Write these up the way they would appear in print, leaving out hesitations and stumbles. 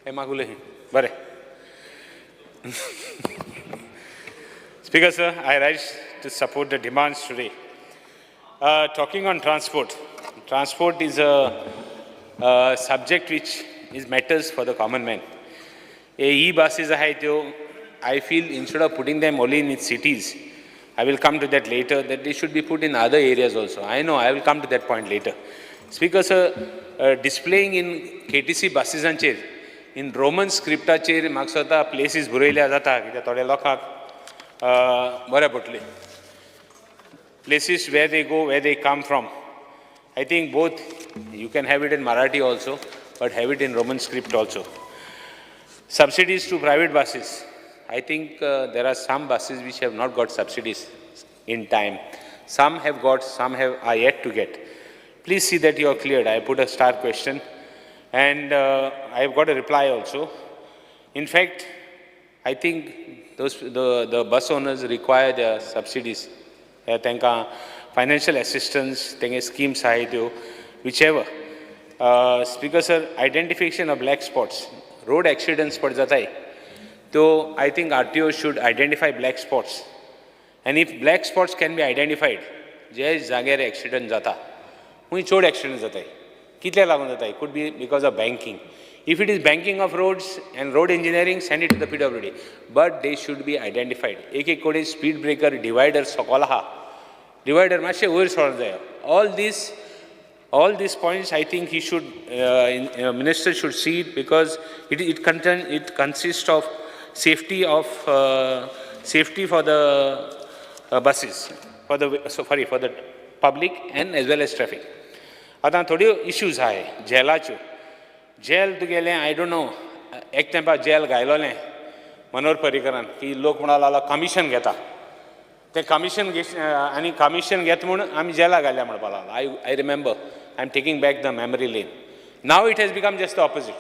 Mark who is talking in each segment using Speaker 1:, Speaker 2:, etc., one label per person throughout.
Speaker 1: Bare. Speaker sir, I rise to support the demands today. Talking on transport. Transport is a subject which is matters for the common man. E-buses I feel instead of putting them only in its cities, I will come to that later, that they should be put in other areas also. I know, I will come to that point later. Speaker sir, displaying in KTC buses and chair, in Roman scriptaचेर म्हाका स्वता places बरयल्या जाता कित्याक थोड्या लोकांक बऱ्या पडटली places where they go, where they come from. I think both, you can have it in Marathi also, but have it in Roman script also. Subsidies to private buses. I think there are some buses which have not got subsidies in time. Some have got, some are yet to get. Please see that you are cleared. I put a star question. And I have got a reply also. In fact, I think the bus owners require their subsidies. Tenka financial assistance, tenka schemes whichever. Speaker sir, identification of black spots. Road accidents pad jata hai. So I think RTO should identify black spots. And if black spots can be identified, jai jagere accident jata. Hui chod accident jata hai. Kitle lagun jata hai? Could be because of banking. If it is banking of roads and road engineering, send it to the PWD. But they should be identified. Ek kode speed breaker, divider, sokolaha. Divider mashe oir sor jaya. All these points, I think he should, minister should see it because it consists of safety for the buses, for the public and as well as traffic. आता थोडी issues आहाय जेलाच्यो gel तुगेलें I don't no एक तेंपा gel घायलोलें Manohar पर्रीकरान की लोक म्हणून लागला कमिशन घेता तें कमिशन आनी कमिशन घेता म्हूण आमी जेला घाल्या म्हणपा लागला I remember I am taking back the memory lane now it has become just the opposite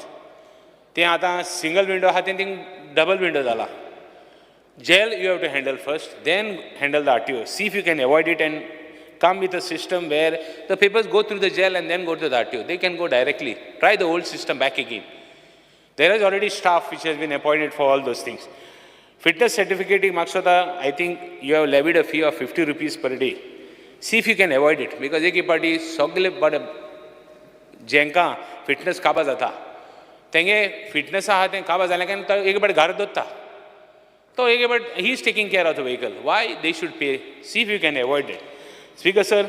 Speaker 1: तें आतां सिंगल विंडो आहा तें थिंग डबल विंडो जाला जेल you have to handle first then handle the RTO see if you can avoid it and come with a system where the papers go through the jail and then go to the RTO. They can go directly. Try the old system back again. There is already staff which has been appointed for all those things. Fitness certificate, Maksada, I think you have levied a fee of 50 rupees per day. See if you can avoid it. Because eki party sogle but jenka fitness kaba jata. Tenge fitness ahate kaba jalakan to ek but gar dotta. So ek but he is taking care of the vehicle. Why they should pay? See if you can avoid it. Speaker sir,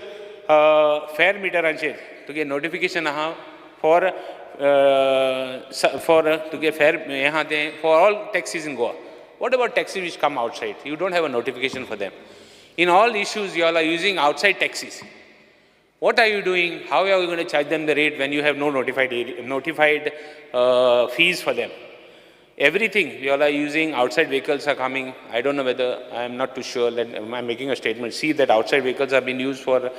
Speaker 1: fare meter anche to get notification for to get fare for all taxis in Goa. What about taxis which come outside? You don't have a notification for them. In all issues, you all are using outside taxis. What are you doing? How are you going to charge them the rate when you have no notified fees for them? Everything you all are using, outside vehicles are coming. I don't know whether, I am not too sure, I'm making a statement. See that outside vehicles have been used for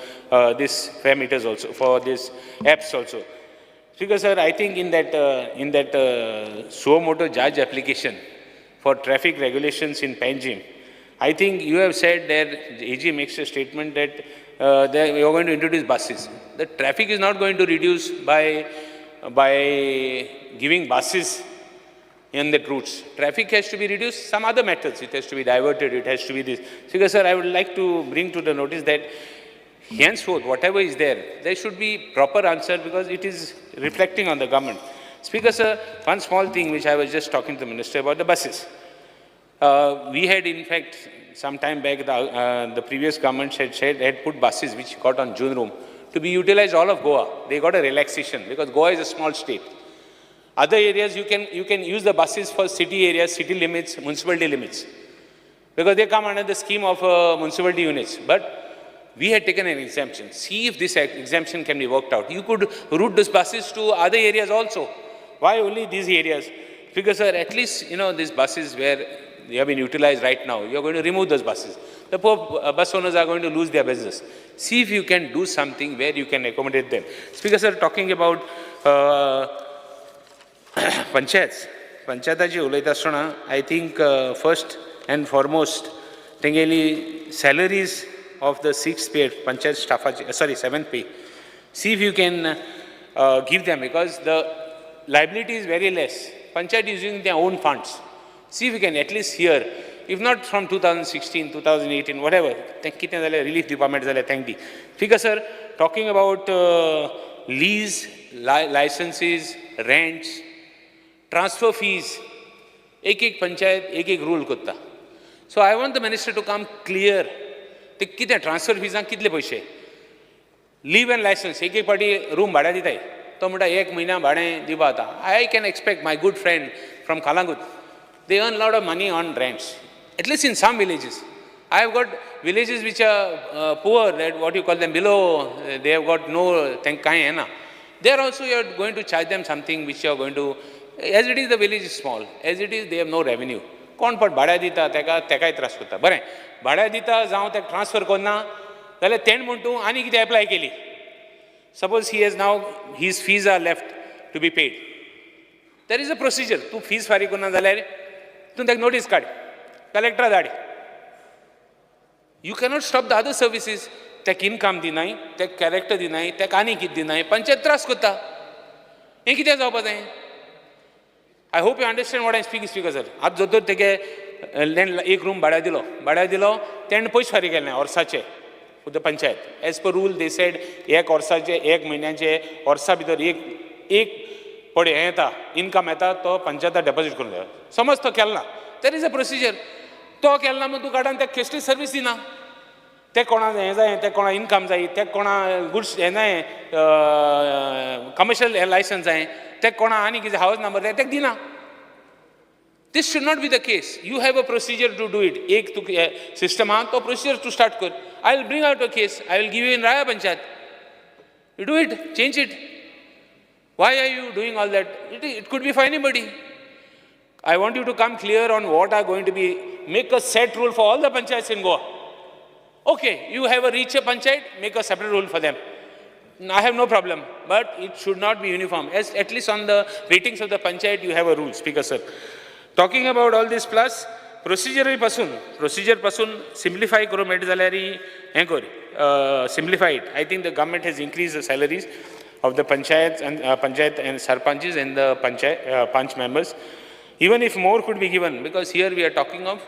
Speaker 1: this fare meters also, for this apps also. Because sir, I think in that Suo Moto Judge application for traffic regulations in Panjim, I think you have said that the AG makes a statement that you are going to introduce buses. The traffic is not going to reduce by giving buses in the routes. Traffic has to be reduced, some other methods. It has to be diverted, it has to be this. Speaker sir, I would like to bring to the notice that henceforth, whatever is there should be proper answer because it is reflecting on the government. Speaker sir, one small thing which I was just talking to the minister about the buses. We had in fact, some time back, the previous government had put buses which got on June room to be utilized all of Goa. They got a relaxation because Goa is a small state. Other areas you can use the buses for city areas, city limits, municipality limits. Because they come under the scheme of municipality units. But we had taken an exemption. See if this exemption can be worked out. You could route these buses to other areas also. Why only these areas? Because sir, at least, these buses where they have been utilized right now, you are going to remove those buses. The poor bus owners are going to lose their business. See if you can do something where you can accommodate them. Speaker sir, talking about Panchayats Panchayatachi ulayta asतना, I think first and foremost, tengeli salaries of the 6th pay, Panchayat staff, 7th pay. See if you can give them because the liability is very less. Panchayat is using their own funds. See if we can at least hear, if not from 2016, 2018, whatever, kitne zale relief department zale thank you. Fika sir, talking about lease, licenses, rents, transfer fees, एक panchayat, एक rule kutta. So I want the minister to come clear. ते कितें transfer फिजांक कितले पयशे leave end licence एक पाटी room भाड्या दिताय तो म्हणटा एक म्हयन्या भाडें दिवपा जाता I can expect my good friend from Calangute they earn lot of money on rents at least in some villages I have got villages which are poor, that what you call them below, they have got no thing kai hai na. There also you are going to charge them something which you are going to, as it is the village is small, as it is they have no revenue. कोण पण भाड्या दिता तेकाय त्रास करता बरें भाड्या दिता जावं तेका transfer करना जाल्यार तेण म्हण तूं आनी कितें एप्लाय केली suppose he has now his fees are left to be paid there is a procedure तूं फीज फारीक करना जाल्यार तूं तेका नोटीस काड कलेक्टरा धाड you cannot stop the other services तेका इनकम दिनाय तेका कॅरेक्टर दिनाय तेका आनी कितें दिनाय पंचायत त्रास करता हें कितें जावपा जाय I hope you understand what I speak, speaker sir. आप जो तो तेके एक रूम भाड्या दिलो तेणें पयशे फारीक केले वर्साचे for the panchayat as per rule they said एक वर्साचे एक म्हयन्याचे वर्सा भितर एक पडे हें येता इनकम येता तो पंचायता डेपॉझीट करून जाय समज तो केलना देर इज अ प्रोसिजर तो केलना म्हूण तूं काडान तेका कसली सर्वीस दिना ते कोणा हें जाय ते कोणा इनकम जाय ते कोणा गुड्स हें जाय कमर्शियल लायसन्स जाय ते कोणा आनी कितें हावज नंबर जाय तेका दिना this should not be the case you have a procedure to do it एक तूं सिस्टम आहा तो प्रोसिजर तूं स्टार्ट कर I will bring out a case I will give you in राया panchayat you do it change it why are you doing all that it could be for anybody I want you to come clear on what are going to be, make a set rule for all the panchayats in Goa. Okay, you have a richer panchayat, make a separate rule for them. I have no problem, but it should not be uniform. As at least on the ratings of the panchayat, you have a rule, Speaker sir. Talking about all this plus, procedure pasun simplify karo meti zalyari heं kori, simplify it. I think the government has increased the salaries of the panchayat and sarpanches and the panch members. Even if more could be given, because here we are talking of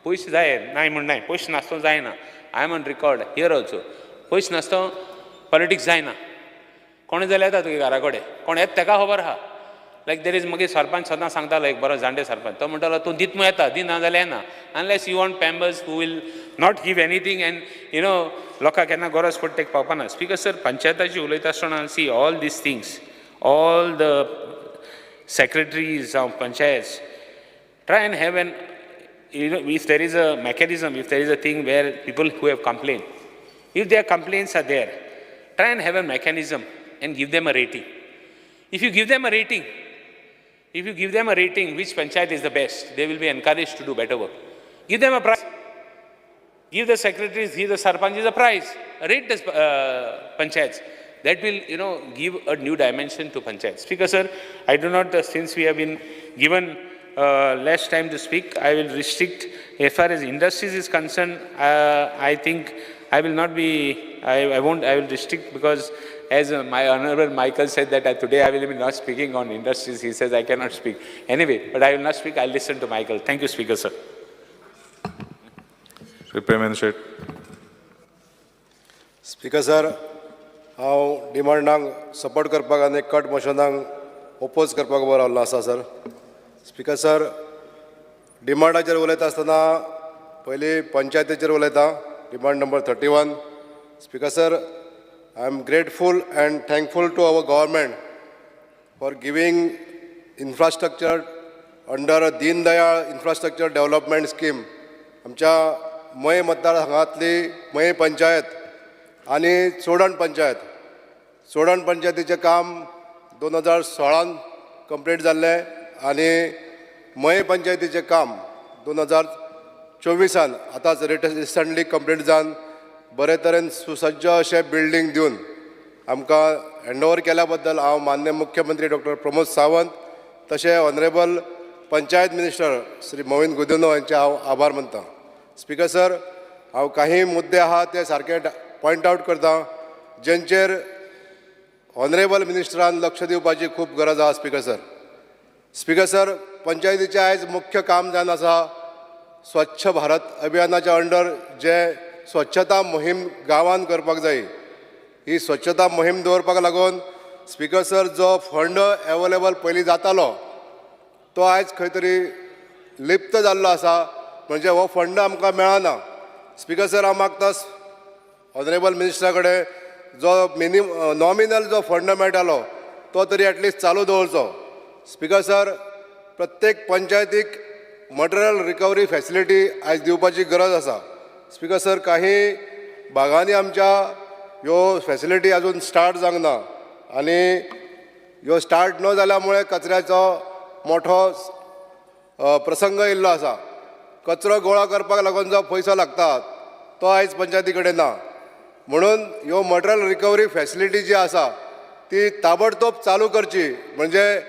Speaker 1: पयशे जाय नाय म्हण नाय पयशे नासतो जायना I am on record here also पयशे नासतो पॉलिटिक्स जायना कोणें जाल्यार येता तुगे घरा कडेन कोण येता तेका खबर आहा लायक देर इज मागीर सरपंच सदां सांगतालो एक बरो जाणटे सरपंच तो म्हणटालो तूं दित म्हूण येता दिना जाल्यार येना unless you want members who will not give anything and you know लोकांक केन्ना गरज पडटा तेका पावपाना स्पीकर सर पंचायताची उलयता आसतना see all this things all the secretaries of panchayats try and have an, you know, if there is a mechanism, if there is a thing where people who have complained, if their complaints are there, try and have a mechanism and give them a rating. If you give them a rating, which panchayat is the best, they will be encouraged to do better work. Give them a prize. Give the secretaries, give the sarpanches a prize. Rate the panchayats. That will, you know, give a new dimension to panchayat. Speaker sir, I do not, since we have been given less time to speak, I will restrict. As far as industries is concerned, I think I will not be, I will restrict because as my Honorable Michael said that today I will be not speaking on industries. He says I cannot speak. Anyway, but I will not speak. I will listen to Michael. Thank you, Speaker sir.
Speaker 2: Speaker sir, हांव डिमांडांक support करपाक आनी cut मोशनाक oppose करपाक उबो रावल्लो आसा sir speaker sir डिमांडाचेर उलयता आसतना पयलीं पंचायतीचेर उलयता demand number 31 speaker sir I am grateful and thankful to our government for giving infrastructure under Deen Dayal infrastructure development scheme आमच्या मय मतदारसंघांतली मय पंचायत आनी चोडण पंचायतीचें काम 2016 कंप्लीट जाल्लें आनी मय पंचायतीचें काम 2024 आतांच रिसंटली कंप्लीट जावन बरे तरेन सुसज्ज अशें बिल्डींग दिवन आमकां हँडओवर केल्या बद्दल हांव माननीय मुख्यमंत्री डॉक्टर प्रमोद सावंत तशें ऑनरेबल पंचायत मिनिस्टर श्री मोविन गुदिनो हांचे हांव आभार मानतां स्पीकर सर हांव काही मुद्दे आहा ते सारके पॉयंट आवट करता जेंचेर ऑनरेबल मिनिस्टरान लक्ष दिवपाची खूब गरज आसा स्पीकर सर. स्पीकर सर, पंचायतीचें आयज मुख्य काम जावन आसा स्वच्छ भारत अभियानाच्या अंडर जे स्वच्छता मोहीम गांवांत करपाक जाय. ही स्वच्छता मोहीम दवरपाक लागून स्पीकर सर जो फंड एवेलेबल पयलीं जातालो तो आयज खंय तरी लिप्त जाल्लो आसा. म्हणजे हो फंड आमकां मेळना. स्पीकर सर, हांव मागता ऑनरेबल मिनिस्टरा कडेन जो नॉमिनल जो फंड मेळटालो तो तरी एटलिस्ट चालू दवरचो. स्पीकर सर, प्रत्येक पंचायतीक मटेरियल रिकवरी फॅसिलिटी आयज दिवपाची गरज आसा. स्पीकर सर, काही भागांनी आमच्या ह्यो फॅसिलिटी अजून स्टार्ट जावंक ना आनी ह्यो स्टार्ट न जाल्यामुळे कचऱ्याचो मोठो प्रसंग येयल्लो आसा. कचरो गोळा करपाक लागून जो पयसो लागता तो आयज पंचायती कडेन ना. म्हणून ह्यो मटेरियल रिकवरी फॅसिलिटी जी आसा ती ताबडतोब चालू करची. म्हणजे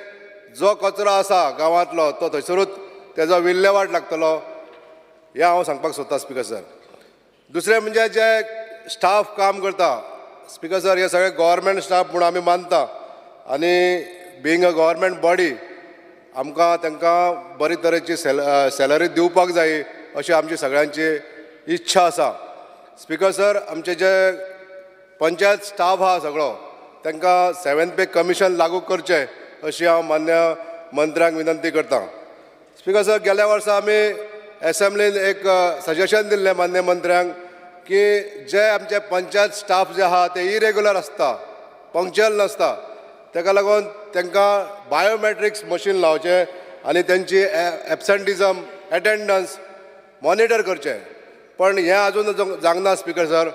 Speaker 2: जो कचरो आसा गांवांतलो तो थंयसरूच तेजो विल्हेवाट लागतलो हें हांव सांगपाक सोदतां स्पीकर सर. दुसरें म्हणजे जे स्टाफ काम करता स्पीकर सर, हे सगळे गव्हर्मेंट स्टाफ म्हणून आमी मानता आनी बिंग अ गव्हर्मेंट बॉडी आमकां तांकां बरे तरेची सॅलरी दिवपाक जाय अशी आमची सगळ्यांची इच्छा आसा. स्पीकर सर, आमचे जे पंचायत स्टाफ आहा सगळो तांकां 7th पे कमिशन लागू करचें अशी हांव मान्य मंत्र्यांक विनंती करतां. स्पीकर सर, गेल्या वर्सा आमी एसेंब्लीन एक सजेशन दिल्लें मान्य मंत्र्यांक की जे आमचे पंचायत स्टाफ जे आहा ते इरेग्युलर आसता, पंक्च्युअल नासता, ताका लागून तांकां बायोमॅट्रिक्स मशीन लावचें आनी तेंची एबसेंटिजम एटेंडन्स मॉनिटर करचें. पण हें आजून जावंक ना स्पीकर सर.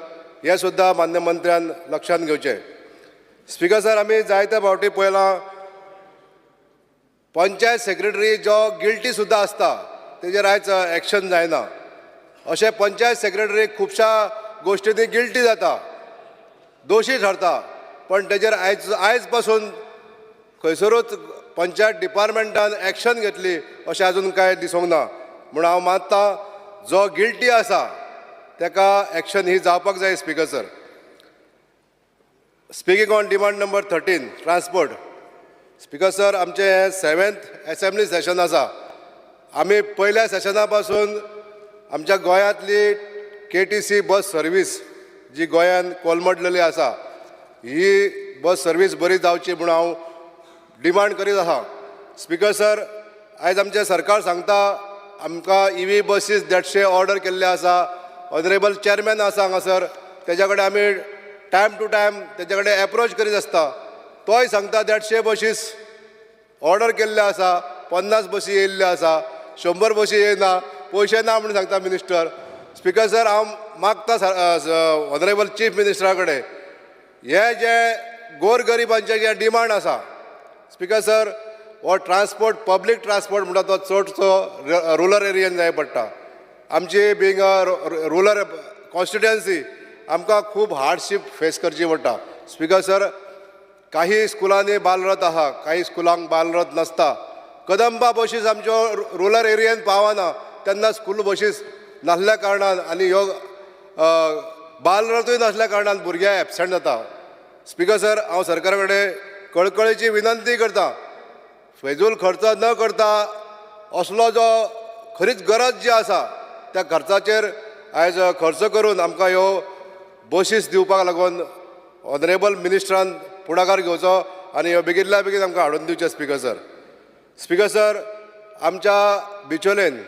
Speaker 2: हें सुद्दां मान्य मंत्र्यान लक्षांत घेवचें. स्पीकर सर, आमी जायते फावटी पळयलां पंचायत सेक्रेटरी जो गिल्टी सुद्दां आसता तेजेर आयज एक्शन जायना. अशे पंचायत सेक्रेटरी खुबशा गोश्टींनी गिल्टी जाता, दोशी ठरता, पण तेजेर आयज पासून खंयसरूच पंचायत डिपार्टमेंटान एक्शन घेतली अशें आजून कांय दिसूंक ना. म्हूण हांव मानतां जो गिल्टी आसा ताका एक्शन ही जावपाक जाय speaker sir. Speaking on demand number 13 transport. Speaker sir, आमचें हें 7th एसेंब्ली सेशन आसा. आमी पयल्या सेशना पासून आमच्या गोंयांतली KTC बस सर्वीस जी गोंयांत कोलमडलेली आसा ही बस सर्वीस बरी जावची म्हूण हांव डिमांड करीत आसा. स्पीकर सर, आयज आमचें सरकार सांगता आमकां EV बसीस 150 ऑर्डर केल्ले आसा. ऑनरेबल चेअरमॅन आसा हांगासर, तेज्या कडेन आमी टायम टू टायम तेज्या कडेन एप्रोच करीत आसता. तोय सांगता 150 बसीस ऑर्डर केल्ले आसा, 50 बसी येयल्ले आसा, 100 बसी येयना, पयशे ना म्हणून सांगता मिनिस्टर. स्पीकर सर, हांव मागता ऑनरेबल चीफ मिनिस्टरा कडेन हे जे गोरगरिबांचे जे डिमांड आसा स्पीकर सर, हो ट्रान्सपोर्ट पब्लीक ट्रान्सपोर्ट म्हणटा तो चडसो रुरल एरियेन जाय पडटा. आमची बिंग रुरल कॉन्स्टिट्युएन्सी आमकां खूब हार्डशीप फेस करची पडटा. स्पीकर सर, काही स्कुलांनी बालरथ आहा, काही स्कुलांक बालरथ नसता. कदंबा बसीस आमच्यो रुरल एरियेन पावना तेन्ना स्कूल बसीस नासल्या कारणान आनी ह्यो बालरथूय नासल्या कारणान भुरगे एबसंट जाता. स्पीकर सर, हांव सरकारा कडेन कळकळेची विनंती करतां, फैजूल खर्च न करता असलो जो खरीच गरज जी आसा त्या खर्चाचेर आयज खर्च करून आमकां ह्यो बसीस दिवपाक लागून ऑनरेबल मिनिस्टरान फुडाकार घेवचो आनी ह्यो बेगितल्या बेगीन आमकां हाडून दिवचे. Speaker sir. स्पीकर सर, आमच्या बिचोलेन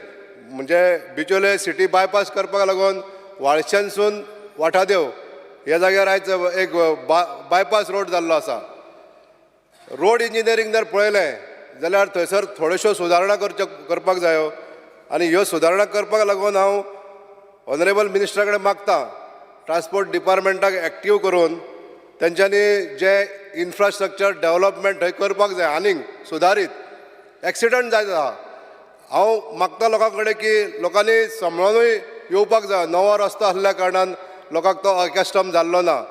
Speaker 2: म्हणजे बिचोले सिटी बायपास करपाक लागून वाळशानसून वाठादेव ह्या जाग्यार आयज एक बायपास रोड जाल्लो आसा. रोड इंजिनियरींग जर पळयलें जाल्यार थंयसर थोड्योश्यो सुदारणा करपाक जायो आनी ह्यो सुदारणा करपाक लागून हांव ऑनरेबल मिनिस्टरा कडेन मागतां ट्रान्सपोर्ट डिपार्टमेंटाक एक्टीव करून तेंच्यांनी जे इन्फ्रास्ट्रक्चर डेव्हलपमेंट थंय करपाक जाय आनीक सुदारीत एक्सिडंट जाता. हांव मागता लोकां कडेन की लोकांनी सांबाळूनूय येवपाक जाय. नवो रस्तो आसल्या कारणान लोकांक तो अकस्टम जाल्लो ना.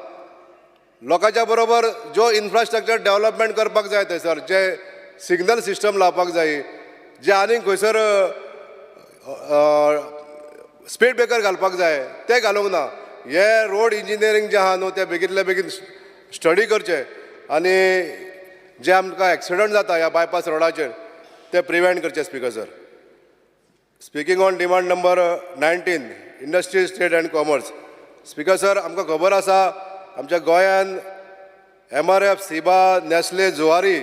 Speaker 2: लोकांच्या बरोबर जो इन्फ्रास्ट्रक्चर डेव्हलपमेंट करपाक जाय थंयसर जे सिग्नल सिस्टम लावपाक जाय, जे आनीक खंयसर स्पीड ब्रेकर घालपाक जाय ते घालूंक ना. हे रोड इंजिनियरींग जे आहा न्हू ते बेगितल्या बेगीन स्टडी करचे आनी जे आमकां एक्सिडंट जाता ह्या बायपास रोडाचेर ते प्रिवेंट करचे speaker sir. Speaking on demand number 19 industries trade and commerce. Speaker sir, आमकां खबर आसा आमच्या गोंयांत MRF, Ciba, Nestle, Zuari,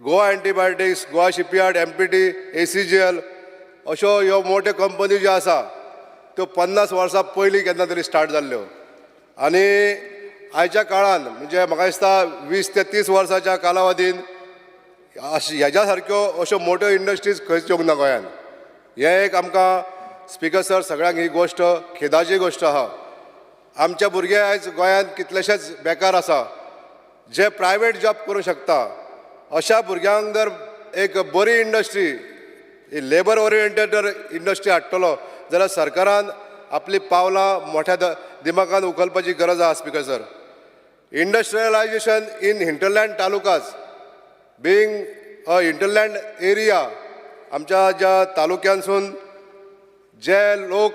Speaker 2: Goa antibiotics, Goa shipyard, MPT, ACGL अश्यो ह्यो मोठ्यो कंपनी ज्यो आसा त्यो 50 वर्सां पयलीं केन्ना तरी स्टार्ट जाल्ल्यो आनी आयच्या काळान म्हणजे म्हाका दिसता 20 ते 30 वर्साच्या कालावधीन ह्याच्या सारक्यो अश्यो मोठ्यो इंडस्ट्रीज खंयच येवंक ना गोंयांत. हें एक आमकां स्पीकर सर सगळ्यांक ही गोश्ट खेदाची गोश्ट आहा. आमचे भुरगे आयज गोंयांत कितलेशेच बेकार आसा जे प्रायवेट जॉब करूंक शकता. अशा भुरग्यांक जर एक बरी इंडस्ट्री लेबर ओरिएंटेड इंडस्ट्री हाडटलो जाल्यार सरकारान आपली पावलां मोठ्या दिमागान उखलपाची गरज आसा speaker sir. Industrialisation in hinterland talukas being a hinterland area, आमच्या ज्या तालुक्यांसून जे लोक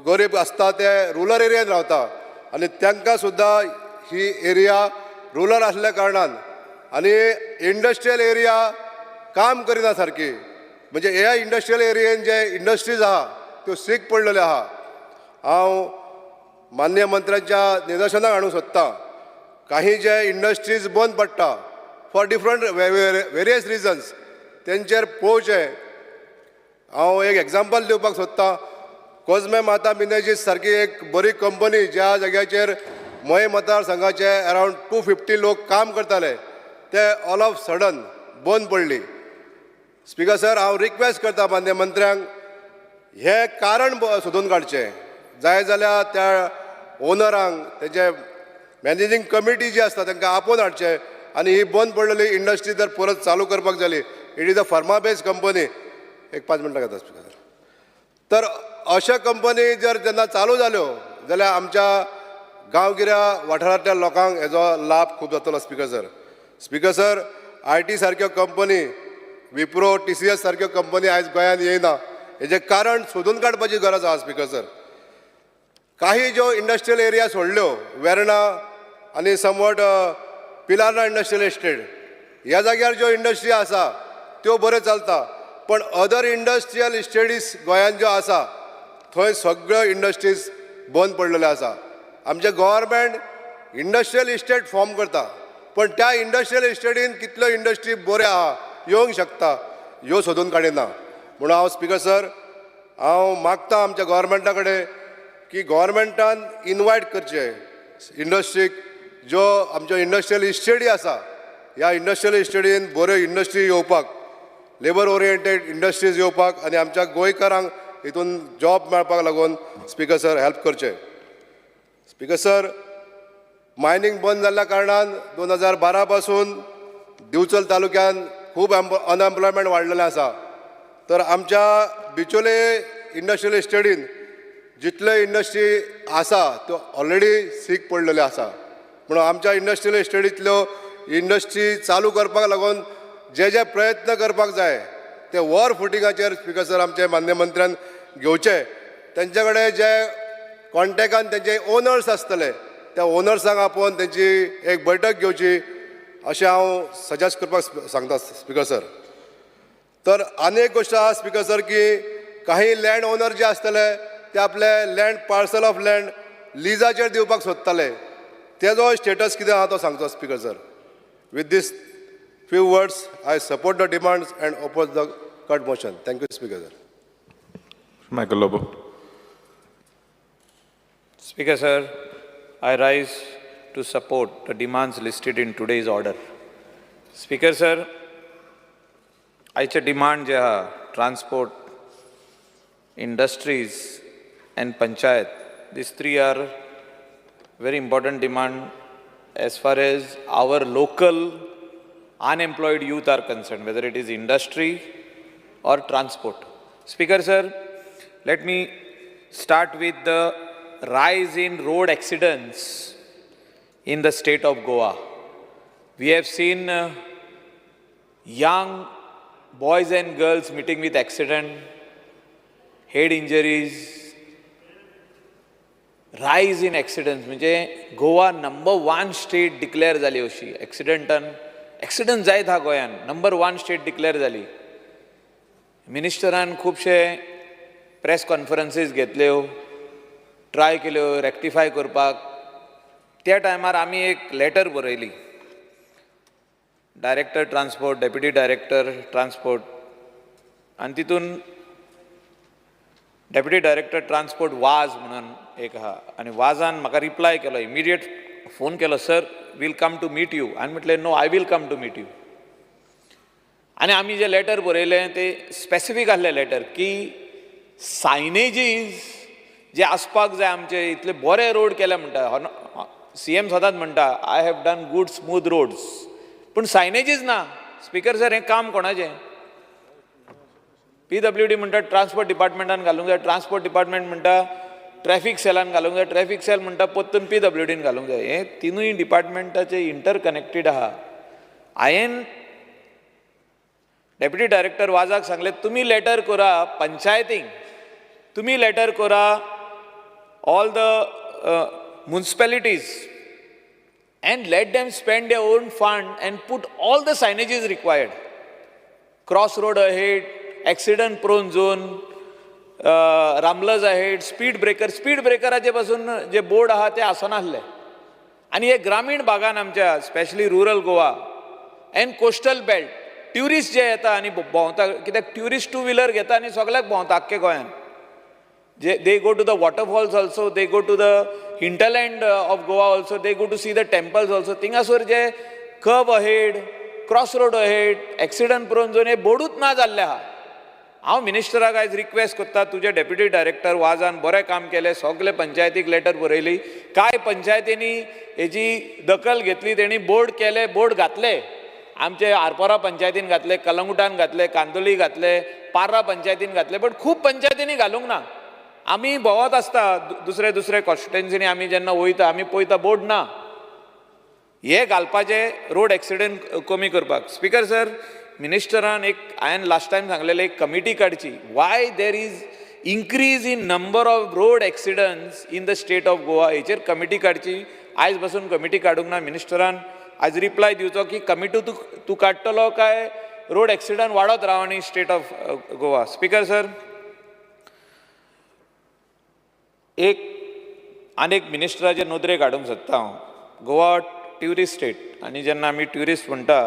Speaker 2: गरीब आसता ते रुरल एरियान रावता आनी तांकां सुद्दां ही एरिया रुरल आसल्या कारणान आनी इंडस्ट्रियल एरिया काम करिना सारकी. म्हणजे ह्या इंडस्ट्रियल एरियेन जे इंडस्ट्रीज आहा त्यो सीक पडलेल्यो आहा. हांव माननीय मंत्र्यांच्या निदर्शनाक हाडूंक सोदतां काही जे इंडस्ट्रीज बंद पडटा फॉर डिफरंट वेरियस रिजन्स तेंचेर पळोवचें. हांव एक एग्जाम्पल दिवपाक सोदतां. कोझमे माता मिनेजीस सारकी एक बरी कंपनी ज्या जाग्याचेर मोय मतदारसंघाचे अरावंड 250 लोक काम करताले ते ऑल ऑफ सडन बंद पडली. स्पीकर सर, हांव रिक्वेस्ट करता मान्य मंत्र्यांक हे कारण सोदून काडचें. जाय जाल्यार त्या ओनरांक तेजे मॅनेजींग कमिटी जी आसता तांकां आपोवन हाडचें आनी ही बंद पडलेली इंडस्ट्री जर परत चालू करपाक जाली. It is a pharma based company. एक 5 मिनटां घेता स्पीकर सर. तर अशा कंपनी जर जेन्ना चालू जाल्यो जाल्यार आमच्या गांवगिऱ्या वाठारांतल्या लोकांक हेजो लाभ खूब जातलो speaker sir. Speaker sir, IT सारक्यो कंपनी, विप्रो, TCS सारक्यो कंपनी आयज गोंयांत येयना. हेजें कारण सोदून काडपाची गरज आसा स्पीकर सर. काही ज्यो इंडस्ट्रियल एरिया सोडल्यो वेर्णा आनी समवट पिलार्ना इंडस्ट्रियल एस्टेट ह्या जाग्यार ज्यो इंडस्ट्री आसा त्यो बऱ्यो चलता. पण अदर इंडस्ट्रियल इस्टेटीज गोंयांत ज्यो आसा थंय सगळ्यो इंडस्ट्रीज बंद पडलेल्यो आसा. आमचें गव्हर्मेंट इंडस्ट्रियल इस्टेट फॉर्म करता पण त्या इंडस्ट्रियल इस्टेटीन कितल्यो इंडस्ट्री बऱ्यो आहा येवंक शकता ह्यो सोदून काडिना. म्हणून हांव स्पीकर सर हांव मागतां आमच्या गव्हर्मेंटा कडेन की गव्हर्मेंटान इनवायट करचें इंडस्ट्रीक ज्यो आमच्यो इंडस्ट्रियल इस्टेटी आसा ह्या इंडस्ट्रियल इस्टेटीन बऱ्यो इंडस्ट्री येवपाक, लेबर ओरिएंटेड इंडस्ट्रीज येवपाक आनी आमच्या गोंयकारांक हितून जॉब मेळपाक लागून स्पीकर सर हेल्प करचें. स्पीकर सर, मायनींग बंद जाल्ल्या कारणान 2012 पासून दिवचल तालुक्यान खूब अनएम्प्लॉयमेंट वाडलेलें आसा. तर आमच्या बिचोले इंडस्ट्रियल इस्टेटीन जितल्यो इंडस्ट्री आसा त्यो ऑलरेडी सीक पडलेल्यो आसा. म्हणून आमच्या इंडस्ट्रियल इस्टेटींतल्यो इंडस्ट्री चालू करपाक लागून जे जे प्रयत्न करपाक जाय ते वर फुटिंगाचेर स्पीकर सर आमचे मान्य मंत्र्यान घेवचे. तेंचे कडेन जे कॉन्टॅक्टान तेंचे ओनर्स आसतले त्या ओनर्सांक आपोवन तेंची एक बैठक घेवची अशें हांव सजेस्ट करपाक सांगता स्पीकर सर. तर आनी एक गोश्ट आसा स्पीकर सर की काही लँड ओनर जे आसतले ते आपले लँड पार्सल ऑफ लँड लिजाचेर दिवपाक सोदताले. तेजो स्टेटस कितें आहा तो सांगता speaker sir. With these few words, I support the demands and oppose the cut motion. Thank you, Speaker sir.
Speaker 3: Michael Lobo.
Speaker 4: Speaker sir, I rise to support the demands listed in today's order. Speaker sir, आयचे demand जे आहा transport, industries and panchayat, these three are very important demand as far as our local unemployed youth are concerned, whether it is industry or transport. Speaker sir, let me start with the rise in road accidents in the state of Goa. We have seen young boys and girls meeting with accident, head injuries, रायज in एक्सिडंट्स म्हणजे Goa number 1 state declare जाली अशी accident जायत हा गोंयान number 1 state declare जाली. मिनिस्टरान खुबशे press कॉन्फरन्सीस घेतल्यो, ट्राय केल्यो रेक्टिफाय करपाक. त्या टायमार आमी एक लेटर बरयली director transport, deputy director transport, आनी तितून डेप्युटी डायरेक्टर ट्रान्सपोर्ट वाज म्हणून एक आहा, आनी वाजान म्हाका रिप्लाय केलो, इमिडिएट फोन केलो, sir will come to meet you. आनी म्हटलें no, I will come to meet you. आनी आमी जें लेटर बरयलें तें स्पेसिफीक आहलें लेटर की सायनेजीस जे आसपाक जाय आमचे, इतले बरे रोड केले म्हणटा. CM सदांच म्हणटा I have done good smooth roads, पूण सायनेजीस ना. स्पीकर सर, हें काम कोणाचें? PWD म्हणटा ट्रान्सपोर्ट डिपार्टमेंटान घालूंक जाय, ट्रान्सपोर्ट डिपार्टमेंट म्हणटा ट्रॅफिक सेलान घालूंक जाय, ट्रॅफिक सेल म्हणटा परतून PWDन घालूंक जाय. हे तिनूय डिपार्टमेंटाचे इंटरकनेक्टेड आहा. हांवें डेप्युटी डायरेक्टर वाजाक सांगलें, तुमी लेटर करा पंचायतींक, तुमी लेटर करा all the municipalities and let them spend their own fund and put all the signages required. Crossroad ahead, accident prone zone, ramblers ahead, speed breakeraचे पासून जे बोर्ड आहा ते आसनासले. आनी हे ग्रामीण भागान आमच्या specially rural Goa end coastal belt tourist जे येता आनी भोंवता, कित्याक ट्युरिस्ट 2 व्हिलर घेता आनी सगळ्याक भोंवता आख्खे गोंयान. They go to the waterfalls also, they go to the hinterland of Goa also, they go to see the temples also. थिंगासोर जे curve ahead, crossroad ahead, accident prone zone हे बोर्डूच ना जाल्ले आहा. हांव मिनिस्टराक आयज रिक्वेस्ट करता, तुजे डेप्युटी डायरेक्टर वाजान बरें काम केलें, सगळे पंचायतीक लेटर बरयली, कांय पंचायतींनी हेजी दखल घेतली, तेणी बोर्ड केले, बोर्ड घातले. आमचे आरपोरा पंचायतीन घातले, कलंगुटान घातले, कांदोली घातले, पार्रा पंचायतीन घातले, पण खूब पंचायतींनी घालूंक ना. आमी भोंवत आसता दुसरे कॉन्स्टिट्युएन्सीनी, आमी जेन्ना वयता आमी पळयता बोर्ड ना. हे घालपाचे रोड एक्सिडेंट कमी करपाक. स्पीकर सर, मिनिस्टरान हांवें लास्ट टायम सांगलेलें एक कमिटी काडची. Why there is increase in number of road accidents in the state of Goa, हेचेर कमिटी काडची. आयज बसून कमिटी काडूंक ना. मिनिस्टरान आयज रिप्लाय दिवचो की कमिटी तूं काडटलो काय रोड एक्सिडंट वाडत Rawani state of Goa. Speaker sir, आनीक मिनिस्टराचे नोदरे काडूंक सोदता हांव. गोवा ट्युरिस्ट स्टेट, आनी जेन्ना आमी ट्युरिस्ट म्हणटा,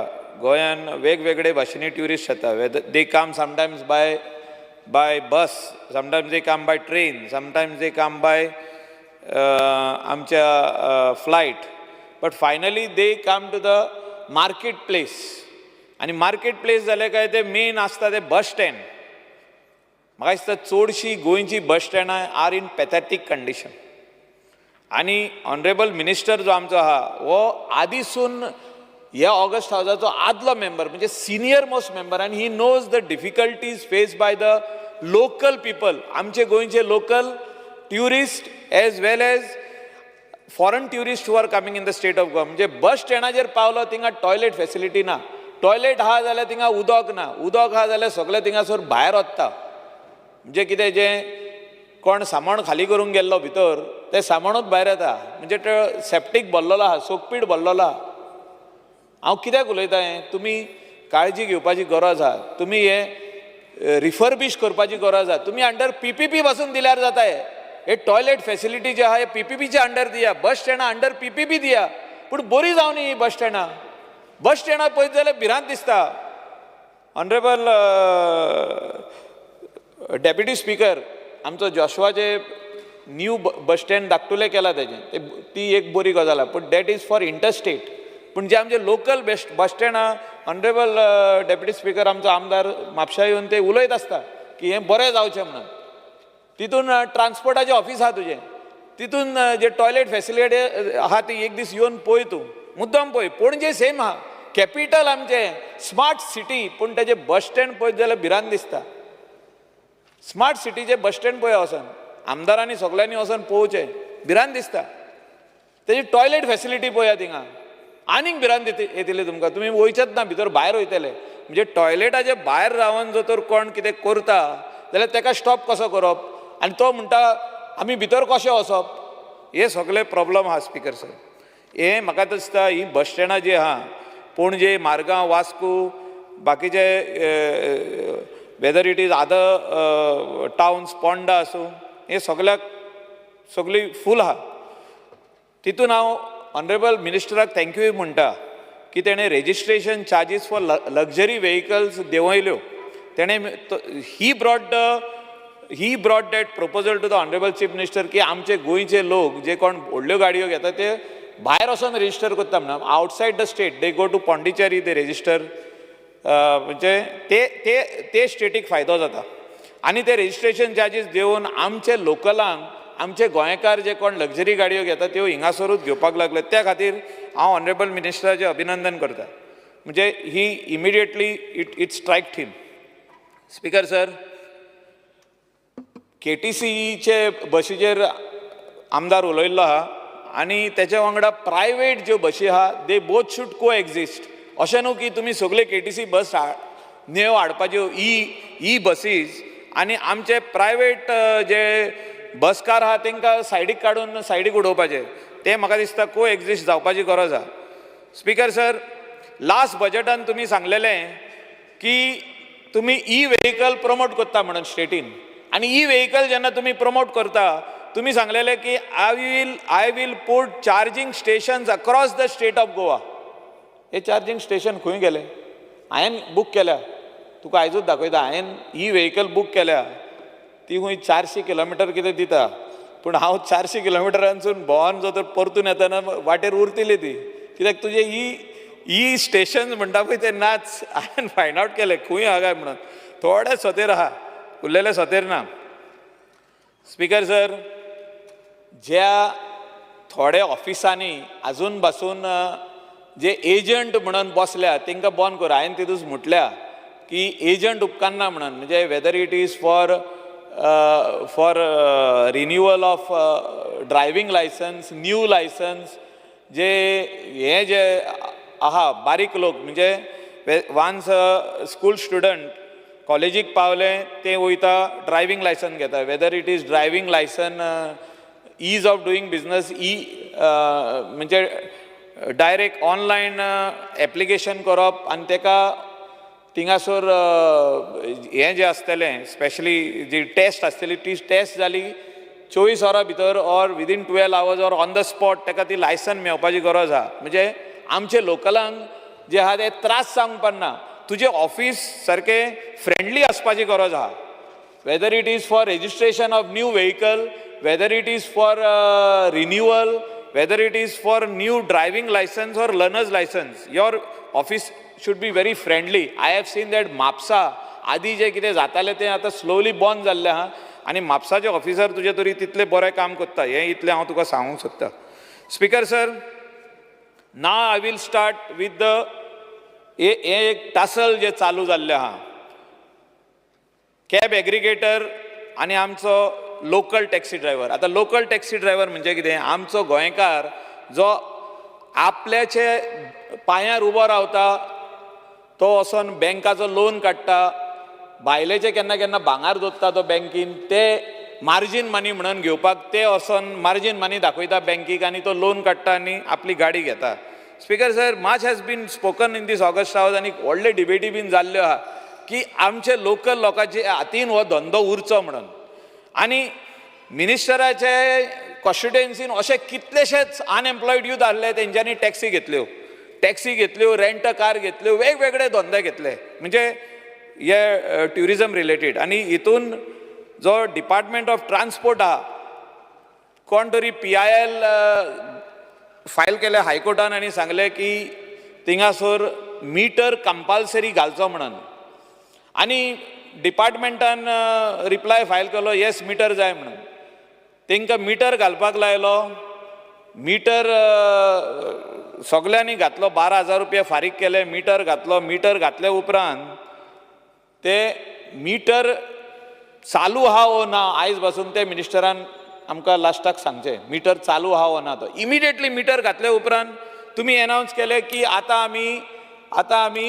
Speaker 4: गोंयान वेगवेगळे भाशेनी ट्युरिस्ट येता. They come sometimes by bus, sometimes they come by train, sometimes they come by आमच्या flight, but finally they come to the market place. आनी मार्केट प्लेस जालें काय ते मेन आसता ते बस स्टँड. म्हाका दिसता चडशीं गोंयची बस स्टँडां आर इन पॅथेटीक कंडिशन. आनी ऑनरेबल मिनिस्टर जो आमचो आहा, हो आदीसून ह्या ऑगस्ट हावजाचो आदलो मेंबर, म्हणजे सिनियर मोस्ट मेंबर, आनी he knows the difficulties face by the local people. आमचे गोंयचे local tourist as well as foreign tourist who are coming in the state of Goa. म्हणजे बस स्टँडाचेर पावलो थिंगा टॉयलेट फेसिलिटी ना. Toilet आहा जाल्यार थिंगा उदक ना. उदक आहा जाल्यार सगळे थिंगासोर भायर वता. म्हणजे कितें, जें कोण सामान खाली करूंक गेल्लो भितर तें सामानूच भायर येता. म्हणजे तो सेप्टीक भरलेलो आहा, सोकपीट भरलेलो आहा. हांव कित्याक उलयतां हें, तुमी काळजी घेवपाची गरज आहा. तुमी हें रिफर्बिश करपाची गरज आहा. तुमी अंडर PPP पासून दिल्यार जाता. हे टॉयलेट फेसिलिटी जे आहा हे PPPच्या अंडर दिया. बस स्टँडां अंडर PPP दिया. पूण बरी जावं न्ही ही बस स्टँडां. बस स्टँडां पळयत जाल्यार भिरांत दिसता. ऑनरेबल डेप्युटी स्पीकर, आमचो जॉशुआचे न्यू बस स्टँड धाकटुलें केला तेजें, ती एक बरी गजाल आहा. पूण दॅट इज फॉर इंटरस्टेट. पूण जे आमचे लोकल बस स्टँड आहा, ऑनरेबल डेप्युटी स्पीकर आमचो आमदार म्हापशा येवन ते उलयत आसता की हें बरें जावचें म्हणून. तितून ट्रान्सपोर्टाचें ऑफिस आहा तुजें, तितून जे टॉयलेट फेसिलिटी आहा ती एक दीस येवन पळय तूं, मुद्दम पळय. पणजे सेम आहा, कॅपिटल आमचें, स्मार्ट सिटी, पूण तेजें बस स्टँड पळयत जाल्यार भिरांत दिसता. स्मार्ट सिटीचे बस स्टँड पळय वचोन, आमदारांनी सगळ्यांनी वचोन पळोवचें, भिरांत दिसता. तेजी टॉयलेट फेसिलिटी पळया थिंगा, आनीक भिरांत येतली तुमकां. तुमी वयचेच ना भितर, भायर वयतले. म्हणजे टॉयलेटाचे भायर रावन जर तर कोण कितें करता जाल्यार ताका स्टॉप कसो करप, आनी तो म्हणटा आमी भितर कशें वचप. हे सगळे प्रॉब्लम आहा स्पिकर सर. हे म्हाका दिसता ही बस स्टँडां जी आहा पणजे मारगांव वास्को बाकीचे weather it is other towns Ponda आसूं हे सगळी फूल आहा. तितून हांव ऑनरेबल मिनिस्टराक थँक्यू म्हणटा की तेणें registration charges for luxury vehicles देंवयल्यो. तेणें he brought that proposal to the honourable chief minister की आमचे गोंयचे लोक जे कोण व्हडल्यो गाडयो घेता ते भायर वचून रेजिस्टर करता म्हणून outside the state they go to Pondicherry they register. म्हणजे ते स्टेटीक फायदो जाता आनी ते रेजिस्ट्रेशन चार्जीस दिवन आमचे लोकलांक आमचे गोंयकार जे कोण लक्झरी गाडयो घेता त्यो हिंगासरूच घेवपाक लागले. त्या खातीर हांव ऑनरेबल मिनिस्टराचें अभिनंदन करता. म्हणजे he immediately it striked him. Speaker sir, KTCचे बशीचेर आमदार उलयल्लो आहा आनी तेच्या वांगडा प्रायवेट ज्यो बशी आहा दे बोथ शूड को एक्झिस्ट. अशें न्हू की तुमी सगळे KTC बस नेव हाडपाच्यो ई बसीज आनी आमचे प्रायवेट जे बसकार आहा तांकां सायडीक काडून सायडीक उडोवपाचे. ते म्हाका दिसता को एक्झिस्ट जावपाची गरज आहा. स्पिकर सर, लास्ट बजेटान तुमी सांगलेलें की तुमी ई व्हेकल प्रमोट करता म्हणून स्टेटीन आनी ई व्हेकल जेन्ना तुमी प्रमोट करता तुमी सांगलेलें की I will put charging stations across the state of Goa. हे चार्जींग स्टेशन खंय गेले? हांवें बूक केल्या, तुका आयजूच दाखयता. हांवें ई व्हेकल बूक केल्या, ती खंय 400 किलोमिटर कितें दिता. पूण हांव 400 किलोमिटरांसून भोंवन जो तर परतून येतना वाटेर उरतली ती. कित्याक तुजे ई स्टेशन म्हणटा पळय ते नाच. हांवें फायंड आवट केलें खंय आहा काय म्हणून. थोडे सतेर आहा, उरलेले सतेर ना. स्पिकर सर, ज्या थोड्या ऑफिसांनी आजून पासून जे एजंट म्हणून बसल्या तांकां बंद कर. हांवें तितूच म्हटल्या की एजंट उपकारना म्हणून. म्हणजे weather it is for renewal of driving licence, new licence, जे आहा बारीक लोक म्हणजे वान्स स्कूल स्टुडंट कॉलेजीक पावले ते वयता ड्रायव्हिंग लायसन घेता. Whether it is driving licence, ease of doing business, म्हणजे डायरेक्ट ऑनलायन एप्लिकेशन करप आनी तेका थिंगासोर हें जें आसतलें स्पेशली जी टेस्ट आसतली ती टेस्ट जाली 24 वरां भितर or within 12 hours or on the spot तेका ती लायसन मेळपाची गरज आहा. म्हणजे आमचे लोकलांक जे आहा ते त्रास जावंक पडना. तुजें ऑफिस सारकें फ्रेंडली आसपाची गरज आहा. Weather it is for registration of new vehicle, weather it is for renewal, whether it is for new driving license or learner's license, your office should be very friendly. I have seen that Mapusa आदी जे कितें जातालें तें आतां slowly बंद जाल्लें आहा आनी म्हापसाचे ऑफिसर तुजे तरी तितलें बरें काम करता. हें इतलें हांव तुका सांगूंक सोदतां. Speaker sir, now I will start with the एक टासल जे चालू जाल्लें आहा. कॅब एग्रिगेटर आनी आमचो लोकल टॅक्सी ड्रायव्हर. आतां लोकल टॅक्सी ड्रायव्हर म्हणजे कितें? आमचो गोंयकार जो आपल्याचे पांयार उबो रावता, तो वचोन बँकाचो लोन काडटा, भायलेचे केन्ना केन्ना भांगार दवरता तो बँकीन, ते मार्जीन मनी म्हणून घेवपाक ते वचोन मार्जीन मनी दाखयता बँकीक आनी तो लोन काडटा आनी आपली गाडी घेता. Speaker sir, much has been spoken in these august house आनी व्हडले डिबेटी बीन जाल्ल्यो आहा की आमचे लोकल लोकांचे हातीन हो धंदो उरचो म्हणून. आनी मिनिस्टराचे कॉन्स्टिट्युएन्सीन अशे कितलेशेच अनएम्प्लॉयड यूथ आहले तेंच्यांनी टॅक्सी घेतल्यो, रेंट कार घेतल्यो, वेगवेगळे धंदे घेतले म्हणजे हे ट्युरिजम रिलेटेड. आनी हितून जो डिपार्टमेंट ऑफ ट्रान्सपोर्ट आहा, कोण तरी PIL फायल केले हायकोर्टान आनी सांगले की थिंगासोर मिटर कंपल्सरी घालचो म्हणून. आनी डिपार्टमेंटान रिप्लाय फायल केलो येस मिटर जाय म्हणून. तांकां मिटर घालपाक लायलो. मिटर सगळ्यांनी घातलो. 12,000 रुपया फारीक केले. मिटर घातलो. मिटर घातले उपरांत ते मिटर चालू आहा वो ना आयज पासून ते मिनिस्टरान आमकां लास्टाक सांगचें मिटर चालू आहा वो ना. तो इमिडिएटली मिटर घातले उपरांत तुमी अनावन्स केले की आतां आमी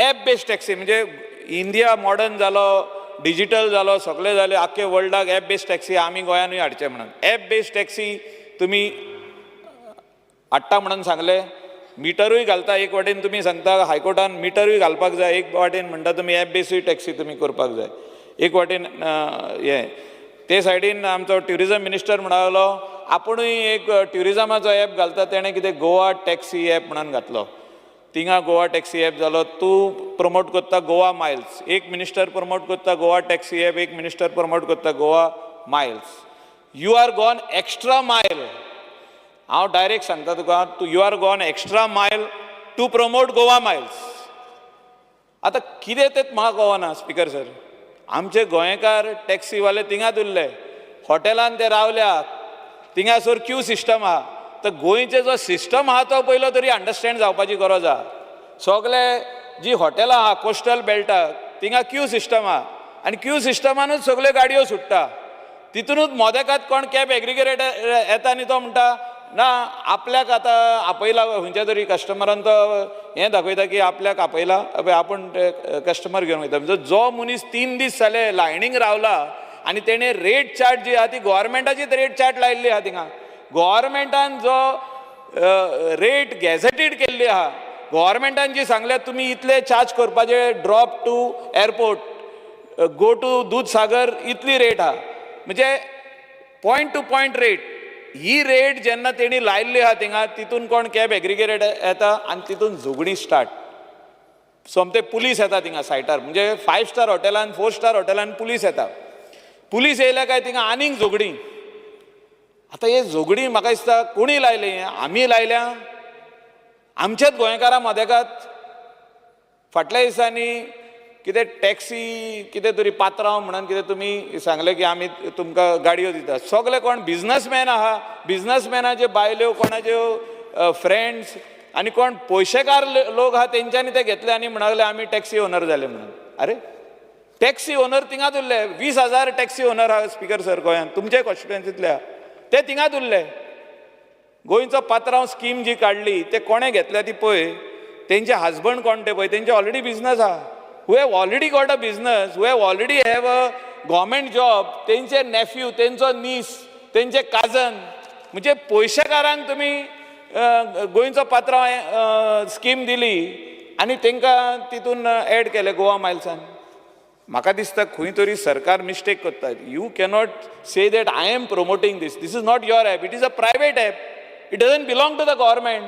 Speaker 4: एप बेस्ड टॅक्सी म्हणजे इंडिया मॉडर्न जालो, डिजिटल जालो, सगळें जालें, आख्खे वर्ल्डाक एप बेस्ड टॅक्सी आमी गोंयानूय हाडचे म्हणून. एप बेस्ड टॅक्सी तुमी हाडटा म्हणून सांगले, मिटरूय घालता एक वाटेन तुमी सांगता हायकोर्टान मिटरूय घालपाक जाय, एक वाटेन म्हणटा तुमी ॲप बेसूय टॅक्सी तुमी करपाक जाय, एक वाटेन ते सायडीन आमचो ट्युरिजम मिनिस्टर म्हणलो आपुणूय एक ट्युरिजमाचो ॲप घालता, तेणें कितें गोवा टॅक्सी ॲप म्हणून घातलो, थिंगा गोवा टॅक्सी ॲप जालो, तूं प्रमोट करता गोवा मायल्स, एक मिनिस्टर प्रमोट करता गोवा टॅक्सी ॲप, एक मिनिस्टर प्रमोट करता Goa miles. You are gone extra mile. हांव डायरेक्ट सांगता तुका, you are gone extra mile to promote Goa miles. आतां कितें तें म्हाका कळना स्पिकर सर. आमचे गोंयकार टॅक्सीवाले थिंगाच उरले, हॉटेलान ते रावल्या, थिंगासर क्यू सिस्टम आहा. तर गोंयचे जो सिस्टम आहा तो पयलो तरी अंडरस्टँड जावपाची गरज आहा. सगळे जी हॉटेलां आहा कोस्टल बेल्टाक थिंगा क्यू सिस्टम आहा आनी क्यू सिस्टमानूच सगल्यो गाडयो सुट्टा. तितूनच मोदेकात कोण कॅब एग्रिगेटर येता आनी तो म्हणटा ना आपल्याक आतां आपयला, खंयच्या तरी कस्टमरान तो हें दाखयता की आपल्याक आपयला, आपूण कस्टमर घेवन वयता. म्हणजे जो मनीस 3 दीस जाले लायनीक रावला आनी तेणें रेट चार्ट जी आहा ती गव्हर्मेंटाचीच रेट चार्ट लायिल्ली आहा. थिंगा गव्हर्मेंटान जो रेट गॅझेटेड केल्ली आहा, गव्हर्मेंटान जी सांगल्या तुमी इतले चार्ज करपाचे, drop to airport, go to Dudhsagar इतली रेट आहा. म्हणजे पॉयंट टू पॉयंट रेट. ही रेट जेन्ना तेणी लायिल्ली आहा थिंगा, तितून कोण कॅब एग्रिगेटर येता आनी तितून झगडी स्टार्ट. सोमते पुलीस येता थिंगा सायटार. म्हणजे 5 स्टार हॉटेलान 4 स्टार हॉटेलान पुलीस येता. पुलीस येयल्या काय थिंगा आनीक झगडी. आतां हे झगडी म्हाका दिसता कोणी लायली? आमी लायल्या? आमच्याच गोंयकारां मदेकात फाटल्या दिसांनी कितें टॅक्सी कितें तरी पात्रांव म्हणून कितें तुमी सांगलें की आमी तुमकां गाडयो दिता. सगळे कोण बिझनसमॅन आहा, बिझनसमॅनाच्यो बायल्यो, कोणाच्यो फ्रेंड्स आनी कोण पयशेकार लोक आहा तेंच्यांनी ते घेतले आनी म्हणले आमी टॅक्सी ओनर जाले म्हणून. अरे टॅक्सी ओनर थिंगाच उरले. 20,000 टॅक्सी ओनर आहा स्पिकर सर गोंयांत, तुमचे कॉन्स्टिट्युएन्सींतल्या. ते थिंगाच उरले. गोंयचो पात्रांव स्कीम जी काडली ते कोणें घेतल्या ती पळय, तेंचे हजबंड कोण ते पळय, तेंचे ऑलरेडी बिझनस आहा. who have already got a business, who have already have a government job, तेंचे नेफ्यू, तेंचो नीस, तेंचे काजन, म्हणजे पयशेकारांक तुमी गोंयचो पात्रांव स्कीम दिली आनी तेंकां तितून एड केले गोवा मायल्सान. म्हाका दिसता खंय तरी सरकार मिस्टेक करता. You cannot say that I am promoting this is not your app, it is a private app, it doesn't belong to the government.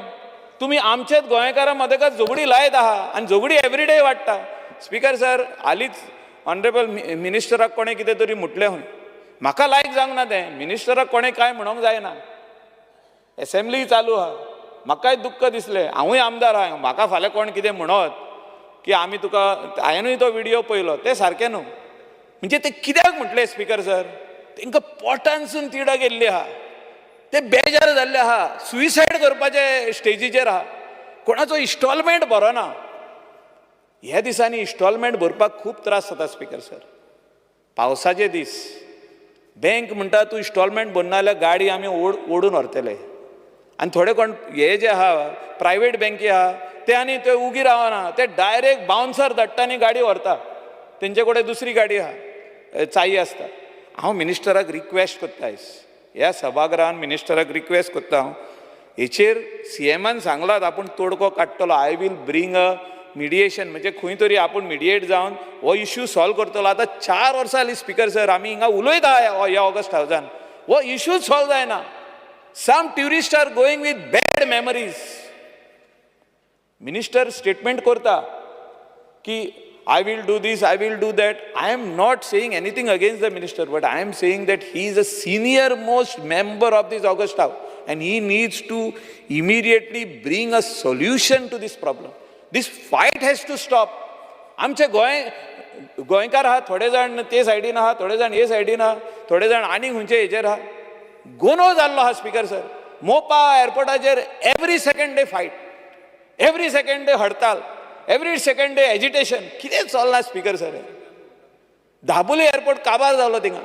Speaker 4: तुमी आमचेच गोंयकारां मदेकात झगडी लायत आहा आनी झगडी एवरीडे वाडटा. स्पिकर सर हालींच ऑनरेबल मिनिस्टराक कोणें कितें तरी म्हटलें खंय, म्हाका लायक जावंक ना तें. मिनिस्टराक कोणें कांय म्हणूंक जायना. एसेंब्ली चालू आहा, म्हाकाय दुख्ख दिसलें. हांवूय आमदार आहा, म्हाका फाल्यां कोण कितें म्हणत की आमी तुका, हांवेनूय तो व्हिडियो पळयलो, तें सारकें न्हू. म्हणजे ते कित्याक म्हटलें स्पिकर सर? तेंकां पोटानसून तिडा गेल्ली आहा, ते बेजार जाल्ले आहा, सुइसायड करपाचे स्टेजीचेर आहा. कोणाचो इन्स्टॉलमेंट भरना. ह्या दिसांनी इन्स्टॉलमेंट भरपाक खूब त्रास जाता स्पिकर सर. पावसाचे दीस, बँक म्हणटा तूं इन्स्टॉलमेंट भरना जाल्यार गाडी आमी ओडून व्हरतले. आनी थोडे कोण हे जे आहा प्रायवेट बँकी आहा ते आनी ते उगी रावना, ते डायरेक्ट बाउन्सर धाडटा आनी गाडी व्हरता. तेंचे कडेन दुसरी गाडी आहा, चाई आसता. हांव मिनिस्टराक रिक्वेस्ट करता, ह्या सभागृहान मिनिस्टराक रिक्वेस्ट करता, हांव हेचेर CMन सांगलात आपूण तोडको काडटलो. I will bring a mediation, म्हणजे खंय तरी आपूण मिडिएट जावन हो इश्यू सॉल्व करतलो. आतां 4 वर्सां जालीं स्पिकर सर आमी हिंगा उलयता ह्या ऑगस्ट हावजान, हो इश्यूच सॉल्व जायना. Some tourist are going with bad memories. Minister statement करता की I will do this, I will do that. I am not saying anything against the minister, but I am saying that he is a senior most member of this August House and he needs to immediately bring a solution to this problem. This fight has to stop. आमचे गोंयकार आहा, थोडे जाण ते सायडीन आहा, थोडे जाण हे सायडीन आहा, थोडे जाण आनी खंयचे हेचेर आहा. गोनो जाल्लो आहा स्पिकर सर. मोपा एअरपोर्टाचेर every second day fight, every second day हडताल, एवरी सेकंड डे एजिटेशन. कितें चल्लां स्पिकर सर? दाबोली एअरपोर्ट काबार जालो. थिंगा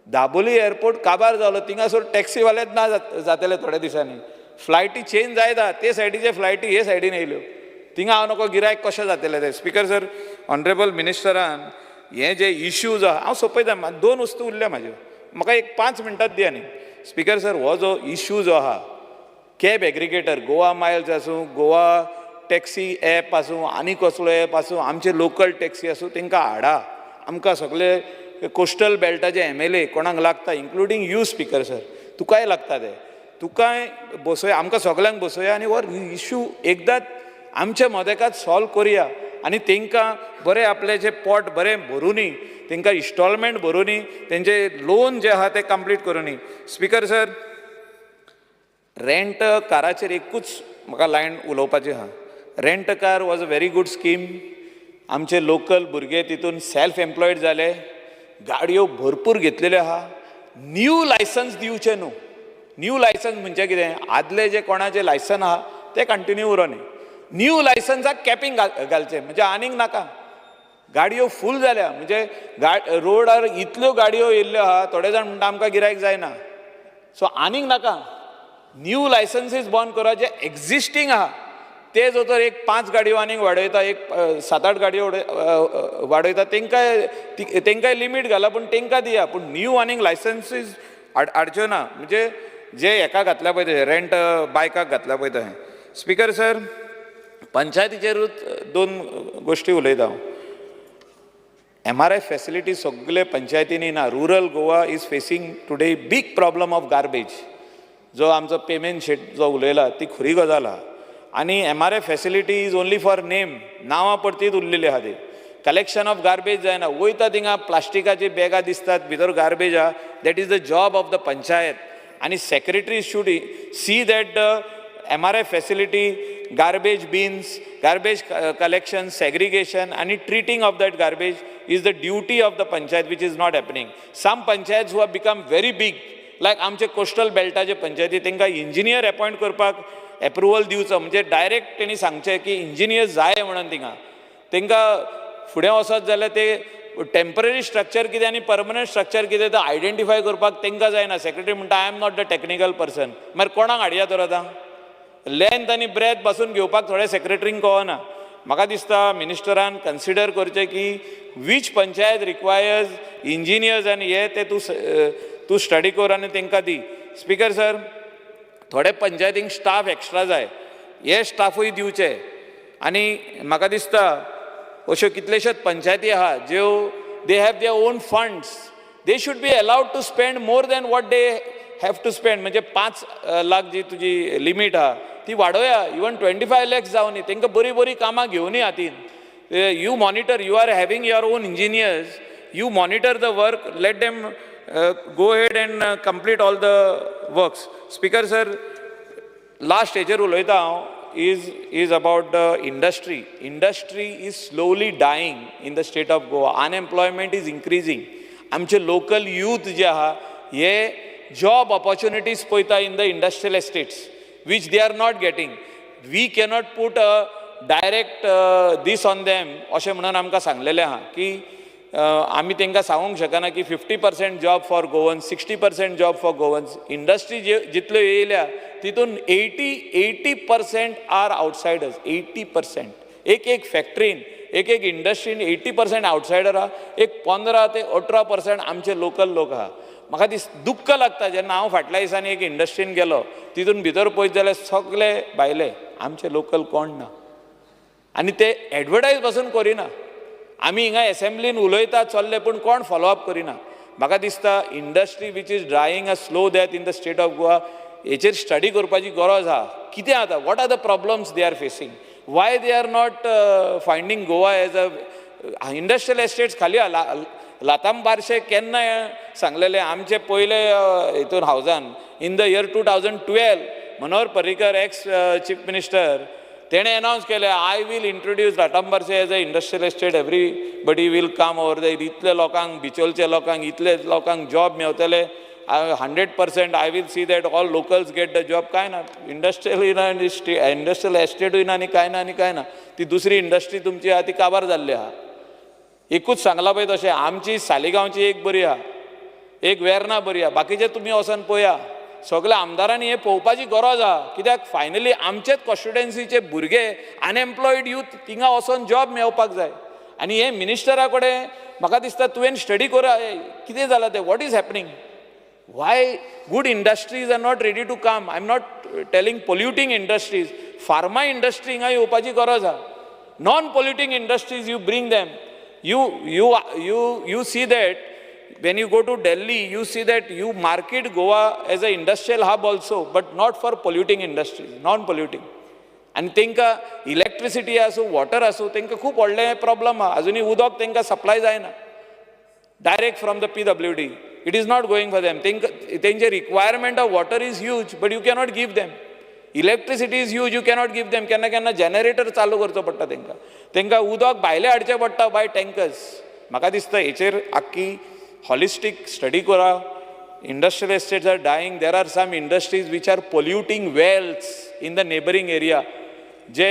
Speaker 4: दाबोली एअरपोर्ट काबार जालो. थिंगासर टॅक्सीवालेच ना जातले थोड्या दिसांनी. फ्लायटी चेंज जायता, ते सायडीचे फ्लायटी हे सायडीन येयल्यो. थिंगा हांव नको गिरायक कशें जातलें तें. स्पिकर सर, ऑनरेबल मिनिस्टरान हे जे इश्यूज आहा हांव सोंपयता. 2 वस्तू उरल्या म्हाज्यो, म्हाका एक 5 मिनटांत दिया न्ही. स्पीकर सर हो जो इश्यू जो आहा कॅब एग्रिगेटर गोवा मायल्स आसूं गोवा टॅक्सी ॲप आसूं आनी कसलो ॲप आसूं आमचे लोकल टॅक्सी आसूं तांकां हाडा आमकां सगळे कोस्टल बेल्टाचे MLA कोणाक लागता इन्क्लुडींग यू स्पीकर सर तुकाय लागता ते तुकाय बसोया आमकां सगळ्यांक बसोया आनी हो इश्यू एकदांच आमच्या मदेकात सॉल्व करुया आनी तांकां बरें आपलें जें पोट बरें भरुनी तांकां इन्स्टॉलमेंट भरुनी तेंचे लोन जे आहा ते कंप्लीट करुनी स्पीकर सर रेंट काराचेर एकूच म्हाका लायन उलोवपाची आहा rent car was a very good scheme आमचे लोकल भुरगे तितून सेल्फ एम्प्लॉयड जाले गाडयो भरपूर घेतलेल्यो आहा न्यू लायसन्स दिवचे न्हू न्यू लायसन्स म्हणजे कितें आदले जे कोणाचे लायसन आहा ते कंटिन्यू उरोनी न्यू लायसन्साक कॅपिंग घालचें म्हणजे आनीक नाका गाडयो फूल जाल्या म्हणजे रोडार इतल्यो गाडयो येयल्ल्यो आहा थोडे जाण म्हणटा आमकां गिरायक जायना सो आनीक नाका न्यू लायसन्सीस बंद करा जे एक्झिस्टींग आहा ते जो तर एक 5 गाडयो आनीक वाडयता एक 7-8 गाडयो वाडयता तांकांय लिमीट घाला पूण तांकां दिया पूण न्यू आनीक लायसन्सीस हाडच्यो ना म्हणजे जे हेका घातल्या पळय ते रेंट बायकाक घातल्या पळय तशें स्पीकर सर पंचायतीचेरूच 2 गोश्टी उलयता हांव MRI फॅसिलिटी सगळे पंचायतींनी ना rural Goa is facing today big problem of garbage जो आमचो पेमेंट शेट जो उलयला ती खरी गजाल आहा आनी MRI facility is only for name नांवां परतीत उरलेली आहा ती कलेक्शन ऑफ गार्बेज जायना वयता थिंगा प्लास्टिकाची बॅगां दिसतात भितर गार्बेज आहा that is the job of the panchayat आनी secretary should see that the MRI facility garbage bins, garbage collection, segregation and treating of that garbage is the duty of the panchayat which is not happening. Some panchayats who have become very big like आमचे coastal beltaचे पंचायती तांकां engineer appoint करपाक approval दिवचो म्हणजे direct तेणी सांगचें की engineer जाय म्हणून थिंगा तांकां फुडें वचत जाल्यार ते टेम्पररी स्ट्रक्चर कितें आनी परमनंट स्ट्रक्चर कितें तें आयडेंटिफाय करपाक तांकां जायना सेक्रेटरी म्हणटा I am not the technical person मागीर कोणाक हाडया तर आतां लेंथ आनी ब्रेथ पासून घेवपाक थोडे सेक्रेटरींक कळना म्हाका दिसता मिनिस्टरान कन्सिडर करचें की वीच पंचायत रिक्वायर्स इंजिनियर्स आनी हे ते तूं स्टडी कर आनी तांकां दी स्पीकर सर थोडे पंचायतींक स्टाफ एक्स्ट्रा जाय हे स्टाफूय दिवचे आनी म्हाका दिसता अश्यो कितलेश्योच पंचायती आहा ज्यो they have their own funds they should be allowed to spend more than what they have to spend म्हणजे 5 लाख जी तुजी लिमीट आहा ती वाडोवया इवन 25 lakhs जावं न्ही तांकां बरी बरी कामां घेवनी हातीन you monitor you are having your own engineers you monitor the work let them go head and complete all the works speaker sir last हेजेर उलयता हांव is about the industry. Industry is slowly dying in the state of Goa. Unemployment is increasing. आमचे local youth जे आहा हे job opportunities पळयता in the industrial estates which they are not getting. We cannot put a direct this on them अशें म्हणून आमकां सांगलेलें आहा की आमी तांकां सांगूंक शकना की 50% job for Goans 60% job for Goans industry जितल्यो येयल्या तितून 80% आर आउटसायडर्स 80% एक फॅक्टरीन एक इंडस्ट्रीन 80% आउटसायडर आहा एक 15 ते 18% आमचे लोकल लोक आहा म्हाका दुख्ख लागता जेन्ना हांव फाटल्या दिसांनी एक इंडस्ट्रीन गेलो तितून भितर पळयत जाल्यार सगळे भायले आमचे लोकल कोण ना आनी ते एडवर्टायज पासून करिना आमी हिंगा एसेंब्लीन उलयता चल्ले पूण कोण फॉलोअप करिना म्हाका दिसता industry which is drying a slow death in the state of Goa हेचेर स्टडी करपाची गरज आहा कितें जाता what are the problems they are facing why they are not finding Goa as a industrial estates खाली लाताम बारशे केन्ना सांगलेले आमचे पयले हितून हावजान इन द इयर 2012 Manohar Parrikar ex chief minister तेणे अनाउन्स केले आय वील इंट्रोड्यूस लाटांबारचे as a industrial estate everybody will come over the इतले लोकांक बिचोलचे लोकांक इतले लोकांक जॉब मेवतले 100% I will see that all locals get the job काय ना इंडस्ट्रियल एस्टेटूय ना आनी काय ना ती दुसरी इंडस्ट्री तुमची आहा ती काबार जाल्ली आहा एकूच सांगला पळय तशें आमची सालिगांवची एक बरी आहा एक वेर्ना बरी आहा बाकीचे तुमी वचोन पळया सगळ्या आमदारांनी हे पळोवपाची गरज आहा कित्याक फायनली आमचेच कॉन्स्टिट्युएन्सीचे भुरगे अनएम्प्लॉयड यूथ थिंगा वचोन जॉब मेळपाक जाय आनी हे मिनिस्टरा कडेन म्हाका दिसता तुवें स्टडी करा कितें जालां तें what is happening Why good industries are not ready to come? I'm not telling polluting industries. Pharma industry हिंगा येवपाची गरज आहा. Non-polluting industries, you bring them. You see that when you go to Delhi, you see that you market Goa as an industrial hub also, but not for polluting industries, non-polluting. And तांकां electricity आसूं, water आसूं, तांकां खूब व्हडले problem आहा. अजुनी उदक तांकां supply जायना. Direct from the PWD. It is not going for them. Their requirement of water is huge, but you cannot give them. Electricity is huge, you cannot give them. केन्ना generator चालू करचो पडटा तांकां उदक भायले हाडचें पडटा by tankers. म्हाका दिसता हेचेर आख्खी holistic study करा. Industrial estates are dying. There are some industries which are polluting wells in the neighboring area. जे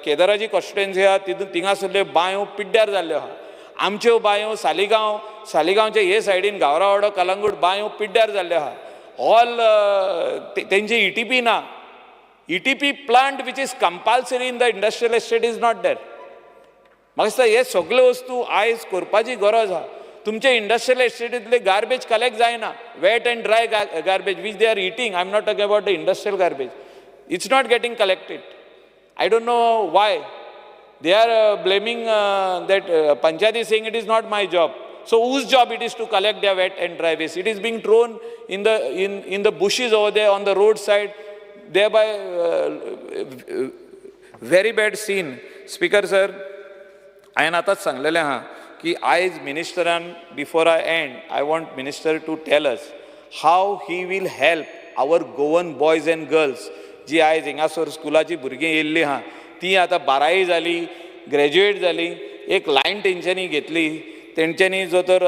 Speaker 4: केदाराची constituency आहा तिंगा सुद्दां बांयो पिड्ड्यार जाल्ल्यो आहा. आमच्यो बांयो सालिगांवचे हे सायडीन गावरावाडो कलंगूट बांयो पिड्ड्यार जाल्ल्यो आहा. ऑल तेंची ETP ना. ETP plant which is compulsory in the industrial estate is not there. म्हाका दिसता हे सगल्यो वस्तू आयज करपाची गरज आहा. तुमचे इंडस्ट्रियल एस्टेटींतले गार्बेज कलेक्ट जायना. Wet and dry garbage which they are eating. I'm not talking about the industrial garbage. It's not getting collected. I don't know why. They are blaming that Panchayat is saying it is not my job. So whose job it is to collect their wet and dry waste? It is being thrown in the bushes over there on the roadside, thereby very bad scene. Speaker sir, हांवें आतांच सांगलेलें आहा की आयज मिनिस्टरान before I end, I want minister to tell us how he will help our Goan boys and girls जी आयज हिंगासर स्कुलाची भुरगीं येयल्लीं आहा ती आतां 12वी जाली, ग्रॅज्युएट जाली, एक लायन तेंच्यांनी घेतली, तेंच्यांनी जो तर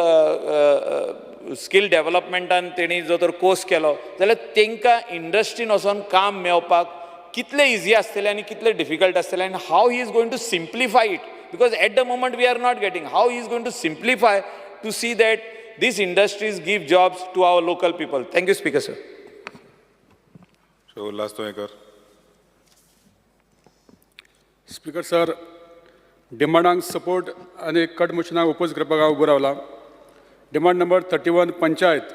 Speaker 4: स्कील डेव्हलपमेंटान तेणी जो तर कोर्स केलो जाल्यार तांकां इंडस्ट्रीन वचोन काम मेळपाक कितलें इजी आसतलें आनी कितलें डिफिकल्ट आसतलें आनी how he is going to simplify it because at the moment we are not getting how he is going to simplify to see that these industries give jobs to our local people. Thank you, Speaker, sir.
Speaker 3: So, last one,
Speaker 5: speaker sir, डिमांडांक support आनी cut मोशनाक oppose करपाक हांव उबो रावला. Demand number 31 panchayat.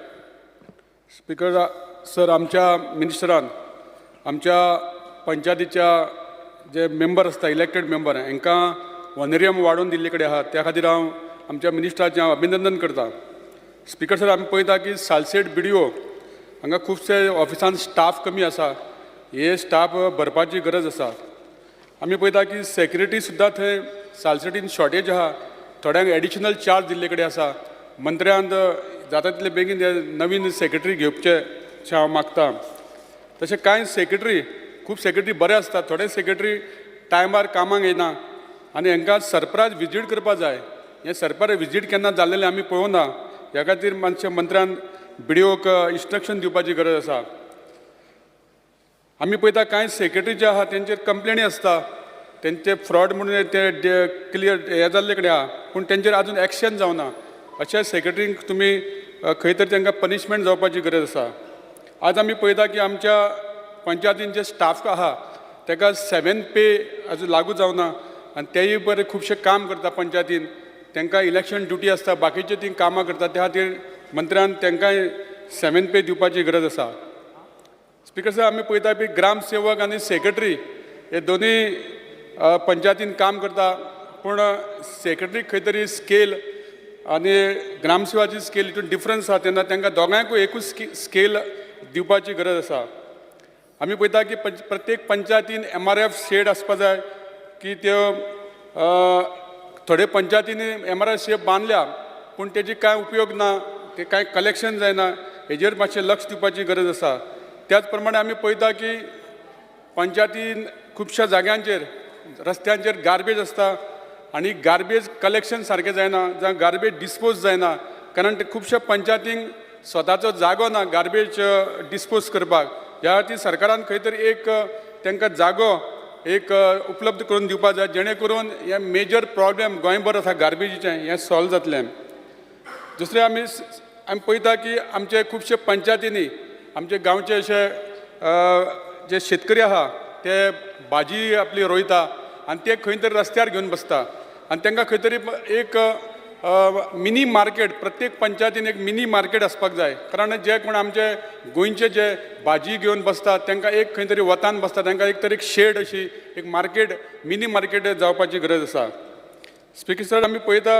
Speaker 5: Speaker sir, आमच्या मिनिस्टरान आमच्या पंचायतीच्या जे मेंबर आसता इलेक्टेड मेंबर हांकां ऑनरेरियम वाडोवन दिल्ले कडेन आहा त्या खातीर हांव आमच्या मिनिस्टराचें हांव अभिनंदन करता. स्पीकर सर, आमी पळयता की सालसेट BDO हांगा खुबशे ऑफिसान स्टाफ कमी आसा. हे स्टाफ भरपाची गरज आसा. आमी पळयता की सेक्युरिटी सुद्दां थंय सालसेटीन शॉर्टेज आहा. थोड्यांक एडिशनल चार्ज दिल्ले कडेन आसा. मंत्र्यान जाता तितले बेगीन नवीन सेक्रेटरी घेवचे हांव मागता. तशें कांय सेक्रेटरी खूब सेक्रेटरी बरे आसता. थोडे सेक्रेटरी टायमार कामाक येना आनी हांकां सरप्रायज विजीट करपाक जाय. हें सरप्रायज विजीट केन्ना जाल्लेलें आमी पळोवना. ह्या खातीर मंत्र्यान BDOक इन्स्ट्रक्शन दिवपाची गरज आसा. आमी पळयता कांय सेक्रेटरी जे आहा तेंचेर कंप्लेनी आसता. तेंचे फ्रॉड म्हणून ते क्लियर हे जाल्ले कडेन आहा पूण तेंचेर आजून एक्शन जावना. अशा सेक्रेटरींक तुमी खंय तरी तांकां पनिशमेंट जावपाची गरज आसा. आज आमी पळयता की आमच्या पंचायतीन जे स्टाफ आहा ताका 7th पे आजून लागू जावना आनी तेय बरें खुबशें काम करता पंचायतीन. तांकां इलेक्शन ड्युटी आसता, बाकीचे ती कामां करता. त्या खातीर मंत्र्यान तांकांय 7th पे दिवपाची गरज आसा. स्पीकर सर, आमी पळयता की ग्रामसेवक आनी सेक्रेटरी हे दोनूय पंचायतीन काम करता पूण सेक्रेटरी खंय तरी स्केल आनी ग्रामसेवाची स्केल हितून डिफरन्स आसा तेन्ना तांकां दोगांयकूय एकूच स्केल दिवपाची गरज आसा. आमी पळयता की प्रत्येक पंचायतीन MRF शेड आसपा जाय की त्यो थोडे पंचायतींनी MRF शेड बांदल्या पूण तेजी कांय उपयोग ना. ते कांय कलेक्शन जायना. हेजेर मातशें लक्ष दिवपाची गरज आसा. त्याच प्रमाणे आमी पळयता की पंचायतीन खुबश्या जाग्यांचेर रस्त्यांचेर गार्बेज आसता आनी गार्बेज कलेक्शन सारकें जायना जावं गार्बेज डिस्पोज जायना कारण ते खुबश्या पंचायतींक स्वताचो जागो ना गार्बेज डिस्पोज करपाक. ह्या खातीर सरकारान खंय तरी एक तांकां जागो एक उपलब्ध करून दिवपाक जाय जेणे करून हे मेजर प्रॉब्लेम गोंयभर आसा गार्बेजीचें हें सॉल्व जातलें. दुसरें आमी पळयता की आमचे खुबशे पंचायतींनी आमचे गांवचे अशे जे शेतकरी आहा ते भाजी आपली रोयता आनी ते खंय तरी रस्त्यार घेवन बसता आनी तांकां खंय तरी एक मिनी मार्केट प्रत्येक पंचायतीन एक मिनी मार्केट आसपाक जाय कारण जे कोण आमचे गोंयचे जे भाजी घेवन बसतात तांकां एक खंय तरी वतान बसता तांकां एक तरी एक शेड अशी एक मार्केट मिनी मार्केट जावपाची गरज आसा स्पीकर सर आमी पळयता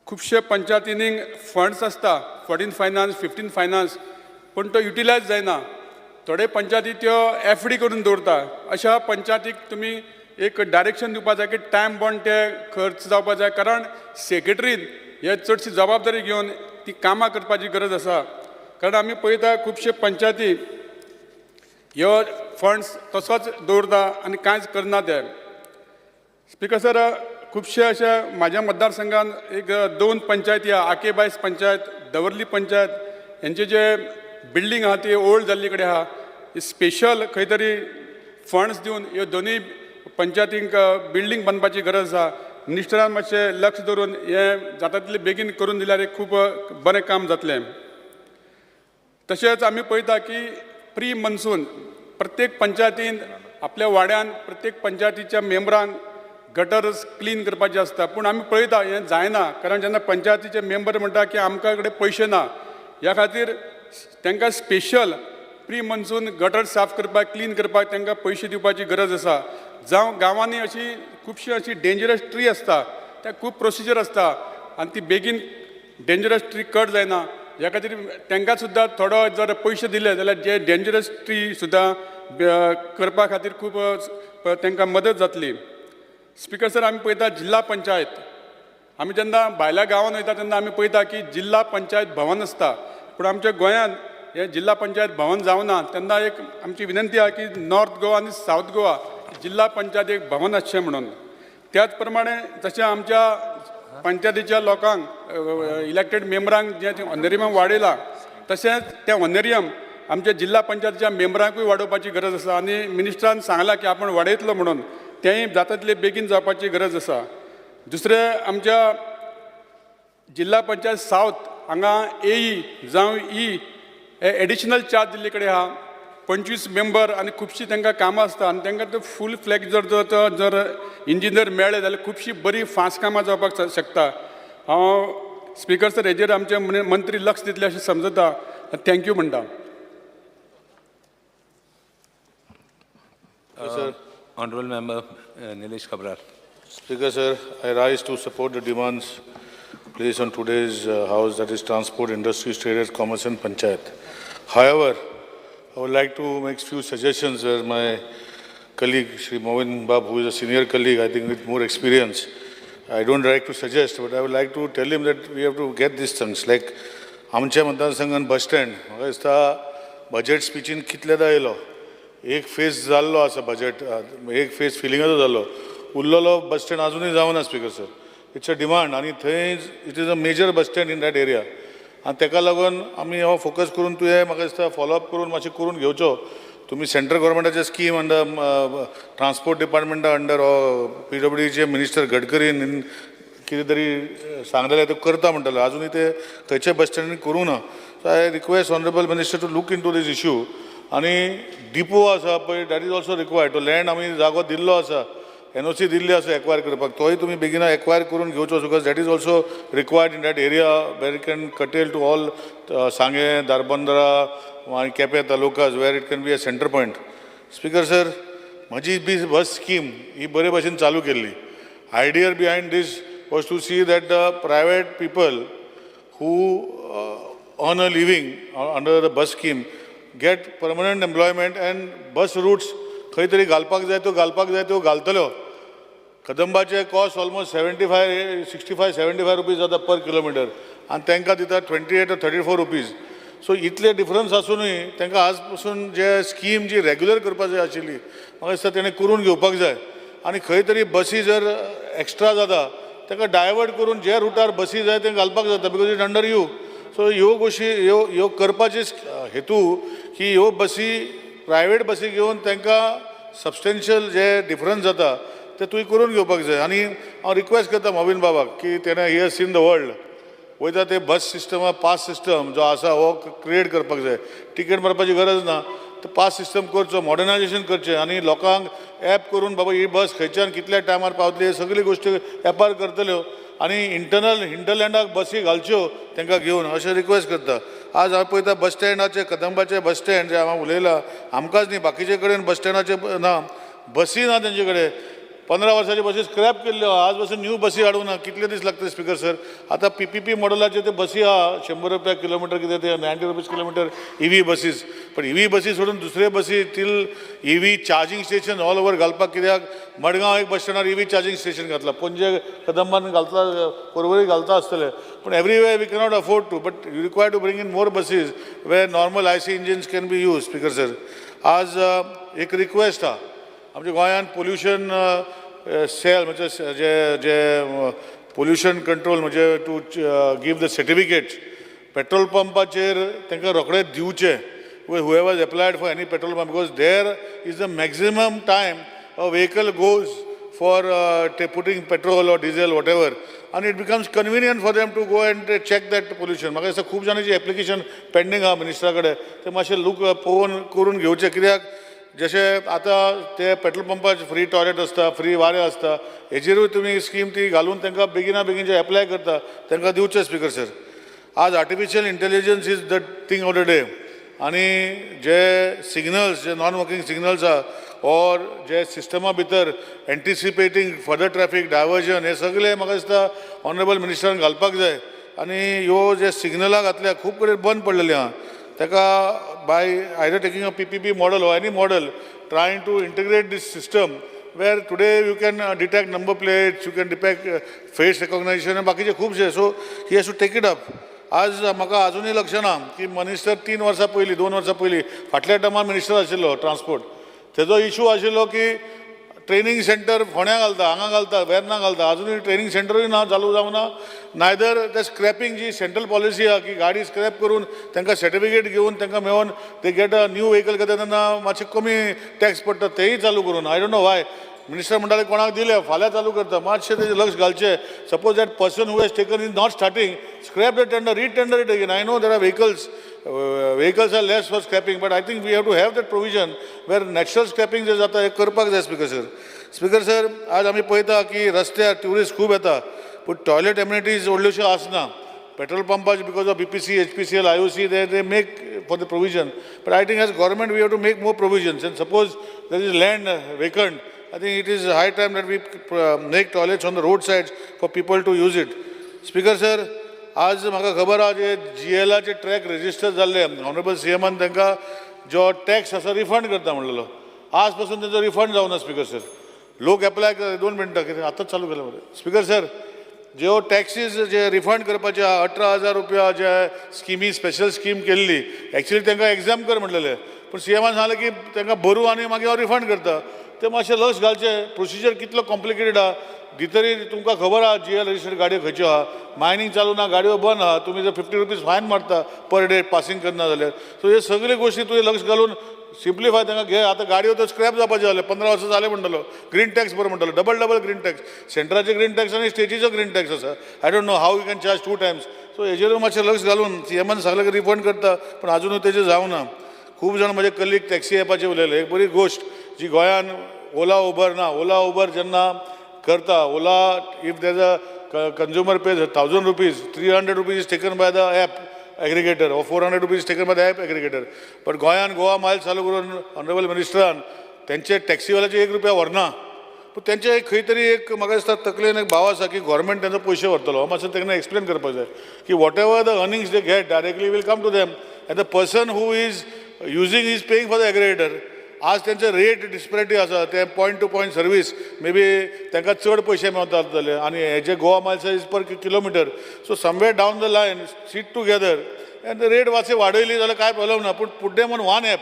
Speaker 5: खुबशे पंचायतींनी फंड्स आसता 14 फायनान्स 15 फायनान्स पण तो युटिलायज जायना थोडे पंचायती त्यो एफडी करून दवरता अशा पंचायतीक तुमी एक डायरेक्शन दिवपा जाय की टायम बॉन्ड ते खर्च जावपा जाय कारण सेक्रेटरीन हे चडशी जबाबदारी घेवन ती कामां करपाची गरज आसा कारण आमी पळयता खुबशे पंचायती ह्यो फंड्स तसोच दवरता आनी कांयच करना ते स्पीकर सर खुबशे अशे म्हाज्या मतदारसंघान एक 2 पंचायती आहा आकेबायस पंचायत दवर्ली पंचायत हेंचे जे बिल्डींग आहा ती ओल्ड जाल्ली कडेन आहा स्पेशल खंय तरी फंड्स दिवन ह्यो दोनूय पंचायतींक बिल्डींग बांदपाची गरज आसा मिनिस्टरान मातशें लक्ष दवरून हें जाता तितलें बेगीन करून दिल्यार एक खूब बरें काम जातलें तशेंच आमी पळयता की प्री मनसून प्रत्येक पंचायतीन आपल्या वाड्यान प्रत्येक पंचायतीच्या मेंबरांक गटर्स क्लीन करपाचे आसता पूण आमी पळयता हें जायना कारण जेन्ना पंचायतीचे मेंबर म्हणटा की आमच्या कडेन पयशे ना ह्या खातीर तांकां स्पेशल प्री मनसून गटर साफ करपाक क्लीन करपाक तांकां पयशे दिवपाची गरज आसा जावं गांवांनी अशी खुबशी अशी डेंजरस ट्री आसता त्या खूब प्रोसिजर आसता आनी ती बेगीन डेंजरस ट्री कट जायना ह्या खातीर तांकां सुद्दां थोडो जर पयशे दिले जाल्यार जे डेंजरस ट्री सुद्दां करपा खातीर खूब तांकां मदत जातली स्पीकर सर आमी पळयता जिल्ला पंचायत आमी जेन्ना भायल्या गांवांत वयता तेन्ना आमी पळयता की जिल्ला पंचायत भवन आसता पूण आमच्या गोंयांत हे जिल्ला पंचायत भवन जावना तेन्ना एक आमची विनंती आहा की नॉर्थ गोवा आनी सावथ गोवा जिल्ला पंचायत एक भवन आसचें म्हणून त्याच प्रमाणे जशें आमच्या पंचायतीच्या लोकांक इलेक्टेड मेंबरांक जे ऑनरेरियम वाडयला तशेंच तें ऑनरेरियम आमच्या जिल्ला पंचायतीच्या मेंबरांकूय वाडोवपाची गरज आसा आनी मिनिस्टरान सांगलां की आपण वाडयतलो म्हणून तेंय जाता तितले बेगीन जावपाची गरज आसा दुसरें आमच्या जिल्ला पंचायत सावथ हांगा एई जावं ई हे एडिशनल चार्ज दिल्ले कडेन आहा 25 मेंबर आनी खुबशीं तांकां कामां आसता आनी तांकां तो फूल फ्लॅग जर इंजिनियर मेळ्ळे जाल्यार खुबशीं बरी फास्ट कामां जावपाक शकता हांव स्पीकर सर हेजेर आमचे मंत्री लक्ष दितले अशें समजता थँक्यू म्हणटा
Speaker 1: Honorable Member Nilesh Kabral.
Speaker 3: Speaker sir, I rise to support the demands placed on today's House, that is Transport, Industries, Trade, Commerce and Panchayat. However, I would like to make few suggestions where my colleague, Shri Mohan Bab, who is a senior colleague, I think with more experience, I don't like to suggest, but I would like to tell him that we have to get these things. Like, आमच्या मतदारसंघान bus stand म्हाका दिसता budget स्पीचीन कितलेदा येयलो एक phase जाल्लो आसा budget एक phase फिलिंगाचो जाल्लो उरलेलो बस stand अजूनय जावना speaker sir it's a demand आनी थंय it is a major bus stand in that area आनी ताका लागून आमी हो फोकस करून तुवें म्हाका दिसता फॉलोअप करून मातशें करून घेवचो तुमी सेंट्रल गव्हर्मेंटाचे स्कीम अंडर ट्रान्सपोर्ट डिपार्टमेंटा अंडर PWDचे मिनिस्टर गडकरीन कितें तरी सांगलेलें ते करता म्हणटाले अजूनय ते खंयचे बस स्टँडांनी करूं ना so I request honourable minister to look in to these issue आनी डिपो आसा पळय दॅट इज ऑल्सो रिक्वायर्ड तो लँड आमी जागो दिल्लो आसा NOC दिल्ली आसा एक्वायर करपाक तोय तुमी बेगिना एक्वायर करून घेवचो because that is also required in that area where it can cater to all Sanguem दारबंदरा आनी Quepem talukas where it can be a centre point speaker sir म्हजी बस स्कीम ही बरे भशेन चालू केल्ली idea behind this was to see that the private people who earn a living under the bus scheme get permanent employment and bus routes खंय तरी घालपाक जाय त्यो घालतल्यो कदंबाचे कॉस्ट ऑलमोस्ट 65-75 रुपीज जाता पर किलोमिटर आनी तांकां दिता 28 or 34 रुपीज सो इतले डिफरन्स आसुनूय तांकां आज पासून जे स्कीम जी रेग्युलर करपाक जाय आशिल्ली म्हाका दिसता तेणें करून घेवपाक जाय आनी खंय तरी बसी जर एक्स्ट्रा जाता ताका डायवर्ट करून जे रुटार बसी जाय ते घालपाक जाता because it under you so ह्यो गोश्टी ह्यो करपाचे हेतू की ह्यो बसी प्रायवेट बसी घेवन तांकां सबस्टेन्शियल जे डिफरन्स जाता ते तुवें करून घेवपाक जाय आनी हांव रिक्वेस्ट करता मोविन बाबाक की तेणें he has seen the world वयता ते बस सिस्टमा पास सिस्टम जो आसा हो क्रिएट करपाक जाय टिकेट मारपाची गरज ना पास सिस्टम करचो, मॉडर्नायझेशन करचें आनी लोकांक ॲप करून बाबा ही बस खंयच्यान कितल्या टायमार पावतली हे सगळी गोश्टी ॲपार करतल्यो आनी इंटरनल हिंटरलँडाक बसी घालच्यो तांकां घेवन अशें रिक्वेस्ट करता. आज हांव पळयता बस स्टँडाचे कदंबाचे बस स्टँड जे हांव उलयलां आमकांच न्ही बाकीचे कडेन बस स्टँडाचे ना बसी ना तेंचे कडेन 15 वर्सांची बसी स्क्रॅप केल्ल्यो आज पासून न्यू बसी हाडूंक ना कितले दीस लागतले स्पिकर सर. आतां PPP मॉडलाचे ते बसी आहा 100 रुपया किलोमिटर कितें ते 90 रुपीज किलोमिटर EV बसीस पण EV बसी सोडून दुसरे बसी till EV charging station all over घालपाक कित्याक मडगांव एक बस स्टँडार EV चार्जिंग स्टेशन घातला पणजे कदंबान घालता पर्वरी घालता आसतले पण everywhere we cannot afford to but you require to bring in more buses where normal IC engines can B use speaker sir. आज एक रिक्वेस्ट आहा आमच्या गोंयांत पोल्युशन सेल म्हणजे जे पोल्युशन कंट्रोल म्हणजे to give the certificates petrol पंपाचेर तांकां रोखडेच दिवचे whoever has applied for any petrol pump because there is the maximum time a vehicle goes for putting petrol or diesel whatever and it becomes convenient for them to go and check that pollution. म्हाका दिसता खूब जाणांची application pending आहा मिनिस्टरा कडेन ते मातशें look पळोवन करून घेवचे कित्याक जशें आतां ते पेट्रोल पंपार फ्री टॉयलेट आसता फ्री वारें आसता हेजेरूय तुमी स्कीम ती घालून तांकां बेगिना बेगीन जे एप्लाय करता तांकां दिवचे स्पिकर सर. आज artificial intelligence is the thing of the day आनी जे सिग्नल्स जे नॉन वर्किंग सिग्नल्स आहा ऑर जे सिस्टमा भितर एंटिसिपेटींग फर्दर ट्रॅफिक डायवर्जन हे सगळे म्हाका दिसता ऑनरेबल मिनिस्टरान घालपाक जाय आनी ह्यो जे सिग्नलां घातल्या खूब कडेन बंद पडलेली आहा ताका by either taking a PPP model or any model, trying to integrate this system where today you can detect number plates, you can detect face recognition and बाकीचे खूबशे. So he has to take it up. आज म्हाका अजूनही लक्ष ना की minister 3 वर्सां पयलीं 2 वर्सां पयलीं फाटल्या टायमार मिनिस्टर आशिल्लो ट्रान्सपोर्ट तेजो इशू आशिल्लो की ट्रेनिंग सेंटर फोण्या घालता हांगा घालता वेर्ना घालता अजूनही ट्रेनिंग सेंटरूय ना चालू जावं ना नायदर ते स्क्रॅपिंग जी सेंट्रल पॉलिसी आहा की गाडी स्क्रॅप करून तांकां सर्टिफिकेट घेवन तांकां मेळोन ते गेट अ न्यू व्हेकल घेता तेन्ना मातशें कमी टॅक्स पडटा तेय चालू करून I don't no Y minister म्हणटाले कोणाक दिले फाल्यां चालू करता मातशें तेजें लक्ष घालचें suppose that person who has taken is not starting scrap the tender retender it again I know there are vehicles are less for scrapping but I think we have to have that provision where natural scrapping जे जाता हे करपाक जाय speaker sir आज आमी पळयता की रस्त्यार ट्युरिस्ट खूब येता पूण टॉयलेट एम्युनिटीज व्हडल्योश्यो आसना पेट्रोल पंपार because of BPC HPCL IOC they make for the provision but I think as government we have to make more provisions and suppose there is land vacant I think it is high time that we make toilets on the roadsides for people to use it. Speaker sir आज म्हाका खबर आहा जे GLाचे track resistor जाल्ले honourable CMन तांकां जो tax आसा refund करता म्हणलेलो आज पासून तेजो रिफंड जावना स्पिकर सर लोक एप्लाय कर 2 मिनटां कितें आतांच चालू केलें मरे स्पिकर सर ज्यो टॅक्सीज जे रिफंड करपाचे 18,000 रुपया जे स्किमी स्पेशल स्कीम केल्ली एक्चुअली तांकां एग्जाम कर म्हणलेले पूण CMन सांगलें की तांकां भरू आनी मागीर हांव रिफंड करता ते मातशें लक्ष घालचें प्रोसिजर कितलो कॉम्प्लिकेटेड आहा भितरी तुमकां खबर आहा GL रजिस्टर्ड गाडयो खंयच्यो आहा मायनिंग चालू ना गाडयो बंद आहा तुमी जर 50 रुपीज फायन मारता पर डे पासिंग करना जाल्यार सो हे सगळे गोश्टी तुवें लक्ष घालून सिम्प्लिफाय तांकां घे आतां गाडयो तर स्क्रॅप जावपाचे जाले 15 वर्सां जाले म्हणटलो ग्रीन टॅक्स बरो म्हणटलो डबल ग्रीन टॅक्स सेंट्राचे ग्रीन टॅक्स आनी स्टेटीचो ग्रीन टॅक्स आसा I don't know how you can charge 2 times so हेजेरूय मातशें लक्ष घालून CMन सांगलें की रिफंड करता पण अजूनय तेजें जावना. खूब जाण म्हजे कलीग टॅक्सी एपाचे उलयले एक बरी गोश्ट जी गोंयान ओला उबर ना ओला उबर जेन्ना करता Ola if there a consumer pays 1,000 rupees 300 rupees is taken by the app aggregator or 400 rupees is taken by the app aggregator but गोंयान गोवा मायल चालू करून ऑनरेबल मिनिस्टरान तेंचे टॅक्सीवाल्याचे 1 रुपया व्हरना पूण तेंचे खंय तरी एक म्हाका दिसता तकलेन एक भाव आसा की गव्हर्मेंट तेंचो पयशे व्हरतलो हांव मातसो तांकां एक्सप्लेन करपाक जाय की whatever the earnings they get directly will come to them and the person who is using is paying for the aggregator आज तेंचे रेट डिस्पॅरिटी आसा ते point to point service may be तांकां चड पयशे मेळटा जाले आनी हेजे Goa Miles is per kilometre so somewhere down the line sit together and rate मातशें वाडयली जाल्यार कांय प्रॉब्लम ना पूण put them on one app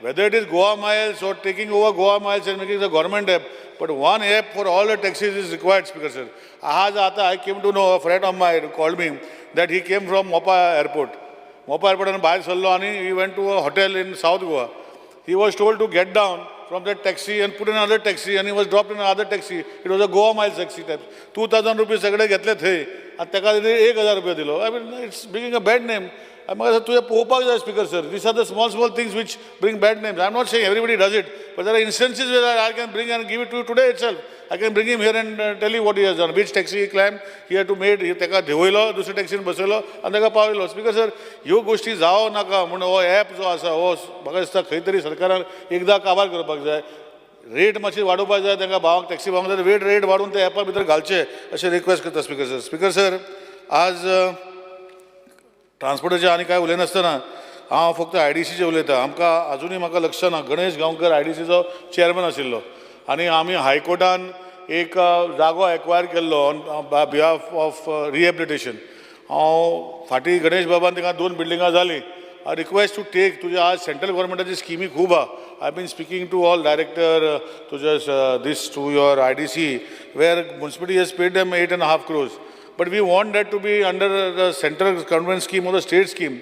Speaker 3: whether it is Goa Miles or taking over Goa Miles and making the government app but one app for all the taxis is required speaker sir. आज आतां I came to know a friend of my called me that he came from Mopa एअरपोर्टान भायर सरलो आनी he went to a hotel in south Goa. He was told to get down from that taxi and put in another taxi and he was dropped in another taxi. It was a Goa Miles taxi type. 2,000 rupees सगळे घेतले थंय आनी ताका 1,000 रुपया दिलो. I mean, it's being a bad name. म्हाका तुवें पळोवपाक जाय speaker sir. These are the small things which bring bad names. I'm not saying everybody does it, but there are instances where I can bring and give it to you today itself. I can bring him here and tell you what he has done. Which taxi he climbed, he had to made, तेका देवयलो, दुसऱ्या टॅक्सीन बसयलो आनी तेका पावयलो. Speaker sir, ह्यो गोश्टी जावं नाका म्हणून हो ॲप जो आसा हो म्हाका दिसता खंय तरी सरकारान एकदां काबार करपाक जाय. रेट मातशी वाडोवपाक जाय, तांकां भावांक टॅक्सी भावांक जाय रेट वाडून ते ॲपा भितर घालचे अशें रिक्वेस्ट करता स्पीकर सर. स्पीकर सर, आज ट्रान्सपोर्टाचें आनी कांय उलयनासतना हांव फक्त IDCचें उलयतां. आमकां अजुनूय म्हाका लक्षात ना गणेश गांवकर IDCचो चेअरमॅन आशिल्लो आनी आमी हायकोर्टान एक जागो एक्वायर केल्लो ऑन बिहाफ ऑफ रिहेबिलिटेशन. हांव फाटीं गणेश बाबान तिका 2 बिल्डिंगां जालीं. I request to take तुझे आज सेंट्रल गव्हर्मेंटाची स्किमी खूब आहा. I have been speaking to all director to your IDC where municipality has paid them 8.5 crores. But we want that to be under the central government scheme or the state scheme.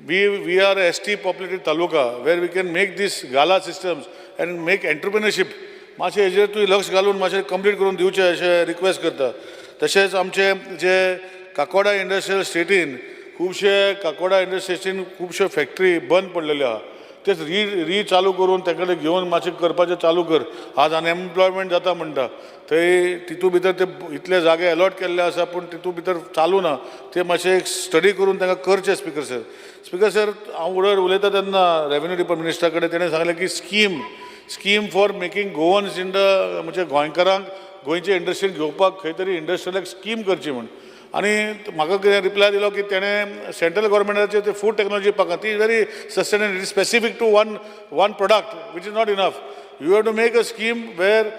Speaker 3: We are a ST populated taluka where we can make these gala systems and make entrepreneurship. मातशें हेजेर तुवें लक्ष घालून मातशें complete करून दिवचें अशें request करता. तशेंच आमचे जे काकोडा इंडस्ट्रियल स्टेटीन खुबशे काकोडा इंडस्ट्रियल स्टेटीन खुबश्यो फॅक्टरी बंद पडलेल्यो आहा. तेच चालू करून तेकडे घेवन मातशें करपाचें चालू कर. आज अनएम्प्लॉयमेंट जाता म्हणटा थंय तितू भितर ते इतले जागे अलॉट केल्ले आसा पूण तितू भितर चालू ना. ते मातशें एक स्टडी करून तांकां करचें स्पीकर सर. स्पीकर सर, हांव उडर उलयता तेन्ना रेव्हेन्यू डिपार्टमेंट मिनिस्टरा कडेन तेणें सांगलें की scheme for making Goans in the म्हणजे गोंयकारांक गोंयचे इंडस्ट्रीन घेवपाक खंय तरी इंडस्ट्रियल स्कीम करची म्हण. आनी म्हाका कितें रिप्लाय दिलो की तेणें सेंट्रल गव्हर्मेंटाचे ते फूड टेक्नॉलॉजी पाका ती very sustainable, it is specific to one product which is not enough. You have to make a scheme where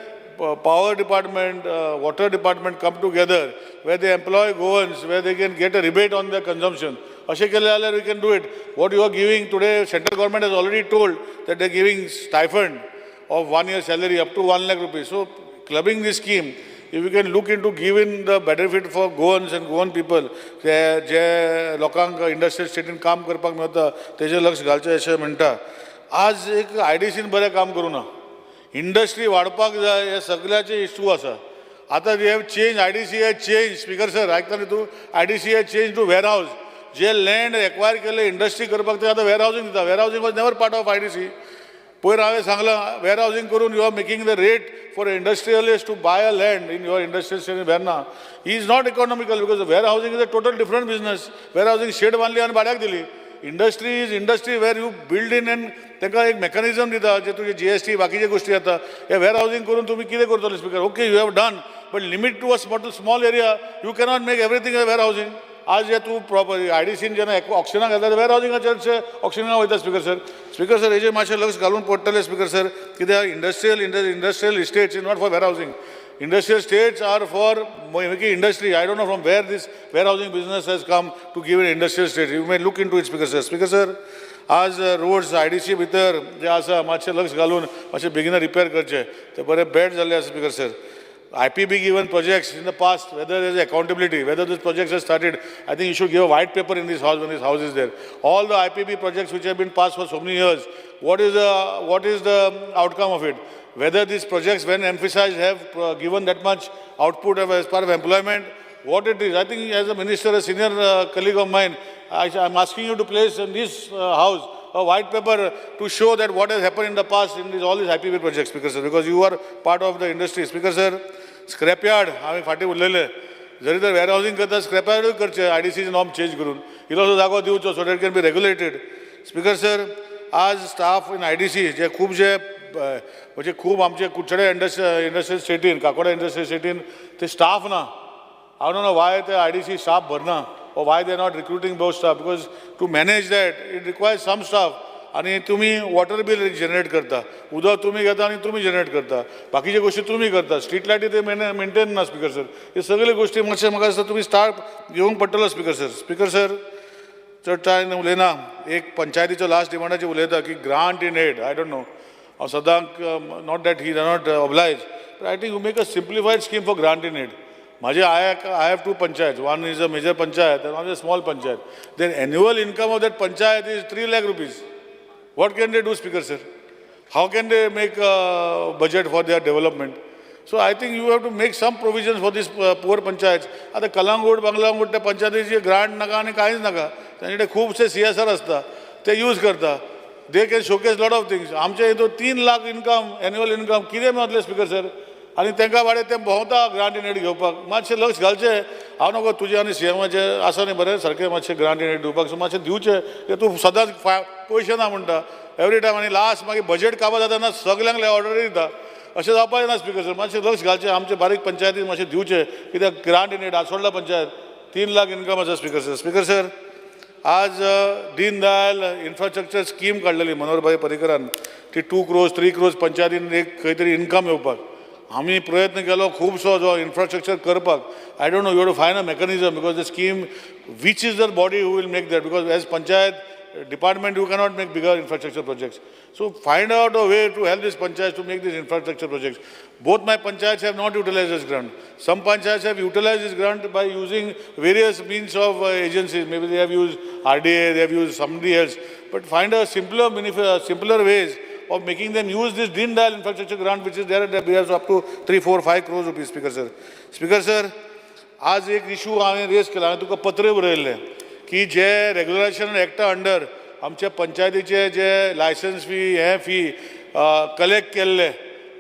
Speaker 3: power department, water department come together, where they employ goans, where they can get a rebate on their consumption. Ashe kelle alar we can do it. What you are giving today, central government has already told that they are giving stipend of 1 year salary up to 1 lakh rupees. So clubbing this scheme, if we can look into giving the benefit for goans and goan people, जे लोकांक industrial स्टेटीन काम करपाक मेळटा तेजेर लक्ष घालचें अशें म्हणटा. आज एक IDCन बरें काम करूं ना. इंडस्ट्री वाडपाक जाय हे सगळ्याचे इश्यू आसा. आतां they have change, IDC has change. Speaker sir आयकता न्ही तूं, IDC has change to warehouse. जे लँड एक्वायर केले इंडस्ट्री करपाक ते आतां वेअर हावसिंग दिता. Warehousing was never part of IDC. पयर हांवें सांगलां वेअर हावसिंग करून you are making the rate for industrialist to buy a land in your industrial state Verna. He is not economical because warehousing is a total different business. Where housing shed बांदली आनी भाड्याक दिली. Industry is industry where you build in and तांकां एक mechanism दिता जे तुजे GST बाकीचे गोष्टी येता. हे वेअर हावसिंग करून तुमी कितें करतले speaker? Okay, you have done, but limit to a small area. You cannot make everything warehousing. आज जे तूं प्रॉपर IDCन जेन्ना ऑक्शनाक घालता वेअर हावसिंगाचे ऑक्शनाक वयता स्पीकर सर. स्पीकर सर हेजेर मातशें लक्ष घालून पडटलें स्पीकर सर. कित्याक industrial estates is not for warehousing. Industrial estates are for making industry. I don't know from where this warehousing business has come to give an industrial estate. You may look into it, Speaker sir. Speaker sir, आज roads IDC भितर जे आसा मातशें लक्ष घालून मातशें बेगिना repair करचे ते बरे बॅड जाल्ले आसा speaker sir. IPB given projects in the past, whether there is accountability, whether these projects have started, I think you should give a white paper in this house when this house is there. All the IPB projects which have been passed for so many years, what is the outcome of it? Whether these projects, when emphasized, have given that much output as part of employment, what it is. I think as a minister, a senior colleague of mine, I'm asking you to place in this house a white paper to show that what has happened in the past in all these IPB projects, Speaker sir, because you are part of the industry. Speaker sir, scrapyard, हांवें फाटीं उरलेले, जरी तर wear housing करता स्क्रॅपयार्डूय करचे IDCचे norm change करून, इल्लोसो जागो दिवचो so that can be regulated. Speaker sir, आज स्टाफ इन IDC जे खूबशे म्हणजे खूब आमचे कुडचडे इंडस्ट्रियल स्टेटीन, काकोडा इंडस्ट्रियल स्टेटीन ते स्टाफ ना. I don't know why the IDC staff भरना or why they are not recruiting those staff, because to manage that it requires some staff. आणि तुम्ही वॉटर बिल जनरेट करता, उदक तुम्ही घेता आणि तुम्ही जनरेट करता, बाकीचे गोष्टी तुम्ही करता, स्ट्रीट लायटी ते मेंटेन ना. स्पीकर सर, हे सगळे गोष्टी मातशें म्हाका दिसता तुम्ही स्टाफ घेवंक पडटलो. स्पीकर सर, स्पीकर सर चड टायम उलयना, एक पंचायतीचो लास्ट डिमांडाचेर उलयता की grant in aid. I don't know, हांव सदांच not that he not oblige, but I think you make a simplified scheme for grant in aid. I have two panchayats. One is a major panchayat and one is a small panchayat. Then annual income of that panchayat is 3 lakh rupees. What can they do, Speaker sir? How can they make a budget for their development? So I think you have to make some provisions for these poor panchayats. आता कलांगूट बंगलांगूट त्या पंचायतीची grant नाका आणि काहीच नाका तांचे खूबशे CSR असता ते यूज करता they can showcase lot of things आमचे हितून 3 लाख इनकम एन्युअल इनकम कितें मेळटलें स्पीकर सर आनी तांकां वाडे ते भोंवता ग्रांट इन एड घेवपाक मातशें लक्ष घालचें हांव नगो तुजें आनी CMाचें आसा न्ही बरें सारकें मातशें ग्रांट इन एड दिवपाक सो मातशें दिवचें की तूं सदांच पयशे ना म्हणटा एवरी टायम आनी लास्ट मागीर बजेट काबार जाता सगल्यांक ऑर्डर दिता अशें जावपाक जायना स्पीकर सर मातशें लक्ष घालचें आमचे बारीक पंचायतीक मातशें दिवचें कित्याक ग्रांट इन एड आसोडला पंचायत 3 लाख इनकम आसा स्पीकर सर आज दीन दयाल इन्फ्रास्ट्रक्चर स्कीम काडलेली मनोहरभाई पर्रीकरान ती 2 crores 3 crores पंचायतीन एक खंय तरी इनकम येवपाक आमी प्रयत्न केलो खूबसो जो इन्फ्रास्ट्रक्चर करपाक I don't know you have to find a mechanism because the scheme which is the body who will make that because as panchayat department you cannot make bigger infrastructure projects. So find out a way to help this panchayats to make these infrastructure projects. Both my panchayats have not utilized this grant. Some panchayats have utilized this grant by using various means of agencies. Maybe they have used RDA, they have used somebody else. But find a simpler ways of making them use this Deen Dayal infrastructure grant which is there at the behalf up to 3, 4, 5 crores rupees, Speaker sir, आज एक issue हांवें raise केला हांवें तुका पत्र बरयल्लें की जे regulation एक्टा under आमच्या पंचायतीचे जे लायसन्स फी कलेक्ट केल्ले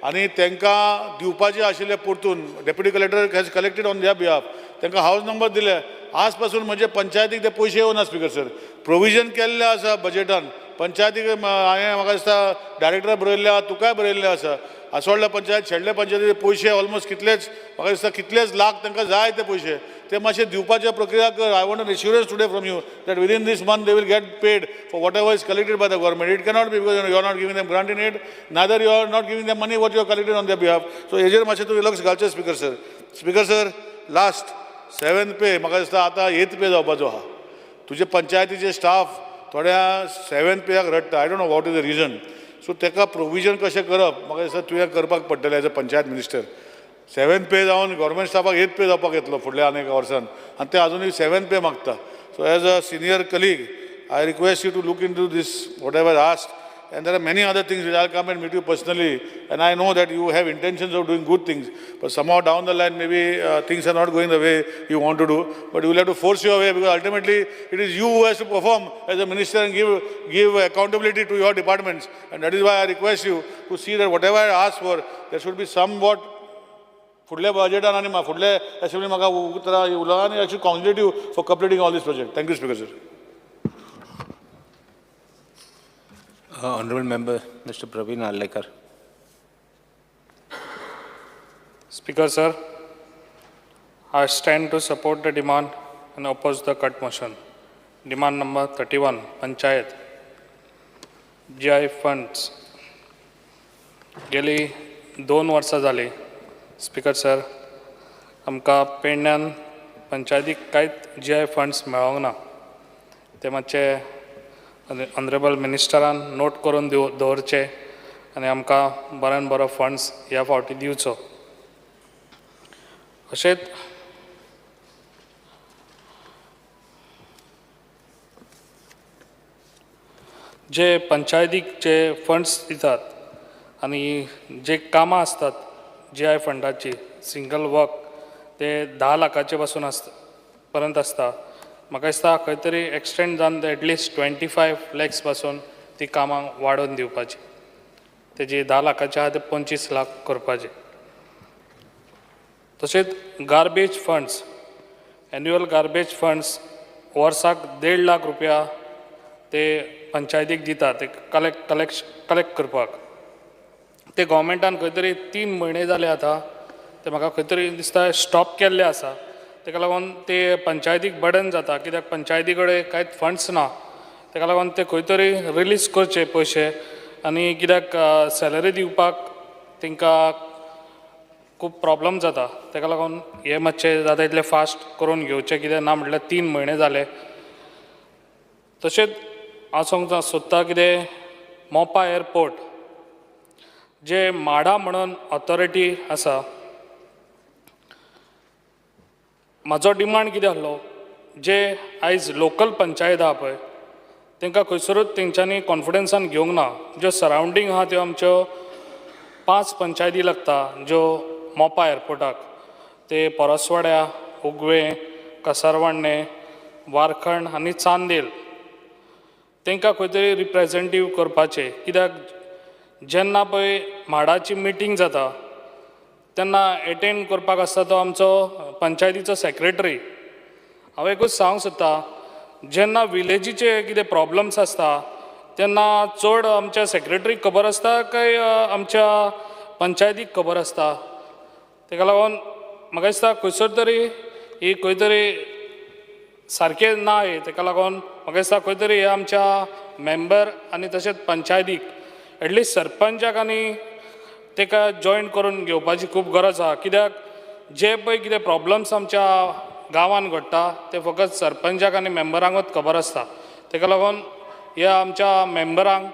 Speaker 3: आनी तांकां दिवपाचे आशिल्ले परतून deputy collector has collected on their behalf तांकां हावज नंबर दिले आज पासून म्हणजे पंचायतीक ते पयशे येवना स्पीकर सर प्रोविजन केल्लें आसा बजेटान पंचायतीक हांवें म्हाका दिसता डायरेक्टरा बरयल्ले आहा तुकाय बरयल्लें आसा आसोडल्या पंचायत शेडले पंचायतीचे पयशे ऑलमोस्ट कितलेच म्हाका दिसता कितलेच लाख तांकां जाय ते पयशे ते मातशे दिवपाचे प्रक्रिया कर I want an assurance today from you that within these month they will get paid for whatever is collected by the government it cannot be because you are not giving them grant in aid neither you are not giving them money what you are collected on their behalf so हेजेर मातशें तुवें लक्ष घालचें speaker sir last 7th पे म्हाका दिसता आतां 8th पे जावपाचो आहा तुजे पंचायतीचे स्टाफ थोड्या 7th पेयाक रडटा I don't no what is the region so ताका प्रोविजन कशें करप म्हाका दिसता तुवें करपाक पडटलें as a panchayat minister 7th पे जावन गव्हर्मेंट स्टाफाक 8th पे जावपाक येतलो फुडल्या आनी एका वर्सान आनी ते अजुनूय 7th पे मागता so as a senior colleague I request you to look in to these whatever asked and there are many other things which I'll come and meet you personally and I know that you have intentions of doing good things but somehow down the line maybe things are not going the way you want to do but you will have to force your way because ultimately it is you who has to perform as a minister and give accountability to your departments and that is why I request you to see that whatever I ask for there should be somewhat फुडल्या बजेटान आनी फुडल्या assembly म्हाका उतरां उलोवं आनी I should congratulate you for completing all this project. Thank you, Speaker sir.
Speaker 1: Honorable Member Mr. Praveen Arlekar.
Speaker 6: Speaker sir, I stand to support the demand and oppose the cut motion. Demand number 31, Panchayat. GI funds. गेली 2 वर्सां जाली. Speaker sir, आमकां पेडण्यान पंचायतीक कांयच GI funds मेळोंक ना. ते मातशे ऑनरेबल मिनिस्टरान नोट करून दवरचे आनी आमकां बऱ्यान बरो फंड्स ह्या फावटी दिवचो अशेंच जे पंचायतीक जे फंड्स दितात आनी जे कामां आसतात GI फंडाची सिंगल वर्क ते 10 लाखाचे पासून पर्यंत आसता म्हाका दिसता खंय तरी एक्सटेंड जावन एटलिस्ट 25 lakhs पासून ती कामां वाडोवन दिवपाची तेजी 10 लाखाचे आहा ते 25 लाख करपाचे तशेंच garbage funds annual garbage funds वर्साक 1.5 लाख रुपया ते पंचायतीक दिता ते कलेक्ट करपाक ते गव्हर्मेंटान खंय तरी 3 म्हयने जाले आतां ते म्हाका खंय तरी दिसता स्टॉप केल्ले आसा ताका लागून ते पंचायतीक बर्डन जाता कित्याक पंचायती कडेन कांयच फंड्स ना ताका लागून ते खंय तरी रिलीज करचे पयशे आनी कित्याक सॅलरी दिवपाक तांकां खूब प्रॉब्लम जाता ताका लागून हे मातशें जाता तितलें फास्ट करून घेवचें कित्याक ना म्हटल्यार 3 म्हयने जाले तशेंच हांव सांगूंक सोदता कितें मोपा एअरपोर्ट जे माडा म्हणून ऑथॉरिटी आसा म्हाजो डिमांड कितें आसलो जे आयज लोकल पंचायत आहा पळय तांकां खंयसरूच तेंच्यांनी कॉन्फिडन्सान घेवंक ना ज्यो सरावंडींग आहा त्यो आमच्यो 5 पंचायती लागता ज्यो मोपा एअरपोर्टाक ते परसवाड्या उगवे कसरवण्णे वारखंड आनी चांदेल तांकां खंय तरी रिप्रेझेंटेटीव करपाचें कित्याक जेन्ना पळय म्हाडाची मिटींग जाता तेन्ना एटेंड करपाक आसता तो आमचो पंचायतीचो सेक्रेटरी. हांव एकूच सांगूंक सोदतां जेन्ना विलेजीचे कितें प्रॉब्लम्स आसता तेन्ना चड आमच्या सेक्रेटरीक खबर आसता काय आमच्या पंचायतीक खबर आसता. ताका लागून म्हाका दिसता खंयसर तरी ही खंय तरी सारकें ना हे. ताका लागून म्हाका दिसता खंय तरी हे आमच्या मेंबर आनी तशेंच पंचायतीक एटलिस्ट सरपंचाक आनी ताका जॉयन करून घेवपाची खूब गरज आसा. कित्याक जे पळय कितें प्रॉब्लम्स आमच्या गांवांत घडटा ते फकत सरपंचाक आनी मेंबरांकूच खबर आसता. ताका लागून ह्या आमच्या मेंबरांक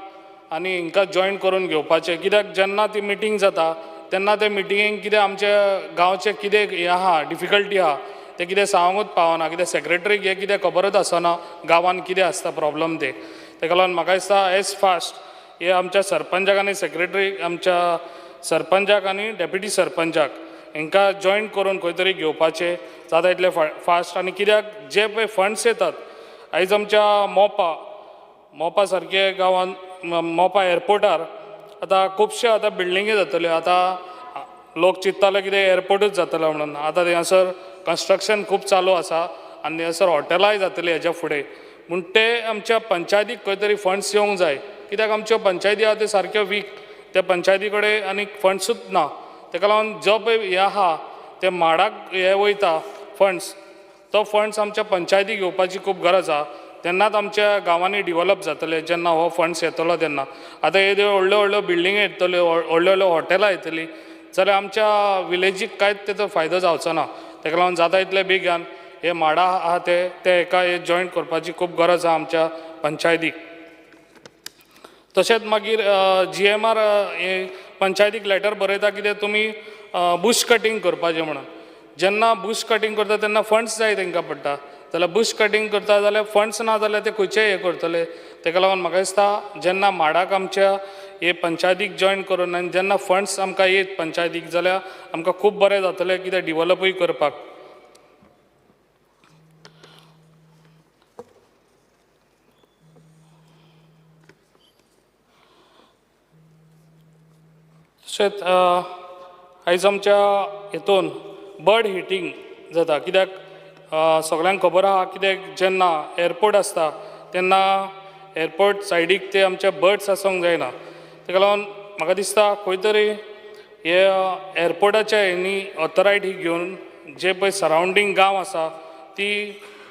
Speaker 6: आनी हिंकां जॉयन करून घेवपाचें. कित्याक जेन्ना ती मिटींग जाता तेन्ना ते मिटिंगेक कितें आमच्या गांवचें कितें हें आहा डिफिकल्टी आहा ते कितें सांगूंकूच पावना. कित्याक सेक्रेटरीक हें कितें खबरच आसना गांवांत कितें आसता प्रॉब्लम ते. ताका लागून म्हाका दिसता एज फास्ट हे आमच्या सरपंचाक आनी सेक्रेटरी आमच्या सरपंचाक आनी डेप्युटी सरपंचाक हांकां जॉयन करून खंय तरी घेवपाचें जाता तितलें फास्ट. आनी कित्याक जे पळय फंड्स येतात आयज आमच्या मोपा सारके गांवांत मोपा एअरपोर्टार आतां खुबशे आतां बिल्डिंगे जातल्यो. आतां लोक चिंत्ताले कितें एअरपोर्टूच जातलो म्हणून. आतां थंयसर कन्स्ट्रक्शन खूब चालू आसा आनी थंयसर हॉटेलांय जातलीं हेज्या फुडें. पूण ते आमच्या पंचायतीक खंय तरी फंड्स येवंक जाय. कित्याक आमच्यो पंचायती आहा त्यो सारक्यो वीक. त्या पंचायती कडेन आनी फंड्सूच ना. ताका लागून जो पळय हें आहा ते म्हाडाक हे वयता फंड्स तो फंड्स आमच्या पंचायतीक येवपाची खूब गरज आहा. तेन्नाच आमच्या गांवांनी डिवेलप जातले जेन्ना हो फंड्स येतलो तेन्ना. आतां हे व्हडल्यो व्हडल्यो बिल्डिंगे येतल्यो व्हडल्यो व्हडल्यो हॉटेलां येतलीं जाल्यार आमच्या विलेजीक कांयच तेचो फायदो जावचो ना. ताका लागून जाता तितले बेगीन हे म्हाडा आहा ते एका हे जॉयन करपाची खूब गरज आहा आमच्या पंचायतीक. तशेंच मागीर GMR हे पंचायतीक लेटर बरयता कितें तुमी बुश कटींग करपाचें म्हणून. जेन्ना बुश कटींग करता तेन्ना फंड्स जाय तांकां पडटा. जाल्यार बुश कटींग करता जाल्यार फंड्स ना जाल्यार ते खंयचे हे करतले. ताका लागून म्हाका दिसता जेन्ना म्हाडाक आमच्या हे पंचायतीक जॉयन करून आनी जेन्ना फंड्स आमकां येत पंचायतीक जाल्यार आमकां खूब बरें जातलें कितें डिवेलपूय करपाक. तशेंच आयज आमच्या हितून बर्ड हिटींग जाता. कित्याक सगळ्यांक खबर आहा कित्याक जेन्ना एअरपोर्ट आसता तेन्ना एअरपोर्ट सायडीक ते आमचे बर्ड्स आसूंक जायना. ताका लागून म्हाका दिसता खंय तरी हे एअरपोर्टाच्या हेणी ऑथॉरिटी घेवन जे पळय सरावंडींग गांव आसा ती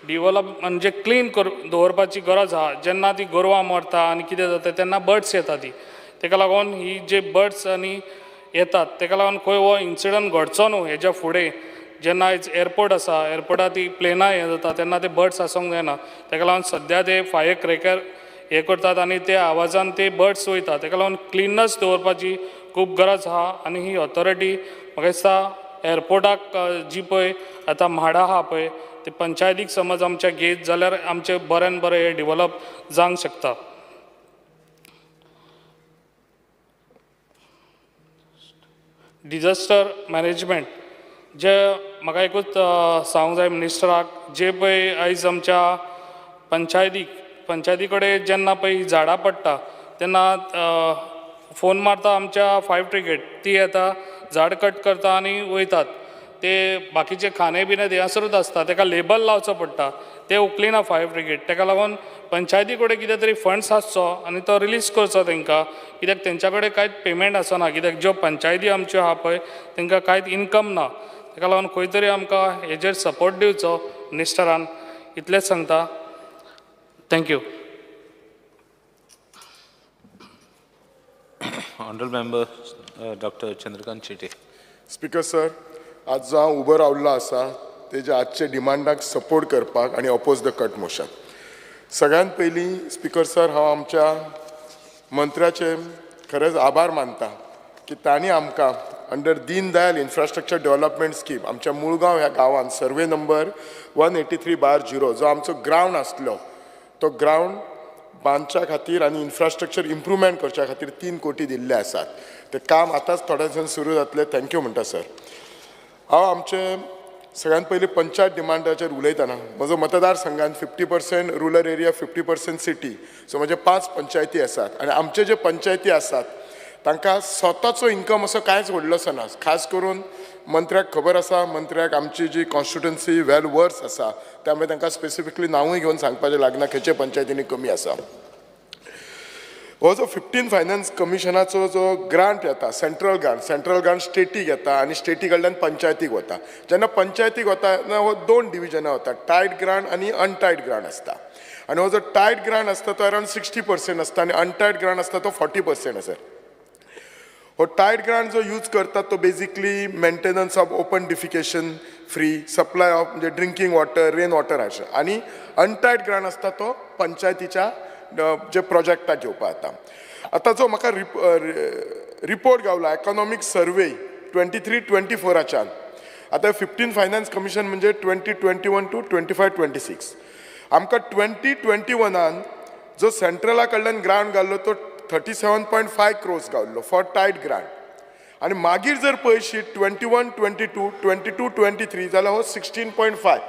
Speaker 6: डिवेलप म्हणजे क्लीन दवरपाची गरज आहा. जेन्ना ती गोरवां मरता आनी कितें जाता तेन्ना बर्ड्स येता ती. ताका लागून ही जे बर्ड्स आनी येतात ताका लागून खंय हो इन्सिडंट घडचो न्हू हेज्या फुडें. जेन्ना आयज एअरपोर्ट आसा एअरपोर्टार ती प्लेनां हें जाता तेन्ना ते बर्ड्स आसूंक जायना. ताका लागून सद्या ते फायर क्रॅकर हे करतात आनी ते आवाजान ते बर्ड्स वयता. ताका लागून क्लिननेस दवरपाची खूब गरज आहा. आनी ही ऑथॉरिटी म्हाका दिसता एअरपोर्टाक जी पळय आतां म्हाडा आहा पळय ते पंचायतीक समज आमच्या घेत जाल्यार आमचें बऱ्यान बरें हे डिवेलप जावंक शकता. डिजास्टर मॅनेजमेंट जे म्हाका एकूच सांगूंक जाय मिनिस्टराक जे पळय आयज आमच्या पंचायती कडेन जेन्ना पळय झाडां पडटा तेन्ना फोन मारता आमच्या फायर ब्रिगेड ती येता झाड कट करता आनी वयतात. ते बाकीचे खाणे बिने ह्यासरूच आसता ताका लेबल लावचो पडटा ते उखलिना फायर ब्रिगेड. ताका लागून पंचायती कडेन कितें तरी फंड्स आसचो आनी तो रिलीज करचो तांकां. कित्याक तेंच्या कडेन कांयच पेमेंट आसना. कित्याक ज्यो पंचायती आमच्यो आहा पळय तांकां कांयच इनकम ना. ताका लागून खंय तरी आमकां हेजेर सपोर्ट दिवचो मिनिस्टरान. इतलेंच सांगता. Thank you.
Speaker 1: Honorable Member Dr. Chandrakant Chete.
Speaker 7: Speaker sir, आज जो हांव उबो रावल्लो आसा तेजे आजचे डिमांडाक सपोर्ट करपाक आनी ऑपोज द कट मोशन. सगळ्यांत पयलीं स्पीकर सर हांव आमच्या मंत्र्याचे खरेंच आभार मानता की तांणी आमकां अंडर दीन दयाल इन्फ्रास्ट्रक्चर डेव्हलपमेंट स्कीम आमच्या मुळगांव ह्या गांवांत सर्वे नंबर 183/0 जो आमचो ग्रावंड आसलो तो ग्रावंड बांदच्या खातीर आनी इन्फ्रास्ट्रक्चर इम्प्रुवमेंट करच्या खातीर 3 कोटी दिल्ले आसात. ते काम आतांच थोड्या दिसांनी सुरू जातलें. थँक्यू म्हणटा सर. हांव आमचे सगळ्यात पयलीं पंचायत डिमांडाचेर उलयतना म्हजो मतदारसंघान 50% रुरल एरिया 50% सिटी सो म्हणजे 5 पंचायती आसात आनी आमचे जे पंचायती आसात तांकां स्वताचो इन्कम असो कांयच व्हडलोसो ना खास करून मंत्र्याक खबर आसा मंत्र्याक आमची जी कॉन्स्टिट्युएन्सी वेल वर्स आसा त्यामुळे तांकां स्पेसिफिकली नांवूय घेवन सांगपाचें लागना खंयचे पंचायतींनी कमी आसा हो जो 15 फायनान्स कमिशनाचो जो ग्रांट येता सेंट्रल ग्रांट स्टेटीक येता आनी स्टेटी कडल्यान पंचायतीक वता जेन्ना पंचायतीक वता तेन्ना हो 2 डिविजनां वता टायट ग्रांट आनी अनटायट ग्रांट आसता आनी हो जो टायट ग्रांट आसता तो अरावंड 60% आसता आनी अनटायट ग्रांट आसता तो 40% आसा हो टायट ग्रांट जो यूज करतात तो basically maintenance of open defecation free supply of म्हणजे ड्रिंकींग वॉटर रेन वॉटर हाचे आनी अनटायट ग्रांट आसता तो पंचायतीच्या जे प्रोजेक्टाक घेवपा जाता आतां जो म्हाका रिपोर्ट गावला इकॉनॉमीक सर्वे 23-24च्यान आतां 15 फायनान्स कमिशन म्हणजे 2021 to 25-26 आमकां 2021 जो सेंट्रला कडल्यान ग्रांट गावलो तो 37.5 crores गावल्लो फॉर टायट ग्रांट आनी मागीर जर पळयशीत 21-22 22-23 जाल्यार हो 16.5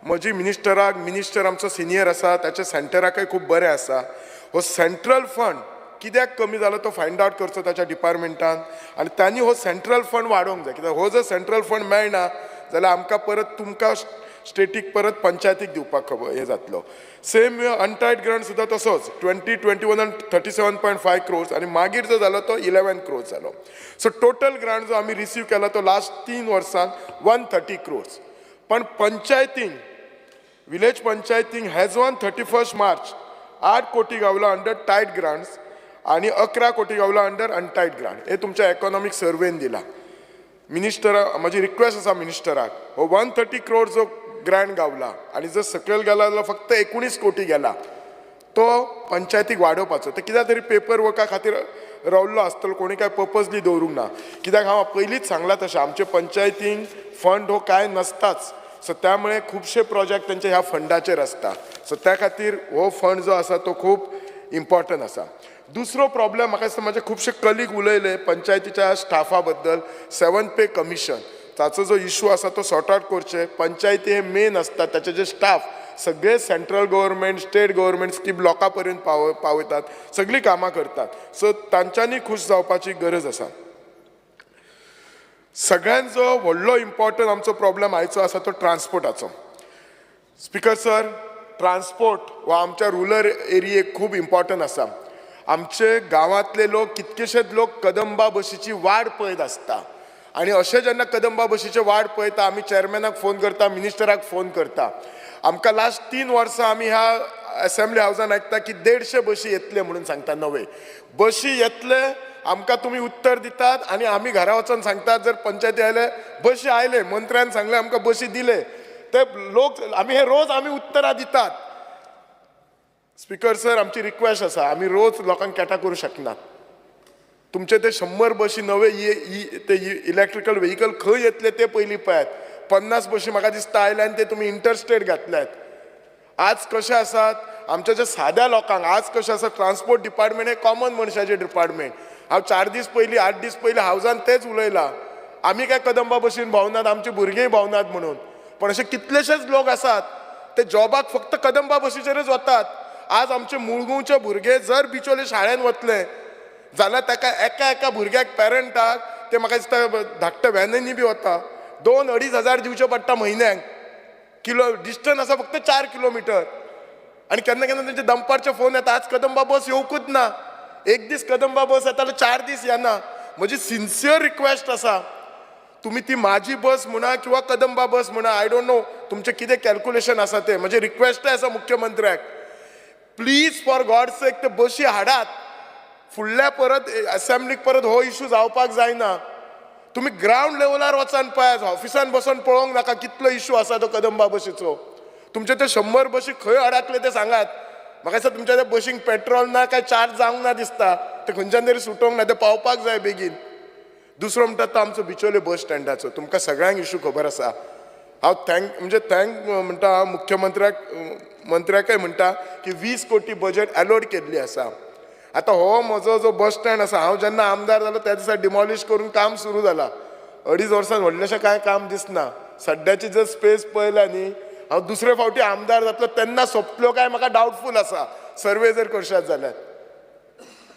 Speaker 7: म्हजी मिनिस्टर आमचो सिनियर आसा त्याच्या सेंटराकय खूब बरें आसा हो सेंट्रल फंड कित्याक कमी जालो तो फायंड आवट करचो ताच्या डिपार्टमेंटान आनी तांणी हो सेंट्रल फंड वाडोवंक जाय कित्याक हो जर सेंट्रल फंड मेळना जाल्यार आमकां परत तुमकां स्टेटीक परत पंचायतीक दिवपाक हे जातलो सेम वे अनटायट ग्रांट सुद्दां तसोच 2021 37.5 crores आनी मागीर जो जालो तो 11 crores जालो सो टोटल ग्रांट जो आमी रिसीव केला तो लास्ट 3 वर्सांत 130 crores पण पंचायतींक विलेज पंचायतींक हेज ऑन 31 मार्च 8 कोटी गावला अंडर टायट ग्रांट्स आनी 11 कोटी गावला अंडर अनटायट ग्रांट हे तुमच्या इकॉनॉमीक सर्वेन दिला मिनिस्टराक म्हजी रिक्वेस्ट आसा मिनिस्टराक हो 130 crores जो ग्रांट गावला आनी जर सकयल गेला जाल्यार फक्त 19 कोटी गेला तो पंचायतीक वाडोवपाचो ते कित्याक तरी पेपर वर्का खातीर रावल्लो आसतलो कोणी काय पर्पजली दवरूंक ना कित्याक हांव पयलींच सांगलां तशें आमचे पंचायतींक फंड हो कांय नसताच सो त्यामुळे खुबशे प्रोजेक्ट तेंचे ह्या फंडाचेर आसता सो त्या खातीर हो फंड जो आसा तो खूब इम्पॉर्टंट आसा दुसरो प्रॉब्लेम म्हाका दिसता म्हाजे खुबशे कलीग उलयले पंचायतीच्या स्टाफा बद्दल 7th पे कमिशन ताचो जो इशू आसा तो सॉर्ट आउट करचे पंचायती हे मेन आसतात त्याचे जे स्टाफ सगळे central government state government scheme लोकां पर्यंत पावयतात सगळीं कामां करतात सो तांच्यांनी खूश जावपाची गरज आसा सगळ्यांत जो व्हडलो इम्पॉर्टंट आमचो प्रॉब्लेम आयचो आसा तो ट्रान्सपोर्टाचो स्पीकर सर ट्रान्सपोर्ट हो आमच्या रुरल एरियेक खूब इम्पॉर्टंट आसा आमचे गांवांतले लोक कितकेशेच लोक कदंबा बशीची वाट पळयत आसता आनी अशें जेन्ना कदंबा बशीचे वाट पळयता आमी चेअरमॅनाक फोन करता मिनिस्टराक फोन करता आमकां लास्ट 3 वर्सां आमी ह्या असेंब्ली हावजान आयकता की 150 बशी येतले म्हणून सांगता नवे बशी येतले आमकां तुमी उत्तर दितात आनी आमी घरा वचून सांगतात जर पंचायती आयले बशी आयले मंत्र्यान सांगले आमकां बशी दिले ते लोक आमी हे रोज आमी उत्तरां दितात स्पीकर सर आमची रिक्वेस्ट आसा आमी रोज लोकांक कॅटा करूं शकनात तुमचे ते 100 बशी नवे ते इलेक्ट्रिकल व्हेकल खंय येतले ते पयलीं पळयात 50 बशी म्हाका दिसता आयल्या आनी ते तुमी इंटरस्टेट घातल्यात आज कशें आसात आमच्या जे साद्या लोकांक आज कशें आसा ट्रान्सपोर्ट डिपार्टमेंट हे कॉमन मनशाचें डिपार्टमेंट हांव 4 दीस पयलीं 8 दीस पयलीं हावजान तेच उलयलां आमी काय कदंबा बशीन भोंवनात आमची भुरगींय भोंवनात म्हणून पण असे कितलेशेच लोक आसात ते जॉबाक फक्त कदंबा बशीचेरच वतात आज आमचे मुळगांवचे भुरगे जर बिचोले शाळेन वतले जाल्यार ताका एका भुरग्याक पेरंटाक ते म्हाका दिसता धाकट्या व्हॅनींनी बी वता 2-2.5 हजार दिवचे पडटा म्हयन्याक डिस्टन्स आसा फक्त 4 किलोमिटर आनी केन्ना केन्ना तेंचे दंपारचे फोन येता आज कदंबा बस येवकूच ना एक दीस कदंबा बस येता जाल्यार 4 दीस येना म्हजी सिन्सियर रिक्वेस्ट आसा तुम्ही ती माझी बस म्हणा किंवा कदंबा बस म्हणा आय डोंट नो तुमचे कितें कॅल्क्युलेशन आसा ते म्हणजे रिक्वेस्ट आसा मुख्यमंत्र्याक प्लीज फॉर गॉड सेक ते बशी हाडात फुडल्या परत असेंब्लीक परत हो इशू जावपाक जायना तुम्ही ग्राउंड लेवलार वचून पळयात ऑफिसान बसून पळोवंक नाका कितलो इशू आसा तो कदंबा बशीचो तुमचे ते 100 बशी खंय अडकले ते सांगात म्हाका दिसता तुमच्या त्या बशींक पेट्रोल ना काय चार्ज जावंक ना दिसता ते खंयच्यान तरी सुटोवंक ना ते पावपाक जाय बेगीन दुसरो म्हणटा तो आमचो बिचोले बस स्टँडाचो तुमकां सगळ्यांक इशू खबर आसा हांव थँक म्हणटा मंत्र्याकय म्हणटा की 20 कोटी बजेट अलॉट केल्ली आसा आतां हो म्हजो जो बस स्टँड आसा हांव जेन्ना आमदार जालो त्या दिसा डिमॉलिश करून काम सुरू जाला 2.5 वर्सांत व्हडलेशें कांय काम दिसना. सद्याची जर स्पेस पळयला न्ही, हांव दुसरे फावटी आमदार जातलो तेन्ना सोंपलो काय म्हाका डावटफूल आसा, सर्वे जर करशात जाल्यार.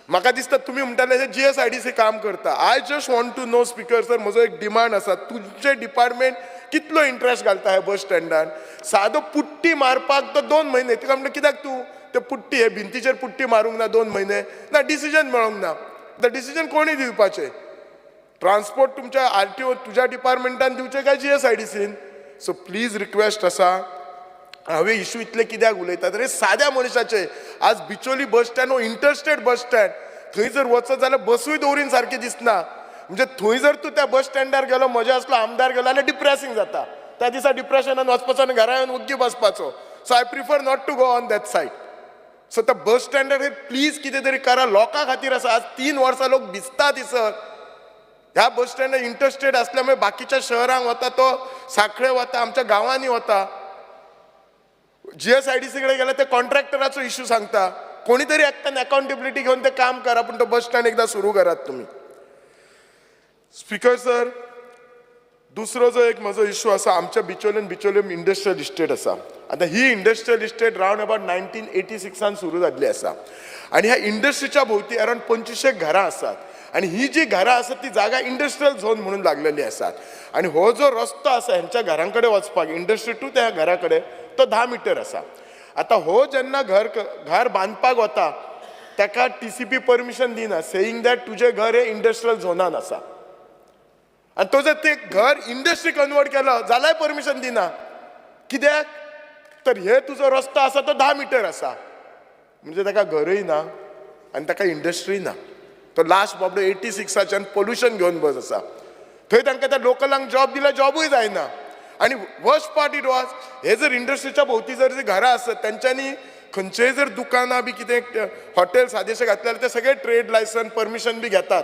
Speaker 7: म्हाका दिसता तुमी म्हणटाले GSIDC काम करता. I just want to know speaker sir, म्हजो एक डिमांड आसा, तुमचे डिपार्टमेंट कितलो इंट्रस्ट घालता ह्या बस स्टँडान. सादो पुट्टी मारपाक तो 2 म्हयने, तिका म्हणटा कित्याक तूं ते पुट्टी हे भिंतीचेर पुट्टी मारूंक ना 2 म्हयने, ना डिसिजन मेळोंक ना. द डिसिजन कोणी दिवपाचें? ट्रान्सपोर्ट तुमच्या RTO तुज्या डिपार्टमेंटान दिवचें काय GSIDCन? सो प्लीज रिक्वेस्ट आसा, हांवें इश्यू इतले कित्याक उलयता तर साद्या मनशाचे. आज बिचोली बस स्टँड हो इंटरस्टेट बस स्टँड, थंय जर वचत जाल्यार बसूय दवरीन सारकी दिसना. म्हणजे थंय जर तूं त्या बस स्टँडार गेलो, म्हजे असलो आमदार गेलो जाल्यार डिप्रेसिंग जाता. त्या दिसा डिप्रेशनान वचपाचो आनी घरा येवन ओग्गी बसपाचो. So I prefer not to go on that side. So त्या बस स्टँडार प्लीज कितें तरी करा, लोकां खातीर आसा. आज 3 वर्सां लोक भिजता दिसत. ह्या बस स्टँडार इंटरस्टेट असल्यामुळे बाकीच्या शहरांक वता, तो सांखळे वता, आमच्या गांवांनी वता. GSIDC कडे गेल्यार ते कॉन्ट्रॅक्टराचो इश्यू सांगता. कोणी तरी एकट्यान अकाउंटेबिलिटी घेऊन ते काम करा, पण तो बस स्टँड एकदा सुरू करात तुम्ही. स्पीकर सर, दुसरो जो एक म्हजो इश्यू आसा, आमच्या बिचोलेम इंडस्ट्रियल इस्टेट आसा. आता ही इंडस्ट्रियल इस्टेट रावंड अबाउट 1986 सुरू जाल्ली आसा. आणि ह्या इंडस्ट्रीच्या भोवती अरावंड 2500 घरां आसात. आणि ही जी घरां आसात ती जागा इंडस्ट्रियल झोन म्हणून लागलेली आसात. आणि हो जो रस्तो आसा ह्यांच्या घरांकडे वचपाक, इंडस्ट्री टू त्या घराकडे, तो 10 मीटर आसा. आता हो जेन्ना घर बांदपाक वता ताका TCP परमिशन दिना, सेईंग दॅट तुजें घर हे इंडस्ट्रियल झोनान आसा. आणि तो जर ते घर इंडस्ट्री कन्वर्ट केलो जाल्यार परमिशन दिना. कित्याक तर हे तुजो रस्तो आसा तो 10 मीटर आसा. म्हणजे ताका घरय ना आनी ताका इंडस्ट्री ना. तो लास्ट बाबडो 86च्यान पोल्युशन घेवन बस आसा. थंय तांकां त्या लोकलांक जॉब दिल्यार जॉबूय जायना. आणि वर्स्ट पार्ट इट वॉज, हे जर इंडस्ट्रीच्या भोवती जर घरां आसत तेंच्यांनी खंयचेय जर दुकानां बी कितें हॉटेल सादेशे घातल्यार ते सगळे ट्रेड लायसन परमिशन बी घेतात.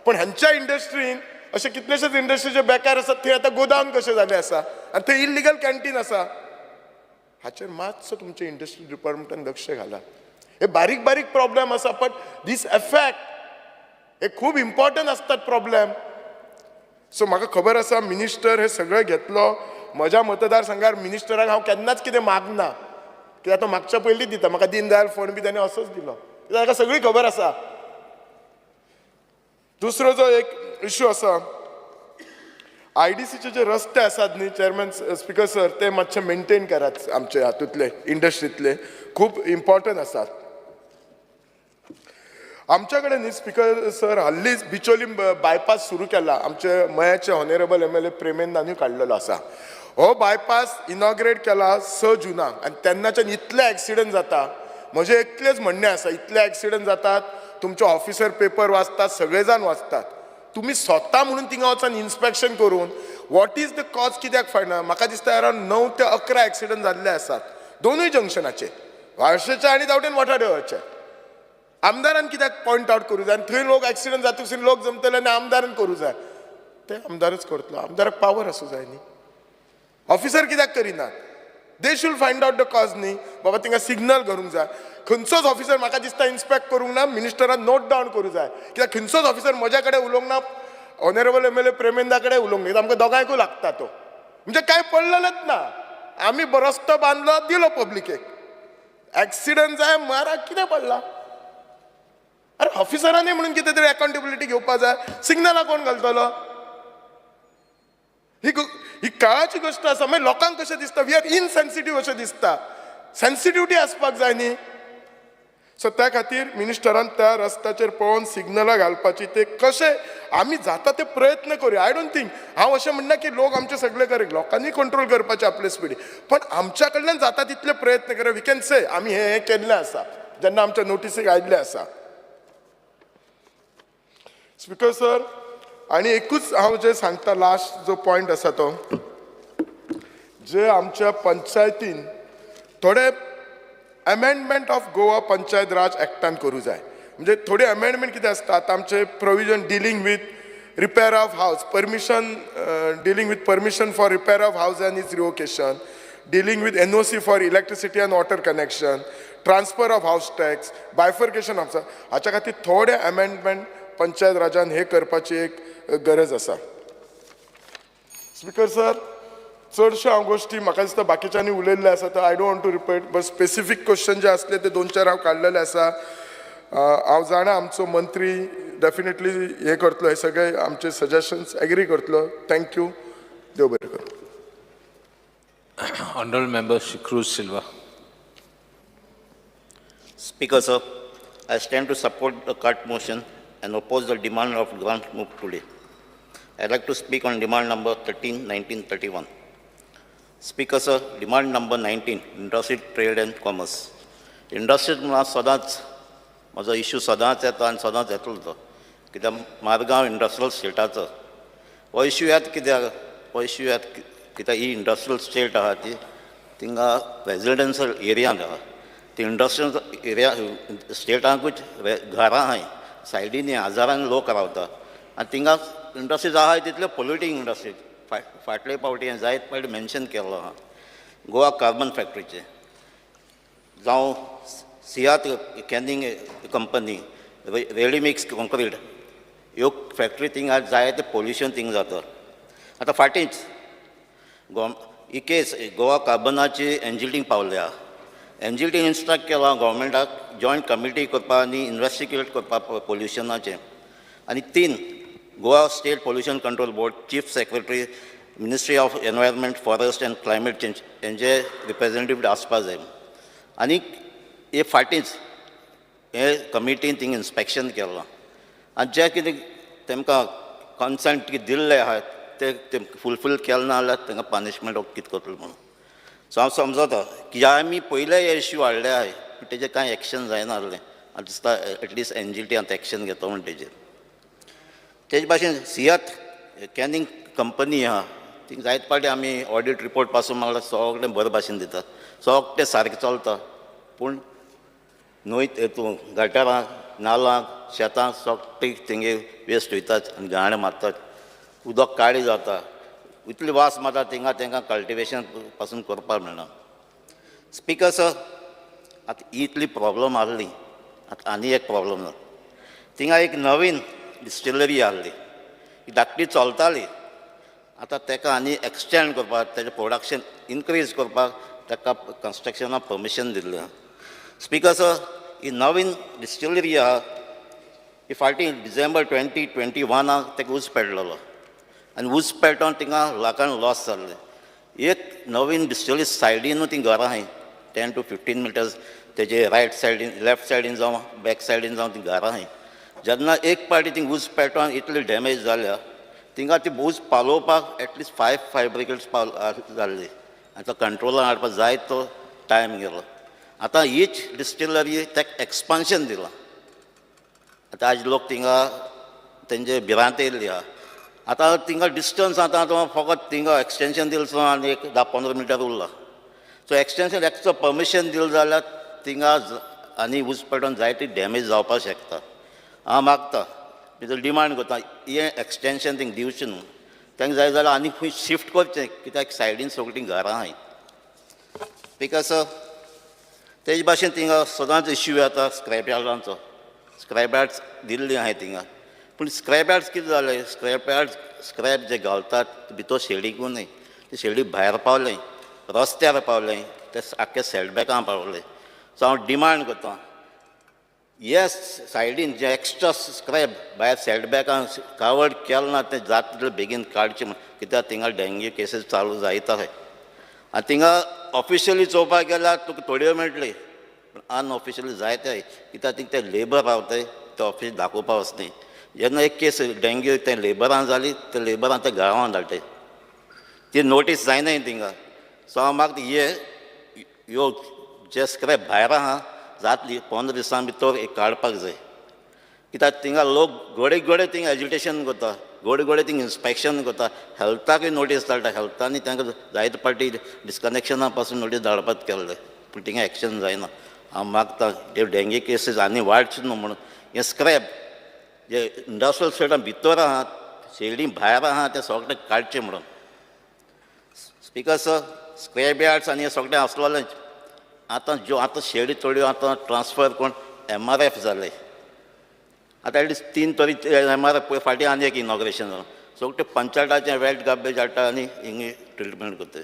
Speaker 7: पण ह्यांच्या इंडस्ट्रीन अशे कितलेशेच इंडस्ट्रीचे बेकार आसात, थंय आतां गोदाम कशे जाले आसा आनी थंय इल्लिगल कॅन्टीन आसा. हाचेर मातसो तुमच्या इंडस्ट्री डिपार्टमेंटान लक्ष घाला. हे बारीक बारीक प्रॉब्लेम आसा, बट दीस एफेक्ट हे खूब इम्पॉर्टंट असतात प्रॉब्लेम. सो म्हाका खबर आसा मिनिस्टर हे सगळें घेतलो. म्हज्या मतदारसंघार मिनिस्टराक हांव केन्नाच कितें मागना, कित्याक तो मागच्या पयलींच दिता. म्हाका दीनदयाल फंड बी ताणें असोच दिलो, कित्याक ताका सगळी खबर आसा. दुसरो जो एक इश्यू आसा, IDCचे जे रस्ते आसात न्ही चेअरमॅन स्पीकर सर, ते मातशे मेंटेन करात. आमचे हातूंतले इंडस्ट्रींतले खूब इम्पॉर्टंट आसात. आमच्याकडे न्ही स्पीकर सर हल्लीच बिचोली बायपास सुरू केला. आमचे मयाचे ऑनरेबल MLA प्रेमेंदानूय काडलेलो आसा. हो बायपास इनॉग्रेट केला 6 जुनाक आनी तेन्नाच्यान इतले ॲक्सिडंट जाता. म्हजें एकलेंच म्हणणें आसा, इतले ॲक्सिडंट जातात, तुमचे ऑफिसर पेपर वाचतात, सगळे जाण वाचतात. तुम्ही स्वता म्हणून थिंगा वचून इन्स्पेक्शन करून वॉट इज द कॉज कित्याक फायना. म्हाका दिसता अरावंड 9 ते 11 ॲक्सिडंट जाल्ले आसात दोनूय जंक्शनाचे, वाळशेचे आनी दावटेन वाठाडेवळचे. आमदारान कित्याक पॉयंट आउट करूं जाय, आनी थंय लोक ॲक्सिडंट जातकीर लोक जमतले आनी आमदारान करूं जाय. ते आमदारच करतलो. आमदाराक पावर आसूं जाय न्ही. ऑफिसर कित्याक करिनात? They should find out the cause न्ही. बाबा थिंगा सिग्नल करूंक जाय. खंयचोच ऑफिसर म्हाका दिसता इन्स्पेक्ट करूंक ना, मिनिस्टरान नोट डावन करूं जाय. कित्याक खंयचोच ऑफिसर म्हज्या कडेन उलोवंक ना, ऑनरेबल MLA प्रेमेंदा कडेन उलोवंक ना. आमकां दोगांयकूय लागता तो. म्हणजे कांय पडलेलेच ना. आमी रस्तो बांदलो, दिलो पब्लिकेक. ॲक्सिडंट जाय मारा, कितें पडला? अरे ऑफिसरांनी म्हणून कितें तरी अकाउंटेबिलिटी घेवपाक जाय. सिग्नलां कोण घालतलो? ही काळाची गोष्ट आसा. मागीर लोकांक कशें दिसता, वी आर इनसेन्सिटीव अशें दिसता. सेन्सिटिव्हिटी आसपाक जाय न्ही. सो त्या खातीर मिनिस्टरान त्या रस्त्याचेर पळोवन सिग्नलां घालपाची, ते कशें आमी जाता ते प्रयत्न करूया. आय डोंट थिंक, हांव अशें म्हणना की लोक आमचे सगळे करे, लोकांनी कंट्रोल करपाचे आपले स्पिडी, पण आमच्या कडल्यान जाता तितले प्रयत्न करूया. वी कॅन से आमी हे केल्लें आसा जेन्ना आमच्या नोटिसीक आयिल्लें आसा. स्पीकर सर, आणि एकूच हांव जे सांगता, लास्ट जो पॉयंट आसा तो, जे आमच्या पंचायतीन थोडे अमेंडमेंट ऑफ गोवा पंचायत राज एक्टान करूं जाय. म्हणजे थोडे अमेंडमेंट कितें आसता, आतां आमचे provision dealing with repair of house, permission dealing with permission for repair of house and its revocation, dealing with NOC for electricity and water connection, transfer of house tax, bifurcation of, हाच्या खातीर थोडे amendment panchayat राजान हे करपाची एक गरज आसा. Speaker sir चडश्यो हांव गोश्टी म्हाका दिसता बाकीच्यांनी उलयल्ले आसा तर I don't want to repeat but specific question जे असले ते 2-4 हांव काडलेले आसा. हांव जाणा आमचो मंत्री डेफिनेटली हे करतलो, हे सगळे आमचे सजेशन्स एग्री करतलो. थँक्यू. देव बरें करूं.
Speaker 1: Honorable Member Shri Cruz Silva.
Speaker 8: Speaker, sir, I stand to support the cut motion and oppose the demand of grant moved today. I'd like to speak on demand number 13, 19, 31. Speaker, sir, demand number 19, Industry, Trade and Commerce. Industry म्हणून सदांच म्हजो issue सदांच येता आनी सदांच येतलो तो, कित्याक मारगांव इंडस्ट्रियल स्टेटाचो हो इश्यू येता कित्याक, हो इश्यू येता कित्याक ही इंडस्ट्रियल स्टेट आहा ती थिंगा रेजिडेन्शियल एरियान आहा. ती इंडस्ट्रियल एरिया स्टेटांकूच घरां आहाय, सायडीनी हजारांनी लोक रावता आनी थिंगा इंडस्ट्रीज आहाय तितल्यो पोल्युटींग इंडस्ट्रीज. फाटले फावटी हांवें जायत फावटी मेन्शन केल्लो आहा गोवा कार्बन फॅक्टरीचे, जावं सियात कॅनिंग कंपनी, रेडीमिक्स कॉन्क्रीट, ह्यो फॅक्टरी थिंगा जायते पोल्युशन थिंगा जाता. आतां फाटींच ही केस गोवा कार्बनाची एनजीटींग पावल्या. एनजीटीन इन्स्ट्रक्ट केला गव्हर्मेंटाक जॉयंट कमिटी करपा आनी इन्वेस्टिगेट करपा पोल्युशनाचें. आनी 3 Goa state pollution control board, chief secretary, ministry of environment, forest end climate change हेंचे रिप्रेझेंटेटीव आसपा जाय. आनी हे फाटींच हे कमिटीन थिंग इन्स्पेक्शन केलां आनी जे कितें तेमकां कन्सेंट दिल्ले आहात ते फुलफील केले ना जाल्यार तांकां पनिशमेंट कितें करतलो म्हणून. सो हांव समजता की आमी पयले हे इश्यू हाडले आहाय पूण तेजेर कांय एक्शन जायना जालें. म्हाका दिसता एटलिस्ट एनजीटी आतां एक्शन घेता म्हूण तेजेर. तेजे भाशेन सियात कॅनिंग कंपनी आहा थिंग जायत पावटी आमी ऑडिट रिपोर्ट पासून मागल्यार सगळें बरे भाशेन दितात, सगळें सारकें चलता. पूण न्हंयत हेतून गटारांक, नालांक, शेतांक सगळें तेंगे वेस्ट वयतात आनी घाण मारतात, उदक काळें जाता, इतली वास मारता थिंगा तांकां कल्टिवेशन पासून करपाक मेळना. स्पीकर सर, आतां इतली प्रॉब्लम आहली, आतां आनी एक प्रॉब्लम ना. थिंगा एक नवीन डिस्टिलरी आहली, ही धाकटी चलताली. आतां ताका आनी एक्सटेंड करपाक, तेजें प्रोडक्शन इनक्रीज करपाक ताका कन्स्ट्रक्शनाक परमिशन दिल्लें. स्पीकर सर, ही नवीन डिस्टिलरी आहा ही फाटीं डिसेंबर 2021 ताका उज पेटलेलो आनी उज पेटोवन थिंगा लाखांक लॉस जाल्लें. एक नवीन डिस्टिलरी सायडीनूच तीं घरां आहाय 10 to 15 मिटर्स, तेजे रायट सायडीन, लेफ्ट सायडीन जावं बॅक सायडीन जावं तीं घरां आहाय. जेन्ना एक पाटी थिंग उज पेटोवन इतली डॅमेज जाल्या थिंगा ती उज पालोवपाक एटलिस्ट 5 ब्रिगेड्स जाल्ली आनी तो कंट्रोलान हाडपाक जाय तो टायम गेलो. आतां हीच डिस्टिलरी ताका एक्सपान्शन दिलां. आतां आज लोक थिंगा तेंचे भिरांत येयल्ली आहा. आतां थिंगा डिस्टन्स आतां फकत थिंगा एक्सटेंशन दिलें आनी एक 10-15 मिटर उरलां. सो एक्सटेंशन एक्स्ट्रा परमिशन दिलें जाल्यार थिंगा आनी उज पेटोवन जायती डॅमेज जावपाक शकता. हांव मागता, भितर डिमांड करता, हें एक्सटेंशन थिंगा दिवचें न्हू, तांकां जाय जाल्यार आनी खंय शिफ्ट करचें, कित्याक सायडीन सगळीं घरां आहाय. बिकॉज तेजे भाशेन थिंगा सदांच इश्यू येता स्क्रॅप यार्डांचो. स्क्रॅप यार्ड्स दिल्लीं आहाय थिंगा, पूण स्क्रॅप यार्ड्स कितें जालें, स्क्रॅप जे घालतात भितर शेडीकूय न्हय, ते शेडी भायर पावलें, रस्त्यार पावलें, ते आख्खे सेटबॅकां पावलें. सो हांव डिमांड करतां, हे सायडीन जे एक्स्ट्रा स्क्रॅप भायर सेटबॅकां कावड केलें ना तें जाता तितलें बेगीन काडचें म्हण, कित्याक थिंगा डेंग्यू केसीस चालू जायता आहाय. आनी थिंगा ऑफिशियली चोवपाक गेल्यार तुका थोड्यो मेळटली, पूण अनऑफिशियली जायते आहाय, कित्याक थिंगा ते लेबर रावताय, ते ऑफिस दाखोवपाक वचनाय. जेन्ना एक केस डेंग्यू ते लेबरान जाली, ते लेबरान ते गांवांत धाडटाय, ती नोटीस जायनाय थिंगा. सो हांव मागता ह्यो जे स्क्रॅप भायर आहा जातली 15 दिसां भितर एक काडपाक जाय. कित्याक थिंगा लोक घोडे थिंगा एज्युटेशन करता, घोडे थिंगा इन्स्पेक्शन करता, हेल्थाकूय नोटीस धाडटा, हेल्थानी तांकां जायते पाटी डिस्कनेक्शना पासून नोटीस धाडपाक केल्ले, पूण थिंगा एक्शन जायना. हांव मागता हे डेंग्यू केसीस आनी वाडचे न्हू म्हणून हें स्क्रॅप जे इंडस्ट्रियल स्टेटान भितर आहात, शेडी भायर आहा ते सगळें काडचें म्हणून. स्पीकर सर, स्क्रॅप यार्ड्स आनी हें सगळें आसलेलेंच. आतां शेडी थोड्यो आतां ट्रान्सफर कोण MRF जाले. आतां एटलिस्ट 3 तरी MRF फाटीं आनी एक इनॉग्रेशन जालां. सगळे पंचायताचें वेस्ट गार्बेज हाडटा आनी हिंगा ट्रिटमेंट करता.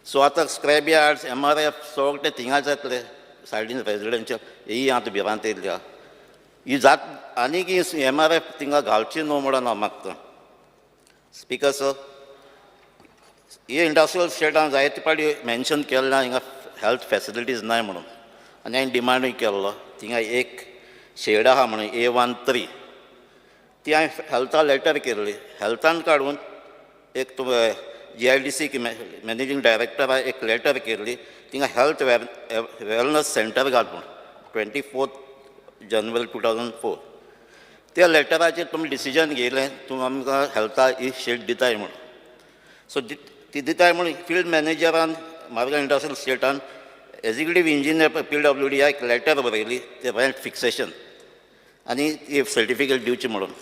Speaker 8: सो आतां स्क्रॅप यार्ड्स MRF सगळे थिंगाच येतले सायडीन रेजिडेन्शियल ही आतां भिरांत येयल्या. ही जात आनीक ही MRF थिंगा घालची न्हू म्हणून हांव मागतां. स्पिकर सर, हे इंडस्ट्रियल स्टेटान जायते पाटी मेन्शन केल्लें हिंगा हेल्थ फेसिलिटीज नाय म्हणून आनी हांवें डिमांडूय केल्लो. थिंगा एक शेड आहा म्हणून A13 ती हांवें हेल्था लेटर केल्ली. हेल्थान काडून एक GIDC मॅनेजींग डायरेक्टराक एक लेटर केल्ली. थिंगा हेल्थ वेलनस सेंटर घालून 24 January 2004. त्या लेटराचेर तुमी डिसिजन घेयलें तुमी आमकां हेल्था ही शेड दिताय म्हणून. सो ती दिताय म्हणून फील्ड मॅनेजरान म्हारगाय इंडस्ट्रियल स्टेटान एग्जिक्युटीव इंजिनियर PWD एक लेटर बरयली ते रेंट फिक्सेशन आनी ती सर्टिफिकेट दिवची म्हणून.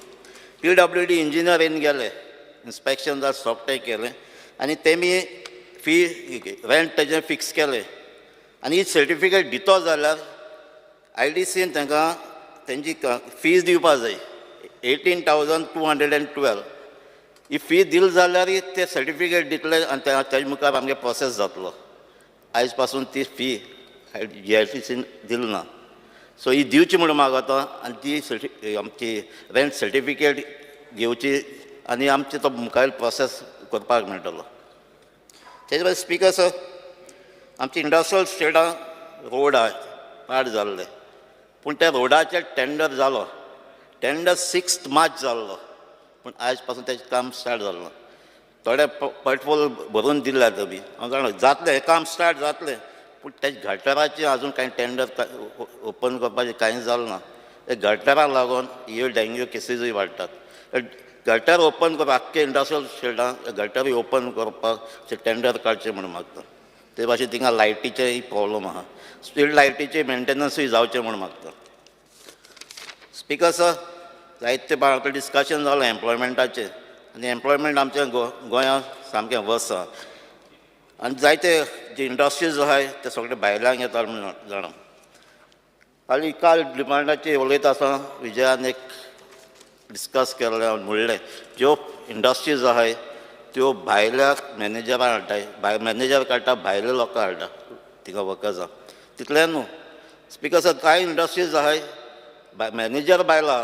Speaker 8: PWD इंजिनियर येवन गेले, इन्स्पेक्शन जालें, सोपटें केलें आनी तेमी फी रेंट तेजें फिक्स केलें आनी ही सर्टिफिकेट दितो जाल्यार IDCन तांकां तेंची फीज दिवपा जाय 18,212. ही फी दिली जाल्यार ते सर्टिफिकेट दितले आनी तेजे मुखार आमगे प्रोसेस जातलो. आयज पासून ती फी GIDCन दिली ना. सो ही दिवची म्हणून मागता आनी ती आमची रेंट सर्टिफिकेट घेवची आनी आमचे तो मुखार प्रोसेस करपाक मेळटलो. तेजे भायर स्पिकर सर, आमची इंडस्ट्रियल स्टेटान रोड आहा पाड जाल्ले, पूण त्या रोडाचें टेंडर जालो. टेंडर 6 March जाल्लो, पूण आयज पासून तेजें काम स्टार्ट जालें ना. थोडे पोर्टफोल भरून दिल्यात तुमी, हांव जाणा जातलें हें काम स्टार्ट जातलें, पूण तेजे गटराचें आजून कांय टेंडर ओपन करपाचें कांय जालें ना. हे गटराक लागून ह्यो डेंग्यू केसीसूय वाडटात. गटर ओपन करपाक आख्खे इंडस्ट्रियल स्टेटान गटरूय ओपन करपाक टेंडर काडचें म्हणून मागता. ते भाशेन थिंगा लायटीचेय प्रॉब्लम आहा, स्ट्रीट लायटीचें मेंटेनन्सूय जावचें म्हणून मागता. स्पिकर सर, जायते फावटी डिस्कशन जालें एम्प्लॉयमेंटाचें आनी एम्प्लॉयमेंट आमच्या गोंयांत सामकें वर्स आहा आनी जायते जे इंडस्ट्रीज आहाय ते सगळे भायल्यांक येतात म्हणून जाणा. हालीं काल डिमांडाचेर उलयता आसतना विजयान एक डिस्कस केल्लें म्हणलें ज्यो इंडस्ट्रीज आहाय त्यो भायल्या मॅनेजराक हाडटाय, मॅनेजर काडटा भायले लोकां हाडटा थिंगा वर्कर्सांक. तितलें न्हू स्पिकर सर, कांय इंडस्ट्रीज आहाय मॅनेजर बायला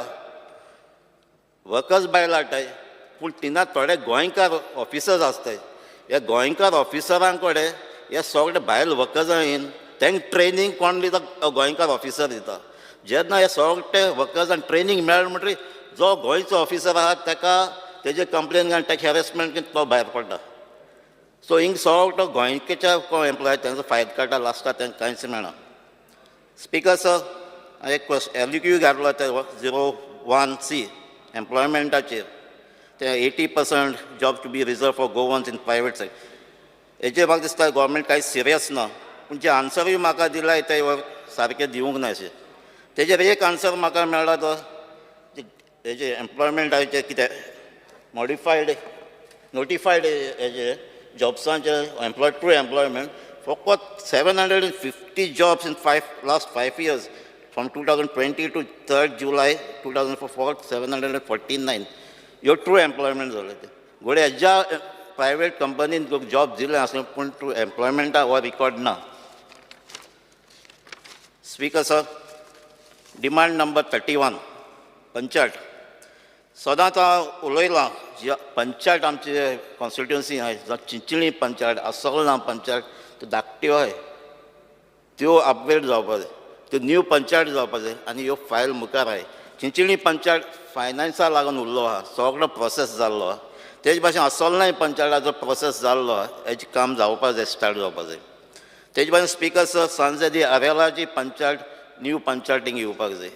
Speaker 8: वर्कर्स बायला हाडटाय, पूण तिना थोडे गोंयकार ऑफिसर्स आसताय. ह्या गोंयकार ऑफिसरां कडेन हे सगळे भायले वर्कर्सां येवन तांकां ट्रेनींग कोण दिता? गोंयकार ऑफिसर दिता. जेन्ना हे सगळे वर्कर्सांक ट्रेनींग मेळ्ळें म्हणटरी जो गोंयचो ऑफिसर आहा ताका तेजे कंप्लेन घालून ताका हॅरेसमेंट करून तो भायर पडटा. सो हिंग सगळो गोंयच्या कोण एम्प्लॉय तांचो फायदो काडटा, लास्टाक तांकां कांयच मेळना. स्पिकर सर, हांवें एक LQ घातलो ते 01C एम्प्लॉयमेंटाचेर, ते 80% job to be reserve for Goans in private sector. हेजेर म्हाका दिसता गोवोरमेंट कांय सिरियस ना, पूण जे आन्सरूय म्हाका दिलाय ते सारके दिवंक ना अशें. तेजेर एक आन्सर म्हाका मेळ्ळा तो हेजे एम्प्लॉयमेंटाचे कितें नोटिफायड हेजे जॉब्सांचे ट्रू एम्प्लॉयमेंट फकत 750 jobs in last 5 years from 2020 to 3rd July 2004 749 ह्यो ट्रू एम्प्लॉयमेंट जाले. ते घोडे हेज्या प्रायवेट कंपनीन जॉब दिले आसले पूण ट्रू एम्प्लॉयमेंटा हो रिकॉर्ड ना. Speaker sir, demand number 31 panchayat. सदांच हांव उलयलां जी पंचायत आमची कॉन्स्टिट्युन्सी आहाय जावं चिंचणी पंचायत, आसोळा पंचायत, त्यो धाकट्यो आहाय त्यो अपग्रेड जावपा जाय, त्यो न्यू पंचायत जावपा जाय आनी ह्यो फायल मुखार आहाय. चिंचणी पंचायत फायनान्सा लागून उरलो आहा, सगळो प्रोसेस जाल्लो आहा. तेजे भाशेन आसोळाय पंचायताचो प्रोसेस जाल्लो आहा, हेजें काम जावपा जाय, स्टार्ट जावपा जाय. तेजे भाशेन स्पिकर सर, सांजे दी आरेलाची पंचायत न्यू पंचायतींक येवपाक जाय.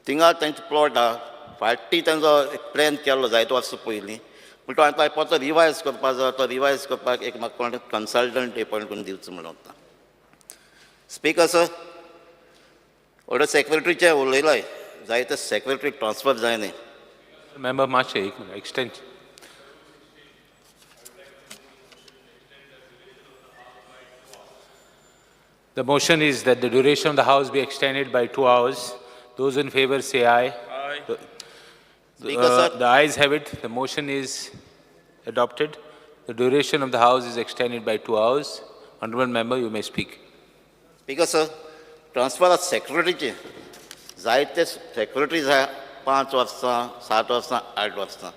Speaker 8: थिंगा तेंचो प्लॉट आहा, फाटीं तेंचो एक प्लॅन केल्लो जायते वर्सां पयलीं, पूण तो आतां परतो रिवायज करपाक जाय. तो रिवायज करपाक एक म्हाका कोण कन्सल्टंट एपॉयंट करून दिवचो म्हणून वता. स्पिकर सर, ऑर्डर सेक्रेटरीचे उलयलाय जायते सेक्रेटरी ट्रान्सफर जायनाय.
Speaker 1: मेंबर मातशें एक minute extend. The motion is that the duration of the House be extended by 2 hours. Those in favor say aye. Aye.
Speaker 8: Speaker, sir.
Speaker 1: The ayes have it. The motion is adopted. The duration of the House is extended by 2 hours. Honourable member, you may speak.
Speaker 8: Speaker, sir. Transfer of secretary. जायते secretaries आहा 5 वर्सां 7 वर्सां 8 वर्सां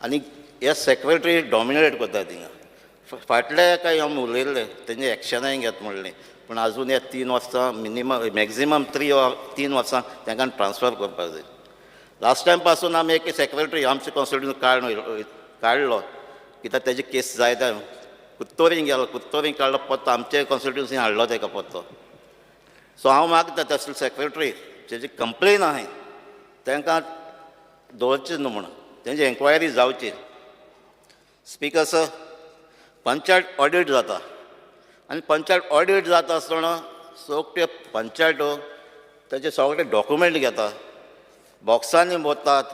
Speaker 8: आनी हे secretary dominate करता थिंगा फाटल्या एका आमी उलयल्ले तेंचे एक्शनाय घेत म्हणलें पूण आजून हे 3 वर्सां मिनिमम मॅक्झिमम 3 वर्सां तांकां ट्रान्सफर करपाक जाय लास्ट टायम पासून आमी एक सेक्रेटरी आमचे कॉन्स्टिट्युशन काडलो कित्याक तेजी केस जायत कुत्तोरीन गेलो कुत्तोरीन काडलो पत्तो आमचे कॉन्स्टिट्युन्सीन हाडलो ताका पत्तो सो हांव मागता तसले सेक्रेटरी जेची कंप्लेन आहे तांकां दवरचें न्हू म्हणून तेंची एन्क्वायरी जावची स्पीकर सर पंचायत ऑडिट जाता आनी पंचायत ऑडिट जाता आसतना सगळे पंचायतो तेजे सगळे डॉक्युमेंट घेता बॉक्सांनी भरतात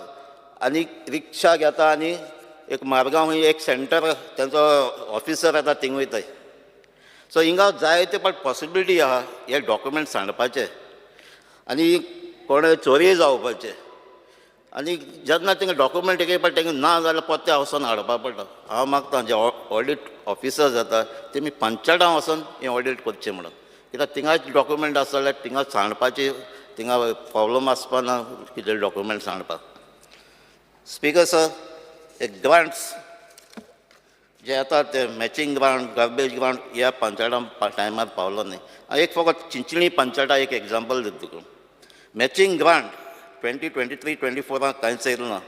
Speaker 8: आनी रिक्षा घेता आनी एक मारगांव एक सेंटर तेंचो ऑफिसर येता थिंग वयताय सो हिंगा जायते फावट पॉसिबिलिटी आहा हे डॉक्युमेंट सांडपाचे आनी कोण चोरी जावपाचे आनी जेन्ना तेंगे डॉक्युमेंट एक फावट तेंगे ना जाल्यार पत्ते वचोन हाडपाक पडटा हांव मागता जे ऑडिट ऑफिसर जाता तेमी पंचायतां वचोन हें ऑडिट करचें म्हणून कित्याक थिंगाच डॉक्युमेंट आसा जाल्यार थिंगा सांडपाची थिंगा प्रॉब्लम आसपाना कितें डॉक्युमेंट सांडपाक स्पीकर सर एक ग्रांट्स जे येता ते मॅचिंग ग्रांट गार्बेज ग्रांट ह्या पंचायतां टायमार पावलो न्ही हांव एक फकत चिंचणी पंचायता एक एग्जाम्पल दिता तुका मॅचिंग ग्रांट 2023-24 कांयच येयलो ना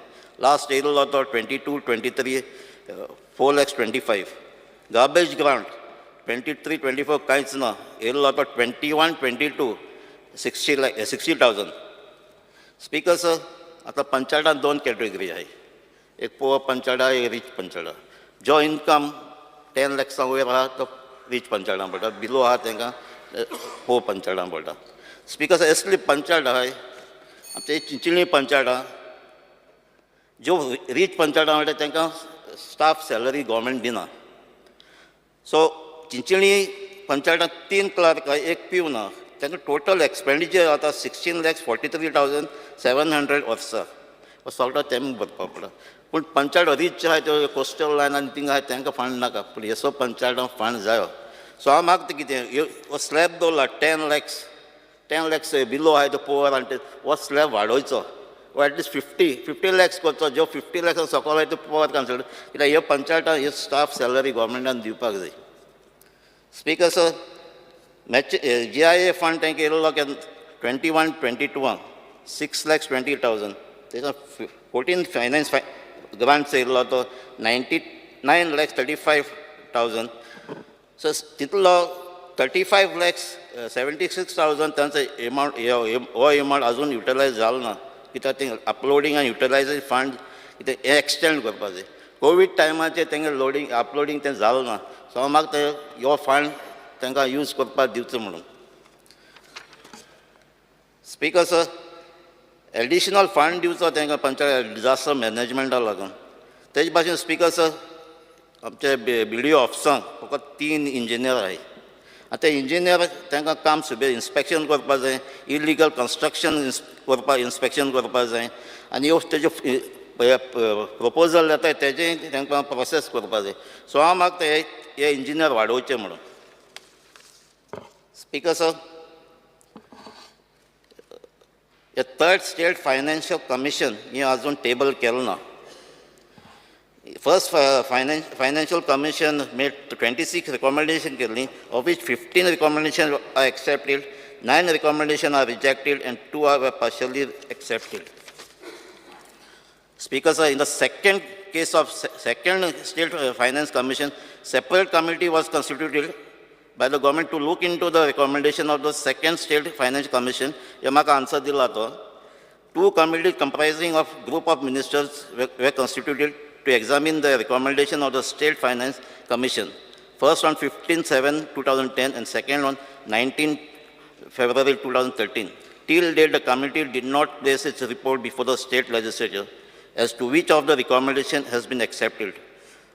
Speaker 8: लास्ट येयलो तो 22-23 4,25,000 गार्बेज ग्रांट 23-24 कांयच ना येयलो तो 21-22 60,000 स्पीकर सर आतां पंचायतान 2 कॅटेगरी आहाय एक पुअर पंचायत एक रीच पंचायत जो इनकम 10 lakhs वयर आहा तो रीच पंचायतां पडटा बिलो आहा तांकां पुअर पंचायतां पडटा स्पीकर सर असली पंचायत आहाय आमचे चिंचणी पंचायतां ज्यो रीच पंचायतां म्हणटा तांकां स्टाफ सॅलरी गव्हर्मेंट दिना सो चिंचणी पंचायतांत 3 क्लर्क एक पिवन तांकां टोटल एक्सपेंडिचर जाता 16,43,700 वर्सां हो सगळो तेमी भरपाक पडटा पूण पंचायत रीच आहाय त्यो कोस्टल लायन आनी थिंगा आहाय तांकां फंड नाका पूण हेसो पंचायतांक फंड जायो सो हांव मागता कितें हो स्लॅब दवरला 10 lakhs बिलो आहाय तो पुअर आनी हो स्लॅब वाडोवचो वो एटलिस्ट 50 lakhs करचो जो 50 lakhs सकयल आहाय तो पुअर कन्सिडर कित्याक ह्यो पंचायतां ह्यो स्टाफ सॅलरी गव्हर्मेंटान दिवपाक जाय स्पीकर सर GIA फंड तांकां येयलो 21-22 6,20,000 तेका 14 फायनान्स ग्रांट्स येयलो तो 99,35,000 सो तितलो 35,76,000 तांचो एमावंट हो एमावंट आजून युटिलायज जालो ना कित्याक ते अपलोडींग आनी युटिलायजेशन फंड कितें हे एक्सटेंड करपाक जाय कोवीड टायमाचेर तेंगे लोडींग अपलोडींग तें जालो ना सो हांव मागता हो फंड तांकां यूज करपाक दिवचो म्हणून स्पीकर सर एडिशनल फंड दिवचो तांकां पंचायत डिजास्टर मॅनेजमेंटाक लागून तेजे भाशेन स्पीकर सर आमचे BDO ऑफिसांक फकत 3 इंजिनियर आहाय आतां इंजिनियर तांकां काम सुबेज इन्स्पेक्शन करपाक जाय इलिगल कन्स्ट्रक्शन करपाक इन्स्पेक्शन करपाक जाय आनी ह्यो तेजे प्रपोजल येताय तेजेय तांकां प्रोसेस करपाक जाय सो हांव मागता हे इंजिनियर वाडोवचे म्हणून स्पीकर सर हे 3rd स्टेट फायनान्शियल कमिशन ही आजून टेबल केलो ना first financial commission made 26 recommendation केल्ली of which 15 recommendations are accepted 9 recommendations are rejected and 2 are partially accepted Speaker sir, in the second case of second state finance commission separate committee was constituted by the government to look into the recommendation of the second state finance commission हे म्हाका answer दिला तो 2 committees comprising of group of ministers were constituted to examine the recommendation of the State Finance Commission, first on 15/7/2010 and second on 19 February 2013. Till date, the committee did not place its report before the state legislature as to which of the recommendation has been accepted,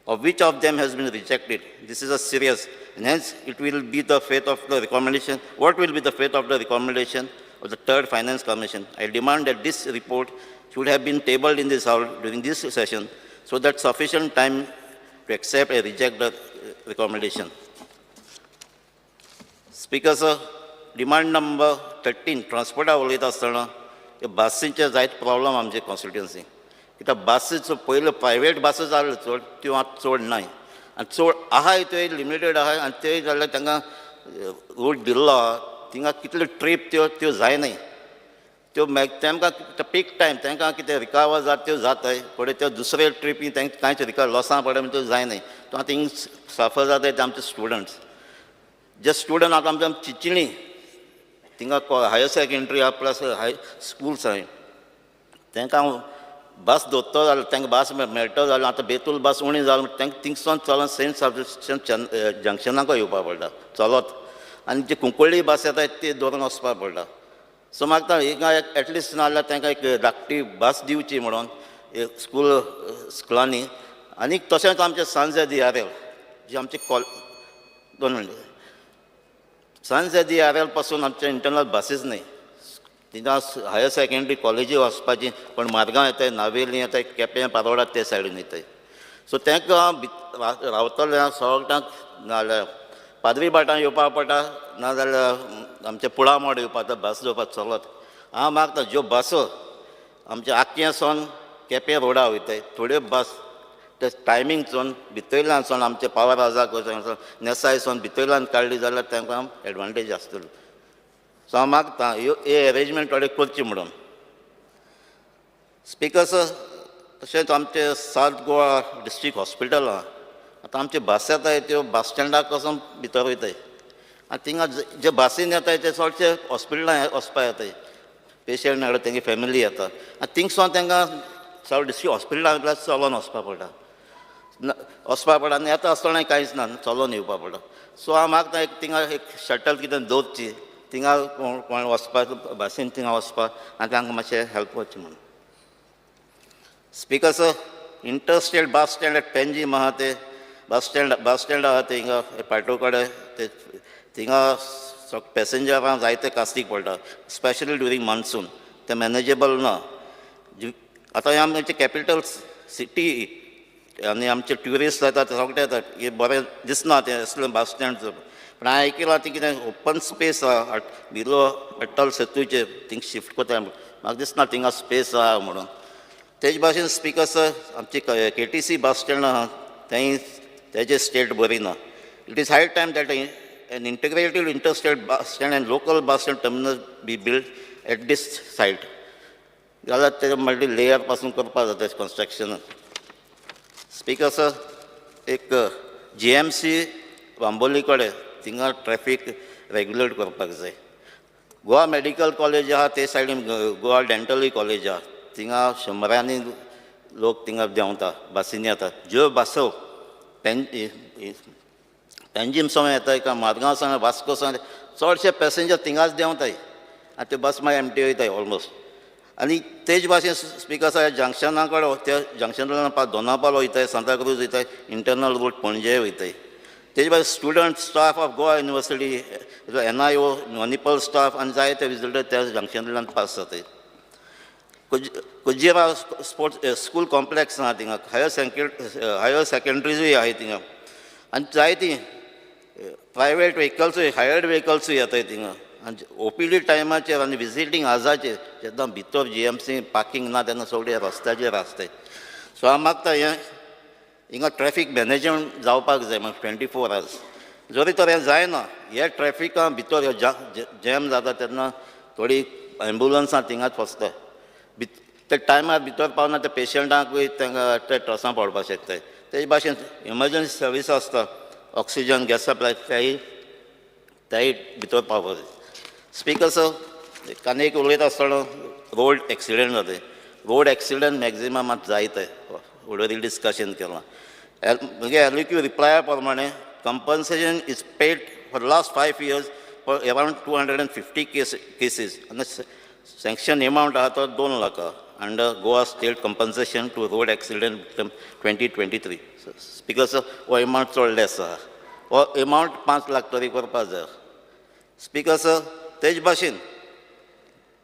Speaker 8: or which of them has been rejected. This is a serious, and hence it will be the fate of the recommendation. What will be the fate of the recommendation of the Third Finance Commission. I demand that this report should have been tabled in this House during this session so that sufficient time to accept and reject the recommendation. Speaker, sir, demand number 13, transport उलयता आसतना बसींचे जायत problem आमचे constituency. कित्याक बसीचो पयलो private बसी जाल्यो चड त्यो आतां चड नाय आनी चड आहाय त्यो लिमिटेड आहाय आनी त्यो जाल्यार तांकां रूट दिल्लो आहा थिंगा कितल्यो ट्रीप त्यो जायनाय त्यो तांकां पीक टायम तांकां कितें रिकावर जाता त्यो जाताय फुडें त्यो दुसरे ट्रिपी तांकां कांयच रिकावर लॉसां पडे त्यो जायनाय तो आतां थिंग सफर जाताय ते आमचे स्टुडंट्स जे स्टुडंट आतां आमच्या चिंचणी थिंगा हायर सेकंडरी आहा प्लस हाय स्कूल्स आहाय तांकां बस दवरतो जाल्यार तांकां बस मेळटो जाल्यार आतां बेतूल बस उणी जाल्यार तांकां थिंगसून चलून सेंट सबस्टेशन जंक्शनाकूय येवपा पडटा चलत आनी जे कुंकळ्ळी बस येताय ती दवरून वचपा पडटा. सो म्हाका हिंगा एटलिस्ट नाल्यार तांकां एक धाकटी बस दिवची म्हणून स्कुलांनी आनी तशेंच आमचे सांजे DRL जे आमचे दोन मिनट सांजे DRL पासून आमचे इंटरनल बसीस न्ही थिंगा हायर सेकंडरी कॉलेजी वचपाची पण मारगांव येताय नावेली येताय केपें पारोडा ते सायडीन येताय. सो तांकां रावतल्या सवलतांक नाल्यार पाद्री भाटां येवपा पडटा नाजाल्यार आमचे पुळा मोड येवपा बस येवपाक चलत. हांव मागता ज्यो बसो आमचे आख्यासून केपें रोडा वयताय थोड्यो बस ते टायमींगसून भितरल्यानसून आमचे पावर हावजाक नेसायसून भितरल्यान काडली जाल्यार तांकां एडवांटेज आसतली. सो हांव मागता हे अरेंजमेंट थोडे करची म्हणून. स्पिकर सर, तशेंच आमचे सावथ गोवा डिस्ट्रिक्ट हॉस्पिटल आहा आतां आमचे बस येताय त्यो बस स्टँडाक वचून भितर वयताय आनी थिंगा जे बसीन येताय ते चडशे हॉस्पिटलांत वचपा येताय पेशंट हाडून तेंगे फॅमिली येता आनी थिंगसून तांकां सावथ डिस्ट्रिक्ट हॉस्पिटलांत चलोन वचपा पडटा आनी येता आसतना कांयच ना चलोन येवपा पडटा. सो हांव मागता एक थिंगा एक शटल कितें दवरची थिंगा कोण वचपा बसीन थिंगा वचपा आनी तांकां मातशें हेल्प करचें म्हणून. Speaker sir, interstate bus stand at Panjim आहा ते बस स्टँड आहा ते हिंगा पाटो कडेन ते थिंगा पॅसेंजरांक जायते कास्तीक पडटा स्पेशली ड्युरींग मान्सून ते मॅनेजेबल ना. आतां हे आमचे कॅपिटल सिटी आनी आमचे ट्युरिस्ट येतात सगळे येतात हे बरें दिसना तें असलें बस स्टँड. पूण हांवें आयकलां ती कितें ओपन स्पेस आहा बिलो अटल सेतूचेर थिंग शिफ्ट कोता म्हाका दिसना थिंगा स्पेस आहा म्हणून. तेजे भाशेन स्पिकर सर आमची KTC बस स्टँड आहा तेजे स्टेट बरी ना. It is hi time that an integrated interstate bus stand and local bus stand terminal be built at this site. जाल्यार ते मल्टी लेयर पासून करपा जाता कन्स्ट्रक्शन. स्पिकर सर, एक GMC बांबोली कडेन थिंगा ट्रॅफिक रेग्युलेट करपाक जाय. गोवा मेडिकल कॉलेज आहा ते सायडीन गोवा डेंटल कॉलेज आहा थिंगा शंबरांनी लोक थिंगा देंवता बसींनी येता. ज्यो बसो पेंजीम सावन येताय का मारगांव सावन वास्को सावन चडशे पॅसेंजर थिंगाच देंवताय आनी ते बस मागीर एमटी वयताय ऑलमोस्ट. आनी तेज भाशेन स्पिकर सर जंक्शना कडेन त्या जंक्शनान दोनापावल वयताय सांताक्रूज वयताय इंटरनल रूट पणजे वयताय. तेज भाशेन student staff of Goa university NIO municipal staff आनी जायते विजिटर त्या जंक्शनांतल्यान पास जाताय. कुजिरा स्कूल कॉम्प्लेक्स आहा थिंगा हायर सेकंड्रीजूय आहाय थिंगा आनी जायतीं प्रायवेट व्हेकल्सूय हायर्ड व्हेकल्सूय येताय थिंगा आनी OPD टायमाचेर आनी विजिटींग आजाचेर जेन्ना भितर GMC पार्किंग ना तेन्ना सगळे रस्त्याचेर आसताय. सो हांव मागता हिंगा ट्रॅफीक मॅनेजमेंट जावपाक जाय म्हाका 24 hours. जरी तर हें जायना हे ट्रॅफिका भितर जॅम जाता तेन्ना थोडी एम्बुलन्सां थिंगाच वचता ते टायमार भितर पावना ते पेशंटांकूय तांकां ते ट्रसां पडपाक शकताय. तेजे भाशेन इमर्जन्सी सर्वीस आसता ऑक्सिजन गॅस सप्लाय तेय भितर पावपाक जाय. स्पिकर सर, आनीक उलयता आसतना रोड एक्सिडेंट जाताय. रोड एक्सिडेंट मॅक्झिमम आतां जायताय ऑलरेडी डिस्कशन केलां. म्हगे LQ रिप्लाया प्रमाणे compensation is paid for last 5 years for around 250 cases आनी सँक्शन एमावंट आहा तो 2 lakh under Goa state compensation to road accident victim 2023. Speaker sir, हो एमावंट चड लेस आहा. हो एमावंट 5 लाख तरी करपा जाय. स्पिकर सर, तेज भाशेन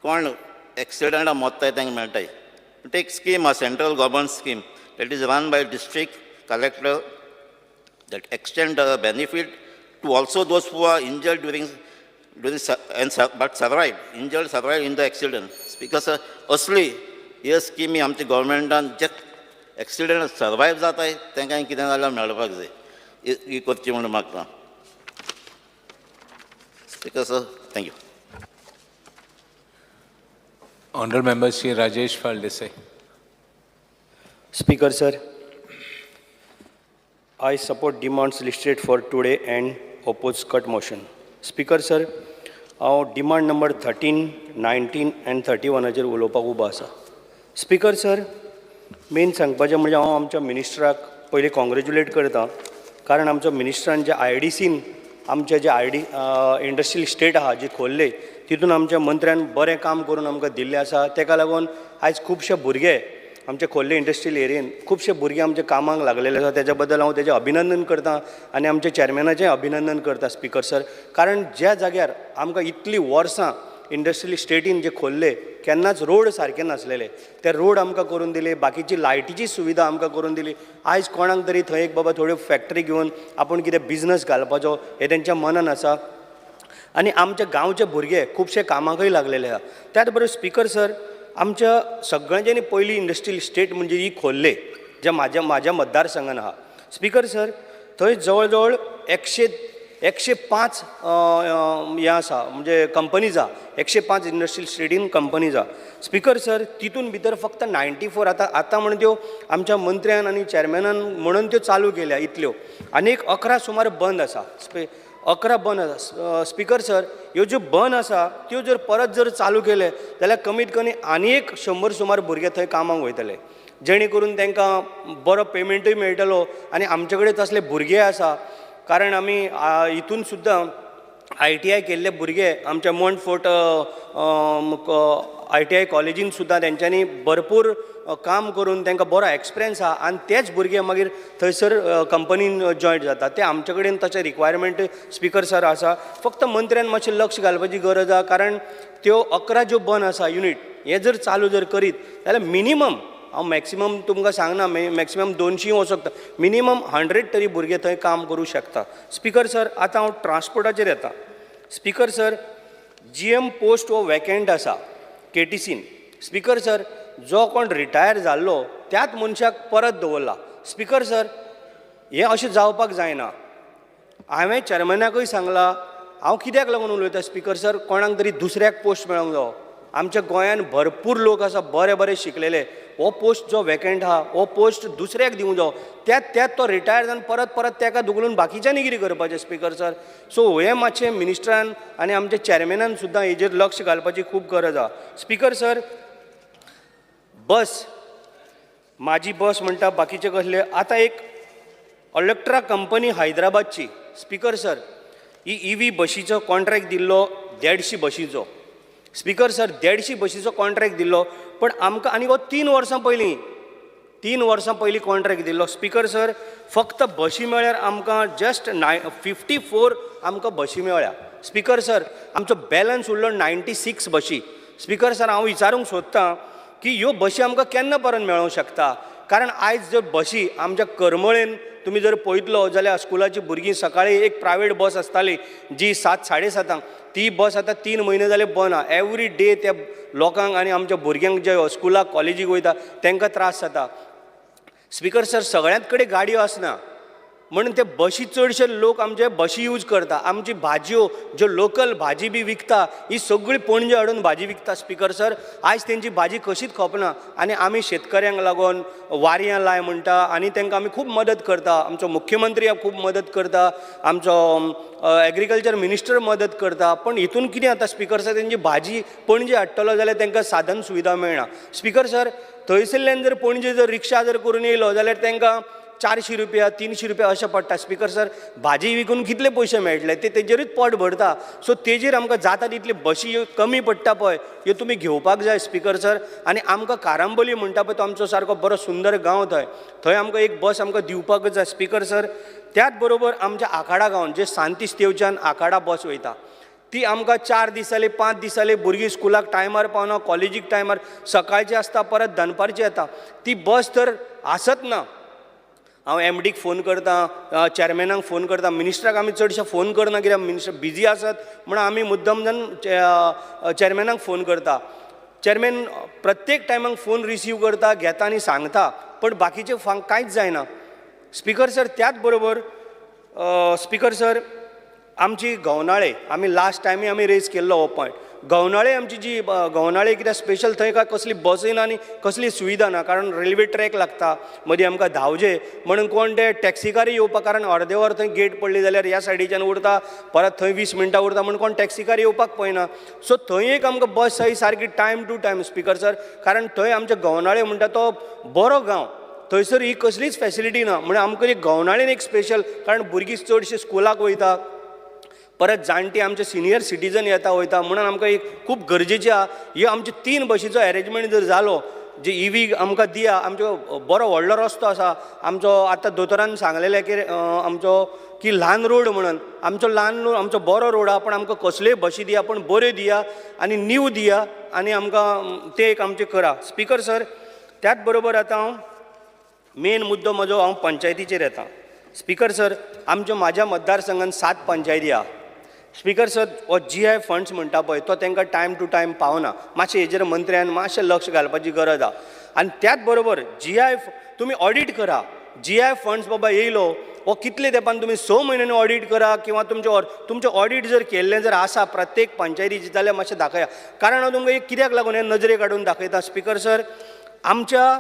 Speaker 8: कोण एक्सिडंटां मोत्ताय तांकां मेळटाय. एक स्कीम आ central government scheme that is run by district collector that extend the benefit to also those who are injured but survived in the accident. Because असली हे स्किमी आमच्या गव्हर्मेंटान जे एक्सिडंट सर्वायव जाताय तांकां कितें जाल्यार मेळपाक जाय, ही करची म्हणून मागता. Speaker sir, thank you.
Speaker 1: Honourable Member Shri Rajesh Pal Desai.
Speaker 9: Speaker sir, I support demands listed for today and oppose cut motion. Speaker sir, हांव डिमांड नंबर 13, 19 and 31 उलोवपाक उबो आसा. स्पीकर सर, मेन सांगपाचें म्हणजे हांव आमच्या मिनिस्टराक पयलीं कॉंग्रेच्युलेट करता, कारण आमच्या मिनिस्टरान जे IDCन आमचे जे इंडस्ट्रियल स्टेट आहा जी खोल्ले तितून आमच्या मंत्र्यान बरें काम करून आमकां दिल्लें आसा. ताका लागून आयज खुबशे भुरगे आमचे खोल्ले इंडस्ट्रियल एरियेन खुबशे भुरगे आमचे कामाक लागलेले आसा. त्याच्या बद्दल हांव तेजें अभिनंदन करतां आनी आमच्या चॅरमॅनाचें अभिनंदन करतां. स्पीकर सर, कारण ज्या जाग्यार आमकां इतलीं वर्सां इंडस्ट्रियल स्टेटीन जे खोल्ले केन्नाच रोड सारके नासलेले, ते रोड आमकां करून दिले, बाकीची लायटीची सुविधा आमकां करून दिली. आयज कोणाक तरी थंय एक बाबा थोड्यो फॅक्टरी घेवन आपूण कितें बिझनस घालपाचो हें तेंच्या मनान आसा. आनी आमचे गांवचे भुरगे खुबशे कामाकय लागलेले आहा. त्याच बरोबर स्पीकर सर, आमच्या सगळ्यांच्यानी पयली इंडस्ट्रियल स्टेट म्हणजे ही खोल्ले जे म्हाज्या मतदारसंघान आहा. स्पीकर सर, थंय जवळ जवळ 105 हें आसा, म्हणजे कंपनीज आहा. 105 इंडस्ट्रियल स्टेटीन कंपनीज आहा. स्पीकर सर, तितून भितर फक्त 94 आतां म्हणून त्यो आमच्या मंत्र्यान आनी चॅरमॅनान म्हणून त्यो चालू केल्या इतल्यो, आनी 11 सुमार बंद आसा. 11 बंद आसा. स्पीकर सर, ह्यो ज्यो बंद आसा त्यो जर परत चालू केले जाल्यार कमीत कमी आनी 100 सुमार भुरगे थंय कामाक वयतले, जेणे करून तांकां बरो पेमेंटूय मेळटलो. आनी आमचे कडेन तसले भुरगे आसा, कारण आमी हितून सुद्दां ITI केल्ले भुरगे आमच्या मोंटफोर्ट ITI कॉलेजीन सुद्दां तेंच्यांनी भरपूर काम करून तांकां बरो एक्सपिरियन्स आहा, आनी तेच भुरगे मागीर थंयसर कंपनीन जॉयन जाता. ते आमचे कडेन तशें रिक्वायरमेंट स्पीकर सर आसा. फक्त मंत्र्यान मातशें लक्ष घालपाची गरज आहा, कारण त्यो 11 ज्यो बंद आसा युनीट हे जर चालू करीत जाल्यार मिनिमम, हांव मॅक्सिमम तुमकां सांगना, मॅक्सिमम 200 वचूं शकता, मिनिमम 100 तरी भुरगे थंय काम करूं शकता. स्पीकर सर, आतां हांव ट्रान्सपोर्टाचेर येता. स्पीकर सर, GM पोस्ट हो वॅकंट आसा KTCन. स्पीकर सर, जो कोण रिटायर जाल्लो त्याच मनशाक परत दवरला. स्पीकर सर, हें अशें जावपाक जायना. हांवें चॅरमॅनाकूय सांगलां, हांव कित्याक लागून उलयता स्पीकर सर, कोणाक तरी दुसऱ्याक पोस्ट मेळोंक जावो. आमच्या गोंयान भरपूर लोक आसा बरे शिकलेले, हो पोस्ट जो वॅकंट आहा हो पोस्ट दुसऱ्याक दिवंक जावो. त्यात तो रिटायर जावन परत ताका धुकलून बाकीच्यांनी कितें करपाचें स्पीकर सर. सो हें मातशें मिनिस्टरान आनी आमच्या चॅरमॅनान सुद्दां हेजेर लक्ष घालपाची खूब गरज आहा. स्पीकर सर, बस, माझी बस म्हणटा बाकीचे कसले, आतां एक इलेक्ट्रा कंपनी हैदराबादची. स्पीकर सर, ही EV बशीचो कॉन्ट्रॅक्ट दिल्लो 150 बशीचो. स्पीकर सर, 150 बशीचो कॉन्ट्रॅक्ट दिल्लो, पण आमकां आनी हो 3 वर्सां पयलीं कॉन्ट्रॅक्ट दिल्लो. स्पीकर सर, फक्त बशी मेळ्ळ्यार आमकां जस्ट 54 आमकां बशी मेळ्ळ्या. स्पीकर सर, आमचो बॅलन्स उरलो 96 बशी. स्पीकर सर, हांव विचारूंक सोदतां की ह्यो बशी आमकां केन्ना परत मेळोंक शकता, कारण आयज जर बशी आमच्या करमळेन तुमी जर पळयतलो जाल्यार स्कुलाची भुरगीं सकाळीं एक प्रायवेट बस आसताली जी 7, 7:30, ती बस आतां 3 म्हयने जाले बंद आहा. एवरी डे त्या लोकांक आनी आमच्या भुरग्यांक जे स्कुलाक कॉलेजीक वयता तांकां त्रास जाता. स्पीकर सर, सगळ्यांत कडेन गाडयो आसना म्हणून ते बशी चडशे लोक आमचे बशी यूज करता. आमची भाजयो ज्यो लोकल भाजी बी विकता ही सगळी पणजे हाडून भाजी विकता. स्पीकर सर, आयज तेंची भाजी कशीच खपना, आनी आमी शेतकऱ्यांक लागून वारयां लाय म्हणटा आनी तांकां आमी खूब मदत करता. आमचो मुख्यमंत्री खूब मदत करता, आमचो एग्रीकल्चर मिनिस्टर मदत करता. पण हितून कितें जाता स्पीकर सर, तेंची भाजी पणजे हाडटलो जाल्यार तांकां साधन सुविधा मेळना. स्पीकर सर, थंयसरल्यान जर पणजे जर रिक्षा जर करून येयलो जाल्यार तांकां 400 रुपया 300 रुपया अशें पडटा. स्पीकर सर, भाजी विकून कितले पयशे मेळटले ते तेजेरूच पोट भरता. सो तेजेर आमकां जाता तितली बशी कमी पडटा पळय ह्यो तुमी घेवपाक जाय स्पीकर सर. आनी आमकां कारांबोली म्हणटा पळय तो आमचो सारको बरो सुंदर गांव, थंय आमकां एक बस आमकां दिवपाक जाय स्पीकर सर. त्याच बरोबर आमच्या आखाडा गांवांत जे सांतिस्तेवच्यान आखाडा बस वयता ती आमकां 4 दीस जाले 5 दीस जाले भुरगीं स्कुलाक टायमार पावना, कॉलेजीक टायमार सकाळची आसता परत दनपारची येता, ती बस तर आसत ना. हांव एमडीक फोन करतां, चॅरमॅनाक फोन करतां, मिनिस्टराक आमी चडशे फोन करना कित्याक मिनिस्टर बिजी आसत म्हणून आमी मुद्दम जावन चॅरमॅनाक फोन करता. चॅरमॅन प्रत्येक टायमाक फोन रिसीव करता, घेता आनी सांगता, पण बाकीचे कांयच जायना. स्पिकर सर, त्याच बरोबर स्पिकर सर, आमची गवनाळे आमी लास्ट टायमी आमी रेज केल्लो हो पॉयंट. गवनाळे आमची जी गवनाळे कित्याक स्पेशल थंय काय कसली बसय ना आनी कसली सुविधा ना, कारण रेल्वे ट्रॅक लागता, मदीं आमकां धांवजे म्हणून कोण ते टॅक्सीकारूय येवपाक, कारण अर्दे वर थंय गेट पडली जाल्यार ह्या सायडीच्यान उरता, परत थंय 20 मिनटां उरता म्हणून कोण टॅक्सीकार येवपाक पळयना. सो थंय एक आमकां बस जाय सारकी time to time speaker sir, कारण थंय आमचे गवनाळे म्हणटा तो बरो गांव, थंयसर ही कसलीच फॅसिलिटी ना. म्हणून आमकां एक गवनाळेन एक स्पेशल, कारण भुरगीं चडशीं स्कुलाक वयता, परत जाणटी आमचे सिनियर सिटीजन येता वयता, म्हणून आमकां एक खूब गरजेची आहा ही आमची 3 बशीचो अरेंजमेंट जर जालो, जे ईवी आमकां दिया, आमचो बरो व्हडलो रस्तो आसा आमचो, आतां दोतोरान सांगलेलें की आमचो की ल्हान रोड म्हणून, आमचो ल्हान रोड आमचो बरो रोड आहा, पण आमकां कसल्योय बशी दिया, पण बऱ्यो दिया आनी नीव दिया आनी आमकां ते एक आमचें करा. स्पिकर सर, त्याच बरोबर आतां हांव मेन मुद्दो म्हजो हांव पंचायतीचेर येता. स्पिकर सर, म्हाज्या मतदारसंघान 7 पंचायती आहा. स्पिकर सर, हो GI फंड्स म्हणटा पळय तो तांकां टायम टू टायम पावना, मातशें हेजेर मंत्र्यान मातशें लक्ष घालपाची गरज आहा. आनी त्याच बरोबर GI तुमी ऑडिट करा, GI फंड्स बाबा येयलो हो कितले तेंपान तुमी 6 म्हयन्यांनी ऑडिट करा, किंवा तुमचें ऑडिट जर केल्लें जर आसा प्रत्येक पंचायतीची जाल्यार मातशें दाखया. कारण हांव तुमकां एक कित्याक लागून हें नजरे काडून दाखयता. स्पिकर सर, आमच्या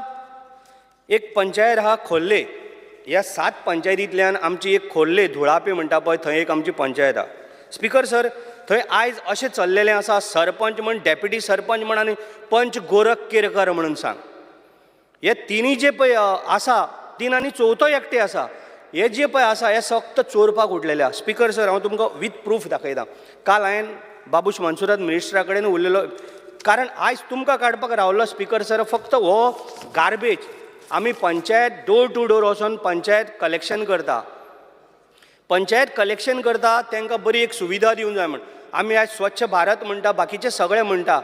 Speaker 9: एक पंचायत आहा खोर्ले, ह्या 7 पंचायतींतल्यान आमची एक खोर्ले धुळापे म्हणटा पळय थंय एक आमची पंचायत आहा. स्पिकर सर, थंय आयज अशें चल्लेलें आसा, सरपंच म्हण, डेप्युटी सरपंच म्हण आनी पंच गोरख केरकर म्हणून सांग, हे तिनूय जे पळय आसा, 3 आनी 4थो एकटे आसा, हे जे पळय आसा हे फक्त चोरपाक उठलेले आहा. स्पिकर सर, हांव तुमकां विथ प्रूफ दाखयतां. काल हांवें बाबूश मनसुरात मिनिस्टरा कडेन उलयलो, कारण आयज तुमकां काडपाक रावलो स्पिकर सर, फक्त हो गार्बेज आमी पंचायत डोर टू डोर वचोन पंचायत कलेक्शन करता. पंचायत कलेक्शन करता, तांकां बरी एक सुविधा दिवंक जाय म्हण. आमी आयज स्वच्छ भारत म्हणटा, बाकीचे सगळे म्हणटा,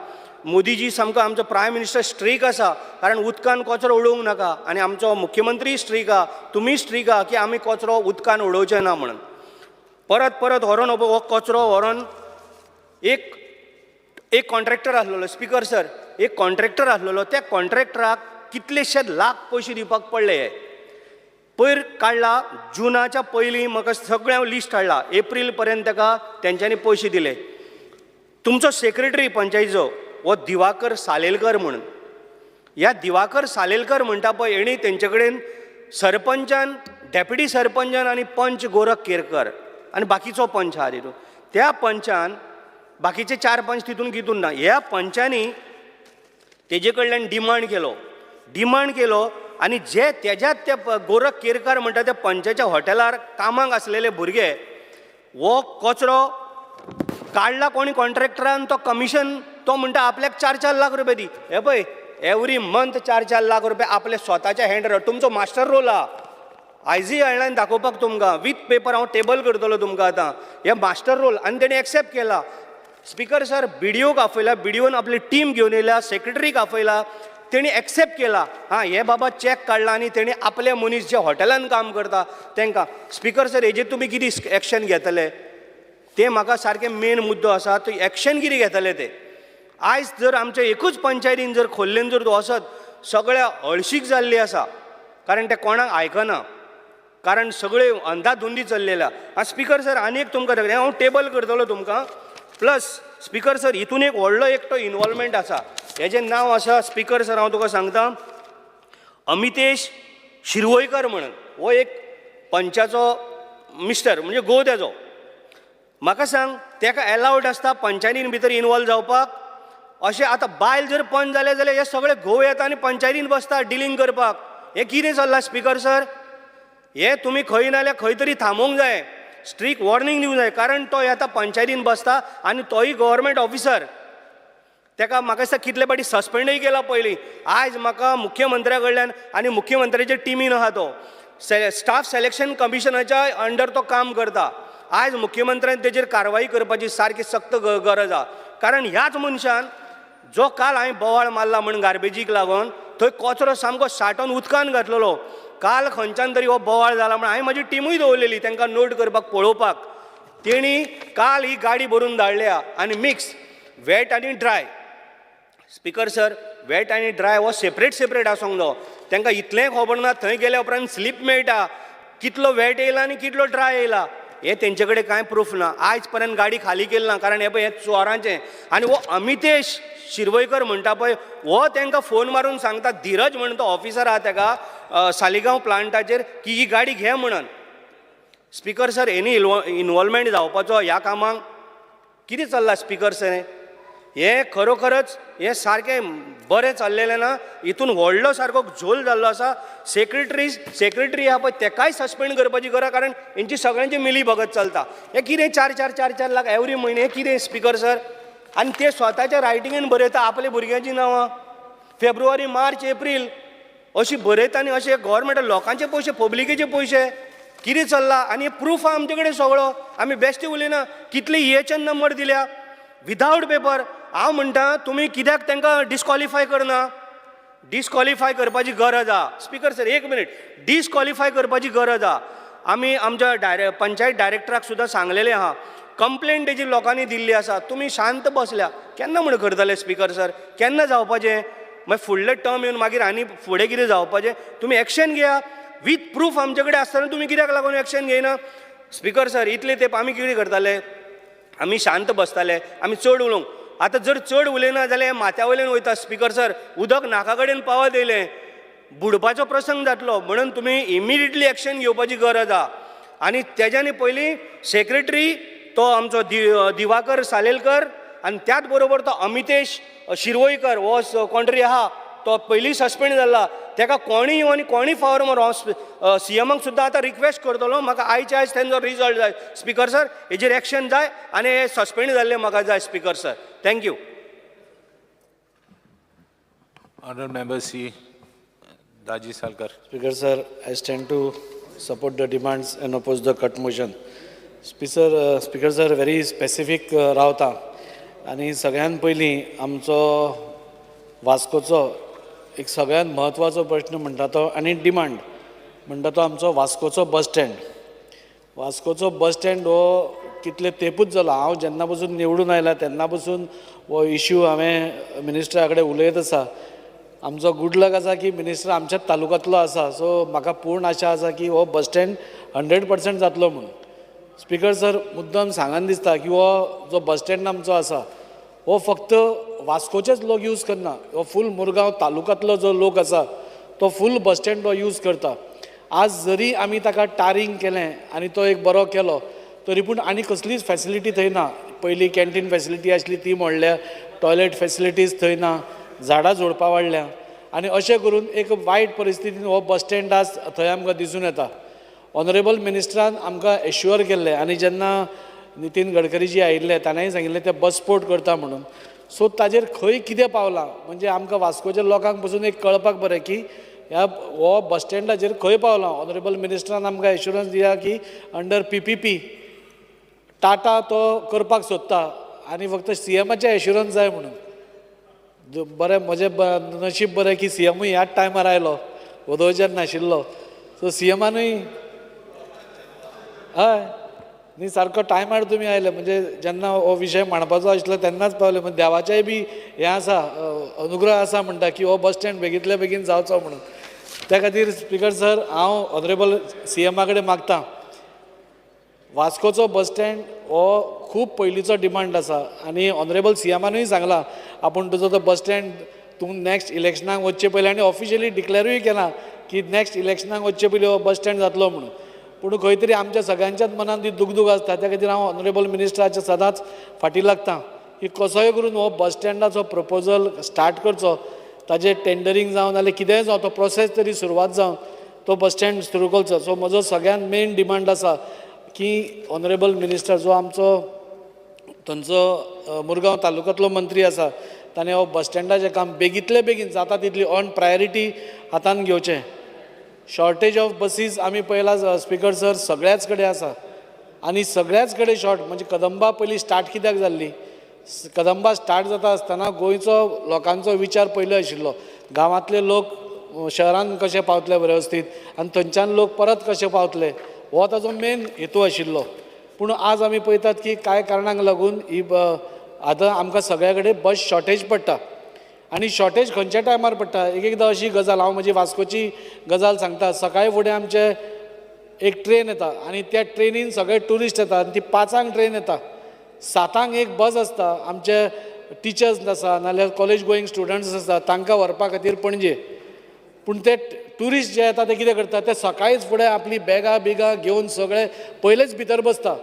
Speaker 9: मोदीजी सामको आमचो प्रायम मिनिस्टर स्ट्रीक आसा, कारण उदकान कचरो उडोवंक नाका, आनी आमचो मुख्यमंत्री स्ट्रीक आहा, तुमी स्ट्रीक आहा की आमी कचरो उदकान उडोवचे ना म्हणून. परत परत व्हरोन हो कचरो व्हरोन एक कॉन्ट्रॅक्टर आसलेलो. स्पिकर सर, एक कॉन्ट्रॅक्टर आसलेलो, त्या कॉन्ट्रॅक्टराक कितलेशेच लाख पयशे दिवपाक पडले. पयर काडला, जुनाच्या पयलीं म्हाका सगळें लिस्ट हाडला, एप्रील पर्यंत ताका तेंच्यांनी पयशे दिले. तुमचो सेक्रेटरी पंचायतीचो हो दिवाकर सालेलकर म्हणून, ह्या दिवाकर सालेलकर म्हणटा पळय, हेणी तेंचे कडेन सरपंचान, डेप्युटी सरपंचान आनी पंच गोरख केरकर आनी बाकीचो पंच आहा तितून, त्या पंचान बाकीचे 4 पंच तितून ना, ह्या पंचांनी तेजे कडल्यान डिमांड केलो आनी जे तेज्यात ते गोरख केरकार म्हणटा त्या पंचाच्या हॉटेलार कामाक आसलेले भुरगे, हो कचरो काडला कोणी कॉन्ट्रॅक्टरान, तो कमिशन तो म्हणटा आपल्याक 4-4 लाख रुपया दी. हे पळय, एवरी मंथ 4-4 लाख रुपया आपले स्वताच्या हँडर. तुमचो मास्टर रोल आहा, आयजूय ऑनलायन दाखोवपाक तुमकां विथ पेपर हांव टेबल करतलो तुमकां आतां. हे मास्टर रोल आनी तेणी एक्सेप्ट केला. स्पिकर सर, BDOक आपयला, BDOन आपली टीम घेवन येयल्या, सेक्रेटरीक आपयला, तेणी एक्सेप्ट केला, हां हे बाबा चॅक काडला आनी तेणी आपले मनीस जे हॉटेलान काम करता तांकां. स्पिकर सर, हेजेर तुमी कितें एक्शन घेतले ते म्हाका सारकें मेन मुद्दो आसा. तो एक्शन कितें घेतले ते. आयज जर आमच्या एकूच पंचायतीन जर खोर्लेन जर वचत, सगळे हळशीक जाल्ली आसा, कारण ते कोणाक आयकना, कारण सगळे अंधाधुंदी चल्लेल्या. स्पिकर सर, आनी एक तुमकां दाखयता, हांव टेबल करतलो तुमकां. प्लस स्पिकर सर, हितून एक व्हडलो एकटो इनवॉल्वमेंट आसा, हेजें नांव आसा स्पिकर सर, हांव तुका सांगता, अमितेश शिरवयकर म्हणून. हो एक पंचाचो मिस्टर, म्हणजे घोव तेजो. म्हाका सांग, ताका एलावड आसता पंचायतीन भितर इनवॉल्व जावपाक? अशें आतां बायल जर पंच जाले जाल्यार हे सगळे घोव येता आनी पंचायतीन बसता डिलींग करपाक. हें कितें चल्लां स्पिकर सर? हे तुमी खंय नाल्यार खंय तरी थांबोवंक जाय, स्ट्रीक वॉर्निंग दिवंक जाय, कारण तो येता पंचायतीन बसता आनी तोय गव्हर्मेंट ऑफिसर. ताका म्हाका दिसता कितले फावटी सस्पेंडूय केला पयलीं. आयज म्हाका मुख्यमंत्र्या कडल्यान आनी मुख्यमंत्र्याचे टिमीन आहा तो स्टाफ सिलेक्शन कमिशनाच्या अंडर तो काम करता. आयज मुख्यमंत्र्यान तेजेर कारवाई करपाची सारकी सक्त गरज आहा. कारण ह्याच मनशान जो काल हांवें बोवाळ मारला म्हण गार्बेजीक लागून थंय कचरो सामको साठोवन उदकान घातलेलो. काल खंयच्यान तरी हो बोवाळ जाला म्हण हांवें म्हजी टिमूय दवरलेली तांकां नोट करपाक पळोवपाक. तेणी काल ही गाडी भरून धाडल्या आनी मिक्स वेट आनी ड्राय. स्पीकर सर, वेट आनी ड्राय हो सेपरेट आसूंक जाय. तांकां इतलेंय खबर ना थंय गेल्या उपरांत स्लीप मेळटा कितलो वेट येयला आनी कितलो ड्राय येयला हे तेंचे कडेन कांय प्रूफ ना. आयज पर्यंत गाडी खाली केली ना कारण हे पळय हे चोरांचें. आनी हो अमितेश शिरवयकर म्हणटा पळय हो तांकां फोन मारून सांगता, धीरज म्हणून तो ऑफिसर आहा ताका सालिगांव प्लांटाचेर की ही गाडी घे म्हणून. स्पीकर सर, एनी इनवॉल्वमेंट जावपाचो ह्या कामाक कितें चल्लां स्पीकर सर? हे खरोखरच हे सारकें बरें चल्लेलें ना. हितून व्हडलो सारको झोल जाल्लो आसा. सेक्रेटरी आहा पळय तेकाय सस्पेंड करपाची गरज, कारण हेंची सगळ्यांची मिली भगत चलता. हे कितें 4 लाख एवरी म्हयने, हे कितें स्पीकर सर? आनी ते स्वताच्या रायटिंगेन बरयता आपल्या भुरग्यांची नांवां. फेब्रुवारी, मार्च, एप्रील अशी बरयता आनी अशे गव्हर्मेंट लोकांचे पयशे, पब्लिकेचे पयशे कितें चल्ला? आनी प्रूफ आहा आमचे कडेन सगळो. आमी बेश्टे उलयना. कितले EHN नंबर दिल्या विदावट पेपर. हांव म्हणटा तुमी कित्याक तांकां डिस्कॉलिफाय करना? डिस्कॉलिफाय करपाची गरज आहा. स्पीकर सर, एक मिनीट. डिस्कॉलिफाय करपाची गरज आहा. आमी आमच्या पंचायत डायरेक्टराक सुद्दां सांगलेलें आहा. कंप्लेंट तेजी लोकांनी दिल्ली आसा. तुमी शांत बसल्या. केन्ना म्हण करतले स्पीकर सर? केन्ना जावपाचें? मागीर फुडले टर्म येवन मागीर आनी फुडें कितें जावपाचें? तुमी एक्शन घेया. वीथ प्रूफ आमचे कडेन आसतना तुमी कित्याक लागून एक्शन घेयना? स्पीकर सर, इतले तेंप आमी कितें करताले? आमी शांत बसताले. आमी चड उलोवंक. आतां जर चड उलयना जाल्यार माथ्या वयल्यान वयता. स्पीकर सर, उदक नाका कडेन पावत येयलें, बुडपाचो प्रसंग जातलो. म्हणून तुमी इमिडिएटली एक्शन घेवपाची गरज आहा. आनी तेज्यानी पयलीं सेक्रेटरी तो आमचो दिवाकर सालेलकर आनी त्याच बरोबर तो अमितेश शिरवयकर हो कोण तरी आहा तो पयलीं सस्पेंड जाला. ताका कोणी येवन आनी कोणी फावर मारून CMक सुद्दां आतां रिक्वेस्ट करतलो म्हाका आयच्या आयज तेंचो रिजल्ट जाय. स्पीकर सर, हेजेर एक्शन जाय आनी हे सस्पेंड जाल्ले म्हाका जाय. Speaker sir, thank you.
Speaker 1: Honourable Member C. Daji Salkar.
Speaker 10: Speaker sir, I stand to support the demands and oppose the cut motion. Speaker sir, very specific रावता आनी सगळ्यान पयलीं आमचो वास्कोचो एक सगळ्यात म्हत्वाचो प्रश्न म्हणटा तो आनी डिमांड म्हणटा तो आमचो वास्कोचो बस स्टँड. वास्कोचो बस स्टँड हो कितले तेंपूच जाला. हांव जेन्ना पसून निवडून आयला तेन्ना पसून हो इश्यू हांवें मिनिस्टरा कडेन उलयत आसा. आमचो गुड लक आसा की मिनिस्टर आमच्याच तालुक्यांतलो आसा. सो म्हाका पूर्ण आशा आसा की हो बस स्टँड 100% जातलो म्हणून. स्पीकर सर, मुद्दम सांगन दिसता की हो जो बस स्टँड आमचो आसा हो फक्त वास्कोचेच लोक यूज करना. हो फूल मुरगांव तालुक्यांतलो जो लोक आसा तो फूल बस स्टँड हो यूज करता. आज जरी आमी ताका टारींग केलें आनी तो एक बरो केलो तरी पूण आनी कसलीच फॅसिलिटी थंय ना. पयलीं कॅन्टीन फॅसिलिटी आसली ती मोडल्या, टॉयलेट फॅसिलिटीज थंय ना, झाडां झोडपां वाडल्या आनी अशें करून एक वायट परिस्थितीन हो बस स्टँड आज थंय आमकां दिसून येता. ऑनरेबल मिनिस्टरान आमकां एश्युअर केल्लें आनी जेन्ना नितीन गडकरीजी आयिल्ले ताणेंय सांगिल्लें ते बस स्पोर्ट करता म्हणून. सो ताजेर खंय कितें पावलां म्हणजे आमकां वास्कोच्या लोकांक पसून एक कळपाक बरें की ह्या हो बस स्टँडाचेर खंय पावलां. ऑनरेबल मिनिस्टरान आमकां एश्युरन्स दिया की अंडर PPP टाटा तो करपाक सोदता आनी फक्त CMचे एश्युरन्स जाय म्हणून. बरें, म्हजें नशीब बरें की CMूय ह्याच टायमार आयलो, वदोळच्यान नाशिल्लो. सो CMानूय हय न्ही सारको टायमार तुमी आयले म्हणजे जेन्ना हो विशय मांडपाचो आशिल्लो तेन्नाच पावले. म्हणजे देवाचेंय बी हें आसा, अनुग्रह आसा म्हणटा की हो बस स्टँड बेगींतले बेगीन जावचो म्हणून. त्या खातीर स्पीकर सर, हांव ऑनरेबल CMा कडेन मागतां वास्कोचो बस स्टँड हो खूब पयलींचो डिमांड आसा आनी ऑनरेबल CMानूय सांगलां आपूण तुजो तो बस स्टँड तूं नॅक्स्ट इलेक्शनाक वचचे पयलीं आनी ऑफिशियली डिक्लेरूय केलां की नॅक्स्ट इलेक्शनाक वचचे पयलीं हो बस स्टँड जातलो म्हणून. पूण खंय तरी आमच्या सगळ्यांच्याच मनान ती दुगदूग आसता. त्या खातीर हांव ऑनरेबल मिनिस्टराच्या सदांच फाटीं लागतां की कसोय करून हो बस स्टँडाचो प्रपोजल स्टार्ट करचो. ताजें टेंडरींग जावं नाल्यार कितेंय जावं, तो प्रोसेस तरी सुरवात जावन तो बस स्टँड सुरू करचो. सो म्हजो सगळ्यान मेन डिमांड आसा की ऑनरेबल मिनिस्टर जो आमचो थंयचो मुरगांव तालुक्यांतलो मंत्री आसा ताणें हो बस स्टँडाचें काम बेगींतले बेगीन जाता तितली ऑन प्रायोरिटी हातान घेवचें. शॉर्टेज ऑफ बसीस आमी पळयला स्पीकर सर सगळ्याच कडेन आसा. आनी सगळ्याच कडेन शॉर्ट म्हणजे कदंबा पयलीं स्टार्ट कित्याक जाल्ली कदंबा स्टार्ट जाता आसतना गोंयचो लोकांचो विचार पयलो आशिल्लो गांवांतले लोक शहरान कशे पावतले वेवस्थीत आनी थंयच्यान लोक परत कशे पावतले हो ताजो मेन हेतू आशिल्लो पूण आज आमी पळयतात की कांय कारणांक लागून ही आतां आमकां सगळ्या कडेन बस शॉर्टेज पडटा आनी शॉर्टेज खंयच्या टायमार पडटा एक एकदां अशी गजाल हांव म्हजी वास्कोची गजाल सांगता सकाळी फुडें आमचे एक ट्रेन येता आनी त्या ट्रेनीन सगळे ट्युरिस्ट येता आनी ती 5 ट्रेन येता 7 एक बस आसता आमचे टिचर्स आसा नाल्यार कॉलेज गोईंग स्टुडंट्स आसा तांकां व्हरपा खातीर पणजे पूण ते ट्युरिस्ट जे येता ते कितें करता ते सकाळीच फुडें आपली बॅगां बिगां घेवन सगळे पयलेच भितर बसता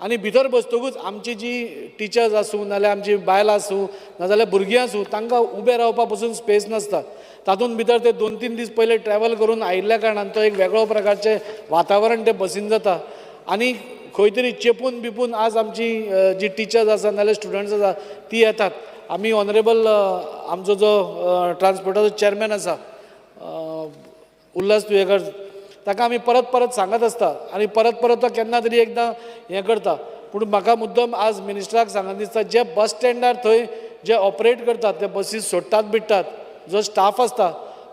Speaker 10: आनी भितर बसतकूच आमची जी टिचर्स आसूं नाल्यार आमची बायलां आसूं नाजाल्यार भुरगीं आसूं तांकां उबे रावपा पसून स्पेस नासता तातूंत भितर ते 2-3 दीस पयले ट्रॅव्हल करून आयिल्ल्या कारणान तो एक वेगळो प्रकारचें वातावरण ते बसीन जाता आनी खंय तरी चेपून बिपून आज आमची जी टिचर्स आसा नाल्यार स्टुडंट्स आसा ती येतात आमी ऑनरेबल आमचो जो ट्रान्सपोर्टाचो चेअरमॅन आसा उल्हास तुयेकर ताका आमी परत परत सांगत आसता आनी परत परत तो केन्ना तरी एकदां हें करता पूण म्हाका मुद्दम आज मिनिस्टराक सांगत दिसता जे बस स्टँडार थंय जे ऑपरेट करतात ते बसीस सोडटात बिडटात जो स्टाफ आसता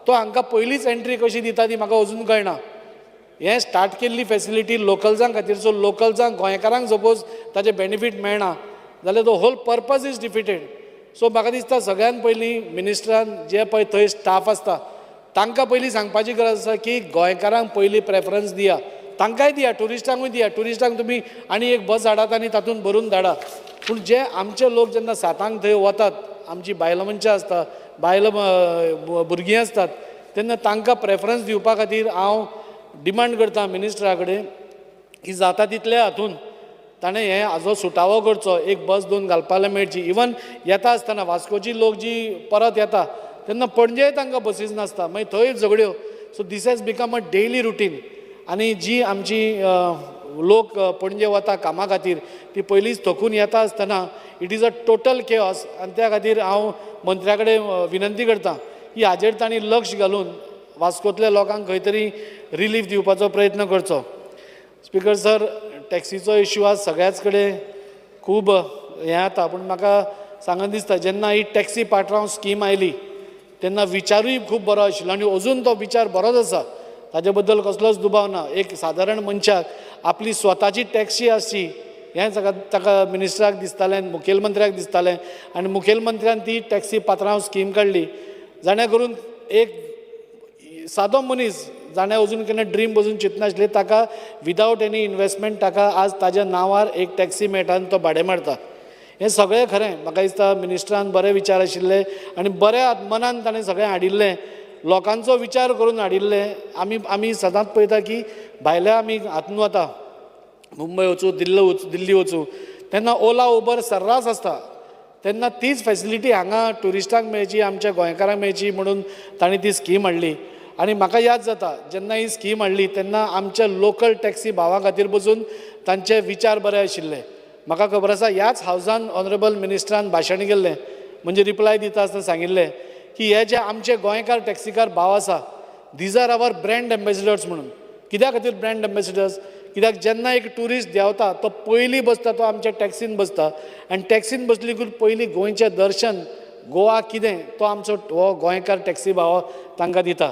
Speaker 10: तो हांकां पयलींच एंट्री कशी दिता ती म्हाका अजून कळना हें स्टार्ट केल्ली फॅसिलिटी लोकल्सां खातीर सो लोकल्सांक गोंयकारांक सपोज ताजें बेनिफीट मेळना जाल्यार तो whole purpose is defeated so म्हाका दिसता सगळ्यान पयलीं मिनिस्टरान जे पळय थंय स्टाफ आसता तांकां पयलीं सांगपाची गरज आसा की गोंयकारांक पयलीं प्रेफरन्स दिया तांकांय दिया ट्युरिस्टांकूय दिया ट्युरिस्टांक तुमी आनी एक बस हाडात आनी तातूंत भरून धाडा पूण जे आमचे लोक जेन्ना 7 थंय वतात आमची बायलां मनशां आसता बायलां भुरगीं आसतात तेन्ना तांकां प्रेफरन्स दिवपा खातीर हांव डिमांड करता मिनिस्टरा कडेन की जाता तितल्या हातून ताणें हें हाजो सुटावो करचो एक बस 2 घालपाक मेळची इवन येता आसतना वास्कोची लोक जी परत येता तेन्ना पणजे तांकां बसीस नासता मागीर थंय झगड्यो so this has become a daily routine आनी जी आमची लोक पणजे वता कामा खातीर ती पयलींच थकून येता आसतना it is a total chaos आनी त्या खातीर हांव मंत्र्या कडेन विनंती करतां की हाजेर तांणी लक्ष घालून वास्कोतल्या लोकांक खंय तरी रिलीफ दिवपाचो प्रयत्न करचो स्पिकर सर टॅक्सीचो इश्यू आज सगळ्याच कडेन खूब हें जाता पूण म्हाका सांगत दिसता जेन्ना ही टॅक्सी पाटरांव स्कीम आयली तेन्ना विचारूय खूब बरो आशिल्लो आनी अजून तो विचार बरोच आसा ताजे बद्दल कसलोच दुबाव ना एक सादारण मनशाक आपली स्वताची टॅक्सी आसची हें ताका मिनिस्टराक दिसतालें मुखेलमंत्र्याक दिसतालें आनी मुखेलमंत्र्यान ती टॅक्सी पात्रांव स्कीम काडली जाणे करून एक सादो मनीस जाणें अजून केन्ना ड्रीम बसून चिंतनाशिल्लें ताका विदावट एनी इन्वेस्टमेंट ताका आज ताज्या नांवार एक टॅक्सी मेळटा आनी तो भाडें मारता हें सगळें खरें म्हाका दिसता मिनिस्टरान बरे विचार आशिल्ले आनी बऱ्या मनान ताणें सगळें हाडिल्लें लोकांचो विचार करून हाडिल्लें आमी सदांच पळयता की भायल्या आमी हातून वता मुंबय वचूं दिल्ली वचूं तेन्ना ओला उबर सर्रास आसता तेन्ना तीच फॅसिलिटी हांगा ट्युरिस्टांक मेळची आमच्या गोंयकारांक मेळची म्हणून तांणी ती स्कीम हाडली आनी म्हाका याद जाता जेन्ना ही स्कीम हाडली तेन्ना आमच्या लोकल टॅक्सी भावां खातीर बसून तांचे विचार बरे आशिल्ले म्हाका खबर आसा ह्याच हावजान ऑनरेबल मिनिस्टरान भाशण केल्लें म्हणजे रिप्लाय दिता आसतना सांगिल्लें की हे जे आमचे गोंयकार टॅक्सीकार भाव आसा these R our brand ambassadors म्हणून कित्या खातीर ब्रँड एम्बेसिडर्स कित्याक जेन्ना एक ट्युरिस्ट देंवता तो पयलीं बसता तो आमच्या टॅक्सीन बसता आनी टॅक्सीन बसलीकूच पयलीं गोंयचें दर्शन गोवा कितें तो आमचो हो गोंयकार टॅक्सी भाव तांकां दिता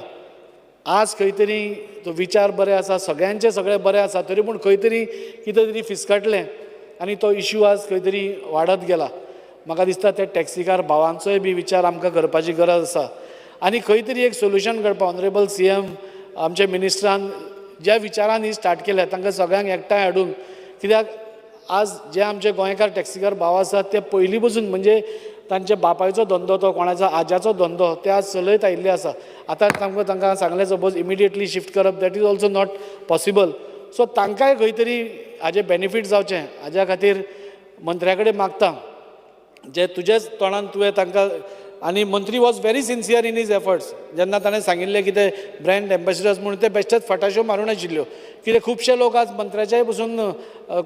Speaker 10: आज खंय तरी तो विचार बरे आसा सगळ्यांचे सगळें बरें आसा तरी पूण खंय तरी कितें तरी फिसकटलें आनी तो इश्यू आज खंय तरी वाडत गेला म्हाका दिसता त्या टॅक्सीकार भावांचोय बी विचार आमकां करपाची गरज आसा आनी खंय तरी एक सोल्युशन करपा ऑनरेबल CM आमच्या मिनिस्टरान ज्या विचारान ही स्टार्ट केल्या तांकां सगळ्यांक एकठांय हाडून कित्याक आज जे आमचे गोंयकार टॅक्सीकार भाव आसात ते पयलीं पसून म्हणजे तांच्या बापायचो धंदो तो कोणाचो आज्याचो धंदो ते आज चलयत आयिल्ले आसा आतां तांकां सांगलें सपोज इमिडिएटली शिफ्ट करप that is also not possible so तांकांय खंय तरी हाजें बेनिफीट जावचें हाज्या खातीर मंत्र्या कडेन मागता जे तुजेच तोंडान तुवें तांकां आनी मंत्री was very sincere in his efforts जेन्ना ताणें सांगिल्लें की ते ब्रँड एम्बेसिडर्स म्हणून ते बेश्टेच फटाश्यो मारून आशिल्ल्यो कित्याक खुबशे लोक आज मंत्र्याच्याय पसून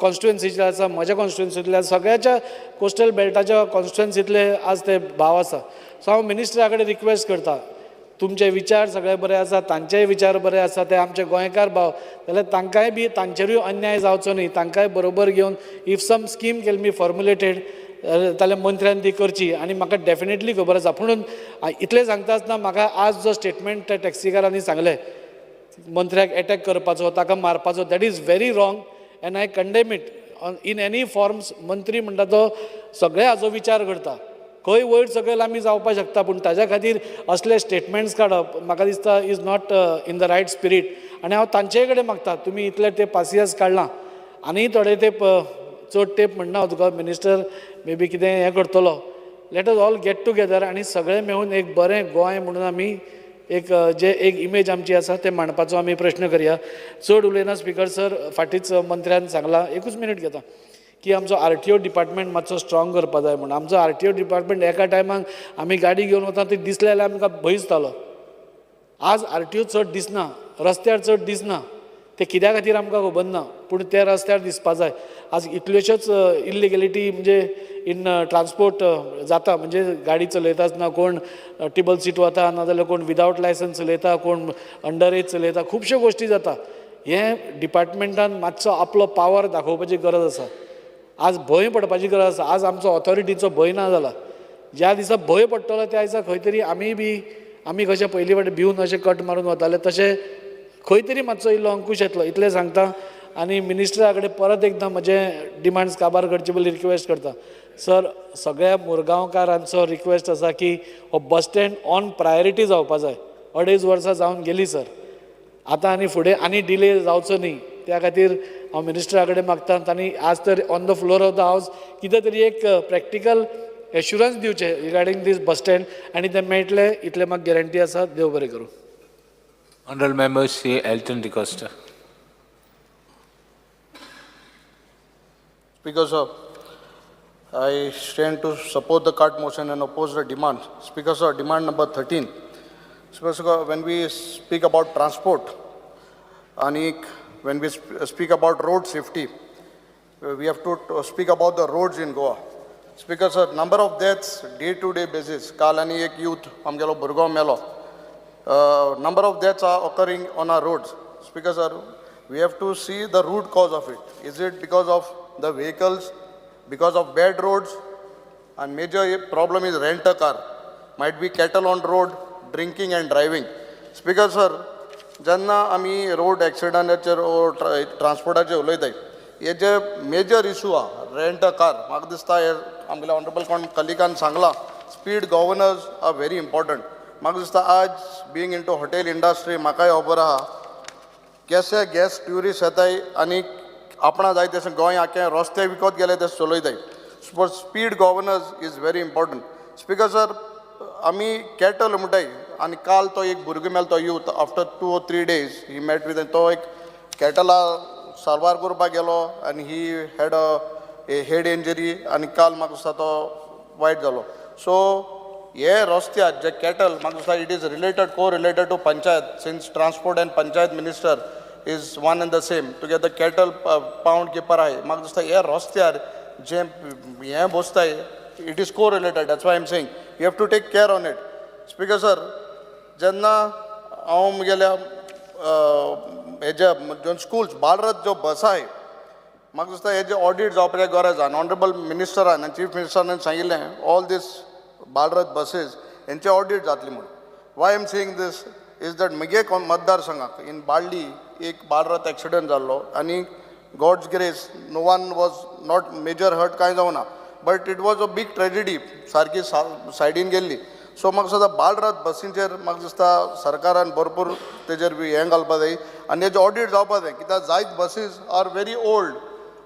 Speaker 10: कॉन्स्टिट्युएन्सीचे आसा म्हज्या कॉन्स्टिट्युएन्सींतले सगळ्याच्या कोस्टल बेल्टाच्या कॉन्स्टिट्युएन्सींतले आज ते भाव आसा सो हांव मिनिस्टरा कडेन रिक्वेस्ट करता तुमचे विचार सगळे बरे आसा, तांचेय विचार बरे आसा, ते आमचे गोंयकार भाव, जाल्यार तांकांय बी तांचेरूय अन्याय जावचो न्ही, तांकांय बरोबर घेवन इफ सम स्कीम केल बी फॉर्मुलेटेड जाल्यार मंत्र्यान ती करची. आनी म्हाका डेफिनेटली खबर आसा, पुणून इतलें सांगता आसतना म्हाका आज जो स्टेटमेंट त्या टॅक्सीकारांनी सांगलें मंत्र्याक एटॅक करपाचो, ताका मारपाचो, that is very wrong end I condemn it in any forms. मंत्री म्हणटा तो सगळे हाचो विचार करता, खंय वयर सकयल आमी जावपाक शकता, पूण ताज्या खातीर असले स्टेटमेंट्स काडप म्हाका दिसता is not in the right spirit. आनी हांव तांचे कडेन मागता, तुमी इतले ते पासियस काडलां आनी थोडे ते चड टेप म्हणना हांव तुका, मिनिस्टर मे बी कितें हें करतलो. Let us all get together आनी सगळे मेळून एक बरें गोंय म्हणून आमी एक एक इमेज आमची आसा ते मांडपाचो आमी प्रयत्न करया. चड उलयना स्पिकर सर, फाटींच मंत्र्यान सांगलां, एकूच मिनीट घेता, की आमचो RTO डिपार्टमेंट मातसो स्ट्रॉंग करपा जाय म्हणून. आमचो RTO डिपार्टमेंट एका टायमाक आमी गाडी घेवन वता ती दिसले जाल्यार आमकां भंय दिसतालो. आज RTO चड दिसना, रस्त्यार चड दिसना, ते कित्या खातीर आमकां खबर ना, पूण ते रस्त्यार दिसपा जाय. आज इतल्योश्योच इल्लिगॅलिटी म्हणजे इन ट्रान्सपोर्ट जाता, म्हणजे गाडी चलयता आसतना कोण टेबल सीट वता, नाजाल्यार कोण विदावट लायसन्स चलयता, कोण अंडर एज चलयता, खुबश्यो गोश्टी जाता. हें डिपार्टमेंटान मातसो आपलो पावर दाखोवपाची गरज आसा. आज भंय पडपाची गरज आसा. आज आमचो ऑथॉरिटीचो भंय ना जाला. ज्या दिसा भंय पडटलो त्या दिसा खंय तरी आमी कशे पयलीं फावटी भिवन अशे कट मारून वताले, तशें खंय तरी मातसो इल्लो अंकुश येतलो, इतलें सांगता. आनी मिनिस्टरा कडेन परत एकदां म्हजे डिमांड्स काबार करचे पयलीं रिक्वेस्ट करता. सर, सगळ्या मुरगांवकारांचो रिक्वेस्ट आसा की हो बस स्टँड ऑन प्रायोरिटी जावपा जाय. 2.5 वर्सां जावन गेली सर, आतां आनी फुडें आनी डिले जावचो न्ही, त्या खातीर हांव मिनिस्टरा कडेन मागता. तांणी आज तर on the floor of the हावस कितें तरी एक प्रॅक्टिकल एश्युरन्स दिवचे रिगार्डींग दीस बस स्टँड, आनी ते मेळटले इतले म्हाका गॅरंटी आसा. देव बरें करूं.
Speaker 1: Honourable Member C. Elton De Costa.
Speaker 11: Speaker sir, I stand to support the cart motion and oppose the demand. Speaker sir, demand number 13. Speaker sir, when we speak about transport, and when we speak about road safety, we have to speak about the roads in Goa. Speaker sir, number of deaths day-to-day basis. Kaal ani ek youth amgelo Burgaon melo. Number of deaths are occurring on our roads. Speaker sir, we have to see the root cause of it. Is it because of the vehicles, because of bad roads? And major problem is rent a car. Might be cattle on road, drinking and driving. Speaker sir, जेन्ना आमी road एक्सिडंटाचेर ट्रान्सपोर्टाचेर उलयताय, हे जे major issue आहा rent a car, म्हाका दिसता हे आमगेल्या ऑनरेबल कलिगान सांगला, speed governors are very important. म्हाका दिसता आज बिंग इंटू हॉटेल इंडस्ट्री म्हाकाय खबर आहा केसे गॅस ट्युरिस्ट येताय आनी आपणा जाय तशें गोंय आख्खें रस्ते विकत गेले तशें चलयताय. Speed governors is very important. Speaker sir, आमी कॅटल म्हणटाय आनी काल तो एक भुरगो मेलो तो youth after 2 or 3 days he met with तो एक कॅटला सारवार करपाक गेलो आनी he had a head injury आनी काल म्हाका दिसता तो वायट जालो. सो हे रस्त्यार जे कॅटल म्हाका दिसता it is related co-related to panchayat since transport and panchayat minister is one and the same together cattle pound keeper आहाय. म्हाका दिसता हे रस्त्यार जे हें बसताय it is co-related. That's why I am saying you have to take care on it. Speaker sir, जेन्ना हांव म्हगेल्या हेजे ज्यो स्कूल्स बालरथ ज्यो बस आहाय म्हाका दिसता हेजे ऑडिट जावपाचें गरज आहा. ऑनरेबल मिनिस्टरान आनी चीफ मिनिस्टरान सांगिल्लें ऑल दीस बालरथ बसीस हेंचे ऑडिट जातली म्हणून. Why am saying this is that म्हगे मतदारसंघाक इन बाळ्ळी एक बालरथ एक्सिडंट जाल्लो आनी god's grace no one was not major hurt कांय जावना, but it was a big tragedy सारकी सायडीन गेल्ली. सो म्हाका दिसता बालरथ बसींचेर म्हाका दिसता सरकारान भरपूर तेजेर बी हें घालपा जाय आनी हेजें ऑडिट जावपा जाय, कित्याक जायत बसीस आर व्हेरी ओल्ड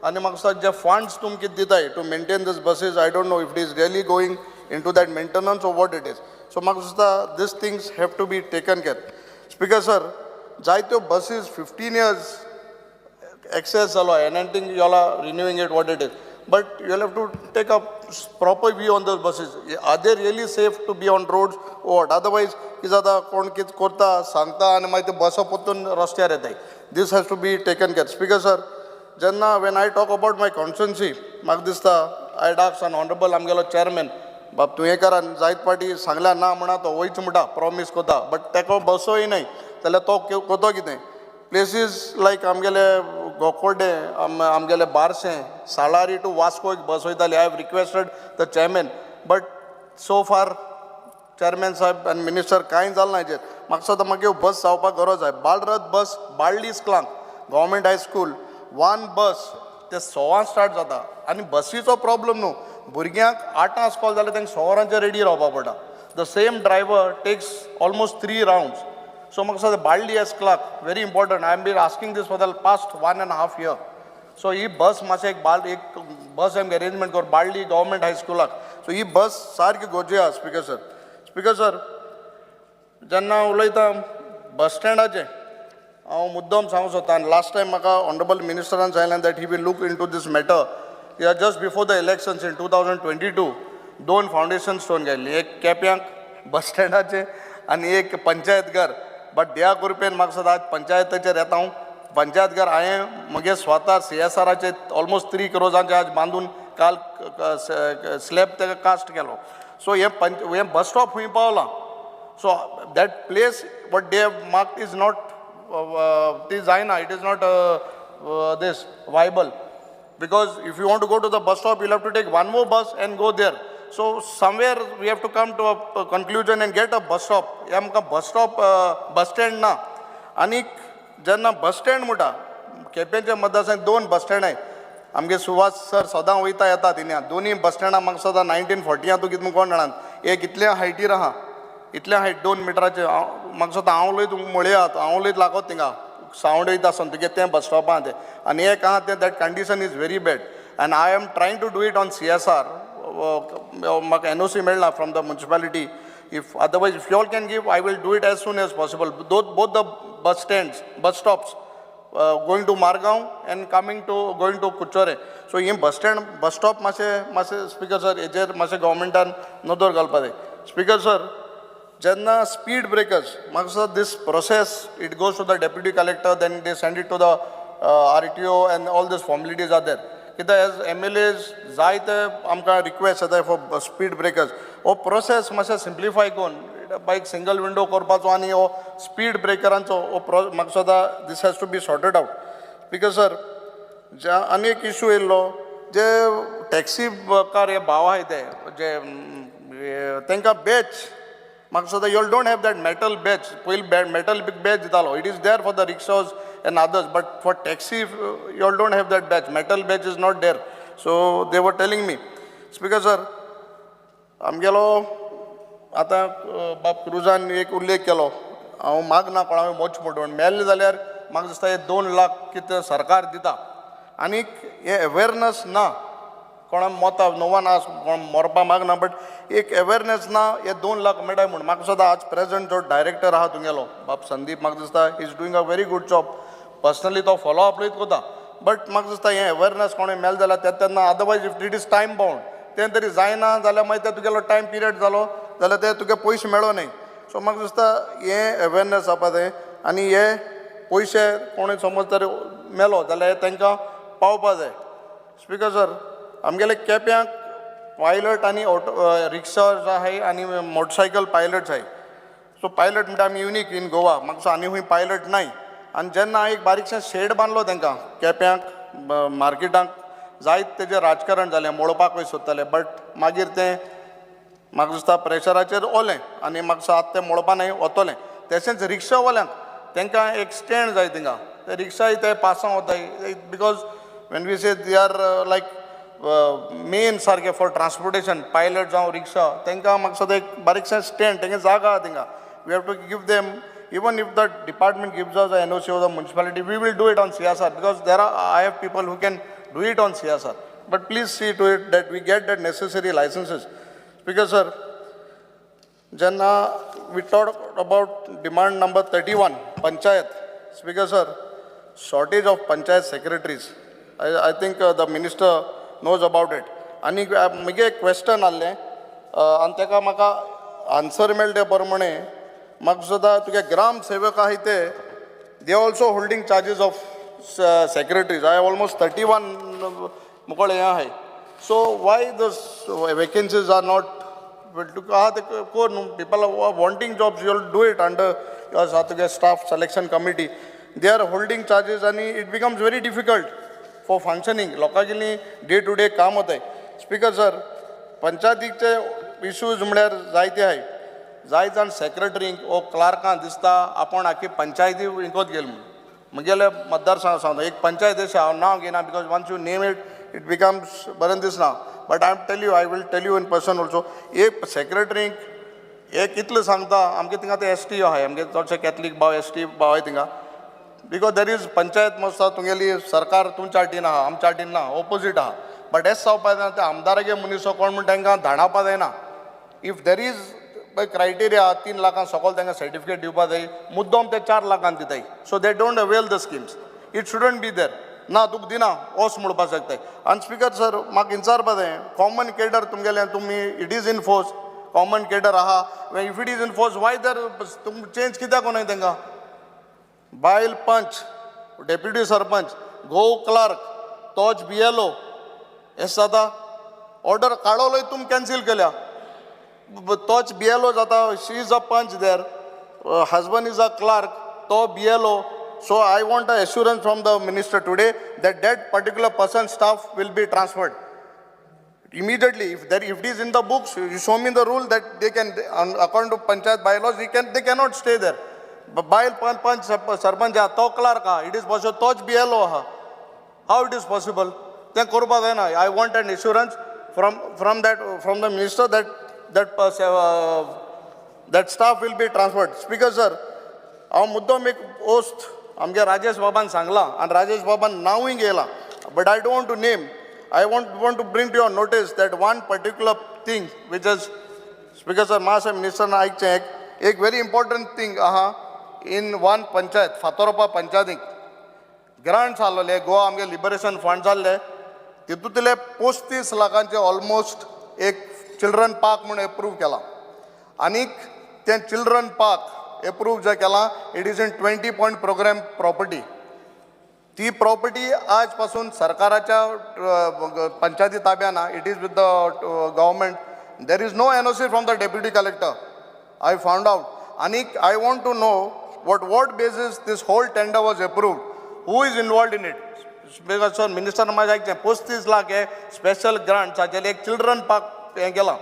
Speaker 11: आनी म्हाका दिसता जे फंड्स तुमी कितें दिताय to maintain this buses I don't know if it is really going in to that maintenance of what it is. So म्हाका दिसता this things have to be taken care. Speaker sir, जायत्यो buses 15 years excess जालो एनएनटींग जाला renewing it what it is, but you'll have to take a proper view on those buses. Are they really safe to be on roads or what? Otherwise, कितें जाता कोण कितें करता सांगता आनी मागीर ते बसो पोत्तून रस्त्यार येताय. This has to be taken care. Speaker sir, जेन्ना when I talk about my constituency, म्हाका दिसता I'd ask an honorable आमगेलो chairman बाब तुवें करा जायत पाटी सांगल्या ना म्हणा तो वयच म्हणटा प्रॉमीस कोता बट तेका बसोय नाही जाल्यार तो कोतो कितें प्लेसीस लायक आमगेले गोकोडे आमगेले बारशें साळारी टू वास्को एक बस वयताली I have requested the chairman but so far chairman साहेब आनी मिनिस्टर कांय जालें ना हेजेर म्हाका सद्दां म्हाका बस जावपाक गरज आसा बालरथ बस बाळ्ळी इस्कलांत गव्हर्मेंट हायस्कूल वन बस ते 6 स्टार्ट जाता आनी बसीचो प्रॉब्लम न्हू भुरग्यांक 8 इस्कॉल जाल्यार तांकां 6 वरांचेर रेडी रावपाक पडटा the same driver takes almost 3 rounds so म्हाका सद्दां बाळ्ळी एस्कलाक very important I am been asking this for the past 1.5 year so ही बस मातशें एक बस आमकां अरेंजमेंट कर बाळ्ळी गव्हर्मेंट हायस्कुलाक सो ही बस सारकी गरजे आहा स्पिकर सर जेन्ना उलयता बस स्टँडाचें हांव मुद्दम सांगूंक सोदता आनी लास्ट टायम म्हाका ऑनरेबल मिनिस्टरान सांगलें that he will look in to this matter just before the elections in 2022 2 foundation stone घायल्ली एक केप्यांक बस स्टँडाचें आनी एक पंचायत घर बट देवा कृपेन म्हाका सदां आज पंचायतीचेर येता हांव पंचायत घर हांवें म्हगे स्वता CSRचे ऑलमोस्ट 3 crores आज बांदून काल स्लॅब ताका कास्ट केलो सो हे बस स्टॉप खंय पावलां so that place what they have marked is not ती जायना it is not this viable because if you want to go to the bus stop you'll have to take one more bus and go there so somewhere we have to come to a conclusion and get a bus stop हे आमकां bus stop bus stand ना आनीक जेन्ना bus stand म्हणटा केपेंच्या मतदारसंघात 2 bus stand आहाय आमगे सुवास sir सदां वयता येता तिन्या दोनी बस स्टँडां म्हाका सदां 1940 तूं कितें कोण जाणां एक इतल्या हायटीर आहा इतल्या हायट 2 मिटराचेर म्हाका सदां हांव उलयत म्हळ्ळे आहा हांव उलयत लागत थिंगा सावंड येता आसन तुगे तें बस स्टॉपां तें आनी एक आहा तें that condition is very bad and I am trying to do it on CSR म्हाका NOC मेळना from the municipality if otherwise if you all can give I will do it as soon as possible both the bus stops going to Margaon and going to Kuchore so in bus stop मातशे speaker sir हेजेर मातशे गव्हर्मेंटान नदर घालपा जाय speaker sir jenna speed breakers म्हाका this process it goes to the deputy collector then they send it to the RTO and all these formalities are there कित्याक age MLAs जायते आमकां रिक्वेस्ट येता फॉर स्पीड ब्रेकर्स हो process मातशें simplify करून बायक single window करपाचो आनी हो स्पीड ब्रेकरांचो हो म्हाका सदां this has to be sorted out because sir जे आनी एक इशू येयल्लो जे टॅक्सी कार हे भाव आहाय ते जे तांकां बॅच म्हाका सदां you don't have that metal batch पयलीं मेटल बॅच दितालो it is there for the रिक्षाज and others but for taxi you all don't have that badge metal badge is not there so they were telling me speaker sir आमगेलो आतां बाब क्रुजान एक उल्लेख केलो हांव मागना कोण हांवें मोच पडून मेल्ले जाल्यार म्हाका दिसता हे 2 लाख कितें सरकार दिता आनीक हे अवेरनस ना कोणा मोता नोवान आस कोण मरपा मागना बट एक अवेरनेस ना हे 2 लाख मेळटाय म्हूण म्हाका सदां आज प्रेझंट जो डायरेक्टर आहा तुगेलो बाब संदीप म्हाका दिसता he is doing a very good job personally तो फॉलो अप लयत कोता बट म्हाका दिसता हें अवेरनेस कोणें मेल जाल्यार तेन्ना otherwise if it is time bound तें तरी जायना जाल्यार मागीर तें तुगेलो टायम पिरियड जालो जाल्यार ते तुगे पयशे मेळो न्ही सो म्हाका दिसता हें अवेरनेस जावपा जाय आनी हे पयशे कोणें समज तर मेलो जाल्यार तांकां पावपा जाय स्पिकर सर आमगेले केप्यांक पायलट आनी ऑटो रिक्षाज आहाय आनी मोटरसायकल पायलट्स आहाय सो पायलट म्हणटा आमी युनीक इन गोवा म्हाका दिसता आनी खंय पायलट नाय आनी जेन्ना हांवें एक बारीकशें शेड बांदलो तांकां केप्यांक मार्केटांक जायत तेजें राजकारण जालें मोडपाकूय सोदताले बट मागीर तें म्हाका दिसता प्रेशराचेर ओलें आनी म्हाका दिसता आतां तें मोडपा न्हय वतलें तशेंच रिक्षावाल्यांक तांकां एक स्टँड जाय थिंगा ते रिक्षाय ते पासां वताय because when we say they are like main सारकें फॉर ट्रान्सपोर्टेशन पायलट जावं रिक्षा तांकां म्हाका दिसता एक बारीकशें स्टँड तांकां जागा आहा थिंगा we have to give them even if the department gives us a NOC or the municipality, we will do it on CSR because I have people who can do it on CSR. But please see to it that we get that necessary licenses. Because sir, Janna, we talked about demand number 31, Panchayat. Speaker sir, shortage of Panchayat secretaries. I think the minister knows about it. And mage एक question आल्लें आनी तेका म्हाका answer मेळ्ळे प्रमाणे म्हाका सुद्दां तुगे ग्राम सेवक आहाय ते they also holding charges of secretaries I almost 31 मुकोळ हें आहाय so why the vacancies are not people are wanting jobs, you will do it under your staff selection committee. They are holding charges and it becomes very difficult for functioning. लोकांनी day to day काम होत आहे. Speaker sir, पंचायतीचे issues म्हळ्यार जायते आहे. जाय जाण सेक्रेटरींक ओ क्लार्कांक दिसता आपण आखी पंचायती इंकोत गेले म्हणून. म्हगेले मतदारसंघ सांगता एक पंचायत अशें हांव नांव घेना because once you name it becomes बरें दिसना. But I will tell you in person also. एक सेक्रेटरींक एक इतलें सांगता आमगे थिंगा ते ST आहाय, आमगे चडशे कॅथलीक भाव ST भाव आहे थिंगा. बिकॉज देर इज पंचायत मस्ता तुगेली सरकार तुमच्या वाटेन आहा, आमच्या वाटेन ना, ऑपोजीट आहा. बट हेच जावपा जायना ते आमदारागे मनीसो कोण म्हण तांकां धाडावपा जायना. इफ देर इज क्रायटेरिया 3 लाखां सकयल तांकां सर्टिफिकेट दिवपा जाय, मुद्दम ते 4 लाखांक दिताय. So they don't avail the schemes. It shouldn't be there. ना तुका दिना ओस म्हणपा शकताय. आनी स्पीकर सर, म्हाका विचारपा जाय, कॉमन केडर तुमगेलें तुमी it is in force, common cadre आहा. If it is in force why दर तुम चेंज कित्याक कोनाय तांकां? बायल पंच, डेप्युटी सरपंच, गोव क्लार्क, तोच BLO हें जाता. ऑर्डर काडलोय तुम कॅन्सील केल्या. तोच BLO जाता, शी इज अ पंच देर, हजबंड इज अ क्लार्क, तो BLO. So I want an assurance from the minister today that that particular person's staff will be transferred immediately. If it is in the books, you show me the rule that they can, according to panchayat bylaws, they cannot stay there. Bail panch sarpanch to clerk, it is possible. Toch BLO, how it is possible? Then korba dena. I want an assurance from the minister that staff will be transferred. Speaker sir, हांव मुद्दम एक ओस्ट आमगे राजेश बाबान सांगला आनी राजेश बाबान नांवूय घेयला. But I don't want to name. I want to bring to your notice that one particular thing which is, Speaker sir, Master Minister na aikche ek very important thing in one panchayat, Fatoropa panchayatik grants alole Goa amge liberation funds alले तितूंतले 35 लाखांचे almost एक children park म्हणून approve केला. आनीक ते children park approve जे केला, it is in 20 point programme property. ती property आजपासून सरकाराच्या पंचायती ताब्यान, it is with the government. There is no NOC from the deputy collector. I found out. आनीक I want to know what basis this whole tender was approved, who is involved in it. Because sir, minister माझ्या ऐकचे 35 लाख हे special grant साचेले एक children park हे केला.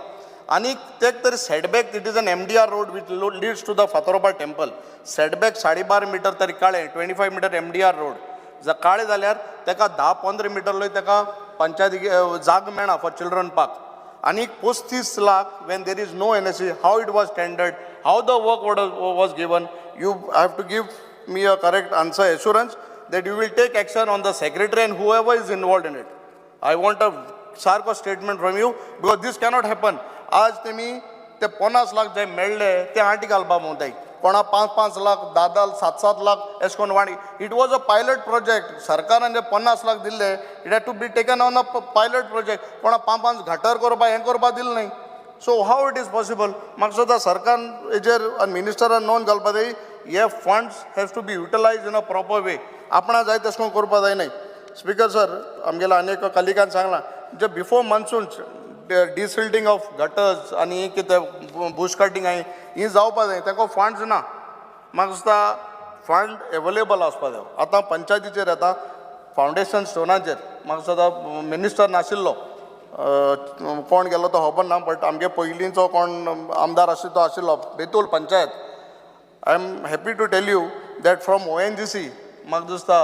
Speaker 11: आणि ते तरी setback, it is an MDR road which leads to the Fatorpa temple. Setback 12.5 metre तरी काळे, 25 मीटर MDR रोड जर काळे जाल्यार तेका 10-15 मीटर लय तेका पंचायती जाग मेळना फॉर चिल्ड्रन पार्क. आणि 35 lakh when there is no NOC, how it was tendered, how the work was given. You have to give me a correct answer, assurance that you will take action on the secretary and whoever is involved in it. I want a sharp statement from you because this cannot happen. आज तुम्ही ते 50 लाख जे मेळ्ळे ते आटी घालपा म्हणटाय, कोणा 5-5 लाख, 10 7-7 लाख अशें करून वाडी. It was a pilot project. सरकारान जे 50 लाख दिल्ले, it had to be taken on a pilot project. कोणा 5-5 घाटर करपा हें करपा दिलें न्हय. So how it is possible? म्हाका सुद्दां सरकार हेजेर मिनिस्टरान नोंद घालपा जाय. हे funds has to be utilise in a proper way. आपणा जाय तशें करून करपा जायनाय. स्पीकर सर, आमगेल्या आनी एका कलिगान सांगलां जे before monsoon desilting of gutters आनी कितें बुश कटिंग ही जावपा जाय, ताका फंड्स ना. म्हाका दिसता फंड एवेलेबल आसपा जाय. आतां पंचायतीचेर येता फावंडेशन स्टोनाचेर. म्हाका दिसता मिनिस्टर नाशिल्लो, कोण गेलो तो खबर ना, बट आमगे पयलींचो कोण आमदार आशिल्लो तो आशिल्लो Betul panchayat. I am happy to tell you that from ONGC म्हाका दिसता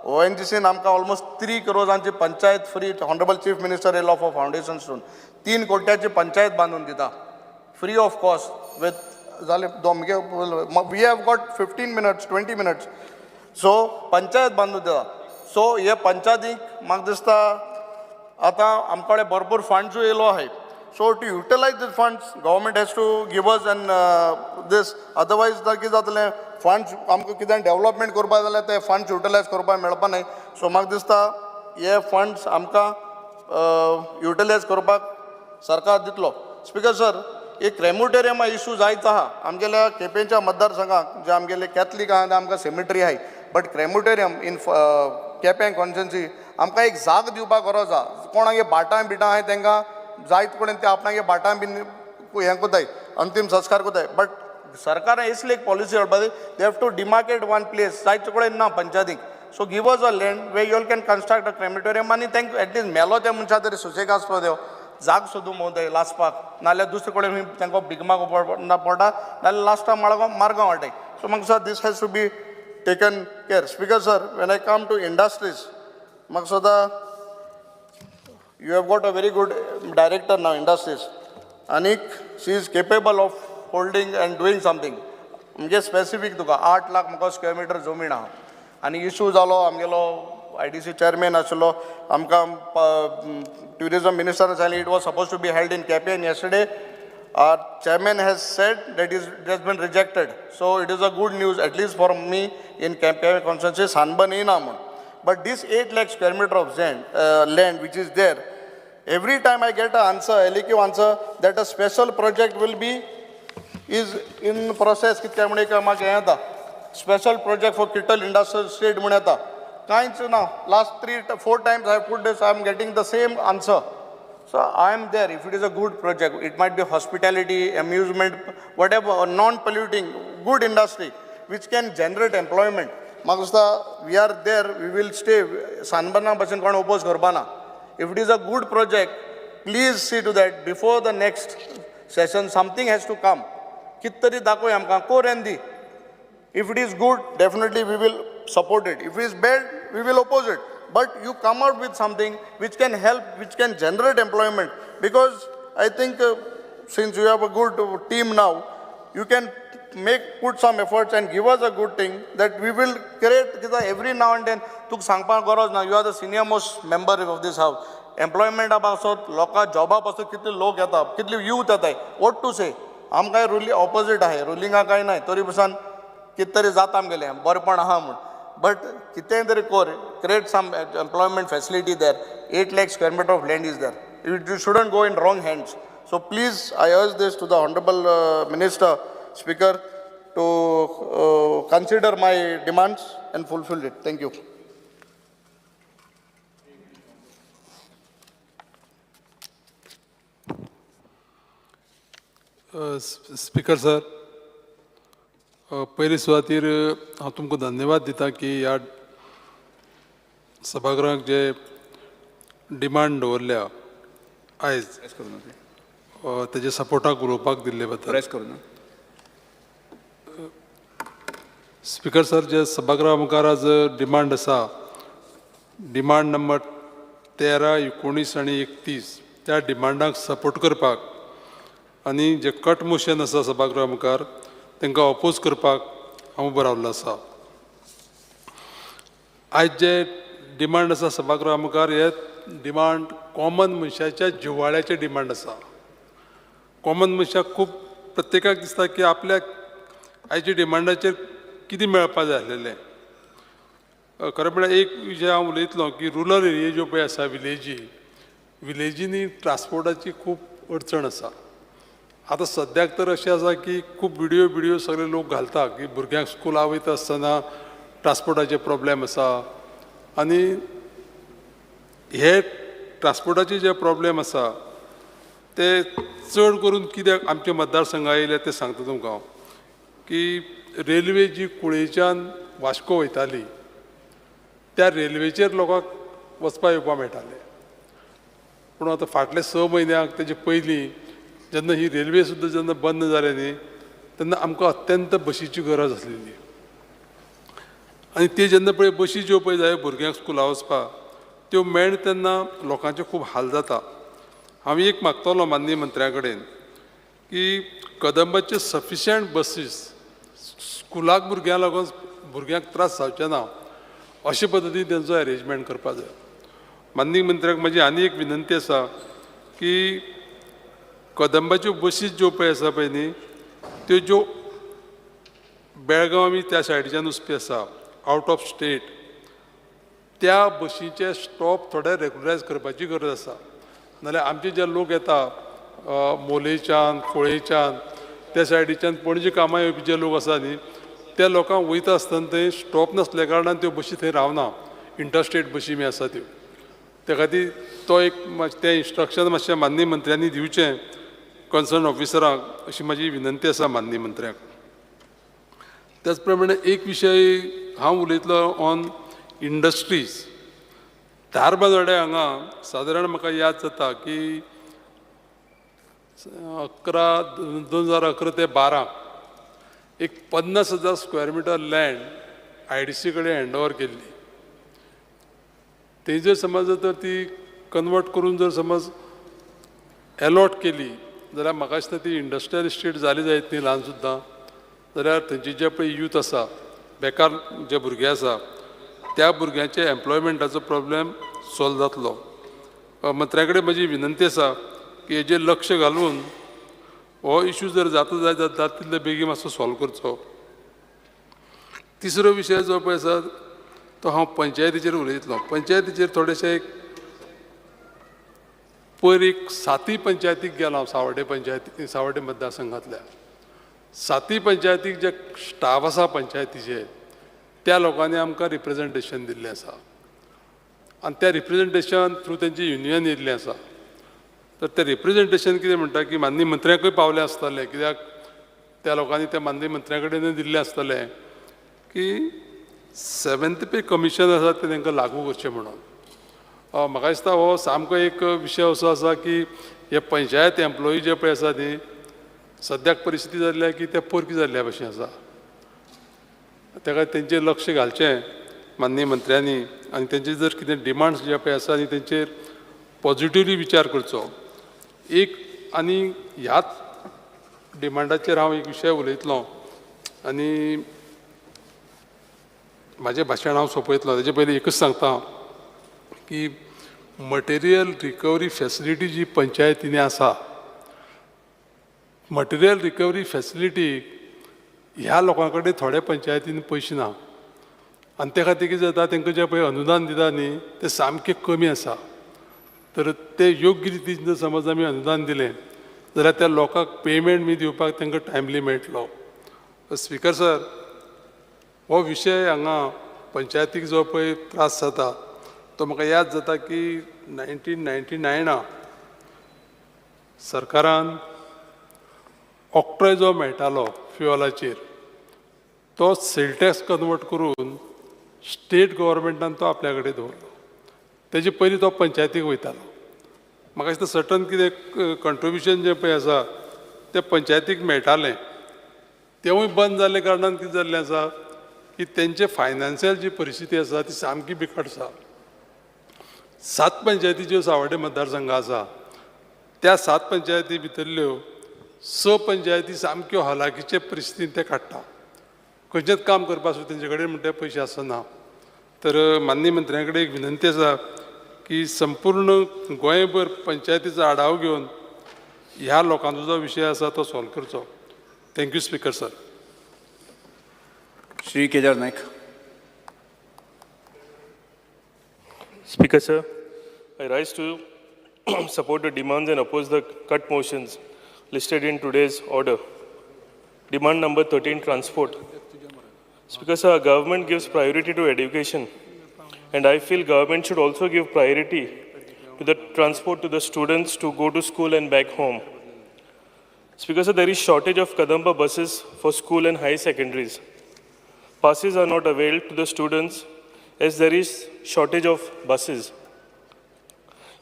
Speaker 11: ONGCन आमकां ऑलमोस्ट 3 करोडांची panchayat free, honourable chief minister येयलो फॉर फावंडेशन स्टोन. 3 कोट्याची पंचायत बांदून दिता फ्री ऑफ कॉस्ट विथ जाले we have got 15 minutes 20 minutes. So panchayat बांदून दिता. सो हे पंचायतीक म्हाका दिसता आतां आमचे कडेन भरपूर फंड्सूय येयलो आहाय. So to utilise these funds government has to give us in this. Otherwise कितें जातलें, फंड्स आमकां कितें डेवलपमेंट करपा जाल्यार ते फंड्स युटिलायज करपाक मेळपा न्हय. सो म्हाका दिसता हे फंड्स आमकां युटिलायज करपाक सरकार दितलो. स्पीकर सर, एक क्रेमोटेरियमा इशू जायत आहा आमगेल्या केपेंच्या मतदारसंघाक. जे आमगेले कॅथलीक आहा आमकां सेमिटरी आहाय, बट क्रेमोटेरियम इन केपें कॉन्स्टिट्युन्सी आमकां एक जाग दिवपाक गरज आहा. कोणागे भाटां बिटां आहाय तांकां जायत कडेन ते आपणागे भाटां बीन हें कोताय अंतिम संस्कार कोताय बट सरकारान इसली एक पॉलिसी हाडपा जाय they have to demarcate one place जायचे कडेन ना पंचायतीक so give us a land way you all can construct a crematorium आनी तांकां एटलीस्ट मेलो त्या मनशा तरी सुसेग आसपा देव जाग सोदूं मोदय लासपाक नाल्यार दुसरे कडेन तांकां भिकमाग पडटा नाल्यार लास्टाक मार्गांव वाटाय सो म्हाका दिसता this has to be taken care speaker sir when I come to industries म्हाका सुद्दां you have got a very good director now, industries. Anik, she is capable of holding and doing something. म्हणजे specific तुका 8 लाख म्हाका square metre जमीन आहा आनी issue जालो आमगेलो IDC chairman आशिल्लो आमकां ट्युरिझम मिनिस्टरान सांगलें it was supposed to be held in Kepe and yesterday our chairman has said that it has been rejected. So it is a good news at least for me in Kepe constituency Sanban येना म्हूण. But this 8 lakh square meter of land which is there, every time I get an answer, LEQ answer, that a special project will be, is in process, कितके म्हणे का म्हाका हें येता, special project for Kittal Industrial Estate म्हण येता. कांयच ना, last 3-4 times I have put this, I am getting the same answer. So I am there, if it is a good project, it might be hospitality, amusement, whatever, non-polluting, good industry, which can generate employment. म्हाका दिसता we are there we will stay सानबर्ना भशेन कोण oppose करपाना if it is a good project please see to that before the next session something has to come कित तरी दाखोय आमकां कोरेन दी if it is good definitely we will support it if it is bad we will oppose it but you come out with something which can help which can generate employment because I think since you have a good team now you can put some efforts and give us a good thing that we will create every now and then tuk sangpa garoz na you are the senior most member of this house employment abasot loka job paso kitli lok yeta kitli youth yeta what to say am kai ruling opposite ahe ruling a kai nahi tori pasan kit tari jatam gele borpon aha mun but kite tari kore create some employment facility there 8 lakh square meter of land is there it shouldn't go in wrong hands. So please, I urge this to the Honorable Minister, Speaker, to consider my demands and fulfill it. Thank you.
Speaker 12: Speaker sir पयली सुवातेर हांव तुमकां धन्यवाद दिता की ह्या सभागृहाक जे demand दवरल्या आयज तेजे सपोर्टाक उलोवपाक दिल्ले बद्दल स्पीकर सर जे सभागृहा मुखार आज डिमांड आसा डिमांड नंबर 13, 19 आनी 31 त्या डिमांडाक सपोर्ट करपाक आनी जे कट मोशन आसा सभागृहा मुखार तांकां ऑपोज करपाक हांव उबो रावल्लो आसा. आयज जे डिमांड आसा सभागृहा मुखार हे डिमांड कॉमन मनशाच्या जिव्हाळ्याचे डिमांड आसा. कॉमन मनशाक खूब प्रत्येकाक दिसता की आपल्याक आयच्या डिमांडाचेर कितें मेळपा जाय आसलेलें. खरें म्हळ्यार एक विशय हांव उलयतलो की रुरल एरिया ज्यो पळय आसा विलेजींनी ट्रान्सपोर्टाची खूब अडचण आसा. आतां सद्याक तर अशें आसा की खूब व्हिडियो सगळे लोक घालता की भुरग्यांक स्कुला वयता आसतना ट्रान्सपोर्टाचे प्रॉब्लेम आसा आनी हे ट्रान्सपोर्टाचे जे प्रॉब्लेम आसा ते चड करून कित्याक आमच्या मतदारसंघा येयले ते सांगता तुमकां हांव की रेल्वे जी कुळेच्यान वास्को वयताली त्या रेल्वेचेर लोकांक वचपा येवपा मेळटालें. पूण आतां फाटले 6 म्हयन्याक तेजे पयलीं जेन्ना ही रेल्वे सुद्दां जेन्ना बंद जाले न्ही तेन्ना आमकां अत्यंत बशीची गरज आसलेली आनी ते जेन्ना पळय बशी ज्यो पळय जाय भुरग्यांक स्कुला वचपाक त्यो मेळना तेन्ना लोकांचे खूब हाल जाता. हांव एक मागतलो माननीय मंत्र्या कडेन की कदंबाचे सफिशियंट बसीस स्कुलाक भुरग्यांक लागून भुरग्यांक त्रास जावचे ना अशे पद्दतीन तेंचो अरेंजमेंट करपा जाय. माननीय मंत्र्याक म्हाजी आनी एक विनंती आसा की कदंबाच्यो बसीस ज्यो पळय आसा पळय न्ही त्यो ज्यो बेळगांव आमी त्या सायडीच्यान वचपी आसा आउट ऑफ स्टेट त्या बशीचे स्टॉप थोडे रेगुलरायज करपाची गरज आसा. नाल्यार आमचे जे लोक येता मोलेच्यान खोळेच्यान त्या सायडीच्यान पणजे कामां येवपी जे लोक आसा न्ही त्या लोकांक वयता आसतना थंय स्टॉप नासल्या कारणान त्यो बशी थंय रावना. इंटरस्टेट बशी बी आसा त्यो त्या खातीर तो एक तें इन्स्ट्रक्शन मातशें माननीय मंत्र्यांनी दिवचें कन्सर्न ऑफिसराक अशी माझी विनंती आसा माननीय मंत्र्याक. त्याच प्रमाणे एक विशय हांव उलयतलो ऑन इंडस्ट्रीज. धारबांदोड्या हांगा सादारण म्हाका याद जाता की 2011 ते 12 एक 50,000 स्क्वेअर मिटर लँड IDC कडेन हँडओव्हर केल्ली. ते जर समज तर ती कन्वर्ट करून जर समज अलॉट केली जाल्यार म्हाका दिसता ती इंडस्ट्रियल इस्टेट जाली जायत न्ही ल्हान सुद्दां. जाल्यार थंयचे जे पळय यूथ आसा, बेकार जे भुरगे आसा, त्या भुरग्यांचे एम्प्लॉयमेंटाचो प्रॉब्लेम सॉल्व जातलो. मंत्र्या कडेन म्हजी विनंती आसा की हेजेर लक्ष घालून हो इश्यू जर जाता जाता तितले बेगीन मातसो सॉल्व करचो. तिसरो विशय जो पळय आसा तो हांव पंचायतीचेर उलयतलो. पंचायतीचेर थोडेशे पयर एक 7 पंचायतीक गेलो हांव, सावड्डे मतदारसंघांतल्या. 7 पंचायतीक जे स्टाफ आसा पंचायतीचे त्या लोकांनी आमकां रिप्रेझेंटेशन दिल्लें आसा आनी त्या रिप्रेझेंटेशन थ्रू तेंची युनियन येयल्लें आसा. तर तें रिप्रेझेंटेशन कितें म्हणटा की माननीय मंत्र्याकूय पावलें आसतलें, कित्याक त्या लोकांनी त्या माननीय मंत्र्या कडेन दिल्लें आसतलें की 7th पे कमिशन आसा तें तांकां लागू करचें म्हणून. म्हाका दिसता हो सामको एक विशय असो आसा की हे पंचायत एम्प्लॉई जे पळय आसा न्ही, सद्याक परिस्थिती जाल्ल्या की ते परकी जाल्ल्या भशेन आसा. ताका तेंचेर लक्ष घालचें माननीय मंत्र्यांनी आनी तेंचे जर कितें डिमांड्स जे पळय आसा न्ही तेंचेर पॉझिटिव्हली विचार करचो. एक आनी ह्याच डिमांडाचेर हांव एक विशय उलयतलो आनी म्हाजें भाशण हांव सोंपयतलो. तेजे पयलीं एकच सांगता की मटेरियल रिकवरी फॅसिलिटी जी पंचायतींनी आसा, मटेरियल रिकवरी फॅसिलिटी ह्या लोकां कडेन थोड्या पंचायतींनी पयशे ना आनी त्या खातीर कितें जाता तांकां जें पळय अनुदान दिता न्ही तें सामकें कमी आसा. तर ते योग्य रितीन जर समज आमी अनुदान दिलें जाल्यार त्या लोकांक पेमेंट बी दिवपाक तांकां टायमली मेळटलो. स्पिकर सर, हो विशय हांगा पंचायतीक जो पळय त्रास जाता तो म्हाका याद जाता की 1999 सरकारान ऑक्ट्रॉय जो मेळटालो फ्युअलाचेर तो सेल टॅक्स कन्वर्ट करून स्टेट गव्हर्मेंटान तो आपल्या कडेन दवरलो. तेजे पयलीं तो पंचायतीक वयतालो. म्हाका दिसता सर्टन कितें कंट्रिब्युशन जें पळय आसा तें पंचायतीक मेळटालें, तेवूय बंद जाल्ले कारणान कितें जाल्लें आसा की तेंचे फायनान्शियल जी परिस्थिती आसा ती सामकी बिकट आसा. 7 पंचायती ज्यो सावड्डे मतदारसंघ आसा त्या 7 पंचायती भितरल्यो 6 पंचायती सामक्यो हलाखीचे परिस्थितीन ते काडटा. खंयचेंच काम करपा सुद्दां तेंचे कडेन म्हणटा पयशे आसना. तर माननीय मंत्र्या कडेन एक विनंती आसा की संपूर्ण गोंयभर पंचायतीचो आढावो घेवन ह्या लोकांचो जो विशय आसा तो सॉल्व करचो. Thank you speaker sir.
Speaker 13: Shri Kedar Naik.
Speaker 14: Speaker sir, I rise to support the demands and oppose the cut motions listed in today's order. Demand number 13, transport. Speaker sir, our government gives priority to education, and I feel government should also give priority to the transport to the students to go to school and back home. Speaker sir, there is shortage of Kadamba buses for school and high secondaries. Passes are not availed to the students as there is shortage of buses.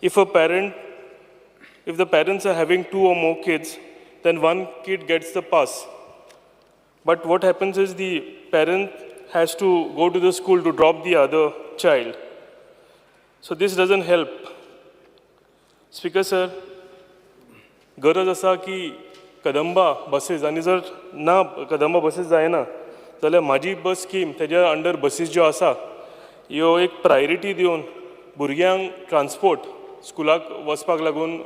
Speaker 14: If the parents are having 2 or more kids, then one kid gets the pass. But what happens is the parent has to go to the school to drop the other child. So this doesn't help. Speaker sir, गरज असा की Kadamba buses आणि जर ना Kadamba buses जायना जाल्यार माझी बस scheme तेज्या अंडर बसीस ज्यो आसा ह्यो एक प्रायोरिटी दिवन भुरग्यांक ट्रान्सपोर्ट स्कुलाक वचपाक लागून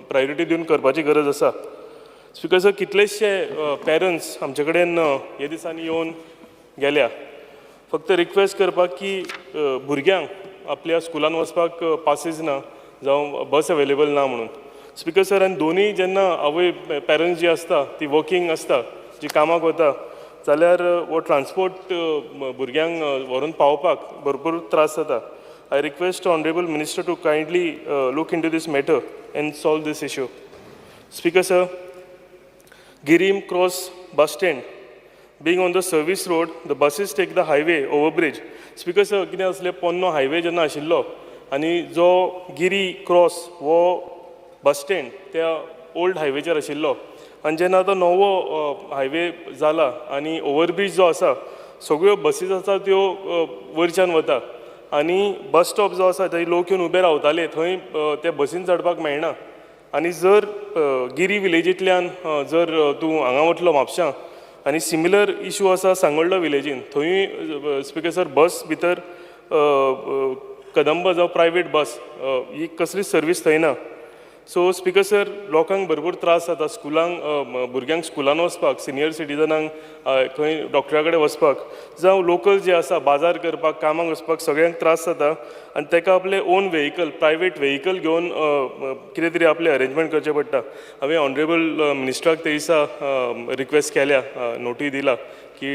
Speaker 14: प्रायोरिटी दिवन करपाची गरज आसा. स्पिकर सर, कितलेशे पेरंट्स आमचे कडेन हे दिसांनी येवन गेल्या. फक्त रिक्वेस्ट करपाक की भुरग्यांक आपल्या स्कुलान वचपाक पासीस ना जावं बस अवेलेबल ना म्हणून. स्पिकर सर, आनी दोनूय जेन्ना आवय पेरंट्स जी आसता ती वर्किंग आसता, जी कामाक वता, जाल्यार हो ट्रान्सपोर्ट भुरग्यांक व्हरून पावपाक भरपूर त्रास जाता. I request Honorable Minister to kindly look into this matter and solve this issue. Speaker sir, Girim Cross bus stand, being on the service road, the buses take the highway overbridge. Speaker sir, कितें असले पोन्नो highway जेन्ना आशिल्लो आनी जो गिरी cross वो bus stand त्या old हायवेचेर आशिल्लो आनी जेन्ना तो नवो हायवे जाला आनी ओवरब्रिज जो आसा सगळ्यो बसीस आसा त्यो वयरच्यान वता आनी बस स्टॉप जो आसा थंय लोक येवन उबे रावताले थंय ते बसीन चडपाक मेळना आनी जर गिरी विलेजींतल्यान जर तूं हांगा वतलो म्हापशां आनी सिमिलर इशू आसा सांगोळडा विलेजीन थंय स्पिकर सर बस भितर कदंबा जावं प्रायवेट बस ही कसलीच सर्वीस थंय ना सो स्पिकर सर लोकांक भरपूर त्रास जाता स्कुलांक भुरग्यांक स्कुलान वचपाक सिनियर सिटीजनांक खंय डॉक्टरा कडेन वचपाक जावं लोकल जे आसा बाजार करपाक कामाक वचपाक सगळ्यांक त्रास जाता आनी ताका आपले ओन व्हेहिकल प्रायवेट व्हेहिकल घेवन कितें तरी आपले अरेंजमेंट करचें पडटा हांवें ऑनरेबल मिनिस्टराक ते दिसा रिक्वेस्ट केल्या नोटी दिला की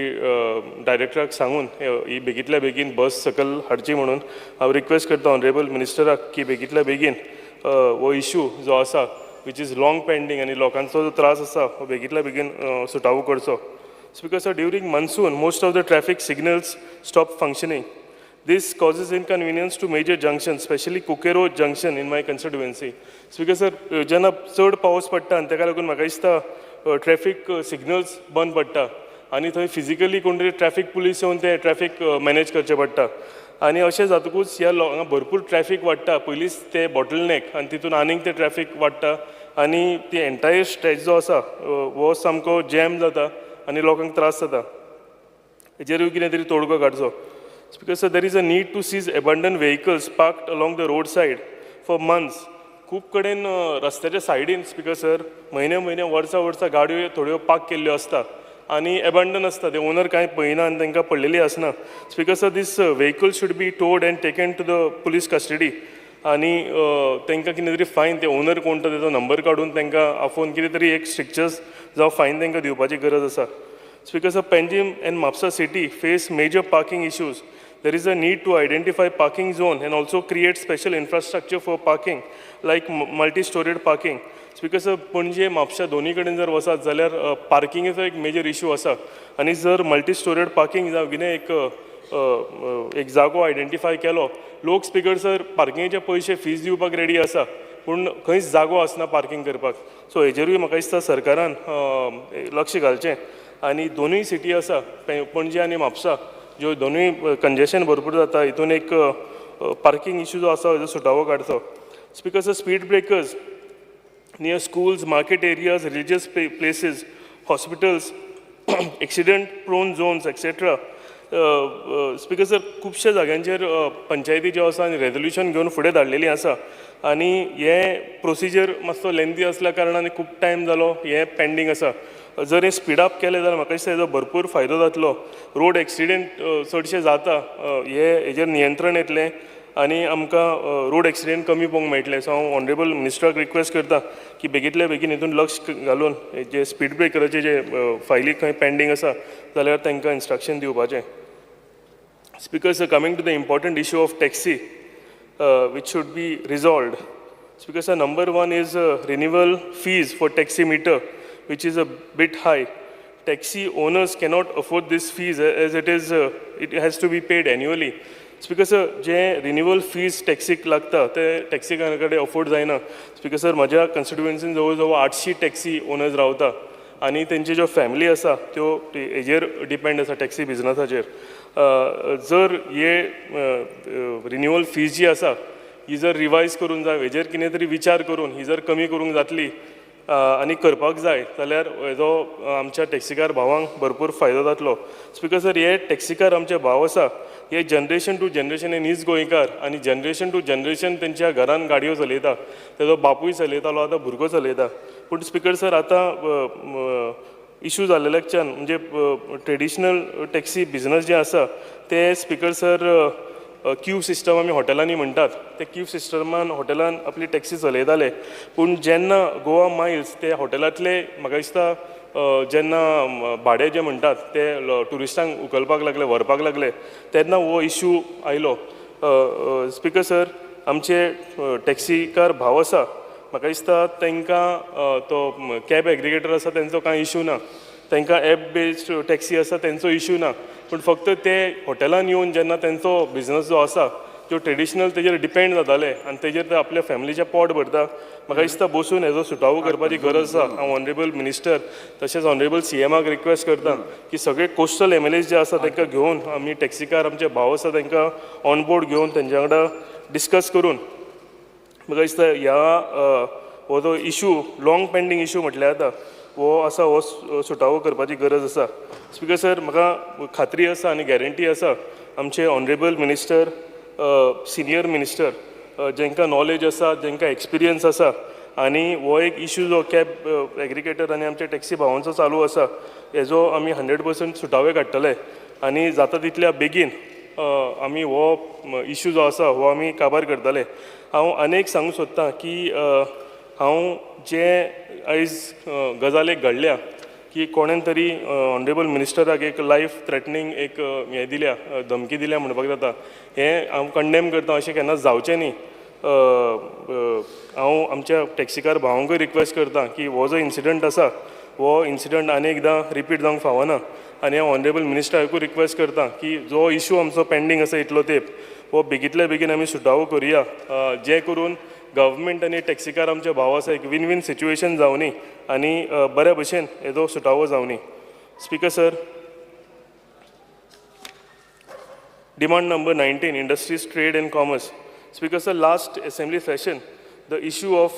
Speaker 14: डायरेक्टराक सांगून ही बेगींतल्या बेगीन बस सकयल हाडची म्हणून हांव रिक्वेस्ट करता ऑनरेबल मिनिस्टराक की बेगींतल्या बेगीन वो इशू जो आसा वीच इज लॉंग पेंडींग आनी लोकांचो जो त्रास आसा हो बेगींतल्या बेगीन सुटावो करचो speaker sir during monsoon most of the traffic signals stop functioning. This causes inconvenience to major junctions, especially Kukero junction in my constituency. Speaker sir, जेन्ना चड पावस पडटा आनी ताका लागून म्हाका दिसता ट्रॅफिक सिग्नल्स बंद पडटा आनी थंय फिजिकली कोण तरी ट्रॅफिक पुलीस येवन ते ट्रॅफिक मॅनेज करचें पडटा आनी अशें जातकूच ह्या हांगा भरपूर ट्रॅफिक वाडटा पयलींच ते बॉटलनेक आनी तितून आनीक ते ट्रॅफिक वाडटा आनी ती एंटायर स्ट्रेच जो आसा हो सामको जॅम जाता आनी लोकांक त्रास जाता हेजेरूय कितें तरी तोडगो काडचो speaker sir there is a need to seize abandon vehicles parked along the road side for months खूब कडेन रस्त्याच्या सायडीन स्पिकर सर म्हयने वर्सां गाडयो थोड्यो पार्क केल्ल्यो आसता आनी एबंडन आसता ते ओनर कांय पळयना आनी तांकां पडलेली आसना speaker sir this vehicle should be towed and taken to the police custody आनी तांकां कितें तरी फायन ते ओनर कोण तो तेजो नंबर काडून तांकां आफोवन कितें तरी एक स्ट्रिक्चर्स जावं फायन तांकां दिवपाची गरज आसा speaker sir Panjim and Mapusa city face major parking issues there is a need to identify parking zone and also create special infrastructure for parking like multi-storied parking. Speaker sir, पणजे म्हापशा दोनी कडेन जर वचत जाल्यार पार्किंगेचो एक मेजर इशू आसा आनी जर मल्टी-स्टोरेड पार्किंग जावं कितें एक जागो आयडेंटिफाय केलो लोक स्पिकर सर पार्किंगेचे पयशे फीज दिवपाक रेडी आसा पूण खंयच जागो आसना पार्किंग करपाक सो हेजेरूय म्हाका दिसता सरकारान लक्ष घालचें आनी दोनूय सिटी आसा पणजे आनी म्हापसा जो दोनूय कंजेशन भरपूर जाता हितून एक पार्किंग इशू जो आसा हेजो सुटावो काडचो speaker sir speed breakers near schools market areas religious places hospitals accident prone zones etcetera speaker sir खुबश्या जाग्यांचेर पंचायती ज्यो आसा आनी रेजोल्युशन घेवन फुडें धाडलेली आसा आनी हे प्रोसिजर मातसो लेंथी आसल्या कारणान खूब टायम जालो हे पेंडींग आसा जर हे स्पीड अप केले जाल्यार म्हाका दिसता हेजो भरपूर फायदो जातलो रोड एक्सिडेंट चडशे जाता हेजेर नियंत्रण येतलें आनी आमकां रोड एक्सिडेंट कमी पळोवंक मेळटले सो हांव ऑनरेबल मिनिस्टराक रिक्वेस्ट करता की बेगींतल्या बेगीन हितून लक्ष घालून जे स्पीड ब्रेकराचे जे फायली खंय पेंडींग आसा जाल्यार तांकां इन्स्ट्रक्शन दिवपाचें speaker sir coming to the important issue of taxi which should be resolved speaker sir number 1 is renewal fees for taxi meter which is a bit high. Taxi owners cannot afford this fees as it has to be paid annually. Speaker sir, जे renewal fees टॅक्सीक लागता ते टॅक्सीकारां कडेन afford जायना speaker sir म्हज्या कन्स्टिट्युएन्सीन जवळ जवळ 800 taxi owners रावता आनी तेंची ज्यो फॅमिली आसा त्यो हेजेर डिपेंड आसा टॅक्सी बिजनसाचेर जर हे रिन्यूअल फीज जी आसा ही जर रिवायज करून जाय हेजेर कितें तरी विचार करून ही जर कमी करूंक जातली आनी करपाक जाय जाल्यार हेजो आमच्या टॅक्सीकार भावांक भरपूर फायदो जातलो स्पिकर सर हे टॅक्सीकार आमचे भाव आसा हे जनरेशन टू जनरेशन हे नीज गोंयकार आनी जनरेशन टू जनरेशन तेंच्या घरान गाडयो चलयता तेजो बापूय चलयतालो आतां भुरगो चलयता पूण स्पिकर सर आतां इशू जाल्ल्याच्यान म्हणजे ट्रेडिशनल टॅक्सी बिजनस जे आसा ते स्पिकर सर क्यू सिस्टम आमी हॉटेलांनी म्हणटात ते क्यू सिस्टमान हॉटेलान आपली टॅक्सी चलयताले पूण जेन्ना गोवा मायल्स ते हॉटेलांतले म्हाका दिसता जेन्ना भाडे जे म्हणटात ते ट्युरिस्टांक उखलपाक लागले व्हरपाक लागले तेन्ना हो इशू आयलो स्पिकर सर आमचे टॅक्सीकार भाव आसा म्हाका दिसता तांकां तो कॅब एग्रिगेटर आसा तेंचो कांय इशू ना, तांकां एप बेस्ड टॅक्सी आसा तेंचो इशू ना, पूण फक्त ते हॉटेलान येवन जेन्ना तेंचो बिझनस जो आसा त्यो ट्रेडिशनल तेजेर डिपेंड जाताले आनी तेजेर ते आपल्या फॅमिलीचें पोट भरता. म्हाका दिसता बसून हेजो सुटावो करपाची गरज आसा. हांव ऑनरेबल मिनिस्टर तशेंच ऑनरेबल CMाक रिक्वेस्ट करता की सगळे कोस्टल MLAs जे आसा तांकां घेवन आमी टॅक्सीकार आमचे भाव आसा तांकां ऑन बोर्ड घेवन तेंच्या वांगडा डिस्कस करून म्हाका दिसता हो जो इशू लॉंग पेंडींग इशू म्हटल्यार जाता हो आसा हो सुटावो करपाची गरज आसा. स्पिकर सर, म्हाका खात्री आसा आनी गॅरंटी आसा आमचे ऑनरेबल मिनिस्टर, सिनियर मिनिस्टर जेंकां नॉलेज आसा, जेंकां एक्सपिरियन्स आसा आनी हो एक इशू जो कॅब एग्रिगेटर आनी आमच्या टॅक्सी भावांचो चालू आसा हेजो आमी 100% सुटावे काडटले आनी जाता तितल्या बेगीन आमी हो इशू जो आसा हो आमी काबार करतले. हांव आनीक सांगूंक सोदतां की हांव जे आयज गजाल एक घडल्या की कोणेन तरी ऑनरेबल मिनिस्टराक एक लायफ थ्रेटनींग एक हें दिल्या, धमकी दिल्या म्हणपाक जाता, हें हांव कंडेम करता. अशें केन्ना जावचें न्ही. हांव आमच्या टॅक्सीकार भावांकूय रिक्वेस्ट करता की हो जो इन्सिडंट आसा हो इन्सिडंट आनी एकदां रिपीट जावंक फावना आनी हांव ऑनरेबल मिनिस्टराकूय रिक्वेस्ट करता की जो इशू आमचो पेंडींग आसा इतलो तेंप हो बेगींतल्या बेगीन आमी सुटावो करुया, जे करून गव्हर्मेंट आनी टॅक्सीकार आमचे भाव आसा एक विन विन सिच्युएशन जावनी आनी बऱ्या भशेन हेजो सुटावो जावनी. Speaker sir, demand number 19, industries, trade and commerce. Speaker sir, last assembly session, the issue of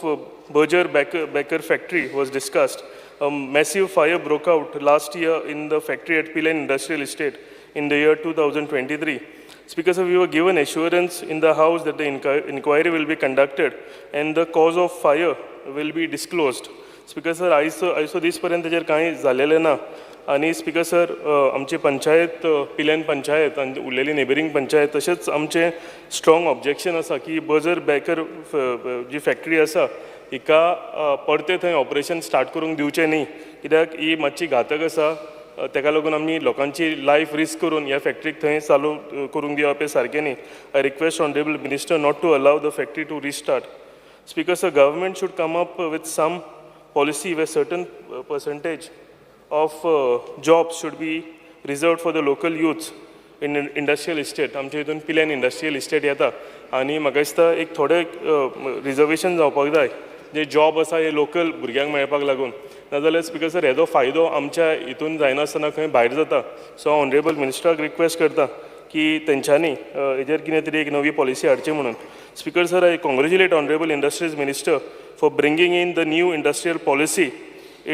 Speaker 14: Berger Becker factory was discussed. A massive fire broke out last year in the factory at Pilen Industrial Estate in the year 2023. Speaker sir, we were given assurance in the House that the inquiry will be conducted and the cause of fire will be disclosed. Speaker sir, आयसो दीस पर्यंत तेजेर कांय जालेलें ना आनी speaker sir आमची पंचायत पिलेन पंचायत आनी उरलेली neighbouring panchayat तशेंच आमचें स्ट्रॉंग ऑब्जेक्शन आसा की बर्जर बेकर जी फॅक्टरी आसा हिका परते थंय ऑपरेशन स्टार्ट करूंक दिवचें न्ही, कित्याक ही मातशी घातक आसा. तेका लागून आमी लोकांची लायफ रिस्क करून ह्या फॅक्टरीक थंय चालू करूंक दिवप हें सारकें न्ही. I request honourable minister not to allow the factory to restart. Speaker sir, government should come up with some policy where certain percentage of jobs should be reserved for the local youths in industrial estate. आमच्या हितून Pilerne industrial estate येता आनी म्हाका दिसता एक थोडे reservation जावपाक जाय जे जॉब आसा हे लोकल भुरग्यांक मेळपाक लागून. नाजाल्यार स्पिकर सर हेजो फायदो आमच्या हितून जायनासतना खंय भायर जाता. सो हांव ऑनरेबल मिनिस्टराक रिक्वेस्ट करता की तेंच्यांनी हेजेर कितें तरी एक नवी पॉलिसी हाडची म्हणून. Speaker sir, I congratulate honourable industries minister for bringing in the new industrial policy.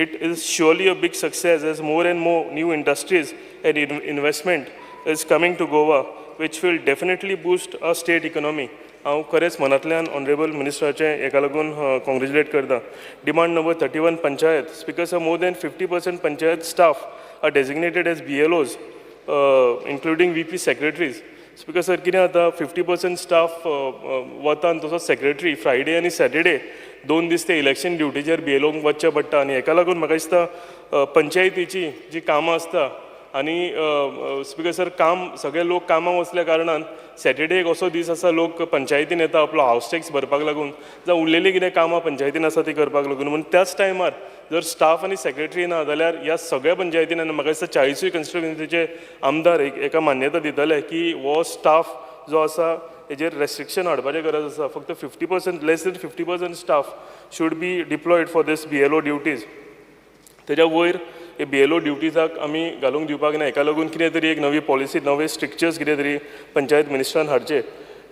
Speaker 14: It is surely a big success as more and more new industries and investment is coming to Goa, which will definitely boost our state economy. हांव खरेंच मनांतल्यान honourable मिनिस्टराचें हेका लागून congratulate करता. Demand number 31, panchayat. Speaker sir, more than 50% panchayat staff are designated as BLOs, including VP secretaries. Speaker sir, कितें जाता 50% staff वता आनी तसो सेक्रेटरी फ्रायडे आनी सॅटर्डे 2 दीस ते इलेक्शन ड्युटीचेर BLOंक वचचें पडटा आनी हेका लागून म्हाका दिसता पंचायतीची जी कामां आसता आनी स्पिकर सर सगळे लोक कामां वचल्या कारणान सॅटर्डे एक असो दीस आसा लोक पंचायतीन येता आपलो हावस टॅक्स भरपाक लागून जावं उरलेली कितें कामां पंचायतीन आसा ती करपाक लागून. म्हणून त्याच टायमार जर स्टाफ आनी सेक्रेटरी ना जाल्यार ह्या सगळ्या पंचायतीन आनी म्हाका दिसता 40 कॉन्स्टिट्युएन्सीचे आमदार एका मान्यता दितले की हो स्टाफ जो आसा हेजेर रेस्ट्रिक्शन हाडपाची गरज आसा. फक्त 50%, less than 50% staff should be deployed for this BLO duties. तेज्या वयर हे BLO ड्युटीजाक आमी घालूंक दिवपाक ना. हेका लागून कितें तरी एक नवी पॉलिसी, नवे स्ट्रिक्चर्स कितें तरी पंचायत मिनिस्टरान हाडचे.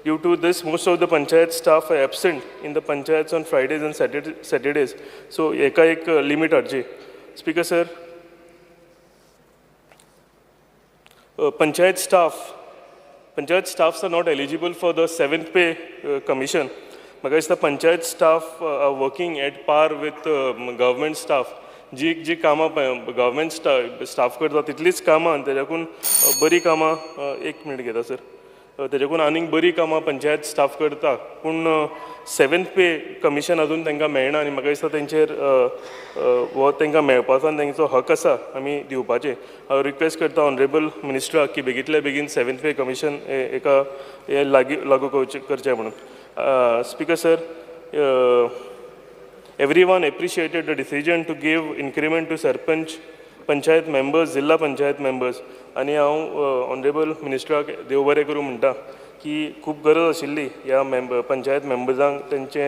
Speaker 14: Due to this, most of the panchayat staff are absent in the panchayats on Fridays and Saturdays. So, eka ek limit haadji. Speaker sir, panchayat staffs are not eligible for the 7th pay commission. Maka is the panchayat staff are working at par with government staff. जी कामां government staff करता तितलीच कामां तेज्याकून बरी कामां, एक minute घेता sir, तेज्याकून आनीक बरी कामां पंचायत स्टाफ करता पूण 7th पे कमिशन अजून तांकां मेळना आनी म्हाका दिसता तेंचेर हो तांकां मेळपाचो आनी तेंचो हक आसा आमी दिवपाचें. हांव रिक्वेस्ट करता ऑनरेबल मिनिस्टराक की बेगींतल्या बेगीन 7th पे कमिशन एका हे लागू करचें म्हणून. Speaker sir, Everyone appreciated the decision to give increment to Sarpanch, Panchayat members, Zilla Panchayat members. आणि हांव ऑनरेबल मिनिस्टराक देव बरें करूं म्हणटा की खूब गरज आशिल्ली ह्या पंचायत मेंबर्सांक तेंचे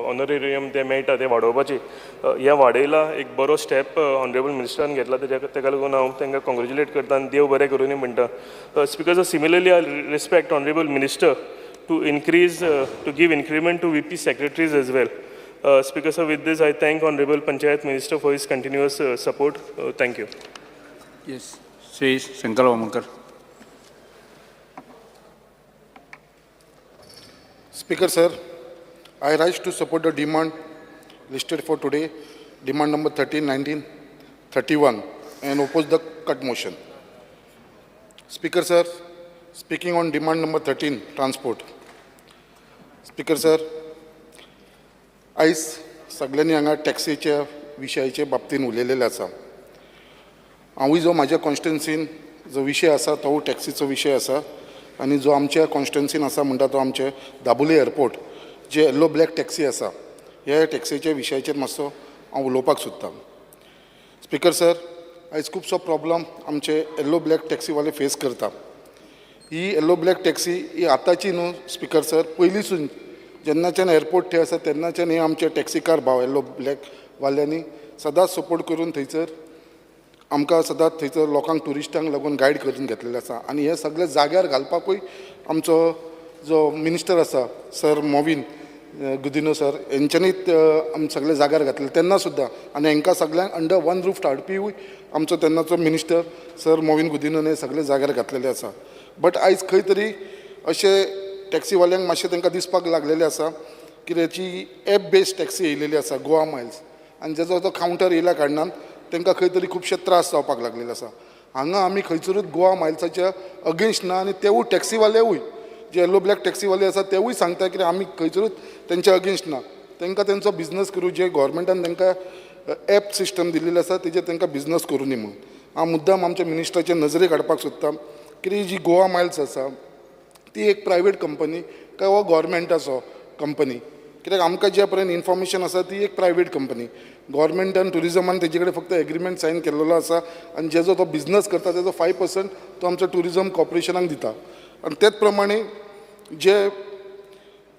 Speaker 14: ऑनरेरियम ते मेळटा ते वाडोवपाची. ह्या वाडयला एक बरो स्टेप ऑनरेबल मिनिस्टरान घेतला तेका लागून हांव तांकां कॉंग्रेच्युलेट करता आनी देव बरें करूं म्हणटा. Speaker sir, similarly I respect honourable minister to increase, to give increment to VP secretaries as well. Speaker sir, with this I thank Honorable Panchayat Minister for his continuous support. Thank you.
Speaker 5: Yes, Sri Shankar Vamankar.
Speaker 11: Speaker sir, I rise to support the demand listed for today, demand number 13, 19, 31, and oppose the cut motion. Speaker sir, speaking on demand number 13, transport. Speaker sir, आयज सगळ्यांनी हांगा टॅक्सीच्या विशयाचे बाबतीन उलयलेले आसा. हांवूय जो म्हाज्या कॉन्स्टिट्युन्सीन जो विशय आसा तो टॅक्सीचो विशय आसा आनी जो आमच्या कॉन्स्टिट्युन्सीन आसा म्हणटा तो आमचे दाबोळे एअरपोर्ट जे येल्लो ब्लॅक टॅक्सी आसा ह्या टॅक्सीच्या विशयाचेर मातसो हांव उलोवपाक सोदतां. स्पिकर सर, आयज खुबसो प्रॉब्लम आमचे येल्लो ब्लॅक टॅक्सीवाले फेस करता. ही येल्लो ब्लॅक टॅक्सी ही आतांची न्हू स्पिकर सर, पयलींसून जेन्नाच्यान एअरपोर्ट थंय आसा तेन्नाच्यान हे आमचे टॅक्सीकार भाव येल्लो ब्लॅक वाल्यांनी सदांच सपोर्ट करून थंयसर आमकां सदांच थंयसर लोकांक ट्युरिस्टांक लागून गायड करून घेतलेले आसा. आनी हे सगळे जाग्यार घालपाकूय आमचो जो मिनिस्टर आसा सर मोविन गुदिनो सर हेंच्यांनीच आमी सगळे जाग्यार घातले तेन्ना सुद्दां. आनी हांकां सगळ्यांक अंडर वन रूफ हाडपीय आमचो तेन्नाचो मिनिस्टर सर मोविन गुदिनोन हे सगळे जाग्यार घातलेले आसा. बट आयज खंय तरी अशें टॅक्सीवाल्यांक मातशें तांकां दिसपाक लागलेलें आसा की तेची एप बेस्ड टॅक्सी येयलेली आसा गोवा मायल्स आनी जेजो तो कावंटर येयल्या कारणान तांकां खंय तरी खुबशे त्रास जावपाक लागलेले आसा. हांगा आमी खंयसरूच गोवा मायल्साच्या अगेन्स्ट ना आनी तेवूय टॅक्सीवालेवूय जे येल्लो ब्लॅक टॅक्सीवाले आसा तेवूय सांगता की आमी खंयसरूच तेंच्या अगेन्स्ट ना. तांकां तेंचो बिझनस करूं जे गव्हर्मेंटान तांकां एप सिस्टम दिल्लेलें आसा तेजेर तांकां बिझनस करूं न्ही म्हणून. हांव मुद्दाम आमच्या मिनिस्टराचे नजरेक हाडपाक सोदतां की जी गोवा मायल्स आसा ती एक प्रायवेट कंपनी काय हो गव्हर्मेंटाचो कंपनी. कित्याक आमकां जे पर्यंत इन्फॉर्मेशन आसा ती एक प्रायवेट कंपनी. गव्हर्मेंटान ट्युरिजमान तेजे कडेन फक्त एग्रीमेंट सायन केल्लो आसा आनी जेजो तो बिझनस करता तेजो 5% तो आमच्या ट्युरिजम कॉर्पोरेशनाक दिता. आनी तेच प्रमाणे जे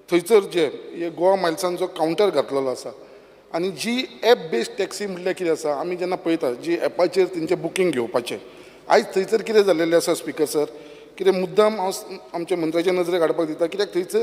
Speaker 11: थंयसर जे हे गोवा मायल्सान जो कावंटर घातलेलो आसा आनी जी एप बेस्ड टॅक्सी म्हणल्यार कितें आसा आमी जेन्ना पळयता जी एपाचेर तेंचें बुकींग घेवपाचें आयज थंयसर कितें जाल्लेलें आसा स्पिकर सर, कितें मुद्दाम हांव आमच्या मंत्र्याच्या नजरेक हाडपाक दिता कित्याक थंयसर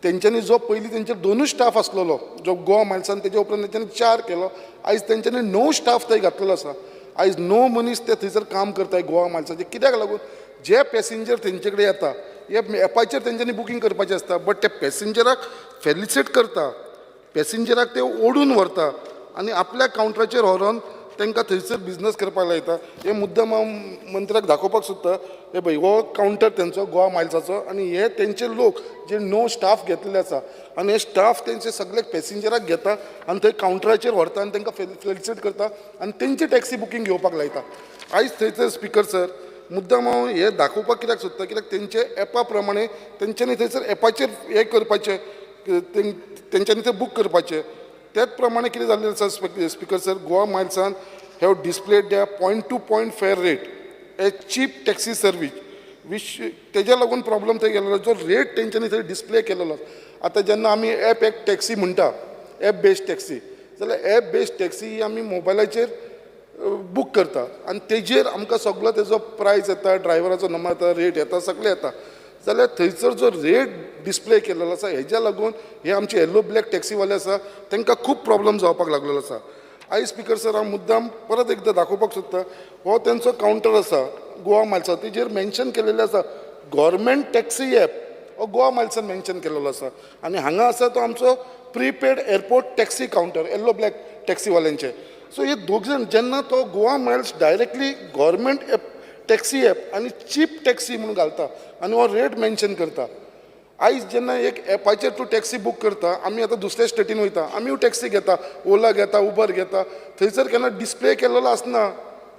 Speaker 11: तेंच्यांनी जो पयलीं तेंचेर 2 स्टाफ आसलेलो जो गोवा मायल्सान तेजे उपरांत तेंच्यांनी 4 केलो. आयज तेंच्यांनी 9 स्टाफ थंय घातलेलो आसा. आयज 9 मनीस ते थंयसर काम करताय गोवा मायल्साचे. कित्याक लागून जे पॅसेंजर तेंचे कडेन येता हे एपाचेर तेंच्यांनी बुकींग करपाचें आसता बट ते पॅसेंजराक फेलिसिट करता, पॅसेंजराक ते ओडून व्हरता आनी आपल्या कावंटराचेर व्हरोन तांकां थंयसर बिझनस करपाक लायता. हे मुद्दम हांव मंत्र्याक दाखोवपाक सोदता हे पळय हो कावंटर तेंचो गोवा मायल्साचो आनी हे तेंचे लोक जे 9 स्टाफ घेतलेले आसा आनी हे स्टाफ तेंचे सगळे पॅसेंजराक घेता आनी थंय कावंटराचेर व्हरता आनी तांकां फेलिसिट करता आनी तेंची टॅक्सी बुकींग घेवपाक लायता. आयज थंयसर स्पिकर सर मुद्दम हांव हे दाखोवपाक कित्याक सोदता कित्याक तेंचे एपा प्रमाणे तेंच्यांनी थंयसर एपाचेर हे करपाचें तेंच्यांनी ते बूक करपाचें. त्याच प्रमाणे कितें जाल्लें आसा स्पिकर सर, गोवा मायल्सान have displayed the point to point fare rate a cheap taxi service which तेज्या लागून प्रॉब्लम थंय गेलो जो रेट तेंच्यांनी थंय डिस्प्ले केलेलो. आतां जेन्ना आमी एप एक टॅक्सी म्हणटा एप बेस्ड टॅक्सी जाल्यार एप बेस्ड टॅक्सी ही आमी मोबायलाचेर बूक करता आनी तेजेर आमकां सगळो तेजो प्रायस येता, ड्रायव्हराचो नंबर येता, रेट येता, सगळें येता. जाल्यार थंयसर जो रेट डिस्प्ले केलेलो आसा हेज्या लागून हे आमचे येल्लो ब्लॅक टॅक्सीवाले आसा तांकां खूब प्रॉब्लम जावपाक लागलेलो आसा. आयज स्पिकर सर हांव मुद्दाम परत एकदां दाखोवपाक सोदता हो तेंचो कावंटर आसा गोवा मायल्सा तेजेर मेन्शन केलेलें आसा गव्हर्मेंट टॅक्सी एप हो गोवा मायल्सान मेन्शन केलेलो आसा आनी हांगा आसा तो आमचो prepaid airport taxi counter yellow black टॅक्सीवाल्यांचे. सो हे दोग जाण जेन्ना तो Goa Miles directly government app taxi app आनी चीप टॅक्सी म्हणून घालता आनी हो रेट मेन्शन करता. आयज जेन्ना एक एपाचेर तूं टॅक्सी बूक करता आमी आतां दुसऱ्या स्टेटीन वयता आमी टॅक्सी घेता, ओला घेता, उबर घेता, थंयसर केन्ना डिस्प्ले केलेलो आसना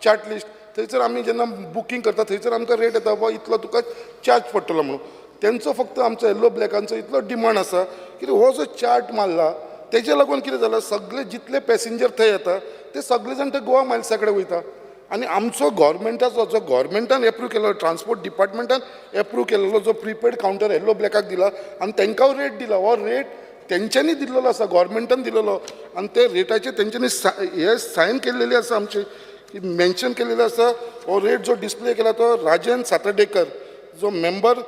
Speaker 11: चार्ट लिस्ट. थंयसर आमी जेन्ना बुकींग करता थंयसर आमकां रेट येता बाबा इतलो तुका चार्ज पडटलो म्हणून. तेंचो फक्त आमचो येल्लो ब्लॅकांचो इतलो डिमांड आसा की हो जो चार्ट मारला
Speaker 7: तेजे लागून कितें जालां सगळे जितले पॅसेंजर थंय येता ते सगळे जाण ते गोवा मायल्सा कडेन वयता आनी आमचो गव्हर्मेंटाचो जो गव्हर्मेंटान एप्रूव केलो ट्रान्सपोर्ट डिपार्टमेंटान एप्रूव केलेलो जो प्रिपेड कावंटर येल्लो ब्लॅकाक दिला आनी तांकां रेट दिला हो रेट तेंच्यांनी दिल्लो आसा गव्हर्मेंटान दिलेलो आनी ते रेटाचेर तेंच्यांनी हे सायन केल्लेली आसा आमची मेन्शन केलेलो आसा हो रेट जो डिस्प्ले केला तो राजन सातर्डेकर जो मेंबर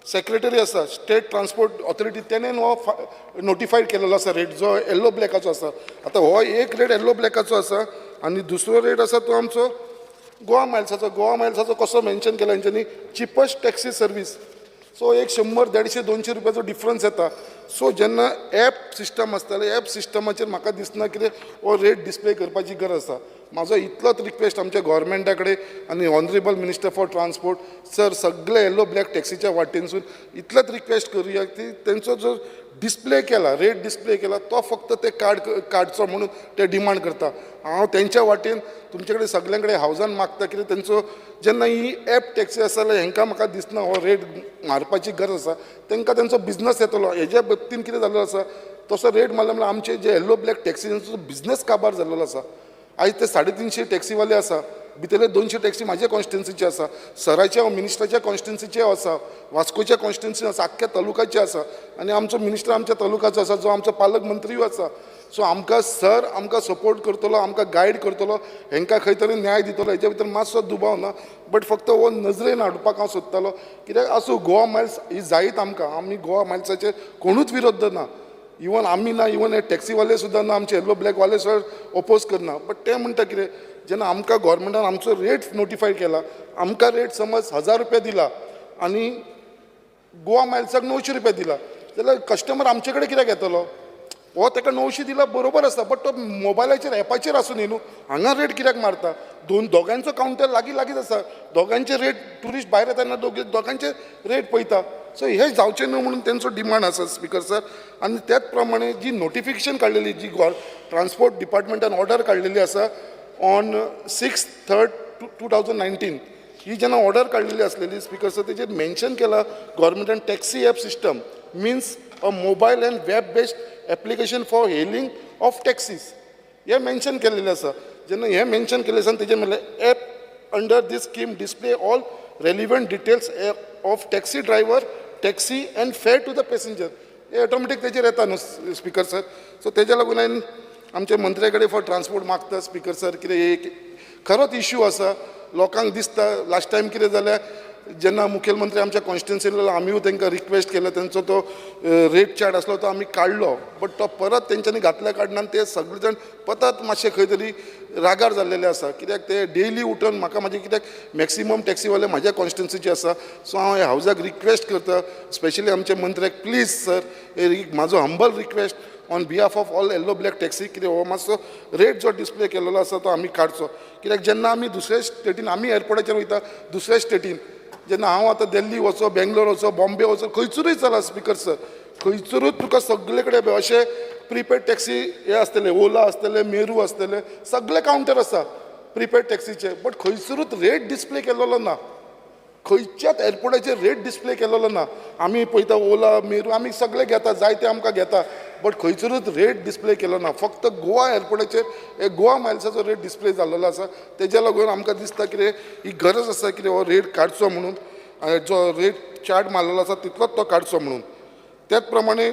Speaker 7: सेक्रेटरी आसा स्टेट ट्रान्सपोर्ट ऑथॉरिटी तेणें हो नोटिफायड केलेलो आसा रेट जो येल्लो ब्लॅकाचो आसा आतां हो एक रेट येल्लो ब्लॅकाचो आसा आनी दुसरो रेट आसा तो आमचो गोवा मायल्साचो कसो मेन्शन केला हेंच्यांनी चिपस्ट टॅक्सी सर्वीस सो एक 100-150-200 रुपयाचो डिफरन्स येता सो जेन्ना ॲप सिस्टम आसताले ॲप सिस्टमाचेर म्हाका दिसना कितें हो रेट डिस्प्ले करपाची गरज आसा म्हाजो इतलोच रिक्वेस्ट आमच्या गव्हर्मेंटा कडेन आनी honourable minister for transport sir सगळे येल्लो ब्लॅक टॅक्सीच्या वाटेनसून इतलोच रिक्वेस्ट करुया की तेंचो जो डिस्प्ले केला रेट डिस्प्ले केला तो फक्त ते काडचो म्हणून ते डिमांड करता हांव तेंच्या वाटेन तुमचे कडेन सगळ्यां कडेन हावजान मागता कितें तेंचो जेन्ना ही ॲप टॅक्सी आसा जाल्यार हेंकां म्हाका दिसना हो रेट मारपाची गरज आसा तेंकां तेंचो बिझनस येतलो हेज्या बाबतीन कितें जाल्लो आसा तसो रेट मारलो म्हळ्यार आमचे जे येल्लो ब्लॅक टॅक्सीचो बिझनस काबार जाल्लो आसा आयज ते 350 टॅक्सीवाले आसा भितरले 200 टॅक्सी म्हाज्या कॉन्स्टिट्युन्सीचे आसा सराच्या मिनिस्टराच्या कॉन्स्टिट्युन्सीचे आसा वास्कोच्या कॉन्स्टिट्युन्सी आसा आख्ख्या तालुकाचे आसा आनी आमचो मिनिस्टर आमच्या तालुकाचो आसा जो आमचो पालक मंत्रीय आसा सो आमकां सर आमकां सपोर्ट करतलो आमकां गायड करतलो हेंकां खंय तरी न्याय दितलो हेच्या भितर मातसो दुबाव ना बट फक्त हो नजरेन हाडपाक हांव सोदतालो कित्याक आसूं गोवा मायल्स ही जायत आमकां आमी गोवा मायल्साचे कोणूच विरोध ना इवन आमी ना इवन हे टॅक्सीवाले सुद्दां ना आमचे येल्लो ब्लॅकवाले सुद्दां ओपोज करना बट ते म्हणटा कितें जेन्ना आमकां गव्हर्मेंटान आमचो रेट नोटिफाय केला आमकां रेट समज 1000 रुपया दिला आनी गोवा मायल्साक 900 रुपया दिला जाल्यार कस्टमर आमचे कडेन कित्याक येतलो हो ताका 900 दिला बरोबर आसा बट तो मोबायलाचेर एपाचेर आसूं न्ही न्हू हांगा रेट कित्याक मारता दोगांचो कावंटर लागीं आसा दोगांचे रेट ट्युरिस्ट भायर येता तेन्ना दोगांचे रेट पळयता सो हे जावचें न्हू म्हणून तेंचो डिमांड आसा स्पिकर सर आनी त्याच प्रमाणे जी नोटिफिकेशन काडलेली जी ट्रान्सपोर्ट डिपार्टमेंटान ऑर्डर काडलेली आसा ऑन 6/3/2019 ही जेन्ना ऑर्डर काडलेली आसलेली स्पिकर सर तेजेर मेन्शन केला गव्हर्मेंटान taxi app system means a mobile and web based application for hailing of taxis हे मेन्शन केलेलें आसा जेन्ना हे मेन्शन केलें आसा तेजेर म्हणलें app under this scheme display all relevant details of taxi driver taxi and fare to the passenger हे ऑटोमॅटीक तेजेर येता न्हू स्पिकर सर सो तेज्या लागून हांवें आमच्या मंत्र्या कडेन फॉर ट्रान्सपोर्ट मागता स्पिकर सर कितें एक खरोच इश्यू आसा लोकांक दिसता लास्ट टायम कितें जालें जेन्ना मुखेलमंत्री आमच्या कॉन्स्टिट्युन्सीन आयलो आमीय तांकां रिक्वेस्ट केलो तेंचो तो रेट चार्ट आसलो तो आमी काडलो बट तो परत तेंच्यांनी घातल्या कारणान ते सगळे जाण परत मातशे खंय तरी रागार जाल्लेले आसा कित्याक ते डेली उठून म्हाका म्हाजे कित्याक मॅक्सिमम टॅक्सीवाले म्हाज्या कॉन्स्टिट्युन्सीचे आसा सो हांव ह्या हावजाक रिक्वेस्ट करता स्पेशली आमच्या मंत्र्याक प्लीज सर म्हाजो humble request on behalf of all yellow black taxi कितें हो मातसो रेट जो डिस्प्ले केलेलो आसा तो आमी काडचो कित्याक जेन्ना आमी दुसऱ्या स्टेटीन आमी एअरपोर्टाचेर वयता दुसऱ्या स्टेटीन जेन्ना हांव आतां दिल्ली वचो बेंगलोर वचो बॉम्बे वचो खंयसरूय चला स्पिकर सर खंयसरूच तुका सगळे कडेन अशे प्रिपेड टॅक्सी हे आसतले ओला आसतले मेरू आसतले सगळे कावंटर आसा प्रिपेड टॅक्सीचे बट खंयसरूच रेट डिस्प्ले केलेलो ना खंयच्याच एअरपोर्टाचेर रेट डिस्प्ले केलेलो ना आमी पळयता ओला मेरू आमी सगळे घेता जाय ते आमकां घेता बट खंयसरूच रेट डिस्प्ले केलो ना फक्त गोवा एअरपोर्टाचेर हे गोवा मायल्साचो रेट डिस्प्ले जाल्लो आसा तेज्या लागून आमकां दिसता कितें ही गरज आसा कितें हो रेट काडचो म्हणून जो रेट चार्ट मारलेलो आसा तितलोच तो काडचो म्हणून त्याच प्रमाणे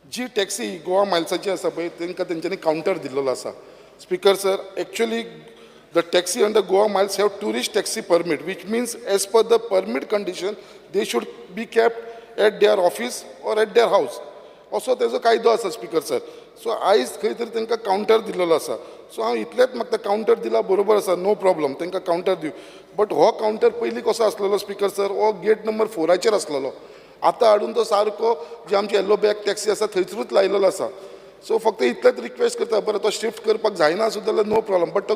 Speaker 7: जी टॅक्सी गोवा मायल्साची आसा पळय तांकां तेंच्यांनी कावंटर दिल्लो आसा speaker sir actually the taxi under Goa miles have tourist taxi permit, which means as per the permit condition, they should be kept at their office or at their house. Also, तेजो कायदो आसा speaker sir so आयज खंय तरी तांकां counter दिल्लो आसा so हांव इतलेंच म्हाका कावंटर दिला बरोबर आसा नो प्रॉब्लम तांकां कावंटर दिवं बट हो कावंटर पयलीं कसो आसलेलो स्पिकर सर हो गेट नंबर 4 आसलेलो आतां हाडून तो सारको जे आमचे येल्लो ब्लॅक टॅक्सी आसा थंयसरूच लायलेलो आसा सो फक्त इतलेंच रिक्वेस्ट करता बरें तो शिफ्ट करपाक जायना सुद्दां जाल्यार नो प्रॉब्लम बट तो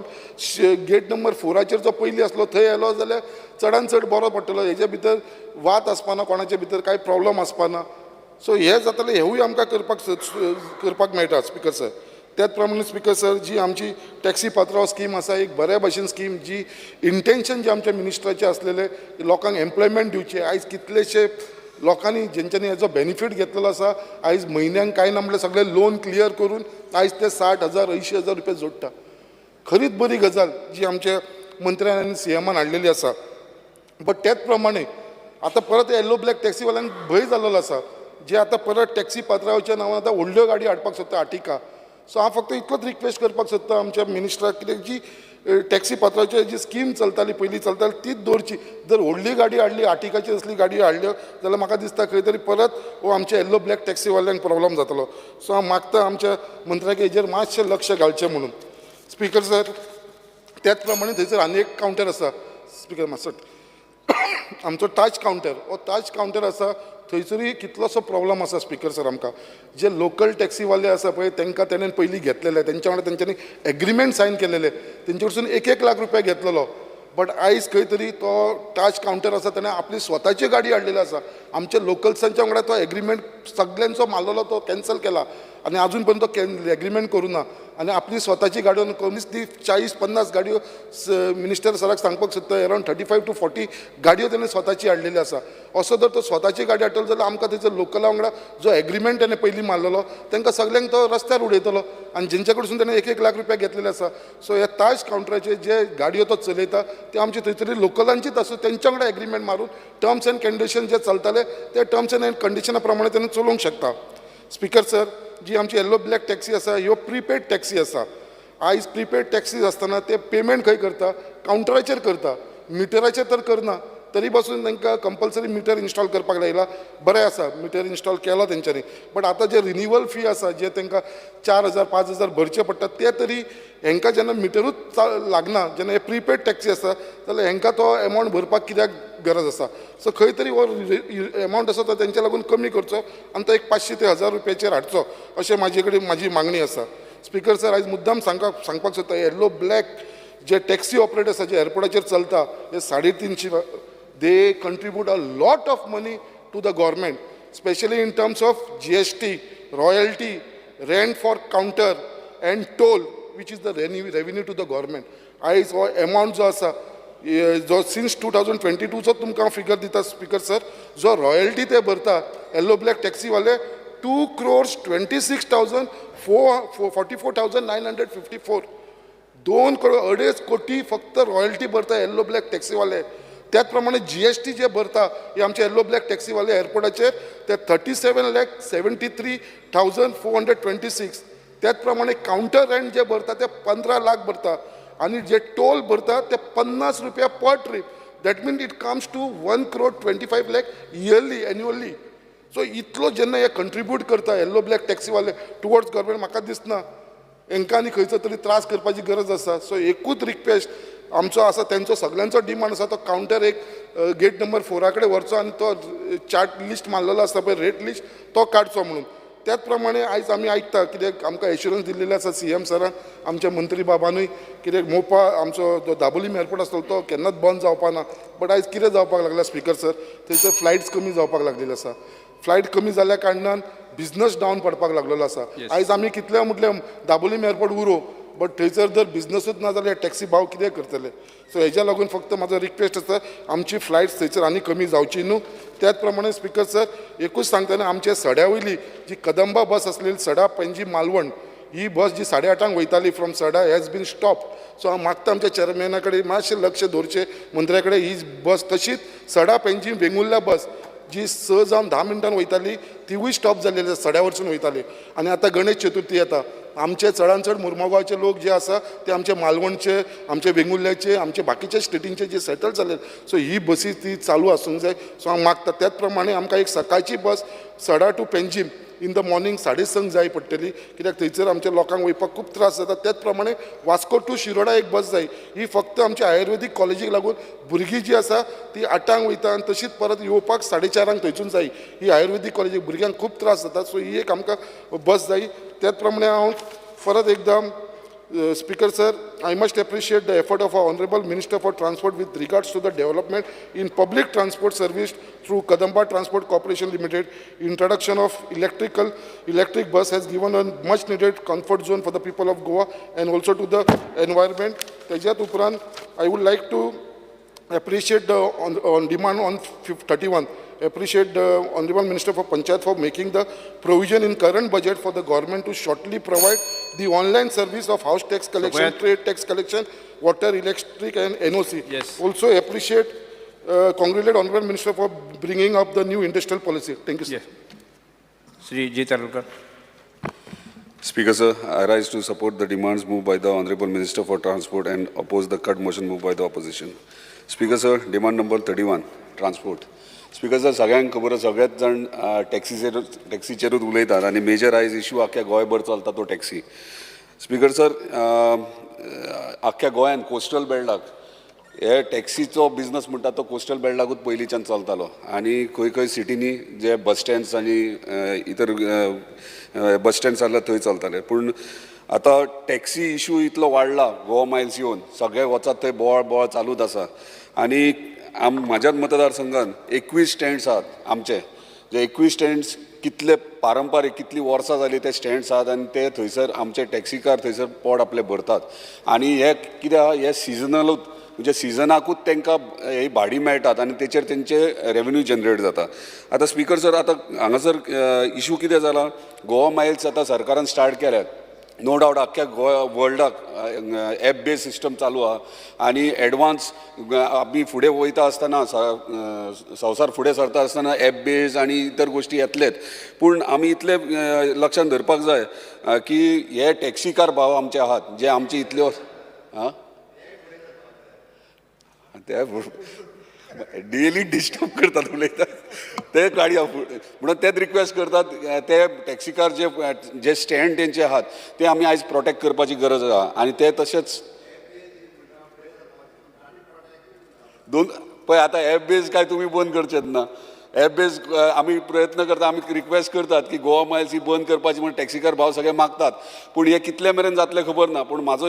Speaker 7: गेट नंबर 4 जो पयलीं आसलो थंय येलो जाल्यार चडान चड बरो पडटलो हेजे भितर वाद आसपाना कोणाचे भितर कांय प्रॉब्लम आसपाना सो हे जातालें हेवूय आमकां करपाक मेळटा स्पिकर सर त्याच प्रमाणे स्पिकर सर जी आमची टॅक्सी पात्रांव स्कीम आसा एक बऱ्या भशेन स्कीम जी इंटेन्शन जे आमच्या मिनिस्टराचे आसलेले लोकांक एम्प्लॉयमेंट दिवचे आयज कितलेशे लोकांनी जेंच्यांनी हेजो बेनिफीट घेतलेलो आसा आयज म्हयन्यांक कांय ना म्हणल्यार सगळे लोन क्लियर करून आयज ते 60,000 80,000 रुपया जोडटा. खरीच बरी गजाल जी आमच्या मंत्र्यान आनी CMान हाडलेली आसा. बट त्याच प्रमाणे आतां परत येल्लो ब्लॅक टॅक्सीवाल्यांक भंय जाल्लो आसा जे आतां परत टॅक्सी पात्रांवाच्या नांवान आतां व्हडल्यो गाडी हाडपाक सोदता आर्टिका. सो हांव फक्त इतलोच रिक्वेस्ट करपाक सोदता आमच्या मिनिस्टराक कित्याक जी टॅक्सी पात्रांची जी स्कीम चलताली पयलीं चलताली तीच दवरची. जर व्हडली गाडी हाडली आर्टिकाची असली गाडी हाडल्यो जाल्यार म्हाका दिसता खंय तरी परत हो आमच्या येल्लो ब्लॅक टॅक्सीवाल्यांक प्रॉब्लम जातलो. सो हांव मागता आमच्या मंत्र्याक हेजेर मातशें लक्ष घालचें म्हणून. स्पिकर सर त्याच प्रमाणे थंयसर आनी एक कावंटर आसा. स्पिकर मातसो आमचो ताज कावंटर हो ताज कावंटर आसा थंयसरूय कितलोसो प्रॉब्लम आसा स्पिकर सर आमकां. जे लोकल टॅक्सीवाले आसा पळय तांकां तेणेन पयलीं घेतलेले तेंच्या वांगडा तेंच्यांनी एग्रीमेंट सायन केलेले तेंचे कडसून 1-1 लाख रुपया घेतलेलो. बट आयज खंय तरी तो ताज कावंटर आसा ताणें आपली स्वताची गाडी हाडलेली आसा. आमच्या लोकल्सांच्या वांगडा तो एग्रीमेंट सगळ्यांचो मारलेलो तो कॅन्सल केला आनी अजून पर्यंत तो एग्रीमेंट करूं ना आनी आपली स्वताची गाडयो कमीच ती 40-50 गाडयो मिनिस्टर सराक सांगपाक सोदता अरावंड 35 to 40 गाडयो ताणें स्वताची हाडलेली आसा. असो जर तो स्वताची गाडी हाडटलो जाल्यार आमकां थंयसर लोकला वांगडा जो एग्रीमेंट ताणें पयलीं मारलेलो तांकां सगळ्यांक तो रस्त्यार उडयतलो आनी जेंच्या कडसून ताणें 1-1 लाख रुपया घेतलेले आसा. सो ह्या ताज कावंटराचे जे गाडयो तो चलयता ते आमचे थंयसरी लोकलांचीच आसूं तेंच्या वांगडा एग्रीमेंट मारून टर्म्स एंड कंडिशन जे चलताले ते टर्म्स एंड कंडिशना प्रमाणे ताणें चलोवंक शकता. स्पिकर सर जी आमची येल्लो ब्लॅक टॅक्सी आसा ह्यो प्रिपेड टॅक्सी आसा. आयज प्रिपेड टॅक्सीज आसतना ते पेमेंट खंय करता कावंटराचेर करता मिटराचेर तर करना. तरी पासून तांकां कंपल्सरी मिटर इन्स्टॉल करपाक लायला. बरें आसा मिटर इन्स्टॉल केलो तेंच्यांनी. बट आतां जे रिन्युवल फी आसा जे तांकां 4,000-5,000 भरचे पडटा ते तरी हांकां जेन्ना मिटरूच लागना जेन्ना हे प्रिपेड टॅक्सी आसा जाल्यार हांकां तो एमावंट भरपाक कित्याक गरज आसा. सो खंय तरी हो एमावंट आसा तो तेंच्या लागून कमी करचो आनी तो एक 500 ते 1,000 रुपयाचेर हाडचो अशें म्हाजी मागणी आसा. स्पिकर सर आयज मुद्दाम सांगपाक सोदता येल्लो ब्लॅक जे टॅक्सी ऑपरेटर आसा जे एअरपोर्टाचेर चलता हे 350 they contribute a lot of money to the government, especially in terms of GST, royalty, rent for counter and toll, which is the revenue to the government. As amount जो आसा जो since 2022 जो तुमकां figure दिता speaker sir जो royalty ते भरता yellow black टॅक्सीवाले 2,26,444,954 2.5 कोटी फक्त रॉयल्टी भरता येल्लो ब्लॅक टॅक्सीवाले. त्याच प्रमाणे GST जे भरता हे आमचे येल्लो ब्लॅक टॅक्सीवाले एअरपोर्टाचेर ते 37,73,426. त्याच प्रमाणे काउंटर रेंट जे भरता ते 15 लाख भरता आणि जे टोल भरता ते 50 रुपया per trip. That mean it comes to 1,25 lakh yearly annually. So इतलो जेन्ना हे कंट्रिब्यूट करता येल्लो ब्लॅक टॅक्सीवाले टुवर्ड्स गव्हर्मेंट म्हाका दिसना हांकां आनी खंयचो तरी त्रास करपाची गरज आसा. सो एकूच रिक्वेस्ट आमचो आसा तेंचो सगळ्यांचो डिमांड आसा तो कावंटर एक गेट नंबर 4 कडेन व्हरचो आनी तो चार्ट लिस्ट मारलेलो आसता पळय रेट लिस्ट तो काडचो म्हणून. त्याच प्रमाणे आयज आमी आयकता कित्याक आमकां एश्युरन्स दिल्लेले आसा CM सरान आमच्या मंत्री बाबानूय कित्याक मोपा आमचो जो दाबोलीम एअरपोर्ट आसलो तो केन्नाच बंद जावपा ना. बट आयज कितें जावपाक लागला स्पिकर सर थंयसर फ्लायट्स कमी जावपाक लागलेले आसा. फ्लायट कमी जाल्ल्या कारणान बिझनस डावन पडपाक लागलेलो आसा. आयज आमी कितले म्हटलें दाबोलीम एअरपोर्ट उरो बट थंयसर जर बिझनसूच ना जाल्यार टॅक्सी भाव कितें करतले. सो हेज्या लागून फक्त म्हाजो रिक्वेस्ट आसा आमची फ्लायट्स थंयसर आनी कमी जावची न्हू. त्याच प्रमाणे स्पिकर सर एकूच सांगतना आमचे सड्या वयली जी कदंबा बस आसलेली सडा पेंजी मालवण ही बस जी 8:30 वयताली from Sada has been stop. सो हांव मागता आमच्या चेअरमॅना कडेन मातशें लक्ष दवरचें मंत्र्या कडेन ही बस तशीच सडा पेंजी वेंगुर्ला बस जी 6 जावन 10 मिनटान वयताली तिवूय स्टॉप जाल्लेली आसा सड्या वरसून वयताली. आनी आतां गणेश चतुर्थी येता आमचे चडांत चड मुर्मुगांवचे लोक जे आसा ते आमचे मालवणचे आमचे वेंगुर्ल्याचे आमचे बाकीचे स्टेटींचे जे सेटल जाले. सो ही बसी ती चालू आसूंक जाय. सो हांव मागता त्याच प्रमाणे आमकां एक सकाळची bus Sada to Panjim in the morning 6:30 जाय पडटली कित्याक थंयसर आमच्या लोकांक वयपाक खूब त्रास जाता. त्याच प्रमाणे वास्को टू शिरोडा एक बस जाय. ही फक्त आमच्या आयुर्वेदीक कॉलेजीक लागून भुरगीं जी आसा ती 8 वयता आनी तशीच परत येवपाक 4:30 थंयसून जाय. ही आयुर्वेदीक कॉलेजीक भुरग्यांक खूब त्रास जाता. सो ही एक आमकां बस जाय. त्याच प्रमाणे हांव परत एकदां Speaker sir, I must appreciate the effort of our Honorable Minister for Transport with regards to the development in public transport service through Kadamba Transport Corporation Limited. Introduction of electric bus has given a much needed comfort zone for the people of Goa and also to the environment. Tejat Upran, I would like to appreciate the on demand on 31. appreciate the Honorable Minister for Panchayat for making the provision in current budget for the government to shortly provide the online service of house tax collection, trade tax collection, water, electric and NOC.
Speaker 9: Yes.
Speaker 7: Also appreciate, congratulate Honorable Minister for bringing up the new industrial policy. Thank you, sir.
Speaker 9: Shri G. Tarulkar.
Speaker 13: Speaker, sir, I rise to support the demands moved by the Honorable Minister for Transport and oppose the cut motion moved by the opposition. Speaker, sir, demand number 31, transport. Speaker sir सगळ्यांक खबर आसा सगळेच जाण टॅक्सीचेरूच उलयतात आनी major आयज issue आख्ख्या गोंयभर चलता तो टॅक्सी. स्पीकर सर आख्ख्या गोंयान कोस्टल बेल्टाक हे टॅक्सीचो बिझनस म्हणटा तो कोस्टल बेल्टाकूच पयलींच्यान चलतालो आनी खंय खंय सिटींनी जे बस स्टँड्स आनी इतर बस स्टँड्स आसले थंय चलताले. पूण आतां टॅक्सी इश्यू इतलो वाडला गोवा मायल्स येवन सगळे वचात थंय बोवाळ बोवाळ चालूच आसा आनी म्हाज्याच मतदारसंघान 21 स्टँड्स आहात आमचे जे 21 स्टँड्स कितले पारंपारीक कितली वर्सां जालीं ते स्टँड्स आहात आनी ते थंयसर आमचे टॅक्सीकार थंयसर पोट आपले भरतात आनी हे कित्याक हे सिजनलूच म्हणजे सिजनाकूच तांकां ही भाडी मेळटात आनी तेचेर तेंचे रेवेन्यू जनरेट जाता. आतां स्पीकर सर आतां हांगासर इश्यू कितें जाला गोवा मायल्स आतां सरकारान स्टार्ट केल्यात. नो डावट आख्ख्या वर्ल्डाक एप बेस सिस्टम चालू आहा आनी एडवान्स आमी फुडें वयता आसतना संवसार फुडें सरता आसतना एप बेस आनी इतर गोश्टी येतलेच. पूण आमी इतले लक्षांत धरपाक जाय की हे टॅक्सीकार भाव आमचे आहात जे आमचे इतल्यो ते डेली डिस्टर्ब करतात उलयतात ते काडया म्हणून तेच रिक्वेस्ट करतात ते टॅक्सीकार जे स्टँड तेंचे आहात ते आमी आयज प्रोटेक्ट करपाची गरज आहा आनी ते तशेंच दोन पळय आतां एप बेज काय तुमी बंद करचेत ना. एप बेज आमी प्रयत्न करता आमी रिक्वेस्ट करतात की गोवा मायल्स ही बंद करपाची म्हण टॅक्सीकार भाव सगळे मागतात पूण हे कितले मेरेन जातले खबर ना. पूण म्हाजो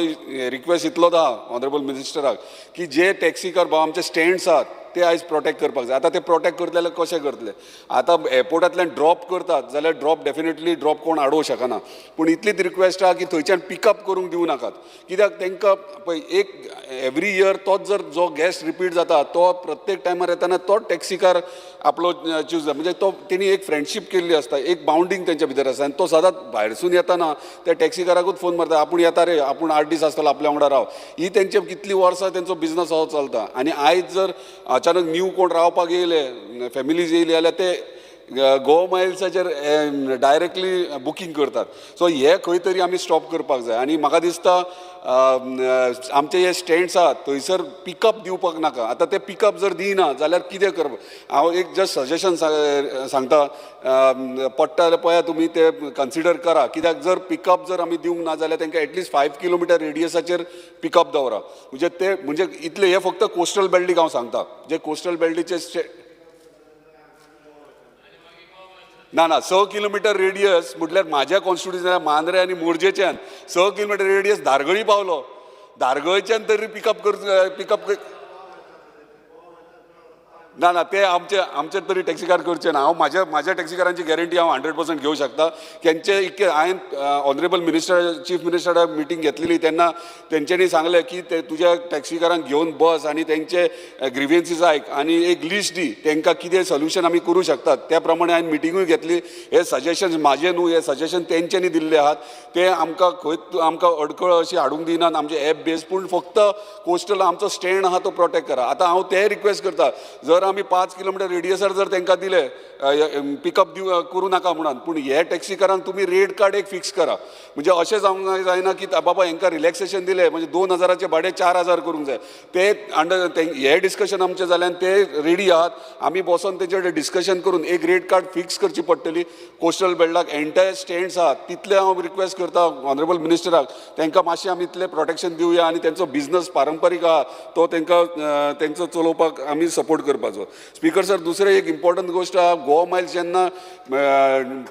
Speaker 13: रिक्वेस्ट इतलोच आहा ऑनरेबल मिनिस्टराक की जे टॅक्सीकार भाव आमचे स्टँड्स आहात ते आयज प्रोटेक्ट करपाक जाय. आतां ते प्रोटेक्ट करतले जाल्यार कशें करतले. आतां एअरपोर्टांतल्यान ड्रॉप करतात जाल्यार ड्रॉप डेफिनेटली ड्रॉप कोण आडोवंक शकना पूण इतलीच रिक्वेस्ट आहा की थंयच्यान पिकअप करूंक दिवं नाकात कित्याक तांकां पळय एक एवरी इयर तोच जर जो गॅस्ट रिपीट जाता तो प्रत्येक टायमार येताना तोच टॅक्सीकार आपलो चूज म्हणजे तो तेणी एक फ्रेंडशीप केल्ली आसता एक बाउंडींग तेंच्या भितर आसता आनी तो सदांच भायरसून येताना त्या टॅक्सीकाराकूच फोन मारता आपूण येता रे आपूण 8 दीस आसतलो आपल्या वांगडा राव. ही तेंचे कितलीं वर्सां तेंचो बिझनस हो चलता आनी आयज जर अचानक न्यू कोण रावपाक येयले फॅमिलीज येयली जाल्यार ते गोवा मायल्साचेर डायरेक्टली बुकींग करतात. सो हे खंय तरी आमी स्टॉप करपाक जाय आनी म्हाका दिसता आमचे हे स्टँड्स आहात थंयसर पिकअप दिवपाक नाका. आतां ते पिकअप जर दिना जाल्यार कितें करप. हांव एक जस्ट सजेशन सांगता पडटा जाल्यार पळया तुमी ते कन्सिडर करा कित्याक जर पिकअप जर आमी दिवंक ना जाल्यार तांकां एटलिस्ट 5 किलोमिटर रेडियसाचेर पिकअप दवरा. म्हणजे ते म्हणजे इतले हे फक्त कोस्टल बेल्टीक हांव सांगता जे कोस्टल बेल्टीचे ना 6 किलोमिटर रेडियस म्हटल्यार म्हाज्या कॉन्स्टिट्युन्सीन मांद्रे आनी मोरजेच्यान 6 किलोमिटर रेडियस धारगळी पावलो धारगळच्यान तरी पिकअप ना ते आमचे तरी टॅक्सीकार करचे ना. हांव म्हाज्या टॅक्सीकारांची गॅरंटी हांव 100% घेवं शकता. तेंचे इतके हांवें ऑनरेबल मिनिस्टर चीफ मिनिस्टरा मिटींग घेतलेली तेन्ना तेंच्यांनी सांगलें की ते तुज्या टॅक्सीकारांक घेवन बस आनी तेंचे ग्रिव्हन्सीस आयक आनी एक लिस्ट दी तांकां कितें सोल्युशन आमी करूं शकतात. त्या प्रमाणे हांवें मिटिंगूय घेतली. हे सजेशन म्हाजे न्हू हे सजेशन तेंच्यांनी दिल्ले आहात ते आमकां खंय आमकां अडकळ अशी हाडूंक दिनात आमचे एप बेस पूण फक्त कोस्टल आमचो स्टँड आहा तो प्रोटेक्ट करा. आतां हांव ते रिक्वेस्ट करता जर आमी 5 किलोमिटर रेडियसार जर तांकां दिले पिकअप करूं नाका म्हणून पूण हे टॅक्सीकारांक तुमी रेट कार्ड एक फिक्स करा. म्हणजे अशें जावंक जायना की बाबा हांकां रिलॅक्सेशन दिलें म्हणजे 2000चे भाडें 4000 करूंक जाय. ते हे डिस्कशन आमचें जाल्यार ते रेडी आहात. आमी बसून तेचे कडेन डिस्कशन करून एक रेट कार्ड फिक्स करची पडटली. कोस्टल बेल्टाक एंटायर स्टँड्स आहात तितले हांव रिक्वेस्ट करता ऑनरेबल मिनिस्टराक तांकां मातशें आमी इतलें प्रोटेक्शन दिवया आनी तेंचो बिझनस पारंपारीक आहा तो तेंचो चलोवपाक आमी सपोर्ट करपाचो. स्पीकर सर दुसरें एक इम्पॉर्टंट गोश्ट आहा गोवा मायल्स जेन्ना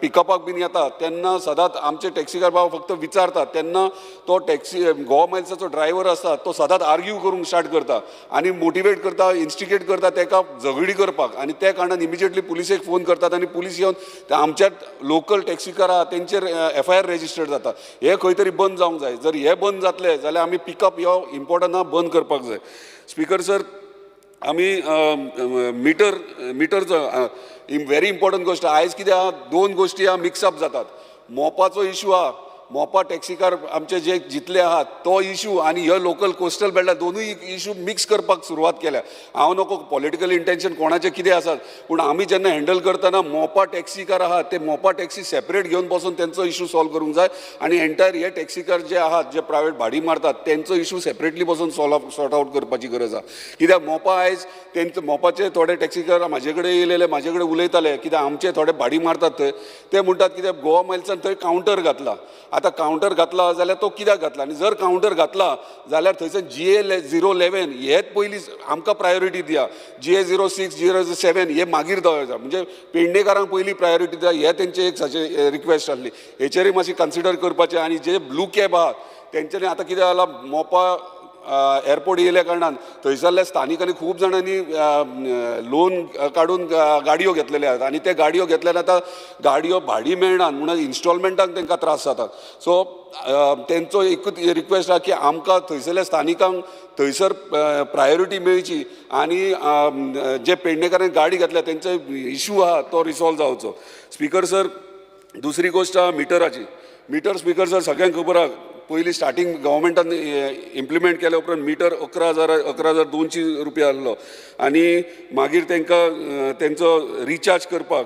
Speaker 13: पिकअपाक बीन येता तेन्ना सदांच आमचे टॅक्सीकार भाव फक्त विचारतात तेन्ना तो टॅक्सी गोवा मायल्साचो ड्रायव्हर आसता तो सदांच आर्ग्यू करूंक स्टार्ट करता आनी मोटिवेट करता इन्स्टिगेट करता ताका झगडी करपाक आनी त्या कारणान इमिजिएटली पुलिसेक फोन करतात आनी पुलीस येवन आमच्या लोकल टॅक्सीकार आहा तेंचेर FIR रेजिस्टर्ड जाता. हे खंय तरी बंद जावंक जाय. जर हे बंद जातले जाल्यार आमी पिकअप हो इम्पॉर्टंट आहा बंद करपाक जाय. स्पीकर सर आमी मिटरचो व्हेरी इम्पॉर्टंट गोष्ट आयज कित्याक दोन गोश्टी मिक्सअप जातात. मोपाचो इशू आहा, मोपा टॅक्सीकार आमचे जे जितले आहात तो इशू आनी ह्यो लोकल कोस्टल बेल्टार दोनूय इशू मिक्स करपाक सुरवात केल्या. हांव नको पॉलिटिकल इंटेन्शन कोणाचें कितें आसात, पूण आमी जेन्ना हँडल करतना मोपा टॅक्सीकार आहात ते मोपा टॅक्सी सेपरेट घेवन बसून तेंचो इशू सॉल्व करूंक जाय आनी एंटायर हे टॅक्सीकार जे आहात जे प्रायवेट भाडी मारतात तेंचो इशू सेपरेटली बसून सॉर्ट आउट करपाची गरज आहा. कित्याक मोपा आयज तेंचे मोपाचे थोडे टॅक्सीकार म्हाजे कडेन येयलेले, म्हाजे कडेन उलयताले कित्याक आमचे थोडे भाडी मारतात थंय ते म्हणटात कित्याक गोवा मायल्सान थंय कावंटर घातला. आतां कावंटर घातला जाल्यार तो कित्याक घातला आनी जर कावंटर घातला जाल्यार थंयसर GA011 हेच पयलीं आमकां प्रायोरिटी दिया, GA06, GA07 हे मागीर दवरता, म्हणजे पेडणेकारांक पयलीं प्रायोरिटी दिया. हे तेंचे एक साचे रिक्वेस्ट आसली, हेचेरय मातशी कन्सिडर करपाचें. आनी जे ब्लू कॅब आहा तेंच्यांनी आतां कितें जाला मोपा एअरपोर्ट येयल्या कारणान थंयसरल्या स्थानिकांनी खूब जाणांनी लोन काडून गाडयो घेतलेले आहात आनी ते गाडयो घेतल्यान आतां गाडयो भाडी मेळना म्हणून इन्स्टॉलमेंटाक तांकां त्रास जातात. सो तेंचो एकूच रिक्वेस्ट आहा की आमकां थंयसरल्या स्थानिकांक थंयसर प्रायोरिटी मेळची आनी जे पेडणेकारांनी गाडी घेतल्या तेंचो इशू आहा तो रिसॉल्व जावचो. स्पिकर सर, दुसरी गोश्ट आहा मिटराची. मिटर स्पिकर सर सगळ्यांक खबर आहा पयलीं स्टार्टींग गव्हर्मेंटान इम्प्लिमेंट केल्या उपरांत मिटर 11,200 रुपया आहलो आनी मागीर तांकां तेंचो रिचार्ज करपाक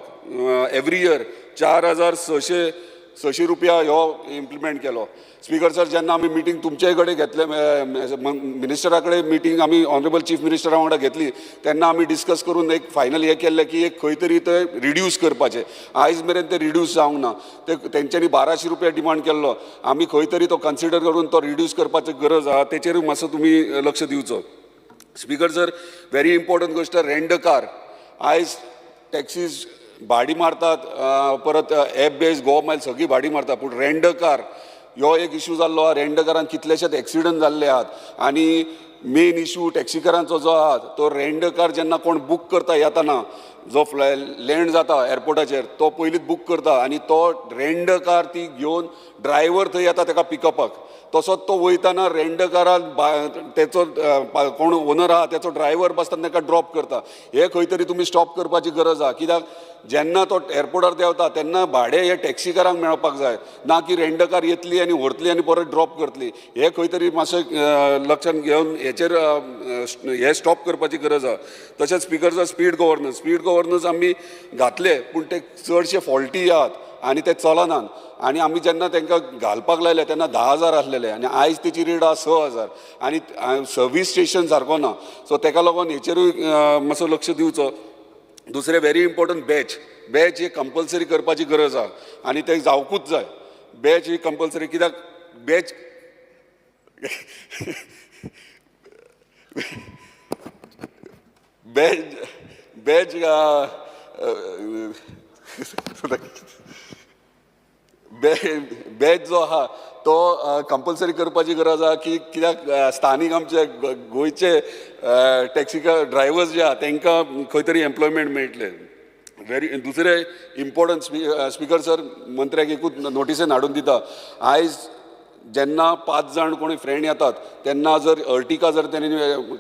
Speaker 13: एवरी इयर 4,600 रुपया हो इम्प्लिमेंट केलो. स्पिकर सर, जेन्ना आमी मिटींग तुमचे कडेन घेतले मिनिस्टरा कडेन मिटींग आमी ऑनरेबल चीफ मिनिस्टरा वांगडा घेतली तेन्ना आमी डिस्कस करून एक फायनल हे केल्लें की एक खंय तरी ते रिड्यूस करपाचें. आयज मेरेन ते रिड्यूस जावंक ना. ते तेंच्यांनी 1,200 रुपया डिमांड केल्लो. आमी खंय तरी तो कन्सिडर करून तो रिड्यूस करपाची गरज आहा, तेचेरूय मातसो तुमी लक्ष दिवचो. स्पिकर सर, व्हेरी इम्पॉर्टंट गोश्ट रेंट अ कार. आयज टॅक्सीज भाडी मारतात, परत एप बेज गोवा मायल सगळी भाडी मारतात, पूण रेंट अ कार ह्यो एक इशू जाल्लो आहा. रेंट अ कारान कितलेशेच एक्सिडंट जाल्ले आहात आनी मेन इशू टॅक्सीकारांचो जो आहा तो रेंट अ कार जेन्ना कोण बूक करता येताना जो लँड जाता एअरपोर्टाचेर तो पयलींच बूक करता आनी तो रेंट अ कार ती घेवन ड्रायव्हर थंय येता ताका पिकअपाक. तसोच तो वयताना रेंट अ कारान तेचो कोण ओनर आहा तेचो ड्रायव्हर बसतना ताका ड्रॉप करता. हे खंय तरी तुमी स्टॉप करपाची गरज आहा. कित्याक जेन्ना तो एअरपोर्टार देंवता तेन्ना भाडें हे टॅक्सीकारांक मेळपाक जाय, ना की रेंट अ कार येतली आनी व्हरतली आनी परत ड्रॉप करतली. हे खंय तरी मातशें लक्षांत घेवन हेचेर हे स्टॉप करपाची गरज आहा. तशेंच स्पिकरचो स्पीड गव्हर्नन्स आमी घातले पूण ते चडशे फॉल्टी आहात आनी ते चलनात. आनी आमी जेन्ना तांकां घालपाक लायले तेन्ना 10,000 आसलेले आनी आयज तेची रेट आहा 6,000 आनी सर्वीस स्टेशन सारको ना. सो ताका लागून हेचेरूय मातसो लक्ष दिवचो. दुसरें व्हेरी इम्पॉर्टंट बॅच ही कंपल्सरी करपाची गरज आहा आनी ते जावकूच जाय. बॅच ही कंपल्सरी कित्याक बॅच बॅच जो आहा तो कंपल्सरी करपाची गरज आहा की कित्याक स्थानीक आमचे गोंयचे टॅक्सी ड्रायव्हर्स जे आहा तांकां खंय तरी एम्प्लॉयमेंट मेळटले. दुसरे इम्पॉर्टंट स्पिकर सर, मंत्र्याक एकूच नोटिसेन हाडून दिता. आयज जेन्ना 5 जाण कोणी फ्रेंड येतात तेन्ना जर अर्टिका जर तेणी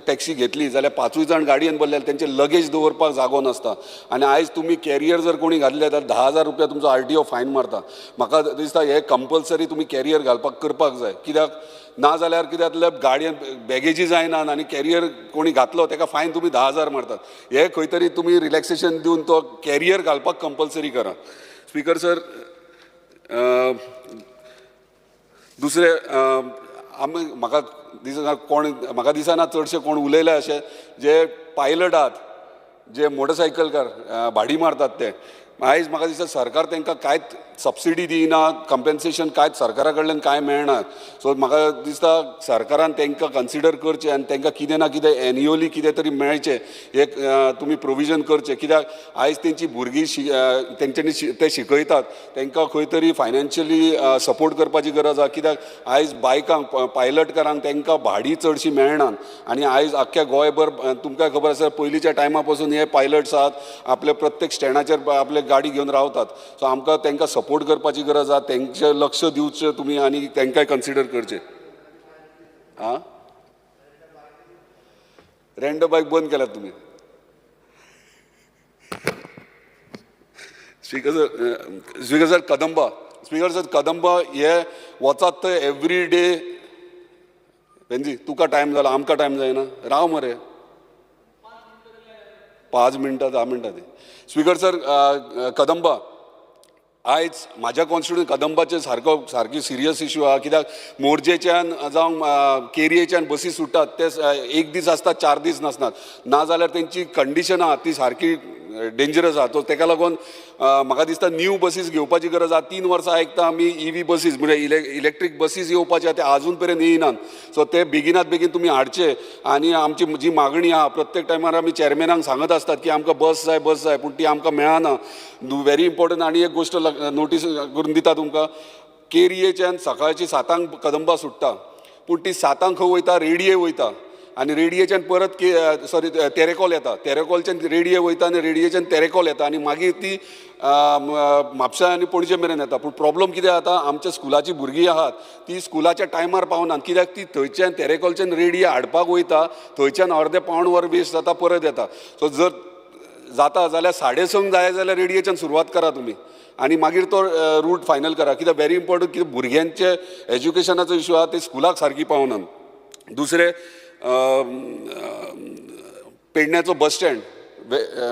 Speaker 13: टॅक्सी घेतली जाल्यार 5 जाण गाडयेन बसल्यार तेंचे लगेज दवरपाक जागो नासता आनी आयज तुमी कॅरियर जर कोणी घातले जाल्यार 10,000 रुपया तुमचो RTO फायन मारता. म्हाका दिसता हे कंपल्सरी तुमी कॅरियर घालपाक करपाक जाय. कित्याक ना जाल्यार कित्याक गाडयेन बॅगेजी जायना आनी कॅरियर कोणी घातलो ताका फायन तुमी 10,000 मारतात. हे खंय तरी तुमी रिलॅक्सेशन दिवन तो कॅरियर घालपाक कंपल्सरी करा. स्पिकर सर, दुसरे आमी म्हाका दिसना चडशे कोण उलयले अशे जे पायलट आहात जे मोटरसायकलकार भाडी मारतात ते. आयज म्हाका दिसता सरकार तांकां कांयच सबसिडी दिना, कंपेन्सेशन कांयच सरकारा कडल्यान कांय मेळना. सो म्हाका दिसता सरकारान तांकां कन्सिडर करचें आनी तांकां कितें ना कितें एन्युअली कितें तरी मेळचें हे तुमी प्रोविजन करचें. कित्याक आयज तेंची भुरगीं तेंच्यांनी ते शिकयतात तांकां खंय तरी फायनान्शियली सपोर्ट करपाची गरज आहा. कित्याक आयज बायकांक पायलटकारांक तांकां भाडी चडशी मेळनात आनी आयज आख्ख्या गोंयभर तुमकां खबर आसा पयलींच्या टायमा पासून हे पायलट्स आहात आपले प्रत्येक स्टँडाचेर आपले गाडी घेवन रावतात. सो आमकां तांकां सपोर्ट करपाची गरज आहा. तेंचें लक्ष दिवचें तुमी आनी तांकांय कन्सिडर करचें. रँडम बाईक बंद केल्यात तुम्ही. स्पीकर सर कदंबा हे वचात थंय एवरी डे. बेंजी तुका टायम जाला आमकां टायम जायना, राव मरे 5 मिनटां 10 मिनटां दी. स्पीकर सर कदंबा आयज म्हाज्या कॉन्स्टिट्युएंट कदंबाचे सारकी सिरियस इश्यू आहा. कित्याक मोरजेच्यान जावं केरयेच्यान बसी सुट्टात ते एक दीस आसतात 4 दीस नासनात. नाजाल्यार तेंची कंडिशन आहा ती सारकी डेंजरस आहा. तेका लागून म्हाका दिसता न्यू बसीस घेवपाची गरज आहा. 3 वर्सां आयकता आमी EV बसीस म्हणजे इलेक्ट्रीक बसीस येवपाचे ते आजून पर्यंत येयनात. सो ते बेगिनात बेगीन तुमी हाडचे. आनी आमची जी मागणी आहा प्रत्येक टायमार आमी चॅरमॅनाक सांगत आसतात की आमकां बस जाय पूण ती आमकां मेळना. Very important. आनी एक गोश्ट नोटीस करून दिता तुमकां, केरयेच्यान सकाळची 7 कदंबा सुट्टा पूण ती 7 खंय वयता, रेडये वयता आनी रेडयेच्यान परत तेरेकॉल येता. तेरेकॉलच्यान रेडये वयता आनी रेडयेच्यान तेरेकॉल येता आनी मागीर ती म्हापसा आनी पणजे मेरेन येता. पूण प्रॉब्लम कितें जाता, आमच्या स्कुलाची भुरगीं आहात ती स्कुलाच्या टायमार पावनात. कित्याक ती थंयच्यान तेरेकॉलच्यान रेडये हाडपाक वयता, थंयच्यान अर्दें पावण वर वेस्ट जाता, परत येता. सो जर जाता जाल्यार 6:30 जाय जाल्यार रेडयेच्यान सुरवात करा तुमी आनी मागीर तो रूट फायनल करा. कित्याक व्हेरी इम्पॉर्टंट, कित्याक भुरग्यांचे एज्युकेशनाचो इश्यू आहा ते स्कुलाक सारकी पावनात. दुसरें पेडण्याचो बस स्टँड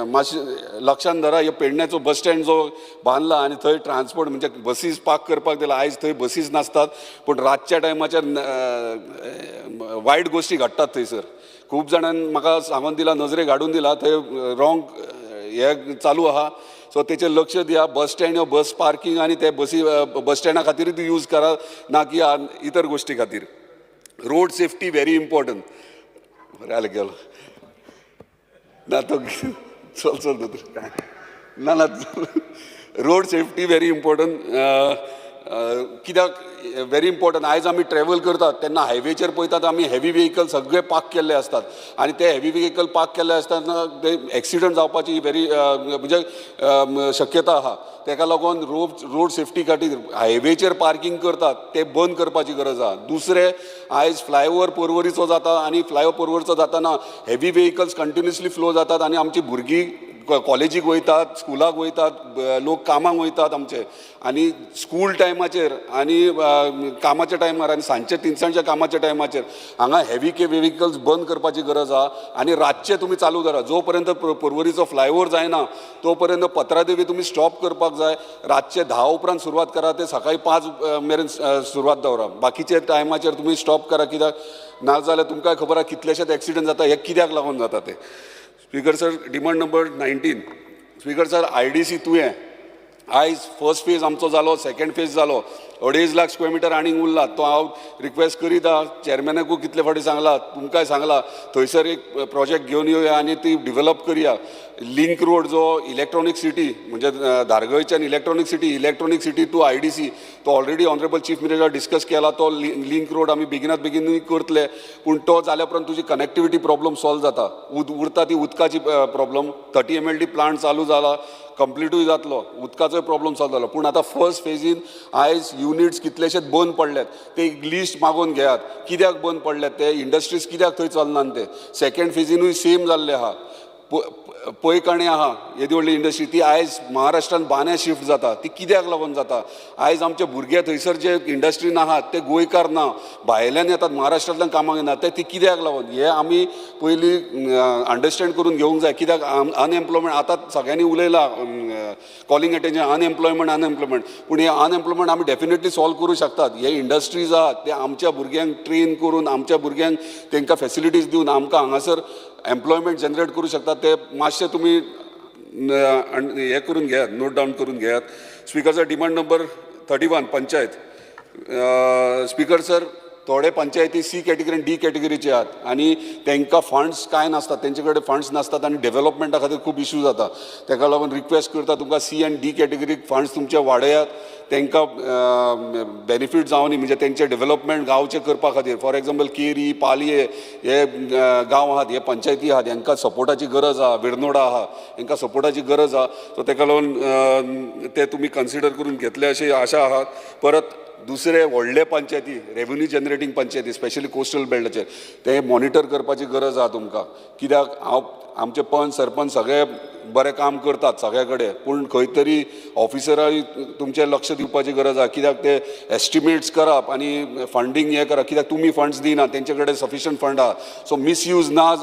Speaker 13: मातशें लक्षांत धरा. हे पेडण्याचो बस स्टँड जो बांदला आनी थंय ट्रान्सपोर्ट म्हणजे बसीस पार्क करपाक दिला. आयज थंय बसीस नासतात पूण रातच्या टायमाचेर वायट गोश्टी घडटात थंयसर. खूब जाणांनी म्हाका सांगून दिला, नजरेक हाडून दिला थंय रॉंग हे चालू आहा. सो तेचेर लक्ष दिया. बस स्टँड बस पार्किंग आनी ते बसी बस स्टँडा खातीरूच यूज करा, ना की इतर गोश्टी खातीर. Road safety very important. बरें जालें गेलो ना तो चल ना रोड सेफ्टी व्हेरी इम्पॉर्टंट. कित्याक व्हेरी इम्पॉर्टंट, आयज आमी ट्रॅव्हल करतात तेन्ना हायवेचेर पळयतात आमी हेवी व्हेकल सगळे पार्क केल्ले असतात आनी ते हेवी व्हेकल पार्क केल्ले आसतना ते एक्सिडंट जावपाची व्हेरी म्हणजे शक्यता आहा. तेका लागून रोड सेफ्टी खातीर हायवेचेर पार्किंग करतात ते बंद करपाची गरज आहा. दुसरें, आयज फ्लायओव्हर पर्वरीचो जाता आनी फ्लायओव्हर पर्वरीचो जाताना हेवी व्हेकल्स कंटिन्युअसली फ्लो जातात आनी आमची भुरगीं कॉलेजीक वयतात, स्कुलाक वयतात, लोक कामाक वयतात आमचे आनी स्कूल टायमाचेर आनी कामाच्या टायमार आनी सांजचे तिनसांजच्या कामाच्या टायमाचेर हांगा हेवी व्हेकल्स बंद करपाची गरज आहा. आनी रातचे तुमी चालू करा. जो पर्यंत पर्वरीचो फ्लायओव्हर जायना तो पर्यंत पत्रादेवी तुमी स्टॉप करपाक जाय. रातचे 10 उपरांत सुरवात करा ते सकाळी 5 मेरेन सुरवात दवरा. बाकीचे टायमाचेर तुमी स्टॉप करा. कित्याक नाजाल्यार तुमकां खबर आहा कितलेशेच एक्सिडंट जाता. हे कित्याक लागून जाता ते. Speaker sir, demand number 19. Speaker sir, IDC तुवें आयज फर्स्ट फेज आमचो जालो, सेकंड फेज जालो, 2.5 लाख स्क्वेअर मिटर आनीक उरला. तो हांव रिक्वेस्ट करीत आहा, चॅरमॅनाकूय कितले फावटी सांगला, तुमकांय सांगला, थंयसर एक प्रोजेक्ट घेवन येवया आनी ती डिवेलप करया. लिंक रोड जो इलेक्ट्रॉनीक सिटी म्हणजे धारगळच्यान इलेक्ट्रॉनीक सिटी टू IDC तो already honourable chief minister discuss केला. तो लिंक रोड आमी बेगिनात बेगीन करतले. पूण तो जाल्या उपरांत तुजी कनेक्टिविटी प्रॉब्लम सॉल्व जाता. उरता ती उदकाची प्रॉब्लम. 30 MLD प्लांट चालू जाला, कंप्लिटूय जातलो, उदकाचोय प्रॉब्लम सॉल्व जालो. पूण आतां फर्स्ट फेजीन आयज युनिट्स कितलेशेच बंद पडल्यात. ते एक लिस्ट मागून घेयात कित्याक बंद पडल्यात ते, इंडस्ट्रीज कित्याक थंय चलनात ते. सेकंड फेजीनूय सेम जाल्ले आहा. पैकाणे आहा येदी व्हडली इंडस्ट्री ती आयज महाराष्ट्रान बांद्या शिफ्ट जाता. ती कित्याक लागून जाता. आयज आमचे भुरगे थंयसर जे इंडस्ट्रीन आहात ते गोंयकार ना, भायल्यान येतात, महाराष्ट्रांतल्यान कामाक येतात. ते कित्याक लागून हे आमी पयलीं अंडरस्टँड करून घेवंक जाय. कित्याक अनएम्प्लॉयमेंट आतां सगळ्यांनी उलयला कॉलिंग अटेन्शन अनएम्प्लॉयमेंट. पूण हे अनएम्प्लॉयमेंट आमी डेफिनेटली सॉल्व करूं शकतात. हे इंडस्ट्रीज आहात ते आमच्या भुरग्यांक ट्रेन करून, आमच्या भुरग्यांक तांकां फॅसिलिटीज दिवन आमकां हांगासर एम्प्लॉयमेंट जनरेट करूं शकतात. ते मातशें तुमी हे करून घेयात, नोट डावन करून घेयात. Speaker sir, demand number 31 panchayat. Speaker sir, थोडे पंचायती C कॅटेगरी D कॅटेगरीचे आहात आनी तांकां फंड्स कांय नासतात, तेंचे कडेन फंड्स नासतात आनी डेव्हलपमेंटा खातीर खूब इश्यू जाता. ताका लागून रिक्वेस्ट करता तुमकां C आनी D कॅटेगरीक फंड्स तुमचे वाडयात. तांकां बेनिफीट जावनी म्हणजे तेंचे डेव्हलपमेंट गांवचे करपा खातीर. फॉर एग्जाम्पल केरी, पालये हे गांव आहात, हे पंचायती आहात, हांकां सपोर्टाची गरज आहा. विर्नोडा आहा, हांकां सपोर्टाची गरज आहा. सो ताका लागून ते तुमी कन्सिडर करून घेतले अशी आशा आहात. परत दुसरे व्हडले पंचायती रेव्हेन्यू जनरेटींग पंचायती स्पेशली कोस्टल बेल्टाचेर ते मॉनिटर करपाची गरज आहा तुमकां कित्याक आमचे पंच सरपंच सगळे बरें काम करतात सगळे कडेन पूण खंय तरी ऑफिसरांय तुमचें लक्ष दिवपाची गरज आहा कित्याक ते एस्टिमेट्स करप आनी फंडींग हें करप कित्याक तुमी फंड्स दिना तेंचे कडेन सफिशंट फंड आहा सो मिसयूज ना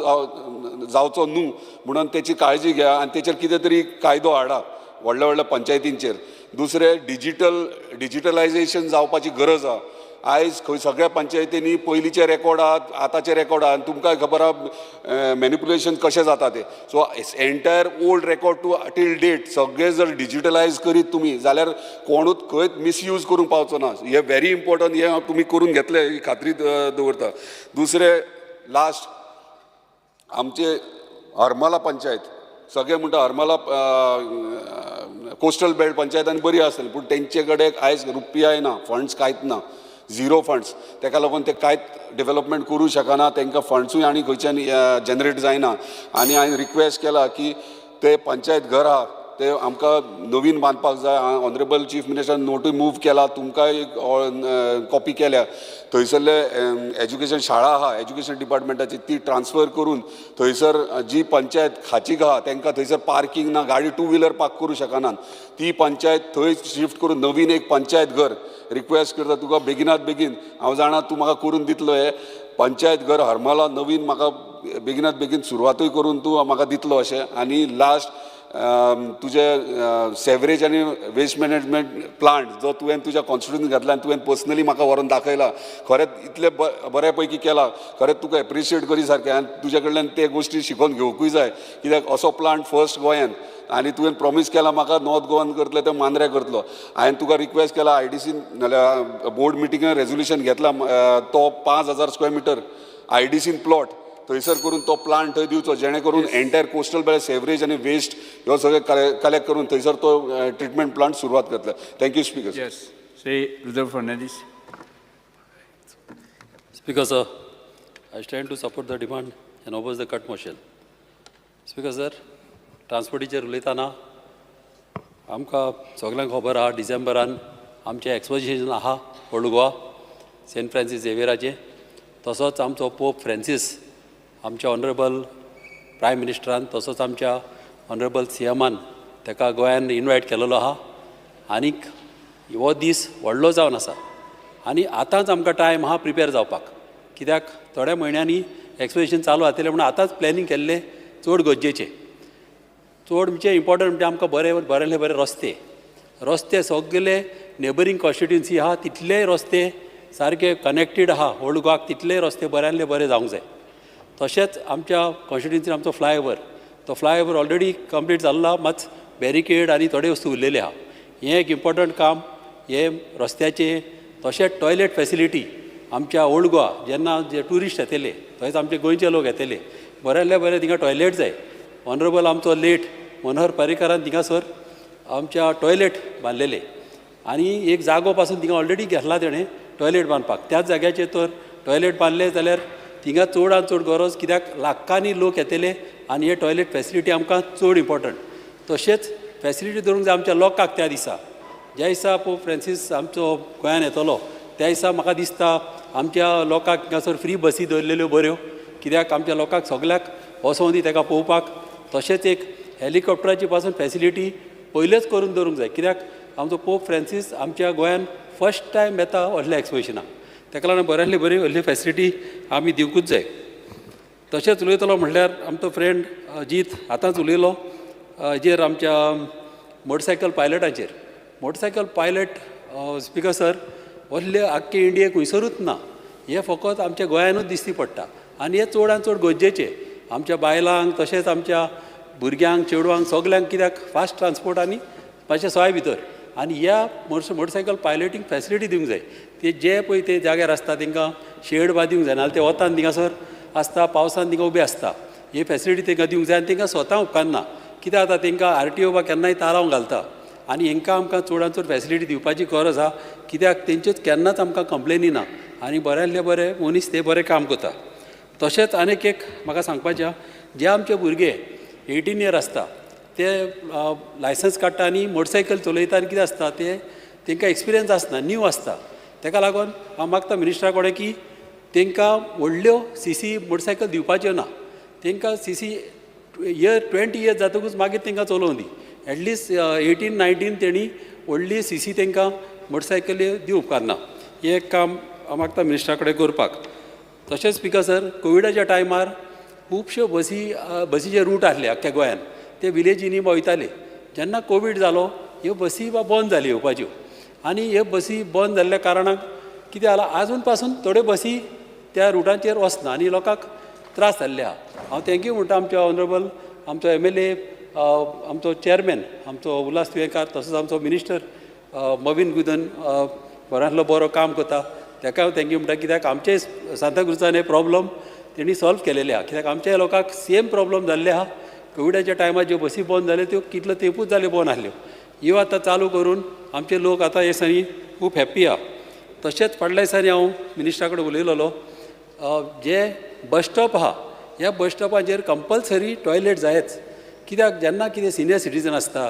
Speaker 13: जावचो न्हू म्हणून तेची काळजी घ्या आनी तेचेर कितें तरी कायदो हाडा व्हडल्या व्हडल्या पंचायतींचेर दुसरें डिजिटलायजेशन जावपाची गरज आहा आयज खंय सगळ्या पंचायतींनी पयलींचे रेकॉर्ड आहात आतांचे रेकॉर्ड आहा आनी तुमकां खबर आहा मॅनिप्युलेशन कशें जाता तें so entire old record to till date सगळे जर डिजिटलायज करीत तुमी जाल्यार कोणूच खंय मिसयूज करूंक पावचो ना हे व्हेरी इम्पॉर्टंट हे तुमी करून घेतले ही खात्री दवरता दुसरें लास्ट आमचे हरमला पंचायत सगळे म्हणटा हरमला कोस्टल बेल्ट पंचायतांनी बरी आसतली पूण तेंचे कडेन आयज रुपयाय ना फंड्स कांयच ना झिरो फंड्स तेका लागून ते कांयच डेव्हलपमेंट करूं शकना तांकां फंड्सूय आनी खंयच्यान जनरेट जायना आनी हांवें रिक्वेस्ट केला की ते पंचायत घर आहा ते आमकां नवीन बांदपाक जाय ऑनरेबल चीफ मिनिस्टरान नोटूय मूव केला तुमकांय एक कॉपी केल्या थंयसरले एज्युकेशन शाळा आहा एज्युकेशन डिपार्टमेंटाची ती ट्रान्सफर करून थंयसर जी पंचायत खाचीक आहा तांकां थंयसर पार्किंग ना गाडी टू व्हिलर पार्क करूं शकनात ती पंचायत थंय शिफ्ट करून नवीन एक पंचायत घर रिक्वेस्ट करता तुका बेगिनात बेगीन हांव जाणा तूं म्हाका करून दितलो हे पंचायत घर हरमला नवीन म्हाका बेगिनात बेगीन सुरवातूय करून तूं म्हाका दितलो अशें आनी लास्ट तुजे सेवरेज आनी वेस्ट मॅनेजमेंट प्लांट जो तुवें तुज्या कॉन्स्टिट्युन्सींत घातला आनी तुवें पर्सनली म्हाका व्हरून दाखयला खरेंच इतले बऱ्या पैकी केला खरेंच तुका एप्रिशिएट करी सारकें आनी तुजे कडल्यान ते गोश्टी शिकोवन घेवकूय जाय कित्याक असो प्लांट फर्स्ट गोंयांत आनी तुवें प्रॉमीस केला म्हाका नॉर्थ गोवान करतले ते मांद्रे करतलो हांवें तुका रिक्वेस्ट केला IDCन नाल्यार बोर्ड मिटिंगान रेजोल्युशन घेतला तो 5,000 स्क्वेअर मिटर IDCन प्लॉट थंयसर करून तो प्लांट थंय दिवचो जेणे करून एंटायर कोस्टल बेल्ट सेवरेज आनी वेस्ट ह्यो सगळे कलेक्ट करून थंयसर तो ट्रिटमेंट प्लांट सुरवात करतलो thank you speaker
Speaker 15: Yes, Sri Rudolf Fernandes. Speaker sir, I stand to support the demand and oppose the cut motion. Speaker sir, ट्रान्सपोर्टीचेर उलयतना आमकां सगळ्यांक खबर आहा डिसेंबरान आमचें एक्सपोजिशन आहा ओल्ड गोवा सेंट फ्रांसीस झेवियराचें तसोच आमचो पोप फ्रांसीस आमच्या ऑनरेबल प्रायम मिनिस्टरान तसोच आमच्या ऑनरेबल CMान ताका गोंयान इनवायट केलेलो आहा आनीक हो दीस व्हडलो जावन आसा आनी आतांच आमकां टायम आहा प्रिपेर जावपाक कित्याक थोड्या म्हयन्यांनी एक्सपोजिशन चालू जातलें म्हणून आतांच प्लॅनिंग केल्लें चड गरजेचें चड म्हणजे इम्पॉर्टंट म्हणजे आमकां बरे रस्ते सगळे नेबरींग कॉन्स्टिट्युन्सी आहा तितलेय रस्ते सारके कनेक्टेड आहा ओल्ड गोवाक तितलेय रस्ते बरे जावंक जाय तशेंच आमच्या कॉन्स्टिट्युन्सीन आमचो फ्लायओवर ऑलरेडी कंप्लीट जाल्लो मात बॅरिकेड आनी थोडे वस्तू उरलेले आहा हें एक इम्पॉर्टंट काम हे रस्त्याचे तशेंच टॉयलेट फॅसिलिटी आमच्या ओल्ड गोवा जेन्ना जे ट्युरिस्ट येतले थंयच आमचे गोंयचे लोक येतले बरे थिंगा टॉयलेट जाय ऑनरेबल आमचो लेट मनोहर पर्रीकारान थिंगासर आमच्या टॉयलेट बांदलेले आनी एक जागो पासून थिंगा ऑलरेडी घेतला तेणें टॉयलेट बांदपाक त्याच जाग्याचेर तर टॉयलेट बांदले जाल्यार थिंगा चडांत चड गरज कित्याक लाखांनी लोक येतले आनी हे टॉयलेट फॅसिलिटी आमकां चड इम्पॉर्टंट तशेंच फॅसिलिटी धरूंक जाय आमच्या लोकांक त्या दिसा ज्या दिसा पोप फ्रांसीस आमचो गोंयान येतलो त्या दिसा म्हाका दिसता आमच्या लोकांक हिंगासर फ्री बसी दवरलेल्यो बऱ्यो कित्याक आमच्या लोकांक सगळ्याक वचोंदी ताका पळोवपाक तशेंच एक हेलिकॉप्टराची पासून फॅसिलिटी पयलेच करून दवरूंक जाय कित्याक आमचो पोप फ्रांसीस आमच्या गोंयान फर्स्ट टायम येता व्हडल्या एक्सपोजिशनाक ताका लागून बरी व्हडली फॅसिलिटी आमी दिवंकूच जाय तशेंच उलयतलो म्हणल्यार आमचो फ्रेंड अजीत आतांच उलयलो हाजेर आमच्या मोटरसायकल पायलट स्पिकर सर व्हडले आख्खे इंडियेक खंयसरूच ना हे फकत आमच्या गोंयानूच दिश्टी पडटा आनी हे चडांत चड गरजेचें आमच्या बायलांक तशेंच आमच्या भुरग्यांक चेडवांक सगल्यांक कित्याक फास्ट ट्रान्सपोर्ट आनी मातशें सोय भितर आनी ह्या मोटरसायकल पायलटींग फॅसिलिटी दिवंक जाय ते जे पळय ते जाग्यार आसता तांकां शेड बा दिवंक जाय नाजाल्यार ते वतान थिंगासर आसता पावसान थिंगा उबे आसता ही फॅसिलिटी तांकां दिवंक जाय आनी तांकां स्वता उपकारना कित्याक आतां तांकां RTO बा केन्नाय तारावंक घालता आनी हांकां आमकां चडांत चड फॅसिलिटी दिवपाची गरज आहा कित्याक तेंच्योच केन्नाच आमकां कंप्लेनी ना आनी बरे मनीस ते बरें काम करता तशेंच आनीक एक म्हाका सांगपाचें जे आमचे भुरगे 18 इयर आसता ते लायसन्स काडटा आनी मोटरसायकल चलयता आनी कितें आसता ते तांकां एक्सपिरियन्स आसना न्यू आसता ताका लागून हांव मागता मिनिस्टरा कडेन की तांकां व्हडल्यो CC मोटरसायकल दिवपाच्यो ना, तांकां CC इयर 20 इयर्स जातकूच मागीर तांकां चलोवंक दी. एटलिस्ट 18-19 तेणी व्हडली CC तांकां मोटरसायकली दिवंक उपकारना. हें एक काम हांव मागता मिनिस्टरा कडेन करपाक. तशेंच स्पिकर सर, कोविडाच्या टायमार खुबश्यो बसीचे रूट आसले अख्ख्या गोंयान, ते विलेजींनी वयताले. जेन्ना कोवीड जालो ह्यो बसी बंद जाल्यो येवपाच्यो, आनी ह्यो बसी बंद जाल्ल्या कारणाक कितें जालां, आजून पासून थोड्यो बसी त्या रुटांचेर वचना आनी लोकांक त्रास जाल्ले आहा. हांव थँक्यू म्हणटा आमच्या ऑनरेबल आमचो MLA, आमचो चेअरमॅन आमचो उल्हास तुयेंकार, तसोच आमचो मिनिस्टर मवीन गुदन बऱ्यांतलो बरो काम करता, ताका हांव थँक्यू म्हणटा. कित्याक आमचे सांताक्रुजान हे प्रॉब्लम तेणी सॉल्व केलेले आहा. कित्याक आमच्या लोकांक सेम प्रॉब्लम जाल्ले आहा. कोविडाच्या टायमार ज्यो बसी बंद जाल्यो त्यो कितलो तेंपूच जाल्यो बंद आसल्यो, ह्यो आतां चालू करून आमचे लोक आतां हे दिसांनी खूब हॅप्पी आहा. तशेंच फाटल्या दिसांनी हांव मिनिस्टरा कडेन उलयलोलो, जे बस स्टॉप आहा ह्या बस स्टॉपाचेर कंपल्सरी टॉयलेट जायच. कित्याक जेन्ना कितें सिनियर सिटीजन आसता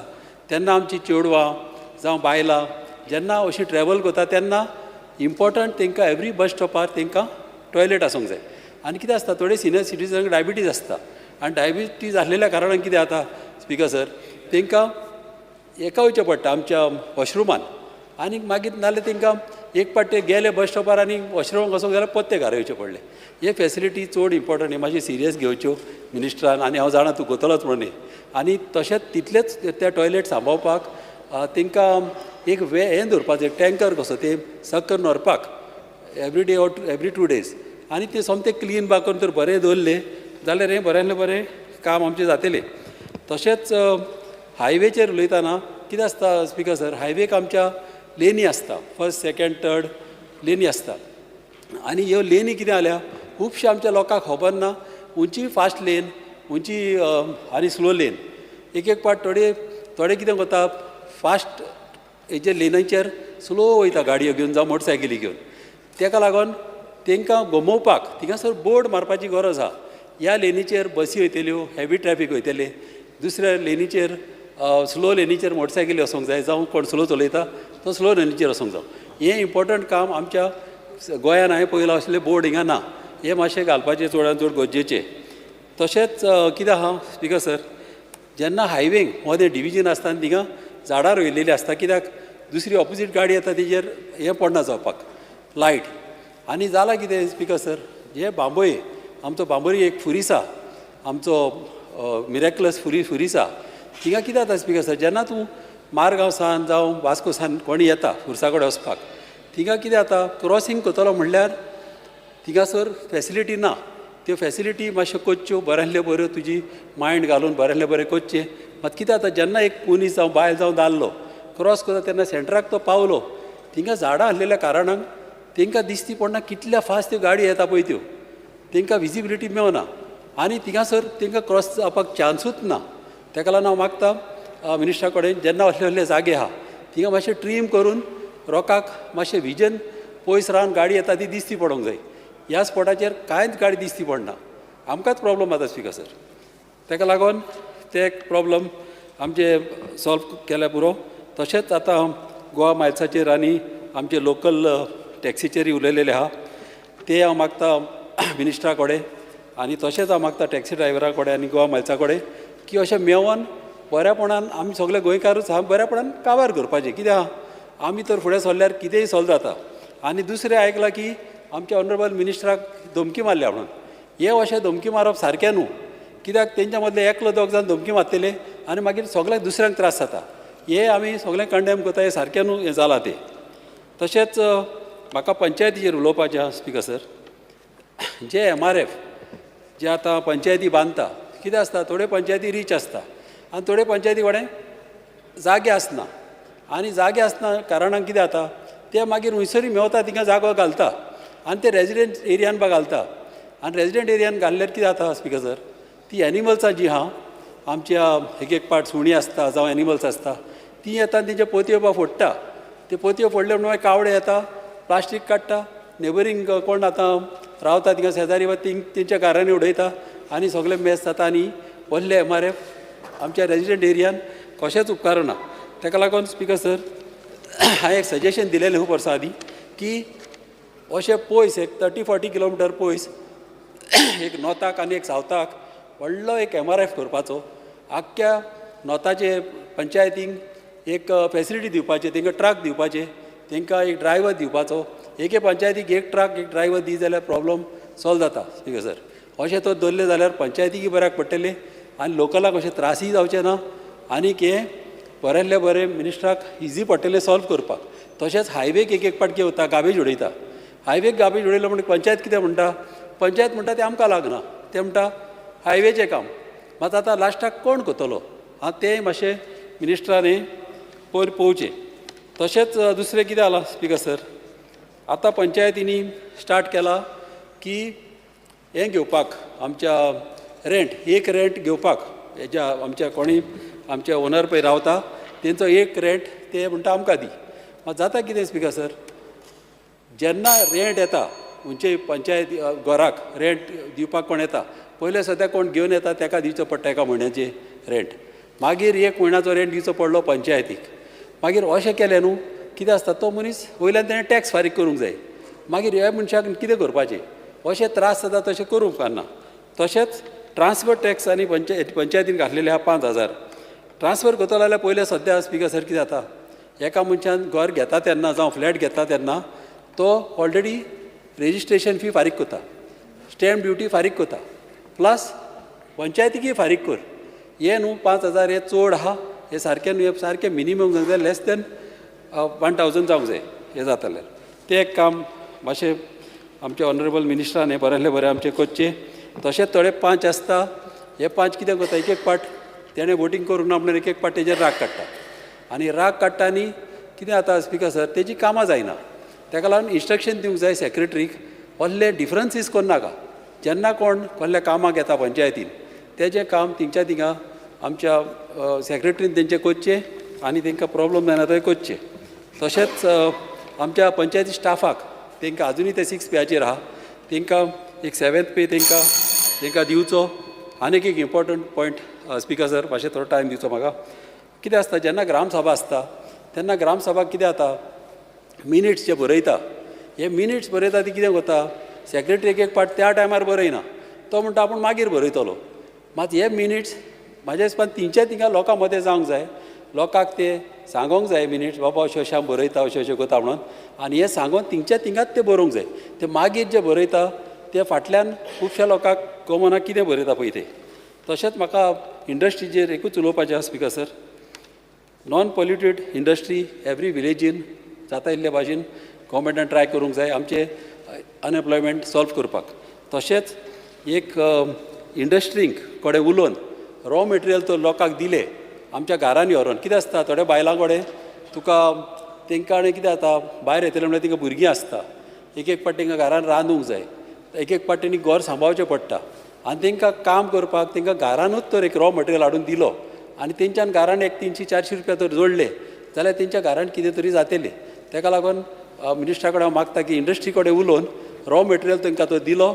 Speaker 15: तेन्ना आमची चेडवां जावं बायलां जेन्ना अशी ट्रॅवल करता तेन्ना इम्पॉर्टंट तांकां एवरी बस स्टॉपार तांकां टॉयलेट आसूंक जाय. आनी कितें आसता, थोडे सिनियर सिटीजनाक डायबिटीज आसता, आनी डायबिटीज आसलेल्या कारणान कितें जाता स्पिकर सर, तांकां एका वयचें पडटा आमच्या वॉशरुमान, आनी मागीर नाल्यार तांकां एक पाटी गेले बस स्टॉपार आनी वॉशरुमाक वचोंक जाल्यार पत्ते घरा येवचे पडले. हे फॅसिलिटी चड इम्पॉर्टंट, हे मातशे सिरियस घेवच्यो मिनिस्टरान. आनी हांव जाणा तूं करतलोच म्हणून, आनी तशेंच तितलेच त्या टॉयलेट सांबाळपाक तांकां एक हें दवरपाचें टँकर कसो ते सक करून व्हरपाक every day or every 2 days, आनी ते सोमते क्लीन बा करून तर बरें दवरले जाल्यार हें बऱ्यांतलें बरें काम आमचें जातलें. तशेंच हायवेचेर उलयतना कितें आसता स्पिकर सर, हायवेक आमच्या लेनी आसता, फर्स्ट सेकंड थर्ड लेनी आसता, आनी ह्यो लेनी कितें जाल्या खुबशे आमच्या लोकांक खबर ना. खंयची फास्ट लेन, खंयची आनी स्लो लेन. एक पाट थोडे कितें करता, फास्ट हेजे लेनीचेर स्लो वयता गाडयो घेवन जावं मोटरसायकली घेवन. ताका लागून तांकां गमोवपाक थिंगासर बोर्ड मारपाची गरज आहा. ह्या लेनीचेर बसी वयतल्यो, हेवी ट्रॅफीक वयतले, दुसऱ्या लेनीचेर स्लो लेनीचेर मोटरसायकली वचोंक जाय, जावं कोण स्लो चलयता तो स्लो लेनीचेर वचोंक जाय. हें इम्पॉर्टंट काम आमच्या गोंयान हांवें पळयलां असले बोर्ड हिंगा ना. हे मातशें घालपाचें चडांत चड गरजेचें. तशेंच कितें आहा स्पिकर सर, जेन्ना हायवेक मदें डिविजन आसता आनी थिंगा झाडां रोयलेलीं आसता, कित्याक दुसरी ऑपोजीट गाडी येता तेजेर हें पडना जावपाक लायट. आनी जालां कितें स्पिकर सर, हे बांबोये आमचो बांबोरी एक फुरिसा, आमचो मिरेक्लस फुरिसा, थिंगा कितें जाता स्पिकर सर, जेन्ना तूं मारगांव सान जावं वास्को सान कोणी येता फुरसा कडेन वचपाक, थिंगा कितें जाता क्रॉसींग करतलो म्हणल्यार थिंगासर फॅसिलिटी ना. त्यो फॅसिलिटी मातश्यो कोच्च्यो बऱ्यांतल्यो बऱ्यो, तुजी मायंड घालून बऱ्यांतलें बरें कोच्चें. मात कितें जाता, जेन्ना एक मनीस जावं बायल जावं दादलो क्रॉस करता तेन्ना सेंटराक तो पावलो, थिंगा झाडां आसलेल्या कारणान तांकां दिसती पडना कितल्या फास्ट त्यो गाडी येता पळय त्यो, तांकां विजिबिलिटी मेळना, आनी थिंगासर तांकां क्रॉस जावपाक चान्सूच ना. ताका लागून हांव मागता मिनिस्टरा कडेन, जेन्ना असले जागे आहा थिंगा मातशें ट्रीम करून लोकांक मातशें विजन पयस रावन गाडी येता ती दिसती पडोंक जाय. ह्या स्पॉटाचेर कांयच गाडी दिसती पडना, आमकांच प्रॉब्लम जाता स्पिकर सर. ताका लागून ते प्रॉब्लम आमचे सॉल्व केल्या पुरो. तशेंच आतां गोवा मायल्साचेर आनी आमचे लोकल टॅक्सीचेरूय उलयलेले आहा, ते हांव मागता मिनिस्टरा कडेन, आनी तशेंच हांव मागता टॅक्सी ड्रायव्हरा कडेन आनी गोवा मायल्सा कडेन की अशें मेळोन बऱ्यापणान आमी सगळे गोंयकारूच आहा बऱ्यापणान काबार करपाचें. कित्याक आहा, आमी तर फुडें सरल्यार कितेंय सॉल्व जाता. आनी दुसरें आयकलां की आमच्या ऑनरेबल मिनिस्टराक धमकी मारल्या म्हणून. हे अशें धमकी मारप सारकें न्हू, कित्याक तेंच्या मदले एकलो दोग जाण धमकी मारतले आनी मागीर सगळ्यांक दुसऱ्यांक त्रास जाता. हे आमी सगळें कंडेम करता, हें सारकें न्हू, हें जालां तें. तशेंच म्हाका पंचायतीचेर उलोवपाचें आहा स्पिकर सर. जे MRF जे आतां पंचायती बांदता, कितें आसता, थोड्यो पंचायती रीच आसता आनी थोड्यो पंचायती कडेन जागे आसना, आनी जागे आसना कारणान कितें जाता, ते मागीर हुंयसरी मेवता थिंगा जागो घालता आनी ते रेजिडेंट एरियान बा घालता. आनी रेजिडेंट एरियान घाल्ल्यार कितें जाता स्पिकर सर, ती एनिमल्सां जी आहा आमच्या एक पाट सुणी आसता जावं एनिमल्स आसता, ती येता तेंचे पोतयो बा फोडटा. ते पोतयो फोडले म्हणून मागीर कावडे येता, प्लास्टीक काडटा, नेबरींग कोण आतां रावता थिंगा शेजारी वा तेंच्या घरांनी उडयता आनी सगळें मेस जाता. आनी व्हडले MRF आमच्या रेजिडेंट एरियान कशेंच उपकारना. ताका लागून स्पिकर सर हांवें एक सजेशन दिलेलें खूब वर्सां आदीं की अशें पयस एक 30-40 किलोमिटर पयस एक नॉर्थाक आनी एक सावथाक व्हडलो एक MRF करपाचो, आख्ख्या नॉर्थाचे पंचायतींक एक फॅसिलिटी दिवपाचे, तांकां ट्रक दिवपाचे, तांकां एक ड्रायव्हर दिवपाचो. एके पंचायतीक एक ट्रक एक ड्रायव्हर दी जाल्यार प्रॉब्लम सॉल्व जाता स्पीकर सर. अशें तो दवरलें जाल्यार पंचायतीकय बऱ्याक पडटलें आनी लोकलांक अशें त्रासय जावचे ना आनीक हें बरेंतलें बरें मिनिस्टराक इजी पडटलें सॉल्व करपाक. तशेंच हायवेक एक पाट कितें वता, गार्बेज उडयता. हायवेक गार्बेज उडयलो म्हणून पंचायत कितें म्हणटा, पंचायत म्हणटा तें आमकां लागना, तें म्हणटा हायवेचें काम. मात आतां लास्टाक कोण करतलो? तें मातशें मिनिस्टरांनी पळोवचें. तशेंच दुसरें कितें जालां स्पीकर सर, आतां पंचायतींनी स्टार्ट केलां की हें घेवपाक आमच्या एक रेंट घेवपाक, हेज्या आमच्या कोणी आमचे ओनर पळय रावता तेंचो एक रेंट ते म्हणटा आमकां दी. मात जाता कितें स्पीकर सर, जेन्ना रेंट येता खंयचे पंचायत घराक रेंट दिवपाक कोण येता, पयले सद्या कोण घेवन येता ताका दिवचो पडटा एका म्हयन्याचे रेंट, मागीर एक म्हयन्याचो रेंट दिवचो पडलो पंचायतीक. मागीर अशें केलें न्हू, कितें आसता तो मनीस वयल्यान ताणें टॅक्स फारीक करूंक जाय, मागीर ह्या मनशाक कितें करपाचें, अशें त्रास जाता तशें करूंक उपकारना. तशेंच ट्रान्सफर टॅक्स आनी पंचायतीन घातलेले आहा 5,000 ट्रान्सफर करतलो जाल्यार पयलें सद्या स्पीकर सर कितें जाता, एका मनशान घर घेता तेन्ना जावं फ्लॅट घेता तेन्ना तो ऑलरेडी रेजिस्ट्रेशन फी फारीक करता, स्टॅम्प ड्युटी फारीक करता, प्लस पंचायतीकय फारीक कर. हे न्हू 5,000 हे चड आहा, हे सारकें न्हू, हे सारकें मिनिमम जावंक जाय, लेस दॅन 1,000 जावंक जाय हें जातालें. तें एक काम मातशें आमच्या ऑनरेबल मिनिस्टरान हें बरेंतलें बरें आमचें करचें. तशेंच थोडे 5 आसता, हे 5 कितें करता, एक पाट तेणें वोटींग करूंक ना म्हणून एक पाट तेजेर राग काडटा, आनी राग काडटा आनी कितें जाता स्पीकर सर, तेजी कामां जायना. ताका लागून इन्स्ट्रक्शन दिवंक जाय सेक्रेटरीक, असले डिफरन्सीस करनाका. जेन्ना कोण कसल्या कामाक येता पंचायतीन तेजें काम तिंच्या थिंगा आमच्या सेक्रेटरीन तेंचें करचें आनी तांकां प्रॉब्लम जायना थंय करचें. तशेंच आमच्या पंचायती स्टाफाक तांकां अजुनूय ते 6 पेयाचेर आहा, तांकां एक 7th पे तांकां दिवचो. आनीक एक इम्पॉर्टंट पॉयंट स्पीकर सर, मातशें थोडो टायम दिवचो म्हाका. कितें आसता जेन्ना ग्रामसभा आसता तेन्ना ग्रामसभाक कितें जाता, मिनिट्स जे बरयता, हे मिनिट्स बरयता ती कितें करता, सेक्रेटरी एक पाट त्या टायमार बरयना, तो म्हणटा आपूण मागीर बरयतलो. मात हे मिनिट्स म्हाज्या हिसपान तिंच्या थिंगा लोकां मदें जावंक जाय, लोकांक ते सांगोंक जाय मिनिट्स, बाबा अशें अशें हांव बरयता, अशें अशें करता म्हणून, आनी हें सांगोन तिंच्या थिंगाच ते बरोवंक जाय. ते मागीर जे बरयता ते फाटल्यान खुबश्या लोकांक कॉमनाक कितें बरयता पळय ते. तशेंच म्हाका इंडस्ट्रीचेर एकूच उलोवपाचें आसा speaker sir. Non polluted industry every विलेजीन जाता इल्ले भाशेन गव्हर्मेंटान ट्राय करूंक जाय आमचे अनएम्प्लॉयमेंट सॉल्व करपाक. तशेंच एक इंडस्ट्रींक कोडे उलोवन रॉ मटेरियल तो लोकांक दिले आमच्या घरांनी व्हरोन. कितें आसता थोड्या बायलां कडेन तुका तांकां आनी कितें जाता, भायर येतले म्हणल्यार तांकां भुरगीं आसता, एक पाट तांकां घरान रांदूंक जाय, एक पाट तेणी घर सांबाळचें पडटा, आनी तांकां काम करपाक तांकां घरानूच तर एक रॉ मटेरियल हाडून दिलो आनी तेंच्यान घरान एक 300-400 रुपया तर जोडले जाल्यार तेंच्या घरान कितें तरी जातलें. ताका लागून मिनिस्टरा कडेन हांव मागता की इंडस्ट्री कडेन उलोवन रॉ मटेरियल तांकां तो दिलो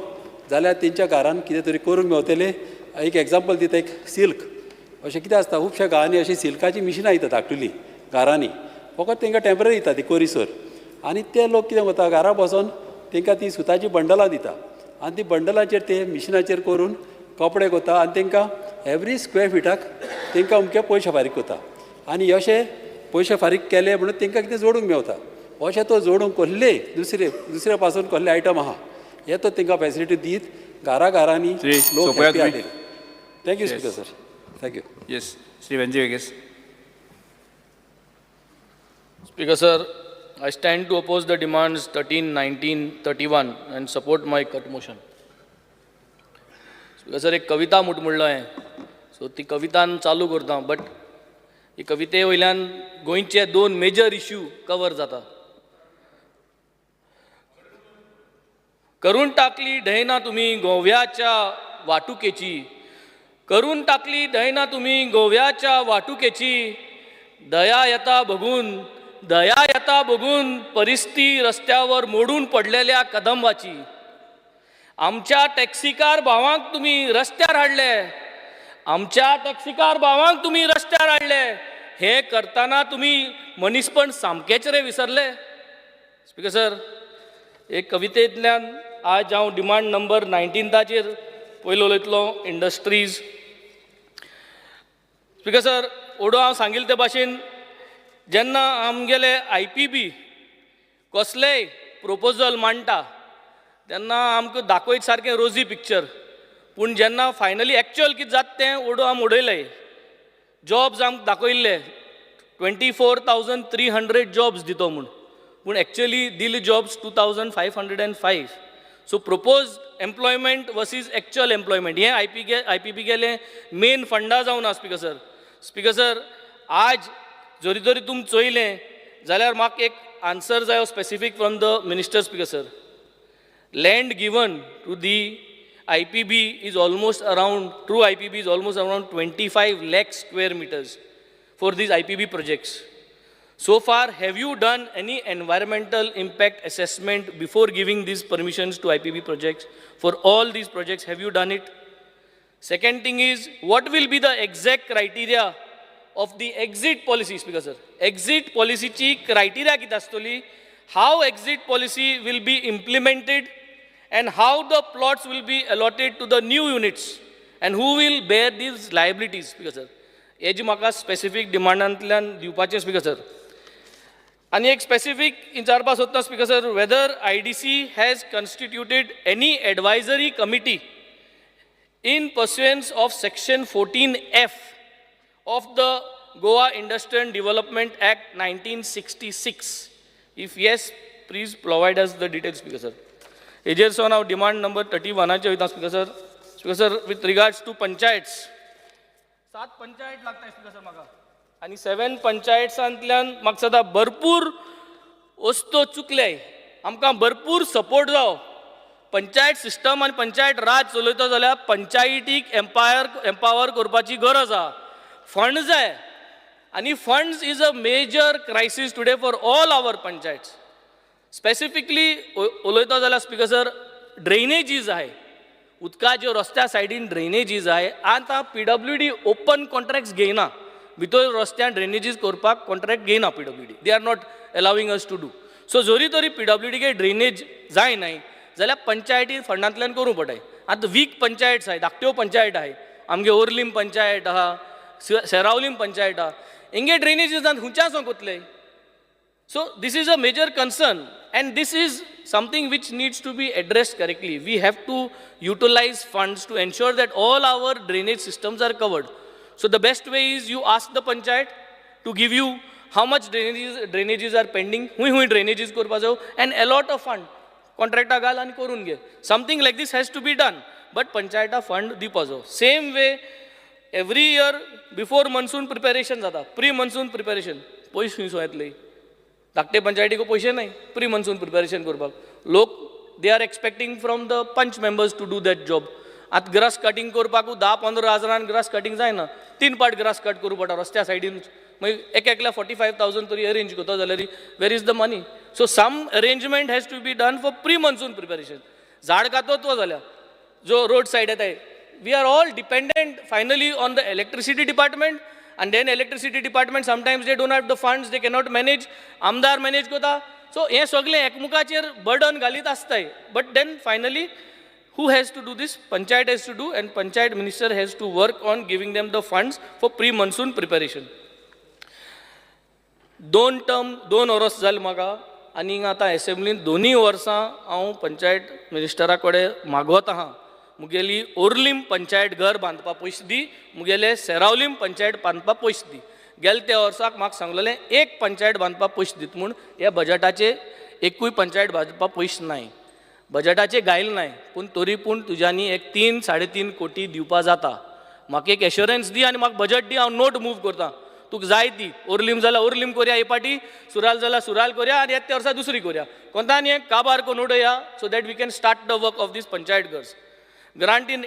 Speaker 15: जाल्यार तेंच्या घरान कितें तरी करूंक मेवतलें. एक एग्जाम्पल दिता, एक सिल्क अशें कितें आसता, खुबश्या गांवांनी अशीं सिल्काची मिशिनां येता धाकटुलीं घरांनी, फकत तांकां टेम्पररी दिता ती कोरिसोर, आनी ते लोक कितें करता घरा बसून तांकां ती सुताची बंडलां दिता आनी ती बंडलाचेर ते मिशिनाचेर करून कपडे करता आनी तांकां एवरी स्क्वेअर फिटाक तांकां अमके पयशे फारीक करता. आनी अशें पयशे फारीक केले म्हणून तांकां कितें जोडूंक मेवता. अशें तो जोडूंक कसले दुसरे पासून कसले आयटम आहा हे तो तांकां फॅसिलिटी दीत घरांनी लोक हॅप्पी जातले. Thank you speaker sir. Thank you.
Speaker 16: Yes, Shri Venzy Viegas.
Speaker 17: Speaker sir, I stand to oppose the demands 13, 19, 31 and support my cut motion. Speaker sir, एक कविता म्हणलो हांवें, सो ती कवितान चालू करता, बट ही कविते वयल्यान गोंयचे 2 मेजर इश्यू कवर जाता. करून टाकली ढयना तुम्ही गोव्याच्या वाटुकेची, करून टाकली ढयना तुम्ही गोव्याच्या वाटुकेची, दया येता बघून परिस्थिती रस्त्यावर मोडून पडलेल्या कदंबाची. आमच्या टॅक्सीकार भावांक तुम्ही रस्त्यार हाडले, आमच्या टॅक्सीकार भावांक तुम्ही रस्त्यार हाडले, हे करताना तुम्ही मनीसपण सामकेच रे विसरले. स्पीकर सर, एक कवितेंतल्यान आज हांव डिमांड नंबर 19 पयलो उलयतलो, इंडस्ट्रीज. स्पीकर सर, ओडो हांव सांगिल्ले ते भाशेन जेन्ना आमगेले IPB कसलेय प्रोपोजल मांडटा तेन्ना आमकां दाखयत सारकें रोजी पिक्चर, पूण जेन्ना फायनली एक्चुअल कितें जाता तें ओडो आमी उडयले. जॉब्स आमकां दाखयल्ले 24,300 जॉब्स दितो म्हूण, पूण एक्चुअली दिले jobs 2,505. So propose employment versus actual employment हें IPB गेले मेन फंडा जावन आसा. स्पीकर सर, स्पीकर सर, आज जरी जरी तुम चोयलें जाल्यार म्हाका एक आन्सर जायो specific from the minister. Speaker sir, land given to the IPB is almost around, true IPB is almost around 25 lakh square meters for these IPB projects. So far, have you done any environmental impact assessment before giving these permissions to IPB projects? For all these projects, have you done it? Second thing is, what will be the exact criteria of the exit policy, Speaker sir? Exit policy ची criteria किती आसतली? How exit policy will be implemented and how the plots will be allotted to the new units and who will bear these liabilities, Speaker sir? हेजी म्हाका specific डिमांडांतल्यान दिवपाचें, speaker sir. आनी एक specific विचारपा सोदता, speaker sir, whether IDC has constituted any advisory committee in pursuance of section 14F of the Goa Industrial Development Act 1966. If yes, please provide us the details, Speaker sir. हेजेर सोन हांव demand number 31 वयता, speaker sir. Speaker sir, with regards to panchayats, 7 panchayat लागतात, speaker sir म्हाका, आनी 7 पंचायट्सांतल्यान म्हाका सदां भरपूर वस्तो चुकले. आमकां भरपूर सपोर्ट जावो. पंचायत सिस्टम आनी पंचायत राज चलयता जाल्यार पंचायतीक एम्पावर करपाची गरज आहा. फंड जाय, आनी funds is a major crisis today for all our panchayats. Specifically उलयता जाल्यार, स्पीकर सर, ड्रेनेजीस आहे, उदकाच्यो रस्त्या सायडीन ड्रेनेजीस आहे. आतां PWD ओपन कॉन्ट्रॅक्ट्स घेयना, भितर रस्त्यान ड्रेनेजीस करपाक कॉन्ट्रॅक्ट घेयना PWD. They are not allowing us to do. So जरी तरी PWD गे ड्रेनेज जाय नाही जाल्यार पंचायती फंडांतल्यान करूं पडटाय. आतां वीक पंचायट्स आहाय, धाकट्यो पंचायत आहाय, आमगे ओर्लीम पंचायत आहा, सेरावलीम पंचायत आहा, हिंगे ड्रेनेजीस खंयच्यान कोतले. So this is a major concern, and this is something which needs to be addressed correctly. We have to utilize funds to ensure that all our drainage systems are covered. So the best way is you ask the panchayat to give you how much drainages are pending, hui drainages korpa jao, and allot a fund. Contractor gal ani korun ge. Something like this has to be done, but panchayata fund dipa jao. Same way, every year before monsoon preparation jata, pre-monsoon preparation, pois hui soyatlei. धाकटे पंचायतीक पैसे नाही pre monsoon preparation करपाक. लोक they are expecting from the panch members to do that job. आतां grass cutting करपाकू 10-15 हजारान grass cutting जायना, 3 पार्ट ग्रास कट करूं पडटा रस्त्या सायडीन. मागीर एकल्या 45,000 तरी अरेंज करता जाल्यार where is the money. So some arrangement has to be done for pre monsoon preparation. झाड काततो जाल्यार जो रोड सायड येताय, we are all dependent finally on the electricity department. And then electricity department, sometimes they don't have the funds, they cannot manage. Amdar manage kota. So हे सगळे एकमुखाचेर burden घालीत आसताय. But then finally, who has to do this? Panchayat has to do, and Panchayat minister has to work on giving them the funds for pre-monsoon preparation. 2 term 2 वर्स जाले म्हाका, आनी आतां असेंब्लीन 2 वर्सां हांव पंचायत मिनिस्टरा कडेन मागवत आहां. मुगेली ओर्लीम पंचायत घर बांदपा पयशे दी, मुगेले सेरावलीम पंचायत बांदपा पयशे दी. गेले त्या वर्साक म्हाका सांगलेलें एक पंचायत बांदपा पयशे दित म्हूण. ह्या बजेटाचे एकूय पंचायत बांदपा पयशे नाय, बजेटाचे गायले नाय, पूण तरी पूण तुज्यांनी एक 3-3.5 कोटी दिवपा जाता. म्हाका एक एश्युरन्स दी आनी म्हाका बजेट दी, हांव नोट मूव करता. तुका जाय ती ओर्लीम जाल्यार ओर्लीम करया हे पाटी, सुराल जाल्यार सुराल करया, आनी येत्या वर्सा दुसरी करया. कोंतानी एक काबार करून उडया, so that we can start the work of this panchayat गर्स. Grant in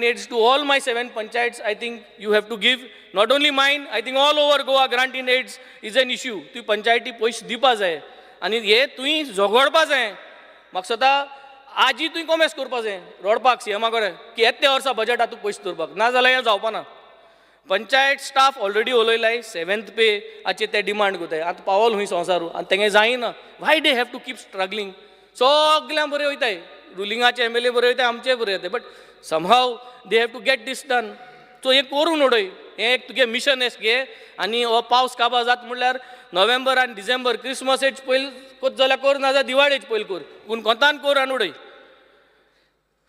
Speaker 17: aids to all my 7 panchayats. I think you have to give, not only mine, I think all over Goa grant in aids is an issue. Tu panchayati पैसे दिवपा जाय, आनी हे तुवें झगडपा जाय. म्हाका सदां आजी तुवें कॉमेस करपा जाय रोडपाक CM कडेन की येत्या वर्सा बजेटाक तुका पयशे दवरपाक, ना जाल्यार हें जावपा ना. पंचायत स्टाफ ऑलरेडी उलयलाय 7th पे हाचे ते डिमांड करताय आतां पावल हूंय संवसारू आनी तेंगे जायना why they have to keep struggling सगळ्यां बरें वयताय रुलिंगाचे MLA बरें वयताय आमचे बरें वयताय but somehow they have to get this done so हें करून उडय हें एक तुगे मिशन एस घे आनी हो पावस काबार जाता म्हणल्यार नोव्हेंबर आनी डिसेंबर क्रिसमसेच पयलीं कोत जाल्यार कर नाजाल्यार दिवाळेच पयलीं कर पूण कोंतान कर आनी उडय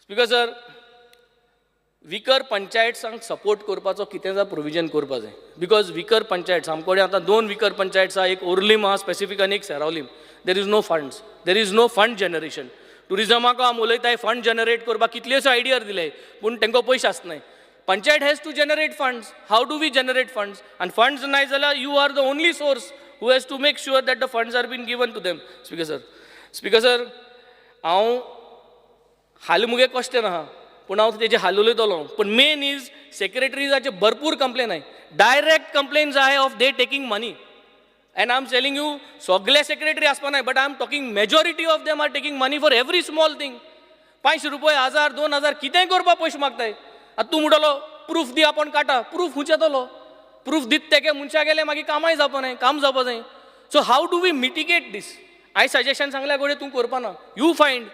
Speaker 17: स्पीकर सर विकर पंचायट्सांक सपोर्ट करपाचो कितें जा प्रोविजन करपा जाय बिकॉज विकर पंचायट्स आमचे कडेन आतां 2 विकर पंचायट्स आहा एक ओर्लीम आहा स्पेसिफीक आनी एक Seraulim there is no funds there is no fund generation टुरिजमाक आम उलयताय फंड जनरेट करपाक कितल्योशो आयडिया दिले पूण तांकां पयशे आसनाय panchayat has to generate funds how do we generate funds आनी फंड्स नाय जाल्यार you are the only source who has to make sure that the funds are been given to them speaker sir हांव हाल मुगे कश्ट ना पूण हांव तेजे हाल उलयतलो पूण मेन इज सेक्रेटरीजाचे भरपूर कंप्लेन आहाय डायरेक्ट कंप्लेन्स आहाय of they taking money and I am telling you सगळे सेक्रेटरी आसपा नाय but I am talking majority of them are taking money for every small thing 500 रुपया 1000 2000 कितेंय करपाक पयशे मागताय आतां तूं म्हणटलो प्रूफ दी आपण काटा प्रूफ खुंयचे येतलो प्रूफ दित तेगे मनशा गेले मागीर कामाय जावपा नाय काम जावपा जाय so how do we mitigate this हांवें सजेशन सांगल्या गोडे तूं करपा ना यू फायंड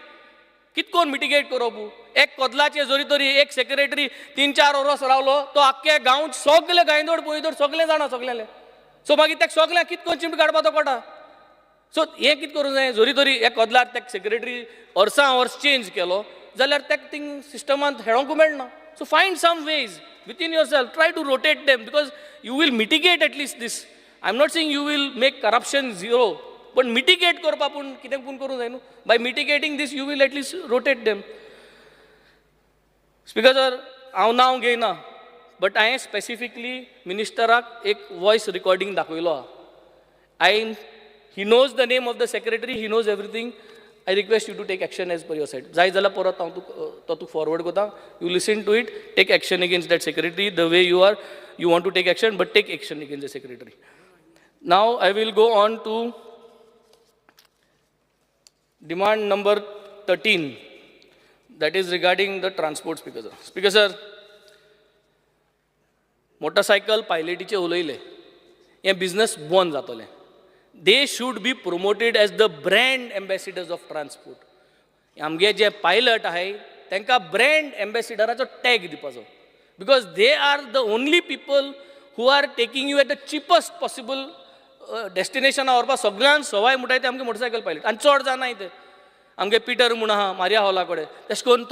Speaker 17: कितकोन मिटिगेट करप एक कोदलाचे जरी तरी एक सेक्रेटरी 3-4 वर्स रावलो तो आख्खे गांव सगळे गायदोड पोयदोड सगळे जाणा सगळ्याले सो मागीर ताका सगळ्यांक कितकोन चिमट काडपाचो कोटा सो हें कितें करूं जाय जरी तरी एक कोदलार ताका सेक्रेटरी वर्स चेंज केलो जाल्यार ताका थिंग सिस्टमांत हेळोंकूं मेळना so find some ways within yourself try to rotate them because you will mitigate at least this I am not saying you will make corruption zero पण मिटिगेट करपा पूण कितें पूण करूं जाय न्हू by mitigating this you will at least rotate them speaker sir हांव नांव घेयना बट हांवें स्पेसिफिकली मिनिस्टराक एक वॉयस रिकॉर्डिंग दाखयलो आहा he knows the name of the secretary he knows everything I request you to take action as per your side जाय जाल्यार परत हांव तो तुका फॉरवर्ड करता you listen to it take action against that secretary the way you want to take action but take action against the secretary now I will go on to demand number 13 that is regarding the transport speaker sir motorcycle pilotiche उलयले हे business बंद जातले they should be promoted as the brand ambassadors of transport आमगे जे pilot आहाय तांकां brand एम्बेसिडराचो tag दिवपाचो because they are the only people who are taking you at the cheapest possible डेस्टिनेशना व्हरपाक सगळ्यान सवाय म्हणटाय ते आमगे मोटरसायकल पायलट आनी चड जाणाय ते आमगे पिटर म्हूण आहा मारिया हॉला कडेन तशें करून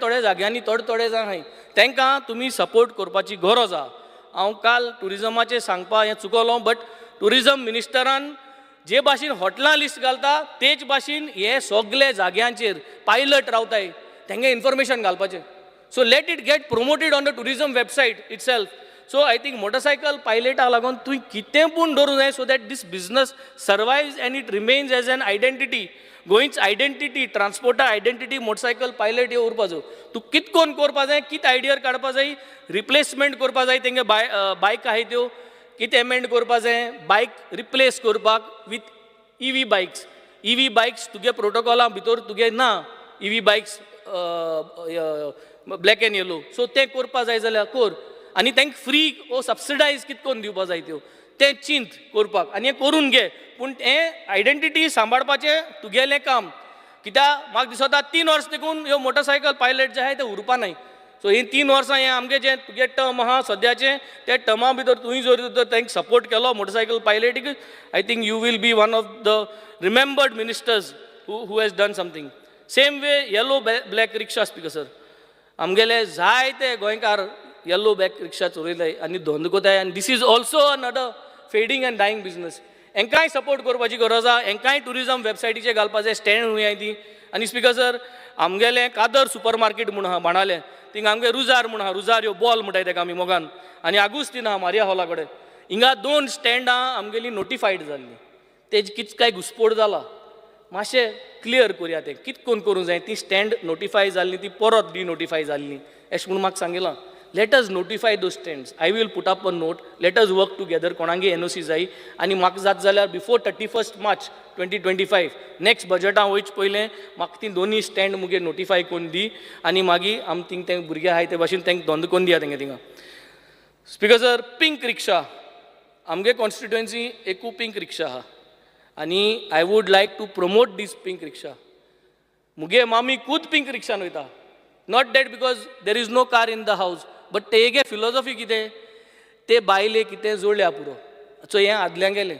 Speaker 17: थोडे जाग्यांनी थोडे जाण आहाय तांकां तुमी सपोर्ट करपाची गरज आहा हांव काल टुरिजमाचें सांगपा हें चुकलो बट टुरिजम मिनिस्टरान जे भाशेन हॉटेलां लिस्ट घालता तेच भाशेन हे सगळे जाग्यांचेर पायलट रावताय तांगे इन्फॉर्मेशन घालपाचें so let it get promoted on the tourism website itself so I think motorcycle पायलटाक लागून तुवें कितें पूण दवरूं जाय so that this business survives and it remains as an identity गोंयच आयडेंटिटी ट्रान्सपोर्टा आयडेंटिटी मोटरसायकल पायलट हे उरपा जाय तूं कित कोन करपा जाय कित आयडियर काडपा जाय रिप्लेसमेंट करपा जाय तेंगे बायक आहाय त्यो कितें एमेंड करपा जाय बायक रिप्लेस करपाक विथ EV बायक्स तुगे प्रोटोकॉला भितर तुगे ना EV bikes black end yellow so तें करपा जाय जाल्यार कर आनी तांकां फ्री ओ सबसिडायज कितकोन दिवपा जाय त्यो तें चिंत करपाक आनी हें करून घे पूण हें आयडेंटिटी सांबाळपाचें तुगेलें काम कित्याक म्हाका दिसता 3 वर्स देखून ह्यो मोटरसायकल पायलट जे आहाय ते उरपा नाय सो ही 3 वर्सां हें आमगे जें तुगे टर्म आहा सद्याचें त्या टर्मा भितर तुवें जर तांकां सपोर्ट केलो मोटरसायकल पायलटीक I think you will be one of the remembered ministers who has done something same way yellow black rickshaw speaker sir आमगेले जायते गोंयकार येल्लो बॅक रिक्षा चोरयताय आनी धंदो कोताय आनी this is also another fading and dying business हेंकांय support करपाची गरज आहा हेंकांय टुरिजम वेबसायटीचेर घालपा जाय स्टँड हुंय ती आनी स्पीकर सर आमगेलें कादर सुपर मार्केट म्हूण आहा बाणाले थिंग आमगे रुजार म्हूण आहा रुजार ह्यो बॉल म्हणटाय ताका आमी मोगान आनी आगुस्तीन आहा मारिया हॉला कडेन हिंगा 2 स्टँडां आमगेली नोटिफायड जाल्लीं तेज कितें काय घुसपोट जाला मातशें क्लियर करुया तें कित कोन करूं जाय ती स्टँड नोटिफाय जाल्ली ती परत डिनोटिफाय जाल्ली अशें म्हूण म्हाका सांगिलां let us notify those stands. I will put up a note. Let us work together. कोणांगे NOC जाय आनी म्हाका जात जाल्यार बिफोर 31st March 2025 नेक्स्ट बजेटां वयच पयलें म्हाका ती दोनी स्टँड मुगे नोटिफाय कोन्न दी आनी मागीर आमी थिंग ते भुरगे आहाय ते भाशेन तांकां धंदो कोन्न दिया तेंगे थिंगा स्पीकर सर, पिंक रिक्षा आमगे कॉन्स्टिट्युएन्सी एकू पिंक रिक्षा आहा आनी I would like to promote this pink rickshaw. मुगे मामी खूद पिंक रिक्षान वयता. Not that because there is no car in the house, but तेगे फिलॉसॉफी कितें, ते बायले कितें जोडल्या पुरो. सो हें आदल्यां गेलें.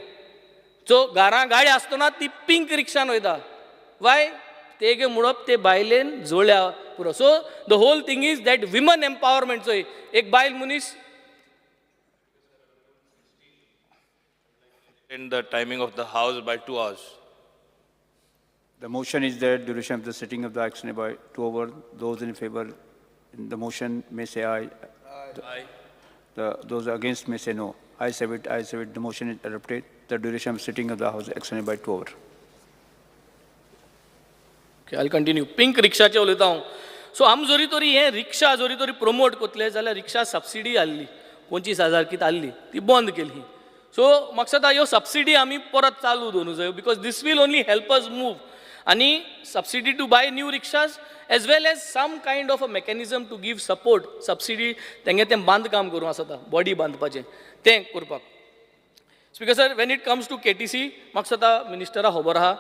Speaker 17: सो घरां गाडी आसतना ती पिंक रिक्षान वयता. वाय? तेगे म्हणप ते बायलेन जोडल्या पुरो. So the whole thing is that women empowerment. So एक बायल मनीस
Speaker 4: In the timing of the House by 2 hours.
Speaker 16: The motion is that duration of the sitting of the action by 2 hours. Those in favor in the motion may say aye. Aye. Those against may say no. I say it. The motion is adopted. The duration of sitting of the House extended by 2 hours.
Speaker 17: Okay, I'll continue. Pink रिक्षाचे उलयता हांव. So आम जोरी तोरी हें रिक्षा जोरी तोरी promote कोतले जाल्यार रिक्षा subsidy आहली 25,000 कितें आहली ती बंद केली. सो म्हाका दिसता ह्यो सबसिडी आमी परत चालू दवरूंक जायो, because this will only help us move. आनी subsidy to buy new rickshaws as well as some kind of a mechanism to give support. Subsidy तेंगे तें बांदकाम करूं आसता, बॉडी बांदपाचें तें करपाक. Speaker sir, when it comes to KTC म्हाका दिसता मिनिस्टरा खबर आहा,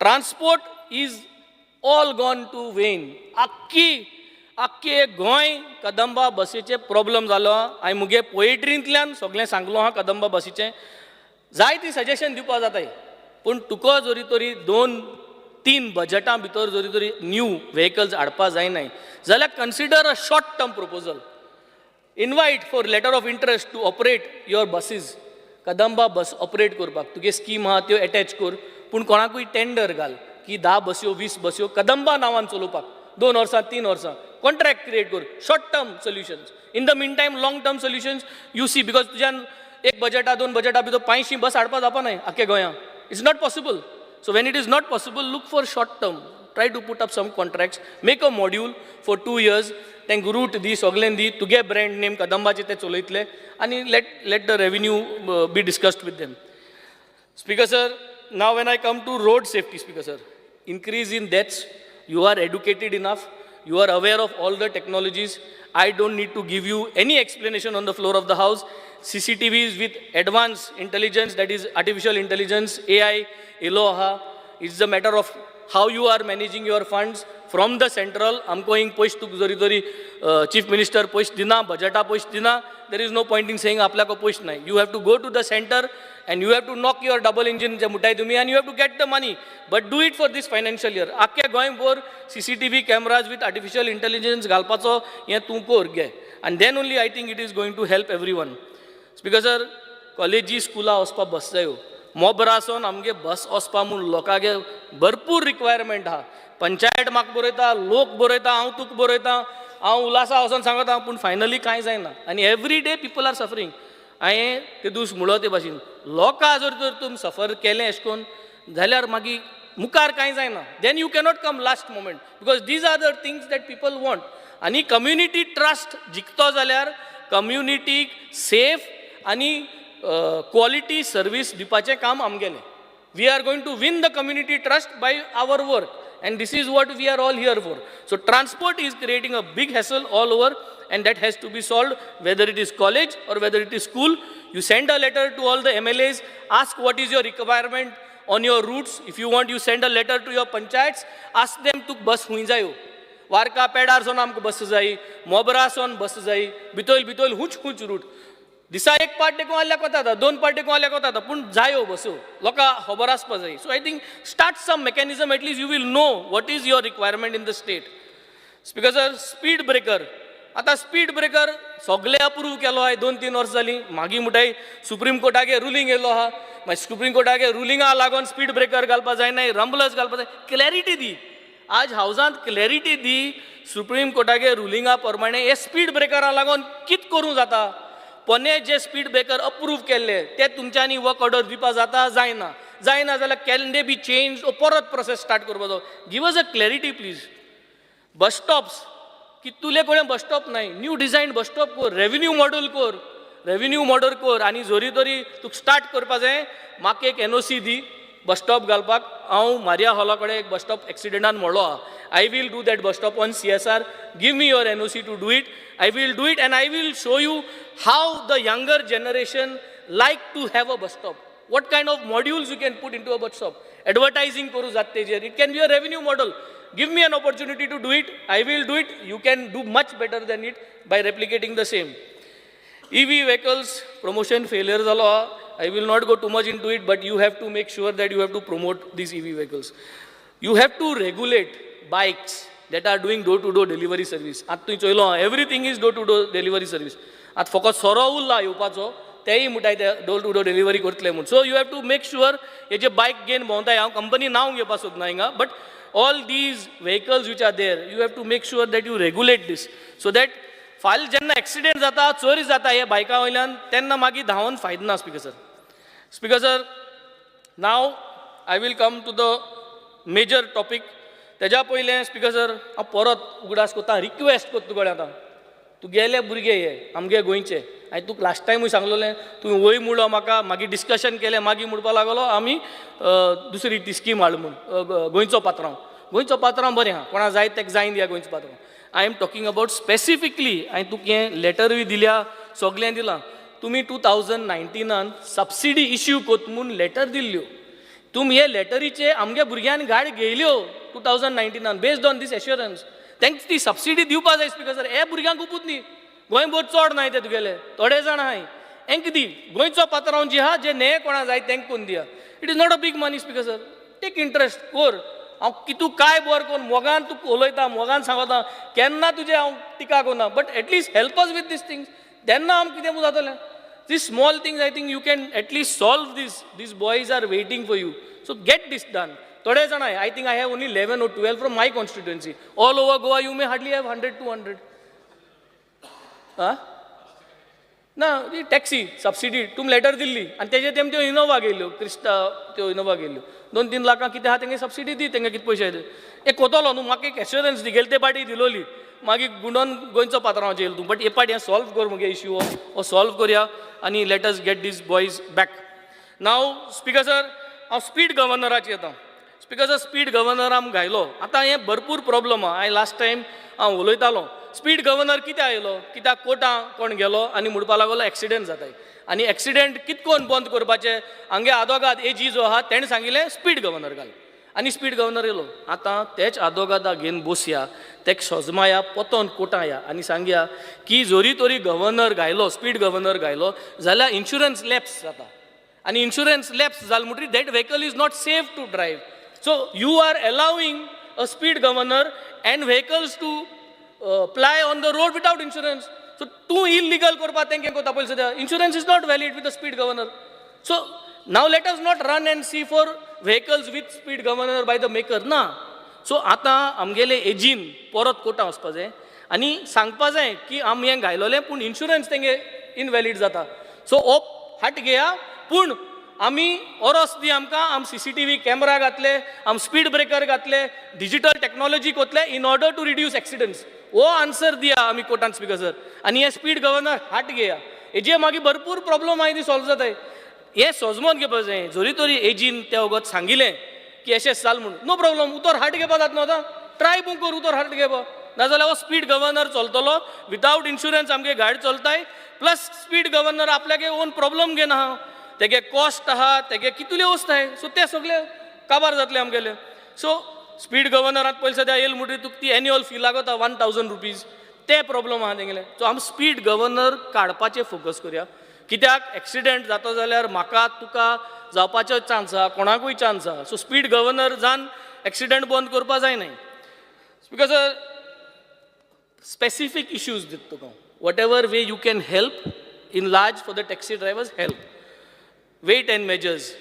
Speaker 17: transport is all gone to vain. आख्खे गोंय कदंबा बसीचे प्रॉब्लम जालो. हांवें मुगे पोएट्रींतल्यान सगळें सांगलो हा कदंबा बसीचें. जाय ती सजेशन दिवपा जाताय, पूण तुका जोरी तोरी 2-3 बजेटां भितर जोरी तोरी न्यू व्हेकल्स हाडपा जायनाय जाल्यार consider a short term proposal. Invite for letter of interest to operate your buses. Kadamba bus operate करपाक तुगे स्कीम आहा त्यो एटॅच कर, पूण कोणाकूय टेंडर घाल की 10 बस्यो 20 बस्यो कदंबा नांवान चलोवपाक 2 वर्सां 3 वर्सां कॉन्ट्रॅक्ट क्रिएट कर. Short term solutions. In the mean time long term solutions you see, because तुज्यान एक बजेटा 2 बजेटा भितर 500 बस हाडपा जावपा न्हय आख्या गोंयांत. It's not possible. So when it is not possible, look for short term. Try to put up some contracts, make a module for 2 years. तेंक route दी, सगळें दी, तुगे ब्रँड नेम कदंबाचे ते चलयतले आनी let the revenue be discussed with them. Speaker sir, now when I come to road safety, speaker sir, increase in deaths, you are educated enough, you are aware of all the technologies. I don't need to give you any explanation on the floor of the House. CCTVs with advanced intelligence, that is artificial intelligence, AI, Eloha. It's a matter of how you are managing your funds from the central. आमको हिंग पयस तुक जोरी जोरी chief minister पयस दिना, बजेटा पयस दिना. There is no point in saying आपल्याको पयस नाही. You have to go to the center and you have to knock your double engine जे मुठाय तुम्ही and you have to get the money. But do it for this financial year. आख्या गोंयभर CCTV cameras with artificial intelligence घालपाचो हें तूं कोर गे. And then only I think it is going to help everyone. Speaker sir, कॉलेजी स्कुला वचपा बस जायो. मोबरासून आमगे बस वचपा म्हूण लोकांगे भरपूर रिक्वायरमेंट आहा. पंचायत म्हाका बरयता, लोक बरयता, हांव तुका बरयता, हांव उलासा वचोन सांगता, पूण फायनली कांय जायना. आनी every day people R suffering. हांवें ते दीस म्हणलो ते भाशेन लोकां जर तर तुमी सफर केलें अशें करून जाल्यार मागीर मुखार कांय जायना. Then you cannot come last moment, because these are the things that people want. आनी कम्युनिटी ट्रस्ट जिखतो जाल्यार कम्युनिटीक सेफ आनी क्वॉलिटी सर्वीस दिवपाचें काम आमगेलें. We are going to win the community trust by our work. And this is what we are all here for. So transport is creating a big hassle all over, and that has to be solved, whether it is college or whether it is school. You send a letter to all the MLAs, ask what is your requirement on your routes. If you want, you send a letter to your panchayats, ask them to bus हुई जायो. वारका पेडार सोन आमको बस जाई, मोबरा सोन बस जाई, बितोल हुच route. दिसा एक part देखून आल्याक वता, 2 पार्ट देखून आल्याक वता, पूण जायो बसो लोकां खबर आसपा जाय. So I think start some mechanism, at least you will know what is your requirement in the state. Speaker sir, speed breaker. आतां स्पीड ब्रेकर सगळे अप्रूव केलो आहाय 2-3 वर्सां जालीं. मागीर मुठाय सुप्रीम कोर्टागे रुलींग येयलो आहा. मागीर सुप्रीम कोर्टागे रुलिंगा लागून स्पीड ब्रेकर घालपा जायनाय, रंबलर्स घालपा जाय. क्लॅरिटी दी. आज हावजांत क्लॅरिटी दी. सुप्रीम कोर्टागे रुलिंगा प्रमाणे हे स्पीड ब्रेकरा लागून कित करूं जाता. पोने जे स्पीड ब्रेकर अप्रूव केल्ले ते तुमच्यांनी वर्क ऑर्डर दिवपा जाता जायना जाल्यार कॅन दे बी चेंज परत प्रोसेस स्टार्ट करपाचो. Give us a clarity please. Bus stops कितुले कडेन बस स्टॉप नाही. न्यू डिझायन बस स्टॉप कर, रेव्हेन्यू मॉडल कर आनी जोरी तोरी तुका स्टार्ट करपा जाय. म्हाका एक NOC दी, बस स्टॉप घालपाक हांव मारिया हॉला कडेन एक बस स्टॉप एक्सिडेंटान मोडलो आहा. I will do that bus stop on CSR. Give me your NOC to do it. I will do it and I will show you how the younger generation like to have a bus stop. What kind of modules you can put into a bus stop. Advertising koru jat tejer. It can be a revenue model. Give me an opportunity to do it. I will do it. You can do much better than it by replicating the same. EV vehicles, promotion failure zalo. I will not go too much into it, but you have to make sure that you have to promote these EV vehicles. You have to regulate bikes that are doing door-to-door delivery service. आतां तुवें चोयलो everything is door-to-door delivery service. आतां फकत सोरो उरला येवपाचो तेय म्हणटाय ते door-to-door delivery करतले म्हूण. So you have to make sure हे जे बायक घेवन भोंवताय हांव कंपनी नांव घेवपाक सोदना हिंगा, but all these vehicles which are there, you have to make sure that you regulate this so that फाल्यां जेन्ना एक्सिडेंट जाता चोरी जाता हे बायका वयल्यान तेन्ना मागीर धांवन फायदो ना. Speaker sir, now I will come to the major topic. तेज्या पयलें स्पीकर सर हांव परत उगडास कोत्ता, रिक्वेस्ट कोत्ता तुका आतां. तुगेले भुरगे हे आमगे गोंयचे. हांवें तुका लास्ट टायमूय सांगलोलें, तुवें वय म्हणलो म्हाका, मागीर डिस्कशन केलें, मागीर म्हणपा लागलो आमी दुसरी ती स्कीम हाड म्हूण गोंयचो पात्रांव. गोंयचो पात्रांव बरें आहा, कोणा जाय तेका जायन दिया गोंयचो पात्रांव. I am talking about specifically, हांवें तुका हें लेटरूय दिल्या, सगळें दिलां. तुमी 2019 सबसिडी इश्यू कोत म्हूण लेटर दिल्ल्यो. तुमी हे लेटरीचे आमगे भुरग्यांनी गाडी घेयल्यो 2019 बेस्ड ऑन दीस एश्युरन्स. तांकां ती सबसिडी दिवपा जाय स्पीकर सर. हे भुरग्यांकूच न्ही, गोंयभर चड नाय ते तुगेले, थोडे जाण आहाय. हेंकां दी. गोंयचो पात्रांव जे आहा, जे न्हे कोणा जाय तांकां कोन्न दिया. It is not a big money speaker sir. Take interest कोर. हांव कितू काय बोर कोन्न मोगान तुका उलयता, मोगान सांगता, केन्ना तुजें हांव टिका कोन्ना, but at least help us with this things. तेन्ना आम कितें जातलें. These small things, I think you can at least solve this. These boys are waiting for you. So get this done. Tode jana, I think I have only 11 or 12 from my constituency. All over Goa, you may hardly have 100, 200. Huh? ना ती taxi subsidy तुम letter Delhi आनी तेजे तेम त्यो Innova गेल्यो, Crysta त्यो Innova गेल्यो. 2-3 लाखां कितें आहा तेंगे सबसिडी दी, तेंगे कितें पयशे दे. एक कोतलो न्हू, म्हाका एक एश्युरन्स दी, गेले ते पाटी दिलोली. मागीर गुंडोन गोंयचो पात्रांव जेल तूं. बट हे पाटी हें सॉल्व कर मुगे इश्यू हो सॉल्व करया आनी let us get these boys back. Now speaker sir, हांव स्पीड गव्हर्नराचेर येता. स्पीकर सर, स्पीड गव्हर्नर आमकां घायलो. आतां हें भरपूर प्रॉब्लम आहा. हांवें लास्ट टायम हांव उलयतालो. स्पीड गव्हर्नर कित्याक आयलो, कित्याक कोर्टां कोण गेलो आनी म्हणपा लागलो एक्सिडेंट जाताय. आनी एक्सिडेंट कितकोन बंद करपाचें हांगे आदोगाद एजी जो आहा तेणें सांगिल्लें स्पीड गव्हर्नर घाल. आनी स्पीड गव्हर्नर येयलो. आतां तेच आदोगादा घेवन बसया, तेक सोजमाया, पोतोन कोर्टां या आनी सांगया की जोरी तोरी गव्हर्नर घायलो, स्पीड गव्हर्नर घायलो जाल्यार इन्शुरन्स लॅप्स जाता. आनी इन्शुरन्स लॅप्स जाल म्हणटरी that vehicle is not safe to drive. So you are allowing a speed governor and vehicles to ply on the road without insurance. सो तूं इल्लिगल करपाक तेंके कोता पयलीं सद्या. Insurance is not valid with the speed governor. So now let us not run and see for vehicles with speed governor by the maker ना. So आतां आमगेले एजीन परत कोर्टां वचपा जाय आनी सांगपा जाय की आमी हें घायलोलें पूण इन्शुरन्स तेंगे इनवॅलीड जाता. सो हो हाट घेया, पूण आमी ओरोस दी आमकां, आम CCTV कॅमेरा घातले, आम स्पीड ब्रेकर घातले, डिजिटल टॅक्नॉलॉजी कोतले in order to reduce accidents. हो आन्सर दिया आमी कोर्टान स्पीकर सर. आनी हे स्पीड गव्हर्नर हाट घेया. हेजे मागीर भरपूर प्रॉब्लम आहाय ती सॉल्व जाताय. हें सोजमोन घेवपा जाय. जोरी तोरी एजीन त्या वगत सांगिल्लें की अशें जाल म्हणून नो प्रॉब्लम, उतर हाट घेवपा जाता न्हू. आतां ट्राय पूण कर उतर हाट घेवपा. नाजाल्यार हो स्पीड गव्हर्नर चलतलो, विदाउट इन्शुरन्स आमगे गाडी चलताय. प्लस स्पीड गव्हर्नर आपल्यागे ओन प्रॉब्लम घेना आहा, तेगे कॉस्ट आहा, तेगे कितले वस्त आहाय. सो ते सगळे काबार जातले आमगेले. सो स्पीड गव्हर्नरांत पयलीं सद्या येयले म्हणटरी तुका ती एन्युअल फी लागता 1000 रुपीज. ते प्रॉब्लम आहा तेंगेले. सो आमी स्पीड गव्हर्नर काडपाचेर फोकस करया. कित्याक एक्सिडेंट जाता जाल्यार म्हाका तुका जावपाचो चान्स आहा, कोणाकूय चान्स आहा. सो स्पीड गव्हर्नर जावन एक्सिडेंट बंद करपा जायनाय. बिकॉज स्पेसिफीक इश्यूज दिता तुका. What ever way you can help in large for the taxi drivers help. Weight and measures,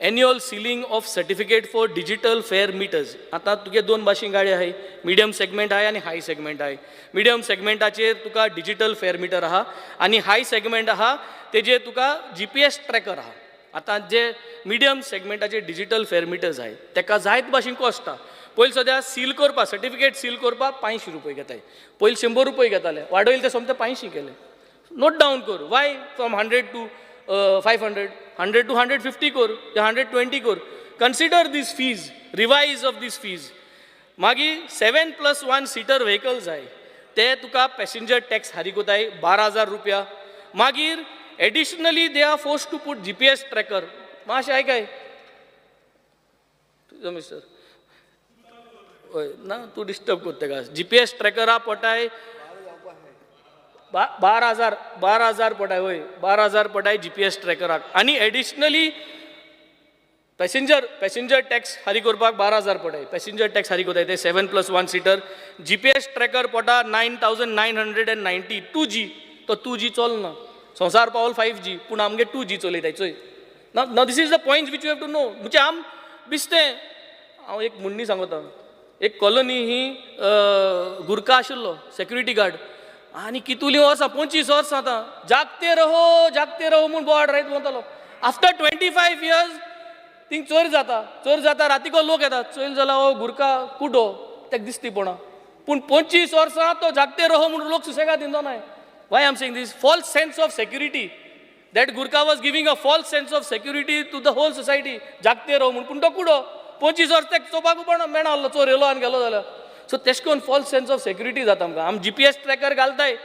Speaker 17: annual sealing of certificate for digital fare meters. आतां तुगे 2 भाशेन गाडी आहाय, मिडियम सेगमेंट आहाय आनी हाय सेगमेंट आहाय. मिडियम सेगमेंटाचेर तुका डिजिटल फेअर मिटर आहा आनी हाय सेगमेंट आहा तेजेर तुका GPS ट्रॅकर आहा. आतां जे मिडियम सेगमेंटाचे डिजिटल फेअर मिटर्स आहाय तेका जायत भाशेन कॉस्ट आहा. पयलीं सद्या सील करपा, सर्टिफिकेट सील करपाक 500 रुपये घेताय. पयलीं 100 रुपये घेताले, वाडयले ते सोमते 500 केले. नोट डावन कर. वाय फ्रॉम 100 to 500, 100 to 150 कर, 120 कर. consider these fees, revise of these fees. मागीर 7+1 सीटर व्हेकल्स जाय ते तुका पॅसेंजर टॅक्स हारी कोताय 12,000 रुपया. मागीर additionally they are force to put GPS tracker. मातशें आयकाय तुजो मिस्टर हय ना तूं डिस्टर्ब कोत्ता तेका. GPS ट्रॅकरा पटाय 12,000 पटाय वय 12,000 पटाय GPS ट्रॅकराक. आनी एडिशनली पॅसेंजर टॅक्स हारी करपाक 12,000 पडाय. पॅसेंजर टॅक्स हारी कोताय ते 7+1 सीटर. GPS ट्रॅकर पडटा 9,990. 2G तो 2G चलना. संवसार पावल 5G पूण आमगे 2G चलयताय चोय. ना this is the point which you have to know. म्हणजे आम बिस्तें हांव एक म्हणणी सांगता. एक कॉलनी ही गुरका आशिल्लो सेक्युरिटी गार्ड आनी कितुलीं वर्सां 25 वर्सां आतां जागते रहो म्हूण बोर्ड रायत वतालो. आफ्टर 25 years थिंग चोर जाता रातीको लोक येता चोयल जाल्यार हो गुरका कुडो तेका दिसती पडा. पूण 25 वर्सां तो जागते रहो म्हणून लोक सुसेगाद दिना नाय. Why I am saying this false sense of security. That Gurkha was giving a false sense of security to the whole society. जागते रहो म्हणून पूण तो कुडो 25 वर्स तेका चोपाकू मेळना आसलो चोर येयलो आनी गेलो जाल्यार. सो तेश कोन्न फॉल्स सेन्स ऑफ सेक्युरिटी जाता आमकां. आमी GPS ट्रॅकर घालताय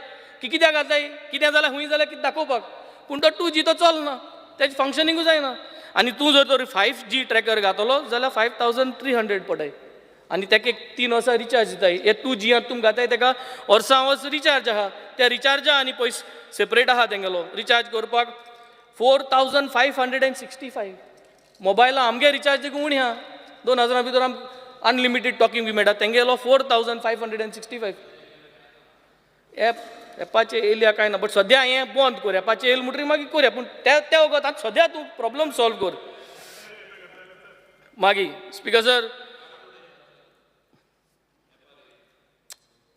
Speaker 17: की कित्याक घालताय कितें जाल्यार हुंय जाल्यार कितें दाखोवपाक. पूण तो 2G तो चलना तेजें फंक्शनिंगूच जायना. आनी तूं जर तर 5G ट्रॅकर घातलो जाल्यार 5,300 पडाय. आनी तेका एक 3 वर्सां रिचार्ज दिताय. हे 2G तुमी घाताय तेका वर्सां वर्स रिचार्ज आहा. त्या रिचार्जा आनी पयस सेपरेट आहा तेंगेलो रिचार्ज करपाक 4,565. मोबायलां आमगे रिचार्ज देखून उणी आहा. 2,000 भितर आमकां अनलिमिटेड टॉकिंग बी मेळटा. तेंगेलो 4,565. एपाचेर येयल्या काय ना बट सद्या हें बंद कर. एपाचेर येयले म्हणटरी मागीर करया. पूण त्या वगत आतां सद्या तूं प्रॉब्लम सॉल्व कर. मागीर स्पिकर सर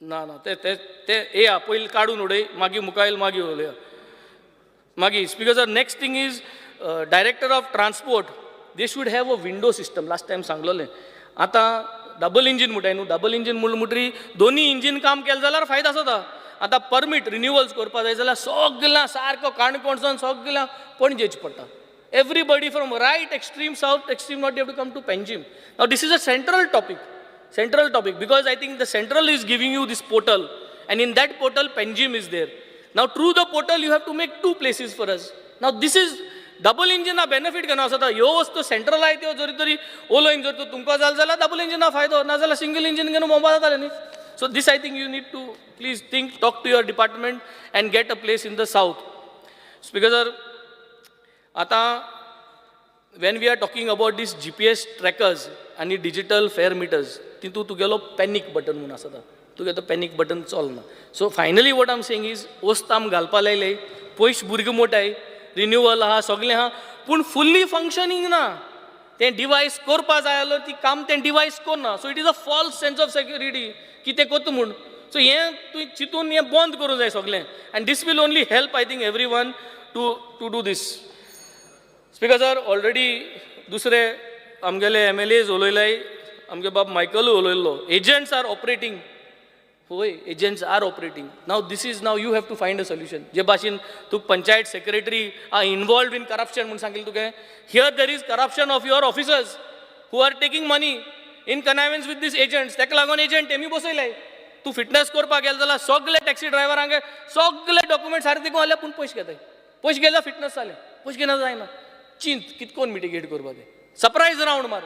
Speaker 17: ना ते येया पयलीं काडून उडय मागीर मुखायल मागीर उलया. मागीर speaker sir next thing is director of transport they should have a window system. Last time सांगलोलें. आतां डबल इंजीन म्हणटाय न्हू. डबल इंजीन म्हणटरी दोनी इंजीन काम केलें जाल्यार फायदो जाता. आतां परमीट रिन्युवल्स करपा जाय जाल्यार सगळ्यां सारको काणकोणसान सगळ्यां पणजेच पडटा. Everybody from right extreme south extreme not have to come to Panjim. Now this is a central topic because I think the central is giving you this portal and in that portal Penjim is there. Now through the portal you have to make 2 places for us. Now this is double engine benefit घेवन आसता. ह्यो वस्तू central I त्यो जरी तरी ओलोइन जर तुमकां जाल्यार डबल इंजिना फायदो ना जाल्यार सिंगल इंजिन घेवन मोबायल जातालें न्ही. So this I think you need to please talk to your department and get a place in the south. Speaker sir, आता when we are talking about these GPS trackers and digital fare meters, तितू तुगेलो panic button म्हणून आसता. तुगे तो panic button चलना. So finally what I am saying is वस्त आम घालपा लायले पयस भुरगे मोठाय रिन्युवल आहा सगळें आहा पूण फुल्ली फंक्शनींग ना. तें डिवायस करपा जाय आसलो ती काम तें डिवायस करना. So it is a false sense of security कितें कोत्ता म्हूण. सो हें तुवें चिंतून हें बंद करूंक जाय सगळें. And this will only help I think every one to do this. Speaker sir already दुसरे आमगेले MLAs उलयलाय. आमगे बाब मायकलूय उलयल्लो. Agents are operating. होय agents are operating. Now this is now you have to find a solution. जे भाशेन तूं panchayat secretary are involve in corruption म्हणून सांगिल्लें तुगे. Here there is corruption of your officers who are taking money in connivance with this agents. ताका लागून agent तेमी बसयलाय. तूं फिटनेस करपाक गेलो जाल्यार सगळे टॅक्सी ड्रायव्हरांगे सगळे डॉक्युमेंट सारके दिवूं जाल्यार पूण पयशे घेताय. पयशे गेल्यार फिटनेस जालें. पयशे घेना जायना. चिंत कितकोन मिटिगेट करपा तें. सरप्रायज रावंड मार.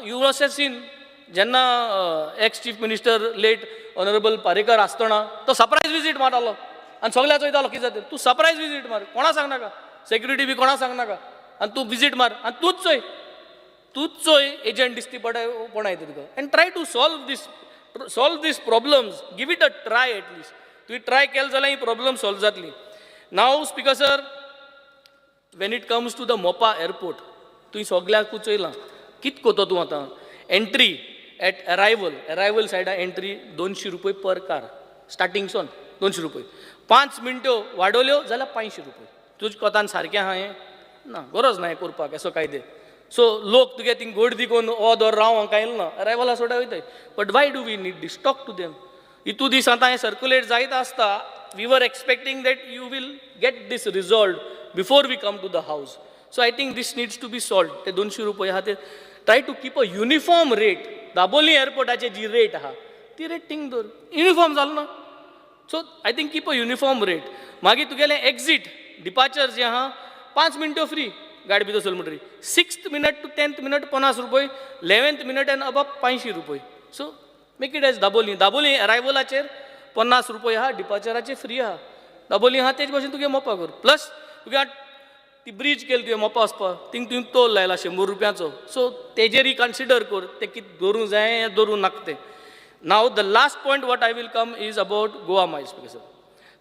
Speaker 17: यू मस्ट हॅव सीन जेन्ना ex chief minister late honourable Parrikar आसतना तो सरप्रायज विजीट मारतालो आनी सगळ्या चोयतालो कितें जाता. तूं सरप्रायज विजीट मार. कोणा सांगनाका. सेक्युरिटी बी कोणा सांगनाका. आनी तूं विजीट मार आनी तूच चोय एजंट दिसती पडाय तुका. And try to solve this problems. Give it a try at least. तुवें ट्राय केलें जाल्यार ही प्रॉब्लम सॉल्व जातली. Now speaker sir when it comes to the Mopa airport तुवें सगळ्याक चोयलां. कित कोतो तूं आतां. एंट्री एट अरायवल सायडा एंट्री 200 रुपये पर कार. स्टार्टिंगसून 200 रुपये. 5 मिनट्यो वाडोल्यो जाल्यार 500 रुपये. तुजे कोतान सारकें आहा हें ना. गरज ना हें करपाक असो कायदे. सो लोक तुगे थिंग गर्दी करून दर राव हांगा काय ना. अरायवला सोडा वयताय. But why do we need this. Talk to them. इतू दीस आतां हें सर्क्युलेट जायत आसता. We were expecting that you will get this resolve before we come to the house. So I think this needs to be solve. ते 200 रुपये आहा ते try to keep a uniform rate. Dabolim एअरपोर्टाची जी रेट आहा ती रेट थिंग दवर. Uniform जालो ना. So I think keep a uniform rate. मागीर तुगेलें एक्झीट डिपार्चर जें आहा 5 मिनटो फ्री गाडी भितर चल म्हणटरी. 6th minute to 10th minute 50 रुपये. 11th मिनट एंड अबव 500 रुपये. So make it as Dabolim. Dabolim अरायवलाचेर 50 रुपये आहा, डिपार्चराचेर फ्री आहा. दाबोली आहा तेच भशेन तुगे मोपा कर. प्लस तुगे ती ब्रीज केली तुवें मोपा वचपाक थिंग तुवें टोल लायला 100 रुपयाचो. सो तेजेरय कन्सिडर कर ते कितें दवरूं जाय दवरूं नाका तें. Now the last point what I will come is about Goa Miles.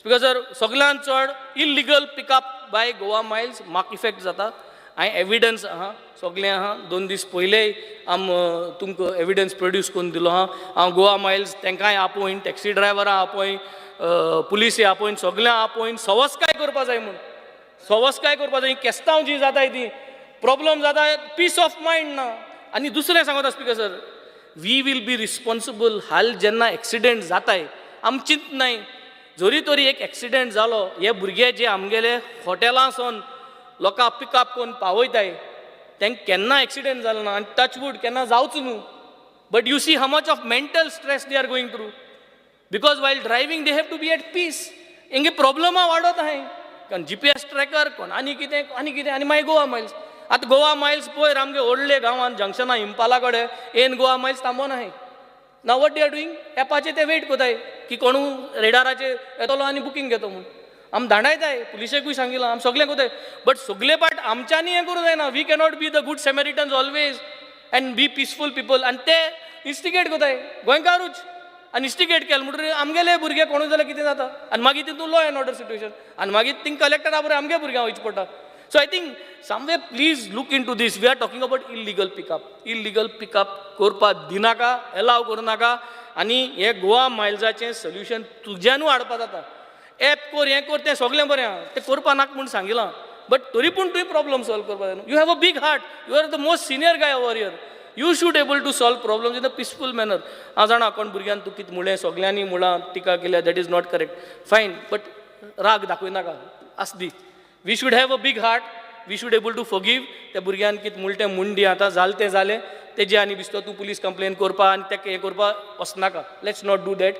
Speaker 17: Because sir सगळ्यान चड illegal pickup by Goa Miles म्हाका इफेक्ट जाता. हांवें एविडन्स आहा सगळें आहा. 2 दीस पयलेय तुमकां एविडन्स प्रोड्यूस करून दिलो आहा. हांव गोवा मायल्स तांकांय आपयन, टॅक्सी ड्रायव्हरां आपयन, पुलिसय आपयन, सगळ्यांक आपयन सवस्काय करपा जाय म्हूण. सवस्काय करपा जाय. केस्तांव जी जाताय ती प्रॉब्लम जाता, पीस ऑफ मायंड ना. आनी दुसरें सांगता speaker sir, we will be responsible. हाल जेन्ना एक्सिडेंट जाताय आमचीच नाही. जरी तरी एक एक्सिडेंट जालो, हे भुरगे जे आमगेले हॉटेलांसून लोकांक पिकअप करून पावयताय तांकां केन्ना एक्सिडेंट जालो ना. आनी टचवूड केन्ना जावच न्हू. But you see how much of mental stress they are going through. Because while driving they have to be at peace. हेंगे प्रॉब्लमां वाडत आहाय. कारण GPS ट्रॅकर कोण आनी कितें आनी मागीर गोवा मायल्स. आतां गोवा मायल्स पयर आमगे व्हडले गांवांत जंक्शना इम्पाला कडेन एन गोवा मायल्स थांबोन आहाय. ना वॉट दे आर डुईंग, एपाचेर ते वेट कोताय की कोणू रेडाराचेर येतलो आनी बुकींग घेतो म्हूण. आमी धाडायताय, पुलिशेकूय सांगिलां, आमी सगळें कोताय. बट सगळे पाट आमच्यांनी हें करूं जायना. We cannot be the good samaritans always and be peaceful people. आनी ते इन्स्टिगेट कोताय गोंयकारूच. आनी इन्स्टिगेट केलें म्हणटकीर आमगेले भुरगे कोणूय जाल्यार कितें जाता. आनी मागीर तितून लॉ एंड ऑर्डर सिट्युएशन. आनी मागीर थिंग कलेक्टरा बरें आमगे भुरग्यांक वयचें पडटा. So I think someway please look in to these. We are talking about illegal pickup. Illegal pickup करपाक दिनाका, एलाव करूं नाका. आनी हे गोवा मायल्साचें सोल्युशन तुज्यानूय हाडपा जाता. एप कर, हें कर, तें सगळें बरें आहा. तें करपा नाका म्हूण सांगिलां. बट तरी पूण तुवें प्रॉब्लम सॉल्व करपा जाय. You have a big heart. You are the most senior guy over here. You should able to solve problems in a peaceful manner. हांव जाणा कोण भुरग्यान तूं कितें म्हणलें, सगळ्यांनी मुळां टिका केल्या, that is not correct. Fine, but राग दाखय नाका. आसदी. We should have a big heart. We should able to forgive. त्या भुरग्यान कितें म्हणलें तें म्हूण दी. आतां जालें तें जालें. तेजे आनी बिस्तो तूं पुलीस कंप्लेन करपा आनी तेका हें करपा वचनाका. Let's not do that.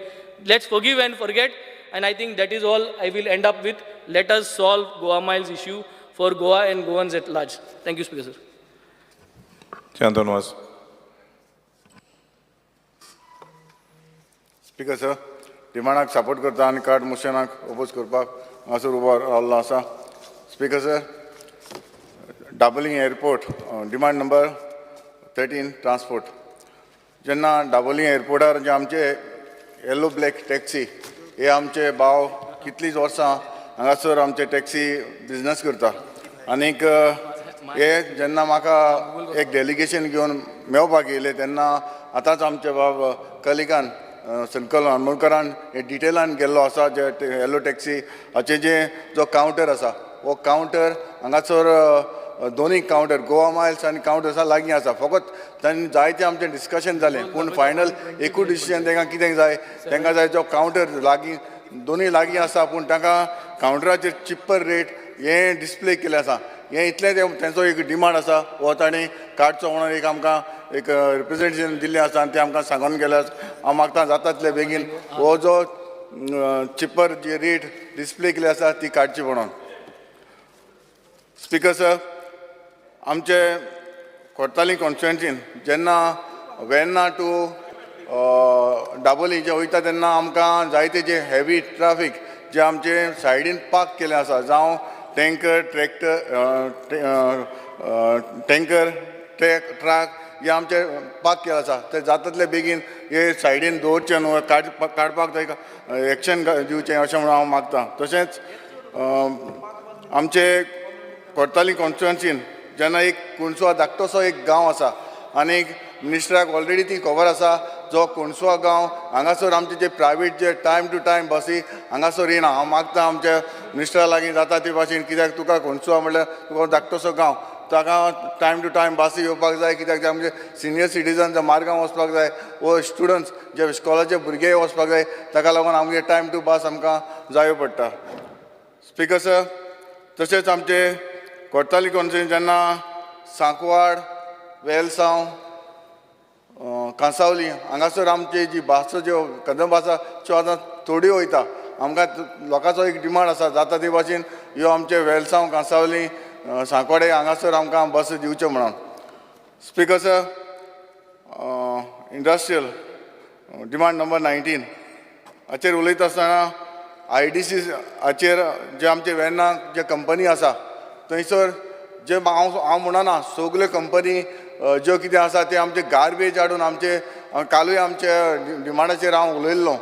Speaker 17: Let's forgive and forget. And I think that is all I will end up with. Let us solve Goa Miles issue for Goa and Goans at large. Thank you, Speaker sir.
Speaker 3: Chandanwas.
Speaker 18: Speaker sir, डिमांडाक support करता आनी card मोशनाक oppose करपाक हांगासर उबो रावल्लो आसा. Speaker sir, Dabolim airport demand number 13 transport. जेन्ना डाबोलीम एअरपोर्टार जे आमचे येलो ब्लॅक टॅक्सी हे आमचे भाव कितलींच वर्सां हांगासर आमचे टॅक्सी बिजनस करता. आनीक हे जेन्ना म्हाका एक डेलिगेशन घेवन मेळपाक येयलें तेन्ना आतांच आमचे बाब कलिगान संकल हणमणकरान हे डिटेलान गेल्लो आसा. जे येलो टॅक्सी हाचे जे जो कावंटर आसा हो कावंटर हांगासर दोनूय कावंटर गोवा मायल्स आनी कावंटर्सा लागीं आसा. फकत तांणी जायतें आमचें डिस्कशन जालें पूण फायनल एकूच डिसिजन तांकां कितें जाय, तांकां जाय जो कावंटर लागीं दोनूय लागीं आसा पूण तांकां कावंटराचेर चिप्पर रेट हें डिस्प्ले केलें आसा. हें इतलें तेंचो एक डिमांड आसा. हो ताणें काडचो म्हणून एक आमकां एक रिप्रेजेंटेशन दिल्लें आसा आनी तें आमकां सांगून गेल्यार हांव मागता जाता तितले बेगीन हो जो चिप्पर जी रेट डिस्प्ले केली आसा ती काडची म्हणून. स्पीकर सर, आमचे कोर्ताली कॉन्स्टिट्युएन्सीन जेन्ना वेर्ना टू दाबोली जे वयता तेन्ना आमकां जायते जे हेवी ट्राफीक जे आमचे सायडीन पार्क केलें आसा, जावं टँकर ट्रक हे आमचे पार्क केलें आसा, ते जाता तितले बेगीन हे सायडीन दवरचे न्हू, काडपाक ताका एक्शन दिवचें अशें म्हणून हांव मागतां. तशेंच आमचे कोर्ताली कॉन्स्टिट्युएन्सीन जेन्ना एक कुणसुआ धाकटोसो एक गांव आसा आनीक मिनिस्टराक ऑलरेडी ती खबर आसा जो कुणसुआ गांव हांगासर आमचे जे प्रायवेट जे टायम टू टायम बसी हांगासर येना. हांव मागता आमच्या मिनिस्टरा लागीं जाता ते भाशेन, कित्याक तुका कुणसुआ म्हणल्यार तुका धाकटोसो गांव, ताका टायम टू टायम बसी येवपाक जाय, कित्याक आमचे सिनियर सिटीजन जे मार्गांव वचपाक जाय वो स्टुडंट्स जे इस्कॉलाचे भुरगे वचपाक जाय, ताका लागून आमगे टायम टू बस आमकां जायो पडटा. स्पीकर सर, तशेंच आमचे कोर्ताली कॉन्स्टिट्युन्सी जेन्ना सांकवाड वेलसांव कांसावली हांगासर आमची जी भास ज्यो कदंब आसा त्यो आतां थोड्यो वयता आमकां लोकांचो एक डिमांड आसा जाता ते भाशेन ह्यो आमचे वेलसांव कांसावली सांकवाडे हांगासर आमकां बस दिवच्यो म्हणून speaker sir industrial demand number 19 हाचेर उलयता आसतना IDC हाचेर जे आमचे वेर्ना जे कंपनी आसा थंयसर जे हांव म्हणना सगल्यो कंपनी ज्यो कितें आसा ते आमचे गार्बेज हाडून आमचे कालूय आमचे डिमांडाचेर हांव उलयल्लो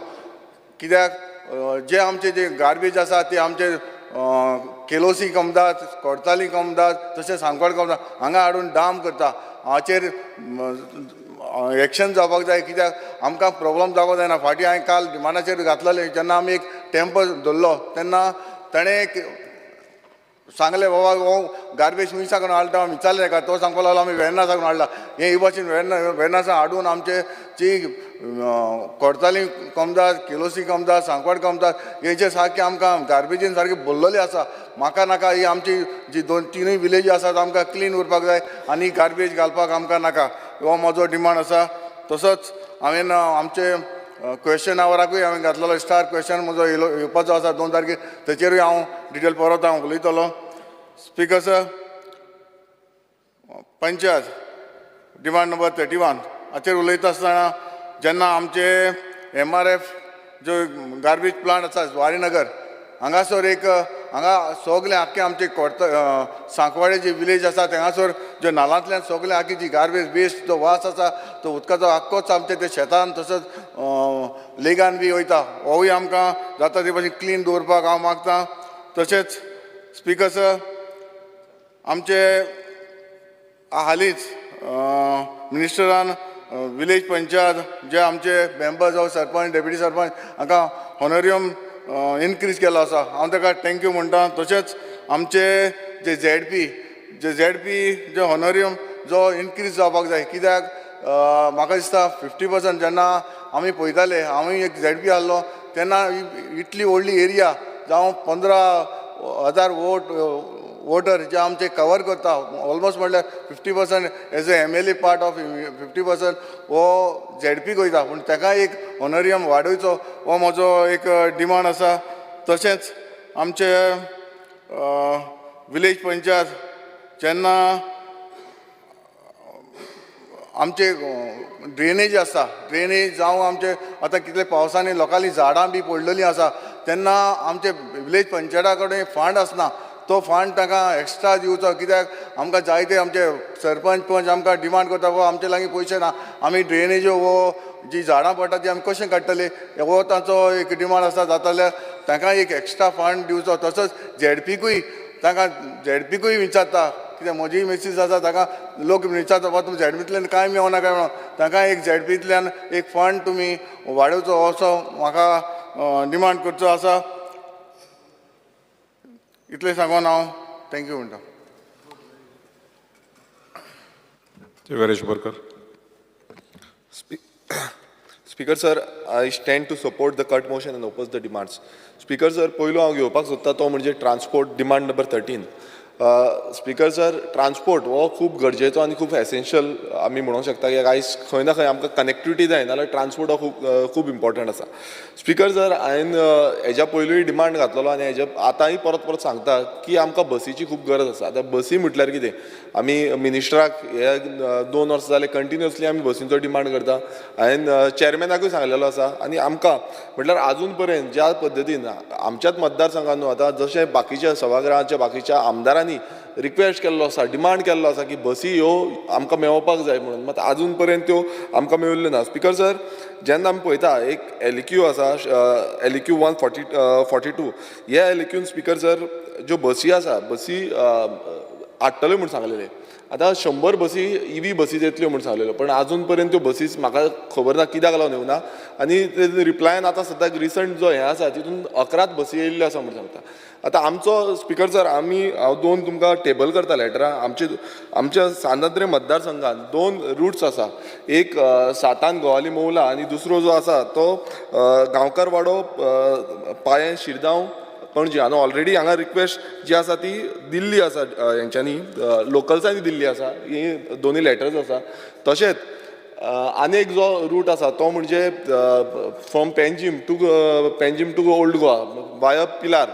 Speaker 18: कित्याक जे आमचे जे गार्बेज आसा ते आमचे केलोसी कमदात कोर्ताली कमदात तशेंच सांकवाड कमदात हांगा हाडून डाम करता हाचेर एक्शन जावपाक जाय कित्याक आमकां प्रॉब्लम जावपाक जायना फाटीं हांवें काल डिमांडाचेर घातलेलें जेन्ना आमी एक टेम्पो धरलो तेन्ना ताणें सांगलें बाबा हो गार्बेज खंय साकून हाडटा विचारलें ताका तो सांगपाक लागलो आमी वेर्ना साकून हाडला हे भाशेन वेर्ना सावन हाडून आमचे जी कोर्ताली कमदात केलोसी कमदात सांकवाड कमदात हेचे सारकें आमकां गार्बेजीन सारकें भरलेलें आसा म्हाका नाका ही आमची जी 2-3 विलेजी आसात आमकां क्लीन उरपाक जाय आनी गार्बेज घालपाक आमकां नाका हो म्हजो डिमांड आसा तसोच हांवें आमचे क्वेश्चन आवराकूय हांवें घातलेलो स्टार क्वेश्चन म्हजो येवपाचो आसा 2 तारखेर तेचेरूय हांव डिटेल परत हांव उलयतलो speaker sir panchayat demand number 31 हाचेर उलयता आसतना जेन्ना आमचे MRF जो गार्बेज प्लांट आसा वारीनगर हांगासर एक हांगा सगळे आख्खे आमचे सांकवाडे जे विलेज आसा हांगासर जे नालांतल्यान सगळे आख्खी जी गार्बेज वेस्ट जो वास आसा तो उदकाचो आख्खोच आमचे ते शेतान तसोच लेगान बी वयता होवूय आमकां जाता ते भाशेन क्लीन दवरपाक हांव मागतां तशेंच स्पीकर सर आमचे हालींच मिनिस्टरान विलेज पंचायत जे आमचे members of sarpanch deputy sarpanch हांकां हॉनोरियम इनक्रीज केलो आसा हांव ताका थँक्यू म्हणटा तशेंच आमचे जे झेडपी जे हॉनोरियम जो इनक्रीज जावपाक जाय कित्याक म्हाका दिसता 50% जेन्ना आमी पळयताले हांवूय एक ZP आहलो तेन्ना इतली व्हडली एरिया जावं 15,000 वोटर जे आमचे कवर करता ऑलमोस्ट म्हटल्यार 50% as a MLA part of 50% हो ZP वयता पूण ताका एक ऑनोरियम वाडोवचो हो म्हजो एक डिमांड आसा तशेंच आमचे विलेज पंचायत जेन्ना आमचे ड्रेनेज आसा ड्रेनेज जावं आमचे आतां कितले पावसांनी लोकांनी झाडां बी पडलेलीं आसा तेन्ना आमचे विलेज पंचायता कडेन फंड आसना तो फंड ताका एक्स्ट्रा दिवचो कित्याक आमकां जायते आमचे सरपंच पंच आमकां डिमांड करता वो आमचे लागीं पयशे ना आमी ड्रेनेज्यो वो जी झाडां पडटा ती आमी कशें काडटले हो तांचो एक डिमांड आसा जाताल्यार ताका एक एक्स्ट्रा फंड दिवचो तसोच ZPकूय ताका ZPकूय विचारता कित्याक म्हजी मिसीस आसा ताका लोक विचारता बाबा तुमी ZPंतल्यान कांय मेळना काय म्हणून ताका एक ZPंतल्यान एक फंड तुमी वाडोवचो असो म्हाका डिमांड करचो आसा इतलें सांगून हांव थँक्यू म्हणटा
Speaker 19: Varesh Borkar. Speaker sir, I stand to support the cut motion and oppose the demands. Speaker sir, पयलो हांव घेवपाक सोदता तो म्हणजे transport demand number 13. Speaker sir transport हो खूब गरजेचो आनी खूब एसेन्शियल आमी म्हणूंक शकता की आयज खंय ना खंय आमकां कनेक्टिविटी जाय नाल्यार ट्रान्सपोर्ट हो खूब इम्पॉर्टंट आसा. स्पीकर सर हांवें हेज्या पयलूय डिमांड घातलेलो आनी हेज्या आतांय परत सांगता की आमकां बसीची खूब गरज आसा. आतां बसी म्हटल्यार कितें आमी मिनिस्टराक हे 2 वर्सां जाले कंटिन्युअसली आमी बसींचो डिमांड करता. हांवें चॅरमॅनाकूय सांगलेलो आसा आनी आमकां म्हटल्यार आजून पर्यंत ज्या पद्दतीन आमच्याच मतदारसंघान न्हू आतां जशें बाकीच्या सभागृहाच्या बाकीच्या आमदारांनी रिक्वेस्ट केल्लो आसा डिमांड केल्लो आसा की बसी ह्यो आमकां मेळोवपाक जाय म्हणून मात आजून पर्यंत त्यो आमकां मेळिल्ल्यो ना. स्पीकर सर जेन्ना आमी पळयता एक LEQ आसा LEQ 142 ह्या LEQन स्पीकर सर ज्यो बसी आसा बसी हाडटल्यो म्हूण सांगलेले. आतां 100 बसी EV बसीज येतल्यो म्हूण सांगलेल्यो पण आजून पर्यंत त्यो बसीज म्हाका खबर ना कित्याक लागून येवना आनी रिप्लायन आतां सद्याक रिसंट जो हें आसा तितून 11 बसी येयल्ल्यो आसा म्हूण सांगता. आतां आमचो स्पीकर सर हांव 2 तुमकां टेबल करता लेटरां आमच्या सांद्रे मतदारसंघान 2 रूट्स आसा. एक 7 गोवाली मौला आनी दुसरो जो आसा तो गांवकार वाडो पायें शिरगांव पणजी हांवें ऑलरेडी हांगा रिक्वेस्ट जी आसा ती दिल्ली आसा हेंच्यांनी लोकल्सांनी दिल्ली आसा ही दोनूय लेटर्स आसा तशेंच आनी एक जो रूट आसा तो म्हणजे from Panjim to Old Goa via Pilar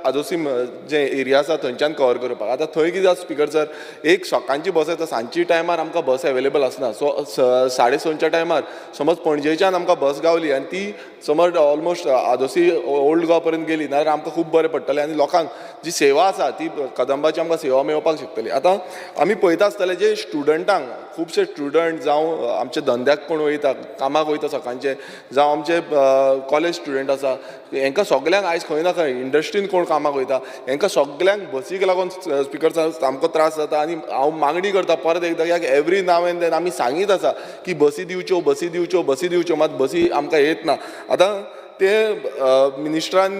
Speaker 19: आजोसीम जे एरिया आसा थंयच्यान कवर करपाक आतां थंय कितें आसा स्पिकर सर एक सकाळची बस येता सांजची टायमार आमकां बस अवेलेबल आसना सो 6:30च्या टायमार समज पणजेच्यान आमकां बस गावली आनी ती समज ऑलमोस्ट आदोसी ओल्ड गोवा पर्यंत गेली नाल्यार आमकां खूब बरें पडटलें आनी लोकांक जी सेवा आसा ती कदंबाची आमकां सेवा मेळपाक शकतली आतां आमी पळयता आसतले जे स्टुडंटांक खुबशे स्टुडंट जावं आमचे धंद्याक कोण वयता कामाक वयता सकाळचे जावं आमचे कॉलेज स्टुडंट आसा हेंकां सगल्यांक आयज खंय ना खंय इंडस्ट्रीन कोण कामाक वयता हेंकां सगल्यांक बसीक लागून स्पिकर सामको त्रास जाता आनी हांव मागणी करता परत एकदां कित्याक एवरी नाव एंड देन आमी सांगीत आसा की बसी दिवच्यो मात बसी आमकां येत ना आतां ते मिनिस्टरान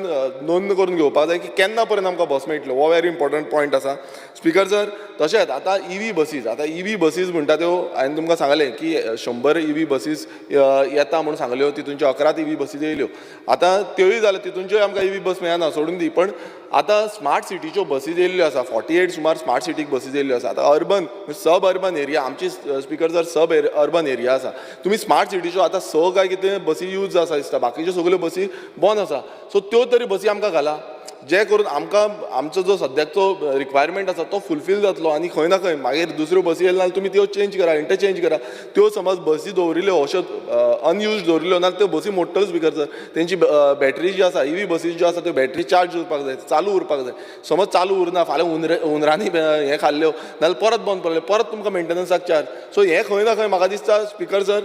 Speaker 19: नोंद करून घेवपाक जाय की केन्ना पर्यंत आमकां बस मेळटल्यो हो व्हेरी इम्पॉर्टंट पॉयंट आसा स्पिकर सर तशेंच आतां ईव्ही बसीज म्हणटा त्यो हांवें तुमकां सांगलें की 100 ईव्ही बसीज येता म्हणून सांगल्यो तितूंच्यो 11 ईव्ही बसीज येयल्यो आतां त्योय जाल्यार तितूंच्योय आमकां ईव्ही बस मेळना सोडून दी पण आतां स्मार्ट सिटीच्यो बसीज येयल्ल्यो आसा 48 सुमार स्मार्ट सिटीक बसीज येयल्ल्यो आसा आतां अर्बन सब अर्बन एरिया आमची स्पिकर सर सब अर्बन एरिया आसा तुमी स्मार्ट सिटीच्यो आतां काय कितें बसी यूज आसा दिसता बाकीच्यो सगल्यो बसी बंद आसा सो त्यो तरी बसी आमकां घाला जे करून आमकां आमचो जो सद्याचो रिक्वायरमेंट आसा तो फुलफील जातलो आनी खंय ना खंय मागीर दुसऱ्यो बसी येयल्यो नाल्यार तुमी त्यो चेंज करा इंटरचेंज करा त्यो समज बसी दवरिल्ल्यो अश्यो अनयूज दवरिल्ल्यो नाल्यार त्यो बसी मोडटल्यो स्पिकर सर तेंची बॅटरी जी आसा ईव्ही बसीज ज्यो आसा त्यो बॅटरी चार्ज उरपाक जाय चालू उरपाक जाय समज चालू उरना फाल्यां हुंदरांनी हें खाल्ल्यो नाल्यार परत बंद पडले परत तुमकां मेंटेनन्साक चार्ज सो हें खंय ना खंय म्हाका दिसता स्पिकर सर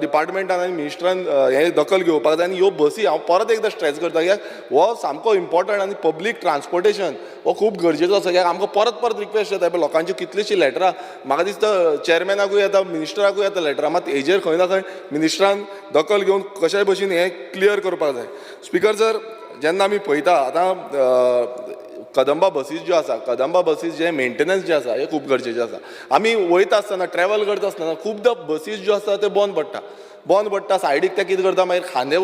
Speaker 19: डिपार्टमेंटान आनी मिनिस्टरान हें दखल घेवपाक जाय आनी ह्यो बसी हांव परत एकदां स्ट्रेस करता कित्याक हो सामको इम्पॉर्टंट आनी पब्लीक ट्रान्सपोर्टेशन हो खूब गरजेचो आसा कित्याक आमकां परत रिक्वेस्ट येता पळय लोकांची कितलींशीं लेटरां म्हाका दिसता चॅरमॅनाकूय येता मिनिस्टराकूय येता लेटरां मात हेजेर खंय ना खंय मिनिस्टरान दखल घेवन कशाय भशेन हें क्लियर करपाक जाय स्पिकर सर जेन्ना आमी पळयता आतां कदंबा बसीज ज्यो आसा कदंबा बसीज जे मेंटेनन्स जे आसा हें खूब गरजेचें आसा आमी वयता आसतना ट्रॅवल करता आसतना खुबदां बसीज ज्यो आसा त्यो बंद पडटा सायडीक ते कितें करता मागीर खांदे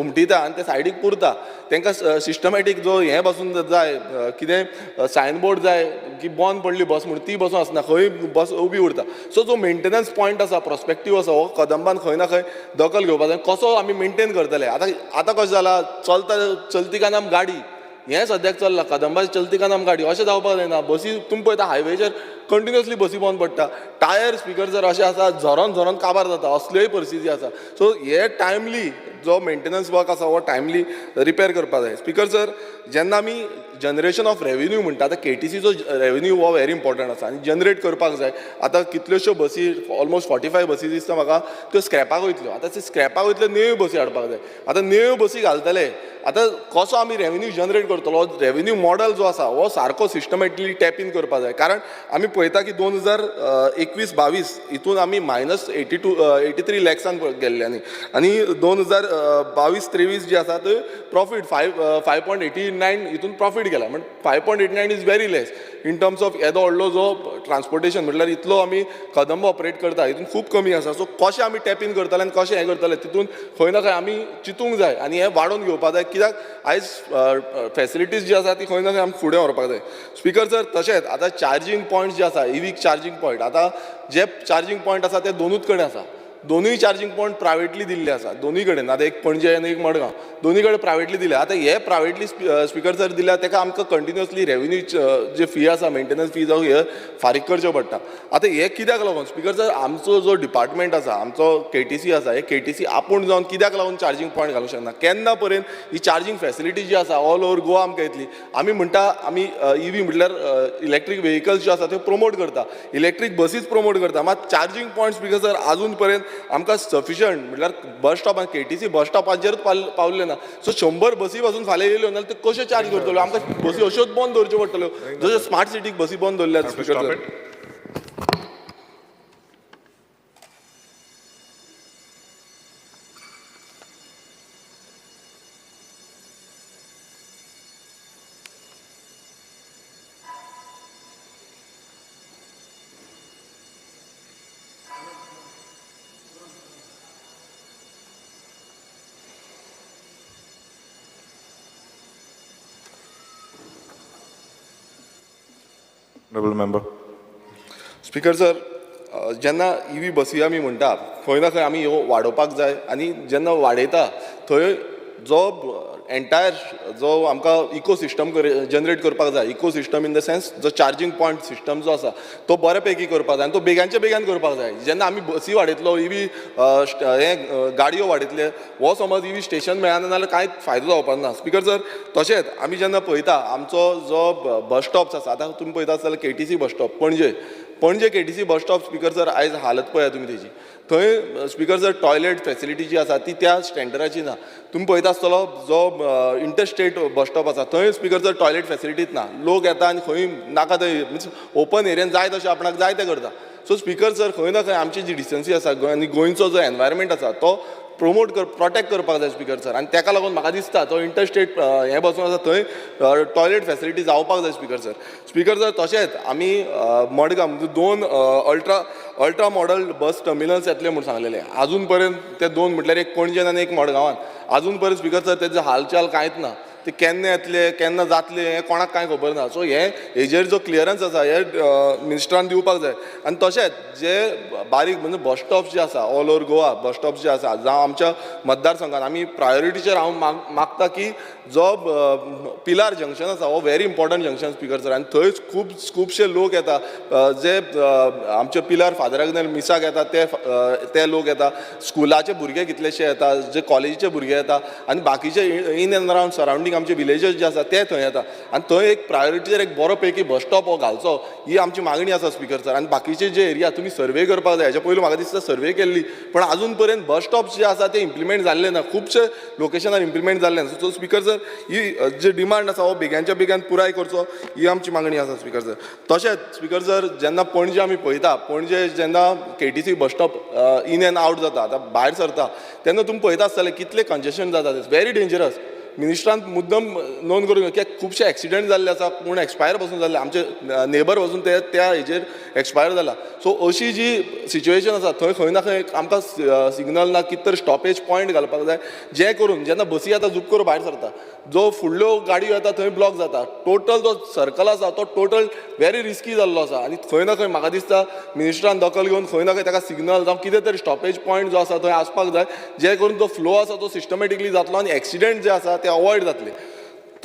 Speaker 19: उमटिता आनी ते सायडीक पुरता तांकां सिस्टमॅटीक जो हें बसून जाय कितें सायनबोर्ड जाय की बंद पडली बस म्हणून ती बसून आसना खंय बस उबी उरता सो जो मेंटेनन्स पॉयंट आसा प्रॉस्पेक्टीव आसा हो कदंबान खंय ना खंय दखल घेवपाक जाय कसो आमी मेंटेन करतले आतां कशें जालां चलती का नाम गाडी हें सद्याक चल्लां कदंबा चलती का नाम गाडी अशें जावपाक जायना बसी तुमी पळयता हायवेचेर कंटिन्युअसली बसी बंद पडटा टायर स्पिकर जर अशें आसा झरोन काबार जाता असल्योय परिस्थिती आसा सो हे टायमली जो मेंटेनन्स वर्क आसा हो टायमली रिपेर करपाक जाय स्पिकर सर जेन्ना आमी जनरेशन ऑफ रेवेन्यू म्हणटा आतां केटीसीचो रेवेन्यू हो व्हेरी इम्पॉर्टंट आसा आनी जनरेट करपाक जाय आतां कितल्योश्यो बसी ऑलमोस्ट 45 बसी दिसता म्हाका त्यो स्क्रॅपाक वयतल्यो आतां ते स्क्रॅपाक वयतल्यो नेव्यो बसी हाडपाक जाय आतां नेव्यो बसी घालतले आतां कसो आमी रेवेन्यू जनरेट करतलो रेवेन्यू मॉडल जो आसा हो सारको सिस्टमॅटिकली टॅप इन करपाक जाय कारण आमी पळयता की 2021-22 हितून आमी -83 लॅक्सान गेल्ल्यांनी आनी 2022-23 जी आसा थंय प्रॉफीट 5.89 हितून प्रॉफीट गेला म्हणजे 5.89 is very less in terms of येदो व्हडलो जो ट्रान्सपोर्टेशन म्हटल्यार इतलो आमी कदंबा ऑपरेट करता हितून खूब कमी आसा सो कशें आमी टॅप इन करतले आनी कशें हें करतले तितून खंय ना खंय आमी चिंतूंक जाय आनी हें वाडोवन घेवपाक जाय कित्याक आयज फॅसिलिटीज जी आसा ती खंय ना खंय आमी फुडें व्हरपाक जाय स्पिकर सर तशेंच आतां चार्जींग पॉयंट्स जे आसा ईव्ही चार्जींग पॉयंट आतां जे चार्जींग पॉयंट आसा ते दोनूच कडेन आसा दोनूय चार्जींग पॉयंट प्रायवेटली दिल्ले आसा दोनूय कडेन आतां एक पणजे आनी एक मडगांव दोनूय कडेन प्रायवेटली दिल्या आतां हे प्रायवेटली स्पिकर जर दिल्या ताका आमकां कंटिन्युअसली रेवेन्यू जे फी आसा मेंटेनन्स फी जावं हे फारीक करचें पडटा आतां हे कित्याक लागून स्पिकर सर आमचो जो डिपार्टमेंट आसा आमचो केटीसी आसा हे केटीसी आपूण जावन कित्याक लागून चार्जींग पॉयंट घालूंक शकना केन्ना पर्यंत ही चार्जींग फॅसिलिटी जी आसा ऑल ओवर गोवा आमकां येतली आमी म्हणटा आमी ईव्ही म्हटल्यार इलेक्ट्रीक व्हेकल्स ज्यो आसा त्यो प्रमोट करता इलेक्ट्रीक बसीज प्रमोट करता मात चार्जींग पॉयंट्स स्पिकर सर आजून पर्यंत आमकां सफिशंट म्हटल्यार बस स्टॉपार केटीसी बस स्टॉपाचेरूच पावल्ले ना सो 100 बसी पासून फाल्यां येयल्यो नाल्यार ते कश्यो चार्ज करतल्यो आमकां बसी अश्योच बंद दवरच्यो पडटल्यो जश्यो स्मार्ट सिटीक बसी बंद दवरल्यात speaker sir
Speaker 13: Honorable member.
Speaker 19: Speaker sir, जेन्ना EV बसी आमी म्हणटा खंय ना खंय आमी ह्यो वाडोवपाक जाय आनी जेन्ना वाडयता थंय जो एंटायर जो आमकां इकोसिस्टम जनरेट करपाक जाय, इकोसिस्टम इन द सेन्स जो चार्जींग पॉयंट सिस्टम जो आसा तो बऱ्या पैकी करपाक जाय आनी तो बेगानच्या बेगान करपाक जाय. जेन्ना आमी बसी वाडयतलो, गाडयो वाडयतले, हो समज EV स्टेशन मेळना जाल्यार कांयच फायदो जावपाक ना. स्पीकर सर, तशेंच आमी जेन्ना पळयता आमचो जो बस स्टॉप्स आसा, आतां तुमी पळयता जाल्यार KTC बस स्टॉप पणजे KTC bus stop speaker sir आयज हालत पळया तुमी तेजी. थंय स्पीकर सर टॉयलेट फेसिलिटी जी आसा ती त्या स्टँडर्डाची ना. तुमी पळयता आसतलो जो इंटरस्टेट बस स्टॉप आसा थंय स्पीकर सर टॉयलेट फेसिलिटीच ना. लोक येता आनी खंय नाका थंय मिन्स ओपन एरियान जाय तशें आपणाक जाय तें करता. सो स्पीकर सर खंय ना खंय आमची जी डिसन्सी आसा आनी गोंयचो जो एनवायरमेंट आसा तो प्रोटेक्ट करपाक जाय स्पीकर सर. आनी ताका लागून म्हाका दिसता तो इंटरस्टेट हें बसून आसा थंय टॉयलेट फेसिलिटी जावपाक जाय स्पीकर सर. स्पीकर सर, तशेंच आमी मडगांव 2 अल्ट्रा मॉडल बस टर्मिनल्स येतले म्हूण सांगलेले. आजून पर्यंत ते 2 म्हटल्यार एक पणजेन आनी एक मडगांवान. आजून पर्यंत स्पीकर सर तेजे हालचाल कांयच ना. ते केन्ना येतले केन्ना जातले हें कोणाक कांय खबर ना. सो हेजेर जो क्लियरन्स आसा हे मिनिस्टरान दिवपाक जाय. आनी तशेंच जे बारीक म्हणजे बस स्टॉप्स जे आसा all over Goa bus stops जे आसा जावं आमच्या मतदारसंघात आमी प्रायोरिटीचेर हांव मागता की जो पिलार जंक्शन आसा हो very important junction speaker sir. आनी थंय खुबशे लोक येता जे आमचे पिलार फादराक मिसाक येता ते लोक येता. स्कुलाचे भुरगे कितलेशे येता, जे कॉलेजीचे भुरगे येता आनी बाकीचे इन एंड अरावंड सरावंडींग आमचे विलेजेस जे आसा ते थंय येता. आनी थंय एक प्रायोरिटीचेर एक बरो पैकी बस स्टॉप हो घालचो ही आमची मागणी आसा स्पीकर सर. आनी बाकीचे जे एरिया तुमी सर्वे करपाक जाय. हेच्या पयलीं म्हाका दिसता सर्वे केल्ली पण आजून पर्यंत बस स्टॉप्स जे आसा ते इम्प्लिमेंट जाल्ले ना. खुबशे लोकेशनार इम्प्लिमेंट जाल्ले ना. सो स्पीकर सर ही जी डिमांड आसा हो बेग्यानच्या बेगान पुराय करचो ही आमची मागणी आसा स्पीकर सर. तशेंच स्पीकर सर जेन्ना पणजे आमी पळयता पणजे जेन्ना KTC bus stop in and out जाता, आतां भायर सरता तेन्ना तुमी पळयता आसतले कितले कंजेशन जाता. It's very dangerous. मिनिस्टरान मुद्दम नोंद करून कित्याक खुबशे एक्सिडेंट जाल्ले आसा कोण एक्सपायर पासून जाल्ले आमचे नेबर पासून त्या हेजेर एक्सपायर जाला. सो अशी जी सिच्युएशन आसा थंय खंय ना खंय आमकां सिग्नल ना कितें तरी स्टॉपेज पॉयंट घालपाक जाय जें करून जेन्ना बसी आतां झूप करून भायर सरता जो फुडल्यो गाडयो येता थंय ब्लॉक जाता. टोटल जो सर्कल आसा तो टोटल व्हेरी रिस्की जाल्लो आसा. आनी खंय ना खंय म्हाका दिसता मिनिस्टरान दखल घेवन खंय ना खंय ताका सिग्नल जावं कितें तरी स्टॉपेज पॉयंट जो आसा थंय आसपाक जाय जें करून तो फ्लो आसा तो सिस्टमॅटिकली जातलो आनी एक्सिडेंट जे आसा ते अवॉयड जातले.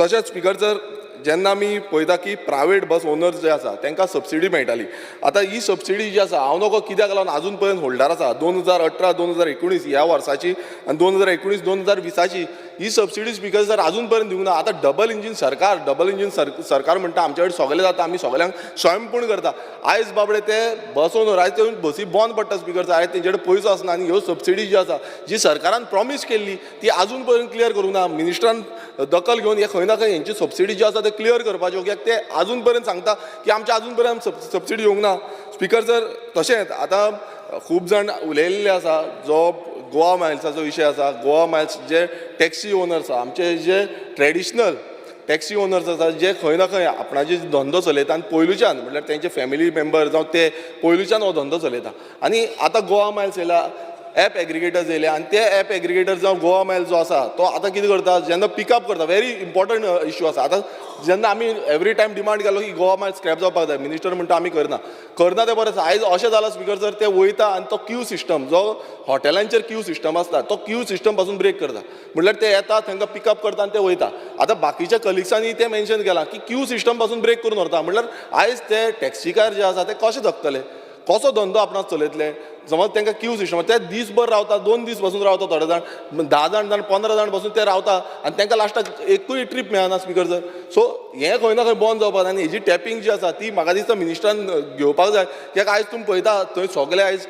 Speaker 19: तशेंच स्पीकर सर जेन्ना आमी पळयता की प्रायवेट बस ओनर्स जे आसा तांकां सबसिडी मेळटाली. आतां ही सबसिडी जी आसा हांव नकळो कित्याक लागून आजून पर्यंत होल्डर आसा 2018-2019 ह्या वर्साची आनी 2019-2020 ही सबसिडी स्पीकर सर आजून पर्यंत दिवंक ना. आतां डबल इंजीन सरकार म्हणटा आमचे कडेन सगळें जाता आमी सगळ्यांक स्वयंपूर्ण करता. आयज बाबडे ते बस ओनर आयज ते बसी बंद पडटा स्पीकर सर. आयज तेंचे कडेन पयसो आसना आनी ह्यो सबसिडी जी आसा जी सरकारान प्रॉमीस केल्ली ती आजून पर्यंत क्लियर करूंक ना. मिनिस्टरान दखल घेवन हे खंय ना खंय हेंची सबसिडी जी आसा ते क्लियर करपाच्यो कित्याक ते आजून पर्यंत सांगता की आमचे आजून पर्यंत सबसिडी येवंक ना. स्पीकर सर तशेंच आतां खूब जाण उलयल्ले आसा जो गोवा मायल्साचो विशय आसा. गोवा मायल्स जे टॅक्सी ओनर्स आसा आमचे जे ट्रेडिशनल टॅक्सी ओनर्स आसा जे खंय ना खंय आपणाचे धंदो चलयता आनी पयलुच्यान म्हटल्यार तेंचे फॅमिली मेंबर जावं ते पयलुच्यान हो धंदो चलयता. आनी आतां गोवा मायल्स येयला ॲप एग्रिगेटर्स येयले आनी ते ॲप एग्रिगेटर जावं गोवा मायल जो आसा तो आतां कितें करता जेन्ना पिकअप करता व्हेरी इम्पॉर्टंट इश्यू आसा. आतां जेन्ना आमी एवरी टायम डिमांड केलो की गोवा मायल स्क्रॅप जावपाक जाय मिनिस्टर म्हणटा आमी करना ते बरें आसा. आयज अशें जालां स्पीकर सर ते वयता आनी तो क्यू सिस्टम जो हॉटेलांचेर क्यू सिस्टम आसता तो क्यू सिस्टम पासून ब्रेक करता. म्हटल्यार ते येता तांकां पिकअप करता आनी ते वयता. आतां बाकीच्या कलिग्सांनी ते मेन्शन केलां की क्यू सिस्टम पासून ब्रेक करून व्हरता. म्हटल्यार आयज ते टॅक्सीकार जे आसा ते कशे जगतले, कसो धंदो आपणाक चलयतले. समज तांकां क्यू सिस्टम ते दीसभर रावता 2 दीस पासून रावता थोडे जाण 10 जाण 15 जाण पासून ते रावता आनी तांकां लास्टाक एकूय ट्रीप मेळना स्पीकर सर. सो हें खंय ना खंय बंद जावपाक आनी हेजी टॅपिंग जी आसा ती म्हाका दिसता मिनिस्टरान घेवपाक जाय. कित्याक आयज तुमी पळयता थंय सगळे आयज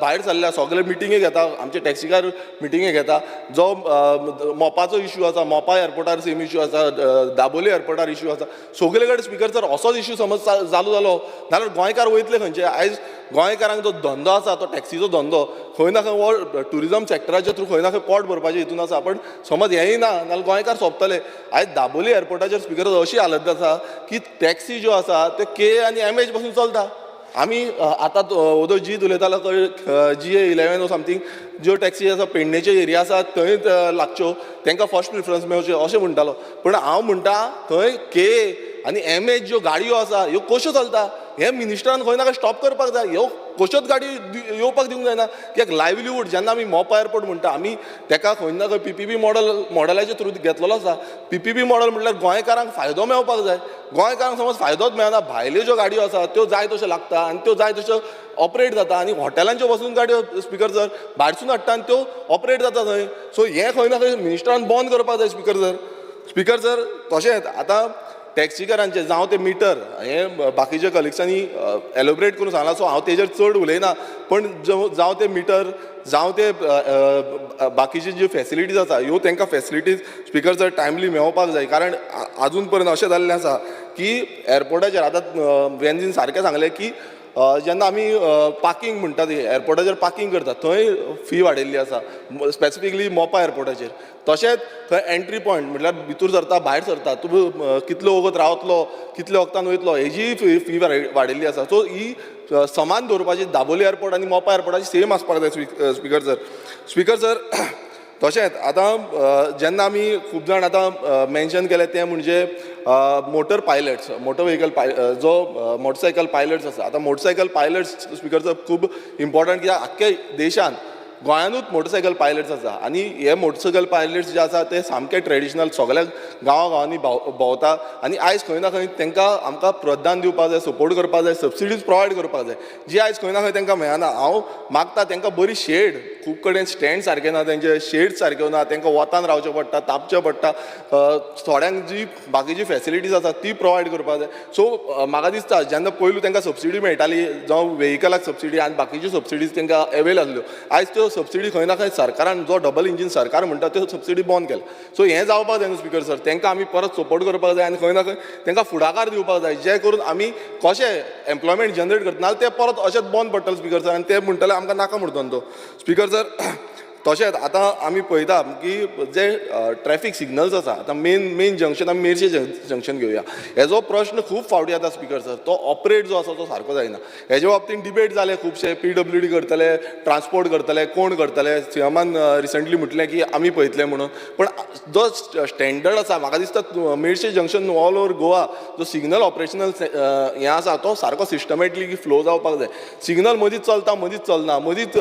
Speaker 19: भायर सरल्या सगळे मिटिंगे घेता आमचे टॅक्सीकार मिटिंगे घेता. जो मोपाचो इश्यू आसा मोपा एअरपोर्टार सेम इश्यू आसा दाबोले एअरपोर्टार इश्यू आसा सगळे कडेन स्पीकर सर असोच इश्यू समज चालू जालो जाल्यार गोंयकार वयतले खंयचे. आयज गोंयकारांक जो धंदो आसा तो टॅक्सीचो धंदो खंय ना खंय हो ट्युरिजम सेक्टराच्या थ्रू खंय ना खंय पोट भरपाचें हितून आसा. पण समज हेंय ना जाल्यार गोंयकार सोंपतले. आयज दाबोली एअरपोर्टाचेर स्पीकर अशी हालत आसा की टॅक्सी ज्यो आसा त्यो के आनी MH पासून चलता. आमी आतां ओदो जीत उलयतालो GA11 समथींग ज्यो टॅक्सी आसा पेडणेचे एरिया आसा थंय लागच्यो तांकां फर्स्ट प्रिफरन्स मेळचें अशें म्हणटालो. पण हांव म्हणटा थंय के आनी MH ज्यो गाडयो आसा ह्यो कश्यो चलता हे मिनिस्टरान खंय ना स्टॉप करपाक जाय. ह्यो कश्योच गाडी येवपाक दिवंक जायना. कित्याक लायव्हलीहूड जेन्ना आमी मोपा एअरपोर्ट म्हणटा आमी तेका खंय ना खंय PPP मॉडलाच्या थ्रू घेतलेलो आसा. PPP मॉडल म्हटल्यार गोंयकारांक फायदो मेळपाक जाय. गोंयकारांक समज फायदोच मेळना भायल्यो ज्यो गाडयो आसा त्यो जाय तश्यो लागता आनी त्यो जाय तश्यो ऑपरेट जाता आनी हॉटेलांच्यो वचून गाडयो स्पिकर सर भायरसून हाडटा आनी त्यो ऑपरेट जाता थंय. सो हें खंय ना खंय मिनिस्टरान बंद करपाक जाय स्पिकर सर. तशेंच आतां टॅक्सीकारांचे जावं ते मिटर हे बाकीच्या कलिग्सांनी एलोबरेट करून सांगला सो हांव तेजेर चड उलयना. पण जावं ते मिटर जावं ते बाकीचे ज्यो फॅसिलिटीज आसा ह्यो तांकां फॅसिलिटीज स्पिकर सर टायमली मेळोवपाक जाय. कारण आजून पर्यंत अशें जाल्लें आसा की एअरपोर्टाचेर आतां वेन्जीन सारकें सांगलें की जेन्ना आमी पार्किंग म्हणटा ती एअरपोर्टाचेर पार्किंग करता थंय फी वाडयल्ली आसा स्पेसिफिकली मोपा एअरपोर्टाचेर. तशेंच थंय एंट्री पॉयंट म्हटल्यार भितर सरता भायर सरता तूं कितलो वगत रावतलो कितल्या वक्तान वयतलो हेजी फी वाडयल्ली आसा. सो ही समान दवरपाची दाबोली एअरपोर्ट आनी मोपा एअरपोर्टाची सेम आसपाक जाय स्पिकर सर. तशेंच आतां जेन्ना आमी खूब जाण आतां मेन्शन केलें तें म्हणजे मोटर पायलट्स मोटर व्हेकल जो मोटरसायकल पायलट्स आसा. आतां मोटरसायकल पायलट्स स्पिकर सर खूब इम्पॉर्टंट कित्याक आख्ख्या देशान गोंयांतूच मोटरसायकल पायलट्स आसा आनी हे मोटरसायकल पायलट्स जे आसा ते सामके ट्रेडिशनल सगळ्या गांवांनी भोंवता आनी आयज खंय ना खंय तांकां आमकां प्रोत्साहन दिवपाक जाय सपोर्ट करपाक जाय सबसिडीज प्रोवायड करपाक जाय जी आयज खंय ना खंय तांकां मेळना. हांव मागता तांकां बरी शेड खूब कडेन स्टँड सारके ना तेंचे शेड सारक्यो ना तांकां वतान रावचें पडटा तापचें पडटा. थोड्यांक जी बाकीची फॅसिलिटीज आसा ती प्रोवायड करपाक जाय. सो म्हाका दिसता जेन्ना पयलू तांकां सबसिडी मेळटाली जावं व्हेकलाक सबसिडी आनी बाकीच्यो सबसिडीज तांकां अवेल आसल्यो आयज त्यो सबसिडी खंय ना खंय सरकारान जो डबल इंजीन सरकार म्हणटा त्यो सबसिडी बंद केला. सो हें जावपाक जायना स्पिकर सर. तांकां आमी परत सपोर्ट करपाक जाय आनी खंय ना खंय तांकां फुडाकार दिवपाक जाय जे करून आमी कशें एम्प्लॉयमेंट जनरेट करता नाल्यार ते परत अशेंच बंद पडटले स्पिकर सर आनी ते म्हणटले आमकां नाका म्हणटलो तो स्पिकर सर. तशेंच आतां आमी पळयता की जे ट्रॅफीक सिग्नल्स आसा आतां मेन जंक्शन आमी मेर्शे जंक्शन घेवया हेजो प्रश्न खूब फावटी येता स्पिकर सर. तो ऑपरेट जो आसा तो सारको जायना. हेजे बाबतींत डिबेट जाले खुबशे PWD करतले ट्रान्सपोर्ट करतले कोण करतले सीएमान रिसंटली म्हटलें की आमी पळयतले म्हणून. पण जो स्टँडर्ड आसा म्हाका दिसता Merces junction all over Goa जो सिग्नल ऑपरेशनल हें आसा तो सारको सिस्टमॅटिकली फ्लो जावपाक जाय. सिग्नल मदींच चलता मदींच चलना मदींच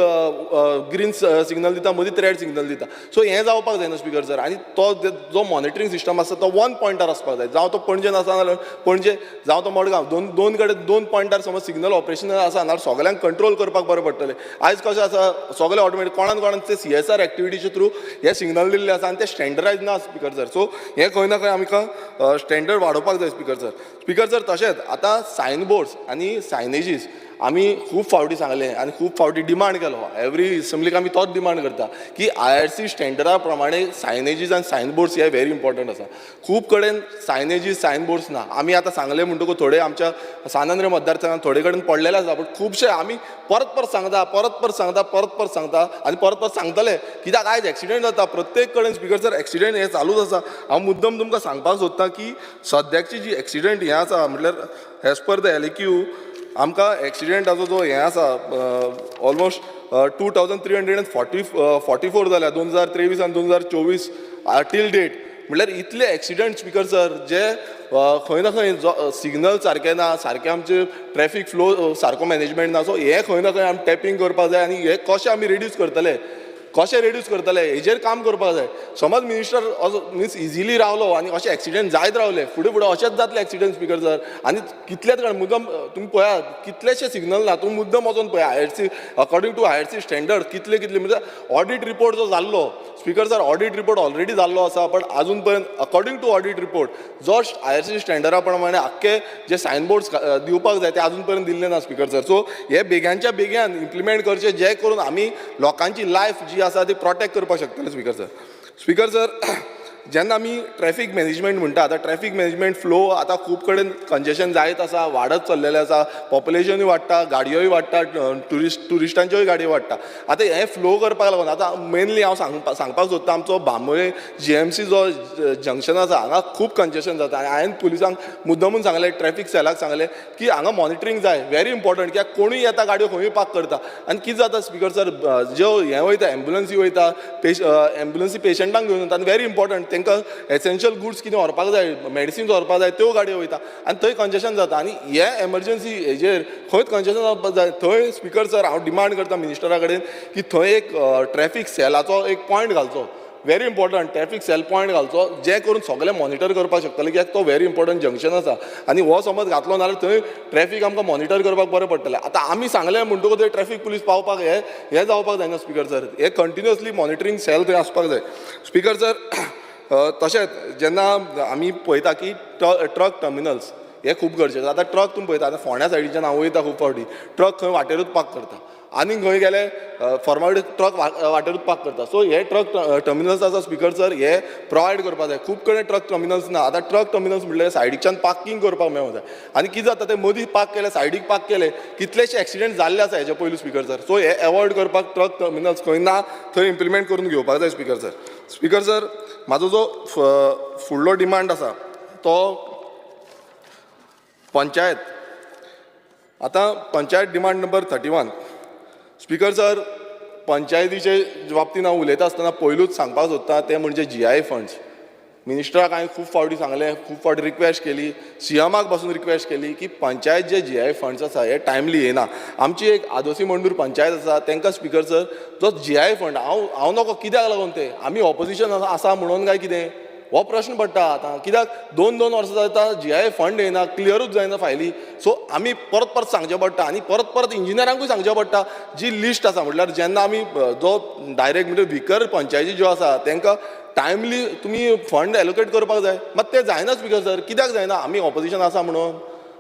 Speaker 19: ग्रीन सिग्नल दिता मदींच रेड सिग्नल दिता. सो हें जावपाक जायना स्पिकर सर. आनी तो जो मॉनिटरींग सिस्टम आसा तो वन पॉयंटार आसपाक जाय. जावं तो पणजेन आसा नाल्यार पणजे जावं तो मडगांव दोन कडेन 2 पॉयंटार समज सिग्नल ऑपरेशन आसा नाल्यार सगळ्यांक कंट्रोल करपाक बरें पडटलें. आयज कशें आसा सगळे ऑटोमॅटीक कोणान ते CSR एक्टिविटीच्या थ्रू हे सिग्नल दिल्ले आसा आनी ते स्टँडर्डायज ना स्पिकर सर. सो हें खंय ना खंय आमकां स्टँडर्ड वाडोवपाक जाय स्पिकर सर. स्पिकर सर तशेंच आतां सायन बोर्ड्स आनी सायनेजीस आमी खूब फावटी सांगलें आनी खूब फावटी डिमांड केलो एवरी असेंब्लीक आमी तोच डिमांड करता की IRC स्टँडर्डा प्रमाणे सायनेजीस आनी सायन बोर्ड्स हे व्हेरी इम्पॉर्टंट आसा. खूब कडेन सायनेजीस सायन बोर्ड्स ना. आमी आतां सांगलें म्हणटकूच थोडे आमच्या सानांद्र मतदारसंघात थोडे कडेन पडलेले आसा. बट खुबशे आमी परत सांगता आनी परत सांगतले कित्याक आयज एक्सिडेंट जाता प्रत्येक कडेन स्पिकर सर एक्सिडेंट हे चालूच आसा. हांव मुद्दम तुमकां सांगपाक सोदतां की सद्याची जी एक्सिडेंट हें आसा म्हटल्यार एज पर द LAQ आमकां एक्सिडेंटाचो जो हें आसा ऑलमोस्ट 2344 जाल्या 2023 आनी 2024 टील डेट. म्हटल्यार इतले एक्सिडेंट स्पिकर सर जे खंय ना खंय सिग्नल सारके ना सारके आमचे ट्रॅफीक फ्लो सारको मॅनेजमेंट ना. सो हे खंय ना खंय आमी टॅपिंग करपाक जाय आनी हे कशें आमी रिड्यूस करतले हेजेर काम करपाक जाय. समज मिनिस्टर मिन्स इजिली रावलो आनी अशें एक्सिडेंट जायत रावले फुडें अशेंच जातले एक्सिडेंट स्पिकर सर. आनी कितलेच मुद्दम तुमी पळयात कितलेशे सिग्नल ना तुमी मुद्दम वचून पळया IRC according to IRC standard कितले म्हणजे ऑडिट रिपोर्ट जो जाल्लो speaker sir audit report already जाल्लो आसा. पण अजून पर्यंत अकॉर्डिंग टू ऑडिट रिपोर्ट जो IRC स्टँडर्डा प्रमाणे आख्खे जे सायन बोर्ड्स दिवपाक जाय ते अजून पर्यंत दिल्ले ना स्पिकर सर. सो हे बेग्याच्या बेग्यान इम्प्लिमेंट करचे जे करून आमी लोकांची लायफ जी आसा ती प्रोटेक्ट करपाक शकतले स्पिकर सर. जेन्ना आमी ट्रॅफीक मॅनेजमेंट म्हणटा आतां ट्रॅफीक मॅनेजमेंट फ्लो आतां खूब कडेन कंजेशन जायत आसा वाडत चल्लेलें आसा. पॉप्युलेशनूय वाडटा गाडयोय वाडटा टुरिस्टांच्योय गाडयो वाडटा. आतां हें फ्लो करपाक लागून आतां मेनली हांव सांगपाक सोदतां आमचो बांबोळे GMC जो जंक्शन आसा हांगा खूब कंजेशन जाता. आनी हांवें पुलिसांक मुद्दमून सांगलें ट्रॅफीक सेलाक सांगलें की हांगा मॉनिटरींग जाय व्हेरी इम्पॉर्टंट कित्याक कोणूय येता गाडयो खंयूय पार्क करता. आनी कितें जाता स्पिकर सर ज्यो हें वयता एम्ब्युलन्सी वयता एम्ब्युलन्सी पेशंटांक घेवन वता आनी व्हेरी इम्पॉर्टंट तांकां एसेन्शियल गुड्स कितें व्हरपाक जाय, मेडिसिन्स व्हरपाक जाय, त्यो गाडयो वयता आनी थंय कंजेशन जाता. आनी हे एमर्जन्सी हेजेर खंयच कंजेशन जावपाक जाय. थंय स्पिकर सर हांव डिमांड करता मिनिस्टरा कडेन की थंय एक ट्रॅफिक सेलाचो एक पॉयंट घालचो, very important traffic cell point घालचो, जे करून सगळे मॉनिटर करपाक शकतले, कित्याक तो व्हेरी इंपॉर्टंट जंक्शन आसा. आनी हो समज घातलो नाल्यार थंय ट्रॅफिक आमकां मॉनिटर करपाक बरें पडटलें. आतां आमी सांगलें म्हणटकूच थंय ट्रॅफिक पुलीस पावपाक हे जावपाक जायना स्पिकर सर. हे कंटिन्युअसली मॉनिटरींग सेल थंय आसपाक जाय स्पिकर सर. तशेंच जेन्ना आमी पळयता की ट्रक टर्मिनल्स हे खूब गरजेचे. आतां ट्रक तुमी पळयता, आतां फोंड्या सायडीच्यान हांव वयता खूब फावटी, ट्रक खंय वाटेरूच पार्क करता आनी खंय गेले फॉर्मालिटी ट्रक वाटेरूच पार्क करता. सो हे ट्रक टर्मिनल्स आसा स्पिकर सर, हे प्रोवायड करपाक जाय. खूब कडेन ट्रक टर्मिनल्स ना. आतां ट्रक टर्मिनल्स म्हणल्यार सायडीच्यान पार्किंग करपाक मेळूंक जाय. आनी कितें जाता, ते मदीं पार्क केले, सायडीक पार्क केले, कितलेशे एक्सिडेंट जाल्ले आसा हेजे पयलीं स्पिकर सर. सो हे एवॉयड करपाक ट्रक टर्मिनल्स खंय ना थंय इम्प्लिमेंट करून घेवपाक जाय स्पिकर सर. स्पिकर सर, म्हाजो जो फुडलो डिमांड आसा तो पंचायत. आतां panchayat demand number 31 speaker sir, पंचायतीचे बाबतींत हांव उलयता आसतना पयलूच सांगपाक सोदतां ते म्हणजे GI फंड्स. मिनिस्टराक हांवें खूब फावटी सांगलें, खूब फावटी रिक्वेस्ट केली, CMाक पासून रिक्वेस्ट केली की पंचायत जे GI फंड्स आसा हे टायमली येना. आमची एक आदोसी मंडूर पंचायत आसा, तांकां स्पिकर सर जो GI फंड हांव नको कित्याक लागून ते आमी ऑपोजिशन आसा म्हणून काय कितें हो प्रश्न पडटा. आतां कित्याक 2-2 वर्सां जाता GI फंड येना, क्लियरूच जायना फायली. सो आमी परत परत सांगचें पडटा आनी परत परत इंजिनियरांकूय सांगचें पडटा. जी लिस्ट आसा म्हटल्यार जेन्ना आमी जो डायरेक्ट म्हणजे भिकर पंचायती ज्यो आसा तांकां टायमली तुमी फंड एलोकेट करपाक जाय, मात तें जायना स्पिकर सर. कित्याक जायना? आमी ऑपोजिशन आसा म्हणून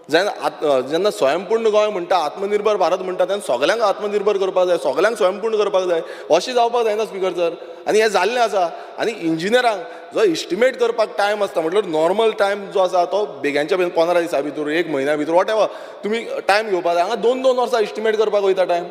Speaker 19: जायना. जेन्ना स्वयंपूर्ण गोंय म्हणटा, आत्मनिर्भर भारत म्हणटा, तेन्ना सगल्यांक आत्मनिर्भर करपाक जाय, सगल्यांक स्वयंपूर्ण करपाक जाय. अशें जावपाक जायना स्पिकर सर. आनी हें जाल्लें आसा. आनी इंजिनियरांक जो इस्टिमेट करपाक टायम आसता म्हटल्यार नॉर्मल टायम जो आसा तो बेग्यांच्या बेगीन 15 दिसां भितर, 1 म्हयन्या भितर, वॉट एवर तुमी टायम घेवपाक जाय. हांगा 2-2 वर्सां इस्टिमेट करपाक वयता टायम.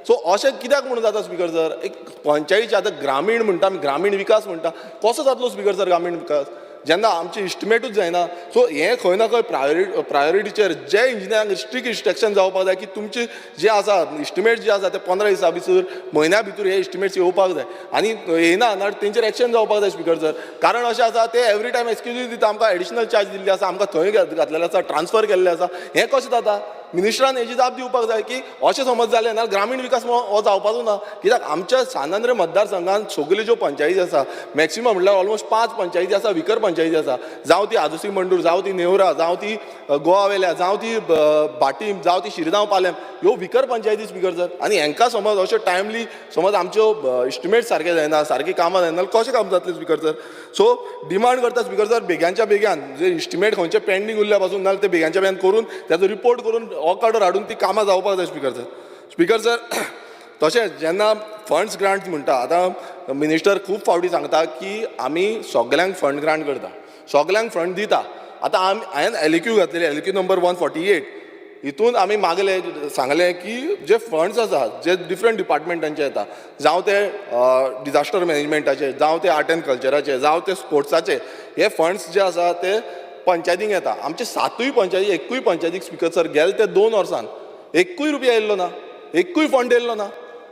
Speaker 19: सो अशें कित्याक म्हणून जाता स्पिकर सर? एक पंचायतीचे आतां ग्रामीण म्हणटा आमी, ग्रामीण विकास म्हणटा, कसो जातलो स्पिकर सर ग्रामीण विकास जेन्ना आमचे इस्टिमेटूच जायना? सो हें खंय ना खंय प्रायोरिटीचेर जे इंजिनियरांक स्ट्रिक्ट इन्स्ट्रक्शन जावपाक जाय की तुमचे जे आसा इस्टिमेट जे आसा ते 15 दिसां भितर, म्हयन्या भितर हे इस्टिमेट्स येवपाक जाय. आनी येना ना तेंचेर एक्शन जावपाक जाय स्पिकर सर. कारण अशें आसा ते एवरी टायम एक्सक्यूजीस दिता, आमकां एडिशनल चार्ज दिल्ले आसा, आमकां थंय घातलेले आसा, ट्रान्सफर केल्ले आसा. हें कशें जाता? मिनिस्टरान हेजी जाप दिवपाक जाय की अशें समज जालें ना ग्रामीण विकास हो जावपाचो ना. कित्याक आमच्या सानंद्र मतदारसंघात सगल्यो ज्यो पंचायती आसा, मॅक्सिमम म्हणल्यार ऑलमोस्ट 5 पंचायती आसा, विकर पंचायती आसा. जावं ती आदोसी मंडूर, जावं ती नेवरा, जावं ती गोवा वेल्या, जावं ती भाटीम, जावं ती शिरगांव पालెం, ह्यो विकर पंचायती स्पिकर सर. आनी हांकां समज अश्यो टायमली समज आमच्यो इस्टिमेट सारके जायना, सारकी कामां जायना, कशें काम जातलें स्पिकर सर? सो डिमांड करता स्पिकर सर बेग्यांच्या बेग्यान जे इस्टिमेट खंयचे पेंडींग उरल्या पासून नाल्यार ते बेग्यांच्या बेग्यान करून त्याचो रिपोर्ट करून ऑर्डर हाडून ती कामां जावपाक जाय स्पिकर सर. स्पिकर सर, तशेंच जेन्ना फंड्स ग्रांट म्हणटा, आतां मिनिस्टर खूब फावटी सांगता की आमी सगल्यांक फंड ग्रांट करता, सगल्यांक फंड दिता. आतां हांवें LEQ घातलेली, LEQ नंबर 148, हितून आमी मागले सांगलें की जे फंड्स आसा जे डिफरंट डिपार्टमेंटांचे येता, जावं ते डिजास्टर मॅनेजमेंटाचे, जावं ते आर्ट एंड कल्चराचे, जावं ते स्पोर्ट्साचे, हे फंड्स जे आसा ते पंचायतींक येता. आमचे 7 पंचायती, एकूय पंचायतीक स्पिकर सर गेले ते 2 वर्सान एकूय रुपया येयल्लो ना, एकूय फंड येयल्लो ना.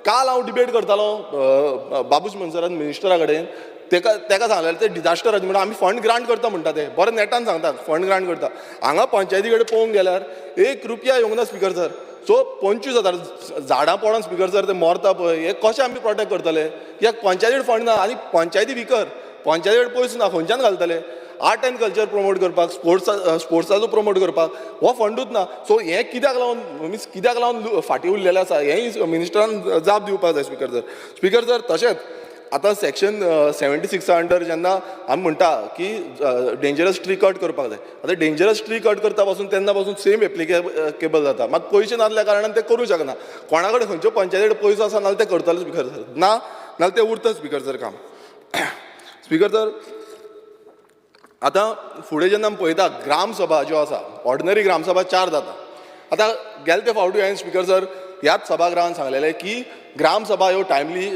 Speaker 19: काल हांव डिबेट करतालो बाबूश मनसरान मिनिस्टरा कडेन, तेका सांगलेलें ते डिजास्टर म्हणून आमी फंड ग्रांट करता म्हणटा, ते बरें नेटान सांगतात फंड ग्रांट करता. हांगा पंचायती कडेन पळोवंक गेल्यार 1 रुपया येवंक ना स्पिकर सर. सो 25,000 झाडां पडोन स्पिकर सर ते मरता पळय, हे कशें आमी प्रोटेक्ट करतले? कित्याक पंचायती फंड ना आनी पंचायती विकर, पंचायती कडेन पयस ना, खंयच्यान घालतले? आर्ट एंड कल्चर प्रमोट करपाक, स्पोर्ट्साचो प्रमोट करपाक हो फंडूच ना. सो हें कित्याक लागून फाटीं उरलेलें आसा, हेंय मिनिस्टरान जाप दिवपाक जाय स्पिकर सर. स्पिकर सर, तशेंच आतां सेक्शन 76 अंडर जेन्ना आमी म्हणटा की डेंजरस ट्री कट करपाक जाय, आतां डेंजरस ट्री कट करता पासून तेन्ना पासून सेम एप्लिकेबल जाता. मात पयशे नासल्या कारणान ते करूं शकना. कोणा कडेन खंयच्यो पंचायती कडेन पयसो आसा नाल्यार ते करतले स्पिकर सर, ना नाल्यार ते उरता स्पिकर सर काम. स्पिकर सर, आतां फुडें जेन्ना आमी पळयता ग्रामसभा ज्यो आसा, ऑर्डिनरी ग्रामसभा 4 जाता. आतां गेले ते फावटी हांवें स्पिकर सर ह्याच सभागृहान सांगलेलें की ग्रामसभा ह्यो टायमली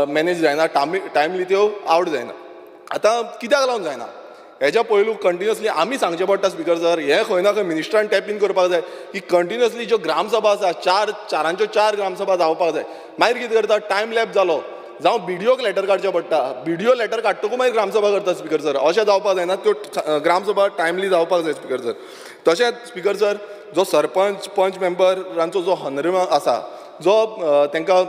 Speaker 19: मॅनेज जायना, टायमली त्यो आवट जायना. आतां कित्याक लागून जायना? हेच्या पयलू कंटिन्युअसली आमी सांगचें पडटा स्पिकर सर, हें खंय ना खंय मिनिस्टरान टॅप इन करपाक जाय की कंटिन्युअसली ज्यो ग्रामसभा आसा 4 ग्रामसभा जावपाक जाय. मागीर कितें करता, टायम लॅप जालो जावं BDOक लेटर काडचें पडटा, BDO लेटर काडटकूच मागीर ग्रामसभा करता स्पिकर सर, अशें जावपाक जायना. त्यो ग्रामसभा टायमली जावपाक जाय स्पिकर सर. तशेंच स्पिकर सर जो सरपंच पंच मेंबरांचो जो हॉनरेबल आसा, जो तांकां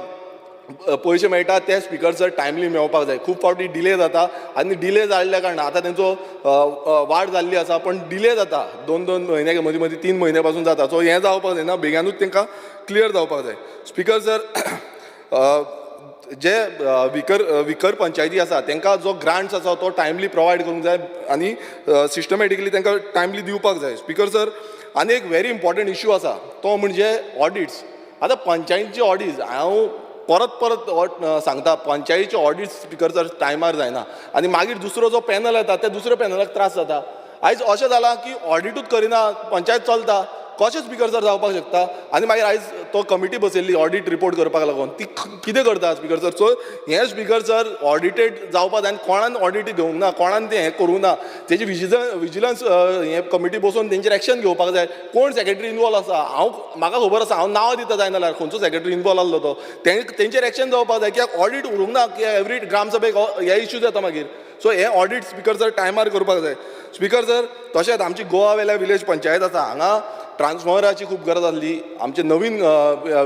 Speaker 19: पयशे मेळटा ते स्पिकर सर टायमली मेळपाक जाय. खूब फावटी डिले जाता आनी डिले जाल्ल्या कारणान आतां तेंचो वाड जाल्ली आसा, पण डिले जाता 2-2 म्हयने मदीं मदीं 3 म्हयने पासून जाता. सो हें जावपाक जायना, बेगानूच तांकां क्लियर जावपाक जाय. स्पिकर सर जे विकर पंचायती आसा तांकां जो ग्रांट्स आसा तो टायमली प्रोवायड करूंक जाय आनी सिस्टमॅटिकली तांकां टायमली दिवपाक जाय. स्पिकर सर आनी एक व्हेरी इम्पॉर्टंट इश्यू आसा तो म्हणजे ऑडिट्स. आतां पंचायतीचे ऑडिट्स हांव परत सांगता, पंचायतीचे ऑडिट्स स्पिकर सर टायमार जायना आनी मागीर दुसरो जो पॅनल येता त्या दुसऱ्या पॅनलाक त्रास जाता. आयज अशें जालां की ऑडिटूच करिना, पंचायत चलता, कशें स्पिकर सर जावपाक शकता. आनी मागीर आयज तो कमिटी बसयल्ली ऑडिट रिपोर्ट करपाक लागून, ती कितें करता स्पिकर सर. सो हें स्पिकर सर ऑडिटेड जावपाक जाय आनी कोणान ऑडिट घेवंक ना, कोणान तें हें करूं ना. तेजी विजिलन्स हें कमिटी बसोवन तेंचेर एक्शन घेवपाक जाय. कोण सेक्रेटरी इनवॉल्व आसा, म्हाका खबर आसा, हांव नांव दिता जाय नाल्यार खंयचो सेक्रेटरी इनवॉल्व आसलो तो, तेंचेर एक्शन जावपाक जाय. कित्याक ऑडिट उरूंक ना, कित्याक एवरी ग्रामसभेक हे इश्यूज येता मागीर. सो हे ऑडिट स्पिकर सर टायमार करपाक जाय. स्पिकर सर तशेंच आमची गोवा वेल्या विलेज पंचायत आसा, हांगा ट्रान्सफॉर्मराची खूब गरज आसली. आमचे नवीन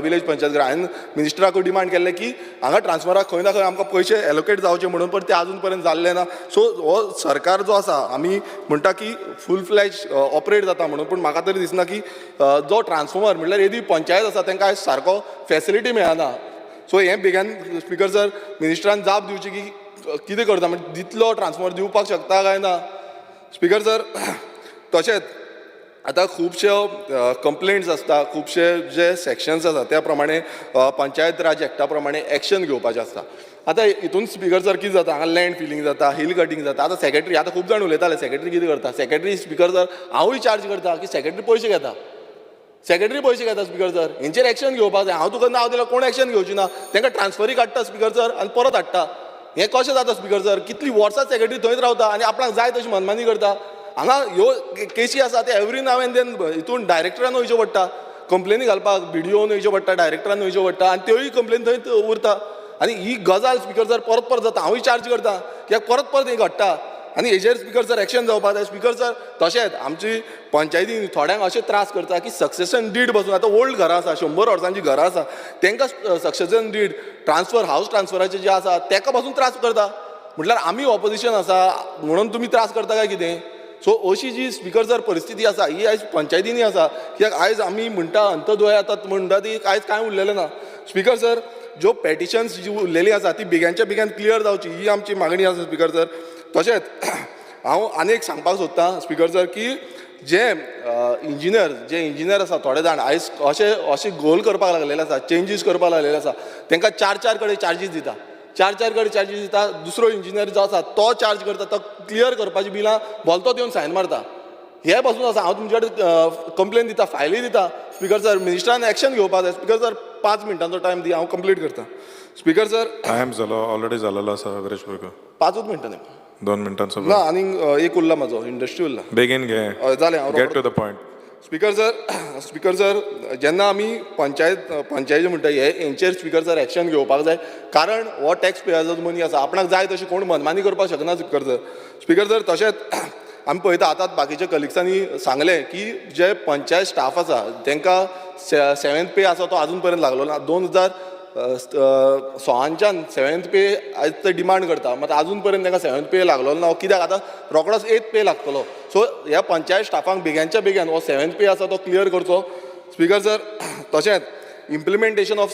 Speaker 19: विलेज पंचायत हांवें मिनिस्टराक डिमांड केल्लें की हांगा ट्रान्सफॉर्मराक खंय ना खंय आमकां पयशे एलोकेट जावचे म्हणून, पण ते आजून पर्यंत जाल्ले ना. सो हो सरकार जो आसा आमी म्हणटा की फूल फ्लॅज ऑपरेट जाता म्हणून, पण म्हाका तरी दिसना की जो ट्रान्सफॉर्मर म्हणल्यार येदी पंचायत आसा तांकां आयज सारको फॅसिलिटी मेळना. सो हें बेगान स्पिकर सर मिनिस्टरान जाप दिवची की कितें करता, म्हणजे दितलो ट्रान्सफॉर्मर दिवपाक शकता काय ना. स्पिकर सर तशेंच आतां खुबश्यो कंप्लेंट्स आसता, खुबशे जे सेक्शन्स आसा त्या प्रमाणे पंचायत राज एक्टा प्रमाणे एक्शन घेवपाचें आसता. आतां हितून स्पिकर सर कितें जाता, हांगा लँड फिलिंग जाता, हिल कटींग जाता. आतां सेक्रेटरी, आतां खूब जाण उलयताले सेक्रेटरी कितें करता, सेक्रेटरी स्पिकर सर हांवूय चार्ज करता की सेक्रेटरी पयशे घेता, सेक्रेटरी पयशे घेता. स्पिकर सर हेंचेर एक्शन घेवपाक जाय. हांव तुका नांव दिल्यार कोण एक्शन घेवची ना, तांकां ट्रान्सफरी काडटा स्पिकर सर आनी परत हाडटा. हें कशें जाता स्पिकर सर, कितलीं वर्सां सेक्रेटरी थंयच रावता आनी आपणाक जाय तशी मनमानी करता. हांगा ह्यो केसी आसा ते एवरी नाव एंड देन हितून डायरेक्टरान वयच्यो पडटा, कंप्लेनी घालपाक BDOन वयच्यो पडटा, डायरेक्टरान वयच्यो पडटा आनी त्योय कंप्लेन थंय उरता. आनी ही गजाल स्पिकर सर परत जाता. हांवूय चार्ज करता कित्याक परत हें घडटा आनी हेजेर स्पिकर सर एक्शन जावपाक जाय. स्पिकर सर तशेंच आमची पंचायती थोड्यांक अशें त्रास करता की सक्सेशन डीड बसून, आतां ओल्ड घरां आसा, 100 वर्सांची घरां आसा, तांकां सक्सेशन डीड ट्रान्सफर हावस ट्रान्सफराचे जे आसा ताका पासून त्रास करता. म्हटल्यार आमी ऑपोजिशन आसा म्हणून तुमी त्रास करता काय कितें. सो अशी जी स्पिकर सर परिस्थिती आसा ही आयज पंचायतींनी आसा. कित्याक आयज आमी म्हणटा अंत्योदय येतात म्हणटा ती आयज कांय उरलेलें ना. स्पिकर सर ज्यो पेटिशन्स जी उरलेली आसा ती बेगानच्या बेगीन क्लियर जावची ही आमची मागणी आसा स्पिकर सर. तशेंच हांव आनी एक सांगपाक सोदतां स्पिकर सर की जे इंजिनियर आसा थोडे जाण आयज अशे गोल करपाक लागलेले आसा, चेंजीस करपाक लागलेले आसा, तांकां 4 कडेन चार्जीस दिता, 4 कडेन चार्जीस दिता. दुसरो इंजिनियर जो आसा तो चार्ज करता, तो क्लियर करपाची बिलां भलतो येवन सायन मारता. हे पासून आसा. हांव तुमचे कडेन कंप्लेन दिता, फायली दिता. स्पिकर सर मिनिस्टरान एक्शन घेवपाक जाय. स्पिकर सर 5 मिनटांचो टायम दी, हांव कंप्लीट करता. स्पिकर सर
Speaker 20: टायम जालो ऑलरेडी जालेलो आसा गणेश पळकर.
Speaker 19: 5 मिनटांनी
Speaker 20: 2 मिनटांचो
Speaker 19: ना आनी एक उरला म्हाजो इंडस्ट्री उरला.
Speaker 20: बेगीन घे,
Speaker 19: जालें हांव
Speaker 20: get to the point.
Speaker 19: Speaker sir जेन्ना आमी पंचायती म्हणटा हेंचेर स्पिकर सर एक्शन घेवपाक जाय. कारण हो टॅक्स पेयर्स मनी आसा, आपणाक जाय तशी कोण मनमानी करपाक शकना स्पिकर सर. स्पिकर सर तशेंच आमी पळयता आतां बाकीच्या कलिग्सांनी सांगलें की जे पंचायत स्टाफ आसा तांकां 7th पे आसा तो आजून पर्यंत लागलो ना. 2016च्यान 7th पे आयज ते डिमांड करता, मात आजून पर्यंत तांकां 7th पे लागलो ना. कित्याक आतां रोखडोच 8th पे लागतलो. सो ह्या पंचायत स्टाफांक बेगानच्या बेगीन हो 7th पे आसा तो क्लियर करचो. स्पिकर सर तशेंच implementation of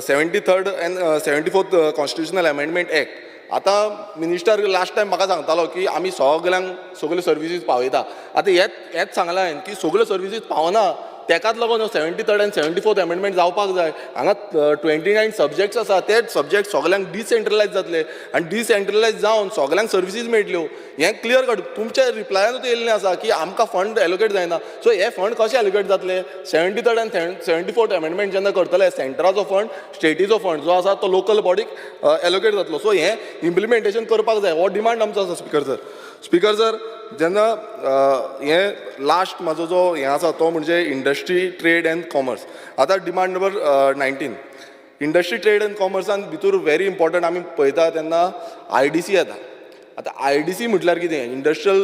Speaker 19: 73rd end 74th constitutional amendment act. आतां मिनिस्टर लास्ट टायम म्हाका सांगतालो की आमी सगळ्यांक सगळ्यो सर्विसीस पावयता. आतां हेंच सांगलां हांवें की सगळ्यो सर्विसीस पावना, तेकाच लागून 73rd एंड 74th अमेंडमेंट जावपाक जाय. हांगा 29 सब्जेक्ट्स आसा, ते सब्जेक्ट सगळ्यांक डिसेंट्रलायज जातले आनी डिसेंट्रलायज जावन सगळ्यांक सर्विसीस मेळटल्यो. हें क्लियर कट तुमच्या रिप्लायानूच येयल्लें आसा की आमकां फंड एलोकेट जायना. सो हे फंड कशे एलोकेट जातले. 73rd एंड 74th अमेंडमेंट जेन्ना करतले सेंटराचो फंड, स्टेटीचो फंड जो आसा तो लोकल बॉडीक एलोकेट जातलो. सो हें इम्प्लिमेंटेशन करपाक जाय, हो डिमांड आमचो आसा स्पिकर सर. स्पिकर सर जेन्ना हें लास्ट म्हाजो जो हें आसा तो म्हणजे इंडस्ट्री, ट्रेड एंड कॉमर्स. आतां demand number 19 industry trade and कॉमर्सान भितर व्हेरी इम्पॉर्टंट आमी पळयता तेन्ना IDC येता. आतां IDC म्हटल्यार कितें इंडस्ट्रियल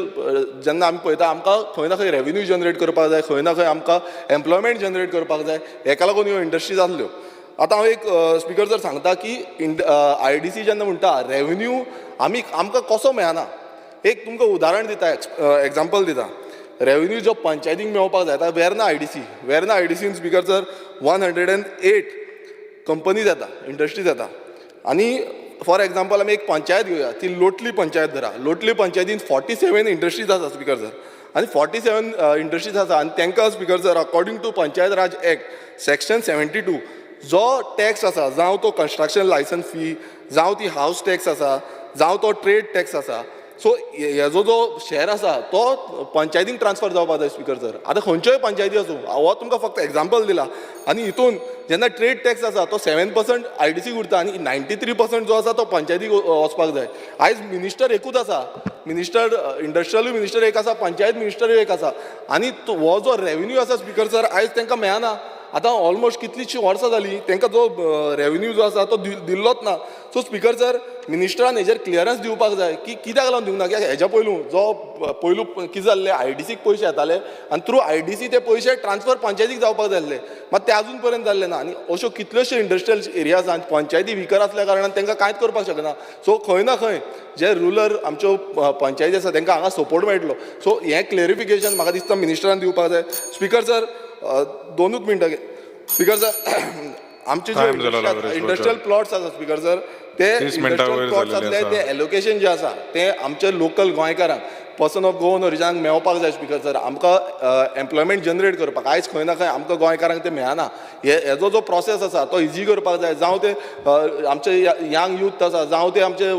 Speaker 19: जेन्ना आमी पळयता आमकां खंय ना खंय रेवेन्यू जनरेट करपाक जाय, खंय ना खंय आमकां एम्प्लॉयमेंट जनरेट करपाक जाय, हेका लागून ह्यो इंडस्ट्रीज आसल्यो. आतां हांव एक स्पिकर जर सांगता की IDC जेन्ना म्हणटा रेवेन्यू आमकां कसो मेळना, एक तुमकां उदाहरण दिता, एग्जाम्पल दिता. रेवेन्यू जो पंचायतीक मेळपाक जाय आतां वेर्ना IDCन स्पिकर सर 108 कंपनीज येता, इंडस्ट्रीज येता. आनी फॉर एग्जाम्पल आमी एक पंचायत घेवया, ती लोटली पंचायत धरा. लोटली पंचायतीन 47 इंडस्ट्रीज आसा स्पिकर सर. आनी 47 इंडस्ट्रीज आसा आनी तांकां speaker sir according to panchayat raj act section 72 जो टॅक्स आसा, जावं तो कन्स्ट्रक्शन लायसन्स फी, जावं ती हावस टॅक्स आसा, जावं तो ट्रेड टॅक्स आसा, सो हेजो जो शेअर आसा तो पंचायतीक ट्रान्सफर जावपाक जाय स्पिकर सर. आतां खंयच्योय पंचायती आसूं, हो तुमकां फक्त एग्जाम्पल दिला. आनी हितून जेन्ना ट्रेड टॅक्स आसा तो 7% IDC उरता आनी 93% जो आसा तो पंचायतीक वचपाक जाय. आयज मिनिस्टर एकूच आसा, मिनिस्टर इंडस्ट्रियलूय मिनिस्टर एक आसा, पंचायत मिनिस्टरूय एक आसा. आनी हो जो रेवेन्यू आसा स्पिकर सर आयज तांकां मेळना. आतां ऑलमोस्ट कितलींशीं वर्सां जालीं तांकां जो रेवेन्यू जो आसा तो दिल्लोच ना. सो स्पिकर सर मिनिस्टरान हेजेर क्लियरन्स दिवपाक जाय की कित्याक लागून दिवंक ना. कित्याक हेज्या पयलू कितें जाल्लें IDCक पयशे येताले आनी थ्रू IDC ते पयशे ट्रान्सफर पंचायतीक जावपाक जाय आसले, मात ते अजून पर्यंत जाल्ले ना. आनी अश्यो कितल्योश्यो इंडस्ट्रियल एरियाज आसा पंचायती विकर आसल्या कारणान तांकां कांयच करपाक शकना. सो खंय ना खंय जे रुरल आमच्यो पंचायती आसा तांकां हांगा सपोर्ट मेळटलो. सो हें क्लेरिफिकेशन म्हाका दिसता मिनिस्टरान दिवपाक जाय. स्पिकर सर 2 मिनटां स्पिकर सर आमचे जे इंडस्ट्रियल प्लॉट्स आसा स्पिकर सर ते इंडस्ट्रियल प्लॉट्स आसले ते एलोकेशन जे आसा ते आमचे लोकल गोंयकारांक पर्सन ऑफ गोवन ओरिजिनाक मेळपाक जाय स्पिकर सर. आमकां एम्प्लॉयमेंट जनरेट करपाक आयज खंय ना खंय आमकां गोंयकारांक ते मेळना. हेजो जो प्रोसेस आसा तो इजी करपाक जाय. जावं ते आमचे यंग यूथ आसा, जावं ते आमचे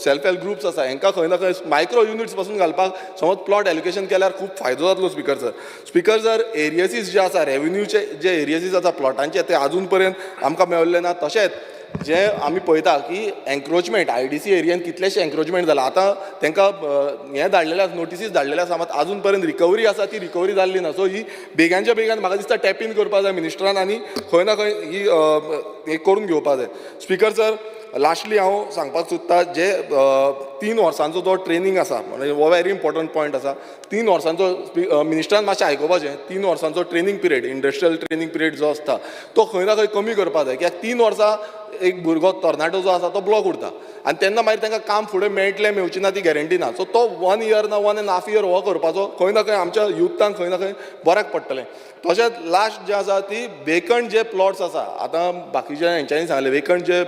Speaker 19: सेल्फ हेल्प ग्रुप्स आसा, हांकां खंय ना खंय मायक्रो युनिट्स पासून घालपाक समज प्लॉट एलोकेशन केल्यार खूब फायदो जातलो स्पिकर सर. स्पिकर सर एरियसीस जे आसा रेवेन्यूचे जे एरियसीस आसा प्लॉटांचे ते अजून पर्यंत आमकां मेळिल्ले ना. तशेंच जे आमी पळयता की एन्क्रोचमेंट IDC एरियेन कितलेशे एन्क्रोचमेंट जाला. आतां तांकां हें धाडलेले आसा, नोटिसीस धाडलेले आसा, मात अजून पर्यंत रिकवरी आसा ती रिकवरी जाल्ली ना. सो ही बेगांच्या बेगान म्हाका दिसता टॅप इन करपाक जाय मिनिस्टरान आनी खंय ना खंय ही हें करून घेवपाक जाय. स्पिकर सर लास्टली हांव सांगपाक सोदतां जे 3 वर्सांचो जो ट्रेनींग आसा म्हणजे हो व्हेरी इम्पॉर्टंट पॉयंट आसा. 3 वर्सांचो मिनिस्टरान मातशें आयकोपाचें. 3 वर्सांचो training period industrial training period जो आसता तो खंय ना खंय कमी करपाक जाय. कित्याक 3 वर्सां एक भुरगो तरणाटो जो आसा तो ब्लॉक उरता आनी तेन्ना मागीर तांकां काम फुडें मेळटलें मेळची ना ती गॅरंटी ना. सो तो 1 इयर ना 1.5 इयर हो करपाचो खंय ना खंय आमच्या युथांक खंय ना खंय बऱ्याक पडटलें. तशेंच लास्ट जे आसा ती वेकंट जे प्लॉट्स आसा, आतां बाकीचे हेंच्यांनी सांगलें वेकंट जे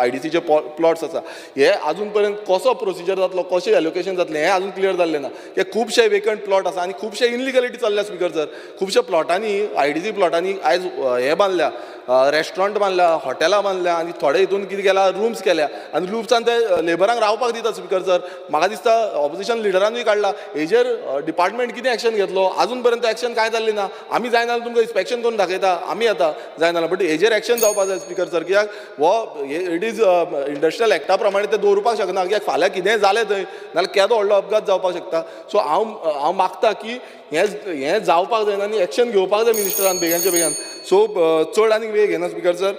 Speaker 19: IDCचे प्लॉट्स आसा हे अजून पर्यंत कसो प्रोसिजर जातलो, कशें एलोकेशन जातलें हें अजून क्लियर जाल्लें ना. हे खुबशे वेकंट प्लॉट आसा आनी खुबशे इनलिगलिटी चल्ल्या स्पिकर सर. खुबशे प्लॉटांनी IDC प्लॉटांनी आयज हे बांदल्या, रेस्टॉरंट बांदल्या, हॉटेलां बांदल्या आनी थोडे हितून कितें केल्या रूम्स केल्या आनी रूम्सान ते लेबरांक रावपाक दितात स्पिकर सर. म्हाका दिसता ऑपोजिशन लिडरानूय काडला. हेजेर डिपार्टमेंट कितें एक्शन घेतलो अजून पर्यंत एक्शन कांय जाल्ली ना. आमी जाय नाल्यार तुमकां इन्स्पेक्शन करून दाखयता, आमी येता जाय नाल्यार, बट हेजेर एक्शन जावपाक जाय स्पिकर सर. कित्याक हो इट इज इंडस्ट्रियल एक्टा प्रमाणे ते दवरपाक शकना. कित्याक फाल्यां कितेंय जालें थंय नाल्यार केदो व्हडलो अपघात जावपाक शकता. सो हांव मागता की हें जावपाक जायना आनी एक्शन घेवपाक जाय मिनिस्टरान बेगांच्या बेगान. सो चड आनीक वेळ घेना स्पिकर सर.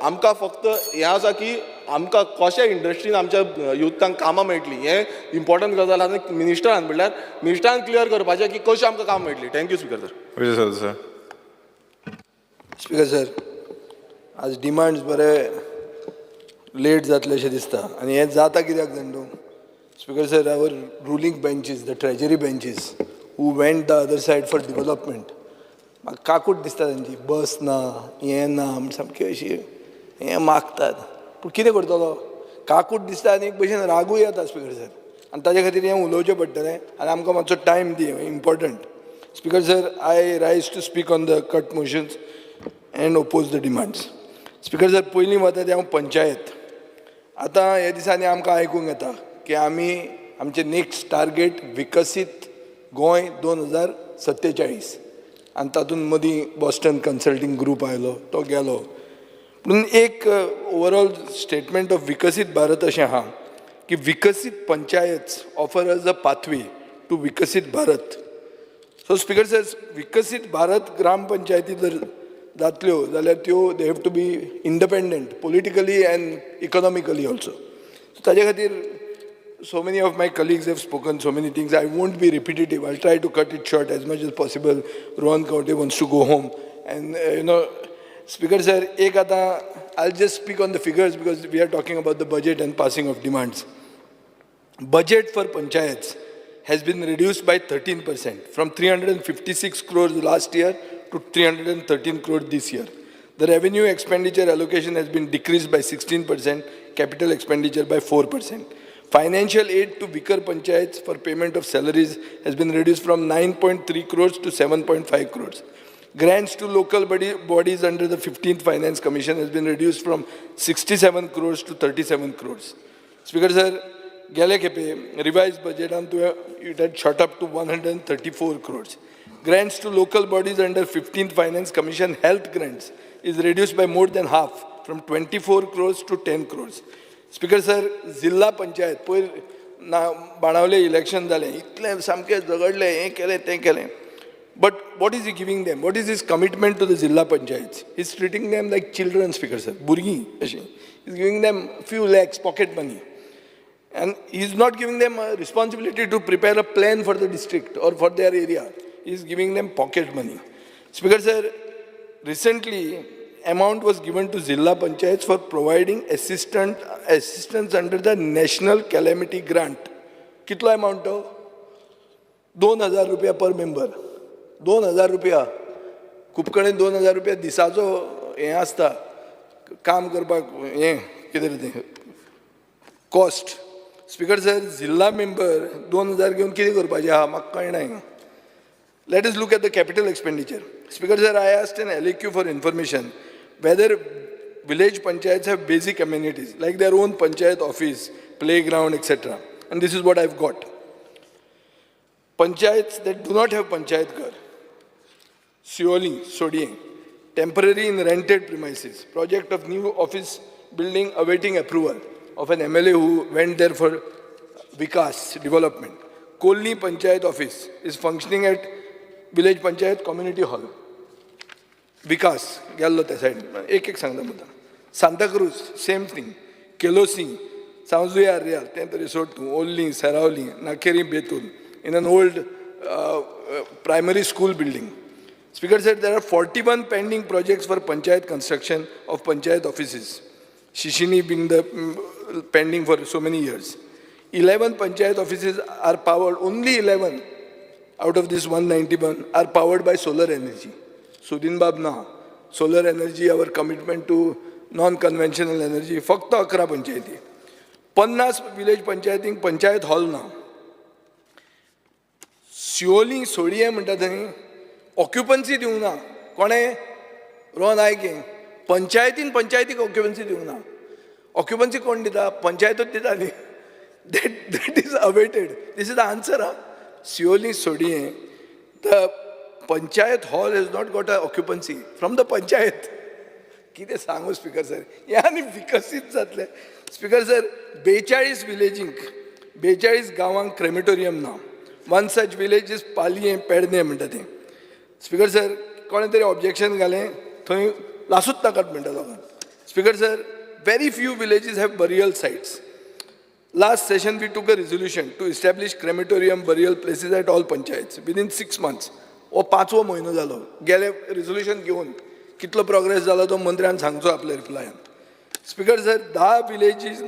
Speaker 19: आमकां फक्त हें आसा की आमकां कशें इंडस्ट्रीन आमच्या युथांक कामां मेळटलीं हें इम्पॉर्टंट गजाल आनी मिनिस्टरान म्हणल्यार मिनिस्टरान क्लियर करपाचें की कशें आमकां काम मेळटलीं. Thank you speaker sir.
Speaker 21: Speaker sir आज डिमांड्स बरे लेट जातले अशें दिसता आनी हें जाता कित्याक जाणा speaker sir our ruling benches the treasury benches who went the other side for development म्हाका काकूट दिसता तांची बस ना हें ना म्हण सामकी अशी हें मागतात पूण कितें करतलो काकूट दिसता आनी एक भशेन रागूय येता स्पिकर सर आनी ताजे खातीर हें उलोवचें पडटलें आनी आमकां मातसो टायम दी important. Speaker sir I rise to speak on the cut motions and oppose the demands. Speaker sir पयलीं वता ते हांव पंचायत. आतां ह्या दिसांनी आमकां आयकूंक येता की आमी आमचें नेक्स्ट टार्गेट विकसीत गोंय 2047 आनी तातूंत मदीं बॉस्टन कन्सल्टींग ग्रूप आयलो तो गेलो. पूण एक ओवरऑल स्टेटमेंट ऑफ विकसीत भारत अशें आहा की विकसीत पंचायत ऑफर अज अ पाथवे टू विकसीत भारत. सो स्पिकर सर विकसीत भारत ग्राम पंचायती जातल्यो जाल्यार त्यो they have to be independent politically and economically also. ताजे खातीर so many of my colleagues have spoken so many things. I won't be repetitive. I'll try to cut it short as much as possible. Rohan Kaute wants to go home. And, Speaker sir, I'll just speak on the figures because we are talking about the budget and passing of demands. Budget for panchayats has been reduced by 13% from 356 crores last year to 313 crores this year. The revenue expenditure allocation has been decreased by 16%, capital expenditure by 4%. Financial aid to weaker panchayats for payment of salaries has been reduced from 9.3 crores to 7.5 crores. Grants to local bodies under the 15th Finance Commission has been reduced from 67 crores to 37 crores. Speaker sir, gele kepe revised budget it had shot up to 134 crores. Grants to local bodies under 15th Finance Commission health grants is reduced by more than half from 24 crores to 10 crores. Speaker sir, जिल्हा पंचायत पयर Benaulim election जालें इतलें सामकें झगडलें हें केलें तें केलें. But what is he giving them? What is his commitment to the Zilla Panchayats? He's treating them like children, Speaker sir. Burgi. He's giving them few lakhs, pocket money. And he's not giving them a responsibility to prepare a plan for the district or for their area. He's giving them pocket money. Speaker sir, recently amount was given to Zilla Panchayats for providing assistance under the National Calamity Grant. Kitlo amount ho? 2,000 रुपया per member. 2,000 रुपया. खूब कडेन 2,000 रुपया दिसाचो हें आसता काम करपाक हें कितें तें कॉस्ट. स्पीकर सर, जिल्हा मेंबर 2,000 घेवन कितें करपाचें आहा म्हाका कळना. Let us look at the capital expenditure. Speaker sir, I asked an LAQ for information whether village panchayats have basic amenities like their own panchayat office, playground, etc. And this is what I've got. Panchayats that do not have panchayat ghar, Sioli, Sodiye, temporary in rented premises, project of new office building awaiting approval of an MLA who went there for Vikas development. Kolni Panchayat office is functioning at village panchayat community hall. Vikas, गेल्लो त्या said एक सांगता मुद्दा. Santa Cruz same thing. केलोसी, सांजुया रियाल तें तरी सोड तूं. ओल्ली, सरावली, नाखेरी Betul in an old primary school building. Speaker said there are 41 pending projects for panchayat construction of panchayat offices. Shishini being the pending for so many years. 11 panchayat offices are powered, only 11 out of this 191 are powered by solar energy. Sudin Bab na, solar energy, our commitment to non-conventional energy, fakta 11 panchayati. 50 village panchayating panchayat hall na. Sioli, Sodiye म्हणटा थंय occupancy दिवंक ना. कोणें रोहन आयकें पंचायतीक occupancy दिवंक ना. Occupancy कोण दिता? पंचायतूच दिता न्ही. That is awaited. This is the answer. Sioli, Sodiye, the panchayat hall has not got an occupancy from the panchayat. कितें सांगू स्पीकर सर, ह्या आनी विकसीत जातले. स्पीकर सर, 42 विलेजींक 42 गांवांक क्रेमेटोरियम ना. One such village is Paliye, Pedne म्हणटा तें. स्पीकर सर, कोणें तरी ऑब्जेक्शन घालें, थंय लासूच नाकात म्हणटा लोकांक. Speaker sir, very few villages have burial sites. Last session we took a resolution to establish crematorium burial places at all panchayats within 6 months. ओ 5वो म्हयनो जालो. गेले resolution घेवन कितलो प्रोग्रेस जालो तो मंत्र्यान सांगचो आपल्या रिप्लायान. Speaker sir, 10 villages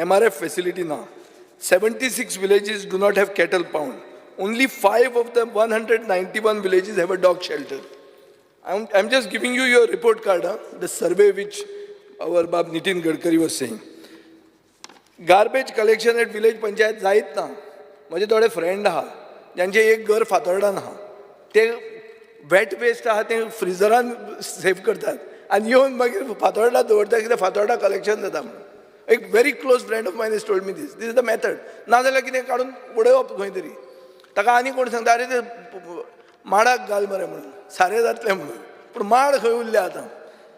Speaker 21: MRF facility ना. 76 villages do not have cattle pound. Only 5 of the 191 villages have a dog shelter. I'm just giving you your report card, the survey which our Bab Nitin Gadkari was saying. Garbage collection at village panchayat जायत ना. म्हजे थोडे friend आहा ज्यांचे एक घर फातोर्डान आहा. ते वेट वेस्ट आहा ते फ्रिजरान सेव करतात आनी येवन मागीर फातोर्डा दवरतात कित्याक फातोर्डा कलेक्शन जाता म्हणून. एक very close friend of mine has told me this. This is the method. नाजाल्यार कितें काडून उडोवप खंय तरी. ताका आनी कोण सांगता अरे ते माडाक घाल मरे म्हणून सारें जातलें म्हणून. पूण माड खंय उरले आतां.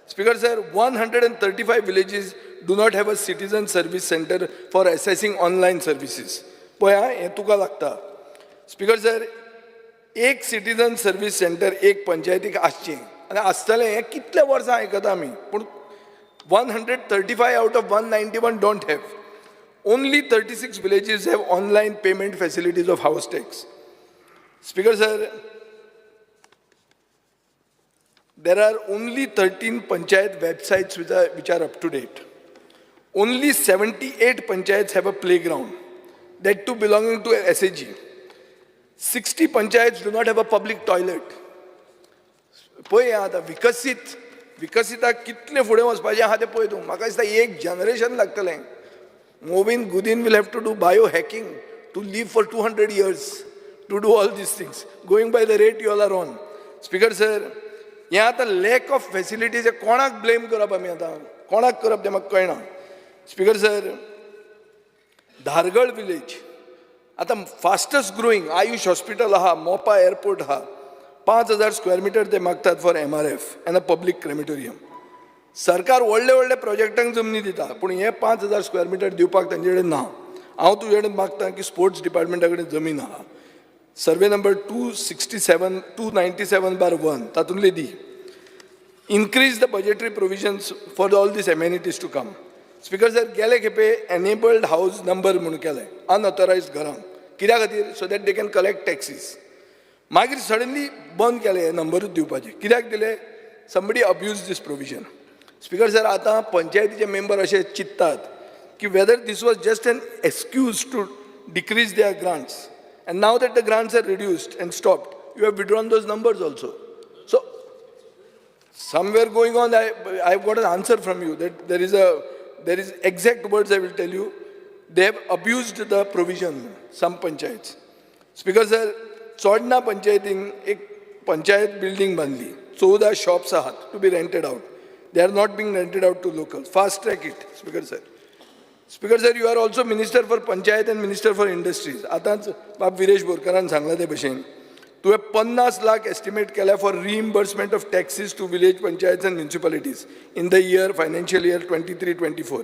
Speaker 21: Speaker sir, 135 villages do not have a citizen service center for assessing online services. पळय हें तुका लागता. स्पीकर सर, एक सिटीजन सर्वीस सेंटर एक पंचायतीक आसचें आनी आसतलें हें कितले वर्सां आयकता आमी पूण 135 out of 191 don't have. Only 36 villages have online payment facilities of house tax. Speaker sir, there are only 13 panchayat websites which are up to date. Only 78 panchayats have a playground, that too belonging to SAG. 60 panchayats do not have a public toilet. पळय आतां विकसिताक कितले फुडें वचपाचें आहा तें पळय तूं. म्हाका दिसता एक जनरेशन लागतलें. Movind Gudin will have to do biohacking to live for 200 years to do all these things, going by the rate you all are on. Speaker sir, हें आतां lack of facilities हें कोणाक blame करप आमी आतां? कोणाक करप तें म्हाका कळना. स्पीकर सर, धारगळ विलेज आतां फास्टस्ट ग्रोईंग आयुष हॉस्पिटल आहा, मोपा एअरपोर्ट आहा, 5,000 स्क्वेअर मिटर ते मागतात for MRF end a public crematorium. सरकार व्हडले व्हडले प्रोजेक्टांक जमनी दिता पूण हे 5,000 स्क्वेअर मिटर दिवपाक तांचे कडेन ना. हांव तुजे कडेन मागतां की स्पोर्ट्स डिपार्टमेंटा कडेन जमीन आहा, सर्वे नंबर 297/1 तातूंतली दी. Increase the budgetary provisions for all this amenities to come. Speaker sir, गेले खेपे एनेबल्ड हाऊस नंबर म्हणून केलें अनऑथरायज्ड घरां. कित्या खातीर? So that they can collect taxes. मागीर सडनली बंद केले हे नंबरूच दिवपाचे. कित्याक दिले? Somebody abuse this provision. Speaker sir, आतां पंचायतीचे मेंबर असे चिंततात की whether this was just an excuse to decrease their grants and now that the grants are reduced and stopped, you have withdrawn those numbers also. So somewhere going on, I've got an answer from you that there is exact words I will tell you. They have abused the provision, some panchayats. Speaker sir, Chodna panchayatin एक panchayat building बांधली, 14 shops आहात to be rented out. They are not being rented out to locals. Fast track it, Speaker sir. Speaker sir, you are also Minister for Panchayat and Minister for Industries. आतांच बाब विरेश बोरकारान सांगला ते भशेन तुवें 50 lakh estimate केल्या for reimbursement of taxes to village panchayats and municipalities in the financial year 23-24.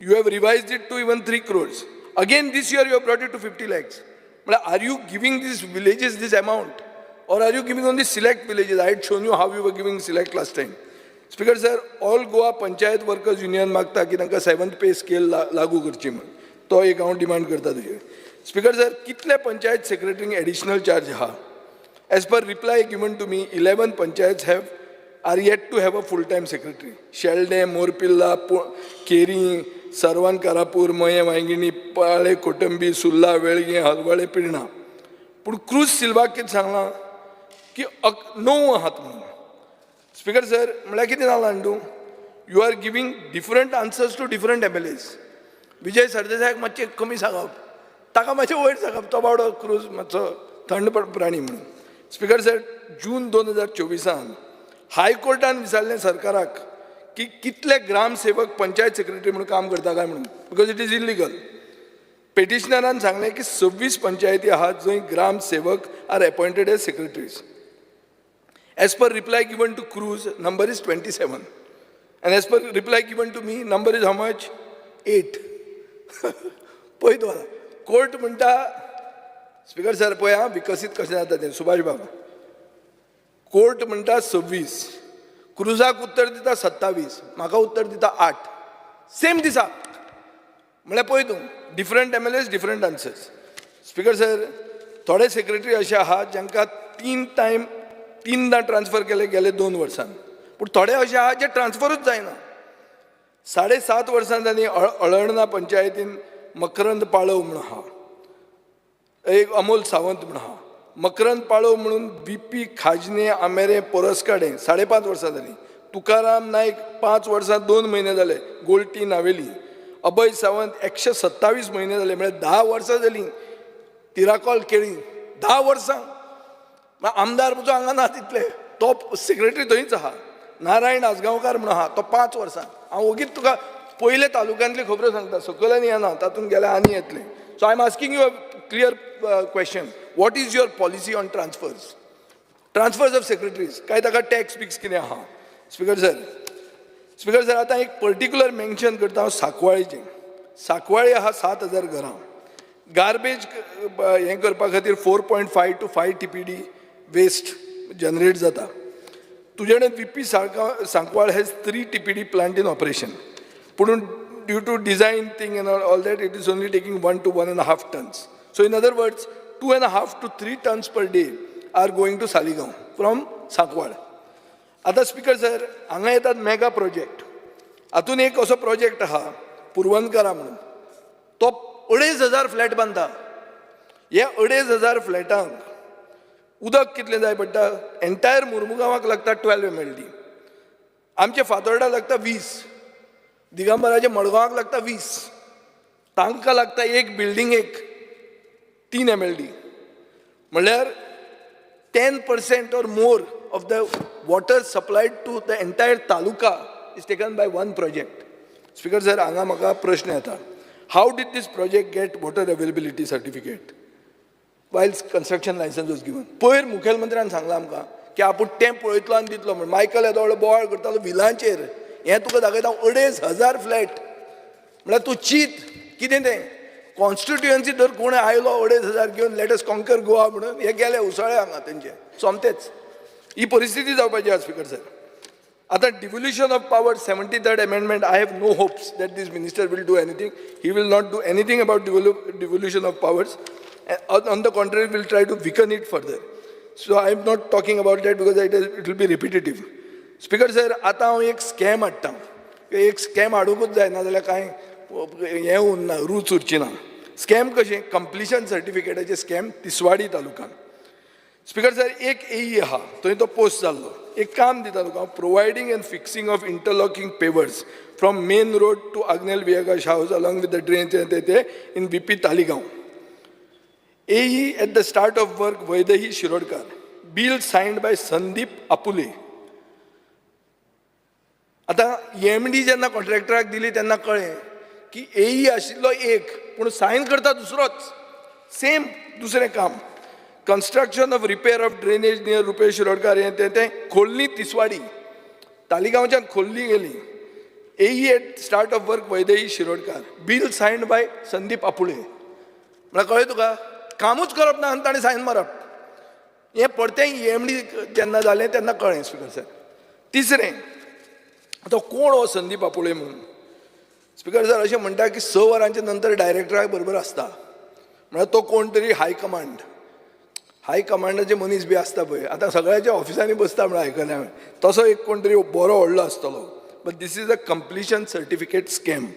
Speaker 21: You have revised it to even 3 crores. Again this year you have brought it to 50 lakhs. But are you giving these villages this amount? Or are you giving only select villages? I had shown you how you were giving select last time. Speaker sir, all Goa Panchayat Workers Union मागता की तांकां 7th pay scale लागू करची म्हण. तो एक हांव demand करता तुजे. Speaker sir, कितले पंचायत सेक्रेटरींक एडिशनल चार्ज आहा? As per reply given to me, 11 panchayats are yet to have a full-time secretary. Shelde, Morpilla, Keri, Sarwan Karapur, Moye Vaingini, Pale, Kotambi, Sulla, Velge, Halwale, Pirna. But Cruz Silva कित सांगला की 9 आहात म्हणून. Speaker sir, मला किती नालांडू? You are giving different answers to different MLAs. विजय सरदेसायाक मातशें कमी सांगप, ताका मातशें वयर सांगप, तो बावडो क्रूज मातसो थंड प्राणी म्हणून. स्पीकर सर, जून 2024 हायकोर्टान विचारलें सरकाराक की कितले ग्रामसेवक पंचायत सेक्रेटरी म्हणून काम करता काय म्हणून, बिकॉज इट इज इलिगल. पेटिशनरान सांगलें की 26 पंचायती आहात जंय Gramsevak are appointed as secretaries. As per reply given to Cruz, number is 27. And as per reply given to me, number is how much? 8. पळय तूं आतां कोर्ट म्हणटा. स्पीकर सर पळय हां, विकसीत कशें जाता तें. सुभाष बाबा, कोर्ट म्हणटा 26, क्रुजाक उत्तर दिता 27, म्हाका उत्तर दिता 8. सेम दिसा. म्हळ्यार पळय तूं, different MLAs different answers. Speaker sir, थोडे सेक्रेटरी अशे आहात जांकां 3दा ट्रान्सफर केले गेले 2 वर्सांत. पूण थोडे अशे आहात जे ट्रान्सफरूच जायना. 7.5 वर्सां जालीं अळर्णा पंचायतीन मकरंद पाळव म्हणून आहा, एक अमोल सावंत म्हणून आहा. मकरंद पाळव म्हणून BP खाजने आमेरे पोरसकाडे 5.5 वर्सां जालीं. तुकाराम नायक 5 वर्सां 2 म्हयने जाले गोल्टी नावेली. अभय सावंत 127 म्हयने जाले, म्हळ्यार 10 वर्सां जालीं. तिराकोल केळी 10 वर्सां. आमदार म्हजो हांगा ना तितले, तो सेक्रेटरी थंयच आहा. नारायण आसगांवकार म्हणून आहा, तो 5 वर्सां. हांव ओगीच तुका पयले तालुक्यांतली खबरो सांगता, सकयल्यान येना, तातूंत गेल्यार आनी येतले. So I am asking you a clear question. What is your policy on transfers? Transfers of secretaries. काय ताका टॅक्स बिक्स कितें आहा? स्पीकर सर, आतां एक पर्टिक्युलर मेन्शन करता हांव सांकवाळेचें. सांकवाळे आहा 7,000 घरां. गार्बेज हें करपा खातीर 4.5 to 5 TPD वेस्ट जनरेट जाता. तुझे कडेन VP Sancoale has 3 TPD plant in operation. But due to design thing and all that, it is only taking 1 to 1.5 tons. So in other words, 2.5 to 3 tons per day are going to Saligaon from Sancoale. आता speaker sir, हांगा येतात mega project. हातून एक असो project आहा पुरवनकरा म्हणून, तो 2,500 flat बांदता. ह्या 2,500 फ्लॅटांक उदक कितलें जाय पडटा? एंटायर मुर्मुगांवाक लागता 12 MLD. आमच्या फातोर्डा लागता 20. दिगंबराच्या मडगांवाक लागता 20. तांकां लागता एक बिल्डिंगेक 3 MLD. म्हणल्यार 10% or more of the water supplied to the entire taluka is taken by one project. Speaker sir, हांगा म्हाका प्रश्न येता. How did this project get water availability certificate while construction license was given? पयर मुखेलमंत्र्यान सांगलां आमकां की आपूण तें पळयतलो आनी दितलो म्हण. मायकल येदोळो बोवाळ करतालो विलांचेर. हें तुका दाखयता 2,500 फ्लॅट. म्हळ्यार तूं चिंत कितें तें. कॉन्स्टिट्युएन्सी तर कोण आयलो 2,500 घेवन लेट अस कॉन्कर गोवा म्हणून, हे गेले उसळे हांगा तेंचे सोमतेच. ही परिस्थिती जावपाची आहा स्पीकर सर. आता devolution of power 73rd amendment, I have no hopes that this minister will do anything. He will not do anything about devolution of powers. On the contrary, will try to weaken it further. So I am not talking about that because it will be repetitive. Speaker sir, आता हांव एक scam हाडटा. एक scam हाडूंकूच जाय, नाजाल्यार कांय हें उरना, रूच उरची ना. स्कॅम कशें? कंप्लिशन सर्टिफिकेटाचें स्कॅम तिसवाडी तालुक्यान. स्पीकर सर, एक AE आहा, थंय तो पोस्ट जाल्लो. एक काम दिता तुका, providing and fixing of interlocking pavers from main road to Agnel Viegas house along with the drains in VP Taleigao. AE at the start of work Vaidehi Shirodkar. Bill signed by Sandeep Apule. आता MD जेन्ना कॉन्ट्रॅक्टराक दिली तेन्ना कळ्ळें की AE आशिल्लो एक, पूण सायन करता दुसरोच. सेम दुसरें काम. Construction of repair of drainage near Rupesh Shirodkar हें तें खोल्ली तिसवाडी तालिगांवच्यान खोल्ली गेली. AE at start of work Vaidehi Shirodkar. Bill signed by Sandeep Apule. म्हळ्यार कळ्ळें तुका, कामूच करप ना आनी ताणें सायन मारप. हें परतें MD जेन्ना जालें तेन्ना कळ्ळें स्पीकर सर. तिसरें, तो कोण हो संदीप अपुळे म्हणून? स्पीकर सर, अशें म्हणटा की 6 वरांच्या नंतर डायरेक्टरा बरोबर आसता. म्हळ्यार तो कोण तरी हाय कमांडाचे मनीस बी आसता पळय, आतां सगळ्याच्या ऑफिसांनी बसता म्हणून आयकलें हांवें. तसो एक कोण तरी बरो व्हडलो आसतलो. But this is a completion certificate scam.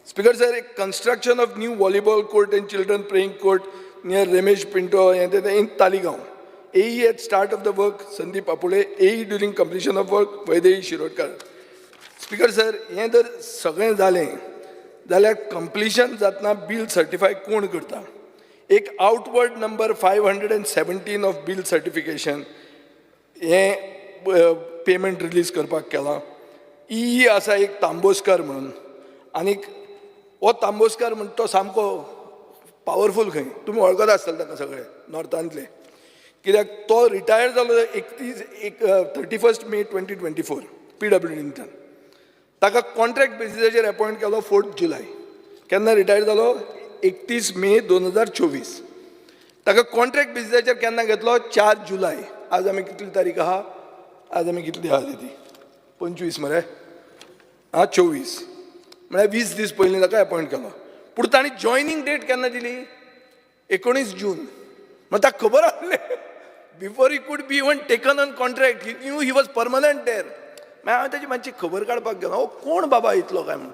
Speaker 21: Speaker sir, एक construction of new volleyball court and children playing court near Ramesh Pinto in Taleigao. AE at start of the work Sandeep Apule. AE during completion of work Vaidehi Shirodkar. Speaker sir, हें जर सगळें जालें जाल्यार completion जातना bill certify कोण करता? एक outward number 517 of bill certification हें पेमेंट रिलीज करपाक केलां. EE आसा एक तांबोस्कर म्हणून. आनीक हो तांबोस्कर म्हणटा तो सामको पावरफूल खंय, तुमी वळखत आसतले ताका सगळे नॉर्थांतले. कित्याक तो रिटायर जालो 31 मे 2024 PWDंतल्यान. ताका कॉन्ट्रॅक्ट बेसिसाचेर अपॉयंट केलो 4 जुलय. केन्ना रिटायर जालो? 31 मे 2024. ताका कॉन्ट्रॅक्ट बेसिसाचेर केन्ना घेतलो? 4 जुलय. आज आमी कितली तारीख आहा? आज आमी कितली आहा ती? 25 मरे. 24. म्हळ्यार 20 दीस पयलीं ताका अपॉयंट केलो. पूण ताणी जॉयनिंग डेट केन्ना दिली? 19 जून. मागीर ताका खबर आसलें. Before he could be even taken on contract, he knew he was permanent there. मागीर हांवें ताची मातशी खबर काडपाक गेलो. हो कोण बाबा इतलो काय म्हणून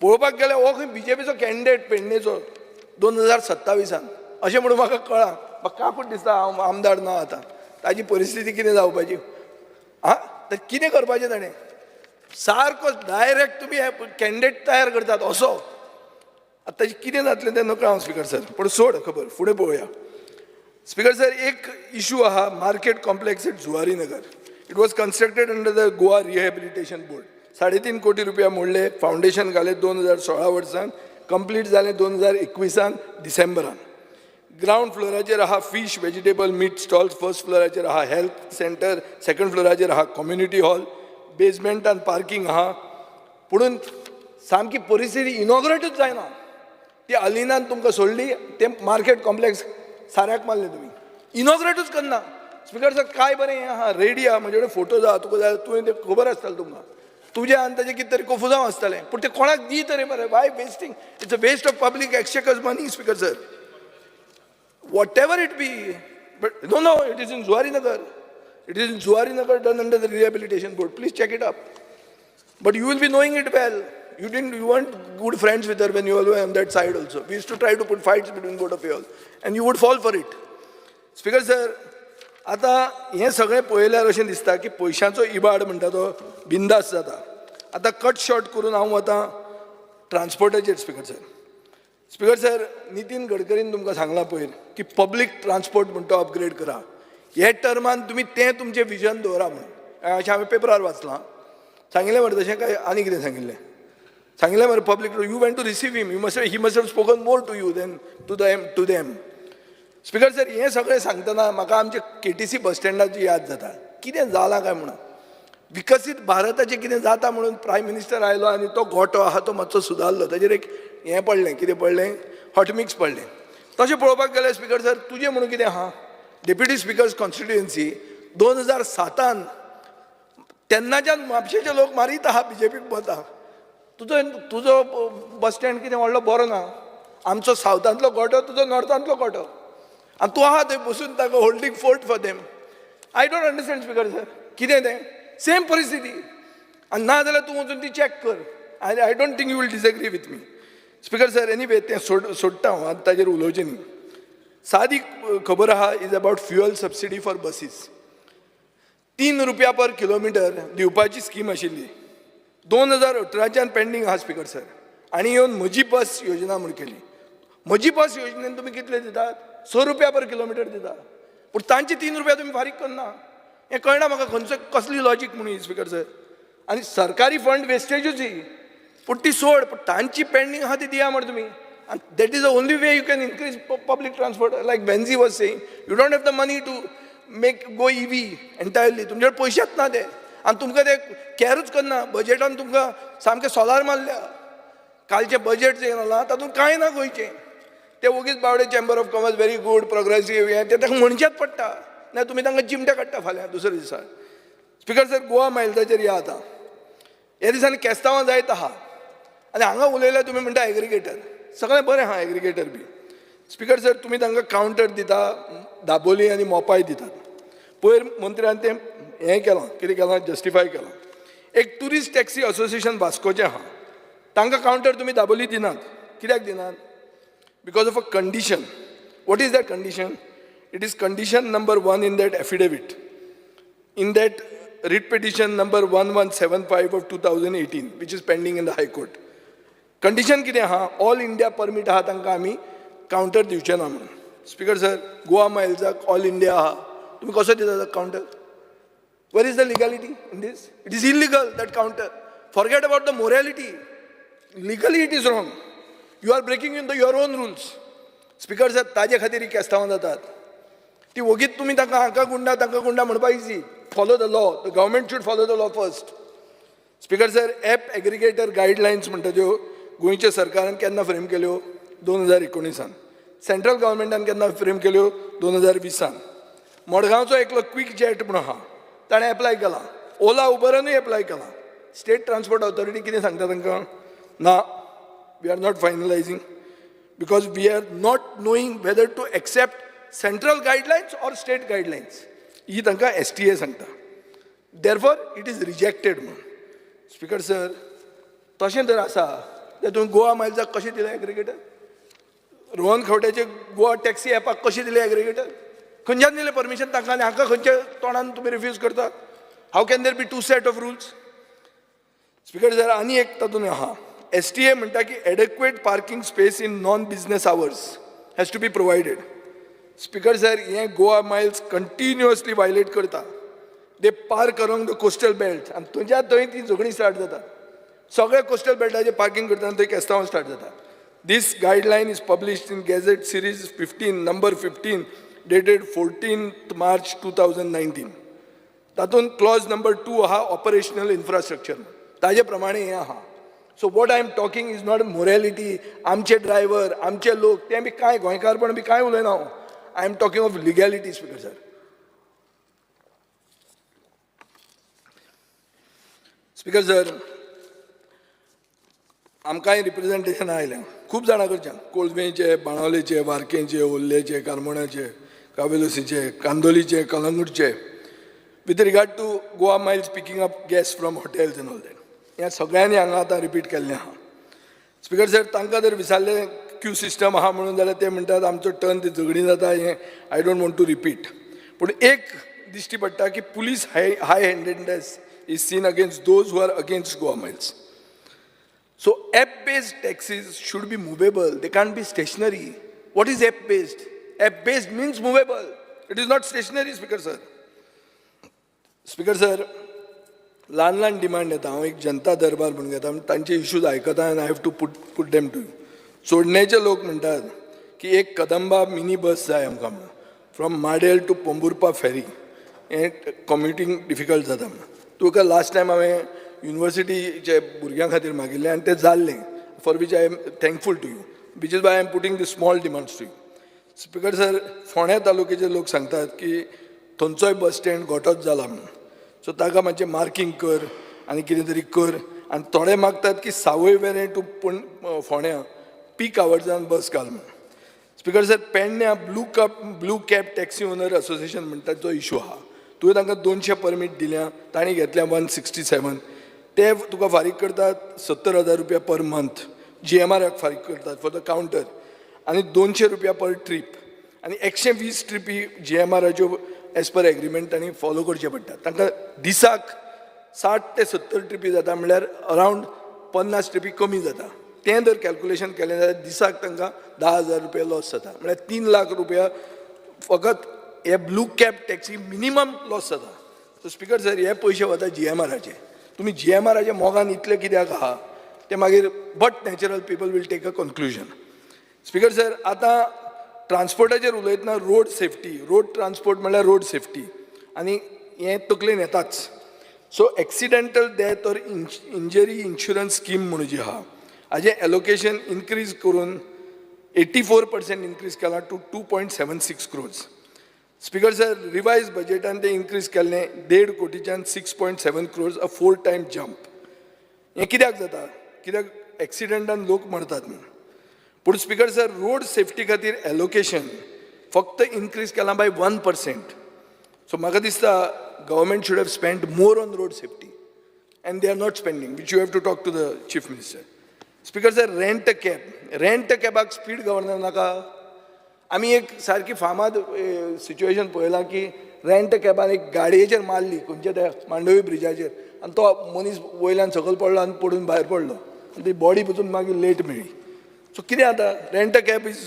Speaker 21: पळोवपाक गेले. हो खंय BJPचो कॅन्डिडेट पेडणेचो 2027. अशें म्हणून म्हाका कळ्ळां. म्हाका काकूट दिसता हांव आमदार ना आतां. ताजी परिस्थिती कितें जावपाची? तर कितें करपाचें ताणें? सारको डायरेक्ट तुमी कॅन्डिडेट तयार करतात असो. आतां ताजें कितें जातलें तें नकळो हांव स्पीकर सर. पूण सोड खबर, फुडें पळोवया. स्पीकर सर, एक इशू आहा market complex at Zuari Nagar. It was constructed under the Goa rehabilitation board. 3.5 कोटी रुपया मोडले. फावंडेशन घालें 2016 वर्सान. कंप्लीट जालें 2021 डिसेंबरान. ग्राउंड फ्लोराचेर आहा fish vegetable meat stalls. First फ्लोराचेर आहा हेल्थ सेंटर. सेकंड फ्लोराचेर आहा कम्युनिटी हॉल. बेजमेंटान पार्किंग आहा. पुणून सामकी परिस्थिती इनॉग्रेटूच जायना. ती अलिनान तुमकां सोडली. ते मार्केट कॉम्प्लेक्स साऱ्याक मारले तुमी. इनॉग्रेटूच करना. स्पीकर सर काय बरें हें आहा रेडी आहा म्हजे कडेन फोटोज आहा तुका जाय तुवें तें खबर आसतलें तुमकां तुजें आनी ताजें कितें तरी कोफुजांव आसतलें पूण तें कोणाक दी तरी मरे why wasting it's a waste of public exchequer's money speaker sir what ever it be but no it is in Zuarinagar it is in Zuarinagar done under the rehabilitation board please check it up but you will be knowing it well you weren't good friends with her when you all were on that side also. We used to try to put fights between both of you all and you would fall for it. Speaker sir, आता हें सगळें पळयल्यार अशें दिसता की पयशांचो इबाड म्हणटा तो बिंदास जाता आता कट शॉर्ट करून हांव वतां ट्रान्सपोर्टाचेर स्पीकर सर नितीन गडकरीन तुमकां सांगलां पयर की पब्लीक ट्रान्सपोर्ट म्हणटा तो अपग्रेड करा हे टर्मान तुमी तें तुमचें विजन दवरा म्हणून अशें हांवें पेपरार वाचलां सांगिल्लें मरे तशें काय आनी कितें सांगिल्लें सांगिल्लें मरे public you went to receive him he must have spoken more to you then to them speaker sir हें सगळें सांगतना म्हाका आमचे केटीसी बस स्टँडाची याद जाता कितें जालां काय म्हणून विकसीत भारताचें कितें जाता म्हणून प्रायम मिनिस्टर आयलो आनी तो गोटो आहा तो मातसो सुदारलो ताजेर एक हें पडलें कितें पडलें हॉटमिक्स पडलें तशें पळोवपाक गेल्यार स्पीकर सर तुजें म्हणून कितें आहा डेप्युटी स्पीकर्स कॉन्स्टिट्युएन्सी 2007 तेन्नाच्यान म्हापशेचे लोक मारीत आहा बीजेपीक वता तुजो बस स्टँड कितें व्हडलो बरो ना आमचो सावथांतलो गोटो तुजो नॉर्थांतलो गोटो आनी तूं आहा थंय बसून ताका holding fort for them I don't understand speaker sir कितें तें सेम परिस्थिती आनी ना जाल्यार तूं वचून ती चॅक कर I don't think you will disagree with me speaker sir anyway तें सोडटा हांव आतां ताजेर उलोवचें न्ही सादी खबर आहा is about fuel subsidy for buses 3 रुपया पर किलोमिटर दिवपाची स्कीम आशिल्ली 2018च्यान पेंडींग आहा स्पीकर सर आनी येवन म्हजी बस योजना म्हूण केली म्हजी बस योजनेन तुमी कितले दितात 6 रुपया पर किलोमिटर दिता पूण तांचे 3 रुपया तुमी फारीक करना हें कळना म्हाका खंयचो कसली लॉजीक म्हणून स्पीकर सर आनी सरकारी फंड वेस्टेजूच ही पूण ती सोड पूण तांची पेंडींग आहा ती दिया म्हण तुमी आनी that is the only way you can increase public transport like Benzy was saying you don't have the money to make go EV entirely तुमचे कडेन पयशेच ना ते आनी तुमकां ते कॅरूच करना बजेटान तुमकां सामकें सोलार मारल्या कालचें बजेट जें जालां तातूंत कांय ना गोंयचें ते वगीच Bawade chamber of commerce very good progressive हें ते ताका म्हणचेच पडटा ना तुमी तांकां चिमटे काडटा फाल्यां दुसऱ्या दिसा स्पीकर सर गोवा मायल्साचेर या आतां ह्या दिसांनी केस्तांवां जायत आहा आनी हांगा उलयल्यार तुमी म्हणटा एग्रिगेटर सगळें बरें आहा एग्रिगेटर बी स्पीकर सर तुमी तांकां कावंटर दिता दाबोली आनी मोपाय दितात पयर मंत्र्यान तें हें केलां कितें केलां जस्टिफाय केलां एक ट्युरिस्ट टॅक्सी असोसिएशन वास्कोचें आहा तांकां कावंटर तुमी दाबोली दिनात कित्याक दिनात because of a condition what is that condition it is condition number 1 in that affidavit in that writ petition number 1175 of 2018 which is pending in the High Court condition कितें आहा all India permit आहा तांकां आमी counter दिवचें ना म्हणून speaker sir Goa मायल्साक all India आहा तुमी कसो दिता counter where is the legality in this it is illegal that counter forget about the morality legally it is wrong you are breaking in the your own rules speaker sir ताजे खातीर ही केस्तांवां जातात ती वगीत तुमी तांकां हाका गुंडा म्हणपाक easy follow the law the government should follow the law first speaker sir app aggregator guidelines म्हणटा त्यो गोंयच्या सरकारान केन्ना फ्रेम केल्यो 2019 सेंट्रल गव्हर्मेंटान केन्ना फ्रेम केल्यो 2020 मडगांवचो एकलो क्विक जेट म्हणून आहा ताणें एप्लाय केला ओला उबरानूय एप्लाय केला स्टेट ट्रान्सपोर्ट ऑथॉरिटी कितें सांगता तांकां ना we are not finalising because we are not knowing whether to accept central guidelines or state guidelines ही तांकां STA सांगता देरफॉर इट इज रिजेक्टेड म्हणून स्पीकर सर तशें जर आसा जाल्यार तुमी गोवा मायल्साक कशें दिलें एग्रिगेटर रोहन खंवट्याचे गोवा टॅक्सी एपाक कशें दिलें एग्रिगेटर खंयच्यान दिलें परमिशन तांकां आनी हाका खंयच्या तोंडान तुमी रिफ्यूज करतात how can there be 2 set of rules speaker sir आनी एक तातूंत आहा STA म्हणटा की adequate parking space in non business hours has to be provided speaker sir हें गोवा मायल्स कंटिन्युअसली वायलेट करता they park around the coastal belt आनी तुज्या थंय ती झगडी स्टार्ट जाता सगळे कोस्टल बेल्टाचेर पार्किंग करता थंय केस्तांवां स्टार्ट जाता this guideline is published in gazette series 15 number 15 dated 14th March 2019 तातूंत क्लॉज नंबर 2 आहा ऑपरेशनल इन्फ्रास्ट्रक्चर ताजे प्रमाणे हें आहा so what I am talking is not morality आमचे ड्रायव्हर आमचे लोक ते बी कांय गोंयकारपण बी कांय उलयना हांव I am talking of legality speaker sir speaker sir, आमकांय रिप्रेझेंटेशन आयलें खूब जाणां कडच्यान, कोळमेचे, बाणावलेचे, वार्केचे, ओल्लेचे, कारमोणाचे, कावेलोसीचे, कांदोलीचे, कलंगूटचे, with regard to Goa Miles picking up guests from hotels and all that. ह्या सगळ्यांनी हांगा आतां रिपीट केल्लें आहा. स्पीकर सर, तांकां जर विचारलें क्यू सिस्टम आहा म्हणून जाल्यार ते म्हणटात आमचो टर्न ती झगडी जाता, हें I don't want to repeat. पूण एक दिश्टी पडटा की police high handedness is seen against those who are against Goa miles. So app-based taxis should be movable. They can't be stationary. What is app-based? App-based means movable. It is not stationary, Speaker sir. Speaker sir, ल्हान demand येता. हांव एक जनता दरबार म्हणून घेता, तांचे issues आयकता आनी I have to put them to you. सोडण्याचे लोक म्हणटात की एक कदंबा मिनी बस जाय आमकां म्हणून, फ्रॉम माडेल टू पोंबुर्पा फेरी. हें कम्युटींग डिफिकल्ट जाता म्हणून. तुका लास्ट टायम हांवें युनिवर्सिटीचे भुरग्यां खातीर मागिल्लें आनी तें जाल्लें, for which I am thankful to you, which is why I am putting the small demands to you. Speaker sir, फोंड्या तालुक्याचे लोक सांगतात की थंयचोय बस स्टँड गोठोच जाला म्हणून. सो ताका मातशें मार्कींग कर आनी कितें तरी कर. आनी थोडे मागतात की सावय वेरें टू फोंड्या पीक आवर्सान बस घाल म्हणून. स्पीकर सर, पेडण्या blue cab taxi owner association म्हणटात जो इशू आहा, तुवें तांकां 200 परमीट दिल्या, तांणी घेतल्या 167. ते तुका फारीक करतात 70,000 रुपया पर मंथ, GMRक फारीक करतात फॉर द कावंटर, आनी 200 रुपया पर ट्रीप, आनी 120 ट्रिपी GMRच्यो एज पर एग्रीमेंट तांणी फॉलो करचे पडटात. तांकां दिसाक 60 ते 70 ट्रिपी जाता, म्हणल्यार अरावंड 50 ट्रिपी कमी जाता. तें जर कॅल्क्युलेशन केलें जाल्यार दिसाक तांकां 10,000 रुपया लॉस जाता, म्हळ्यार 3 लाख रुपया फकत हे blue cab taxi minimum loss जाता. सो स्पीकर सर, हे पयशे वता GMRचे. तुमी GMRचे मोगान इतले कित्याक आहा ते मागीर but natural people will take a conclusion. Speaker sir, आतां ट्रान्सपोर्टाचेर उलयतना रोड सेफ्टी, रोड ट्रान्सपोर्ट म्हणल्यार रोड सेफ्टी, आनी हें तकलेन येताच. So accidental death or injury insurance scheme म्हणून जी आहा, हाजें एलोकेशन इन्क्रीज करून 84% इन्क्रीज केलां to 2.76 crores. Speaker sir, revise बजेटान ते इन्क्रीज केल्लें 1.5 कोटीच्यान 6.7 crores, अ 4 time जंप. हें कित्याक जाता? कित्याक एक्सिडेंटान लोक मरतात म्हणून. पूण स्पीकर सर, रोड सेफ्टी खातीर एलोकेशन फक्त इन्क्रीज केलां बाय 1%. सो म्हाका दिसता government should have spend more on road safety, and they are not spending, which you have to talk to the chief minister. Speaker sir, rent कॅबाक speed governor नाका. आमी एक सारकी फामाद situation पळयलां की रेंट कॅबान एक गाडयेचेर मारली खंयच्या त्या मांडवी ब्रिजाचेर, आनी तो मनीस वयल्यान सकयल पडलो आनी पडून भायर पडलो, आनी ती बॉडी पसून मागीर लेट मेळ्ळी. सो कितें जाता? Rent cab is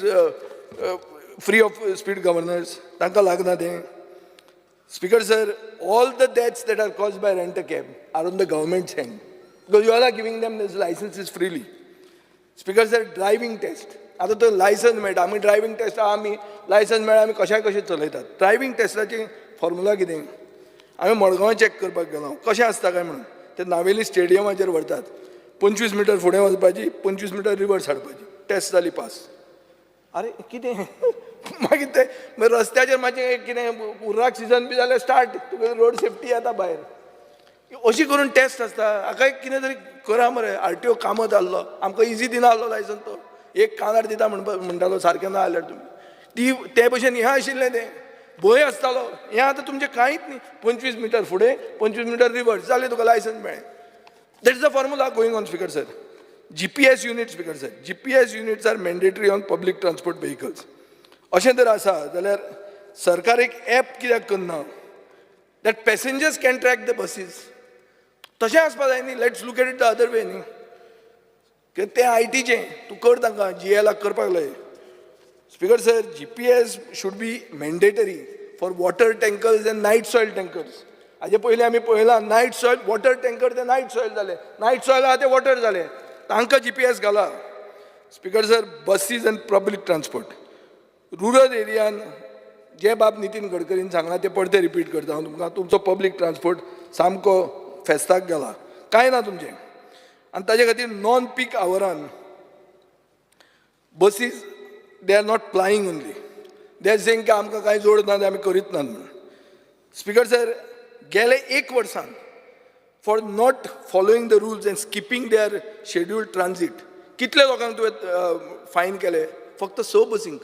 Speaker 21: free of speed governor's, तांकां लागना तें. Speaker sir, all the deaths that are caused by rent a cab are on the government's hand, because you all are giving them these licenses freely. Speaker sir, driving test, आतां तो licence मेळटा, आमी driving taste आमी licence मेळ्ळा आमी कशे चलयतात. Driving टेस्टाची formula कितें? आमी मडगांव चॅक करपाक गेलो, कशें आसता काय म्हणून. ते नावेली स्टेडियमाचेर व्हरतात, 25 मीटर फुडें वचपाची, 25 मीटर रिवर्स हाडपाची, टेस्ट जाली पास. अरे कितें? मागीर ते रस्त्याचेर मातशें कितें उर्राक सिजन बी जाल्यार स्टार्ट, तुका रोड सेफ्टी येता भायर. अशी करून टेस्ट आसता. हाका कितें तरी करा मरे. RTO कामत आहलो, आमकां इजी दिना आहलो लायसन्स. तो एक कानार दिता म्हणटालो, सारकें ना जाल्यार तुमी ते भशेन हें आशिल्लें तें भंय आसतालो. हें आतां तुमचें कांयच न्ही. 25 मीटर फुडें, 25 मीटर रिवर्स, जालें तुका लायसन्स मेळ्ळें. That is the formula going on. Speaker sir, GPS unit, speaker sir, GPS units are mandatory on public transport vehicles. अशें जर आसा जाल्यार सरकार एक ॲप कित्याक करना that passengers can track the buses? तशें आसपा जाय न्ही. Let's look at it the other way न्ही. तें ITचें तूं कर, तांकां GLाक करपाक लाय. Speaker sir, GPS should be mandatory for water tankers and night soil tankers. हाजे पयलीं आमी पळयलां, नायट सॉयल वॉटर टँकर ते नायट सॉयल जाले, नायट सॉयल आहा ते वॉटर जाले, तांकां GPS घाला. Speaker sir, buses and public transport rural एरियान जे बाब नितीन गडकरीन सांगला ते परते रिपीट करता हांव तुमकां. तुमचो पब्लीक ट्रान्सपोर्ट सामको फेस्ताक गेला, कांय ना तुमचें. आनी ताजे खातीर नॉन पीक आवरान buses they are not plying only. They are saying की आमकां कांय जोड ना, ते आमी करीत नात म्हणून. स्पीकर सर, गेले 1 वर्सान for not following the rules and skipping their scheduled transit. कितले लोकांक तुवें फायन केले? फक्त 6 बसींक.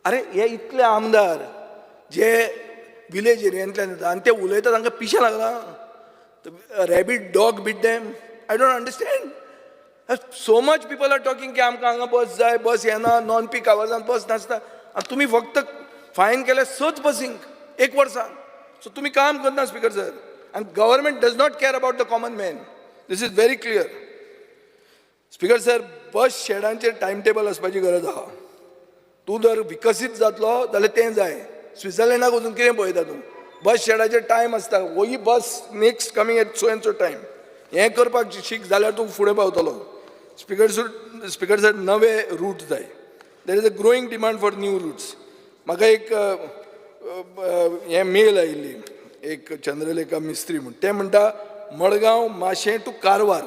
Speaker 21: अरे हे इतले आमदार जे विलेज एरियांतल्यान येता आनी ते उलयता तांकां पिशें लागना? Rabbit dog beat them? I don't understand. So much people are talking की आमकां हांगा बस जाय, बस येना, नॉन पीक आवर्सान बस नासता, आनी तुमी फक्त फायन केले 6 बसींक 1 वर्सान. सो तुमी काम करना speaker sir. And government does not care about the common man. This is very clear. Speaker sir, bus शेडांचेर time table असपाची गरज आहा. तूं जर विकसीत जातलो जाल्यार तें जाय. स्वित्झर्लंडाक वचून कितें पळयता तूं? बस शेडाचेर टायम आसता. ही bus next coming at so and so time. हें करपाक शिक जाल्यार तूं फुडें पावतलो. स्पीकर सर, नवे रूट जाय. There is a growing demand for new routes. म्हाका एक हें मेल आयिल्ली एक चंद्रलेखा मिस्त्री म्हणून. ते म्हणटा मडगांव माशें टू कारवार,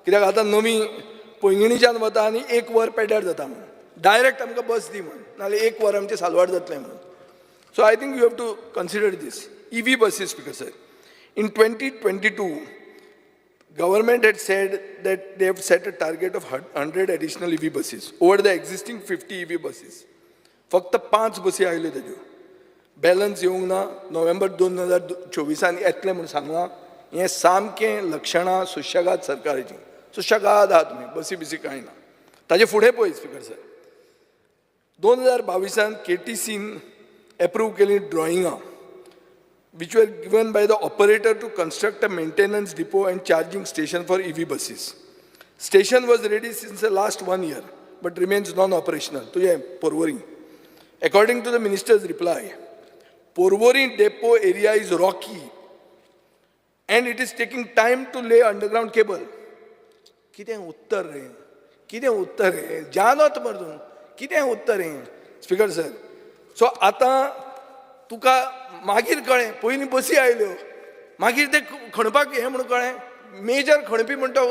Speaker 21: कित्याक आतां नवी पैंगिणीच्यान वता आनी 1 वर पेड्यार जाता म्हणून. डायरेक्ट आमकां बस दी म्हण, नाल्यार 1 वर आमचें सालवाड जातलें म्हणून. So I think you have to consider this. EV buses, Speaker sir. In 2022, government had said that they have set a target of 100 additional EV buses over the existing 50 EV buses. फक्त 5 बसी आयल्यो तेज्यो. Balance येवंक ना. November 2024 येतलें म्हूण सांगलां. हें सामकें लक्षणां सुशेगाद सरकाराची. सुशेगाद आहा तुमी, बसी बिसी कांय ना. ताजे फुडें पळय स्पीकर सर, 2022 KTCन एप्रूव केली ड्रॉइंगां which were given by the operator to construct a maintenance depot and charging station for EV buses. Station was ready since the last 1 year, but remains non-operational. तुझे Porvorim. According to the minister's reply, Porvorim depot area is rocky and it is taking time to lay underground cable. कितें उत्तर रे? कितें उत्तर रे? जानत मर्दून. कितें उत्तर रे? Speaker sir. So आतां तुका मागीर कळ्ळें, पयलीं बसी आयल्यो, मागीर ते खणपाक हें म्हणून कळ्ळें. मेजर खणपी म्हणटा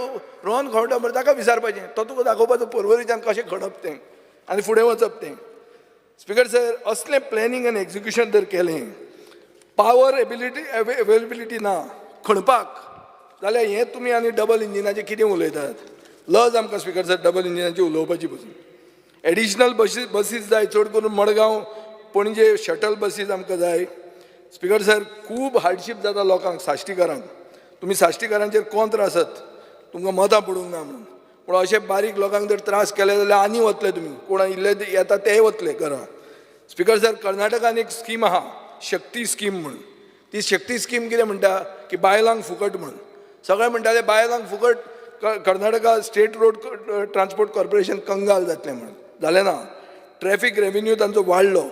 Speaker 21: रोहन खणटा म्हणटा ताका विचारपाचें, तो तुका दाखोवपाचो पर्वरीच्यान कशें खणप तें आनी फुडें वचप तें. स्पीकर सर, असलें प्लॅनिंग आनी एग्जिक्युशन जर केलें, पावर अवेलेबिलिटी ना खणपाक, जाल्यार हें तुमी आनी डबल इंजिनाचें कितें उलयतात? लज आमकां स्पीकर सर डबल इंजिनाची उलोवपाची पसून. एडिशनल बसीस जाय, चड करून मडगांव पणजे शटल बसीस आमकां जाय. स्पीकर सर, खूब हार्डशीप जाता लोकांक, साश्टीकारांक. तुमी साश्टीकारांचेर कोंत्र आसत, तुमकां मतां पडूंक ना म्हणून, पूण अशे बारीक लोकांक जर त्रास केले जाल्यार आनी वतले तुमी. कोण इल्ले येता तेय वतले घरा. स्पीकर सर, कर्नाटकान एक स्कीम आहा, शक्ती स्कीम म्हणून. ती शक्ती स्कीम कितें म्हणटा की बायलांक फुकट म्हणून. सगळे म्हणटाले बायलांक फुकट, Karnataka state road transport corporation कंगाल जातलें म्हणून. जालें ना. ट्रॅफिक रेव्हेन्यू तांचो वाडलो.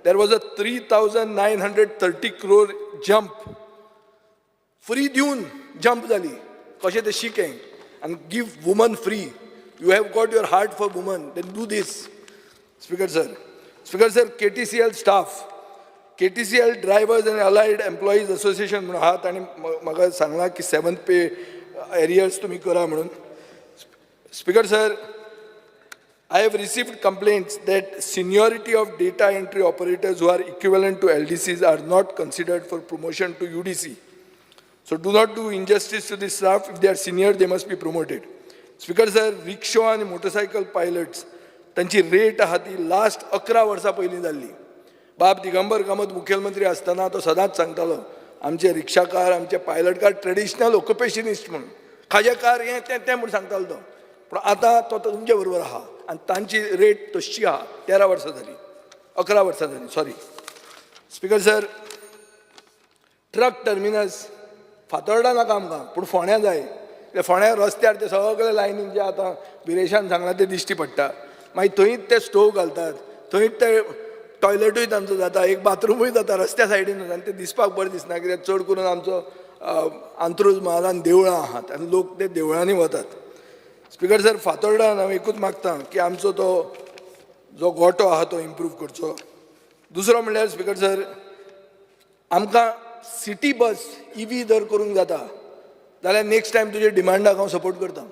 Speaker 21: There was a 3,930 crore jump. Free दिवन जंप जाली. कशें तें शिकें and give women free. You have got your heart for women, then do this. Speaker sir, KTCL staff, KTCL drivers and allied employees association म्हणून आहात आनी म्हाका सांगलां की 7th pay arrears तुमी करा म्हणून. Speaker sir, I have received complaints that seniority of data entry operators who are equivalent to LDCs are not considered for promotion to UDC. So do not do injustice to the staff. If they are senior, they must be promoted. Speaker sir, rickshaw and motorcycle pilots, तांची rate आहा ती last 11 वर्सां पयलीं जाल्ली. बाब दिगंबर कामत मुखेलमंत्री आसतना तो सदांच सांगतालो, आमचे रिक्षाकार, आमचे पायलटकार ट्रेडिशनल ऑक्युपेशनिस्ट म्हणून. खाजेकार हें तें म्हणून सांगतालो तो. पूण आतां तो तुमचे बरोबर आहा आनी तांची रेट तशी आहा. 13 वर्सां जाली, 11 वर्सां जाली, sorry. Speaker sir, truck terminus Fatorda नाका आमकां, पूण फोण्या जाय. ते फोण्या रस्त्यार ते सगळे लायनीन जे आतां बिरेशान सांगलां ते दिश्टी पडटा. मागीर थंयच ते स्टोव घालतात, थंयच ते टॉयलेटूय तांचो जाता, एक बाथरूमूय जाता रस्त्या सायडीन, आनी ते दिसपाक बरें दिसना. कित्याक चड करून आमचो अंत्रूज महालान देवळां आहात आनी लोक ते देवळांनी वतात. स्पीकर सर, फातोर्डान हांव एकूच मागतां की आमचो तो जो गोठो आहा तो इम्प्रूव करचो. दुसरो म्हणल्यार स्पीकर सर, आमकां सिटी बस EV जर करूंक जाता जाल्यार नेक्स्ट टायम तुजे डिमांडाक हांव सपोर्ट करतां.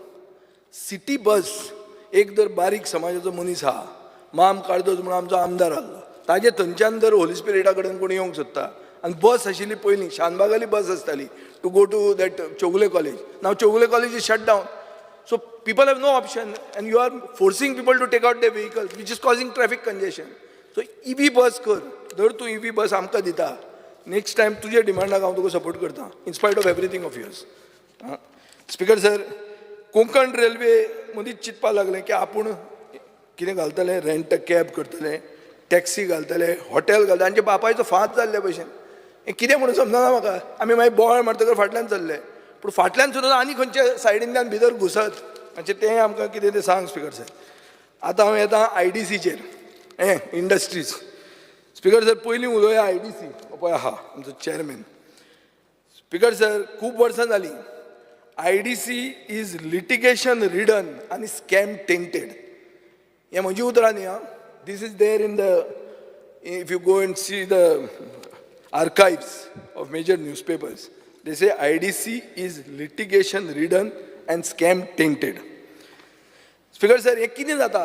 Speaker 21: सिटी बस, एक जर बारीक समाजाचो मनीस आहा, माम काळदोज म्हणून आमचो आमदार आहलो, ताजे थंयच्यान जर होली स्पिरिटा कडेन कोण येवंक सोदता आनी बस आशिल्ली पयलीं शानबागाली बस आसताली to go to that Chowgule college. Now Chowgule college is shut down. So people have no option and you are forcing people to take out their vehicles, which is causing traffic congestion. So EV bus कर, जर तू EV bus आमकां दिता, next time तुझे डिमांडाक हांव तुका support करता, in spite of everything of yours. Speaker sir, Konkan railway मदींच चिंतपाक लागलें की आपूण कितें घालतले, रेंट अ कॅब करतले, टॅक्सी घालतले, हॉटेल घालतले, आमच्या बापायचो फांत जाल्ले भशेन. हें कितें म्हणून समजना म्हाका. आमी मागीर बोवाळ मारतकर फाटल्यान चल्ले. पूण फाटल्यान सुद्दां आनी खंयच्या सायडींतल्यान भितर घुसत म्हणजे तें आमकां कितें तें सांग स्पीकर सर. आतां हांव येता IDCचेर इंडस्ट्रीज. स्पीकर सर पयलीं उलोवया IDC हो पळय आहा आमचो चेअरमॅन. स्पीकर सर खूब वर्सां जालीं IDC इज लिटिगेशन रिडन आनी स्कॅम टेंटेड. हें म्हजी उतरां न्ही आं. This is there in the if you go and see the archives of major newspapers. They say IDC is litigation ridden and scam tainted. Speaker sir, हे कितें जाता?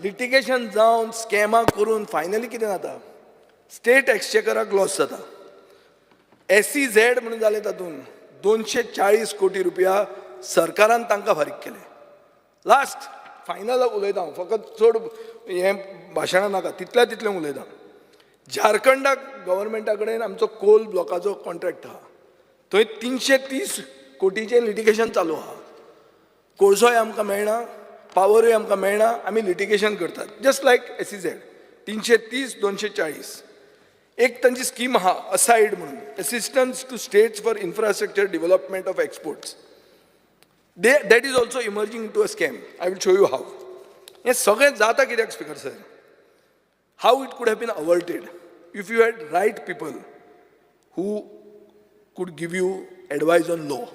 Speaker 21: Litigation जावन स्कॅमां करून फायनली कितें जाता? स्टेट एक्सचेकराक लॉस जाता. SEZ म्हणून जालें तातूंत 240 कोटी रुपया सरकारान तांकां फारीक केले. लास्ट फायनल उलयता हांव, फकत चड हें भाशणां नाका, तितलें उलयता. झारखंडाक गव्हर्मेंटा कडेन आमचो कोल ब्लॉकाचो कॉन्ट्रॅक्ट आहा. थंय 330 कोटीचें लिटिगेशन चालू आहा. कोळसोय आमकां मेळना, पावरूय आमकां मेळना, आमी लिटिगेशन करतात. Just like SEZ 330, 240. एक तांची स्कीम आहा असायड म्हणून, assistance to states for infrastructure development of exports. That is also emerging into a scam. I will show you how. हें सगळें जाता कित्याक speaker sir? How it could have been avoided if you had right people who could give you advice on law.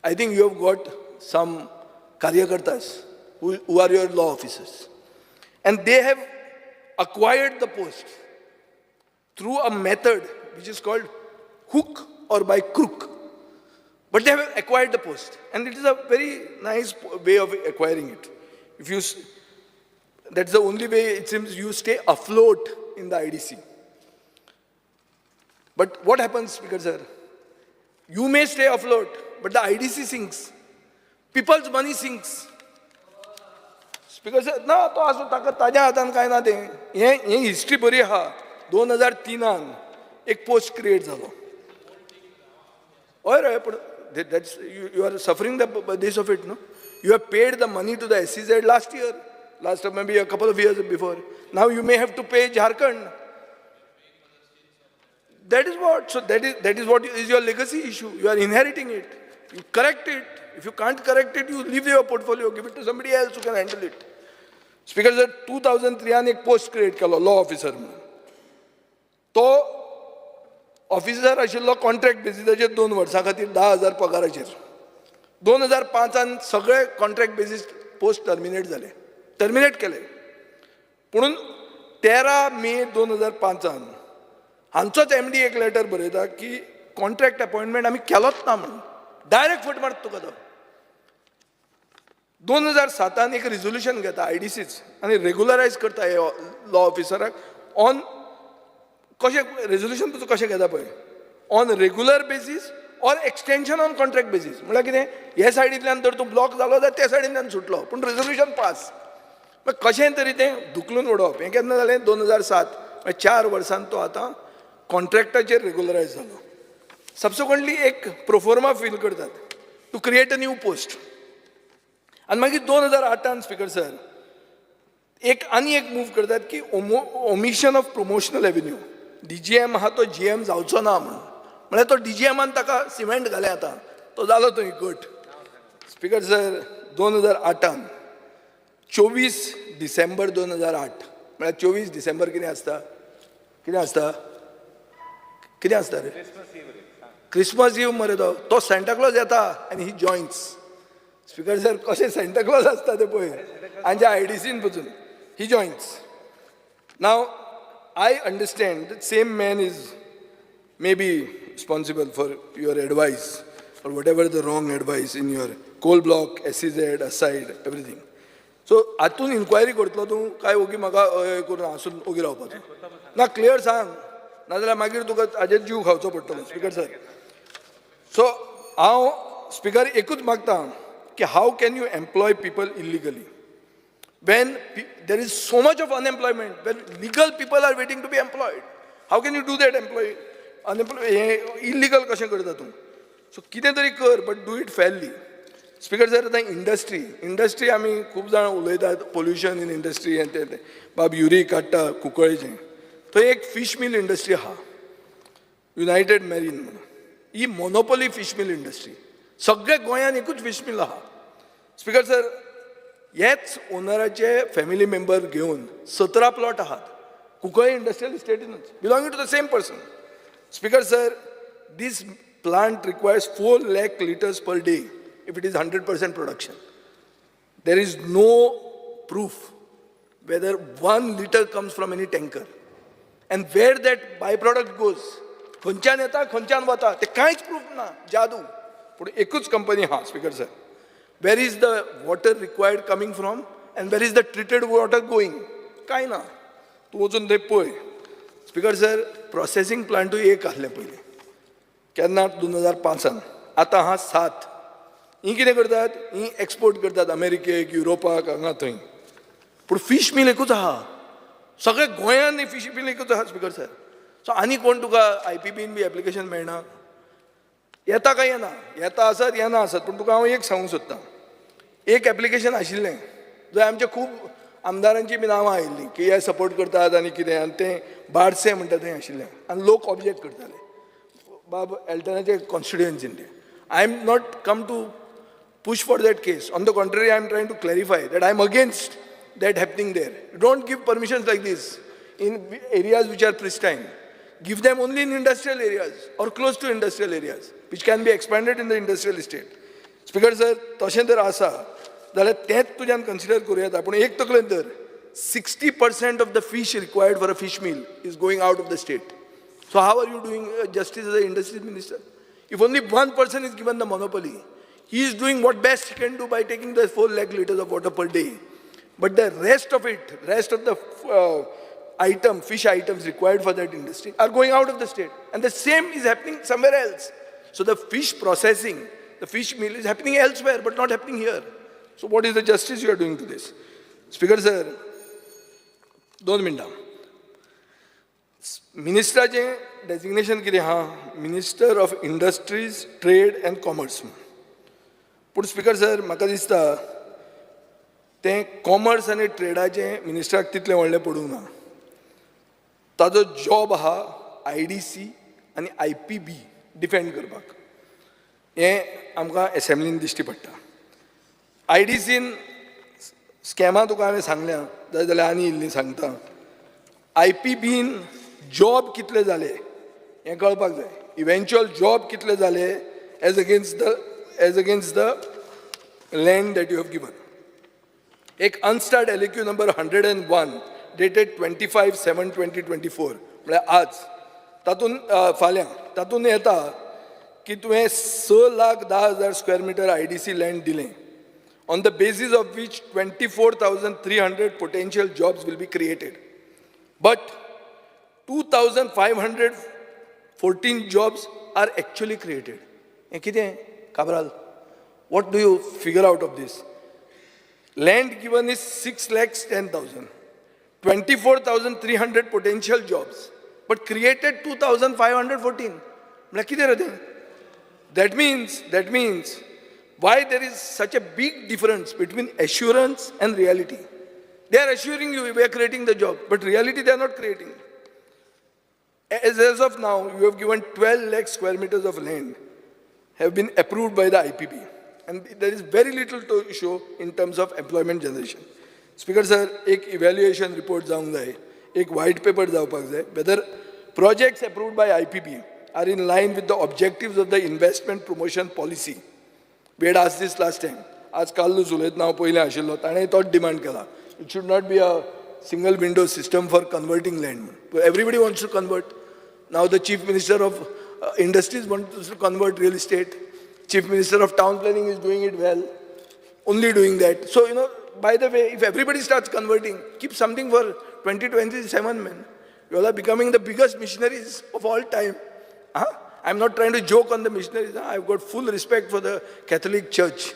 Speaker 21: I think you have got some karyakartas who are your law officers. And they have acquired the post through a method which is called hook or by crook. But they have acquired the post. And it is a very nice way of acquiring it. If you, that's the only way it seems you stay afloat in the IDC. But what happens, Speaker sir? You may stay afloat, but the IDC sinks. People's money sinks. Speaker sir, ना तो असो ताका ताज्या हातान काय ना तें. हे हिस्ट्री बरी आहा. 2003 एक पोस्ट क्रिएट जालो. हय रे, पण that's you are suffering the this of it, no? You have paid the money to the SEZ last year, maybe a couple of years before. Now you may have to pay Jharkhand. That is what. So that is what is your legacy issue. You are inheriting it. You correct it. If you can't correct it, you leave your portfolio, give it to somebody else who can handle it. Speaker sir, 2003 एक post create केलो law officer म्हणून. तो officer आशिल्लो contract बेसिसाचेर 2 वर्सां खातीर 10,000 पगाराचेर. 2005 सगळे contract basis post terminate केले. पुणून 13 मे 2005 हांचोच MD एक लेटर बरयता की कॉन्ट्रॅक्ट अपॉइंटमेंट आमी केलोच ना म्हणून. डायरेक्ट फट मारता तुका तो. 2007 एक रिझोल्युशन घेता IDCच आनी रेग्युलरायज करता हे लॉ ऑफिसराक ऑन कशें रेझोल्युशन तुजो कशें घेता पळय on regular basis or extension on contract basis. म्हळ्यार कितें हे सायडींतल्यान जर तूं ब्लॉक जालो जाल्यार त्या सायडींतल्यान सुटलो पूण रेझोल्युशन पास. मागीर कशें तरी तें धुकलून उडोवप. हें केन्ना जालें 2007. 4 वर्सान तो आतां कॉन्ट्रॅक्टाचेर रेग्युलरायज जालो. सबसिक्वंटली एक प्रोफॉर्मा फील करतात to create a new post. आनी मागीर 2008 स्पीकर सर आनी एक मूव करतात की omission of promotional avenue. DGM आहा तो GM जावचो ना म्हणून. म्हळ्यार तो DGMान ताका सिमेंट घालें आतां. तो जालो थंय गट. स्पीकर सर 2008 24 डिसेंबर 2008 म्हळ्यार 24 डिसेंबर कितें आसता? कितें आसता रे? क्रिसमस ईव मरे तो सांता क्लॉज येता आनी ही जॉयन्स. स्पीकर सर कशें सांता क्लॉज आसता ते पळय आमच्या IDCन पसून ही जॉयन्स. नाव I understand that same man is maybe responsible for your advice or whatever the wrong advice in your coal block, SEZ, aside, everything. So हातून इन्क्वायरी करतलो तूं काय ओगी म्हाका करून हांसून ओगी रावपाचो ना? क्लियर सांग. नाजाल्यार मागीर तुका हाजेर जीव खावचो पडटलो स्पिकर सर. सो हांव स्पिकर एकूच मागता की how can you employ people illegally when there is so much of unemployment, when legal people are waiting to be employed. How can you do that illegal कशें करता तूं? So कितें तरी कर, but do it fairly. Speaker sir, आतां industry आमी खूब जाण उलयतात, पोल्युशन इन इंडस्ट्री आनी तें बाब युरी काडटा कुंकळेचें. थंय एक फीश मील इंडस्ट्री आहा, युनायटेड मॅरीन म्हणून. ही मोनोपोली फीश मील इंडस्ट्री. सगळ्या गोंयांत एकूच फीश मील आहा. स्पिकर सर, हेच ओनराचे फॅमिली मेंबर घेवन 17 प्लॉट आहात कुंकळे इंडस्ट्रियल इस्टेटीनूच, belonging to the same person. Speaker sir, this plant requires 4 lakh liters per day if it is 100% production. There is no proof whether 1 liter comes from any tanker. And where that byproduct goes, खंयच्यान येता खंयच्यान वता ते कांयच proof ना, जादू. पूण एकूच कंपनी हा speaker sir. Where is the water required coming from and where is the treated water going? काय ना. तूं वचून थंय पळय. स्पिकर सर, प्रोसेसिंग प्लांटूय एक आहले पयलीं. केन्ना 2005. आतां आहा 7. ही कितें करतात? ही एक्सपोर्ट करतात अमेरिकेक, युरोपाक, हांगा थंय. पूण फीश मील एकूच आहा. सगळ्या गोंयांत फीश मील एकूच आहा स्पिकर सर. सो आनी कोण तुका IPBन बी एप्लिकेशन मेळना? येता काय येना? येता आसत, येना आसत. पूण तुका हांव एक सांगूंक सोदतां. एक एप्लिकेशन आशिल्लें जंय आमचे खूब आमदारांची बी नांवां आयिल्लीं की हे सपोर्ट करतात आनी कितें, आनी तें बारसे म्हणटा थंय आशिल्लें. आनी लोक ऑब्जेक्ट करताले. बाब एल्टनाचे कॉन्स्टिट्युएन्सीन ते. I am not come to push for that case. On the contrary, I am trying to clarify that I am against that happening there. Don't give permissions like this in areas which are pristine. Give them only in industrial areas or close to industrial areas, which can be expanded in the industrial estate. Speaker sir, तशें जर आसा जाल्यार तेंच तुज्यान consider करूं येता. पूण एक तकलेन धर, 60% of the fish required for a fish meal is going out of the state. So how are you doing justice as an industry minister? If only one person is given the monopoly, he is doing what best he can do by taking the 4 lakh liters of water per day. But the rest of the fish items required for that industry are going out of the state. And the same is happening somewhere else. So the fish processing, the fish meal is happening elsewhere, but not happening here. So what is the justice you are doing to this? Speaker sir, 2 मिनटां. मिनिस्टराचें designation कितें आहा? Minister of industries, trade and commerce. पूण speaker sir, म्हाका दिसता तें commerce आनी ट्रेडाचें मिनिस्टराक तितलें व्हडलें पडूंक ना. ताजो जॉब आहा IDC आनी IPB डिफेंड करपाक. हें आमकां एसेंब्लीन दिश्टी पडटा. IDCन स्कॅमां तुका हांवें सांगल्या, जाय जाल्यार आनी इल्लीं सांगता. IPBन जॉब कितले जाले हें कळपाक जाय. इव्हेंच्युअल जॉब कितले जाले as against the land that you have given. एक अनस्टार्ड LAQ नंबर 101 डेटेड 25/7/2024 म्हळ्यार आज, तातूंत फाल्यां तातूंत येता की तुवें 6,10,000 स्क्वेअर मिटर IDC लँड दिलें, on the basis of which 24,300 potential jobs will be created. But 2,514 jobs are actually created. हें कितें Cabral? What do you figure out of this? Land given is 6,10,000. 24,300 potential jobs, but created 2,514. म्हळ्यार कितें रे तें? That means why there is such a big difference between assurance and reality. They are assuring you we are creating the job, but reality they are not creating. As of now, you have given 12 lakh square meters of land have been approved by the IPB, and there is very little to show in terms of employment generation. Speaker sir, एक evaluation report जावंक जाय, एक white paper जावपाक जाय, whether projects approved by IPB are in line with the objectives of the investment promotion policy. We had asked this last time. आज काल्लूच उलयतना हांव पयलें आशिल्लो, ताणें तोच डिमांड केला. It should not be a single window system for converting land. Everybody wants to convert. Now the Chief Minister of Industries wants to convert real estate. Chief Minister of Town Planning is doing it well, only doing that. So, by the way, if everybody starts converting, keep something for 2027, man. You all are becoming the biggest missionaries of all time. Huh? I'm not trying to joke on the missionaries. Huh? I've got full respect for the Catholic Church.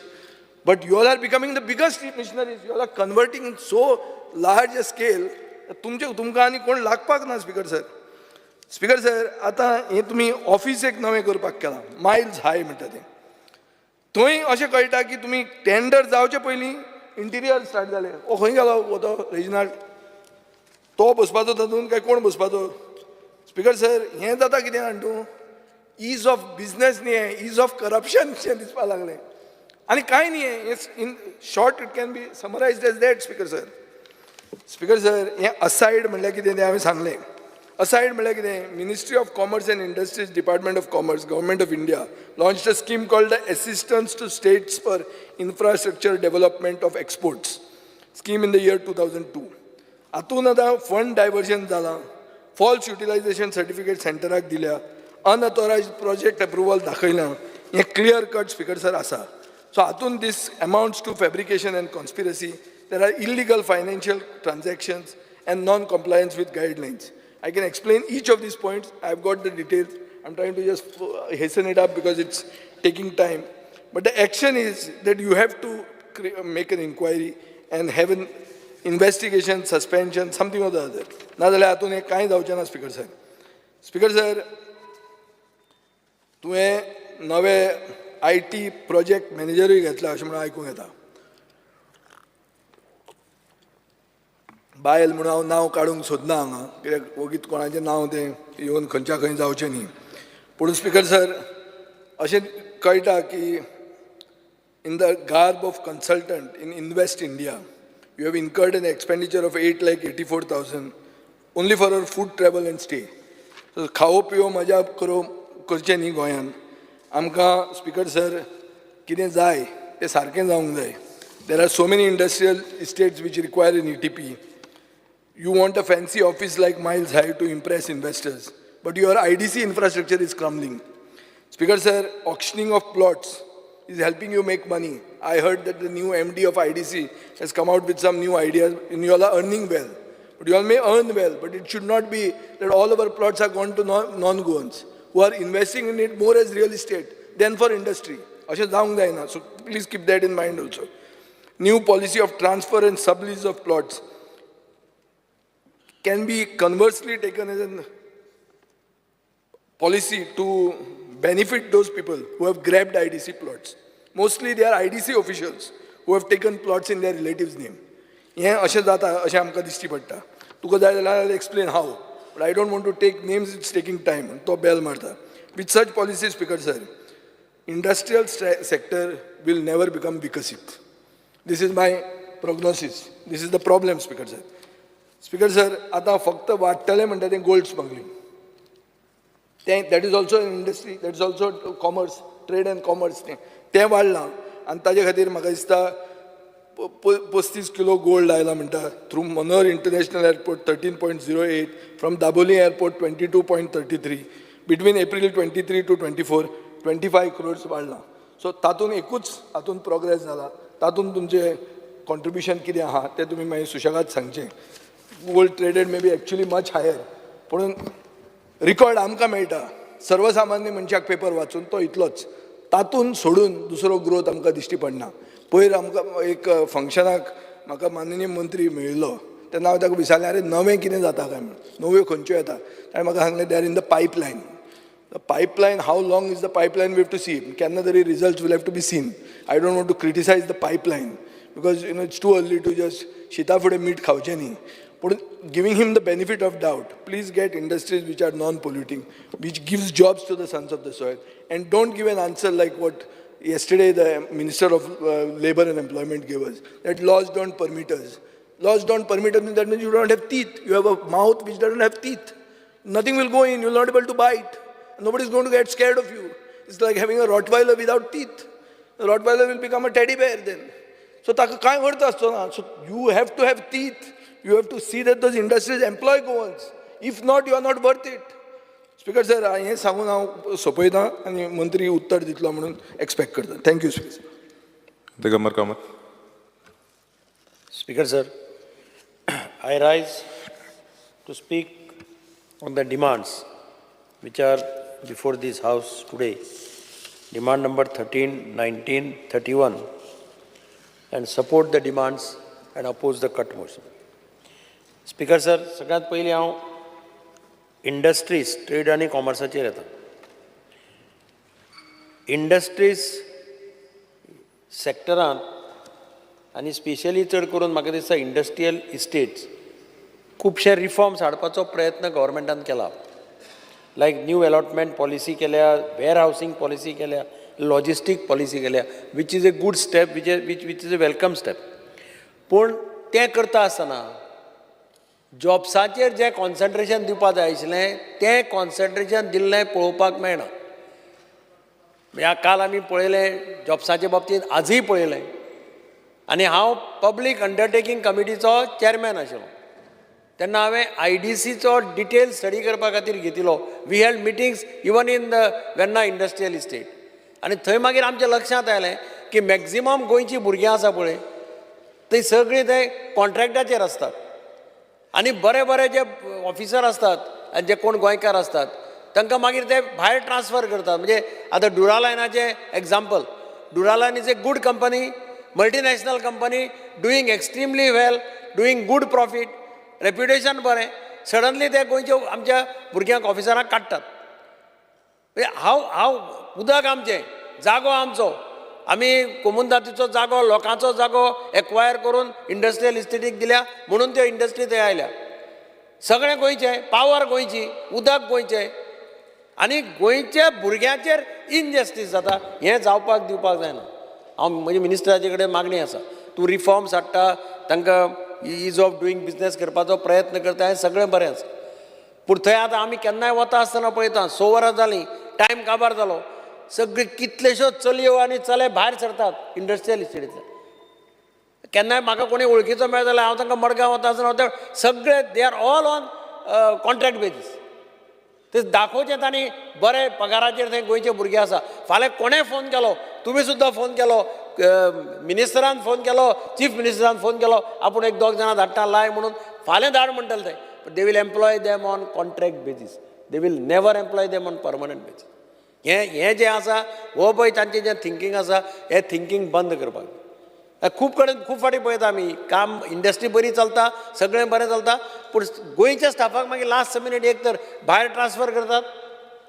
Speaker 21: But you all are becoming the biggest missionaries. You all are converting in so large a scale. तुमकां आनी कोण लागपाक ना speaker sir. Speaker sir, आतां हें तुमी office एक नवें करपाक केलां, मायल्स हाय म्हणटा तें. थंय अशें कळटा की तुमी टेंडर जावचे पयलीं इंटिरियर स्टार्ट जाले. खंय गेलो तो रेजिनाल्ड? तो बसपाचो तातूंत काय कोण बसपाचो? स्पीकर सर, हें जाता कितें जाण तूं? ईज ऑफ बिझनेस न्ही हें, ईज ऑफ करप्शन शें दिसपाक लागलें. आनी कांय न्ही हें. In short it can be summarised as that speaker sir. Speaker sir, हें असायड म्हणल्यार कितें तें हांवें सांगलें. असायड म्हणल्यार कितें? Ministry of commerce end industries, department of commerce, government of India launched a scheme called the Assistance to States for Infrastructure Development of Exports scheme in the year 2002. हातून आतां फंड डायवर्जन जालां, फॉल्स युटिलायझेशन सर्टिफिकेट सेंटराक दिल्या, unauthorised project approval दाखयलां. हें clear cut speaker sir आसा. So हातून this amounts to fabrication and conspiracy. There are illegal financial transactions and non compliance with guidelines. I can explain each of these points. I've got the details. I'm trying to just hasten it up because it's taking time. But the action is that you have to make an inquiry and have an investigation, suspension, something or the other. नाजाल्यार हातून हें कांय जावचें ना speaker sir. Speaker sir, तुवें नवे IT project मॅनेजरूय घेतला अशें म्हणून आयकूंक येता. बायल म्हणून हांव नांव काडूंक सोदना हांगा, कित्याक वगीत कोणाचें नांव तें येवन खंयच्या खंय जावचें न्ही. पूण स्पीकर सर, अशें कळटा की in the garb of consultant in Invest India, you have incurred an expenditure of 8,84,000 only for our food, travel and stay. So खावो पिवो मजा करचें न्ही गोंयांत. आमकां स्पीकर सर कितें जाय तें सारकें जावंक जाय. There are so many industrial estates which require an ETP. You want a fancy office like Miles High to impress investors, but your IDC infrastructure is crumbling. Speaker sir, auctioning of plots is helping you make money. I heard that the new MD of IDC has come out with some new ideas, and you all are earning well. But you all may earn well, but it should not be that all of our plots are gone to non-Goans who are investing in it more as real estate than for industry. So please keep that in mind also. New policy of transfer and sublease of plots can be conversely taken as a policy to benefit those people who have grabbed IDC plots. Mostly they are IDC officials who have taken plots in their relatives' name. हें अशें जाता अशें आमकां दिश्टी पडटा. तुका जाय जाल्यार I'll explain how. But I don't want to take names, it's taking time. तो बेल मारता. With such policies, Speaker sir, industrial sector will never become Vikasit. This is my prognosis. This is the problem, Speaker sir. Speaker sir, आता फक्त वाडटलें म्हणटा तें gold smuggling. That is also an industry, that is also commerce, trade and commerce. तें वाडलां आनी ताजे खातीर म्हाका दिसता 35 किलो गोल्ड आयला म्हणटा through Manohar international airport 13.08, from Dabolim airport 22.33, between April 23 to 24 25 crores वाडलां. सो तातूंत एकूच हातूंत प्रोग्रेस जाला. तातूंत तुमचें कॉन्ट्रिब्युशन कितें आहा तें तुमी मागीर सुशेगाद सांगचें. Gold traded may be actually much higher, पूण रिकॉर्ड आमकां मेळटा सर्वसामान्य मनशाक पेपर वाचून तो इतलोच. तातूंत सोडून दुसरो ग्रोथ आमकां दिश्टी पडना. पयर आमकां एक फंक्शनाक म्हाका माननीय मंत्री मेळिल्लो तेन्ना हांवें ताका विचारलें अरे नवें कितें जाता काय म्हणून, नव्यो खंयच्यो येता. ताणें म्हाका सांगलें they are in the pipeline. The pipeline, how long is the pipeline we have to see. केन्ना तरी results will have to be seen. I don't want to criticise the pipeline because it's too early to just शिता फुडें मीठ खावचें न्ही. पूण giving him the benefit of doubt, please get industries which are non polluting, which gives jobs to the sons of the soil, end don't give an answer like what yesterday the Minister of Labour and Employment gave us, that laws don't permit us. Laws don't permit us, that means you don't have teeth. You have a mouth which doesn't have teeth. Nothing will go in, you're not able to bite. Nobody's going to get scared of you. It's like having a Rottweiler without teeth. The Rottweiler will become a teddy bear then. So so you have to have teeth. You have to see that those industries employ Goans. If not, you are not worth it. Speaker sir, हें सांगून हांव सोंपयतां आनी मंत्री उत्तर दितलो म्हणून expect करता. Thank you speaker sir.
Speaker 20: Digambar Kamat.
Speaker 2: Speaker sir, I rise to speak on the demands which are before this House today, demand number 13, 19, 31, and support the demands and oppose the cut motion. Speaker sir, सगळ्यात पयलीं हांव industries, trade आनी कॉमर्साचेर येता. Industries सॅक्टरांत आनी specially चड करून म्हाका दिसता इंडस्ट्रियल इस्टेट्स खुबशे रिफॉर्म्स हाडपाचो प्रयत्न गव्हर्मेंटान केला. लायक न्यू अलॉटमेंट पॉलिसी केल्या, वेअर हावसिंग पॉलिसी केल्या, लॉजिस्टीक पॉलिसी केल्या, which is a good step, which is a welcome step. पूण तें करता आसतना जॉब्साचेर जें कॉन्सन्ट्रेशन दिवपाक जाय आशिल्लें तें कॉन्सन्ट्रेशन दिल्लें पळोवपाक मेळना. काल आमी पळयलें जॉब्साच्या बाबतींत, आजूय पळयलें. आनी हांव पब्लीक अंडरटेकींग कमिटीचो चॅरमॅन आशिल्लो तेन्ना हांवें IDCचो डिटेल स्टडी करपा खातीर घेतिल्लो. We had meetings even in the Verna industrial estate. आनी थंय मागीर आमच्या लक्षांत आयलें की मॅक्झिमम गोंयचीं भुरगीं आसा पळय तीं सगळीं थंय कॉन्ट्रॅक्टाचेर आसतात. आनी बरे बरे जे ऑफिसर असतात आनी जे कोण गोंयकार असतात तांकां मागीर ते भायर ट्रान्सफर करतात. म्हणजे आतां डुरालायनाचें example, Duraline is a good company, multinational company, doing extremely well, doing good profit, reputation बरें. सडनली ते गोंयच्या आमच्या भुरग्यांक ऑफिसरांक काडटात. हांव उदक आमचें, जागो आमचो, आमी कोमुनदातीचो जागो, लोकांचो जागो एक्वायर करून इंडस्ट्रियल इस्टेटीक दिल्या म्हणून त्यो इंडस्ट्री थंय आयल्या. सगळें गोंयचें, पावर गोंयची, उदक गोंयचें, आनी गोंयच्या भुरग्यांचेर इनजस्टीस जाता. हें जावपाक दिवपाक जायना. हांव म्हज्या मिनिस्टराचे कडेन मागणी आसा, तूं रिफॉर्म्स हाडटा, तांकां इज ऑफ डुईंग बिजनेस करपाचो प्रयत्न करता, हें सगळें बरें आसा. पूण थंय आतां आमी केन्नाय वता आसतना पळयता 6 वरां जालीं, टायम काबार जालो, सगळी कितल्योश्योच चलयो आनी चले भायर सरतात इंडस्ट्रियल इस्टेटींतल्यान. केन्नाय म्हाका कोणी वळखीचो मेळ्ळो जाल्यार हांव तांकां मडगांव वता आसतना सगळे they are all on contract basis. ते दाखोवचें तांणी बरे पगाराचेर थंय गोंयचे भुरगे आसा. फाल्यां कोणें फोन केलो, तुमी सुद्दां फोन केलो, मिनिस्टरान फोन केलो, चीफ मिनिस्टरान फोन केलो, आपूण 1-2 जाणां धाडटा लाय म्हणून, फाल्यां धाड म्हणटले थंय. They will employ them on contract basis, they will never employ them on permanent basis. हें जें आसा हो पळय तांचें जें थिंकींग आसा हें थिंकींग बंद करपाक. खूब कडेन खूब फावटी पळयता आमी, काम इंडस्ट्री बरी चलता, सगळें बरें चलता, पूण गोंयच्या स्टाफाक मागीर लास्ट मिनीट एक तर भायर ट्रान्सफर करतात,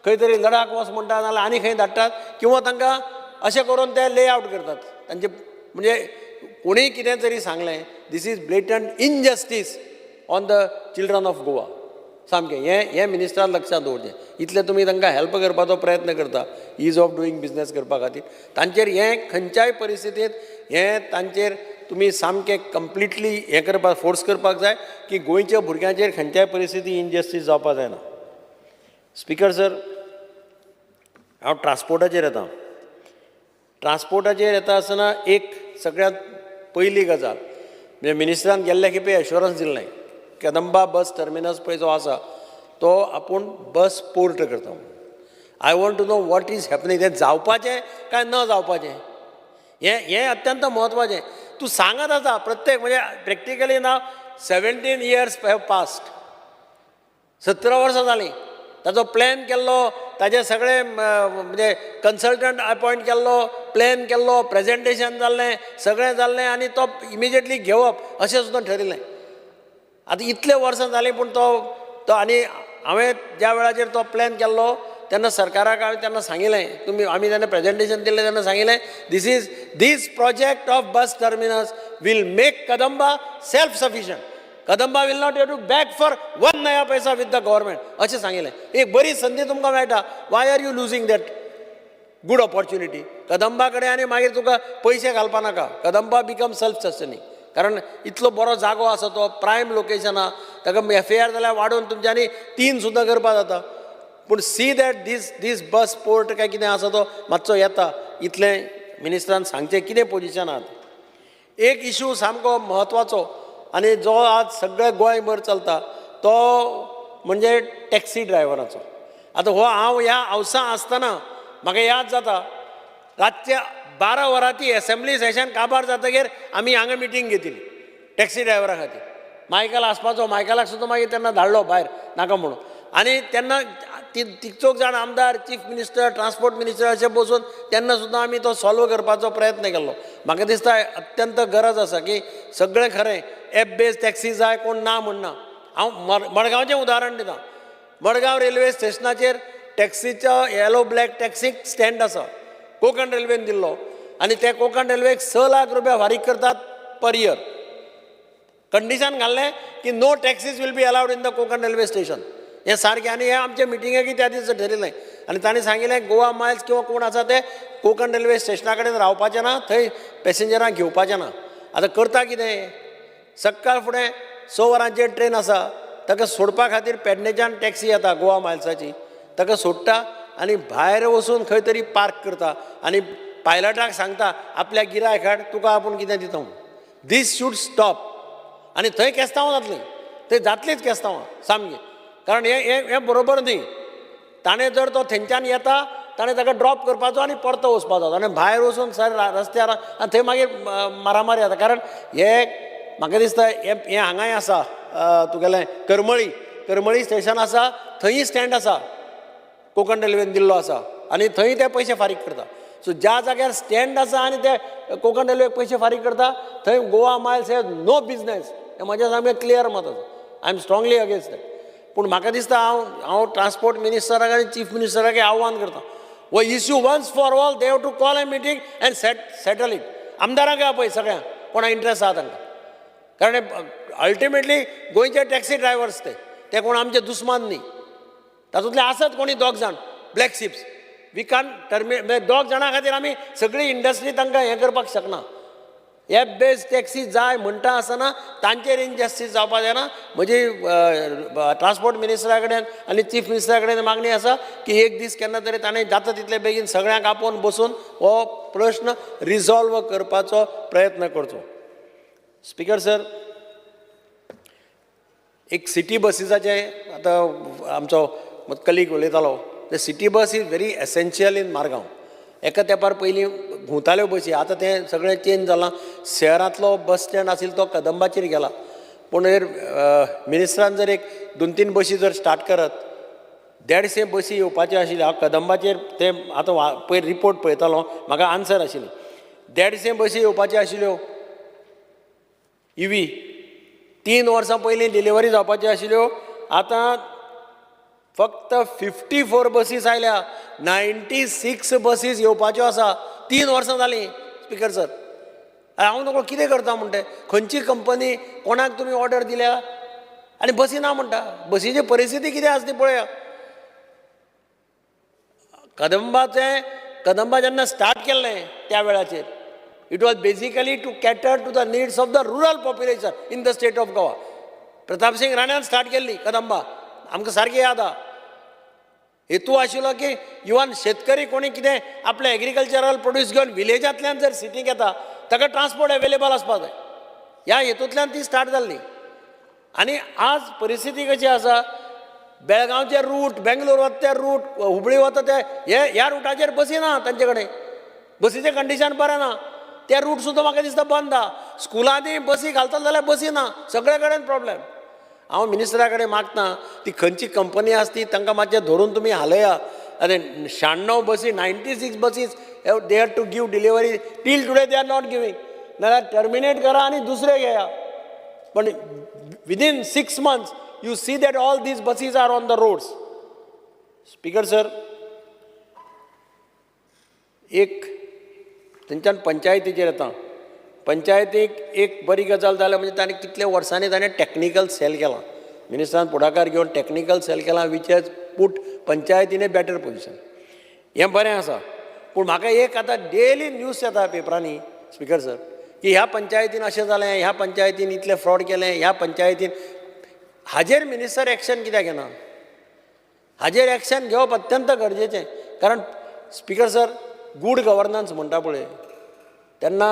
Speaker 2: खंय तरी लडाख वच म्हणटात नाल्यार आनी खंय धाडटात, किंवा तांकां अशें करून ते ले आवट करतात. तांचे म्हणजे कोणीय कितें तरी सांगलें, this is blatant injustice on the children of Goa. सामकें हें मिनिस्टरान लक्षांत दवरचें. इतलें तुमी तांकां हेल्प करपाचो प्रयत्न करता इज ऑफ डुईंग बिजनेस करपा खातीर. तांचेर हें खंयच्याय परिस्थितींत हें तांचेर तुमी सामकें कंप्लिटली हें करपाक फोर्स करपाक जाय की गोंयच्या भुरग्यांचेर खंयच्याय परिस्थिती इनजस्टीस जावपाक जायना. स्पिकर सर, हांव ट्रान्सपोर्टाचेर येता. ट्रान्सपोर्टाचेर येता आसतना एक सगळ्यांत पयली गजाल म्हणजे मिनिस्टरान गेल्ल्या खेपे एश्युरन्स दिल्लें, कदंबा बस टर्मिनस पळय जो आसा तो आपूण बस पोर्ट करता. I want to know what is happening. तें जावपाचें काय न जावपाचें हें अत्यंत म्हत्वाचें. तूं सांगत आसा प्रत्येक म्हणजे practically now 17 years have past, 17 वर्सां जालीं. ताचो प्लॅन केल्लो, ताजे सगळे म्हणजे कन्सल्टंट अपॉयंट केल्लो, प्लॅन केल्लो, प्रेजेंटेशन जाल्लें, सगळें जाल्लें आनी तो इमिजिएटली घेवप अशें सुद्दां ठरिल्लें. आतां इतले वर्सां जालीं पूण तो आनी हांवें ज्या वेळाचेर तो प्लॅन केल्लो तेन्ना सरकाराक हांवें तेन्ना सांगिल्लें, आमी तेन्ना प्रेजेंटेशन दिल्लें तेन्ना सांगिल्लें this project of bus terminus will make Kadamba self sufficient. Kadamba will not have to back for 1 नया पैसा विथ द गव्हर्मेंट अशें सांगिल्लें. एक बरी संदी तुमकां मेळटा. Why are you losing that good opportunity? Kadamba कडेन आनी मागीर तुका पयशे घालपा नाका. Kadamba become self sustaining. कारण इतलो बरो जागो आसा तो, प्रायम लोकेशन आहा, ताका FAR जाल्यार वाडोवन तुमच्यांनी 3 सुद्दां करपा जाता. पूण see that this bus port काय कितें आसा तो मातसो येता. इतलें मिनिस्टरान सांगचें कितें पोजिशन आहा. एक इशू सामको म्हत्वाचो आनी जो आज सगळे गोंयभर चलता तो म्हणजे टॅक्सी ड्रायव्हराचो. आतां हांव ह्या हावसां आसतना म्हाका याद जाता रातचे 12 वरांची एसेंब्ली सेशन काबार जातकीर आमी हांगा मिटींग घेतिली टॅक्सी ड्रायव्हरा खातीर. मायकल आसपाचो, मायकलाक सुद्दां मागीर तेन्ना धाडलो भायर नाका म्हणून. आणि त्यांना तिगचोक जाण आमदार चीफ मिनिस्टर ट्रान्सपोर्ट मिनिस्टर असे बसून त्यांना सुद्दां आमी तो सॉल्व करपाचो प्रयत्न केल्लो. म्हाका दिसता अत्यंत गरज आसा की सगळें खरें एप बेस्ड टॅक्सी जाय कोण ना म्हणना. हांव मडगांवचें उदाहरण दितां. मडगांव रेल्वे स्टेशनाचेर टॅक्सीचो येलो ब्लॅक टॅक्सीक स्टँड आसा कोंकण रेल्वेन दिल्लो आनी ते कोंकण रेल्वेक 6 लाख रुपया फारीक करतात पर इयर. कंडिशन घाल्लें की no taxis will be allowed in the Konkan railway station. हें सारकें आनी हें आमचे मिटिंगेकय त्या दिसा ठरयलें आनी तांणी सांगिल्लें गोवा मायल्स किंवा कोण आसा ते कोंकण रेल्वे स्टेशना कडेन रावपाचें ना, थंय पॅसेंजरांक घेवपाचें ना. आतां करता कितें? सक्काळ फुडें 6 वरांचेर ट्रेन आसा, ताका सोडपा खातीर पेडणेच्यान टॅक्सी येता गोवा मायल्साची, ताका सोडटा आनी भायर वचून खंय तरी पार्क करता आनी पायलटाक सांगता आपल्या गिरायकाक तुका आपूण कितें दिता म्हणून. दीस शूड स्टॉप. आनी थंय केस्तांवां जातलीं, थंय जातलींच केस्तांवां सामकीं. कारण हें बरोबर न्ही. ताणें जर तो थंयच्यान येता ताणें ताका ड्रॉप करपाचो आनी परतो वचपाचो आनी भायर वचून सर रस्त्यार आनी थंय मागीर मारामारी जाता. कारण हे म्हाका दिसता हें हांगाय आसा तुगेलें करमळी स्टेशन आसा, थंय स्टँड आसा कोंकण रेल्वेन दिल्लो आसा आनी थंय ते पयशे फारीक करता. सो ज्या जाग्यार स्टँड आसा आनी ते कोंकण रेल्वेक पयशे फारीक करता थंय गोवा मायल्स हे नो बिजनेस. हें म्हजें सामकें क्लियर मत आसा. I am strongly against that. पूण म्हाका दिसता हांव ट्रान्सपोर्ट मिनिस्टराक आनी चीफ मिनिस्टराक आव्हान करता, वो issue once for all they have to call a meeting and settle it. आमदारांक पळय सगळ्यांक कोणा इंट्रस्ट आहा तांकां. कारण अल्टिमेटली गोंयचे टॅक्सी ड्रायव्हर्स ते कोण आमचे दुस्मान न्ही. तातूंतले आसत कोणी 2 जाण ब्लॅक शिप्स. वी कान टर्मिनेट 2 जाणां खातीर आमी सगळी इंडस्ट्री तांकां हें करपाक शकना. एप बेस्ड टॅक्सी जाय म्हणटा आसतना तांचेर इनजस्टीस जावपाक जायना. म्हजी ट्रान्सपोर्ट मिनिस्टरा कडेन आनी चीफ मिनिस्टरा कडेन मागणी आसा की एक दीस केन्ना तरी ताणें जाता तितले बेगीन सगळ्यांक आपोवन बसून हो प्रश्न रिजॉल्व करपाचो प्रयत्न करचो. स्पिकर सर, एक सिटी बसीसाचे आतां आमचो कलीग उलयतालो. The city bus is very essential in Margao. एका तेंपार पयलीं घुंवताल्यो बसी, आतां तें सगळें चेंज जालां. शहरांतलो बस स्टँड आशिल्लो तो कदंबाचेर गेला. पूण मिनिस्टरान जर एक 2-3 बसी जर स्टार्ट करत, 150 बसी येवपाच्यो आशिल्ल्यो. हांव कदंबाचेर ते आतां पयर रिपोर्ट पळयतालो, म्हाका आन्सर आशिल्ली. 150 बसी येवपाच्यो आशिल्ल्यो EV. 3 वर्सां पयलीं डिलिव्हरी जावपाच्यो आशिल्ल्यो. आतां फक्त 54 बसीस आयल्या. 96 बसीस येवपाच्यो आसा. 3 वर्सां जालीं स्पिकर सर. हांव तुका कितें करता म्हणटा, खंयची कंपनी कोणाक तुमी ऑर्डर दिल्या आनी बसी ना म्हणटा. बसीची परिस्थिती कितें आसा ती पळया. कदंबा जेन्ना स्टार्ट केल्लें त्या वेळाचेर it was basically to cater to the needs of the rural population in the state of Goa. Pratap Singh राण्यान स्टार्ट केल्ली कदंबा, आमकां सारकी याद आहा. हेतू आशिल्लो की इवन शेतकरी कोणी कितें आपले एग्रीकल्चरल प्रोड्यूस घेवन विलेजांतल्यान जर सिटीक येता ताका ट्रान्सपोर्ट अवेलेबल आसपाक जाय. ह्या हेतूंतल्यान ती स्टार्ट जाल्ली. आनी आज परिस्थिती कशी आसा, बेळगांवचे रूट, बेंगलोर वता ते रूट, हुबळी वता ते ह्या रुटाचेर बसी ना तांचे कडेन. बसीचें कंडिशन बरें ना. ते रूट सुद्दां म्हाका दिसता बंद आहा. स्कुलांनी बसी घालतले जाल्यार बसी ना. सगळे कडेन प्रॉब्लेम. हांव मिनिस्टरा कडेन मागता ती खंयची कंपनी आसा ती तांकां मातशें धरून तुमी हालया. आनी 96 बसी 96 buses they had to give delivery. Till today they are not giving. नाल्यार टर्मिनेट करा आनी दुसरे घेया. पण within 6 months you see that all these buses are on the roads. Speaker sir, एक थंयच्यान पंचायतीचेर येता. पंचायतीक एक बरी गजाल जाल्या म्हणजे ताणें कितल्या वर्सांनी ताणें टॅक्निकल सेल केला. मिनिस्टरान पुढाकार घेवन टॅक्निकल सेल केला which has put panchayat in a better position. हें बरें आसा. पूण म्हाका एक आतां डेली न्यूज येता पेपरांनी स्पिकर सर की ह्या पंचायतीन अशें जालें, ह्या पंचायतीन इतलें फ्रॉड केलें, ह्या पंचायतीन. हाजेर मिनिस्टर एक्शन कित्याक घेना? हाजेर एक्शन घेवप अत्यंत गरजेचें. कारण स्पिकर सर गूड गव्हर्नन्स म्हणटा पळय तेन्ना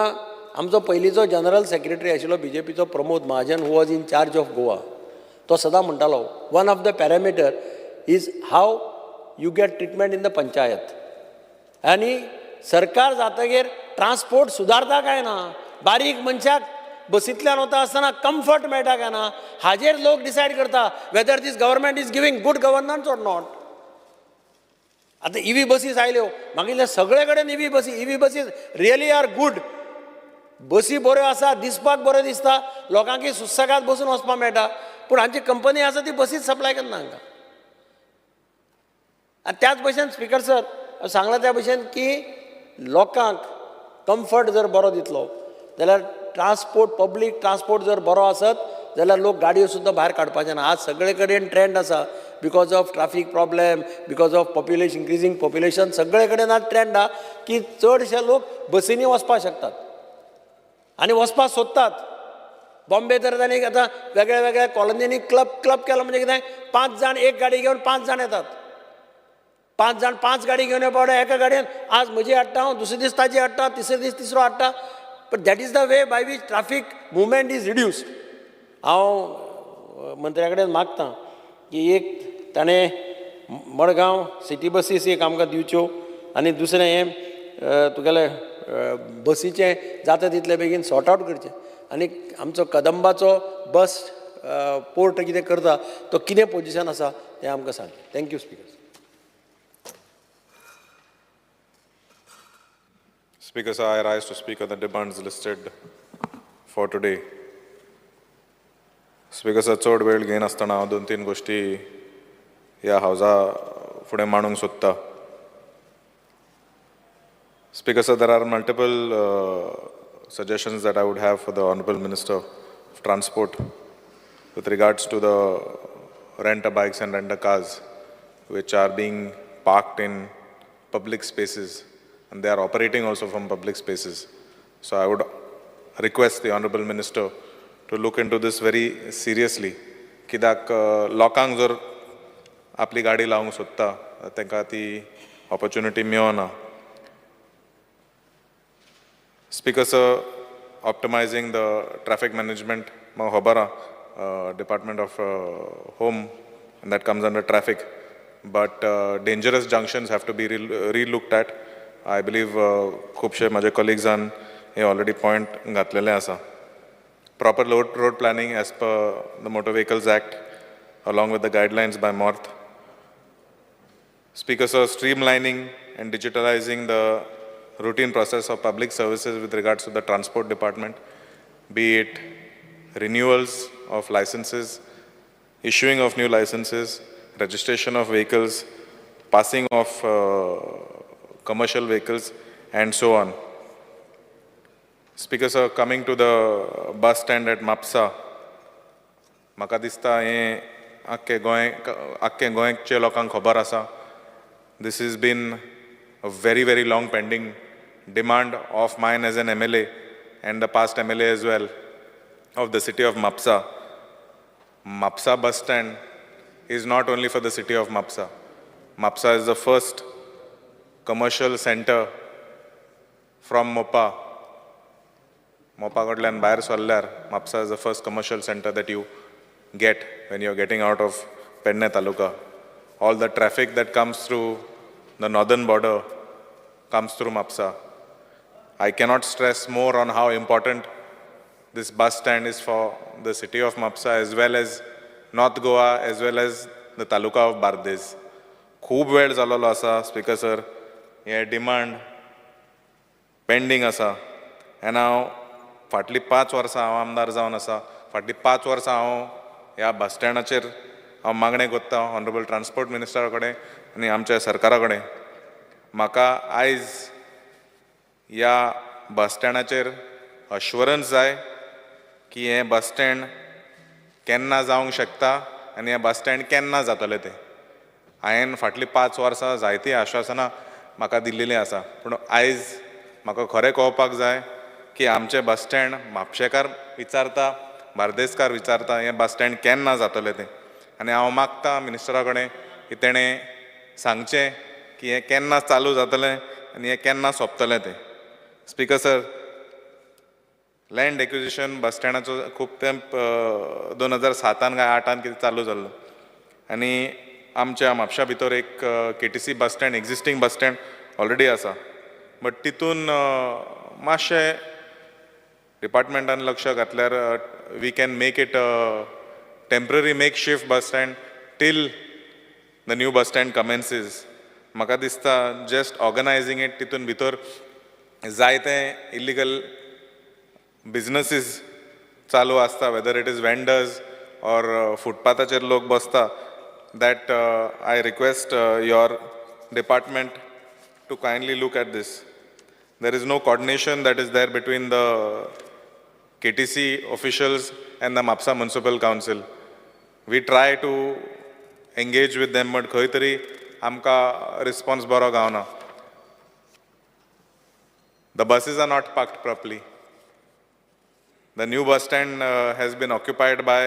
Speaker 2: आमचो पयलींचो जनरल सेक्रेटरी आशिल्लो BJPचो Pramod Mahajan who was in charge of Goa. तो सदां म्हणटालो one of the parameter is how you get treatment in the panchayat. आनी सरकार जातकीर ट्रान्सपोर्ट सुदारता काय ना. बारीक मनशाक बसींतल्यान वता आसतना कम्फर्ट मेळटा काय ना हाजेर लोक डिसायड करता whether this government is giving good governance or not. आतां ईव्ही बसीस आयल्यो मागिल्ले सगळे कडेन EV buses really are good. बसी बऱ्यो आसा, दिसपाक बऱ्यो दिसता, लोकांकी सुसगाद बसून वचपाक मेळटा, पूण हांची कंपनी आसा ती बसीच सप्लाय करना हांकां. आनी त्याच भशेन स्पिकर सर सांगला त्या भशेन की लोकांक कम्फर्ट जर बरो दितलो जाल्यार ट्रान्सपोर्ट पब्लीक ट्रान्सपोर्ट जर बरो आसत जाल्यार लोक गाडयो सुद्दां भायर काडपाचे ना. आज सगळे कडेन ट्रेंड आसा because of traffic problem, because of population increasing population, सगळे कडेन आज ट्रेंड आहा की चडशे लोक बसींनी वचपाक शकतात आनी वचपाक सोदतात. बॉम्बे तर तांणी आतां वेगळ्या वेगळ्या कॉलनींनी क्लब केलो म्हणजे कितें 5 जाण एक गाडी घेवन 5 जाण येतात. 5 जाण 5 गाडी घेवन येवपाक एका गाडयेन आज म्हजी हाडटा हांव, दुसरे दीस ताजी हाडटा, तिसरे दीस तिसरो हाडटा. But that is the way by which traffic movement is reduced. हांव मंत्र्या कडेन मागतां की एक ताणें मडगांव सिटी बसीस एक आमकां दिवच्यो आनी दुसरें हें तुगेलें बसीचें जाता तितले बेगीन सॉर्ट आवट करचें. आनी आमचो कदंबाचो बस पोर्ट कितें करता तो कितें पोजिशन आसा तें आमकां सांग. Thank you speaker.
Speaker 20: Speaker, sir, I rise to speak on the demands listed for today. Speaker, sir, चड वेळ घेनासतना हांव 2-3 गोश्टी ह्या हावजा फुडें मांडूंक सोदतां. Speaker, sir, there are multiple suggestions that I would have for the Honourable Minister of Transport with regards to the rent-a-bikes and rent-a-cars which are being parked in public spaces and they are operating also from public spaces. So I would request the Honourable Minister to look into this very seriously. कित्याक लोकांक जर आपली गाडी लावंक सोदता तांकां ती opportunity मेळना. Speaker, sir, optimizing the traffic management, म्हाका खबर आहा, Department of Home, and that comes under traffic. But dangerous junctions have to be re-looked at. I believe खुबशे माझे colleagues हे already point घातलेले आसा. Proper road planning as per the Motor Vehicles Act, along with the guidelines by MORTH. Speaker, sir, streamlining and digitalizing the routine process of public services with regards to the transport department, be it renewals of licenses, issuing of new licenses, registration of vehicles, passing of commercial vehicles, and so on. Speaker, sir, coming to the bus stand at Mapsa, म्हाका दिसता हें आख्खे गोंयचे लोकांक खबर आसा. This has been a very, very long pending demand of mine as an MLA and the past MLA as well of the city of Mapsa. Mapsa bus stand is not only for the city of Mapsa. Mapsa is the first commercial center from Mopa. Mopa कडल्यान भायर सरल्यार Mapsa is the first commercial center that you get when you're getting out of Penne Taluka. All the traffic that comes through the northern border comes through Mapsa. I cannot stress more on how important this bus stand is for the city of Mapsa as well as North Goa as well as the Taluka of Bardes. खूब वेळ जालोलो आसा speaker sir, हे demand pending आसा. आनी हांव फाटलीं 5 वर्सां हांव आमदार जावन आसा. फाटलीं 5 वर्सां हांव ह्या बस स्टँडाचेर हांव मागणें कोत्ता ऑनरेबल ट्रान्सपोर्ट मिनिस्टरा कडेन आनी आमच्या सरकारा कडेन. म्हाका आयज ह्या बस स्टँडाचेर अश्युरन्स जाय की हें बस स्टँड केन्ना जावंक शकता आनी हें बस स्टँड केन्ना जातलें तें. हांवें फाटलीं 5 वर्सां जायतीं आश्वासनां म्हाका दिल्लीं आसा, पूण आयज म्हाका खरें कळपाक जाय की आमचें बस स्टँड म्हापशेकार विचारता, बार्देसकार विचारता हें बस स्टँड केन्ना जातलें तें. आनी हांव मागतां मिनिस्टरा कडेन की तेणें सांगचें की हें केन्ना चालू जातलें आनी हें केन्ना सोंपतलें तें. स्पीकर सर, लँड एक्विजिशन बस स्टँडाचो खूब तेंप 2007 काय 2008 कितें चालू जाल्लो आनी आमच्या म्हापशा भितर एक KTC bus stand existing bus stand already आसा. बट तितून मातशें डिपार्टमेंटान लक्ष घातल्यार we can make it temporary make shift bus stand till the new bus stand commences. म्हाका दिसता जस्ट ऑर्गनायझींग इट तितून भितर जायते इल्लिगल बिझनसीस चालू आसता, वेदर इट इज वेंडर्स और फुटपाथाचेर लोक बसता. That I request your department to kindly look at this. There is no coordination that is there between the KTC officials and the MAPSA Municipal Council. We try to engage with them, but खंय तरी आमकां response बरो गावना. The buses are not parked properly. The new bus stand has been occupied by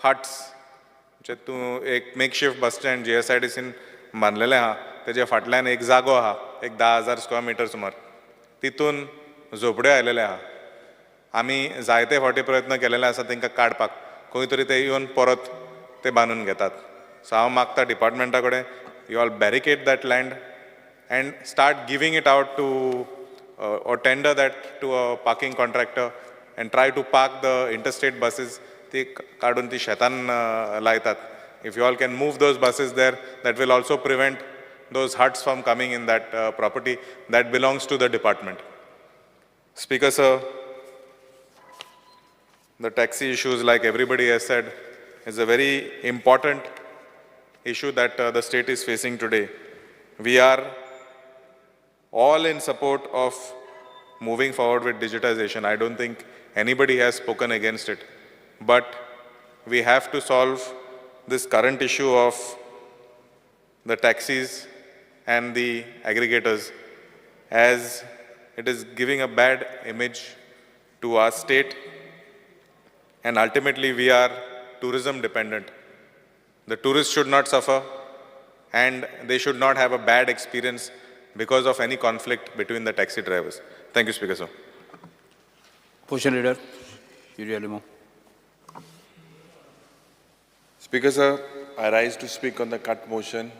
Speaker 20: huts. जे तूं एक makeshift bus stand GSIDCन बांदलेलें आहा, तेजे फाटल्यान एक जागो आहा, एक 10,000 स्क्वेअर मिटर सुमार. तितून झोपड्यो आयलेले आहा. आमी जायते फावटी प्रयत्न केलेले आसा तांकां काडपाक, खंय तरी ते येवन परत ते बांदून घेतात. सो हांव मागता डिपार्टमेंटा कडेन you all barricade that land and start giving it out to or tender that to a parking contractor and try to park the interstate buses. ती काडून ती शेतान लायतात. If you all can move those buses there, that will also prevent those huts from coming in that property that belongs to the department. Speaker sir, the taxi issues, like everybody has said, is a very important issue that the state is facing today. We are all in support of moving forward with digitization. I don't think anybody has spoken against it. But we have to solve this current issue of the taxis and the aggregators, as it is giving a bad image to our state, and ultimately we are tourism dependent. The tourists should not suffer and they should not have a bad experience because of any conflict between the taxi drivers. Thank you, Speaker sir.
Speaker 16: Opposition Leader, Yuri Alimo.
Speaker 6: Speaker sir, I rise to speak on the cut motion.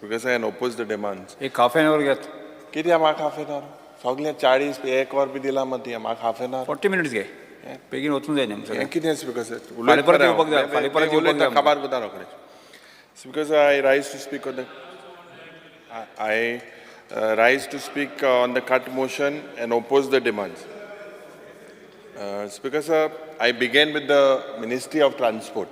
Speaker 6: Speaker sir, and oppose the demands.
Speaker 16: एक half an hour घेत.
Speaker 6: किती म्हाका half an hour सगळे 40 एक वर बी दिला मग म्हाका हाफ एन आवर
Speaker 16: 40 minutes घे. बेगीन वचून जाय न्ही.
Speaker 6: कितें स्पीकर सर
Speaker 16: फाल्यां परत येवपाक जाय. फाल्यां परत येवपाक जाय.
Speaker 6: खबर बता रोखडेच. Speaker sir, I rise to speak on the rise to speak on the cut motion and oppose the demands. Speaker sir, I began with the Ministry of Transport.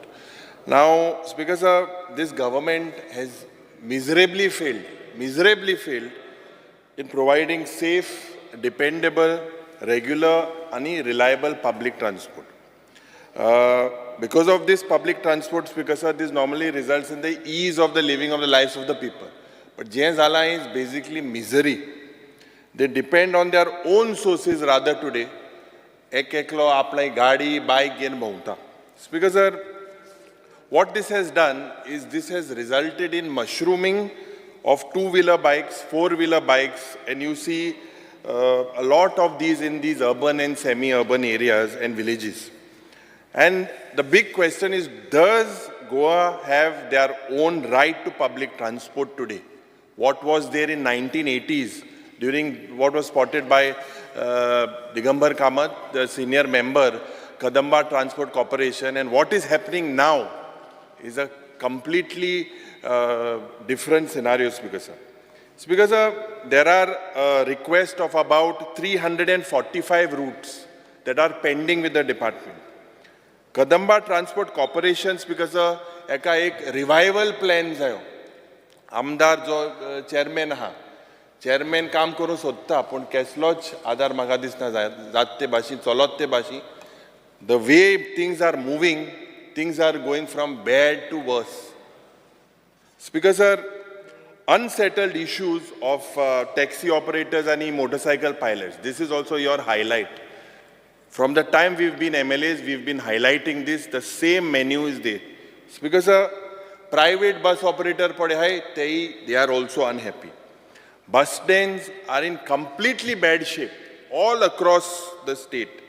Speaker 6: Now, Speaker sir, this government has miserably failed in providing safe, dependable, regular and reliable public transport. Because of this public transport, Speaker sir, this normally results in the ease of the living of the lives of the people. But Jain Zala is basically misery. They depend on their own sources rather today. Eklo apply gadi, bike, and bhaunta. Speaker sir, what this has done is this has resulted in mushrooming of two-wheeler bikes, four-wheeler bikes, and you see a lot of these in these urban and semi-urban areas and villages. And the big question is, does Goa have their own right to public transport today? What was there in 1980s during what was spotted by Digambar Kamath, the senior member, Kadamba Transport Corporation, and what is happening now is a completely different scenario, Speaker sir. Speaker sir, there are requests of about 345 routes that are pending with the department. Kadamba Transport Corporation, Speaker sir, एक revival plan जायो. आमदार जो chairman आहा, chairman काम करूं सोदता, पूण कसलोच आदार म्हाका दिसना जात ते भाशी, चलत ते भाशी. The way things are moving, things are going from bad to worse. Speaker sir, unsettled issues of taxi operators and motorcycle pilots. This is also your highlight. From the time we've been MLAs, we've been highlighting this. The same menu is there. Speaker sir, private bus operator pade hai, they are also unhappy. Bus stands are in completely bad shape all across the state.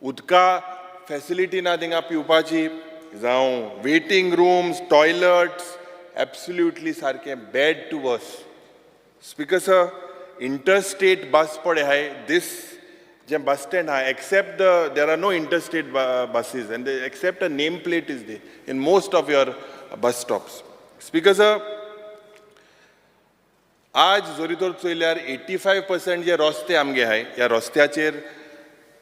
Speaker 6: Udka facility na dinga piupachi, जावं waiting rooms, toilets, absolutely sarke bad to worse. Speaker sir, interstate bus pade hai, this जे bus stand hai, except there are no interstate buses and except a nameplate is there in most of your bus stops. Speaker sir, आज जोरी तोर चोयल्यार 85% जे रस्ते आमगे हाय या रस्त्याचेर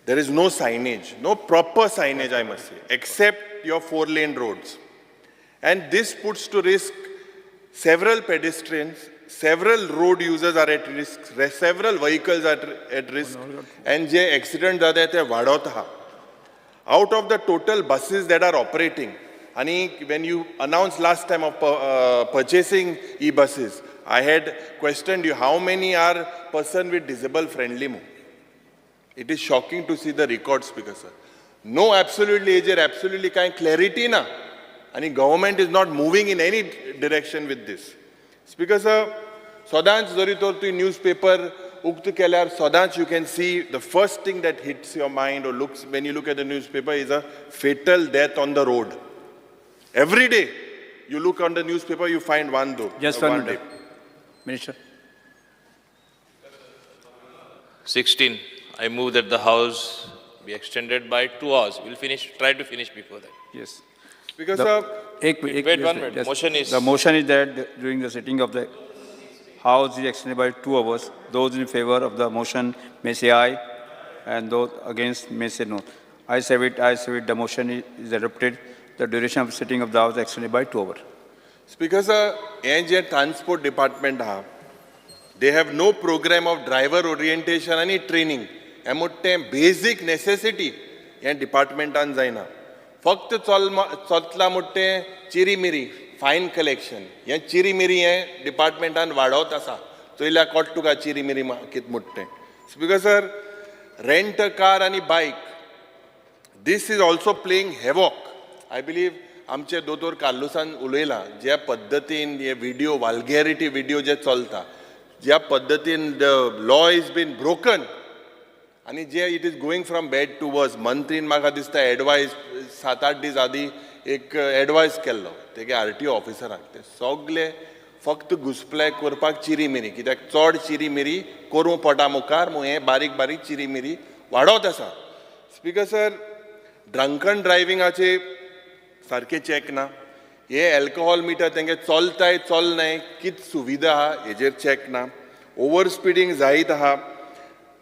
Speaker 6: there is no signage, no proper signage I must say, except your 4-lane roads. And this puts to risk several pedestrians, several road users are at risk, several vehicles are at risk, and je accident jata te vadot ha. Out of the total buses that are operating, and when you announced last time of purchasing e-buses, I had questioned you how many are person with disable friendly move. It is shocking to see the record, Speaker sir. No, absolutely kind clarity na. And government is not moving in any direction with this. Speaker sir, Sodanch Zoritortu newspaper uktu kelar Sodanch you can see the first thing that hits your mind or looks when you look at the newspaper is a fatal death on the road. Every day you look on the newspaper, you find one though.
Speaker 16: Just one day. Minister.
Speaker 8: 16. I move that the House be extended by 2 hours. We'll try to finish before that.
Speaker 16: Yes.
Speaker 6: Because
Speaker 8: wait 1 minute. Motion is...
Speaker 16: The motion is that during the sitting of the House is extended by 2 hours. Those in favor of the motion may say aye, and those against may say no. I say it. The motion is adopted. The duration of the sitting of the House is extended by 2 hours.
Speaker 6: Speaker sir, ANJ Transport Department they have no program of driver orientation and training. Basic necessity या डिपार्टमेंटान जायना. फक्त चलतला मुट्टे चिरीमिरी फायन collection हे चिरीमिरी हे डिपार्टमेंटान वाडवत आसा. चोयल्या coat तुका चिरीमिरी कित मुट्टे. Speaker sir, rent a car and bike. This is also playing havoc. I believe आमचे दोतोर कार्लोसान उलयला ज्या पद्धतीन हे व्हिडिओ वाल्गॅरिटी व्हिडिओ जे चलता ज्या पद्धतीन the law is been broken आणि जे it is going from bad to worse. मंत्रीन म्हाका दिसता एडवायस 7-8 दीस आदी एक एडवायस केल्लो तेगे RTO ऑफिसराक ते सगळे फक्त घुसप्लाय करपाक चिरीमिरी कित्याक चड चिरीमिरी करूं पोटा मुखार हे बारीक बारीक चिरीमिरी वाडत आसा. स्पीकर सर, ड्रंकन ड्रायविंगाचे सारखे चॅक ना. हे अल्कोहॉल मिटर तेंगे चलताय चलनाय कित सुविधा आहा हेजेर चॅक ना. ओवर स्पिडींग जायत आहा.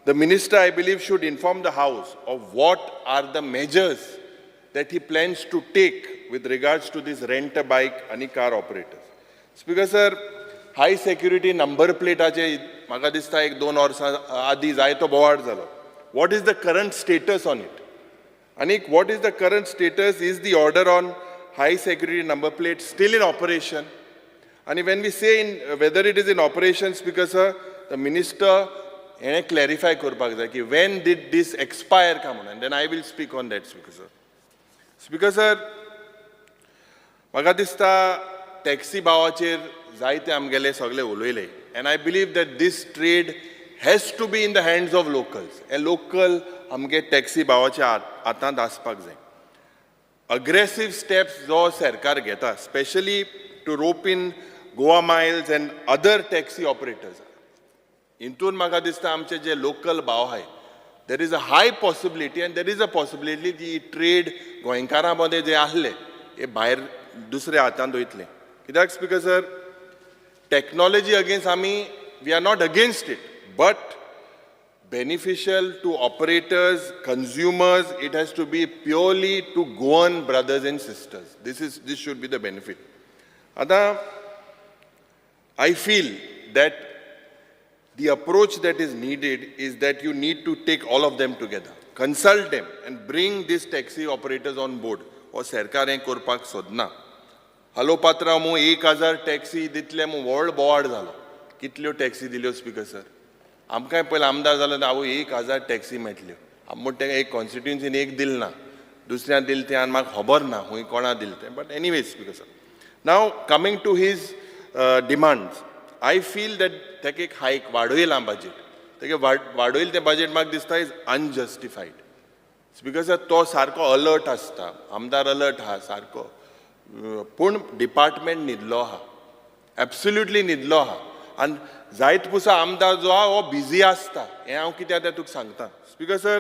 Speaker 6: The minister, I believe, should inform the House of what are the measures that he plans to take with regards to this rent-a-bike and car operators. Speaker sir, high security number plate ache म्हाका दिसता 1-2 वर्सां आदी जाय तो बोवाड जालो. What is the current status on it? And what is the current status? Is the order on high security number plate still in operation? And when we say whether it is in operation, Speaker sir, the minister and clarify करपाक जाय की when did this expire come on, and then I will speak on that, Speaker sir. Speaker sir, म्हाका दिसता taxi भावाचेर जायते आमगेले सगळे उलयले, and I believe that this trade has to be in the hands of locals. A local आमगे taxi भावाचे हातांत आसपाक जाय. Aggressive steps जो सरकार घेता, especially to rope in Goa Miles and other taxi operators. इंतून म्हाका दिसता आमचे जे लोकल भाव आहाय, there is a high possibility and there is a possibility की ट्रेड गोंयकारां मदें जे आहले हे भायर दुसऱ्या हातान वयतले. कित्याक स्पीकर सर, टेक्नॉलॉजी अगेन्स्ट आमी we are not against it, but beneficial to operators, consumers, it has to be purely to Goan brothers and sisters. This should be the benefit. Ada, I feel that the approach that is needed is that you need to take all of them together, consult them and bring these taxi operators on board. Or सरकार हें करपाक सोदना. Hello Patra मू 1000 taxi दितले मू व्हड बोवाड जालो. कितल्यो taxi दिल्यो स्पीकर सर? आमकांय पयलीं आमदार जालो ना 1000 टॅक्सी मेळटल्यो. आम म्हणटा एक कॉन्स्टिट्युएन्सीन एक दिल ना, दुसऱ्या दिल ते आनी म्हाका खबर ना खूंय कोणा दिल तें. But anyways speaker sir, now coming to his demands, I feel that तेका एक हायक वाडयलां बजेट, तेगे वाडयलें तें बजेट म्हाका दिसता इज अनजस्टिफायड. स्पीकर सर, तो सारको अलर्ट आसता, आमदार अलर्ट आहा सारको, पूण डिपार्टमेंट न्हिदलो आहा, एब्सोल्युटली न्हिदलो आहा. आनी जायत पुसा आमदार जो आहा हो बिजी आसता हें हांव कित्याक तें तुका सांगता. स्पीकर सर,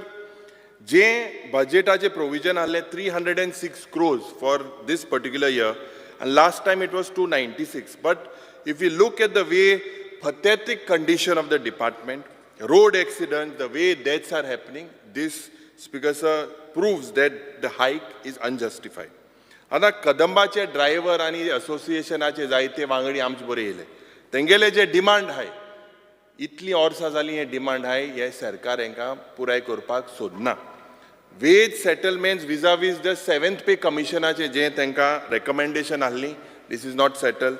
Speaker 6: जें बजेटाचें प्रोविजन आहलें 306 crores for this particular year, and last time it was 296. But if you look at the way pathetic condition of the department, road accidents, the way deaths are happening, this, Speaker sir, proves that the hike is unjustified. आता कदंबाचे driver आणि असोसिएशनाचे जायते वांगडी आमचे बरे येयले. तेंगेले जे demand आहाय, इतली वर्सां जालीं हे डिमांड आहाय, हे सरकार हांकां पुराय करपाक सोदना. वेज सेटलमेंट्स विजावीज द 7th पे कमिशनाचे जे तांकां रेकमेंडेशन आहली, दिस इज नॉट सेटल्ड.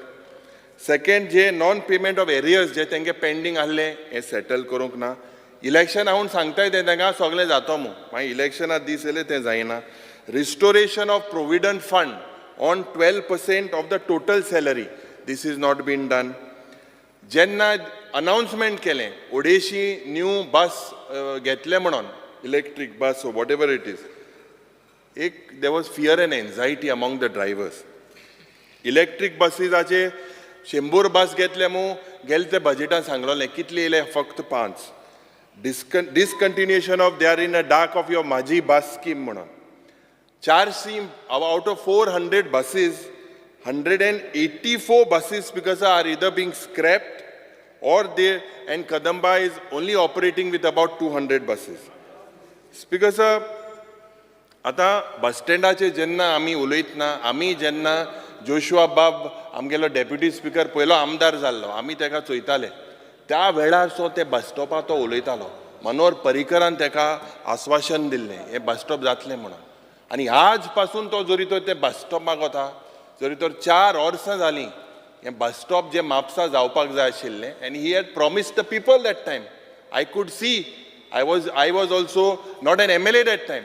Speaker 6: सेकंड, जे नॉन पेमेंट ऑफ एरियर्स जे तांगे पेंडींग आहले हे सेटल करूंक ना. इलेक्शन हांव सांगताय ते तांकां सगळें जातो म्हूण, मागीर इलेक्शनाक दीस येयले तें जायना. Restoration of Provident Fund on 12% of the total salary. This is not been done. Jenna announcement केलें, ओडेशी न्यू बस घेतले म्हणून, electric bus or whatever it is. There was fear and anxiety among the drivers. Electric buses आचे 100 बस घेतले म्हणून गेले ते बजेटान सांगलोलें, कितले येयले फक्त 5. Discontinuation of they are in a dark of your Maji bus scheme म्हणून. Out of 400 buses, 184 buses because are either being scrapped or they, and Kadamba is only operating with about 200 buses. Speaker sir, आता बस स्टँडाचे जेन्ना आमी उलयतना, आमी जेन्ना Joshua बाब आमगेलो deputy speaker पयलो आमदार जाल्लो, आमी ताका चोयताले, त्या वेळार सो ते बस स्टॉपार तो उलयतालो. मनोहर पर्रीकरान ताका आश्वासन दिल्लें हे बस स्टॉप जातलें म्हणून. आणि आज पासून तो जरी तो ते बस स्टॉप मागता, जरी तर 4 वर्सां जालीं हें बस स्टॉप जे म्हापसा जावपाक जाय आशिल्लें, and he had promised the people that time. I could see, I was also not an MLA that time.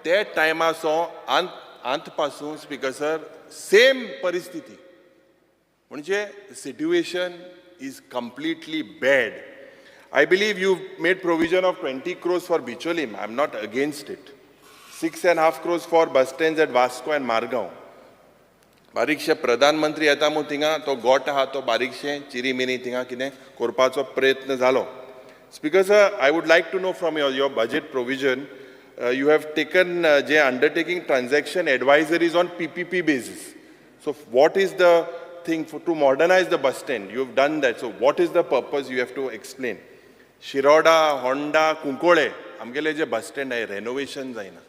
Speaker 6: ते टायमाचो अंत पासून स्पीकर सर सेम परिस्थिती, म्हणजे situation is completely bad. I believe you made provision of 20 crores for Bicholim. I am not against it. 6.5 crores for bus stands at Vasco and Margaon. बारीकशे प्रधानमंत्री येता म्हणून थिंगा तो गोट आहा तो बारीकशे चिरीमिरी थिंगा कितें करपाचो प्रयत्न जालो. Speaker sir, I would like to know from your budget provision, you have taken जे undertaking transaction advisories on PPP basis. So what is the thing to modernize the bus stand? You have done that. So what is the purpose? You have to explain. Shiroda, Honda, Kunkole, आमगेले जे bus stand आहे renovation जायना.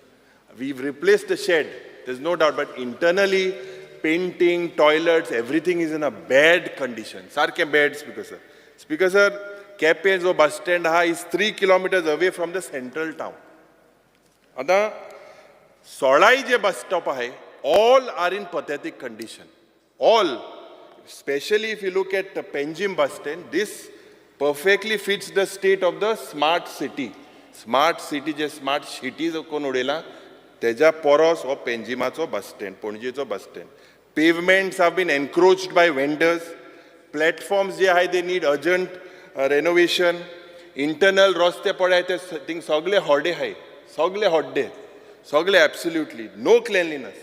Speaker 6: We've replaced the shed, there's no doubt, but internally, painting, toilets, everything is in a bad condition. Sarke bad, Speaker sir. Speaker sir, Kepe जो bus stand is 3 kilometers away from the central town. आता 16 जे bus stop आहे, all are in pathetic condition. All, especially if you look at the Penjim bus stand, this perfectly fits the state of the smart city. Smart city जे smart city जो कोण उडयला, तेजा पोरोस हो पेंजिमाचो बस स्टँड, पणजेचो bus stand. Pavements have been encroached by vendors. Platforms जे आहाय they need urgent renovation. Internal रस्ते पळय ते थिंग सगळे हॉडे आहाय, सगळे हॉड्डे, सगळे absolutely no cleanliness.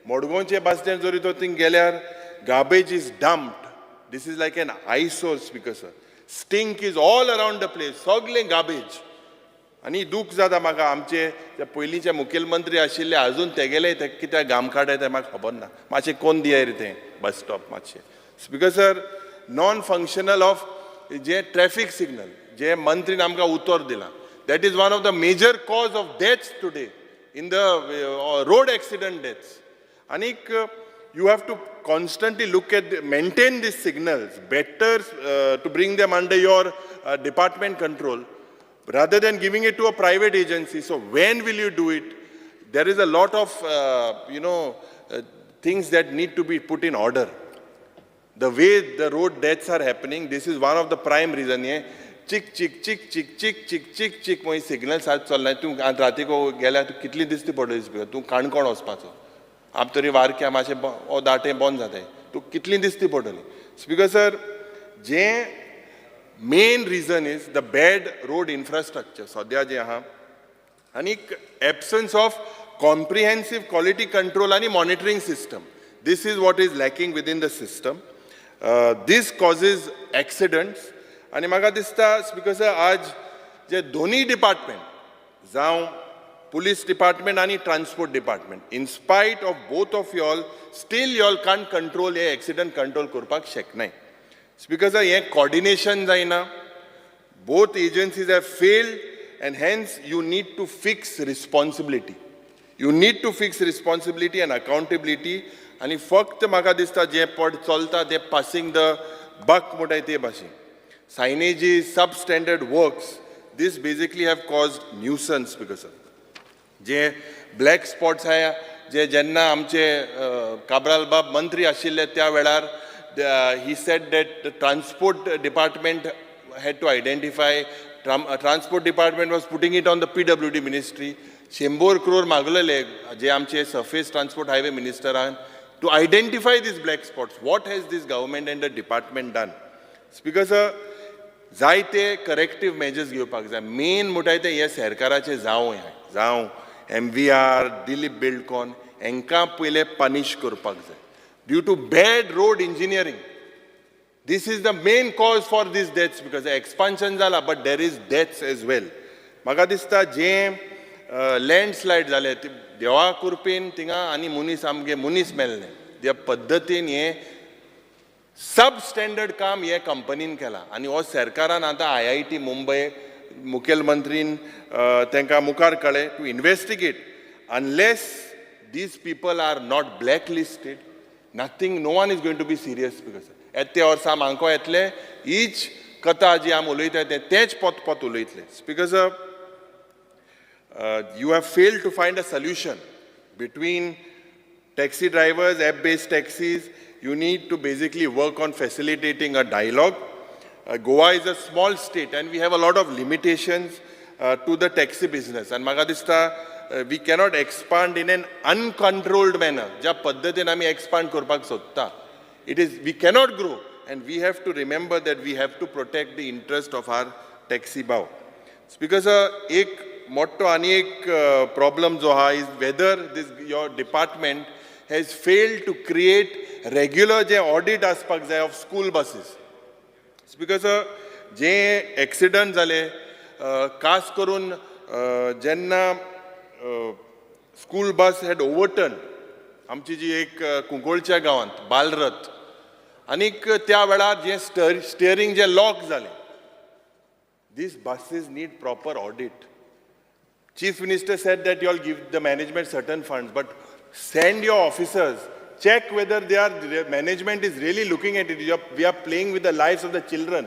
Speaker 6: मडगांवचे बस स्टँड जरी तो थिंग गेल्यार garbage is dumped. This is like an eyesore, Speaker sir. Stink is all around the place, सगळे garbage. आणि दूख जाता म्हाका, आमचे ते पयलींचे मुखेलमंत्री आशिल्ले अजून तेगेले ते कित्याक घाम काडय ते म्हाका खबर ना. मातशें कोण दियाय रे तें बस स्टॉप मातशें. Speaker sir, non functional of जे ट्रॅफिक सिग्नल जे मंत्रीन आमकां उतर दिलां, that is one of the major cause of deaths today in the road accident deaths. आनीक you have to constantly look at, maintain these signals better to bring them under your department control, rather than giving it to a private agency. So when will you do it? There is a lot of, things that need to be put in order. The way the road deaths are happening, this is one of the prime reason. चिक चिक चिक चिक चिक चिक चिक चिक मग signal साथ चलना. तूं आज राती को गेल्या तूं कितली दिसती पडली, तूं काणकोण वचपाचो, आम तरी वारक्या मातशें ओ दाटें बंद जाताय, तूं कितली दिसती पडली. स्पीकर सर, जे main reason is the bad road infrastructure सद्या जे आहा, आनीक एब्सन्स ऑफ कॉम्प्रिहेन्सीव क्वॉलिटी कंट्रोल आनी monitoring system. This is what is lacking within the system. This causes accidents. आणि म्हाका दिसता स्पीकर सर आज जे दोन्ही डिपार्टमेंट जावं police department and transport department, in spite of both of y'all, still y'all can't control a accident control kurpak sheknai. It's because a coordination zaina, both agencies have failed and hence you need to fix responsibility. You need to fix responsibility and accountability. And if fakt maka dista je pod cholta, they passing the buck mutai te basi. Signages, substandard works, this basically have caused nuisance because of जे black spots आहे जे जेन्ना आमचे काब्राल बाब मंत्री आशिल्ले त्या वेळार he said that transport department had to identify transport department was putting it on the PWD ministry 100 crore मागलेले जे आमचे सरफेस ट्रान्सपोर्ट हायवे मिनिस्टरान to identify this black spots. What has this government and the department done? Speaker sir जायते corrective measures घेवपाक जाय. Main म्हणटाय ते हे सरकाराचे जावं MVR, Dilip Buildcon, हांकां पयले पनिश करपाक जाय due to bad road engineering. This is the main cause for these deaths because expansion जाला but there is deaths as well. म्हाका दिसता जे लँडस्लायड जाले देवा कुरपीन थिंगा आनी मनीस आमगे मनीस मेल्ले त्या पद्दतीन हे सब स्टँडर्ड काम हे कंपनीन केलां आनी हो सरकारान आतां IIT मुंबय मुखेलमंत्रीन तांकां मुखार कळ्ळे to investigate. Unless these people are not blacklisted, nothing, no one is going to be serious because येते वर्सा हांको येतले हीच कथा जी आमी उलयता तेच पोत उलयतले. Because you have failed to find a solution between taxi drivers, app-based taxis. You need to basically work on facilitating a dialogue. Goa is a small state and we have a lot of limitations to the taxi business. And Magadista, we cannot expand in an uncontrolled manner. Ja paddhatin ami expand korpak sotta. We cannot grow and we have to remember that we have to protect the interest of our taxi bow. It's because ek motto ani ek problem jo ha is whether your department has failed to create regular audit aspects of school buses. It's because जे accident जाले खास करून जेन्ना school bus had overturned आमची जी एक कुंकोळच्या गावांत बालरथ आनीक त्या वेळार जे स्टियरिंग जे लॉक जाले. These buses need proper audit. Chief Minister said that you all give the management certain funds, but send your officers, check whether their management is really looking at it. We are playing with the lives of the children.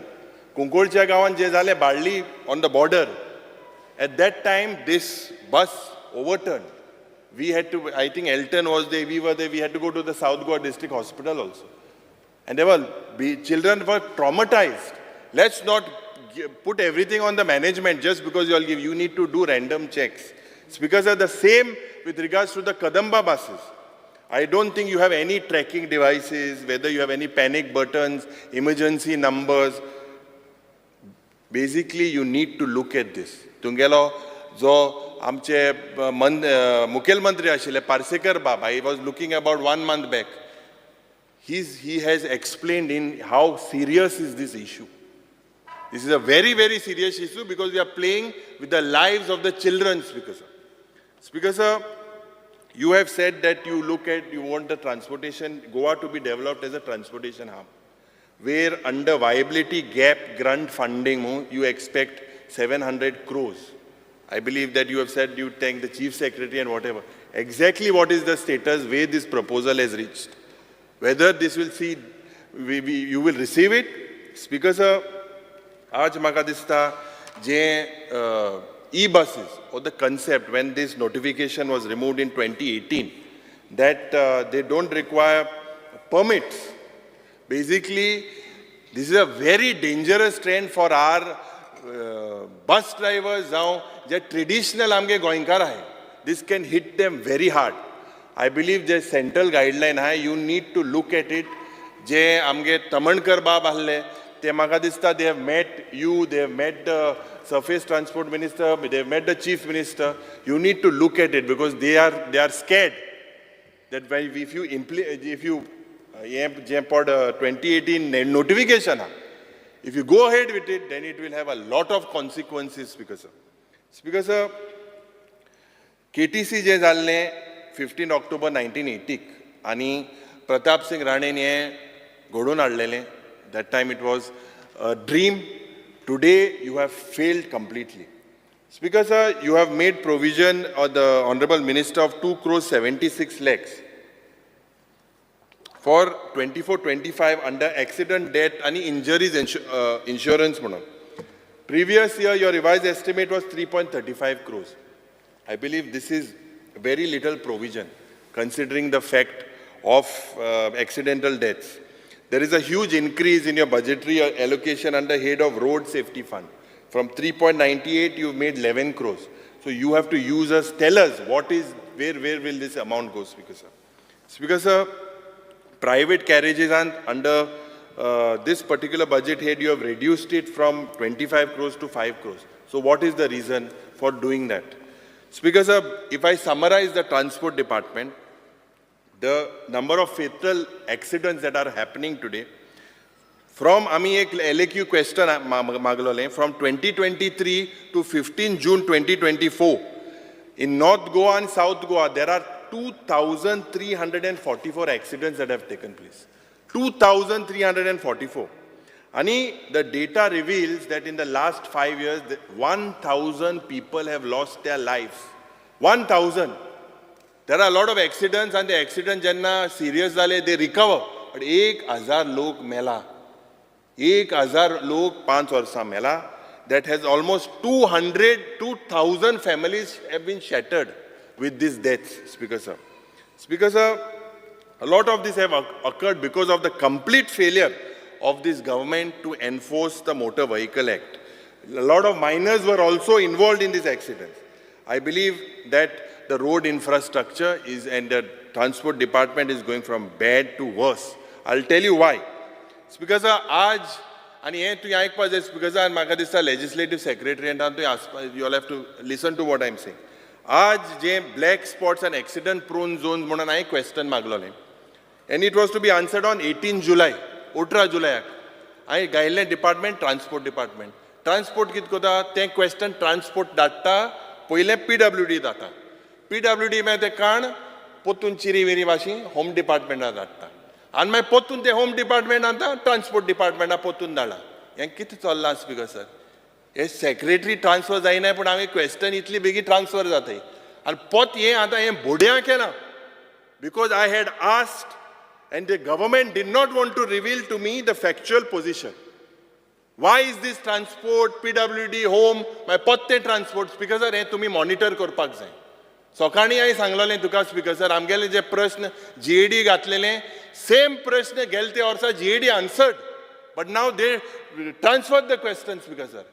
Speaker 6: Kunkolcha gawan je zale Barli on the border. At that time, this bus overturned. We had to, I think Elton was there, we were there, we had to go to the South Goa District Hospital also. And children were traumatized. Let's not put everything on the management just because you need to do random checks. It's because of the same with regards to the Kadamba buses. I don't think you have any tracking devices, whether you have any panic buttons, emergency numbers. Basically, you need to look at this. Tungelo, jo amche Mukhel Mantri ashile Parsekar Baba, I was looking about 1 month back. He has explained in how serious is this issue. This is a very, very serious issue because we are playing with the lives of the children. Because you have said that you want the transportation, Goa to be developed as a transportation hub, where under viability gap grant funding, you expect 700 crores. I believe that you have said you thank the Chief Secretary and whatever. Exactly what is the status where this proposal has reached? Whether this will see, you will receive it? It's because aaj maka dista je e-buses or the concept when this notification was removed in 2018 that they don't require permits. Basically, this is a very dangerous trend for our bus drivers now. Je traditional amge goinkar hai. This can hit them very hard. I believe the central guideline hai. You need to look at it. Je amge Tamankar Bab halle. They have met you, they have met the Surface Transport Minister, they have met the Chief Minister. You need to look at it because they are scared that if you जें पड 2018 notification, if you go ahead with it, then it will have a lot of consequences, Speaker sir, KTC जे जाल्लें 15 October 1980 आणि प्रताप सिंग राणेन हें घडोवन हाडलेलें. That time it was a dream. Today you have failed completely. Speaker sir, you have made provision of the Honorable Minister of 2 crores 76 lakhs for 24-25 under accident, death and injuries insurance. Previous year, your revised estimate was 3.35 crores. I believe this is very little provision, considering the fact of accidental deaths. There is a huge increase in your budgetary allocation under head of Road Safety Fund. From 3.98, you've made 11 crores. So you have to use us, tell us where will this amount go, Speaker sir. Speaker sir, private carriages and under this particular budget head, you have reduced it from 25 crores to 5 crores. So what is the reason for doing that? Speaker sir, if I summarize the transport department, the number of fatal accidents that are happening today, from आमी एक LAQ question मागलोलें, from 2023 to 15 June 2024, in North Goa and South Goa, there are 2,344 accidents that have taken place. 2,344. And the data reveals that in the last 5 years, 1,000 people have lost their lives. 1,000. There are a lot of accidents, and the accident jenna serious zale, they recover. But 1,000 log mela. 1,000 log 5 varsa mela. That has almost 2,000 families have been shattered with these deaths, Speaker sir. Speaker sir, a lot of this have occurred because of the complete failure of this government to enforce the Motor Vehicle Act. A lot of minors were also involved in these accidents. I believe that the road infrastructure and the transport department is going from bad to worse. I'll tell you why. Speaker sir, आज आणि हे तुवें आयकपा जाय, Speaker sir, म्हाका दिसता legislative secretary and you all have to listen to what I'm saying. आज जे black spots and accident prone zones म्हणून हांवें question मागलोलें, and it was to be answered on 18 July, 18 July. हांवें गायिल्लें department, transport department. Transport कितें कोता, तें question transport धाडटा, पयलें PWD धाडटा. PWD मागीर तें काण पोतून चिरी विरी भाशी home departmenटाक धाडटा. आनी मागीर पोतून ते होम डिपार्टमेंटान ट्रान्सपोर्ट डिपार्टमेंटा पोतून धाडला. हें कितें चल्लां, Speaker sir? हे सेक्रेटरी ट्रान्सफर जायना, पूण हांवें क्वेश्चन इतली बेगी ट्रान्सफर जाताय. आनी पोत हें आतां हें बोड्यां केलां. Because I had asked and the government did not want to reveal to me the factual position. Why is this transport, PWD, home, my पोत तें transport? Speaker sir, हें तुमी मॉनिटर करपाक जाय. सकाळीं हांवें सांगलोलें तुका, Speaker sir, आमगेले जे प्रश्न GAD घातलेले, same प्रश्न गेले ते वर्सा GAD answered, but now they transferred the question, Speaker sir.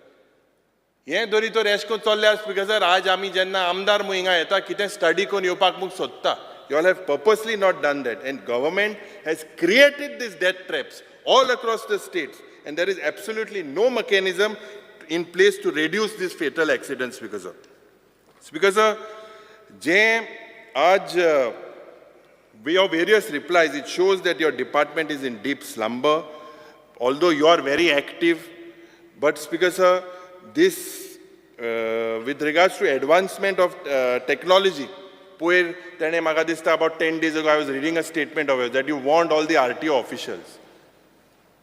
Speaker 6: हें दोरी तर एश कोन चल्ल्या, Speaker sir, आज आमी जेन्ना आमदार मुं हिंगा येता, कितें स्टडी कोन्न येवपाक मूग सोदता. You all have purposely not done that, and government has created these death traps all across the states, and there is absolutely no mechanism in place to reduce these fatal accidents, Speaker sir. Speaker sir, जे आज your various replies, it shows that your department is in deep slumber, although you are very active. But Speaker sir, this with regards to advancement of technology, about 10 days ago I was reading a statement of yours that you warned all the RTO officials.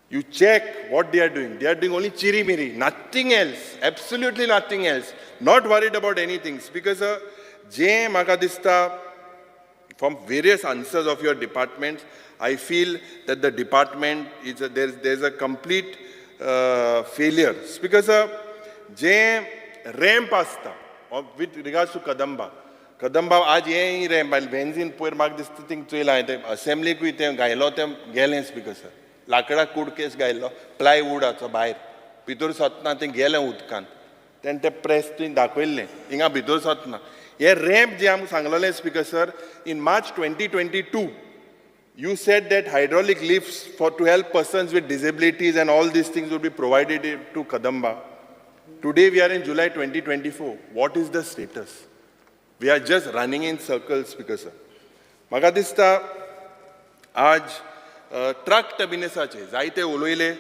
Speaker 6: You check what they are doing. They are doing only chiri-miri, nothing else, absolutely nothing else. Not worried about anything. Speaker sir, je maka dista, from various answers of your departments, I feel that the department is there's a complete failure. Speaker sir, je ramp asta with regards to Kadamba आज ये ramp benzene poer mag dista thing chela assembly ku ite gailo te gelen, Speaker sir, lakada kudkes gailo plywood acho bahir भितर सतना ते गेलें उदकांत तेन्ना ते press तुवें दाखयल्लें हिंगा भितर सतना. हे रॅम्प जे आमकां सांगलोलें, Speaker sir, in March 2022 you said that hydraulic lifts to help persons with disabilities and all these things would be provided to Kadamba. Today we are in July 2024. What is the status? We are just running in circles, Speaker sir. म्हाका दिसता आज truck टर्मिनसाचे जायते उलयले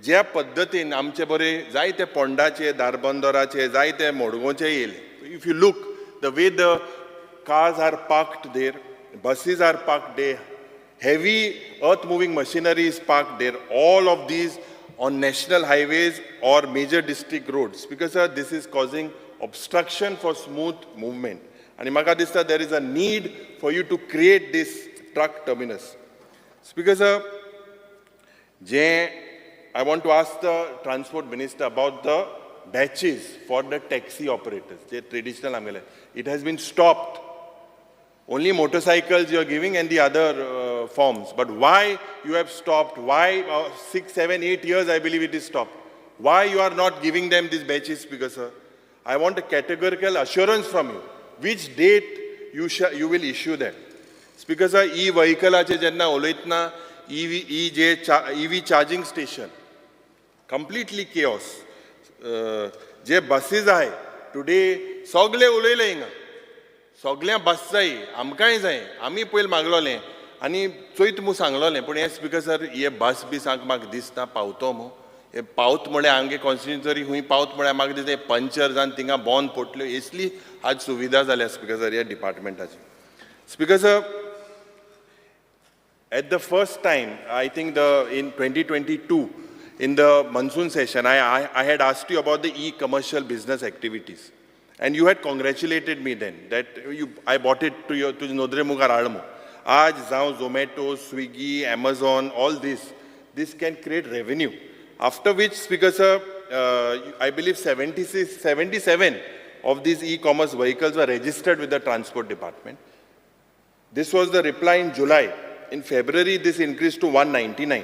Speaker 6: ज्या पद्दतीन आमचे बरे जायते पोंडाचे दारबंदोराचे जायते मोडगोचे येयले if you look the way the cars are parked there, buses are parked there, heavy earth moving machinery is parked there, all of these on national highways or major district roads, because this is causing obstruction for smooth movement. And म्हाका दिसता there is a need for you to create this truck terminus. Because I want to ask the transport minister about the batches for the taxi operators, the traditional it has been stopped. Only motorcycles you are giving and the other forms. But why you have stopped? Why 6, 7, 8 years I believe it is stopped? Why you are not giving them these batches? Because I want a categorical assurance from you. Which date you will issue them? Because e-vehicle ache jenna oloitna EV charging station. Completely chaos. जे buses आहे today सगळे उलयले हिंगा सगळ्या बस जाय आमकांय जाय आमी पयलीं मागलोलें आनी चोयत मू सांगलोलें पूण हे स्पिकर सर हे बस बी म्हाका दिसता पावतो मू हे पावत म्हळ्यार आमगे कॉन्स्टिट्युन्सी खूंय पावत म्हळ्यार म्हाका दिसता पंचर जावन थिंगा बॉन पडल्यो असली आज सुविधा जाल्या स्पिकर सर ह्या डिपार्टमेंटाची speaker sir at the first time I think in 2022 in the monsoon session I had asked you about the e-commercial business activities. And you had congratulated me then that I bought it to Nodre Mugar Almo. Aaj Zao, Zomato, Swiggy, Amazon, all this can create revenue. After which, Speaker Sir, I believe 77 of these e-commerce vehicles were registered with the Transport Department. This was the reply in July. In February, this increased to 199.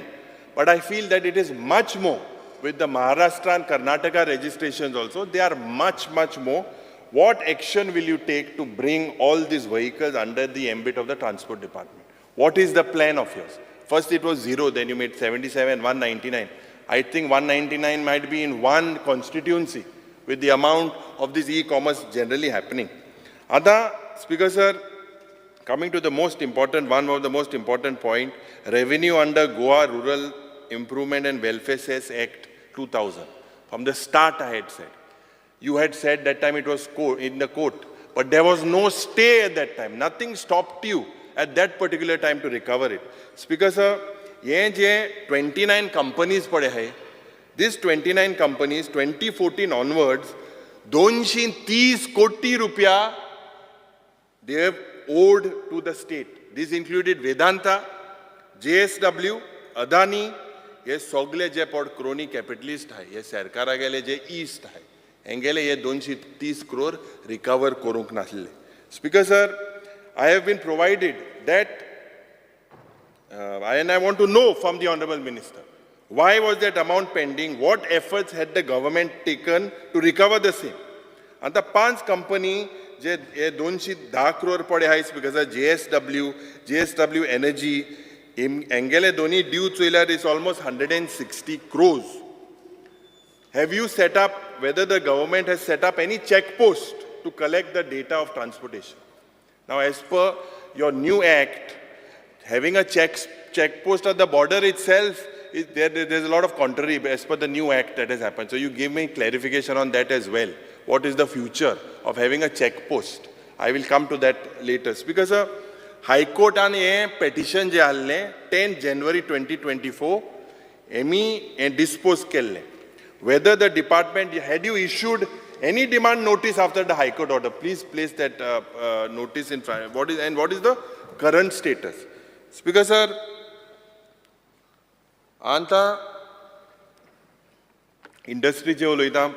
Speaker 6: But I feel that it is much more with the Maharashtra and Karnataka registrations also. They are much, much more. What action will you take to bring all these vehicles under the ambit of the Transport Department? What is the plan of yours? First it was 0, then you made 77, 199. I think 199 might be in one constituency with the amount of this e-commerce generally happening. Other Speaker Sir, coming to the most important, one of the most important point, revenue under Goa Rural Improvement and Welfare Cess Act 2000. From the start I had said. You had said that time it was in the court, but there was no stay at that time. Nothing stopped you at that particular time to recover it. Speaker Sir, ye 29 companies pade hai. These 29 companies, 2014 onwards, 230 koti rupiya they have owed to the state. This included Vedanta, JSW, Adani, ये सगळे जे पड crony capitalist आहे हे सरकारा गेले जे east आहे हेंगेले हे 230 crore रिकवर करूंक नासले. Speaker sir, I have been provided that and I want to know from the Honorable Minister, why was that amount pending? What efforts had the government taken to recover the same? आता 5 company जे 210 crore पडे आहे speaker sir, JSW Energy, Engele Doni due to is almost 160 crores. Have you set up, whether the government has set up any check post to collect the data of transportation? Now, as per your new act, having a check post at the border itself, there's a lot of contrary as per the new act that has happened. So you give me clarification on that as well. What is the future of having a check post? I will come to that later. Because High Court and a petition je 10 January 2024 and disposed kelle. Whether the department, had you issued any demand notice after the High Court order? Please place that notice in front. What is the current status? Speaker sir, anta industry je uloita,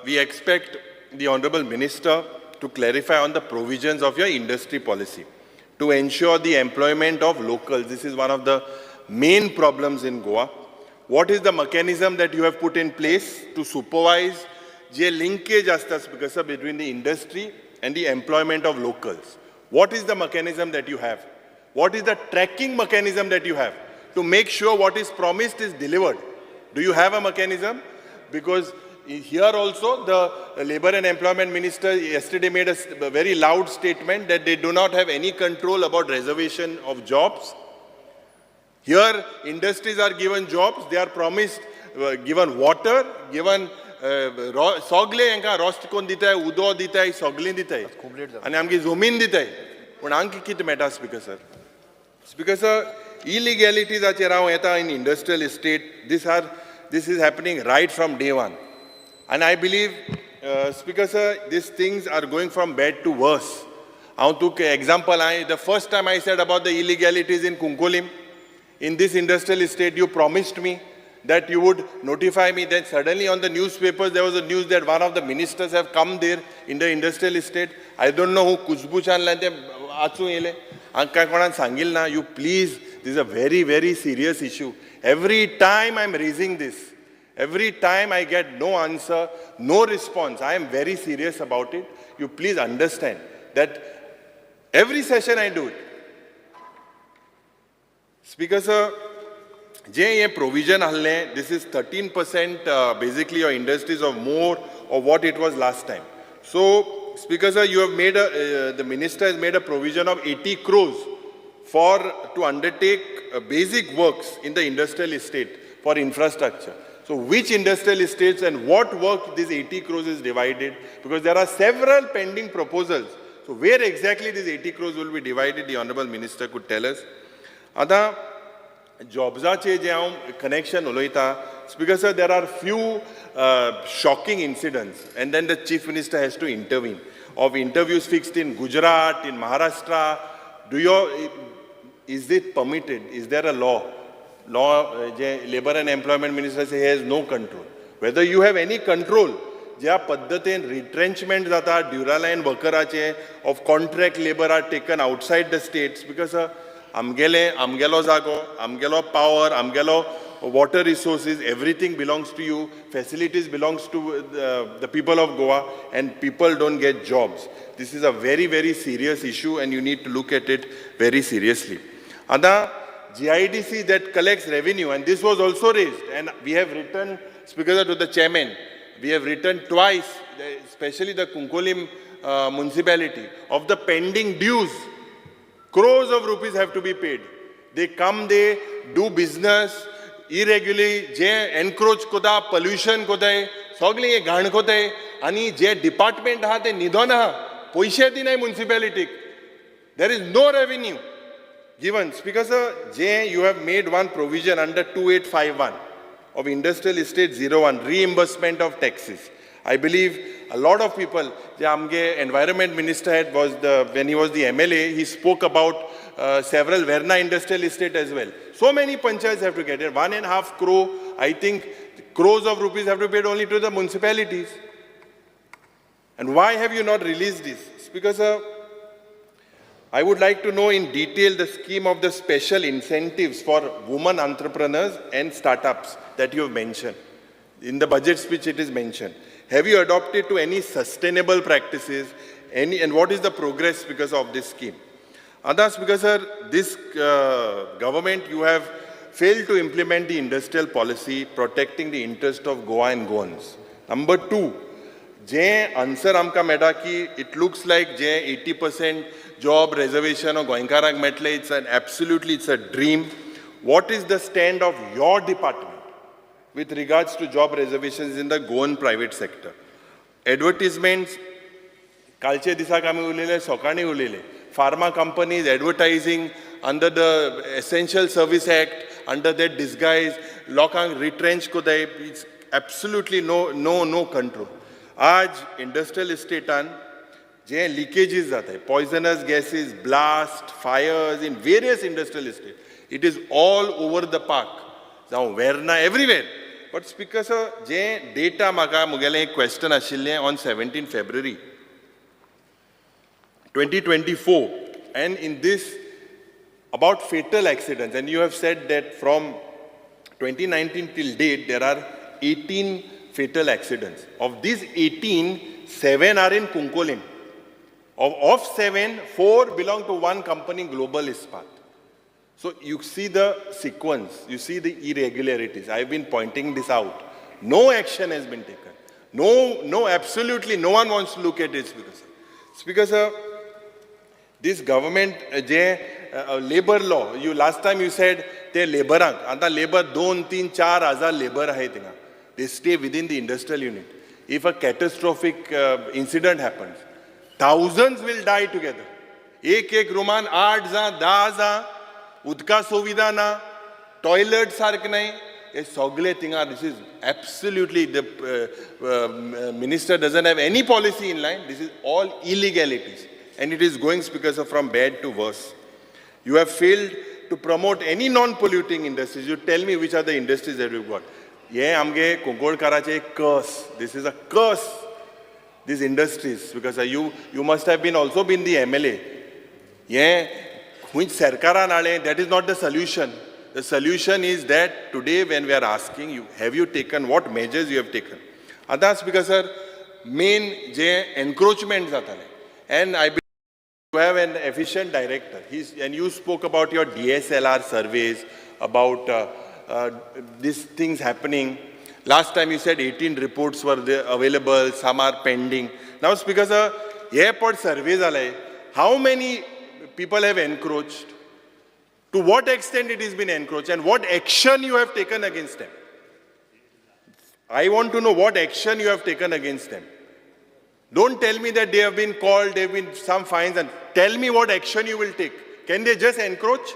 Speaker 6: we expect the Honorable Minister to clarify on the provisions of your industry policy to ensure the employment of locals. This is one of the main problems in Goa. What is the mechanism that you have put in place to supervise the linkage between the industry and the employment of locals? What is the mechanism that you have? What is the tracking mechanism that you have to make sure what is promised is delivered? Do you have a mechanism? Because here also, the Labour and Employment Minister yesterday made a very loud statement that they do not have any control about reservation of jobs. Here, industries are given jobs, they are promised, given water, given सगळे हांकां roast करून दिताय, उदो दिताय, सगळें दिताय आनी आमगे जमीन दिताय. पूण हांकां कितें मेळटा स्पिकर सर? स्पिकर सर, इलिगॅलिटीजाचेर हांव येता in industrial estate. This is happening right from day one. And I believe, Speaker sir, these things are going from bad to worse. I took an example. The first time I said about the illegalities in Kunkolim, in this industrial estate, you promised me that you would notify me. Then suddenly on the newspapers, there was a news that one of the ministers have come there in the industrial estate. I don't know who Kuchbu chanla te achu yele. Anka konan sangil na. You please, this is a very, very serious issue. Every time I'm raising this, every time I get no answer, no response, I am very serious about it. You please understand that every session I do it. Speaker sir, je provision halle, this is 13% basically your industries of more of what it was last time. So, Speaker sir, you have made the minister has made a provision of 80 crores to undertake basic works in the industrial estate for infrastructure. So which industrial estates and what work this 80 crores is divided? Because there are several pending proposals. So where exactly this 80 crores will be divided, the Honorable Minister could tell us. Ada jobsache je haum connection uloita. Speaker sir, there are few shocking incidents and then the Chief Minister has to intervene. Of interviews fixed in Gujarat, in Maharashtra, is it permitted? Is there a law? Labour and Employment Minister say he has no control. Whether you have any control, ज्या पद्धतीन retrenchment जाता, Duraline workeraचे of contract labor are taken outside the states because amgelo zago, amgelo power, amgelo water resources, everything belongs to you, facilities belongs to the people of Goa and people don't get jobs. This is a very, very serious issue and you need to look at it very seriously. Ada GIDC that collects revenue, and this was also raised, and we have written, Speaker, to the chairman, we have written twice, especially the Kunkolim municipality, of the pending dues. Crores of rupees have to be paid. They come, they do business irregularly, je encroach koda, pollution koda, sogli ye ghan koda, ani je department ha te nidon ha, poishe dinai municipality. There is no revenue given. Speaker sir, you have made one provision under 2851 of Industrial Estate 01, reimbursement of taxes. I believe a lot of people, the Amge Environment Minister when he was the MLA, he spoke about several Verna Industrial Estate as well. So many panchayats have to get it. 1.5 crore, I think, crores of rupees have to be paid only to the municipalities. And why have you not released this? Speaker sir, I would like to know in detail the scheme of the special incentives for women entrepreneurs and startups that you have mentioned. In the budget speech it is mentioned. Have you adopted to any sustainable practices? And what is the progress because of this scheme? Others, because sir, this government, you have failed to implement the industrial policy protecting the interest of Goa and Goans. Number two, answer amka meda ki it looks like 80% job reservation or Goenkarak metle, it's a dream. What is the stand of your department with regards to job reservations in the Goan private sector? Advertisements, kalche disa kami ulele, sokani ulele. Pharma companies advertising under the Essential Service Act, under that disguise, lokang retrench kodai, it's absolutely no control. Aaj industrial estate an, je leakages jata hai, poisonous gases, blast, fires in various industrial estates. It is all over the park. Now, Verna, everywhere. But Speaker sir, je data maga mugale question ashille on 17 February 2024, and in this about fatal accidents, and you have said that from 2019 till date there are 18 fatal accidents. Of these 18, 7 are in Kunkolim. Of 7, 4 belong to one company, Global Ispat. So you see the sequence, you see the irregularities. I've been pointing this out. No action has been taken. No, absolutely no one wants to look at it, Speaker sir. Speaker sir, this government, labor law, last time you said ते लेबरांक आतां labour 2-3-4,000 labour आहे थिंगा they stay within the industrial unit if a catastrophic incident happens thousands will die together. एक रुमान 8 जां 10 जां उदका सुविधा ना टॉयलेट सारके नाही हे सगळे थिंगा this is absolutely the minister doesn't have any policy in line this is all illegalities and it is going because of from bad to worse. You have failed to promote any non-polluting industries. You tell me which are the industries that you've got. Ye amge Kongolkarache curse. This is a curse. These industries because you must have been also been the MLA. Ye which sarkaran ale that is not the solution. The solution is that today when we are asking you have you taken what measures you have taken. Adas because sir main je encroachment zatale and I you have an efficient director. And you spoke about your DSLR surveys, about these things happening. Last time you said 18 reports were there available, some are pending. Now, Speaker sir, airport surveys are how many people have encroached? To what extent it has been encroached and what action you have taken against them? I want to know what action you have taken against them. Don't tell me that they have been called, there have been some fines, and tell me what action you will take. Can they just encroach?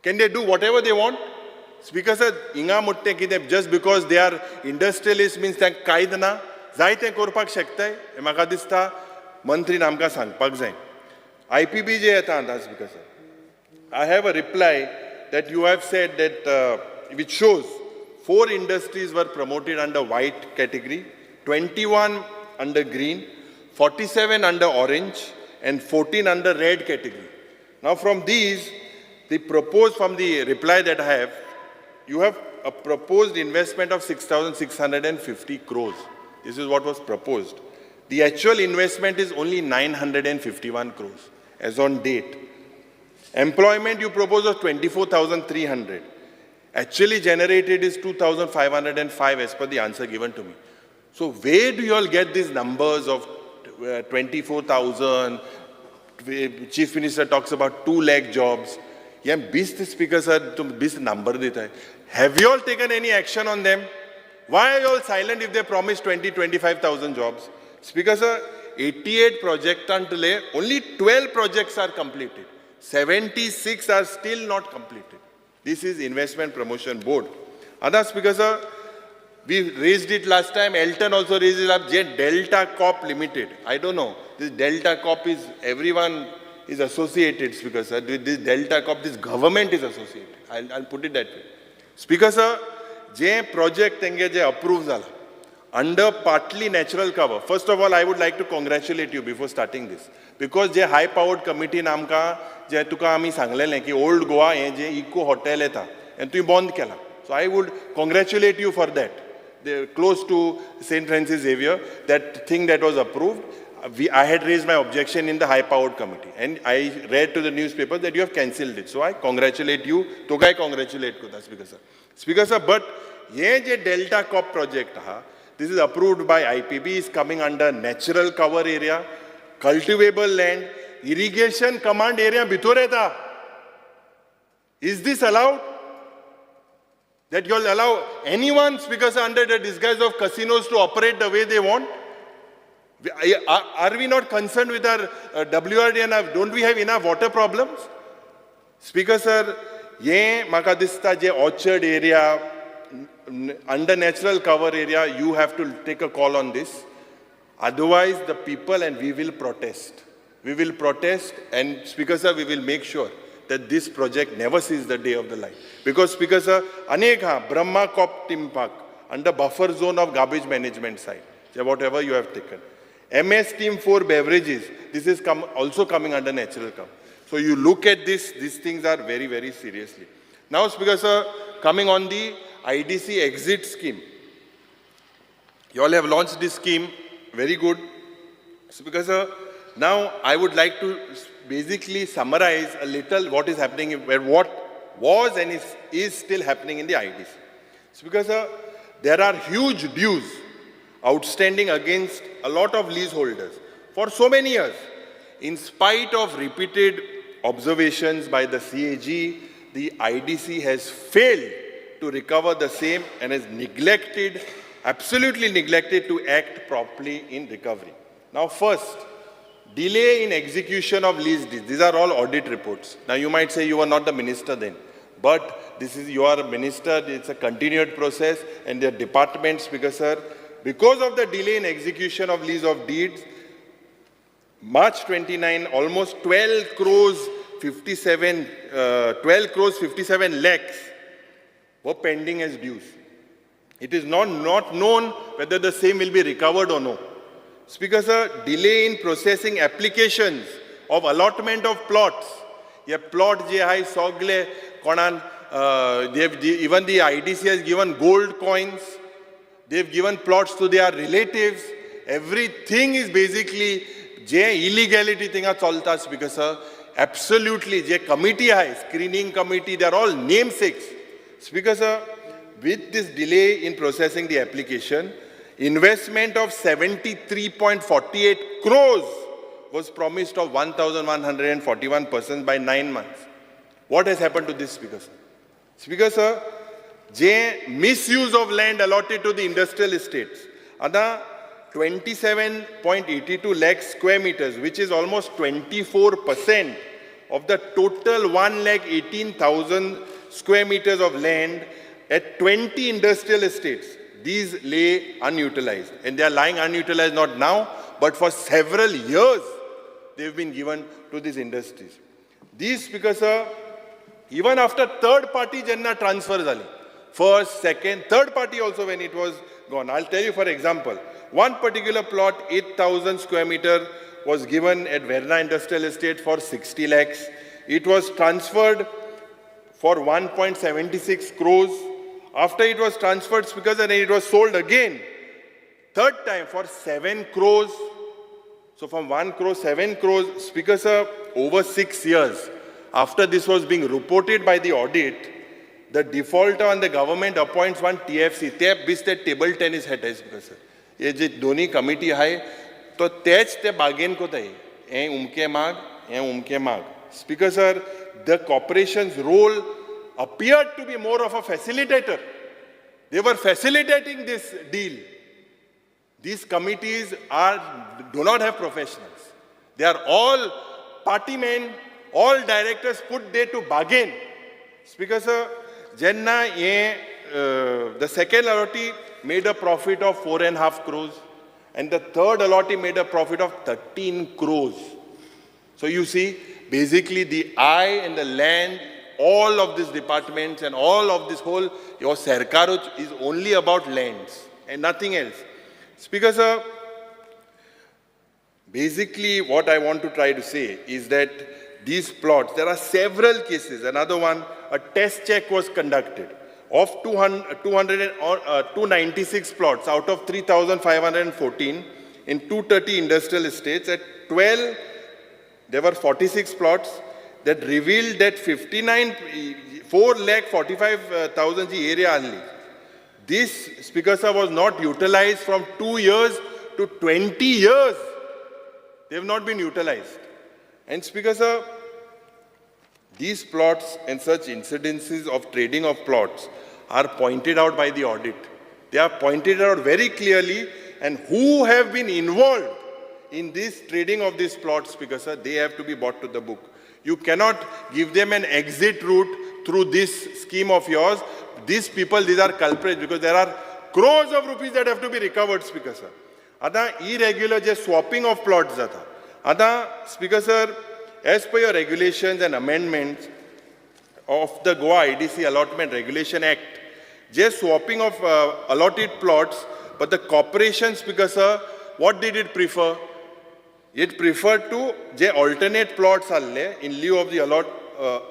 Speaker 6: Can they do whatever they want? Speaker sir, inga mutte ki just because they are industrialists means that kaid na zaite korpak shaktai. Maka dista mantri namka sangpak zain. IPB je eta andas Speaker sir. I have a reply that you have said that which shows 4 industries were promoted under white category, 21 under green, 47 under orange, and 14 under red category. Now from these, the proposed from the reply that I have, you have a proposed investment of 6,650 crores. This is what was proposed. The actual investment is only 951 crores as on date. Employment you propose of 24,300. Actually generated is 2,505 as per the answer given to me. So where do you all get these numbers of 24,000? Chief Minister talks about 2 lakh jobs. Yeah, 20 speakers are 20 number deta hai. Have you all taken any action on them? Why are you all silent if they promise 25,000 jobs? Speaker sir, 88 projects until only 12 projects are completed. 76 are still not completed. This is Investment Promotion Board. Other Speaker sir, we raised it last time. Elton also raised it up. Delta Corp Limited. I don't know. This Delta Corp is everyone is associated. Speaker sir, with this Delta Corp, this government is associated. I'll put it that way. Speaker sir, je project tenge je approved zala under partly natural cover. First of all, I would like to congratulate you before starting this because je high powered committee namka je tuka ami sanglele ki old Goa ye je eco hotel eta and tu bond kela. So I would congratulate you for that. They're close to St. Francis Xavier, that thing that was approved, I had raised my objection in the high-powered committee. And I read to the newspaper that you have cancelled it. So I congratulate you. To I congratulate Kuda, Speaker sir. Speaker sir, but ye je Delta Corp project, this is approved by IPB, is coming under natural cover area, cultivable land, irrigation command area, Bitoreta. Is this allowed? That you'll allow anyone, Speaker sir, under the disguise of casinos to operate the way they want? Are we not concerned with our WRD and don't we have enough water problems? Speaker sir, ye maka dista je orchard area, under natural cover area, you have to take a call on this. Otherwise, the people and we will protest. We will protest and Speaker sir, we will make sure that this project never sees the day of the light. Because Speaker sir, Anekha, Brahma Corp Team Park, under buffer zone of garbage management side, whatever you have taken. MS Team 4 beverages, this is also coming under natural cover. So you look at this, these things are very, very seriously. Now Speaker sir, coming on the IDC exit scheme. You all have launched this scheme, very good. Speaker sir, now I would like to basically summarize a little what is happening, what was and is still happening in the IDC. Speaker sir, there are huge dues outstanding against a lot of leaseholders for so many years. In spite of repeated observations by the CAG, the IDC has failed to recover the same and has neglected, absolutely neglected to act properly in recovery. Now first, delay in execution of lease deeds. These are all audit reports. Now you might say you were not the minister then, but you are a minister, it's a continued process, and their departments, because of the delay in execution of lease of deeds, March 29, almost 12 crores 57 lakhs were pending as dues. It is not known whether the same will be recovered or no. Speaker sir, delay in processing applications of allotment of plots. Ye plot je hai sogle konan, even the IDC has given gold coins. They've given plots to their relatives. Everything is basically je illegality thinga chalta, Speaker sir. Absolutely, je committee hai, screening committee, they are all namesakes. Speaker sir, with this delay in processing the application, investment of 73.48 crores was promised of 1,141 persons by 9 months. What has happened to this, Speaker sir? Speaker sir, misuse of land allotted to the industrial estates. Ada 27.82 lakh square meters, which is almost 24% of the total 1,18,000 square meters of land at 20 industrial estates. These lay unutilized, and they are lying unutilized not now, but for several years they've been given to these industries. These, Speaker sir, even after third party janna transfer zali, first, second, third party also when it was gone. I'll tell you for example, one particular plot, 8,000 square meter, was given at Verna Industrial Estate for 60 lakhs. It was transferred for 1.76 crores. After it was transferred, Speaker sir, it was sold again, third time for 7 crores. So from 1 crore, 7 crores, Speaker sir, over 6 years. After this was being reported by the audit, the defaulter and the government appoints one TFC, table tennis hat, Speaker sir. ये जे दोन्ही committee आहे तो तेच ते बागेन कोताय हे उमके माग Speaker sir, the corporation's role appeared to be more of a facilitator. They were facilitating this deal. These committees do not have professionals. They are all party men, all directors put there to bargain. Speaker sir, Jenna the second allotee made a profit of 4.5 crores, and the third allotee made a profit of 13 crores. So you see, basically the eye and the land, all of these departments and all of this whole, your Sarkar is only about lands and nothing else. Speaker sir, basically what I want to try to say is that these plots, there are several cases. Another one, a test check was conducted of 296 plots out of 3,514 in 230 industrial estates. At 12, there were 46 plots that revealed that 4,45,000 area only. This, Speaker sir, was not utilized from 2 years to 20 years. They have not been utilized. And Speaker sir, these plots and such incidences of trading of plots are pointed out by the audit. They are pointed out very clearly, and who have been involved in this trading of these plots, Speaker sir, they have to be brought to the book. You cannot give them an exit route through this scheme of yours. These people, these are culprits because there are crores of rupees that have to be recovered, Speaker sir. Ada irregular just swapping of plots jata. Ada, Speaker sir, as per your regulations and amendments of the Goa IDC Allotment Regulation Act, just swapping of allotted plots, but the corporation, Speaker sir, what did it prefer? It preferred to alternate plots in lieu of the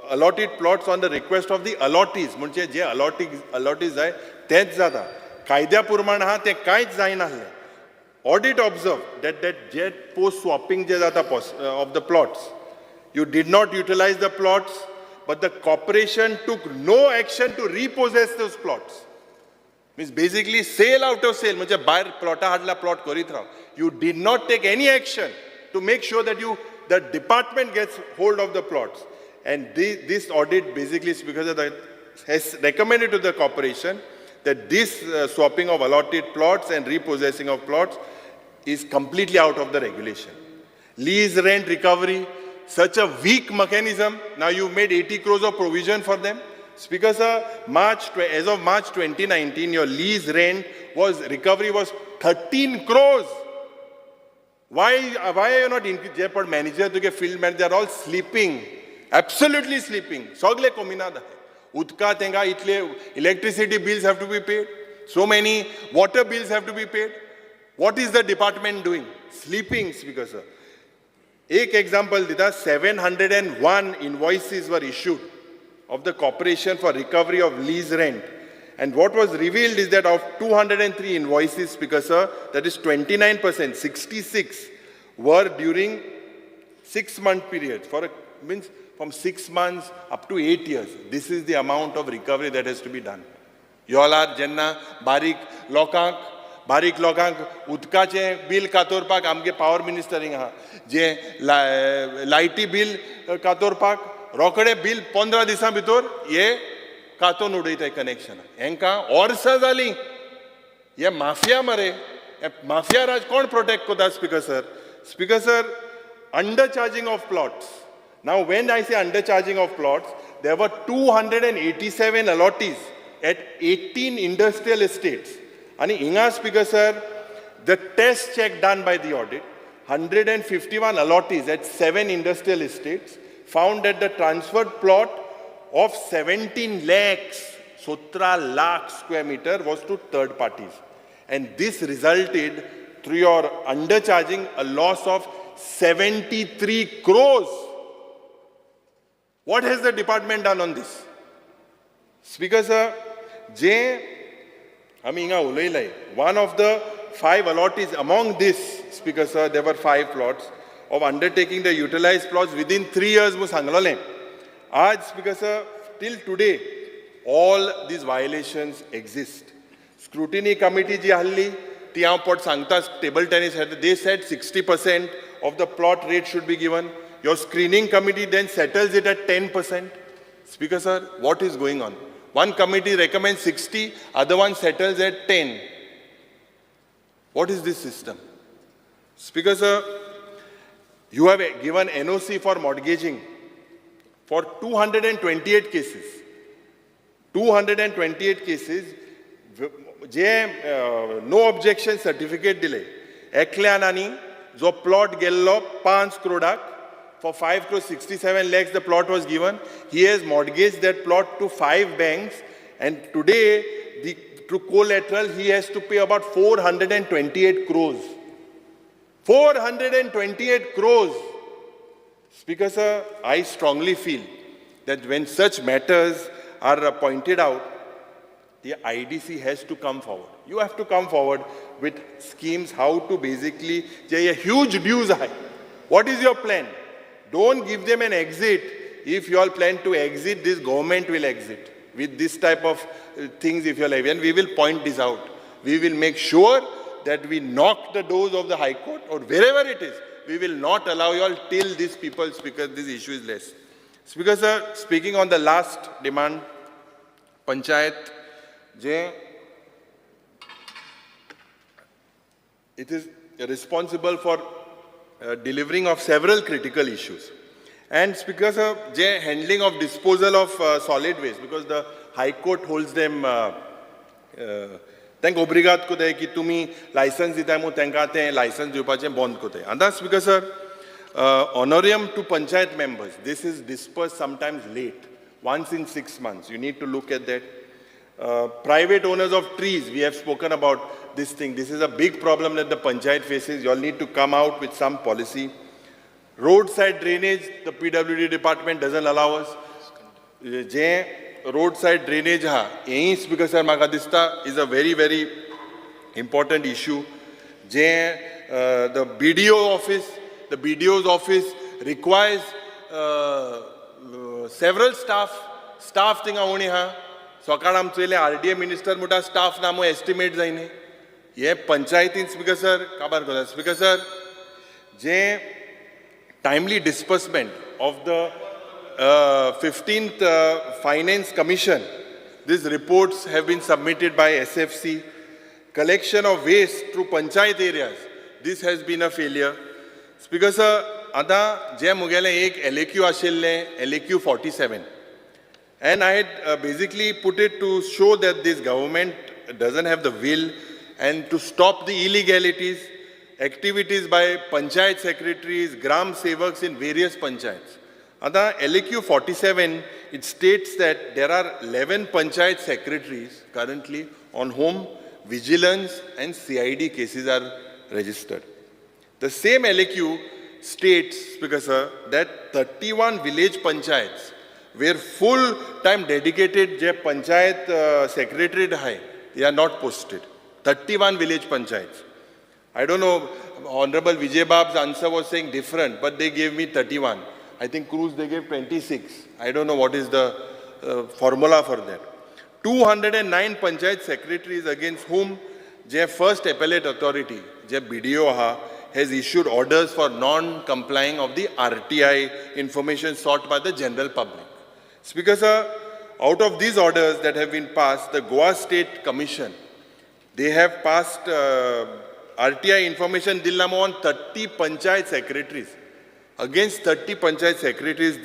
Speaker 6: allotted plots on the request of the allottees. म्हणजे जे allottees आहे तेच जाता. कायद्या प्रमाण हा ते कांयच जायना ahले. Audit observed that jet post swapping of the plots, you did not utilize the plots, but the corporation took no action to repossess those plots. Means basically sale out of sale, म्हणजे बाहेर plot हाडला plot करीत राव. You did not take any action to make sure that the department gets hold of the plots. And this audit basically, Speaker Sir, has recommended to the corporation that this swapping of allotted plots and repossessing of plots is completely out of the regulation. Lease rent recovery, such a weak mechanism. Now you've made 80 crores of provision for them. Speaker Sir, as of March 2019, your lease rent recovery was 13 crores. Why are you not increasing? Manager to get field manager, they're all sleeping, absolutely sleeping. Sogle kominada hai. Utka tenga itle electricity bills have to be paid. So many water bills have to be paid. What is the department doing? Sleeping, Speaker Sir. Ek example dita, 701 invoices were issued of the corporation for recovery of lease rent. And what was revealed is that of 203 invoices, Speaker Sir, that is 29%, 66 were during 6-month periods. Means from 6 months up to 8 years. This is the amount of recovery that has to be done. You all are jenna barik lokank उदकाचे bill कातोरपाक आमगे power minister हिंगा जे लायटी bill कातोरपाक Rokade bill 15 दिसां भितर हे कातोन उडयताय connection हेंका वर्सां जाली हे माफिया मरे माफिया राज कोण प्रोटेक्ट कोता speaker sir undercharging of plots. Now when I say undercharging of plots, there were 287 allottees at 18 industrial estates. And Inga Speaker Sir, the test check done by the audit, 151 allottees at 7 industrial estates found that the transferred plot of 17 lakhs, 17 lakh square meter was to third parties. And this resulted, through your undercharging, a loss of 73 crores. What has the department done on this? Speaker Sir, one of the 5 allottees, among this, Speaker Sir, there were 5 plots of undertaking the utilized plots within 3 years. Aaj, Speaker Sir, till today, all these violations exist. Scrutiny committee ji halli, table tennis, they said 60% of the plot rate should be given. Your screening committee then settles it at 10%. Speaker Sir, what is going on? One committee recommends 60, other one settles at 10. What is this system? Speaker Sir, you have given NOC for mortgaging for 228 cases. 228 cases, no objection certificate delay. Ekleanani, जो plot गेल्लो 5 crore for 5 crore 67 lakhs the plot was given. He has mortgaged that plot to 5 banks, and today to collateral he has to pay about 428 crores. 428 crores. Speaker Sir, I strongly feel that when such matters are pointed out, the IDC has to come forward. You have to come forward with schemes how to basically, a huge dues high. What is your plan? Don't give them an exit. If you all plan to exit, this government will exit with this type of things if you are, and we will point this out. We will make sure that we knock the doors of the High Court or wherever it is. We will not allow you all till these people, Speaker, this issue is less. Speaker Sir, speaking on the last demand, Panchayat, it is responsible for delivering of several critical issues. And Speaker Sir, handling of disposal of solid waste, because the High Court holds them तांकां obligat कोताय की तुमी license दिताय मु तांकां तें license दिवपाचें बंद कोताय. And that's Speaker Sir, honorarium to Panchayat members, this is dispersed sometimes late, once in 6 months. You need to look at that. Private owners of trees, we have spoken about this thing. This is a big problem that the Panchayat faces. You all need to come out with some policy. Roadside drainage, the PWD department doesn't allow us. Roadside drainage, Speaker Sir, is a very, very important issue. The BDO's office requires several staff thing only ha. सकाळ आमचो RDA minister म्हणटा staff नामो estimate जायनी हे पंचायतीन speaker sir काबार करता. Speaker sir, जे timely disbursement of the 15th Finance Commission, these reports have been submitted by SFC. Collection of waste through panchayat areas, this has been a failure. Speaker sir, आता जे मुगेले एक LAQ आशिल्ले, LAQ 47. And I had basically put it to show that this government doesn't have the will and to stop the illegalities, activities by panchayat secretaries, gram sevaks in various panchayats. आता LAQ 47, it states that there are 11 panchayat secretaries currently on whom vigilance and CID cases are registered. The same LAQ states, Speaker sir, that 31 village panchayats where full-time dedicated je panchayat secretariat hai, they are not posted. 31 village panchayats. I don't know, Honorable Vijay Bab's answer was saying different, but they gave me 31. I think Cruz, they gave 26. I don't know what is the formula for that. 209 panchayat secretaries against whom the first appellate authority, the BDO has issued orders for non-complying of the RTI information sought by the general public. Speaker sir, out of these orders that have been passed, the Goa State Commission, they have passed RTI information dillamo on 30 panchayat secretaries. Against 30 panchayat secretaries,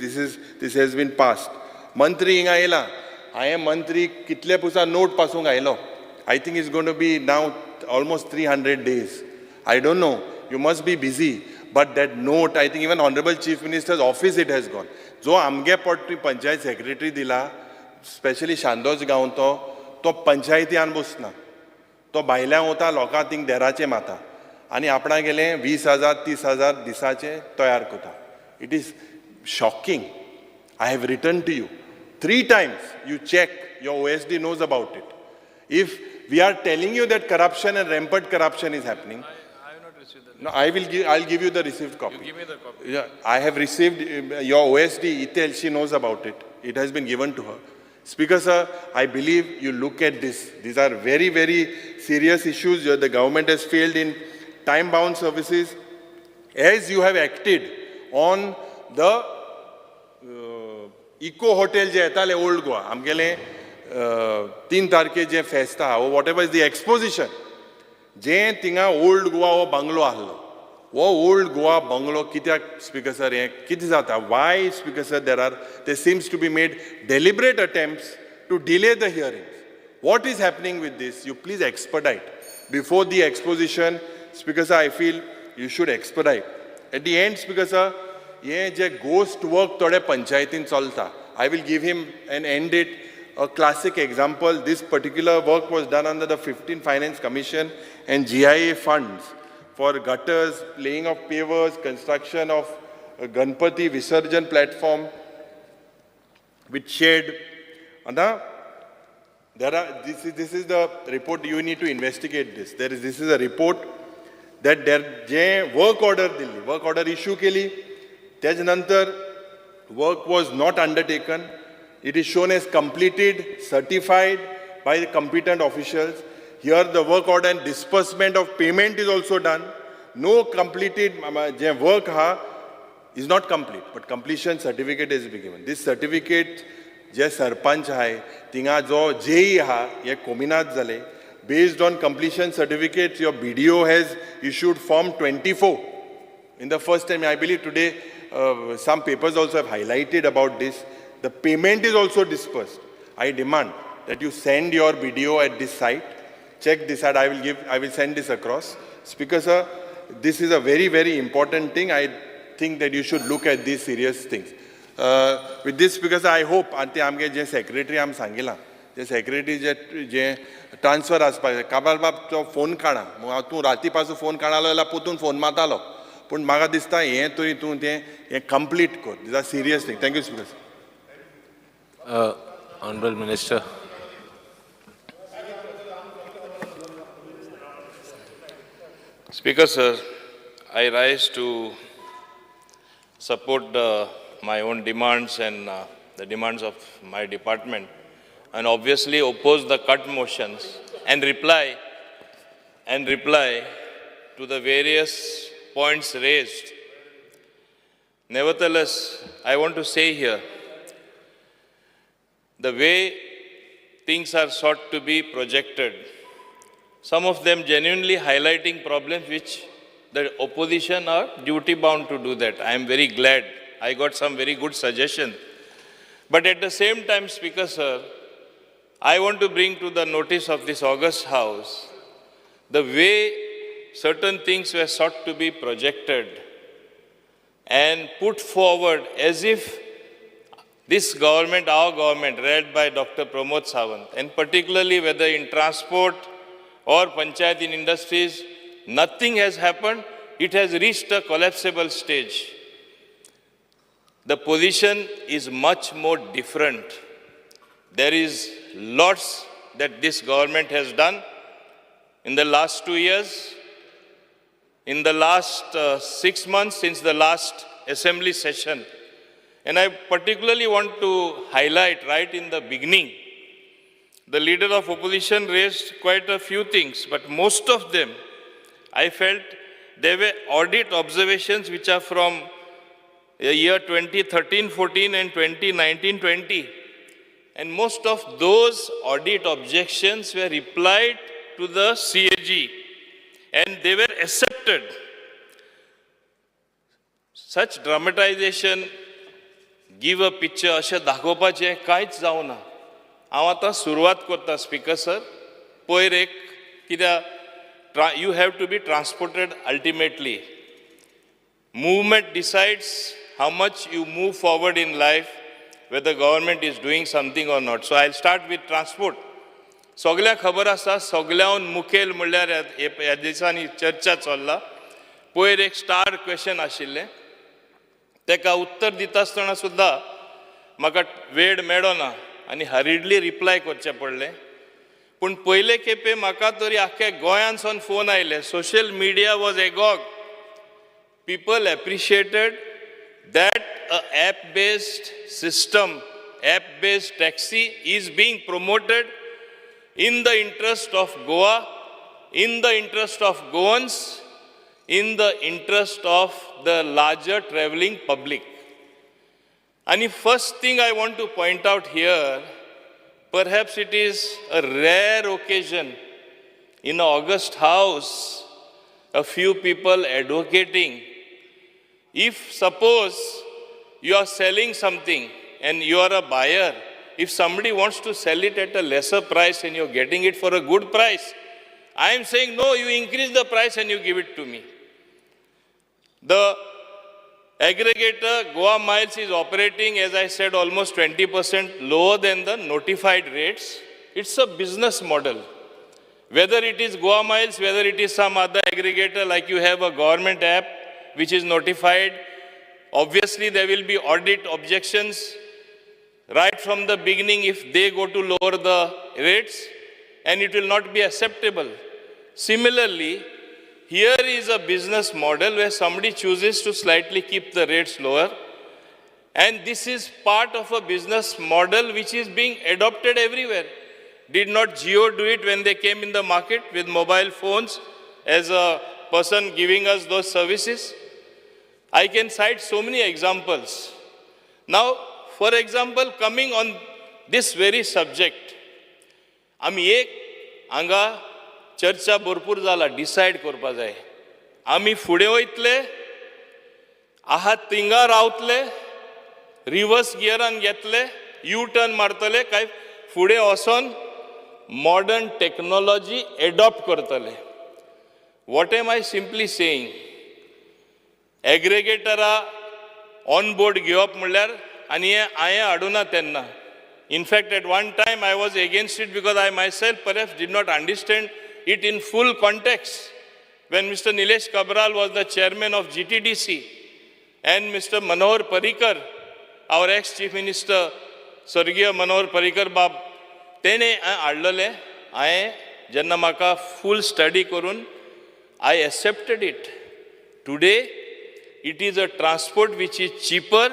Speaker 6: this has been passed. Mantri inga ayla. I am Mantri, kitle pusa note pasung ailo. I think it's going to be now almost 300 days. I don't know. You must be busy. But that note, I think even Honorable Chief Minister's office it has gone. Jo amge potri panchayat secretary dila, especially Shandoz gaon to panchayati an busna. To baila hota loka think derache mata. Ani apna gele 20,000, 30,000 disache toyar kuta. It is shocking. I have written to you. 3 times you check, your OSD knows about it. If we are telling you that corruption and rampant corruption is happening,
Speaker 8: I have not received that.
Speaker 6: no, I'll give you the received copy.
Speaker 8: You give me the copy.
Speaker 6: Yeah, I have received your OSD, Itel, she knows about it. It has been given to her. Speaker sir, I believe you look at this. These are very, very serious issues. The government has failed in time-bound services. As you have acted on the Eco Hotel je etale Old Goa, amgele 3 तारखे जे फेस्त आहा, or whatever is the exposition, जे तिंगा Old Goa हो bungalow ahlo, वो Old Goa bungalow कित्याक Speaker sir हे किती जाता? Why Speaker sir there seems to be made deliberate attempts to delay the hearings. What is happening with this? You please expedite before the exposition. Speaker sir, I feel you should expedite. At the end, Speaker sir, ये जे ghost work थोडे पंचायतीन चलता, I will give him and end it. A classic example, this particular work was done under the 15th Finance Commission and GIA funds for gutters, laying of pavers, construction of a Ganpati Visarjan platform with shade. And this is the report, you need to investigate this. This is a report that there work order dilli, work order issue ke liye, त्याच्यानंतर work was not undertaken. It is shown as completed, certified by the competent officials. Here the work order and disbursement of payment is also done. No completed work is not complete, but completion certificate is given. This certificate, जे सरपंच आहे, तिंगा जो JEE हा, ये कोमिनात जाले. Based on completion certificate, your BDO has issued Form 24. In the first time, I believe today, some papers also have highlighted about this. The payment is also dispersed. I demand that you send your BDO at this site, check this out, I will send this across. Speaker sir, this is a very, very important thing. I think that you should look at these serious things. With this, Speaker sir, I hope, ante amge je secretary am sangila, je secretary je transfer aspa, kabal bab to phone kana, tu rati pasu phone kana lo, ela putun phone matalo. But maga dista ye to tu te complete ko. These are serious things. Thank you, Speaker sir.
Speaker 8: Honorable Minister. Speaker sir, I rise to support my own demands and the demands of my department, and obviously oppose the cut motions and reply to the various points raised. Nevertheless, I want to say here the way things are sought to be projected, some of them genuinely highlighting problems which the opposition are duty bound to do that. I am very glad. I got some very good suggestions. But at the same time, Speaker Sir, I want to bring to the notice of this August House the way certain things were sought to be projected and put forward as if this government, our government, led by Dr. Pramod Sawant, and particularly whether in transport or Panchayat in industries, nothing has happened. It has reached a collapsible stage. The position is much more different. There is lots that this government has done in the last 2 years, in the last 6 months since the last assembly session. And I particularly want to highlight right in the beginning, the leader of opposition raised quite a few things, but most of them, I felt they were audit observations which are from the year 2013-14 and 2019-20. And most of those audit objections were replied to the CAG and they were accepted. Such dramatization, give a picture, अशें दाखोवपाचें कांयच जावना. हांव आतां सुरवात करता speaker sir. पयर एक कित्याक you have to be transported ultimately. Movement decides how much you move forward in life, whether government is doing something or not. So I'll start with transport. सगळ्यांक खबर आसा, सगळ्यान मुखेल म्हणल्यार ह्या दिसांनी चर्चा चल्ला. पयर एक स्टार क्वेश्चन आशिल्लें. तेका उत्तर दिता आसतना सुद्दां म्हाका वेळ मेळ्ळो ना आनी हरिडली रिप्लाय करचें पडलें. पूण पयले खेपे म्हाका तरी आख्या गोंयांतसून फोन आयले. Social media was agog. People appreciated that a app-based system, app-based taxi is being promoted in the interest of Goa, in the interest of Goans, in the interest of the larger traveling public. And the first thing I want to point out here, perhaps it is a rare occasion in an August House, a few people advocating. If suppose you are selling something and you are a buyer, if somebody wants to sell it at a lesser price and you're getting it for a good price, I am saying, no, you increase the price and you give it to me. The aggregator Goa Miles is operating, as I said, almost 20% lower than the notified rates. It's a business model. Whether it is Goa Miles, whether it is some other aggregator, like you have a government app which is notified, obviously there will be audit objections right from the beginning if they go to lower the rates, and it will not be acceptable. Similarly, here is a business model where somebody chooses to slightly keep the rates lower, and this is part of a business model which is being adopted everywhere. Did not Jio do it when they came in the market with mobile phones as a person giving us those services? I can cite so many examples. Now, for example, coming on this very subject, आमी एक हांगा चर्चा भरपूर जाला, decide करपा जाय. आमी फुडें वयतले, आहात थिंगा रावतले, रिवर्स गियरान घेतले, यू टर्न मारतले, काय फुडें वचोन मॉडर्न टेक्नॉलॉजी एडॉप्ट करतले. What am I simply saying? एग्रिगेटरा ऑन बोर्ड घेवप म्हणल्यार आनी हें हांवें हाडूना तेन्ना. In fact, at one time I was against it because I myself perhaps did not understand it in full context. When Mr. Nilesh Kabral was the chairman of GTDC and Mr. Manohar Parrikar, our ex-chief minister, Sargiya Manohar Parrikar Bab, तेणे हाडलेलें, हांवें जेन्ना म्हाका full study करून I accepted it. Today, it is a transport which is cheaper.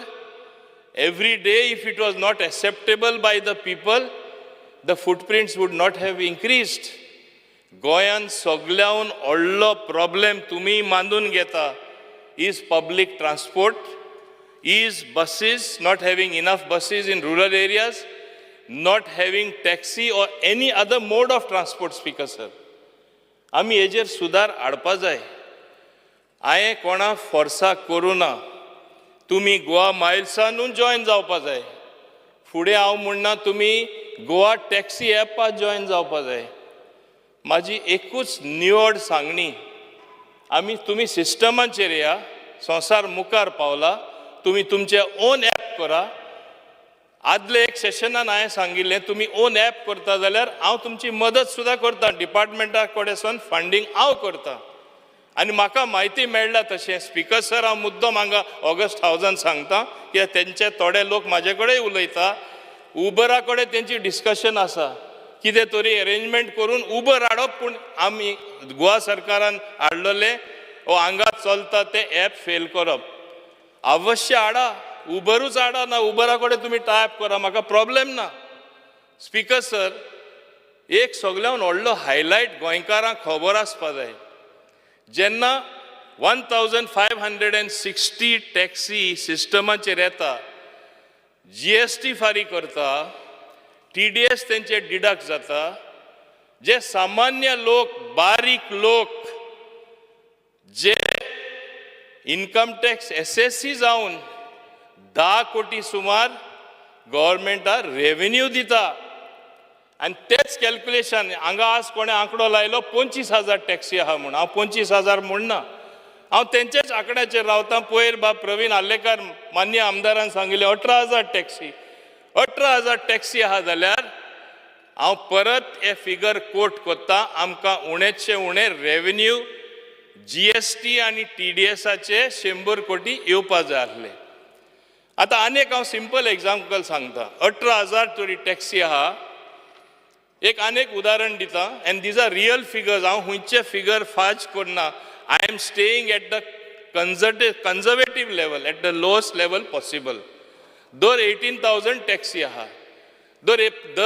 Speaker 8: Every day, if it was not acceptable by the people, the footprints would not have increased. गोंयान सगळ्यान व्हडलो problem तुमी मांडून घेता is public transport, is buses, not having enough buses in rural areas. not having taxi or any other mode of transport, Speaker sir. आमी हेजेर सुदार हाडपा जाय. हांवें कोणा फोर्साक करूं ना. तुमी गोवा मायल्सानूच जॉयन जावपा जाय. फुडें हांव म्हणना तुमी गोवा टॅक्सी एपात जॉयन जावपा जाय. म्हाजी एकूच निवड सांगणी, तुमी सिस्टमाचेर या, संवसार मुखार पावला, तुमी तुमचे ओन ॲप करा. आदले एक सेशनान हांवें सांगिल्लें तुमी ओन ॲप करता जाल्यार हांव तुमची मदत सुद्दां करता. डिपार्टमेंटा कडेन फंडींग हांव करता. आनी म्हाका म्हायती मेळ्ळा तशें स्पीकर सर हांव मुद्दम हांगा ऑगस्ट हावजान सांगता कित्याक तेंचे थोडे लोक म्हाजे कडेन उलयता. उबरा कडेन तेंची डिस्कशन आसा कितें तरी अरेंजमेंट करून उबर हाडप, पूण आमी गोवा सरकारान हाडलेले वो हांगा चलता ते ॲप फेल करप. अवश्य हाडा, उबरूच हाडा ना उबरा कडेन तुमी टायप करा, म्हाका प्रॉब्लेम ना. स्पीकर सर, एक सगळ्यान व्हडलो हायलायट गोंयकारांक खबर आसपा जाय. जेन्ना 1560 टॅक्सी सिस्टमाचेर येता, GST फारीक करता, TDS तेंचे डिडक्ट जाता, जे सामान्य लोक, बारीक लोक जे इन्कम टॅक्स SSC जावन 10 कोटी सुमार गव्हर्मेंटाक रेव्हेन्यू दिता. आनी तेच कॅल्क्युलेशन हांगा आज कोणें आंकडो लायलो 25,000 टॅक्सी आहा म्हूण. हांव 25,000 म्हणना, हांव तेंचेच आंकड्याचेर रावतां. पयर प्रवीण आल्लेकार मान्य आमदारान सांगिल्लें 18,000 टॅक्सी. 18,000 टॅक्सी आहा जाल्यार हांव परत हे फिगर कोट कोत्ता, आमकां उणेंतशें उणें रेव्हेन्यू GST आनी TDSाचे 100 कोटी येवपा जाय आसले. आतां आनीक हांव सिंपल एग्जाम्पल सांगता. 18,000 तरी टॅक्सी आहा. एक आनीक उदाहरण दिता, and these are real figures. हांव हुंयचे फिगर फाज करना. I am staying at the conservative level, at the lowest level possible. दर 18,000 टॅक्सी आहा. दर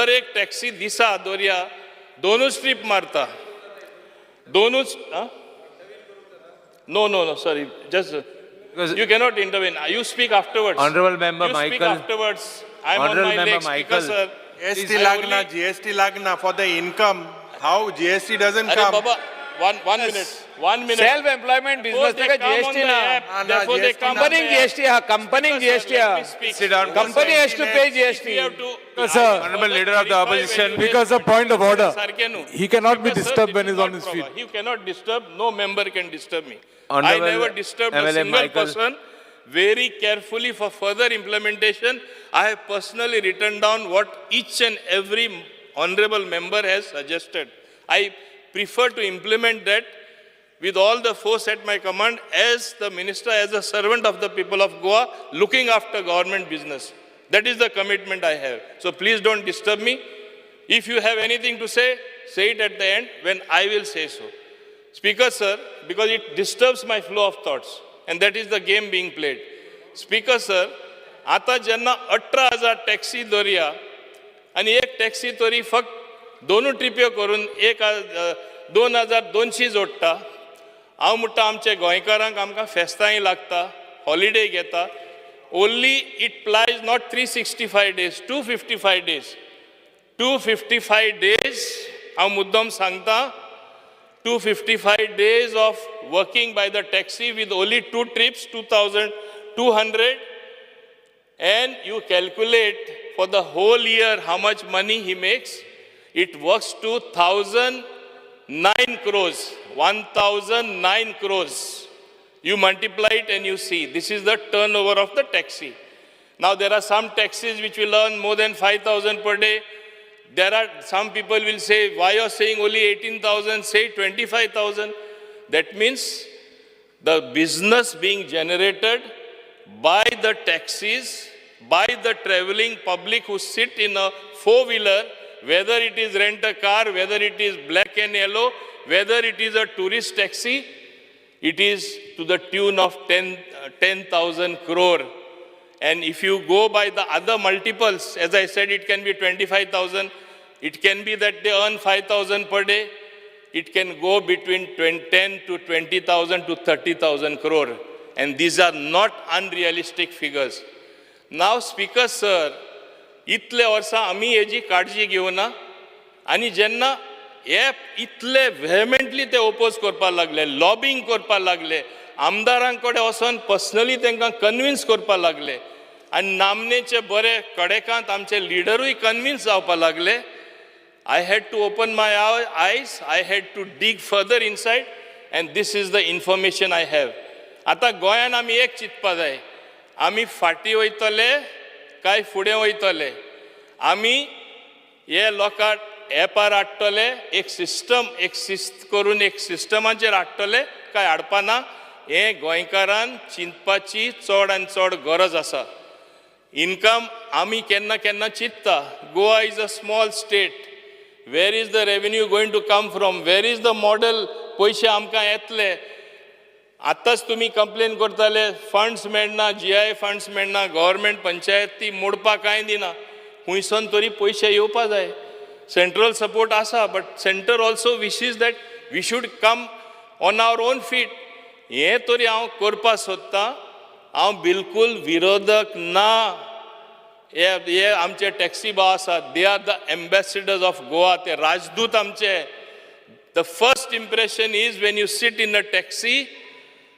Speaker 8: एक टॅक्सी दिसा दर्या 2 ट्रीप मारता. 2 No, sorry. Just you cannot intervene. You speak afterwards.
Speaker 10: Honorable Member
Speaker 8: you
Speaker 10: Michael.
Speaker 8: Speak afterwards. I am
Speaker 10: Honorable
Speaker 8: on my
Speaker 10: Member
Speaker 8: legs,
Speaker 10: Michael.
Speaker 8: Speaker, sir.
Speaker 10: GST Lagna for the income. How GST doesn't
Speaker 8: Arre
Speaker 10: come?
Speaker 8: Baba, one minute. 1 minute.
Speaker 4: Self-employment business
Speaker 8: Suppose they
Speaker 4: का
Speaker 8: come on
Speaker 4: GST
Speaker 8: the
Speaker 4: ना.
Speaker 8: app, therefore they come on
Speaker 4: Company
Speaker 8: the app.
Speaker 4: GST हा, company GST
Speaker 8: Let
Speaker 4: हा.
Speaker 8: me speak.
Speaker 10: Sit down.
Speaker 4: Company has to pay GST.
Speaker 8: We have to.
Speaker 10: Honorable Leader of the Opposition.
Speaker 21: Because of point of order, he cannot be
Speaker 8: Speaker, sir,
Speaker 21: disturbed
Speaker 8: this
Speaker 21: when
Speaker 8: is
Speaker 21: he's on
Speaker 8: not
Speaker 21: his
Speaker 8: proper.
Speaker 21: feet.
Speaker 8: He cannot disturb. No member can disturb me.
Speaker 10: Honorable
Speaker 8: I never disturbed a
Speaker 10: MLA
Speaker 8: single
Speaker 10: Michael.
Speaker 8: person. Very carefully for further implementation, I have personally written down what each and every honorable member has suggested. I prefer to implement that with all the force at my command as the minister, as a servant of the people of Goa, looking after government business. That is the commitment I have. So please don't disturb me. If you have anything to say it at the end when I will say so. Speaker, sir, because it disturbs my flow of thoughts. And that is the game being played. Speaker, sir, आता जेन्ना 18,000 taxi दर्या आनी एक taxi तरी फक्त 2 ट्रिप्यो करून 2,200 जोडटा. हांव म्हणटा आमचे गोंयकारांक आमकां फेस्तांय लागता, हॉलिडे घेता. Only it plies not 365 days, 255 days. 255 days, हांव मुद्दम सांगता, 255 days of working by the taxi with only 2 trips, 2,200, and you calculate for the whole year how much money he makes. It works to 1,009 crores. 1,009 crores. You multiply it and you see, this is the turnover of the taxi. Now there are some taxis which will earn more than 5,000 per day. There are some people will say, why you're saying only 18,000, say 25,000. That means the business being generated by the taxis, by the traveling public who sit in a four-wheeler, whether it is rent-a-car, whether it is black and yellow, whether it is a tourist taxi, it is to the tune of 10,000 crore. And if you go by the other multiples, as I said, it can be 25,000. It can be that they earn 5,000 per day. It can go between 10 to 20,000 to 30,000 crore. And these are not unrealistic figures. Now, Speaker, sir, इतले वर्सां आमी हेजी काळजी घेवना आनी जेन्ना हे इतले व्हेमेंटली ते ओपोज करपाक लागले, लॉबिंग करपाक लागले, आमदारांक कडेन वचोन पर्सनली तांकां कन्विन्स करपाक लागले आनी नामनेचे बरे कडेकांत आमचे लिडरूय कन्विन्स जावपाक लागले. I had to open my eyes, I had to dig further inside, and this is the information I have. आता गोंयान आमी एक चिंतपा जाय, आमी फाटीं वयतले काय फुडें वयतले. आमी हे लोकांक एपार हाडटले, एक सिस्टम, एक शिस्त करून एक सिस्टमाचेर हाडटले काय हाडपाना, हे गोंयकारान चिंतपाची चड आनी चड गरज आसा. इनकम आमी केन्ना केन्ना चिंतता, Goa is a small state. Where is the revenue going to come from? Where is the model? पैसे आमकां येतले. आतांच तुमी कंप्लेन करताले फंड्स मेळना, GI फंड्स मेळना, गव्हर्मेंट पंचायत ती मोडपाक कांय दिना. खुंयसून तरी पयशे येवपा जाय. सेंट्रल सपोर्ट आसा, but centre also wishes that we should come on our own feet. हें तरी हांव करपाक सोदतां. हांव बिलकूल विरोधक ना. हे आमचे टॅक्सी भाव आसात, they are the ambassadors of Goa, ते राजदूत आमचे. The first impression is when you sit in a taxi,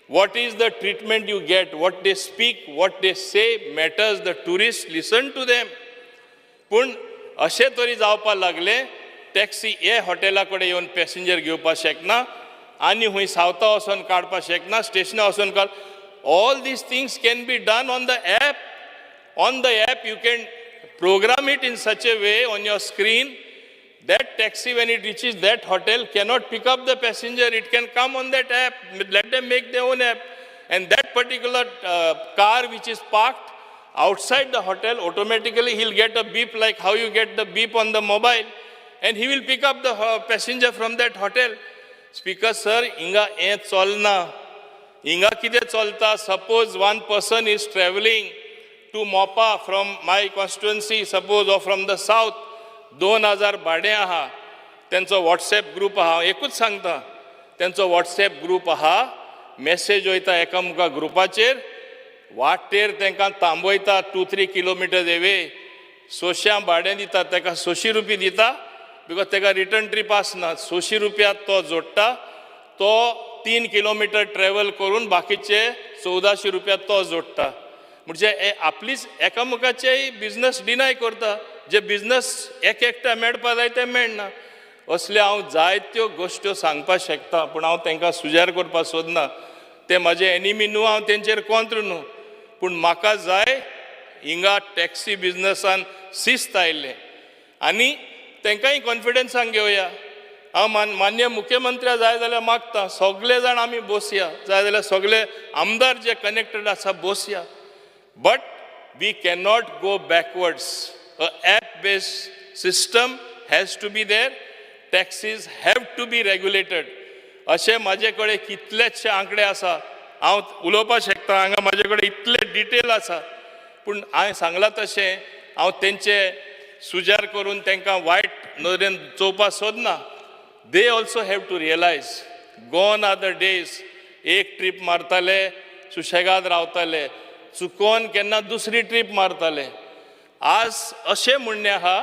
Speaker 8: what is the treatment you get, what they speak, what they say matters, the tourists listen to them. पूण अशें तरी जावपाक लागले, taxi हे हॉटेला कडेन येवन पॅसेंजर घेवपाक शकना आनी हूंय सावता वचोन काडपाक शकना, स्टेशना वचोन काड. All this things can be done on the app. On the app, you can program it in such a way on your screen that taxi, when it reaches that hotel, cannot pick up the passenger. It can come on that app. Let them make their own app. And that particular car which is parked outside the hotel, automatically he'll get a beep like how you get the beep on the mobile. And he will pick up the passenger from that hotel. Speaker, sir, inga e cholna. Inga kide cholta? Suppose one person is traveling to Mopa from my constituency, suppose, or from the south, 2000 भाडें आहा, त्यांचो WhatsApp group आहा. एकूच सांगता, त्यांचो WhatsApp group आहा, message वयता एकामुका ग्रुपाचेर, वाटेर तांकां थांबयता 2-3 किलोमिटर एवे, 600 भाडें दिता, ताका 600 रुपया दिता, बिकॉज ताका रिटर्न ट्रीप आसना. 600 रुपया तो जोडटा, तो 3 किलोमिटर ट्रॅव्हल करून बाकीचे 1400 रुपया तो जोडटा. म्हणजे आपलीच एकामुखाचेय बिझनस डिनाय करता. जे बिझनस एकट्या मेळपा जाय ते मेळना. असले हांव जायत्यो गोश्ट्यो सांगपाक शकता, पूण हांव तांकां सुजार करपाक सोदना. ते म्हाजे एनिमी न्हू, हांव तेंचेर कोंत्र न्हू. पूण म्हाका जाय हिंगा टॅक्सी बिझनसान शिस्त आयिल्लें आनी तांकांय कॉन्फिडन्सान घेवया. हांव मान्य मुख्यमंत्र्या जाय जाल्यार मागता, सगळे जाण आमी बसया, जाय जाल्यार सगळे आमदार जे कनेक्टेड आसा बसया. But we cannot go backwards. An app-based system has to be there. Taxis have to be regulated. अशे म्हाजे कडेन कितलेशे आंकडे आसा, हांव उलोवपाक शकता, हांगा म्हाजे कडेन इतले डिटेल आसा. पूण हांवें सांगलां तशें हांव तेंचे सुजार करून तांकां वायट नदरेन चोवपाक सोदना. They also have to realise, gone are the days, एक ट्रीप मारताले, सुशेगाद रावताले, चुकोन केन्ना दुसरी ट्रीप मारताले. आज अशें म्हणणें आहा,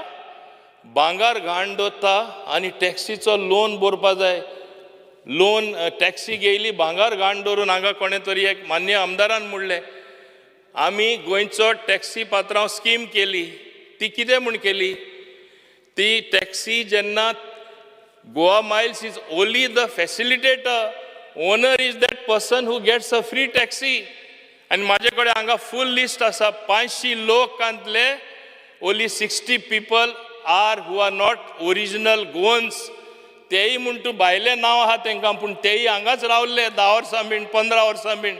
Speaker 8: भांगार घाण दवरता आनी टॅक्सीचो लोन भरपा जाय. लोन टॅक्सी घेयली भांगार घाण दवरून. हांगा कोणें तरी एक मान्य आमदारान म्हणलें, आमी गोंयचो टॅक्सी पात्रांव स्कीम केली. ती कितें म्हूण केली? ती टॅक्सी जेन्ना Goa Miles is only the facilitator, owner is that person who gets a free taxi. आनी म्हाजे कडेन हांगा फूल लिस्ट आसा. 500 लोकांतले only 60 people are who are not original Goans. तेय म्हूण तूं भायलें नांव आहा तांकां, पूण तेय हांगाच रावल्ले 10 वर्सां बीन 15 वर्सां बीन.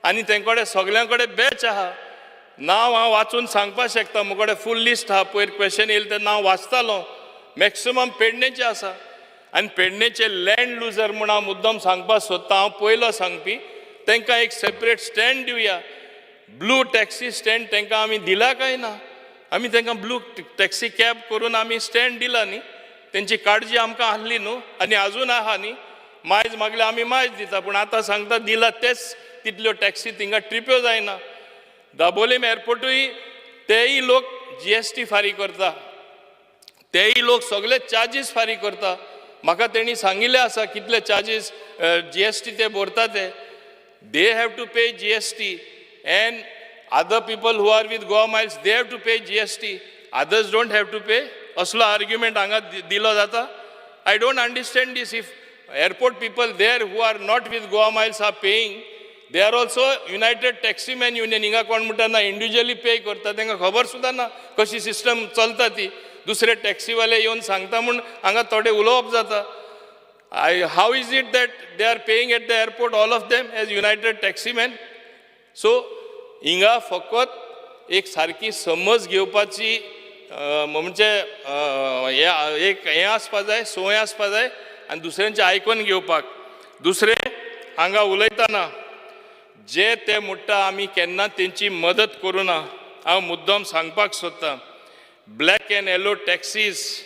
Speaker 8: आनी तें कडेन सगळ्यां कडेन बॅच आहा. नांव हांव वाचून सांगपाक शकता, म्हजे कडेन फूल लिस्ट आहा. पयर क्वेश्चन येयलें तें नांव वाचतालो. मॅक्सिमम पेडणेचे आसा. आनी पेडणेचे लँड लुजर म्हूण हांव मुद्दम सांगपाक सोदता. हांव पयलो सांगपी. तांकां एक सेपरेट स्टँड दिवया. ब्लू टॅक्सी स्टँड तांकां आमी दिला काय ना? आमी तांकां ब्लू टॅक्सी कॅब करून आमी स्टँड दिला न्ही. तेंची काळजी आमकां आसली न्हू, आनी आजून आहा न्ही. मायज मागल्यार आमी मायज दिता, पूण आतां सांगता दिला तेच तितल्यो टॅक्सी थिंगा ट्रिप्यो जायना. दाबोलीम एअरपोर्टूय तेय लोक GST फारीक करता, तेही लोक सगळे चार्जीस फारीक करता. म्हाका तेणी सांगिल्लें आसा कितले चार्जीस GST ते भरता ते. They have to pay GST and other people who are with Goa Miles, they have to pay GST. Others don't have to pay. असलो argument हांगा दिलो जाता. I don't understand this. If airport people there who are not with Goa Miles are paying, they are also United Taximan Union. हिंगा कोण म्हणटा ना individually पे करता, तांकां खबर सुद्दां ना कशी सिस्टम चलता ती. दुसरे टॅक्सीवाले येवन सांगता म्हूण हांगा थोडे उलोवप जाता. How is it that they are paying at the airport, all of them, as United Taximen? So, हिंगा फकत एक सारकी समज घेवपाची म्हणजे एक हें आसपा जाय, सोय आसपा जाय आनी दुसऱ्यांचें आयकून घेवपाक. दुसरें हांगा उलयतना जे ते म्हणटा आमी केन्ना तेंची मदत करूं ना, हांव मुद्दम सांगपाक सोदतां. Black and yellow taxis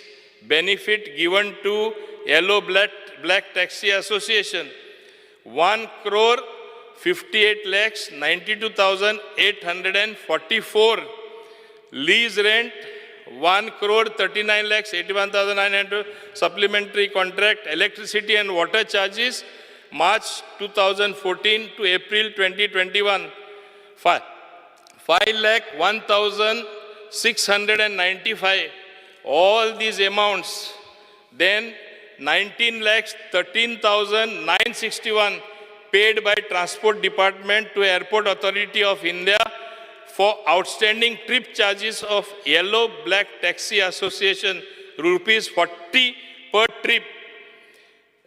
Speaker 8: benefit given to yellow black taxi association 1,58,92,844. Lease rent 1,39,81,900. Supplementary contract electricity and water charges March 2014 to April 2021 5,01,695. All these amounts. Then 19,13,961 paid by Transport Department to Airport Authority of India for outstanding trip charges of Yellow Black Taxi Association, rupees 40 per trip.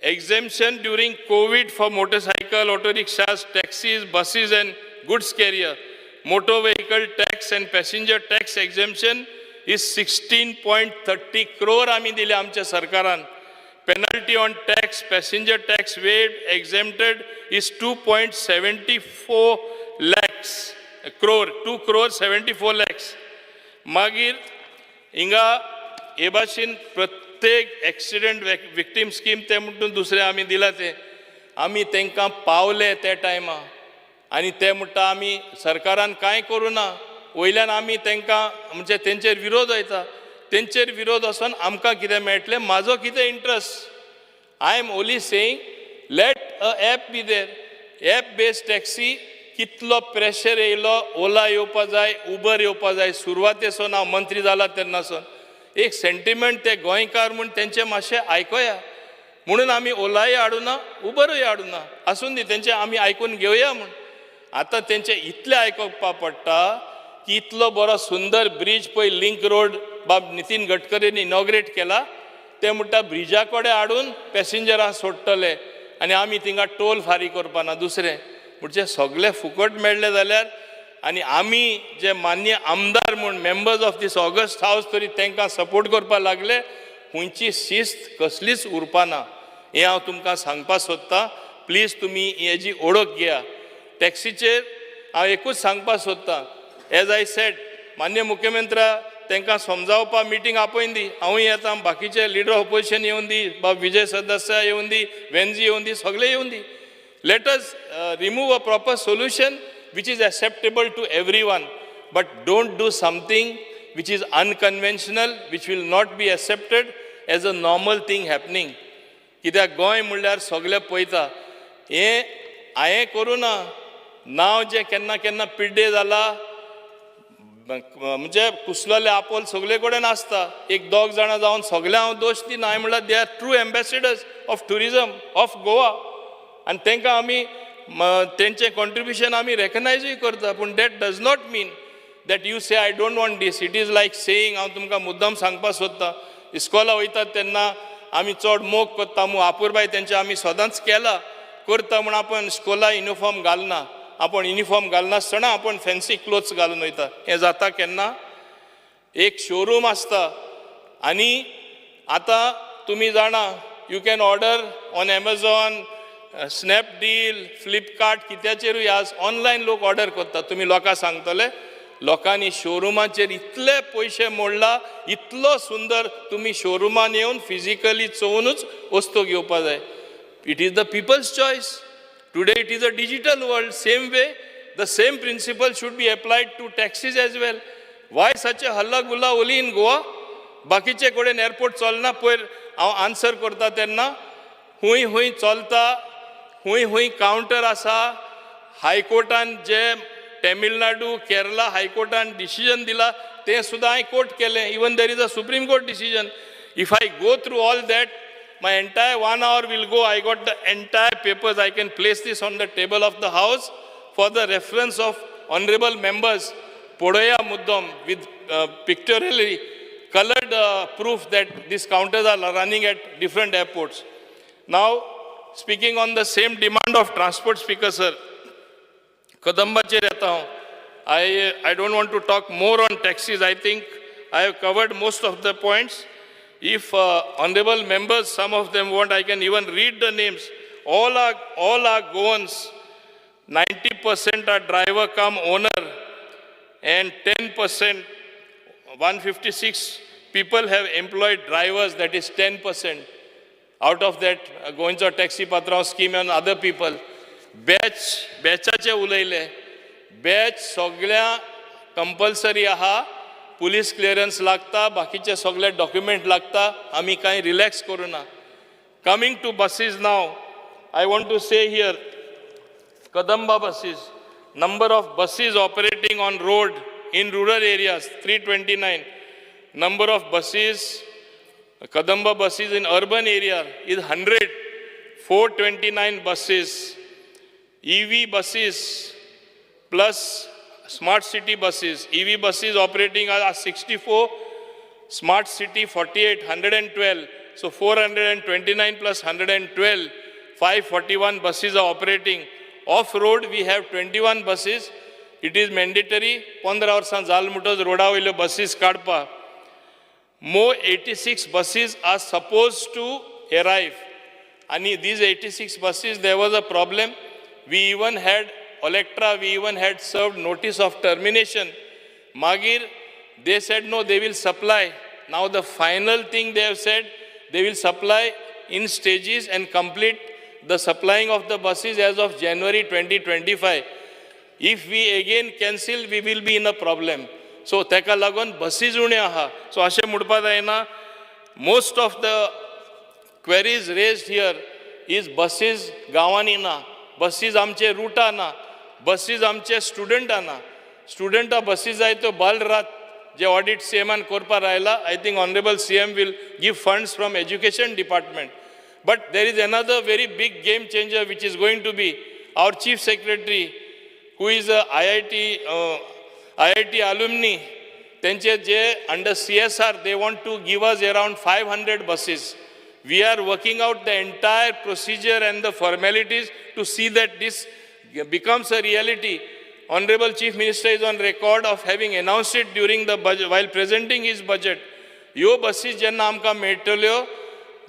Speaker 8: Exemption during COVID for motorcycle, auto rickshaws, taxis, buses and goods carrier. Motor vehicle tax and passenger tax exemption is 16.30 crore आमी दिले आमच्या सरकारान. Penalty on tax, passenger tax waived, exempted is 2.74 lakhs crore, 2 crore 74 lakhs. मागीर हिंगा हे भाशेन प्रत्येक accident victim scheme ते म्हणून दुसरे आमी दिला ते आमी तांकां पावले त्या टायमा आनी ते म्हणटा आमी सरकारान कांय करूं ना. वयल्यान आमी तांकां म्हणजे तेंचेर विरोध वयता. तेंचेर विरोध वचोन आमकां कितें मेळटलें, म्हाजो कितें interest. I am only saying let a app be there. App based taxi कितलो प्रेशर येयलो, ओला येवपा जाय, उबर येवपा जाय. सुरवातेसून हांव मंत्री जाला तेन्नासून एक सेंटिमेंट ते गोंयकार म्हूण तेंचे मातशें आयकोया म्हणून आमी ओलाय हाडूना, उबरूय हाडूना. आसून दी तेंचे आमी आयकून घेवया म्हूण. आतां तेंचे इतलें आयकपा पडटा की इतलो बरो सुंदर ब्रीज पळय लिंक रोड बाब नितीन गडकरीन इनॉग्रेट केला, ते म्हणटा ब्रिजा कडेन हाडून पॅसेंजरां सोडटले आनी आमी थिंगा टोल फारीक करपा ना. दुसरें म्हणजे सगळे फुकट मेळ्ळे जाल्यार आनी आमी जे मान्य आमदार म्हूण मेंबर्स ऑफ दीस ऑगस्ट हावस तरी तांकां सपोर्ट करपा लागले, खंयची शिस्त कसलीच उरपा ना. हें हांव तुमकां सांगपा सोदतां. प्लीज तुमी हेजी ओळख घेया. टॅक्सीचेर हांव एकूच सांगपा सोदतां. एज आय सेड, मान्य मुख्यमंत्र्या तांकां समजावपा मिटींग आपयन दी. हांवूय येता, बाकीचे लिडर ऑपोजिशन येवन दी, बाब विजय सदस्य येवन दी, वेन्जी येवन दी, सगळे येवन दी. Let us remove a proper solution which is acceptable to everyone, but don't do something which is unconventional, which will not be accepted as a normal thing happening. कित्याक गोंय म्हणल्यार सगळे पळयता. हें हांवें करूं ना. नांव जें केन्ना केन्ना पिड्डे जाला म्हणजे कुसलेले आपोल सगळे कडेन आसता. एक दोग जाणां जावन सगळे हांव दोश दिना. हांवें म्हणल्यार they are true ambassadors of tourism of Goa आनी तांकां आमी तेंचे कॉन्ट्रिब्युशन आमी रेकग्नायजूय करता. पूण that does not mean that you say I don't want this. It is like saying, हांव तुमकां मुद्दाम सांगपा सोदतां, इस्कॉला वयतात तेन्ना आमी चड मोग करता म्हूण आपुरबाय तेंचे आमी सदांच केला करता म्हूण आपण इस्कॉला युनिफॉर्म घालना. आपण युनिफॉर्म घालनासतना आपण फॅन्सी क्लोथ्स घालून वयता. हें जाता केन्ना. एक शोरूम आसता आनी आतां तुमी जाणा you can order on Amazon, Snapdeal, Flipkart, कित्याचेरूय आज ऑनलायन लोक ऑर्डर करतात. तुमी लोकांक सांगतले लोकांनी शोरुमाचेर इतले पयशे मोडला, इतलो सुंदर. तुमी शोरुमान येवन फिजिकली चोवनूच वस्तू घेवपा जाय. It is the people's choice. Today it is a digital world. Same way the same principle should be applied to taxis as well. Why such a halla gulla only in Goa? बाकीचे कडेन airport चलना पयर हांव answer करता तेन्ना हुंय हुंय चलता, हुंय हुंय counter आसा. हायकोर्टान जे तामिळनाडू केरला हायकोर्टान डिसिजन दिला ते सुद्दां हांवें कोर्ट केलें. Even there is a supreme court decision. If I go through all that, my entire 1 hour will go. I got the entire papers. I can place this on the table of the House for the reference of honorable members. Podaya Muddam with pictorially colored proof that these counters are running at different airports. Now, speaking on the same demand of transport, Speaker sir, Kadambache rehta hu. I don't want to talk more on taxis. I think I have covered most of the points. If honorable members, some of them want, I can even read the names. All are Goans. 90% are driver come owner, and 10%, 156 people have employed drivers. That is 10%. Out of that, Goancha taxi patra scheme and other people. Batchache ulaile. Batch soglia compulsory aha. Police clearance लागता, बाकीचे सगळे document लागता. आमी कांय relax करूना. Coming to buses नाव, I want to say here, Kadamba buses, number of buses operating on road in rural areas, 329. Number of buses, Kadamba buses in urban area is 100, 429 buses. EV buses plus Smart City buses, EV buses operating are 64, Smart City 48, 112. So 429 plus 112, 541 buses are operating. Off-road we have 21 buses. It is mandatory. 15 वर्सां जाल म्हणटच रोडा वयल्यो buses काडपा. More 86 buses are supposed to arrive. And these 86 buses, there was a problem. We even had Electra, we even had served notice of termination. Magir, they said no, they will supply. Now the final thing they have said, they will supply in stages and complete the supplying of the buses as of January 2025. If we again cancel, we will be in a problem. So teka lagun buses une aha. So ashe mudpa daina. Most of the queries raised here is buses gawani na, buses amche ruta na, buses आमचे student आना. स्टुडंटा buses जाय तो बाल रात जे audit सीएमान करपा रायला. I think Honorable CM will give funds from Education Department. But there is another very big game changer which is going to be our Chief Secretary, who is a IIT alumni. त्यांचे जे under CSR, they want to give us around 500 buses. We are working out the entire procedure and the formalities to see that this becomes a reality. Honorable Chief Minister is on record of having announced it during the budget, while presenting his budget. Yo buses jenna amka मेळटल्यो,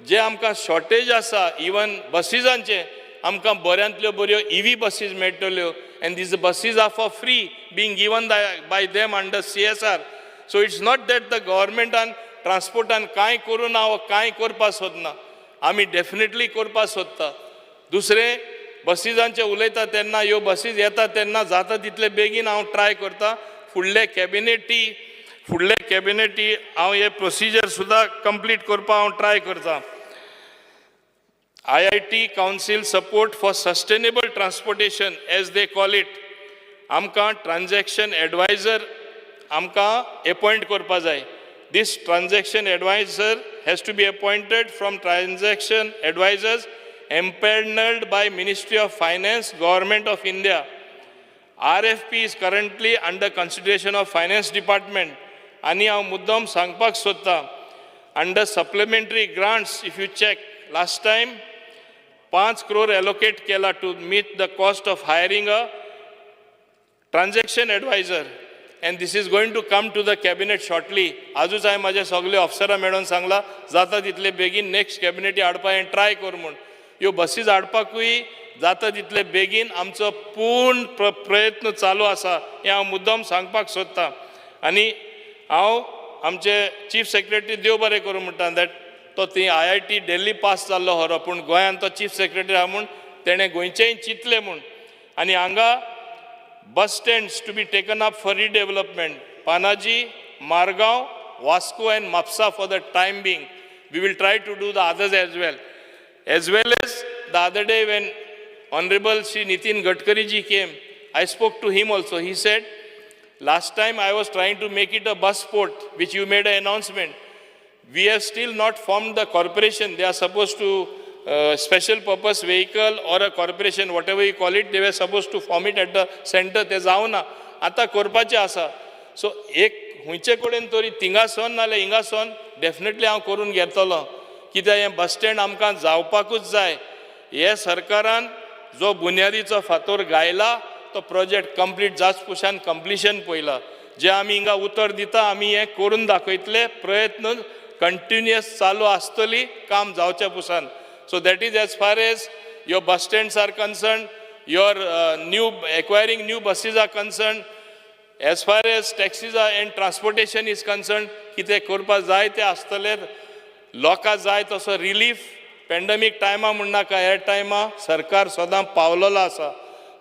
Speaker 8: जे आमकां shortage आसा even बसीजांचे, आमकां बऱ्यांतल्यो बऱ्यो EV buses मेळटल्यो, and these buses are for free, being given by them under CSR. So it's not that the government and transportan कांय करूना वा कांय करपा सोदना. आमी डेफिनेटली करपा सोदता. दुसरें, बसीजांचे उलयता तेन्ना ह्यो बसीज येता तेन्ना जाता तितले बेगीन हांव ट्राय करता. फुडले कॅबिनेटी हांव हे प्रोसिजर सुद्दां कंप्लीट करपा हांव ट्राय करता. IIT Council Support for Sustainable Transportation, as they call it, आमकां ट्रान्झॅक्शन एडवायझर आमकां अपॉइंट करपा जाय. This transaction advisor has to be appointed from transaction advisors empaneled by Ministry of Finance, Government of India. RFP is currently under consideration of Finance Department. Ani haंव मुद्दम सांगपाक सोदता, under supplementary grants, if you check, last time 5 crore allocate केला to meet the cost of hiring a transaction advisor. And this is going to come to the cabinet shortly. आजूच हांवें म्हाजे सगळे ऑफिसरां मेळोवन सांगला, जाता तितले बेगीन नेक्स्ट कॅबिनेटी हाडपा हें ट्राय कर म्हूण. ह्यो बसीज हाडपाकूय जाता तितले बेगीन आमचो पूर्ण प्रयत्न चालू आसा, हें हांव मुद्दम सांगपाक सोदतां. आनी हांव आमचे चीफ सेक्रेटरी देव बरें करूं म्हणटा, दॅट तो थंय IIT दिल्ली पास जाल्लो खरो, पूण गोंयांत तो चीफ सेक्रेटरी आहा म्हूण तेणें गोंयचेंय चिंतलें म्हूण. आनी हांगा bus stands to be taken up for redevelopment. Panaji, Margao, Vasco and Mapsa for the time being. We will try to do the others as well. As well as the other day when Honorable Shri Nitin Gadkari ji came, I spoke to him also. He said, last time I was trying to make it a bus port, which you made an announcement. We have still not formed the corporation. They are supposed to, special purpose vehicle or a corporation, whatever you call it, they were supposed to form it at the center. They जावना. आता करपाचे आसा. So एक हुंयचे कडेन तरी थिंगासोन नाल्यार हिंगासोन definitely हांव करून घेतलो. कित्याक हें बस स्टँड आमकां जावपाकूच जाय. हे सरकारान जो बुन्यादीचो फातोर गायला तो प्रोजेक्ट कंप्लीट जाच पुशान कंप्लिशन पयला. जे आमी हिंगा उतर दिता आमी हें करून दाखयतले. प्रयत्न कंटिन्युअस चालू आसतली काम जावच्या Pusan. So that is as far as your bus stands are concerned, your acquiring new buses are concerned. As far as taxis are and transportation is concerned, कितें करपाक जाय तें आसतलें. लोकां जाय तसो रिलीफ पॅन्डेमीक टायमा म्हणनाका ह्या टायमा सरकार सदां पावलेलो आसा.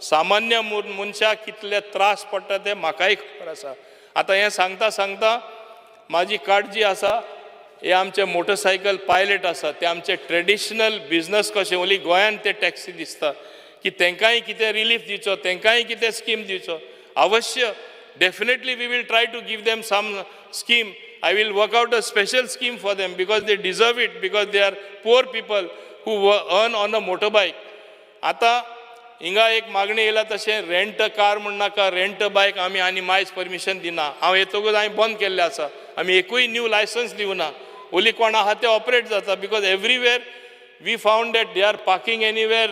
Speaker 8: सामान्य मनशाक कितले त्रास पडटा ते म्हाकाय खबर आसा. आतां हें सांगता सांगता म्हाजी कार्ड जी आसा हे आमचे मोटरसायकल पायलट आसा ते आमचे ट्रेडिशनल बिझनस कशें ओली गोंयान ते टॅक्सी दिसता की तेंकांय कितें रिलीफ दिवचो, तेंकांय कितें स्कीम दिवचो. अवश्य definitely we will try to give them some scheme. I will work out a special scheme for them because they deserve it, because they are poor people who earn on a motorbike. आता हिंगा एक मागणी येयला तशें rent car म्हणनाका rent बायक आमी आनी मायज परमिशन दिना. हांव येतकूच हांवें बंद केल्लें आसा. आमी एकूय न्यू लायसन्स दिवना. ओली कोण आहा ते ऑपरेट जाता because everywhere we found that they are parking anywhere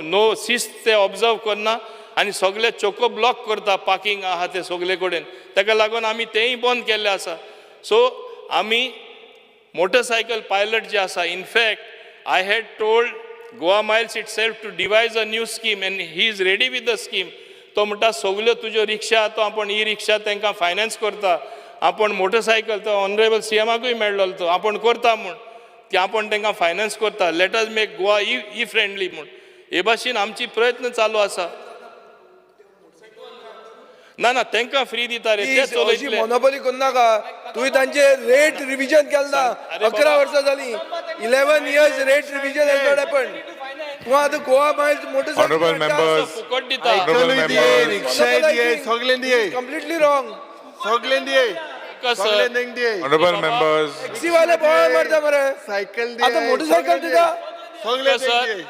Speaker 8: no शिस्त ते ऑब्जर्व करना आनी सगळे चोको ब्लॉक करता पार्किंग आहा ते सगळे कडेन. ताका लागून आमी तेंय बंद केल्लें आसा. सो आमी मोटरसायकल पायलट जे आसा in fact I had told Goa Miles itself to devise a new scheme and he is ready with the scheme. तो म्हणटा सगल्यो तुज्यो रिक्षा तो आपण ई रिक्षा तांकां फायनान्स करता. आपण मोटरसायकल तो ऑनरेबल सीएमाकूय मेळ्ळलो तो आपण करता म्हूण की आपण तांकां फायनान्स करता. Let us make Goa E friendly म्हूण. हे भाशेन आमची प्रयत्न चालू आसा. ना ना तांकां फ्री दिता रे ते चलयतले.
Speaker 21: मोनोपोली करनाका. तुवें तांचे रेट रिविजन केलना 11 वर्सां जालीं. 11 years rate revision has not happened. तूं आतां गोवा मायल्स
Speaker 3: Honorable members,
Speaker 8: फुकट दिता.
Speaker 3: honorable members,
Speaker 10: रिक्षा दिये सगळें दिये
Speaker 21: कंप्लीटली रॉंग.
Speaker 10: सगळें दिये सगळें दिये.
Speaker 3: honorable members,
Speaker 21: टॅक्सी वाले बोवाळ मारता मरे.
Speaker 10: सायकल
Speaker 21: आतां मोटरसायकल दिता.
Speaker 10: सगळें दिये.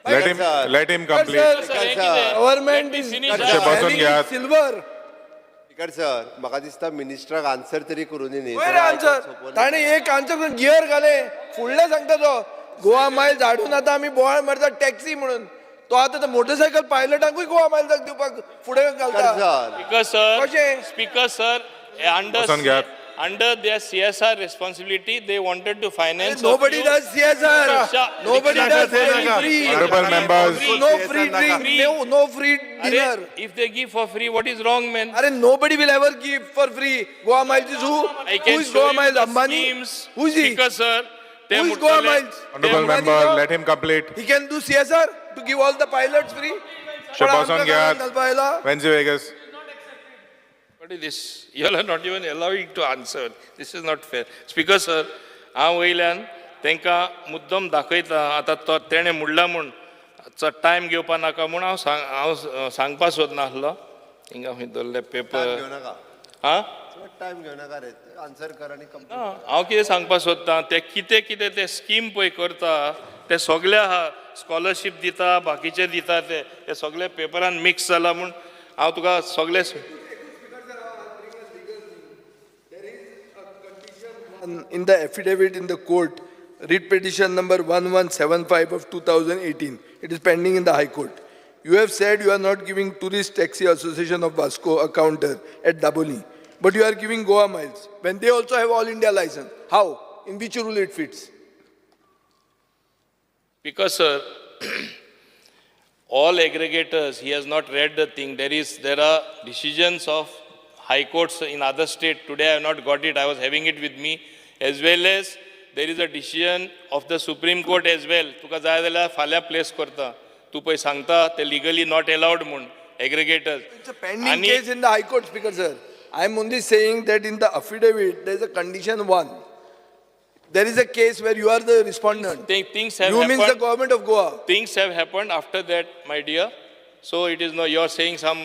Speaker 3: let him complete.
Speaker 21: Government is
Speaker 3: बसून घ्या.
Speaker 21: सिल्वर.
Speaker 1: स्पीकर सर म्हाका दिसता मिनिस्टराक आन्सर तरी करून न्ही.
Speaker 21: वयर आन्सर ताणें एक आन्सर गियर घाले फुडले सांगता तो गोवा मायल्स हाडून आतां आमी बोवाळ मारता टॅक्सी म्हणून. तो आतां मोटरसायकल पायलटांकूय गोवा मायल्साक दिवपाक फुडें घालता.
Speaker 8: Speaker sir, under their CSR responsibility, they wanted to finance.
Speaker 21: Nobody does CSR. Nobody does free.
Speaker 3: Honorable members,
Speaker 21: No free drink. No free dinner.
Speaker 8: If they give for free, what is wrong, man?
Speaker 21: Are nobody will ever give for free. Goa Miles is who?
Speaker 8: I
Speaker 21: Who
Speaker 8: can
Speaker 21: is
Speaker 8: show
Speaker 21: Goa
Speaker 8: you
Speaker 21: Miles?
Speaker 8: the
Speaker 21: Ambani?
Speaker 8: schemes.
Speaker 21: Who is he?
Speaker 8: Speaker sir, they
Speaker 21: Who is Goa
Speaker 8: muttale-
Speaker 21: Miles?
Speaker 3: honorable member, let him complete.
Speaker 21: He can do CSR to give all the pilots free.
Speaker 3: बसून घ्या. Wendy Vegas.
Speaker 8: What is this? You all are not even allowing to answer. This is not fair. Speaker sir, हांव वयल्यान तांकां मुद्दम दाखयता. आतां तो तेणें म्हणला म्हूण टायम घेवपा नाका म्हूण हांव सांगपा सोदनासलो. हिंगा खंय दवरले पेपर. आं
Speaker 1: टायम घेऊ नका रे आन्सर कर आनी
Speaker 8: हांव कितें सांगपा सोदतां ते कितें कितें ते स्कीम पळय करता ते सगळे आहा. स्कॉलरशीप दिता बाकीचे दिता ते सगळे पेपरान मिक्स जाला म्हूण हांव तुका सगळे.
Speaker 21: In the affidavit in the court, writ petition number 1175 of 2018. It is pending in the High Court. You have said you are not giving Tourist Taxi Association of Vasco a counter at Daboli, but you are giving Goa Miles when they also have all India license. How? In which rule it fits?
Speaker 8: Because sir, all aggregators, he has not read the thing. There are decisions of high courts in other state. Today I have not got it. I was having it with me. As well as there is a decision of the Supreme Court as well. तुका जाय जाल्यार फाल्यां place करता. तू पळय सांगता ते legally not allowed म्हूण aggregators.
Speaker 21: It's a pending case in the High Court, Speaker sir. I'm only saying that in the affidavit, there is a condition 1. There is a case where you are the respondent.
Speaker 8: Things have
Speaker 21: You
Speaker 8: happened.
Speaker 21: means the government of Goa.
Speaker 8: Things have happened after that, my dear. So it is no, you're saying some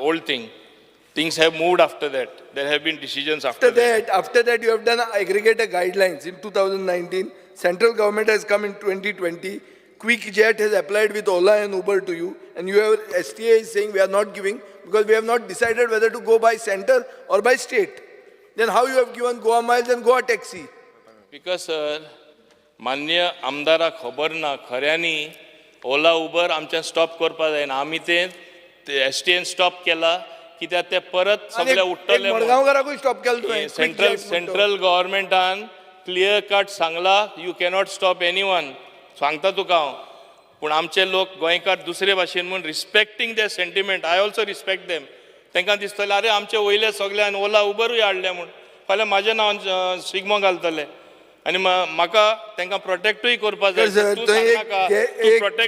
Speaker 8: old thing. Things have moved after that. There have been decisions after that.
Speaker 21: After that, you have done aggregator guidelines in 2019. Central government has come in 2020. QuickJet has applied with Ola and Uber to you, and you have STA is saying we are not giving because we have not decided whether to go by center or by state. Then how you have given Goa Miles and Goa Taxi?
Speaker 8: Because मान्य आमदाराक खबर ना खऱ्यांनी ओला Uber आमच्या stop करपा जायना आमी ते STN stop केला कित्याक ते परत सगळे उठ्ठले
Speaker 21: मडगांवकाराकूय स्टॉप केलो तुवें.
Speaker 8: सेंट्रल गव्हर्मेंटान क्लियर कट सांगला यू कॅनॉट स्टॉप एनीवन सांगता तुका हांव पूण आमचे लोक गोंयकार दुसरे भाशेन म्हणून respecting their sentiment I also respect them तांकां दिसतलें अरे आमचे वयले सगळ्यान ओला उबरूय हाडले म्हूण फाल्यां म्हाजें नांव शिगमो घालतले आनी म्हाका तांकां प्रोटेक्टूय करपा जाय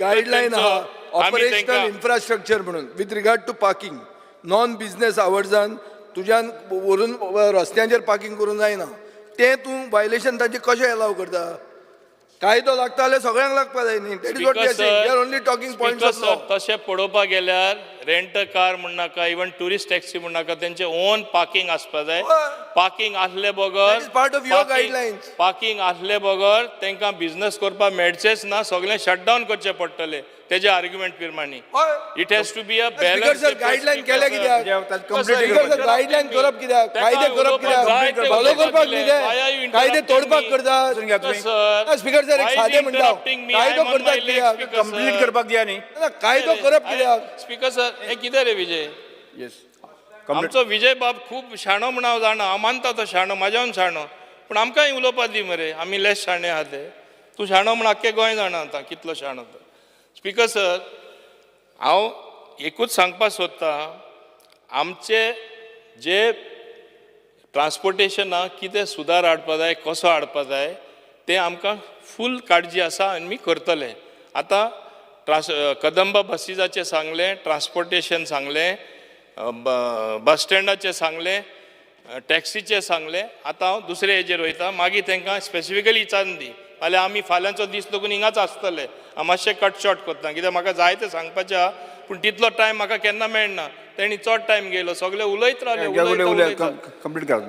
Speaker 21: गायडलायन आहा ऑपरेशनल इन्फ्रास्ट्रक्चर म्हणून with regard to parking non business आवर्सान तुज्यान व्हरून रस्त्यांचेर पार्किंग करूंक जायना तें तूं वायलेशन तांचे कशें अलाव करता कायदो लागता जाल्यार सगळ्यांक लागपा जाय न्ही that is what we are saying we are only talking points of law
Speaker 8: तशें पळोवपाक गेल्यार रेंट कार म्हण नाका इवन टुरिस्ट टॅक्सी म्हण नाका तेंचे ओन पार्किंग आसपा जाय पार्किंग आसले बगर
Speaker 21: part of your guidelines
Speaker 8: parking आसले बगर तांकां बिझनेस करपाक मेळचेच ना सगळें शटडावन करचें पडटलें तेजे आर्ग्युमेंट प्रमाणे it has to be a balance
Speaker 21: guideline केले कित्याक गायडलायन करप कित्याक कायदे करप कित्याक फॉलो करपाक न्ही कायदे तोडपाक करता स्पीकर सर एक सादें म्हणटा कायदो करता कित्याक
Speaker 16: कंप्लीट करपाक दिया न्ही
Speaker 21: कायदो करप कित्याक
Speaker 8: स्पीकर सर हे कितें रे विजय आमचो विजय बाब खूब शाणो म्हण हांव जाणा हांव मानता तो शाणो म्हाज्यान शाणो पूण आमकांय उलोवपाक दी मरे आमी लेस शाणे आहा ते तूं शाणो म्हण आख्खे गोंय जाणा आतां कितलो शाणो तो स्पीकर सर हांव एकूच सांगपाक सोदतां आमचे जे ट्रान्सपोर्टेशनाक कितें सुदार हाडपा जाय कसो हाडपा जाय तें आमकां फूल काळजी आसा आनी आमी करतले आतां कदंबा बसीजाचें सांगलें ट्रान्सपोर्टेशन सांगलें बस स्टँडाचें सांगलें टॅक्सीचें सांगलें आतां हांव दुसरे हेजेर वयता मागीर तांकां स्पेसिफिकली विचारून दी जाल्यार आमी फाल्यांचो दीस लागून हिंगाच आसतले हांव मातशें कट शॉर्ट करता कित्याक म्हाका जाय तें सांगपाचें आहा पूण तितलो टायम म्हाका केन्ना मेळना तेणी चड टायम घेयलो सगळे उलयत रावले
Speaker 16: कंप्लीट कर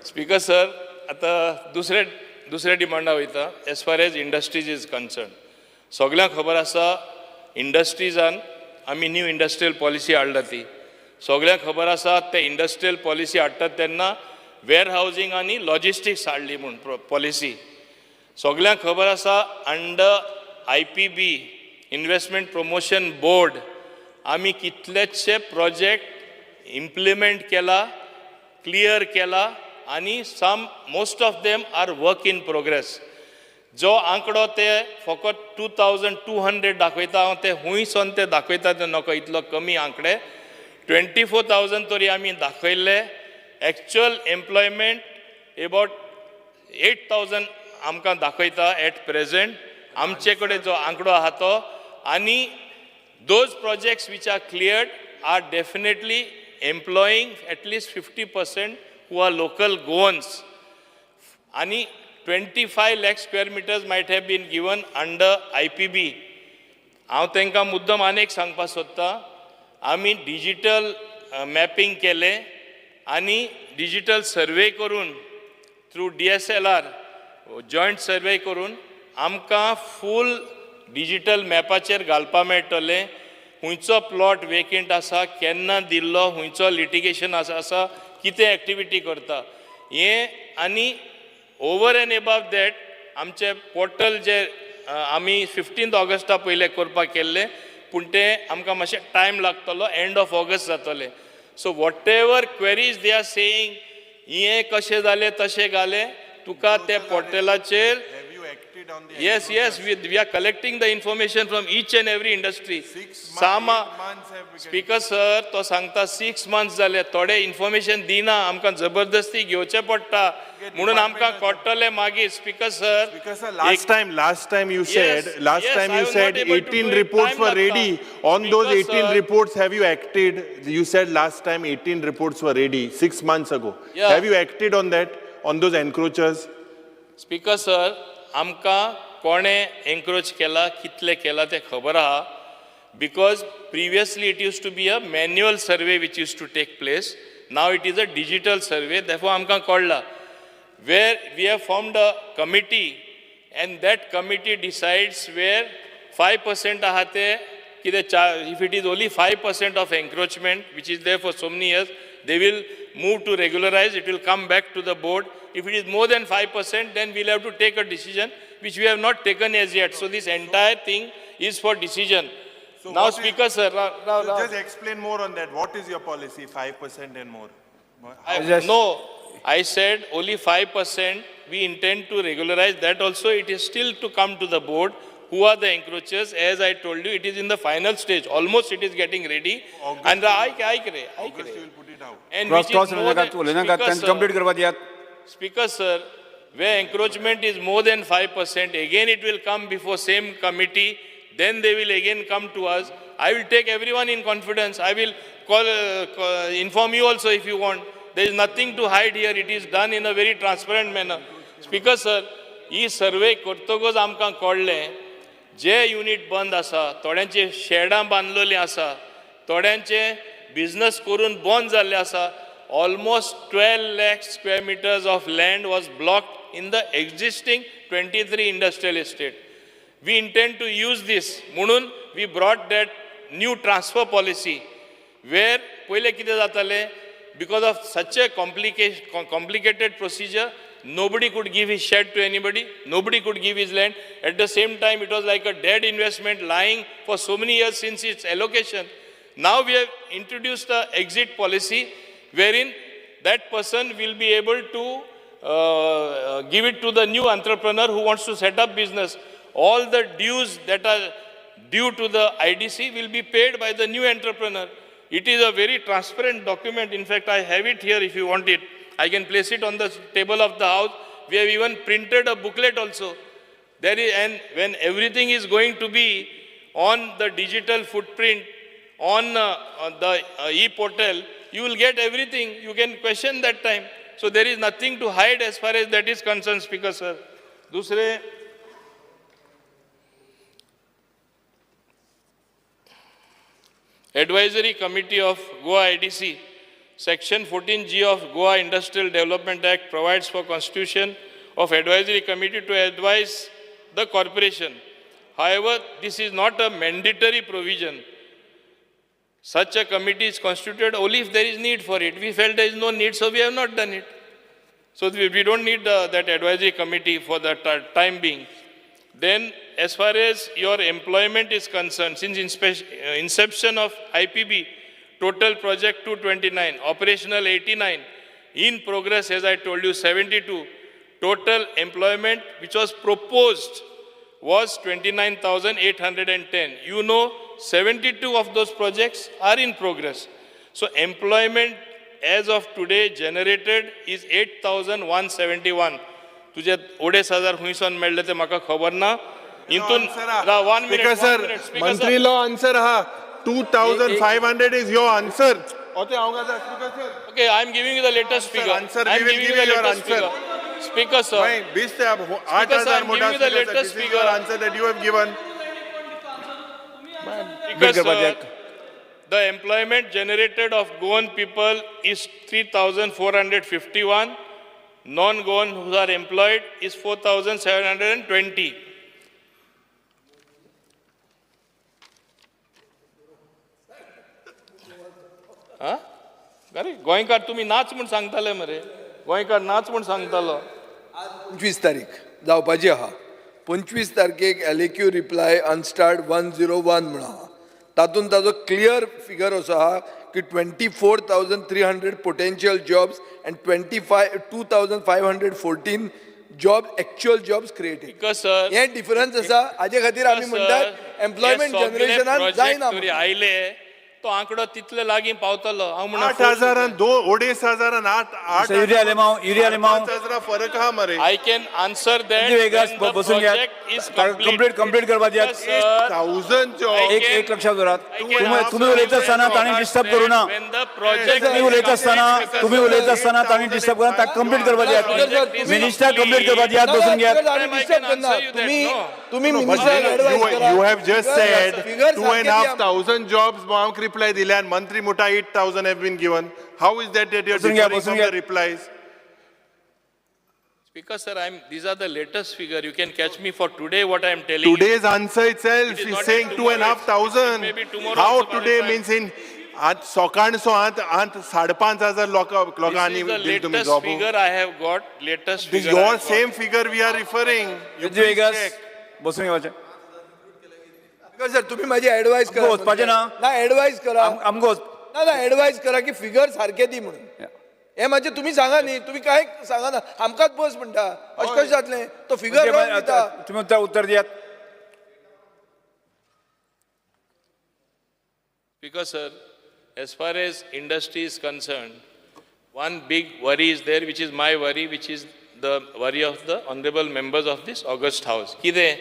Speaker 8: स्पीकर सर आतां दुसऱ्या डिमांडा वयता as far as industries is concern सगळ्यांक खबर आसा इंडस्ट्रीजान आमी न्यू इंडस्ट्रियल पॉलिसी हाडला ती सगळ्यांक खबर आसा ते इंडस्ट्रियल पॉलिसी हाडटात तेन्ना वेअर हावजींग आनी लॉजिस्टिक्स हाडली म्हूण पॉलिसी सगळ्यांक खबर आसा under IPB investment promotion board आमी कितलेशे प्रोजेक्ट इम्प्लिमेंट केला क्लियर केला आनी most of them are work in progress जो आंकडो ते फकत 2200 दाखयता हांव ते हुंयसून ते दाखयता ते नको इतलो कमी आंकडे 24,000 तरी आमी दाखयल्ले एक्चुअल एम्प्लॉयमेंट अबाउट 8,000 आमकां दाखयता एट प्रेझेंट आमचे कडेन जो आंकडो आहा तो आनी those projects which are cleared are definitely employing at least 50% who are local Goans. And 25 lakh square meters might have been given under IPB. हांव तांकां मुद्दम आनीक सांगपाक सोदतां आमी डिजिटल मॅपिंग केलें आनी डिजिटल सर्वे करून थ्रू DSLR जॉयंट सर्वे करून आमकां फूल डिजिटल मॅपाचेर घालपा मेळटलें हुंयचो प्लॉट वेकेंट आसा केन्ना दिल्लो हुंयचो लिटिगेशन आसा कितें एक्टिविटी करता हें आनी ओवर एंड एबव दॅट आमचे पोर्टल जे आमी 15 ऑगस्टा पयले करपाक केल्ले पूण तें आमकां मातशें टायम लागतलो एंड ऑफ ऑगस्ट जातले so what ever queries they are saying हें कशें जालें तशें जालें तुका त्या पोर्टलाचेर Yes, we are collecting the information from each and every industry. Speaker sir, to सांगता 6 months जाले थोडे information दिना आमकां जबरदस्ती घेवचे पडटा म्हणून आमकां कळटले मागीर. Speaker sir,
Speaker 10: last time you said,
Speaker 8: Yes, I was not able to
Speaker 10: 18
Speaker 8: do it.
Speaker 10: reports
Speaker 8: Time
Speaker 10: were
Speaker 8: lagta.
Speaker 10: ready. On those
Speaker 8: Because,
Speaker 10: 18
Speaker 8: sir,
Speaker 10: reports, have you acted? You said last time 18 reports were ready 6 months ago.
Speaker 8: Yeah.
Speaker 10: Have you acted on that, on those encroachers?
Speaker 8: Speaker sir, आमकां कोणे एन्क्रोच केला कितले केला ते खबर आहा. Because previously it used to be a manual survey which used to take place. Now it is a digital survey. Therefore आमकां कळला. Where we have formed a committee and that committee decides where 5% आहा ते if it is only 5% of encroachment which is there for so many years, they will move to regularize. It will come back to the board. If it is more than 5%, then we'll have to take a decision which we have not taken as yet. So this entire thing is for decision.
Speaker 10: So
Speaker 8: now,
Speaker 10: what
Speaker 8: Speaker sir,
Speaker 10: Just explain more on that. What is your policy, 5% and more?
Speaker 8: I said only 5% we intend to regularize. That also it is still to come to the board. Who are the encroachers? As I told you, it is in the final stage. Almost it is getting ready. And
Speaker 10: August you will put it out.
Speaker 8: And which is more than, Speaker sir, where encroachment is more than 5%, again it will come before same committee, then they will again come to us. I will take everyone in confidence. I will inform you also if you want. There is nothing to hide here. It is done in a very transparent manner. Speaker sir, ही सर्वे करतकच आमकां कळ्ळें जे unit बंद आसा थोड्यांचे शेडां बांदलेलीं आसा थोड्यांचे business करून बंद जाल्ले आसा. Almost 12 lakh square meters of land was blocked in the existing 23 industrial estate. We intend to use this. Munun, we brought that new transfer policy where पहिले कितें जातालें, because of such a complicated procedure, nobody could give his shed to anybody, nobody could give his land. At the same time, it was like a dead investment lying for so many years since its allocation. Now we have introduced an exit policy wherein that person will be able to give it to the new entrepreneur who wants to set up business. All the dues that are due to the IDC will be paid by the new entrepreneur. It is a very transparent document. In fact, I have it here if you want it. I can place it on the table of the house. We have even printed a booklet also. There is, and when everything is going to be on the digital footprint, on the e-portal, you will get everything. You can question that time. So there is nothing to hide as far as that is concerned, Speaker sir. दूसरे Advisory Committee of Goa IDC, Section 14G of Goa Industrial Development Act provides for constitution of Advisory Committee to advise the corporation. However, this is not a mandatory provision. Such a committee is constituted only if there is need for it. We felt there is no need, so we have not done it. So we don't need that advisory committee for the time being. Then, as far as your employment is concerned, since inception of IPB, total project 229, operational 89, in progress, as I told you, 72, total employment which was proposed was 29,810. You know, 72 of those projects are in progress. So employment as of today generated is 8,171. तुझे 2,500 हुईसन मेळ्ळे ते म्हाका खबर ना. इंतून 1 minute.
Speaker 10: Mantri law answer ha. 2,500 is your answer.
Speaker 8: Okay, I am giving you the latest figure.
Speaker 10: Answer,
Speaker 8: I am
Speaker 10: we will
Speaker 8: giving
Speaker 10: give
Speaker 8: you the
Speaker 10: you your
Speaker 8: latest
Speaker 10: answer.
Speaker 8: figure. Speaker sir.
Speaker 10: Fine, 20 से अब 8,000
Speaker 8: Speaker, sir, I am
Speaker 10: मोटा
Speaker 8: giving you the
Speaker 10: speaker, sir.
Speaker 8: latest
Speaker 10: This is
Speaker 8: figure.
Speaker 10: your answer that you have given.
Speaker 8: Because the employment generated of Goan people is 3,451. Non-Goan who are employed is 4,720. Huh? गोंयकार तुम्ही नाच म्हूण सांगताले मरे गोंयकार नाच म्हूण सांगतालो
Speaker 21: 25 तारीख जावपाची आहा 25 तारखेक एलएक्यू रिप्लाय अनस्टार्ट 101 म्हणून आहा तातूंत ताजो क्लियर फिगर असो आहा की 24,300 potential jobs and 2,514 job actual jobs created
Speaker 8: Because, sir,
Speaker 21: हे डिफरन्स आसा हाजे खातीर आमी म्हणटात एम्प्लॉयमेंट जनरेशनान जायना
Speaker 8: तरी आयले तो आंकडो तितले लागीं पावतलो हांव म्हणा
Speaker 10: 8,000 2,500 8,000 फरक आहा मरे.
Speaker 8: I can answer that when the project is complete.
Speaker 16: Complete करपा दियात.
Speaker 10: 1,000 जॉब
Speaker 16: एक लक्षात दवरात. तुम्ही उलयता आसतना ताणी डिस्टर्ब करू ना.
Speaker 8: When the project
Speaker 16: तुम्ही उलयता आसतना ताणी डिस्टर्ब करू ना. ताका कंप्लीट करपा दियात. मिनिस्टर कंप्लीट करपा दियात. बसून घेयात.
Speaker 21: तुम्ही मिनिस्टराक एडवाइस करा.
Speaker 10: You have just said
Speaker 21: Figures
Speaker 10: 2,500 jobs bank reply दिले and मंत्री Mutha 8,000 have been given. How is that you're differing from the replies?
Speaker 8: Speaker, sir, these are the latest figure. You can catch me for today what I am telling you.
Speaker 10: Today's answer itself
Speaker 8: It is
Speaker 10: is
Speaker 8: not
Speaker 10: saying
Speaker 8: yet tomorrow.
Speaker 10: 2,500.
Speaker 8: Maybe tomorrow
Speaker 10: How
Speaker 8: also
Speaker 10: today
Speaker 8: qualify.
Speaker 10: means in आज सकाळ so आंत 5,500 लोकांनी
Speaker 8: This is the
Speaker 10: दिल तुम्ही
Speaker 8: latest
Speaker 10: job.
Speaker 8: figure I have got. Latest
Speaker 10: This
Speaker 8: figure. I
Speaker 10: your
Speaker 8: have got.
Speaker 10: same figure we are referring. You
Speaker 16: Vijay
Speaker 10: please
Speaker 16: Vegas,
Speaker 10: check.
Speaker 16: बसून घेवचे.
Speaker 21: Sir तुम्ही माझी एडवाइस करा.
Speaker 16: वचपाचें ना.
Speaker 21: ना एडवाइस करा.
Speaker 16: आमगो
Speaker 21: ना एडवाइस करा की फिगर सारखे दी म्हणून. हे माझे तुम्ही सांगा न्ही. तुम्ही काय सांगा ना. आमकाच बस म्हणटा. अशें कशें जातलें. तो फिगर रॉंग दिता.
Speaker 16: तुम्ही उत्तर दियात.
Speaker 8: Because, sir, as far as industry is concerned, one big worry is there, which is my worry, which is the worry of the honorable members of this August House. Kide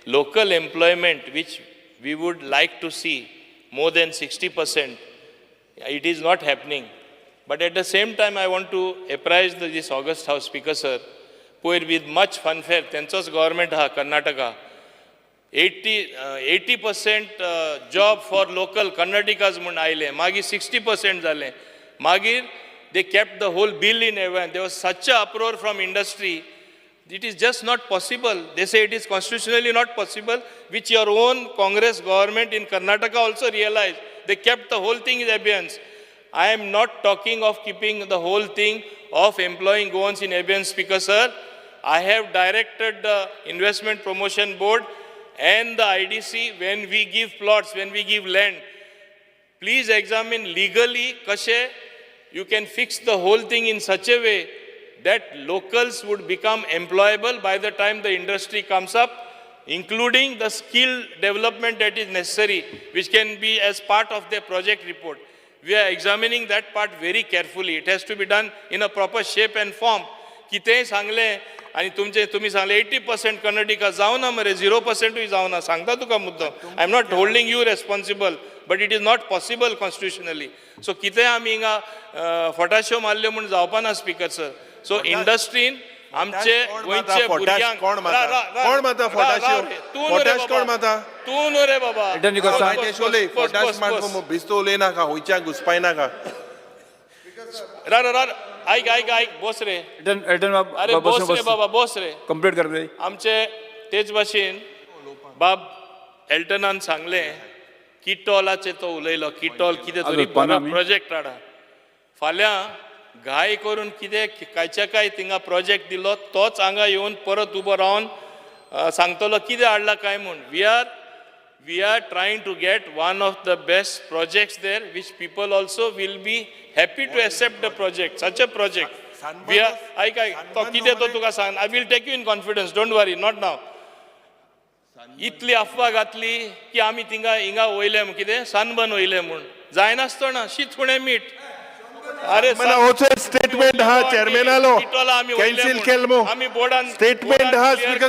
Speaker 8: local employment, which we would like to see more than 60%, it is not happening. But at the same time, I want to apprise this August House Speaker, sir, with much fanfare, Tensos government ha, Karnataka, 80% job for local Karnatika's mun aile, magi 60% zale. Magir, they kept the whole bill in advance. There was such a uproar from industry. It is just not possible. They say it is constitutionally not possible, which your own Congress government in Karnataka also realized. They kept the whole thing in abeyance. I am not talking of keeping the whole thing of employing goons in abeyance, Speaker, sir. I have directed the Investment Promotion Board and the IDC, when we give plots, when we give land, please examine legally, kashe, you can fix the whole thing in such a way that locals would become employable by the time the industry comes up, including the skill development that is necessary, which can be as part of their project report. We are examining that part very carefully. It has to be done in a proper shape and form. कितेंय सांगलें आणि तुम्ही सांगले 80% कर्नाटका जावना मरे 0% जावना सांगता तुका मुद्दो. I am not holding you responsible, but it is not possible constitutionally. So कितें आमी हिंगा फटाश्यो मारल्यो म्हूण जावपाना, स्पीकर सर. सो इंडस्ट्रीन आमचे गोंयचे भुरग्यांक
Speaker 10: कोण माता फटाश्यो कोण माता
Speaker 8: तूं न्हू रे बाबा.
Speaker 10: फटाश मारको बिस्तो उलयना का हुंयच्या घुसपायना का.
Speaker 8: ऐक बोस रे. अरे बोस रे बाबा, बोस रे.
Speaker 16: कंप्लीट करते.
Speaker 8: आमचे तेच भाशेन बाब एल्टनान सांगलें किटॉलाचे तो उलयलो. किटॉल कितें तरी बरो प्रोजेक्ट हाडा. फाल्यां घाय करून कितें कांयच्या काय थिंगा प्रोजेक्ट दिलो, तोच हांगा येवन परत उबो रावन सांगतलो कितें हाडला काय म्हूण. We are trying to get one of the best projects there, which people also will be happy to accept the project, such a project. We are, to kide to tuka sang, I will take you in confidence, don't worry, not now. Itli afwa gatli, ki ami tinga inga oile kide, sunburn oile mun. Zainasто na, shit hune meet.
Speaker 10: मला होचे statement हा chairman आलो cancel केलो. Statement हा speaker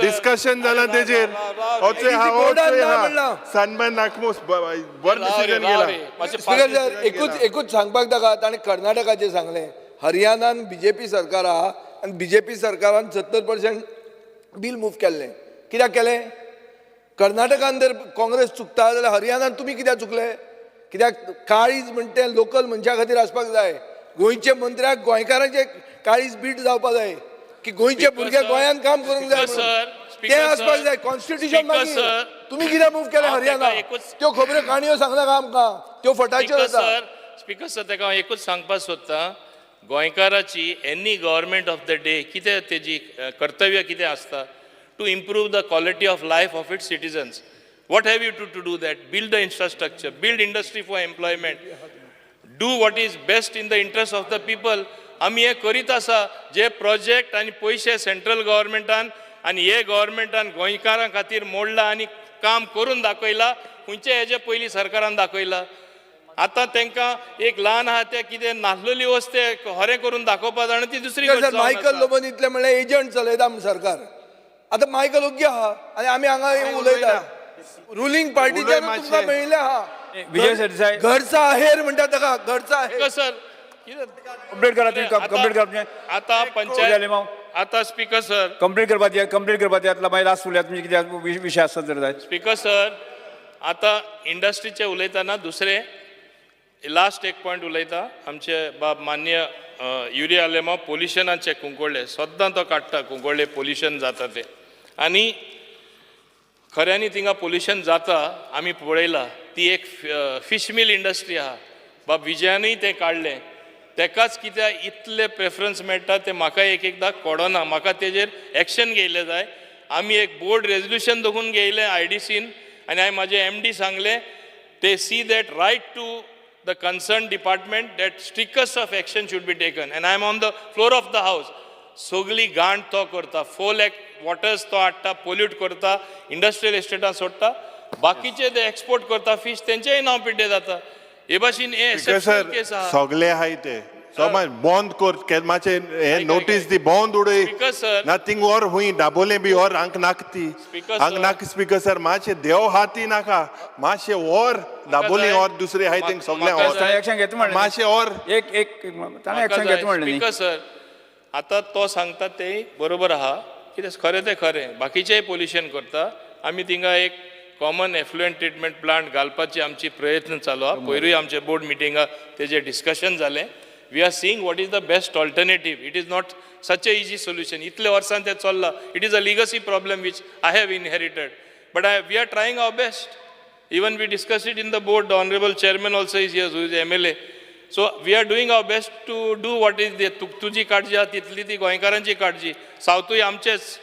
Speaker 10: discussion जाला तेजेर होचे हा सन्मान नाकमोस बर डिसिजन गेला.
Speaker 21: स्पीकर सर, एकूच सांगपाक ताका ताणें कर्नाटकाचें सांगलें. हरियाणान बीजेपी सरकार आहा आनी बीजेपी सरकारान 70% बील मूव केल्लें. कित्याक केलें? कर्नाटकान जर काँग्रेस चुकता जाल्यार हरियाणान तुमी कित्याक चुकले? कित्याक काळीज म्हणटे लोकल मनशा खातीर आसपाक जाय. गोंयचे मंत्र्याक गोंयकारांचे काळीज बीट जावपाक जाय की गोंयचे भुरगे गोंयान काम करूंक जाय ते आसपाक जाय. कॉन्स्टिट्यूशन मागीर तुमी कित्याक मूव केले हरियाणा? त्यो खबऱ्यो काणयो सांगनाका आमकां, त्यो फटाच्यो जाता.
Speaker 8: स्पीकर सर, ताका हांव एकूच सांगपाक सोदतां, गोंयकाराची any government of the day कितें तेजी कर्तव्य कितें आसता? To improve the quality of life of its citizens. What have you to do that? Build the infrastructure, build industry for employment, do what is best in the interest of the people. आमी हे करीत आसा जे project आनी पयशे central गव्हर्मेंटान आनी हे गव्हर्मेंटान गोंयकारां खातीर मोडला आनी काम करून दाखयला खंयचे हेजे पयलीं सरकारान दाखयला आतां तांकां एक ल्हान आहा ते कितें नासलेली वस्त खरें करून दाखोवपा जाणा ती दुसरी गोष्ट जावन
Speaker 21: मायकल
Speaker 8: आसा.
Speaker 21: लोबन इतले म्हणल्यार एजंट चलयता आमी सरकार आतां मायकल ओग्गी आहा आनी आमी हांगा उलयता रुलींग पार्टीच्या तुमकां मेळिल्ले आहा
Speaker 16: विजय सरदेसाय
Speaker 21: घरचा आहेर म्हणटा ताका घरचा आहेर
Speaker 8: सर
Speaker 16: कंप्लीट करा तुम्ही कंप्लीट करा
Speaker 8: आतां पंचायत आतां स्पीकर सर
Speaker 16: कंप्लीट करपाची आतला मागीर लास्ट उलया तुमचे कितें विशय आसत जर जाय
Speaker 8: स्पीकर सर आतां इंडस्ट्रीचे उलयतना दुसरे लास्ट एक पॉयंट उलयता आमचे बाब मान्य युरिया आलेमा पोल्युशनाचे कुंकोळ्ळे सद्दां तो काडटा कुंकोळ्ळे पोल्युशन जाता ते आनी खऱ्यांनी थिंगा पोल्युशन जाता आमी पळयला ती एक फिश मिल इंडस्ट्री आहा बाब विजयानूय तें काडलें तेकाच कित्याक इतले प्रेफरन्स मेळटा ते म्हाका एकदां कळना म्हाका तेजेर एक्शन घेयलें जाय आमी एक बोर्ड रेजोल्युशन दोगून घेयलें IDCन आनी हांवें म्हाजे MD सांगलें ते see that right to the concern department that strictest of action should be taken and I am on the floor of the house सगळी गांठ तो करता 4 लाख वॉटर्स तो हाडटा पोल्यूट करता इंडस्ट्रियल एस्टेटां सोडटा बाकीचे ते एक्सपोर्ट करता फीश तेंचेय नांव पिड्डे जाता हे भाशेन हे exceptional case आहा
Speaker 10: सगळे आहाय ते समज बंद कर मातशे हे नोटीस दी बंद उडय
Speaker 8: स्पीकर सर
Speaker 10: नथिंग और हुई दाबोले बी और हांक नाकती हांक नाक स्पीकर सर मातशे देव हाती नाका मातशे और दाबोले और दुसरे आहाय तेंक सगळे और
Speaker 16: एक्शन घेता म्हणलें
Speaker 10: मातशे और
Speaker 16: एक ताणें एक्शन घेता म्हणलें न्ही
Speaker 8: स्पीकर सर आतां तो सांगता ते बरोबर आहा कितें खरें ते खरें बाकीचेय पोल्युशन करता आमी थिंगा एक कॉमन एफ्लुएंट ट्रिटमेंट प्लांट घालपाची आमची प्रयत्न चालू आहा पयरूय आमचे बोर्ड मिटिंगा तेजेर डिस्कशन जालें we are seeing what is the best alternative it is not such a easy solution इतले वर्सान ते चल्लां it is a legacy problem which I have inherited but we are trying our best even we discuss it in the board the honourable chairman also is here who is MLA so we are doing our best to do what is दे तुजी काळजी आहा तितली ती गोंयकारांची काळजी सावथूय आमचेच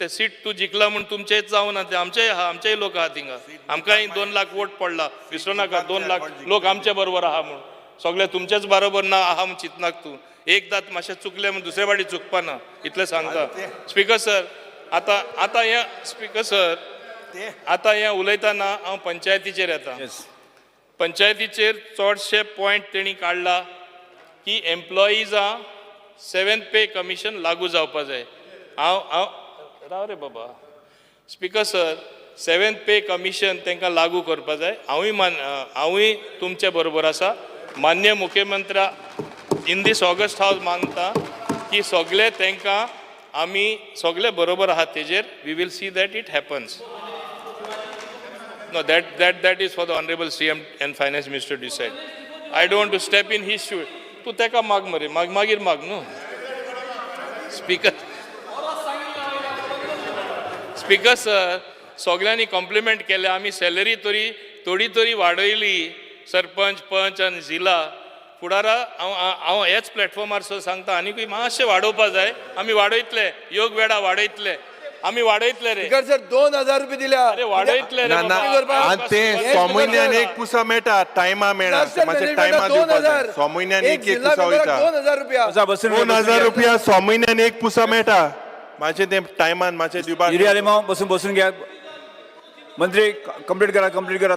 Speaker 8: ते सीट तू जिंकला म्हणून तुमचेच जावं ना ते आमचेय आहा आमचेय लोक आहा थिंगा आमकांय 2 लाख वोट पडला विसरू नाका 2 लाख लोक आमचे बरोबर आहा म्हणून सगळे तुमचेच बरोबर ना आहा म्हणून चिंतनाक तूं एकदां मातशें चुकलें म्हणून दुसरे फावटी चुकपा ना इतलें सांगता स्पीकर सर आतां हें स्पीकर सर आतां हें उलयतना हांव पंचायतीचेर येता पंचायतीचेर चडशे पॉयंट तेणी काडला की एम्प्लॉईजां 7th पे कमिशन लागू जावपा जाय हांव राव रे बाबा स्पीकर सर 7th पे कमिशन तांकां लागू करपा जाय हांवूय तुमचे बरोबर आसा मान्य मुख्यमंत्र्या इन दीस ऑगस्ट हावस मानता की सगळे तांकां आमी सगळे बरोबर आहात तेजेर we will see that it happens no that is for the honourable CM and finance minister decide I don't to step in his shoes तूं ताका माग मरे मागीर माग न्हू स्पीकर सर सगळ्यांनी कॉम्प्लिमेंट केले आमी सॅलरी थोडी तरी वाडयली सरपंच पंच आनी जिल्हा फुडारा हांव हेच प्लॅटफॉर्मार सांगता आनीकूय मातशें वाडोवपा जाय आमी वाडयतले योग वेळा वाडयतले आमी वाडयतले रे
Speaker 21: सर 2000 रुपये दिल्या
Speaker 8: अरे वाडयतले रे
Speaker 10: आणि ते 6 म्हयन्यान एक पुसा मेळटा टायमा मेळना मातशे टायमा दिवपा जाय 6 म्हयन्यान एक पुसा वयता
Speaker 21: 2000 रुपया
Speaker 10: 2000 रुपया 6 म्हयन्यान एक पुसा मेळटा मातशे ते टायमान मातशे दिवपाक
Speaker 16: बसून घ्या मंत्री कंप्लीट करा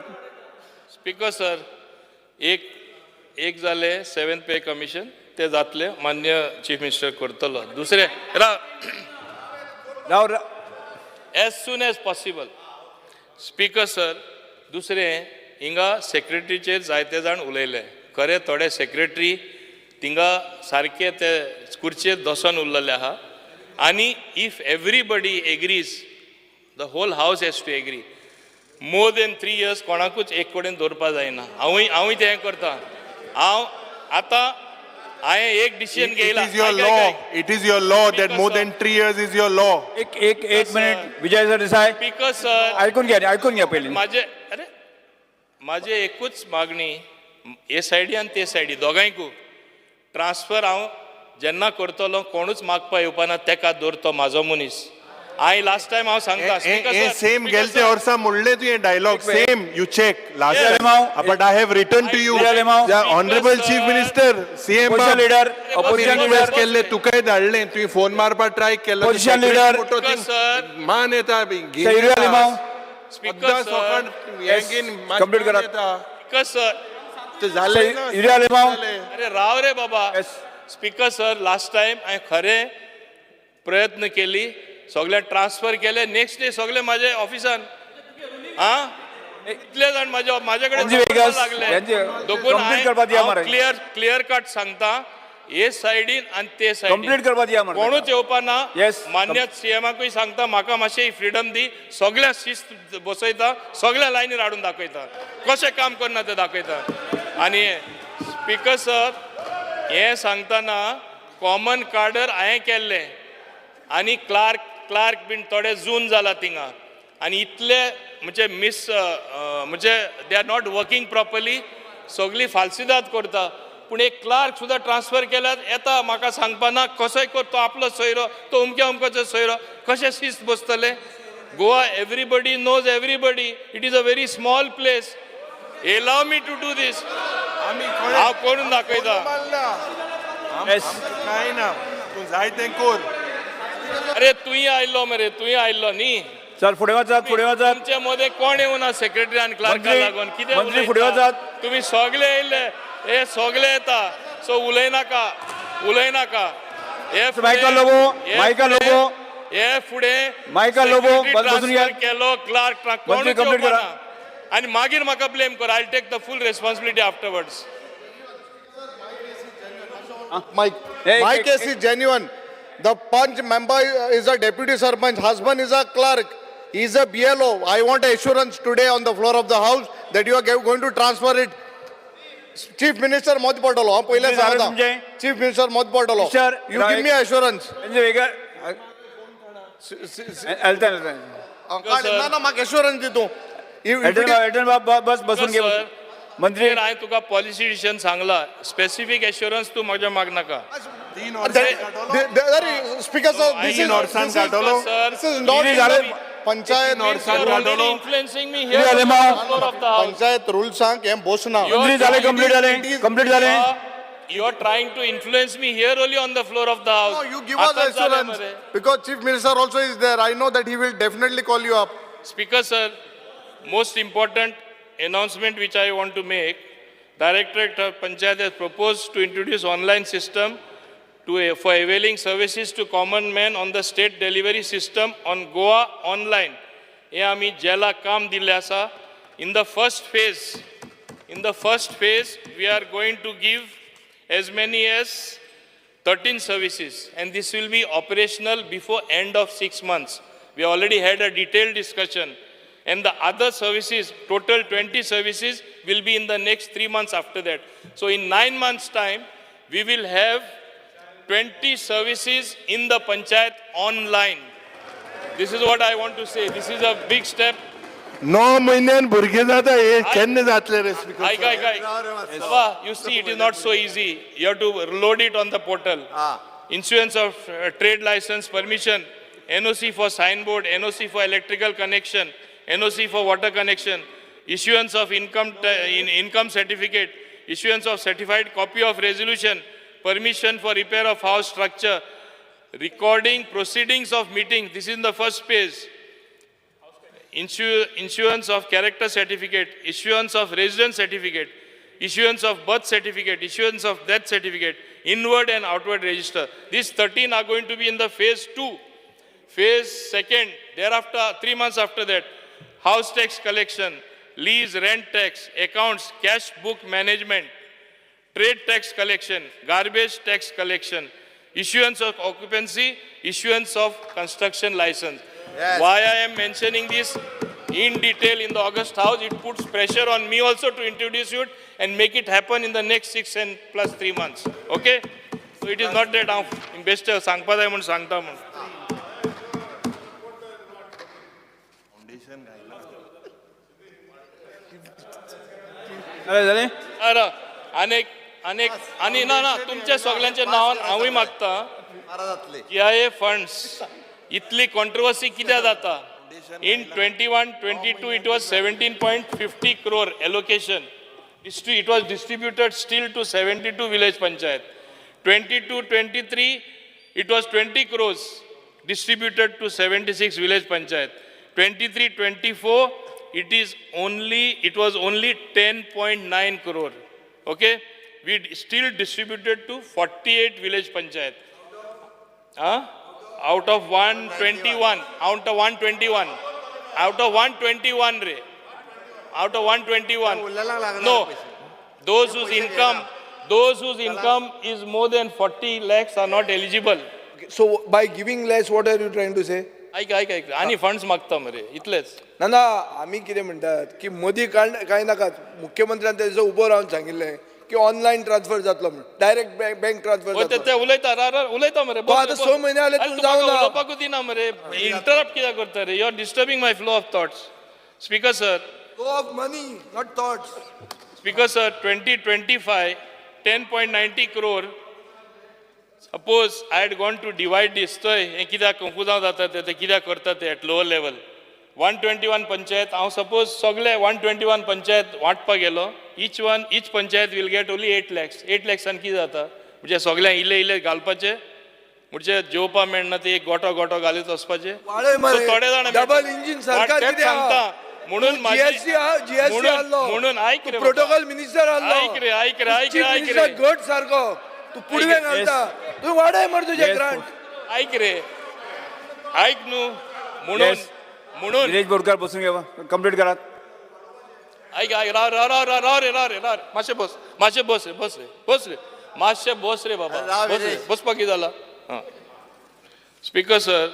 Speaker 8: स्पीकर सर एक जाले 7th पे कमिशन ते जातले मान्य चीफ मिनिस्टर करतलो दुसरे as soon as possible speaker sir दुसरे हिंगा सेक्रेटरीचेर जायते जाण उलयले खरे थोडे सेक्रेटरी थिंगा सारके ते खुर्चेर दसून उरलेले आहा आनी if everybody agrees the whole house has to agree more than 3 years कोणाकूच एक कडेन दवरपा जायना हांवूय तें करता हांव आतां हांवें एक डिसिजन घेयला
Speaker 10: it is your law that more than 3 years is your law
Speaker 16: एक minute Vijay Sardesai
Speaker 8: speaker sir
Speaker 16: ऐकून घ्या पहिले
Speaker 8: माझे एकूच मागणी हे सायडी आनी ते सायडी दोगांयकू ट्रान्सफर हांव जेन्ना करतलो कोणूच मागपा येवपाना तेका दवरतो म्हाजो मनीस हांवें लास्ट टायम हांव सांगता Speaker sir,
Speaker 10: सेम
Speaker 8: Speaker
Speaker 10: गेलते
Speaker 8: sir.
Speaker 10: वर्सा म्हणले तुवें dialogue same you check last
Speaker 8: Yes.
Speaker 10: But I have return to you honourable chief minister CM
Speaker 8: opposition leader.
Speaker 10: केल्ले तुकाय धाडले तुवें फोन मारपाक ट्राय केलो
Speaker 8: Opposition leader. Sir.
Speaker 10: मान येता
Speaker 8: Speaker sir.
Speaker 10: कंप्लीट करा
Speaker 8: Speaker sir.
Speaker 10: झाले
Speaker 8: अरे राव रे बाबा स्पीकर सर लास्ट टाइम हांवें खरें प्रयत्न केली सगळे ट्रान्सफर केले नेक्स्ट डे सगळे माझे ऑफिसान इतले जाण माझ्या कडेन लागले देखून क्लियर कट सांगता हे सायडीन आणि ते सायडीन कोणूच येवपाना मान्य सीएमाकूय सांगता म्हाका मातशें फ्रीडम दी सगळ्या शिस्त बसयता सगळ्या लायनीर हाडून दाखयता कशें काम करना ते दाखयता आनी स्पीकर सर हे सांगतना कॉमन कार्डर हांवें केल्ले आनी क्लार्क बीन थोडे जून जाला थिंगा आनी इतले म्हणजे म्हणजे दे आर नॉट वर्किंग प्रॉपरली सगळी फालसिदाद करता पूण एक क्लार्क सुद्दां ट्रान्सफर केल्यार येता म्हाका सांगपाना कसोय कर तो आपलो सोयरो तो अमक्याचो सोयरो कशें शिस्त बसतले Goa everybody knows everybody it is a very small place allow me to do this हांव करून दाखयता
Speaker 10: काय ना तूं जाय तें कोर
Speaker 8: अरे तुय आयल्लो मरे तुय आयल्लो न्ही
Speaker 16: सर फुडें वचात
Speaker 8: तुमचे मध्ये कोण येवना सेक्रेटरी आनी क्लार्का लागून कितें
Speaker 16: मंत्री फुडें वचात
Speaker 8: तुम्ही सगळे येयले हे सगळे येता सो उलयनाका हे फुडें केलो क्लार्क कोण आनी मागीर म्हाका ब्लेम कर I take the full responsibility afterwards
Speaker 11: My case is genuine. The Punch member is a deputy sarpanch, husband is a clerk, he is a BLO. I want assurance today on the floor of the house that you are going to transfer it. Chief Minister Modi Patalo, पहिले सांगता. Chief Minister Modi Patalo, you give me assurance. ना म्हाका assurance दितो. बस बसून घे
Speaker 8: मंत्री हांवें तुका policy decision सांगला specific assurance तू म्हज्या माग नाका
Speaker 11: speaker sir this is not panchayat
Speaker 8: influencing me here on the floor of the house.
Speaker 11: Panchayat rule सांग हे बसना
Speaker 8: कंप्लीट झाले You are trying to influence me here only on the floor of the house.
Speaker 11: No, you give us assurance because Chief Minister also is there. I know that he will definitely call you up.
Speaker 8: Speaker sir, most important announcement which I want to make, Directorate of Panchayat has proposed to introduce online system for availing services to common men on the state delivery system on Goa online. हे आमी जेला काम दिल्ले आसा. In the first phase, we are going to give as many as 13 services, and this will be operational before end of 6 months. We already had a detailed discussion. And the other services, total 20 services, will be in the next 3 months after that. So in 9 months' time, we will have 20 services in the panchayat online. This is what I want to say. This is a big step.
Speaker 10: 9 महिन्यान भुरगे जाता हे केन्ना जातले रे
Speaker 8: You see, it is not so easy. You have to load it on the portal. Issuance of trade license permission, NOC for signboard, NOC for electrical connection, NOC for water connection, issuance of income certificate, issuance of certified copy of resolution, permission for repair of house structure, recording proceedings of meeting. This is in the first phase. Issuance of character certificate, issuance of residence certificate, issuance of birth certificate, issuance of death certificate, inward and outward register. These 13 are going to be in the phase 2. Phase second, thereafter, 3 months after that, house tax collection, lease, rent tax, accounts, cash book management, trade tax collection, garbage tax collection, issuance of occupancy, issuance of construction license. Yes. Why I am mentioning this in detail in the August House, it puts pressure on me also to introduce it and make it happen in the next 6 and plus 3 months. Okay? So it is not that I'm best sangpa jay mun sangta mun. आणि ना तुमच्या सगळ्यांचे नाव हांवूय मागता की हे funds इतली controversy कित्याक जाता? In 21-22 it was 17.50 crore allocation. It was distributed still to 72 village panchayat. 22-23 it was 20 crores distributed to 76 village panchayat. 23-24 it was only 10.9 crore. Okay, we still distributed to 48 village panchayat. Out of 121, out of 121, out of 121 re. Out of 121. No, those whose income is more than 40 lakhs are not eligible.
Speaker 21: So by giving less, what are you trying to say?
Speaker 8: ऐक आणि funds मागता मरे इतलेच.
Speaker 21: ना आम्ही कितें म्हणटात की मोदी कांय नाका मुख्यमंत्र्यान तेजो उबो रावन सांगिल्लें की ऑनलायन ट्रान्सफर जातलो म्हणून डायरेक्ट बँक ट्रान्सफर
Speaker 8: ते उलयता मरे.
Speaker 21: आता 6 महिने जाले तूं जावना
Speaker 8: उलोवपाकूच दिना मरे. इंटरप्ट कित्याक करता रे? You are disturbing my flow of thoughts. Speaker sir.
Speaker 21: Flow of money, not thoughts.
Speaker 8: Speaker sir, 2025, 10.90 crore. Suppose I had gone to divide this, so कित्याक confusion जाता ते कित्याक करता ते at lower level. 121 पंचायत, हांव suppose सगळे 121 पंचायत वांटपाक गेलो. Each panchayat will get only 8 lakhs. 8 lakhs आनी कितें जाता? म्हणजे सगळ्यांक इल्ले घालपाचे. म्हणजे जेवपा मेळना ते एक गोटो घालीत वचपाचे. थोडे जाण
Speaker 21: डबल इंजिन सरकार कितें
Speaker 8: सांगता. म्हणून ऐक रे
Speaker 21: प्रोटोकॉल मिनिस्टर
Speaker 8: ऐक रे
Speaker 21: गट सारको तू पुडवे घालता तू वाडय मर तुझे ग्रांट
Speaker 8: ऐक रे ऐक न्हू म्हणून
Speaker 16: दिनेश बोरकार बसून घेवा कंप्लीट करात.
Speaker 8: ऐक राव रे मातशें बस रे मातशें बस रे बाबा बसपाक कितें जाला? Speaker sir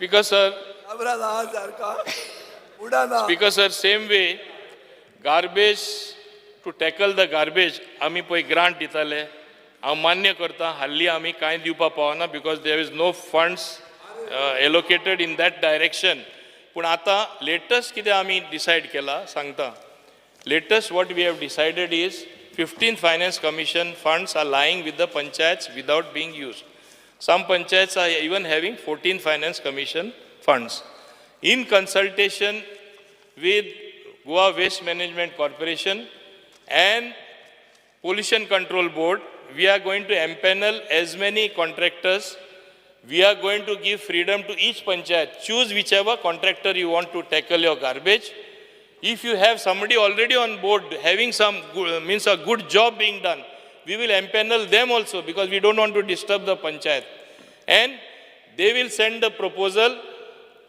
Speaker 8: Speaker sir, same way, garbage, to tackle the garbage, आमी पळय grant दिताले, हांव मान्य करता, हाल्ली आमी कांय दिवपा पावना because there is no funds allocated in that direction. पूण आतां latest कितें आमी decide केला सांगता. Latest what we have decided is 15th Finance Commission funds are lying with the panchayats without being used. Some panchayats are even having 14th Finance Commission funds. In consultation with Goa Waste Management Corporation and Pollution Control Board, we are going to empanel as many contractors. We are going to give freedom to each panchayat. Choose whichever contractor you want to tackle your garbage. If you have somebody already on board having some means a good job being done, we will empanel them also because we don't want to disturb the panchayat. And they will send the proposal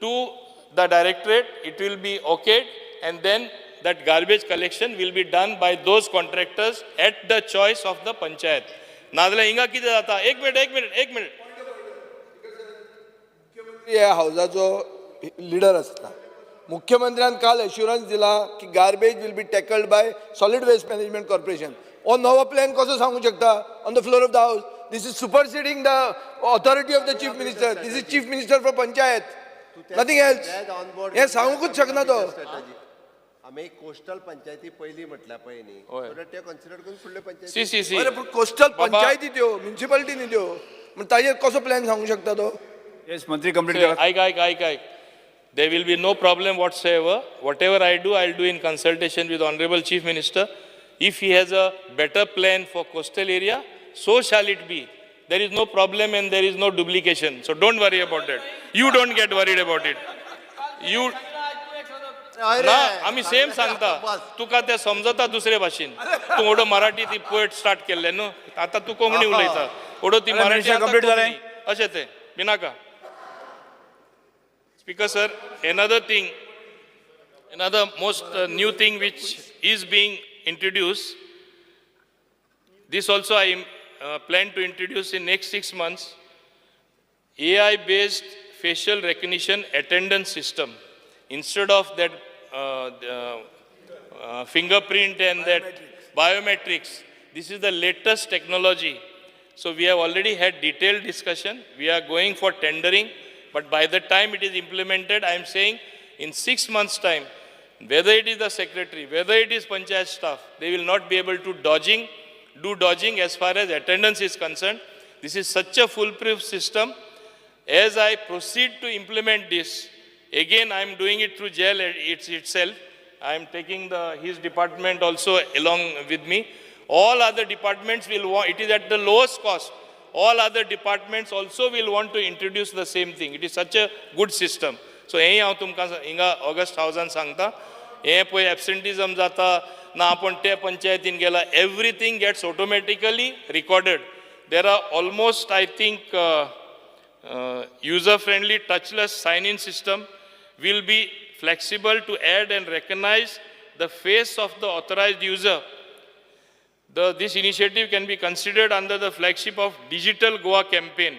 Speaker 8: to the directorate, it will be okayed, and then that garbage collection will be done by those contractors at the choice of the panchayat. नाजाल्यार हिंगा कितें जाता? एक minute.
Speaker 21: ह्या हावजाचो leader आसता. मुख्यमंत्र्यान काल assurance दिला की garbage will be tackled by solid waste management corporation. हो नवो प्लॅन कसो सांगू शकता on the floor of the house? This is superseding the authority of the chief minister. This is chief minister for panchayat. Nothing else. हे सांगूकच शकना तो.
Speaker 1: आम्ही coastal पंचायती पहिली म्हटल्या पळय न्ही. सो ते कन्सिडर करून फुडले पंचायती.
Speaker 8: सी.
Speaker 21: अरे पण कोस्टल पंचायती त्यो म्युनिसिपालिटी न्ही त्यो. मग ताजेर कसो प्लॅन सांगू शकता तो?
Speaker 16: येस मंत्री कंप्लीट करा.
Speaker 8: ऐक. There will be no problem whatsoever. Whatever I do, I'll do in consultation with Honorable Chief Minister. If he has a better plan for coastal area, so shall it be. There is no problem and there is no duplication. So don't worry about that. You don't get worried about it. You ना आम्ही same सांगता तुका ते समजता दुसरे भाशेन. तू ओडो मराठी ती poet start केल्ले न्हू. आता तू कोंकणी उलयता. ओडो ती मराठी
Speaker 16: कंप्लीट जालें.
Speaker 8: अशें ते Binaca. Speaker sir, another most new thing which is being introduced, this also I plan to introduce in next 6 months, AI-based facial recognition attendance system. Instead of that fingerprint and that biometrics, this is the latest technology. So we have already had detailed discussion. We are going for tendering. But by the time it is implemented, I am saying in 6 months' time, whether it is the secretary, whether it is panchayat staff, they will not be able to do dodging as far as attendance is concerned. This is such a foolproof system. As I proceed to implement this, again I am doing it through jail itself. I am taking his department also along with me. All other departments will want, it is at the lowest cost. All other departments also will want to introduce the same thing. It is such a good system. So, हे हांव तुमकां हिंगा August हावजान सांगता. हे पळय एब्सेंटिजम जाता ना आपण ते पंचायतीन गेला. Everything gets automatically recorded. There are almost, I think, user-friendly touchless sign-in system will be flexible to add and recognize the face of the authorized user. This initiative can be considered under the flagship of Digital Goa campaign.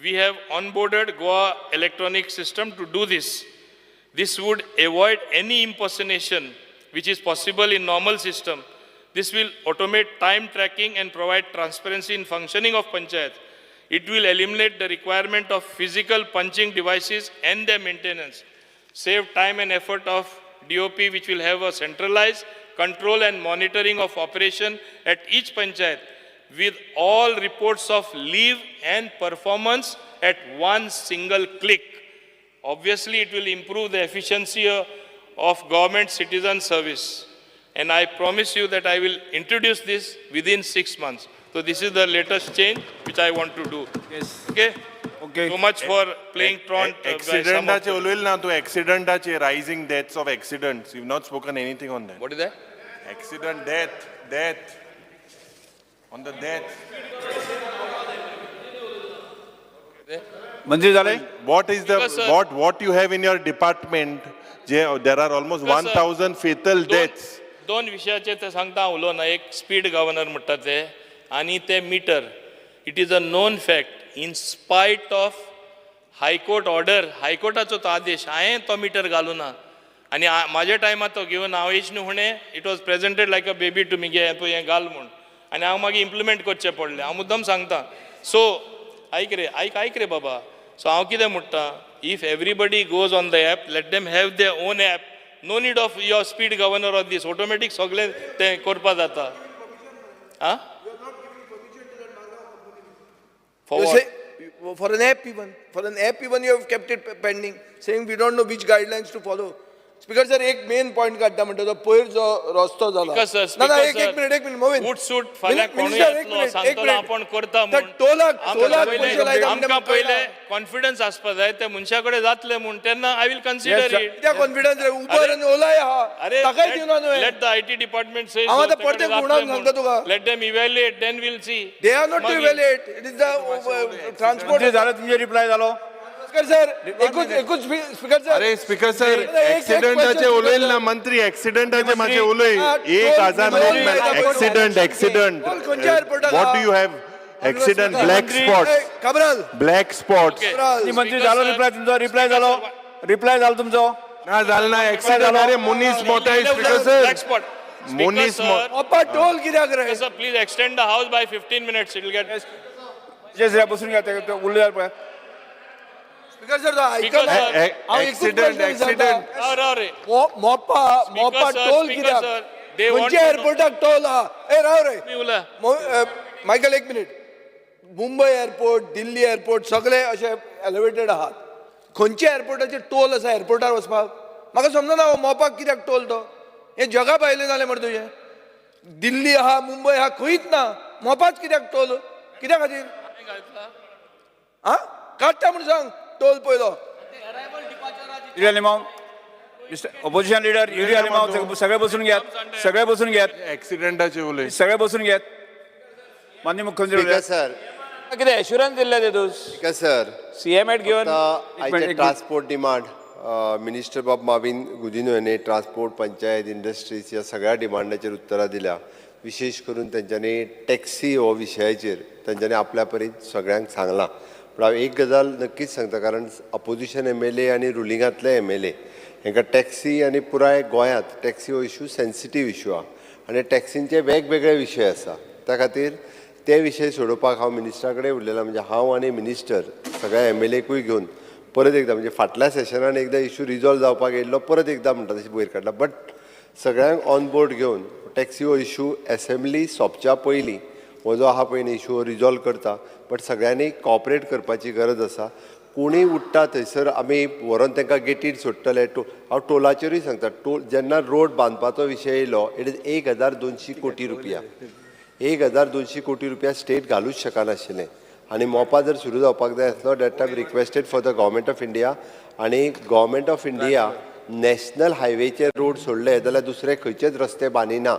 Speaker 8: We have onboarded Goa electronic system to do this. This would avoid any impersonation which is possible in normal system. This will automate time tracking and provide transparency in functioning of panchayat. It will eliminate the requirement of physical punching devices and their maintenance. Save time and effort of DOP, which will have a centralized control and monitoring of operation at each panchayat with all reports of leave and performance at one single click. Obviously, it will improve the efficiency of government citizen service. And I promise you that I will introduce this within 6 months. So this is the latest change which I want to do.
Speaker 10: Yes.
Speaker 8: Okay?
Speaker 10: Okay.
Speaker 8: So much for playing truant.
Speaker 10: Accidentaचे उलयले ना तू accidentaचे rising deaths of accidents. You've not spoken anything on that.
Speaker 8: What is that?
Speaker 10: Accident, death. On the death.
Speaker 16: मंत्री झाले?
Speaker 10: What is the
Speaker 8: Because, sir,
Speaker 10: what you have in your department? There are almost
Speaker 8: Because, sir,
Speaker 10: 1,000 fatal deaths.
Speaker 8: दोन विशयाचे ते सांगता उलो ना. एक speed governor म्हणटा ते आणि ते metre. It is a known fact in spite of high court order, हायकोर्टाचो तो आदेश, हांवें तो मीटर घालूं ना आणि माझ्या टायमार तो घेवन हांव येच न्हू फुडें it was presented like a baby to me गे तूं हें घाल म्हूण आनी हांव मागीर इम्प्लिमेंट करचें पडलें. हांव मुद्दम सांगता. सो आयक रे बाबा. सो हांव कितें म्हणटा, if everybody goes on the app, let them have their own app. No need of your speed governor of this. Automatic सगळें तें करपा जाता. Ah
Speaker 21: For an app even you have kept it pending, saying we don't know which guidelines to follow. Speaker sir, एक main point काढता म्हणटा तो पयर जो रस्तो झाला. ना एक मिनिट मोविन.
Speaker 8: उठसूट फाल्यां कोणूय येतलो सांगतलो आपण करता म्हणून.
Speaker 21: टोलाक पैसे लायता
Speaker 8: आमकां पयले कॉन्फिडन्स आसपा जाय ते मनशा कडेन जातले म्हूण तेन्ना आय विल कन्सिडर इट.
Speaker 21: कित्याक कॉन्फिडन्स रे? उबर आनी ओला आहा.
Speaker 8: अरे
Speaker 21: ताकाय दिवना न्हय.
Speaker 8: Let the IT department say.
Speaker 21: हांव आतां परते गुणान सांगता तुका.
Speaker 8: Let them evaluate, then we'll see.
Speaker 21: They are not to evaluate. It is the transport.
Speaker 16: झालं तुमचे रिप्लाय झालो.
Speaker 21: स्पीकर सर एकूच स्पीकर सर.
Speaker 10: अरे स्पीकर सर, ऍक्सिडेंटाचे उलयले ना मंत्री, ऍक्सिडेंटाचे मातशे उलय. 1,000 लोक accident. What do you have? Accident, black spot. Black spot.
Speaker 16: मंत्री झालो रिप्लाय तुमचा? रिप्लाय झालो तुमचो?
Speaker 10: ना झालं ना ऍक्सिडेंट. अरे मुनीस मोठा आहे स्पीकर सर. मुनीस
Speaker 21: मोठा टोल कित्याक रे?
Speaker 8: Sir please extend the house by 15 minutes. It will get.
Speaker 16: जे बसून घ्या ते उलय पळय.
Speaker 21: Speaker sir
Speaker 10: accident.
Speaker 21: Mopa toll कित्याक? खंयच्या एअरपोर्टाक टोल आहा? ए राव रे मायकल, एक minute. Mumbai airport, Delhi airport सगळे अशे एलिवेटेड आहात. खंयच्या एअरपोर्टाचेर टोल आसा एअरपोर्टार वचपाक? म्हाका समजना मोपाक कित्याक टोल तो? हे जगा भायले जालें मरे तुजें. दिल्ली आहा, मुंबय आहा, खंयच ना. मोपाच कित्याक टोल? कित्या खातीर? आं काडटा म्हूण सांग टोल पयलो.
Speaker 16: ऑपोजिशन लिडर युरी अलिमाव सगळे बसून घ्यात.
Speaker 10: ऍक्सिडेंटाचे उलय.
Speaker 16: सगळे बसून घ्यात. माननीय मुख्यमंत्री
Speaker 1: सर,
Speaker 16: कितें एश्युरन्स दिल्ले ते तूं
Speaker 1: सर
Speaker 16: सीएम एट घेवन
Speaker 1: आयचे ट्रान्सपोर्ट डिमांड मिनिस्टर बाब माविन गुदिन्हो यांनी ट्रान्सपोर्ट, पंचायत, इंडस्ट्रीज ह्या सगळ्या डिमांडाचेर उतरां दिल्या. विशेष करून तेंच्यांनी टॅक्सी हो विशयाचेर तेंच्यांनी आपल्या परीन सगळ्यांक सांगलां. पूण हांव एक गजाल नक्कीच सांगता, कारण अपोजिशन MLA आनी रुलिंगांतले MLA हांकां टॅक्सी आनी पुराय गोंयांत टॅक्सी हो इशू सेन्सिटीव इशू आहा आनी टॅक्सींचे वेगवेगळे विशय आसा. त्या खातीर ते विशय सोडोवपाक हांव मिनिस्टरा कडेन उरलेलो. म्हणजे हांव आनी मिनिस्टर सगळ्या MLAकूय घेवन परत एकदां, म्हणजे फाटल्या सेशनान एकदां इशू रिजॉल्व जावपाक येयल्लो, परत एकदां म्हणटा तशें वयर काडला. बट सगळ्यांक ऑन बोर्ड घेवन टॅक्सी हो इशू असेंब्ली सोंपच्या पयलीं हो जो आहा पळय न्ही इशू रिजॉल्व करता, बट सगळ्यांनी कॉपरेट करपाची गरज आसा. कोणीय उठता थंयसर आमी व्हरोन तांकां गेटीर सोडटले. हांव टोलाचेरूय सांगता, टोल जेन्ना रोड बांदपाचो विशय येयलो, इट इज 1200 कोटी रुपया. 1200 कोटी रुपया स्टेट घालूच शकनाशिल्लें. आनी मोपा जर सुरू जावपाक जाय आसलो, that time requested for the government of India. आनी गव्हर्मेंट ऑफ इंडिया नॅशनल हायवेचे रोड सोडले जाल्यार दुसरे खंयचेच रस्ते बांदिना.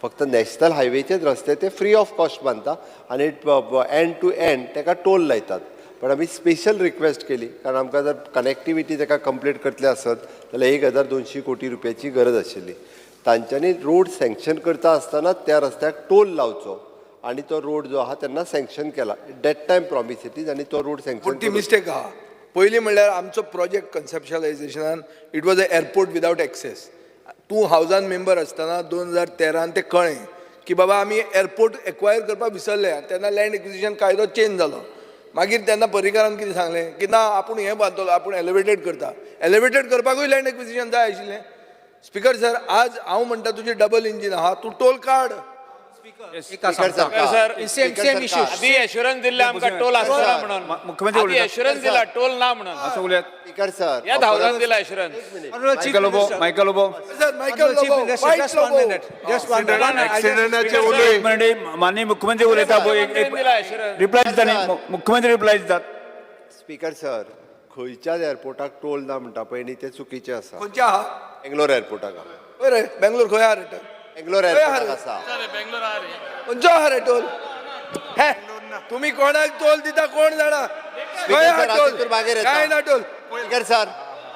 Speaker 1: फक्त नॅशनल हायवेचेच रस्ते ते फ्री ऑफ कॉस्ट बांदता आनी एंड टू एंड ताका टोल लायतात. पण आमी स्पेशल रिक्वेस्ट केली, कारण आमकां जर कनेक्टिविटी ताका कंप्लीट करतले आसत जाल्यार 1200 कोटी रुपयाची गरज आशिल्ली. तांच्यांनी रोड सँक्शन करता आसतना त्या रस्त्याक टोल लावचो आनी तो रोड जो आहा तेन्ना सँक्शन केला. डेट टायम प्रॉमिसिटीज आनी तो रोड सँक्शन.
Speaker 21: ती मिस्टेक आहा. पयलीं म्हणल्यार आमचो प्रोजेक्ट कन्सेप्शलायझेशनान it was a airport without access. 2000 member आसतना 2013 ते कळ्ळें की बाबा आमी एअरपोर्ट एक्वायर करपाक विसरले. तेन्ना लँड एक्विजिशन कायदो चेंज जालो. मागीर तेन्ना पर्रीकारान कितें सांगलें की ना आपूण हें बांदतलो, आपूण एलिवेटेड करता. एलिवेटेड करपाकूय लँड एक्विजिशन जाय आशिल्लें. स्पीकर सर, आज हांव म्हणटा तुजें डबल इंजीन आहा, तूं टोल काड.
Speaker 4: आधी एश्युरन्स दिल्ले आमकां टोल आसता म्हणून. मुख्यमंत्री एश्युरन्स दिला टोल ना म्हणून.
Speaker 21: असं उलयत.
Speaker 1: स्पीकर सर,
Speaker 4: या धावजान दिला assurance.
Speaker 21: Michael Lobo, Michael Lobo. Sir, Michael Lobo, वाईट लोबो.
Speaker 10: एक्सिडेंटाचे उलय.
Speaker 16: माननीय मुख्यमंत्री उलयता पळय, रिप्लाय दिता न्ही, मुख्यमंत्री रिप्लाय दितात.
Speaker 1: स्पीकर सर, खंयच्याच एअरपोर्टाक टोल ना म्हणटा पळय न्ही, तें चुकीचें आसा.
Speaker 21: खंयच्या आहा?
Speaker 1: बेंगलोर एअरपोर्टाक आहा.
Speaker 21: पळय रे, बेंगलोर खंय आहा रे?
Speaker 1: बेंगलोर एअरपोर्टाक आसा.
Speaker 21: खंयचो आहा रे टोल? हे तुम्ही कोणाक टोल दिता कोण जाणा? खंय आहा टोल? काय ना टोल.
Speaker 1: स्पीकर सर,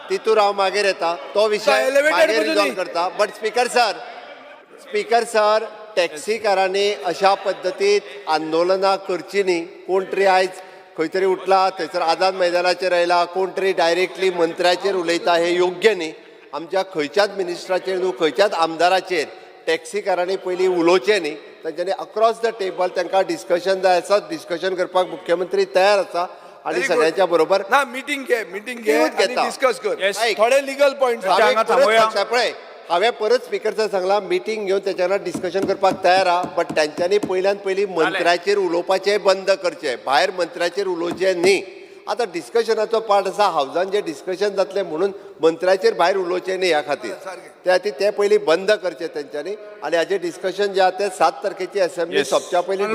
Speaker 1: तितूर हांव मागीर येता, तो विशय मागीर रिजॉल्व करता. बट स्पीकर सर, टॅक्सीकारांनी अशा पद्दतीत आंदोलनां करची न्ही. कोण तरी आयज खंय तरी उठला, थंयसर आझाद मैदानाचेर आयला, कोण तरी डायरेक्टली मंत्र्याचेर उलयता, हें योग्य न्ही. आमच्या खंयच्याच मिनिस्टराचेर न्हू, खंयच्याच आमदाराचेर टॅक्सीकारांनी पयलीं उलोवचें न्ही. तांच्यांनी अक्रॉस द टेबल तांकां डिस्कशन जाय आसा, डिस्कशन करपाक मुख्यमंत्री तयार आसा आनी सगळ्यांच्या बरोबर
Speaker 21: ना मिटींग घे आनी डिस्कस कर. थोडे लिगल पॉयंट्स
Speaker 1: पळय, हांवें परत स्पीकर सर सांगला, मिटींग घेवन त्याच्या डिस्कशन करपाक तयार आहा. बट तांच्यांनी पयल्यान पयलीं मंत्र्याचेर उलोवपाचें बंद करचें, भायर मंत्र्याचेर उलोवचें न्ही. आतां डिस्कशनाचो पार्ट आसा, हावजान जें डिस्कशन जातलें म्हणून मंत्र्याचेर भायर उलोवचें न्ही. ह्या खातीर त्या खातीर तें पयलीं बंद करचें तेंच्यांनी. आनी हाचें डिस्कशन जें आहा तें 7 तारखेची असेंब्ली सोंपच्या पयलीं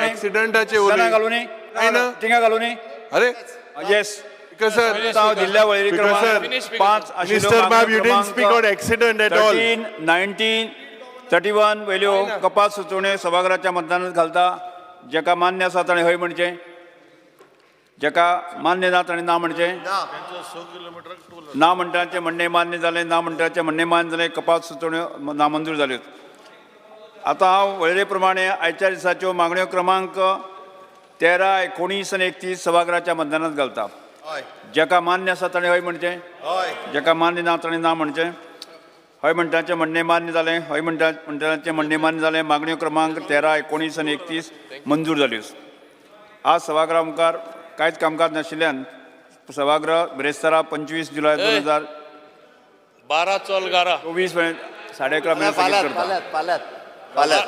Speaker 10: एक्सिडेंटाचे उलय.
Speaker 16: अरे येस दिल्ल्या वळेरी क्रमांक 5
Speaker 10: मिस्टर बाब, you didn't speak on accident at all.
Speaker 16: 13, 19, 31 वेल्यो कपात सुचोवण्यो सभागृहाच्या मतदानात घालता. जेका मान्य आसा ताणें हय म्हणचें, जेका मान्य ना ताणें ना म्हणचें. ना म्हणटाचे म्हणणें मान्य जालें, ना म्हणटाचे म्हणणें मान्य जालें. कपात सुचोवण्यो नामंजूर जाल्यो. आतां हांव वळेरे प्रमाणे आयच्या दिसाच्यो मागण्यो क्रमांक 13, 19 आनी 31 सभागृहाच्या मतदानात घालता. जेका मान्य आसा ताणें हय म्हणचें, जेका मान्य ना ताणें ना म्हणचें. हय म्हणटाचें म्हणणें मान्य जालें, हय म्हणटाचें म्हणणें मान्य जालें. मागण्यो क्रमांक 13, 19 आनी 31 मंजूर जाल्यो. आज सभागृहा मुखार कांयच कामकाज नाशिल्ल्यान सभागृह बिरेस्तारा 25 जुलय
Speaker 8: 12 चोलगारा
Speaker 16: 24 मेरेन 11:30 मेरेन स्थगीत करता.
Speaker 1: फाल्यां